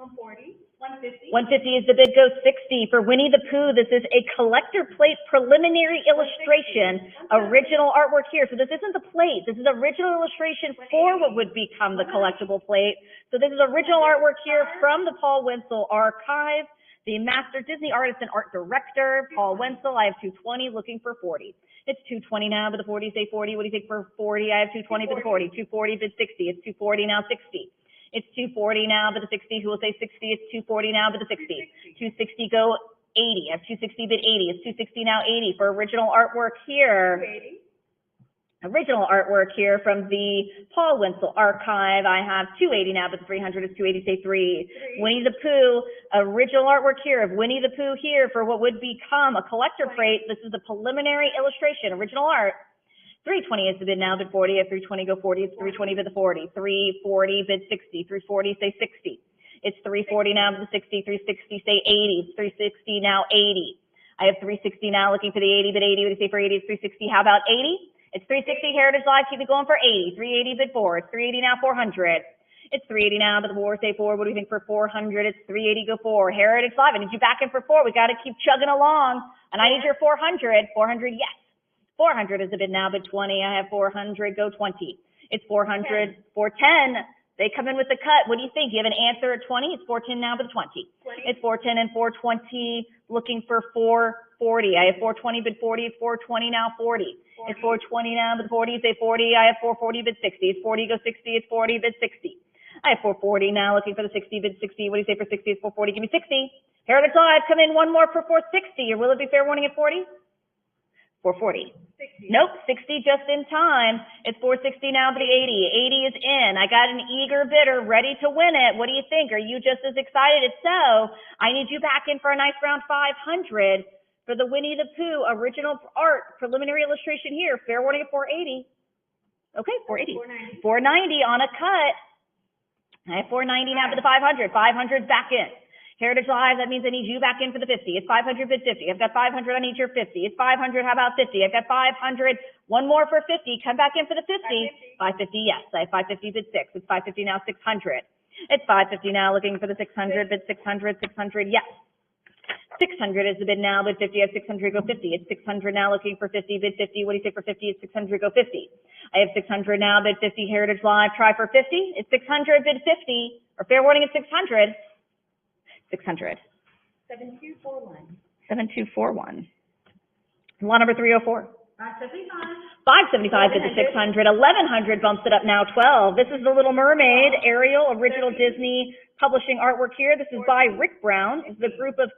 B: 140. 150.
D: 150 is the bid, goes 60 for Winnie the Pooh. This is a collector plate preliminary illustration, original artwork here. So this isn't the plate. This is original illustration for what would become the collectible plate. So this is original artwork here from the Paul Wenzel archive. The master Disney artist and art director, Paul Wenzel. I have 220, looking for 40. It's 220 now, but the 40, say 40. What do you think for 40? I have 220 for the 40. 240 bid 60. It's 240 now, 60. It's 240 now, but the 60. Who will say 60? It's 240 now, but the 60. 260 go 80. I have 260 bid 80. It's 260 now, 80 for original artwork here.
B: 280.
D: Original artwork here from the Paul Wenzel archive. I have 280 now, but the 300 is 280, say 3. Winnie the Pooh, original artwork here of Winnie the Pooh here for what would become a collector plate. This is the preliminary illustration, original art. 320 is the bid now, bid 40. At 320, go 40. It's 320 bid the 40. 340 bid 60. 340, say 60. It's 340 now, bid the 60. 360, say 80. It's 360 now, 80. I have 360 now, looking for the 80, bid 80. What do you say for 80? It's 360. How about 80? It's 360, Heritage Live, keep it going for 80. 380, bid 4. It's 380 now, 400. It's 380 now, but the 4, say 4. What do you think for 400? It's 380, go 4. Heritage Live, I need you back in for 4. We got to keep chugging along. And I need your 400. 400, yes. 400 is the bid now, bid 20. I have 400, go 20. It's 400, 410. They come in with the cut. What do you think? You have an answer at 20? It's 410 now, bid 20. It's 410 and 420, looking for 440. I have 420, bid 40. It's 420 now, 40. It's 420 now, bid 40. Say 40. I have 440, bid 60. It's 40, go 60. It's 40, bid 60. I have 440 now, looking for the 60, bid 60. What do you say for 60? It's 440. Give me 60. Heritage Live, come in one more for 460. Or will it be fair warning at 40? 440.
B: 60.
D: Nope, 60 just in time. It's 460 now, but the 80. 80 is in. I got an eager bidder ready to win it. What do you think? Are you just as excited? If so, I need you back in for a nice round 500 for the Winnie the Pooh original art preliminary illustration here. Fair warning at 480. Okay, 480. 490 on a cut. I have 490 now for the 500. 500's back in. Heritage Live, that means I need you back in for the 50. It's 500, bid 50. I've got 500, I need your 50. It's 500, how about 50? I've got 500, one more for 50. Come back in for the 50. 550, yes. I have 550, bid 6. It's 550 now, 600. It's 550 now, looking for the 600, bid 600, 600, yes. 600 is the bid now, bid 50. I have 600, go 50. It's 600 now, looking for 50, bid 50. What do you say for 50? It's 600, go 50. I have 600 now, bid 50. Heritage Live, try for 50. It's 600, bid 50. Or fair warning at 600. 600.
B: 7241.
D: 7241. Lot number 304.
B: 575.
D: 575 to the 600. 1100 bumps it up now 12. This is The Little Mermaid, Ariel, original Disney publishing artwork here. This is by Rick Brown. It's the group of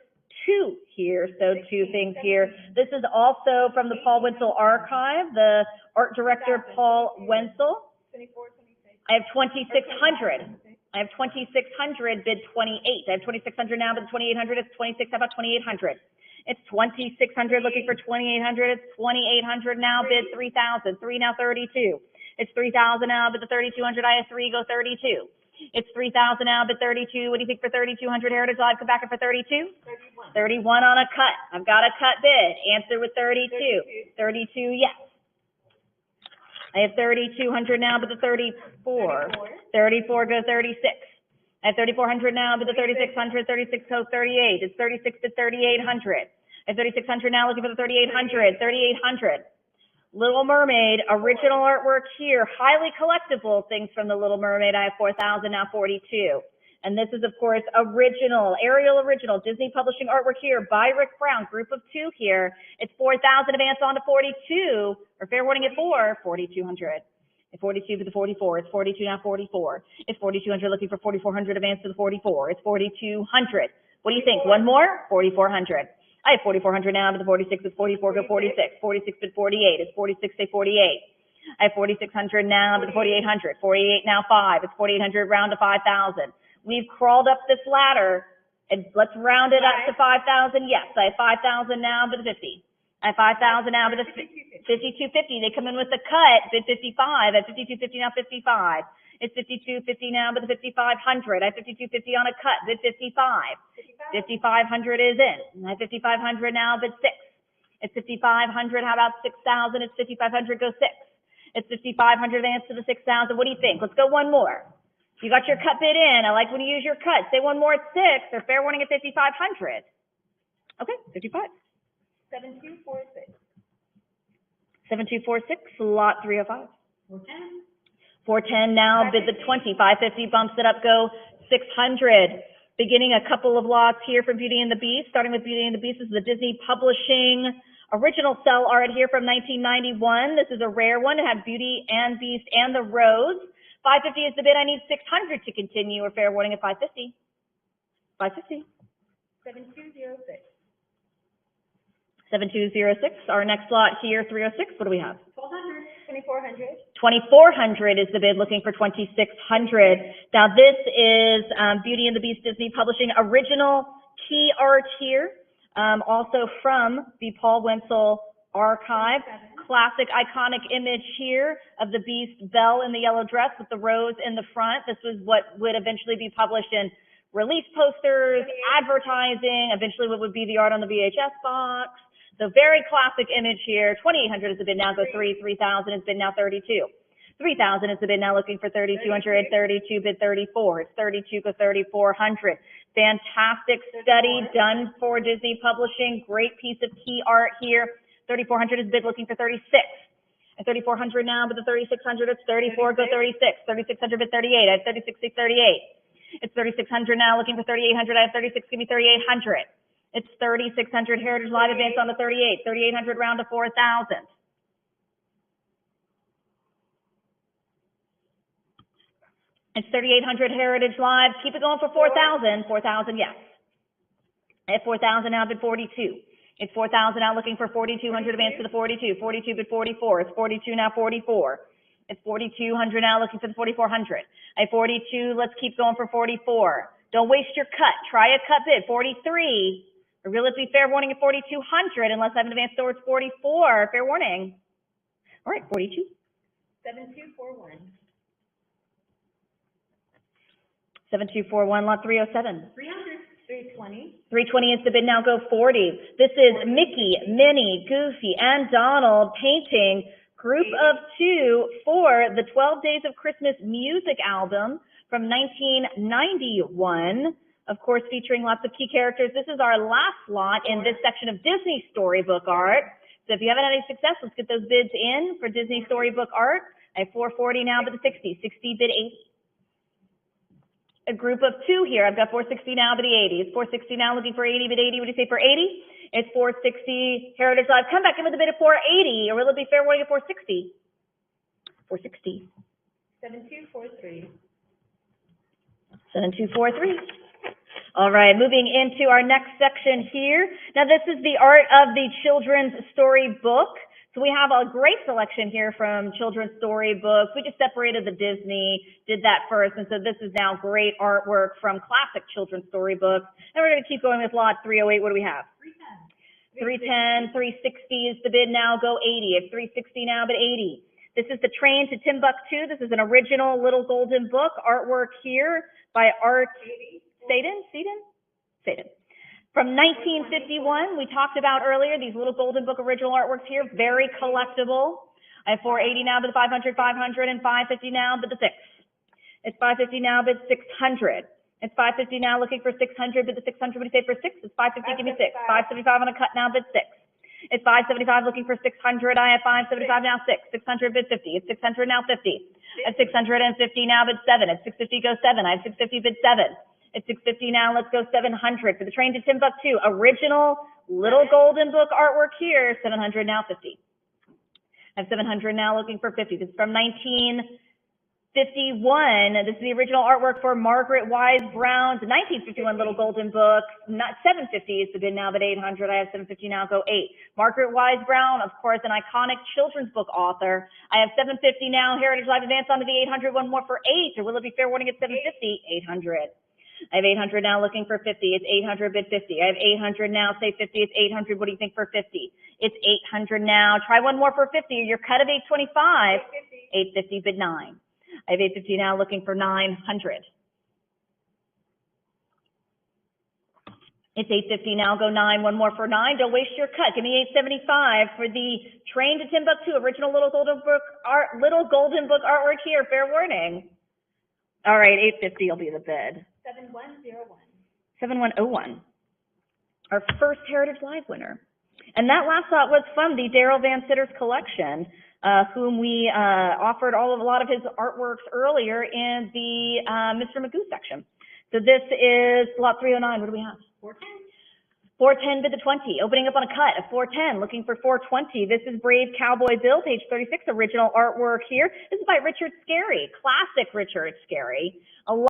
D: 2 here, so 2 things here. This is also from the Paul Wenzel archive, the art director Paul Wenzel.
B: 24, 26.
D: I have 2600. I have 2600, bid 28. I have 2600 now, bid 2800. It's 26. How about 2800? It's 2600, looking for 2800. It's 2800 now, bid 3000. 3 now, 32. It's 3000 now, bid the 3200. I have 3, go 32. It's 3000 now, bid 32. What do you think for 3200? Heritage Live, come back in for 32?
B: 31.
D: 31 on a cut. I've got a cut bid. Answer with 32. 32, yes. I have 3,200 now, but the 34. 34 goes 36. I have 3,400 now, but the 3,600. 36 goes 38. It's 36 to 3,800. I have 3,600 now, looking for the 3,800. 3,800. Little Mermaid, original artwork here. Highly collectible things from the Little Mermaid. I have 4,000 now, 42. And this is, of course, original, Ariel original, Disney Publishing artwork here by Rick Brown, group of 2 here. It's 4,000 advance on to 42, or fair warning at 4, 4,200. At 42 to the 44, it's 42 now, 44. It's 4,200, looking for 4,400 advance to the 44. It's 4,200. What do you think? One more? 4,400. I have 4,400 now to the 46. It's 44, go 46. 46 to 48. It's 46 to 48. I have 4,600 now to the 4,800. 48 now, 5. It's 4,800 round to 5,000. We've crawled up this ladder, and let's round it up to 5,000. Yes, I have 5,000 now, but the 50. I have 5,000 now, but the 5250. They come in with the cut, bid 55. At 5250 now, 55. It's 5250 now, but the 5,500. I have 5250 on a cut, bid 55. 5,500 is in. I have 5,500 now, bid 6. It's 5,500. How about 6,000? It's 5,500. Go 6. It's 5,500 advance to the 6,000. What do you think? Let's go one more. You got your cut bid in. I like when you use your cut. Say one more at 6, or fair warning at 5,500. Okay, 55.
B: 7246.
D: 7246, lot 305.
B: 410.
D: 410 now, bid the 20. 550 bumps it up, go 600. Beginning a couple of lots here from Beauty and the Beast. Starting with Beauty and the Beast, this is the Disney Publishing original cell art here from 1991. This is a rare one. It had Beauty and Beast and the Rose. 550 is the bid. I need 600 to continue, or fair warning at 550. 550.
B: 7206.
D: 7206. Our next lot here, 306. What do we have?
B: 1,200. 2,400.
D: 2,400 is the bid, looking for 2,600. Now this is Beauty and the Beast Disney Publishing original key art here, also from the Paul Wenzel archive. Classic iconic image here of the Beast, Belle in the yellow dress with the rose in the front. This was what would eventually be published in release posters, advertising, eventually what would be the art on the VHS box. So very classic image here. 2,800 is the bid now, go 3. 3,000 is bid now, 32. 3,000 is the bid now, looking for 3,200. 32 bid 34. It's 32, go 3,400. Fantastic study done for Disney Publishing. Great piece of key art here. 3,400 is bid, looking for 36. At 3,400 now, but the 3,600, it's 34, go 36. 3,600 bid 38. I have 36, 38. It's 3,600 now, looking for 3,800. I have 36, give me 3,800. It's 3,600 Heritage Live advance on the 38. 3,800 round to 4,000. It's 3,800 Heritage Live. Keep it going for 4,000. 4,000, yes. At 4,000 now, bid 42. It's 4,000 now, looking for 4,200 advance to the 42. 42 bid 44. It's 42 now, 44. It's 4,200 now, looking for the 4,400. At 42, let's keep going for 44. Don't waste your cut. Try a cut bid. 43. A realistically fair warning at 4,200 unless I have an advance towards 44. Fair warning. All right, 42.
B: 7241.
D: 7241, lot 307.
B: 300. 320.
D: 320 is the bid now, go 40. This is Mickey, Minnie, Goofy, and Donald painting Group of Two for the 12 Days of Christmas music album from 1991. Of course, featuring lots of key characters. This is our last lot in this section of Disney Storybook Art. So if you haven't had any success, let's get those bids in for Disney Storybook Art. I have 440 now, bid 60. 60 bid 80. A group of two here. I've got 460 now, but the 80. It's 460 now, looking for 80, but 80. What do you say for 80? It's 460 Heritage Live. Come back in with a bid of 480, or will it be fair warning at 460? 460.
B: 7243.
D: 7243. All right, moving into our next section here. Now, this is the art of the children's story book. So we have a great selection here from children's storybooks. We just separated the Disney, did that first, and so this is now great artwork from classic children's storybooks. And we're going to keep going with lot 308. What do we have? 310. 360 is the bid now, go 80. It's 360 now, but 80. This is The Train to Timbuktu. This is an original Little Golden Book artwork here by Art Sadin. From 1951, we talked about earlier, these Little Golden Book original artworks here, very collectible. I have 480 now, but the 500, 500, and 550 now, but the 6. It's 550 now, but 600. It's 550 now, looking for 600, but the 600, what do you say for 6? It's 550, give me 6. 575 on a cut now, bid 6. It's 575, looking for 600. I have 575 now, 6. 600, bid 50. It's 600 now, 50. At 650 now, bid 7. At 650, go 7. I have 650, bid 7. At 650 now, let's go 700 for The Train to Timbuktu. Original Little Golden Book artwork here, 700 now, 50. I have 700 now, looking for 50. This is from 1951. This is the original artwork for Margaret Wise Brown's 1951 Little Golden Book. Not 750 is the bid now, but 800. I have 750 now, go 8. Margaret Wise Brown, of course, an iconic children's book author. I have 750 now. Heritage Live advance on to the 800. One more for 8. Or will it be fair warning at 750? 800. I have 800 now, looking for 50. It's 800, bid 50. I have 800 now, say 50. It's 800. What do you think for 50? It's 800 now. Try one more for 50. Your cut of 825. 850, bid 9. I have 850 now, looking for 900. It's 850 now, go 9. One more for 9. Don't waste your cut. Give me 875 for the Train to Timbuktu, original Little Golden Book artwork here. Fair warning. All right, 850 will be the bid.
B: 7101.
D: 7101. Our first Heritage Live winner. And that last lot was from the Daryl Van Sitter's collection, whom we offered a lot of his artworks earlier in the Mr. Magoo section. So this is lot 309. What do we have?
B: 410.
D: 410 bid the 20, opening up on a cut of 410, looking for 420. This is Brave Cowboy Bill, page 36, original artwork here. This is by Richard Scarry, classic Richard Scarry.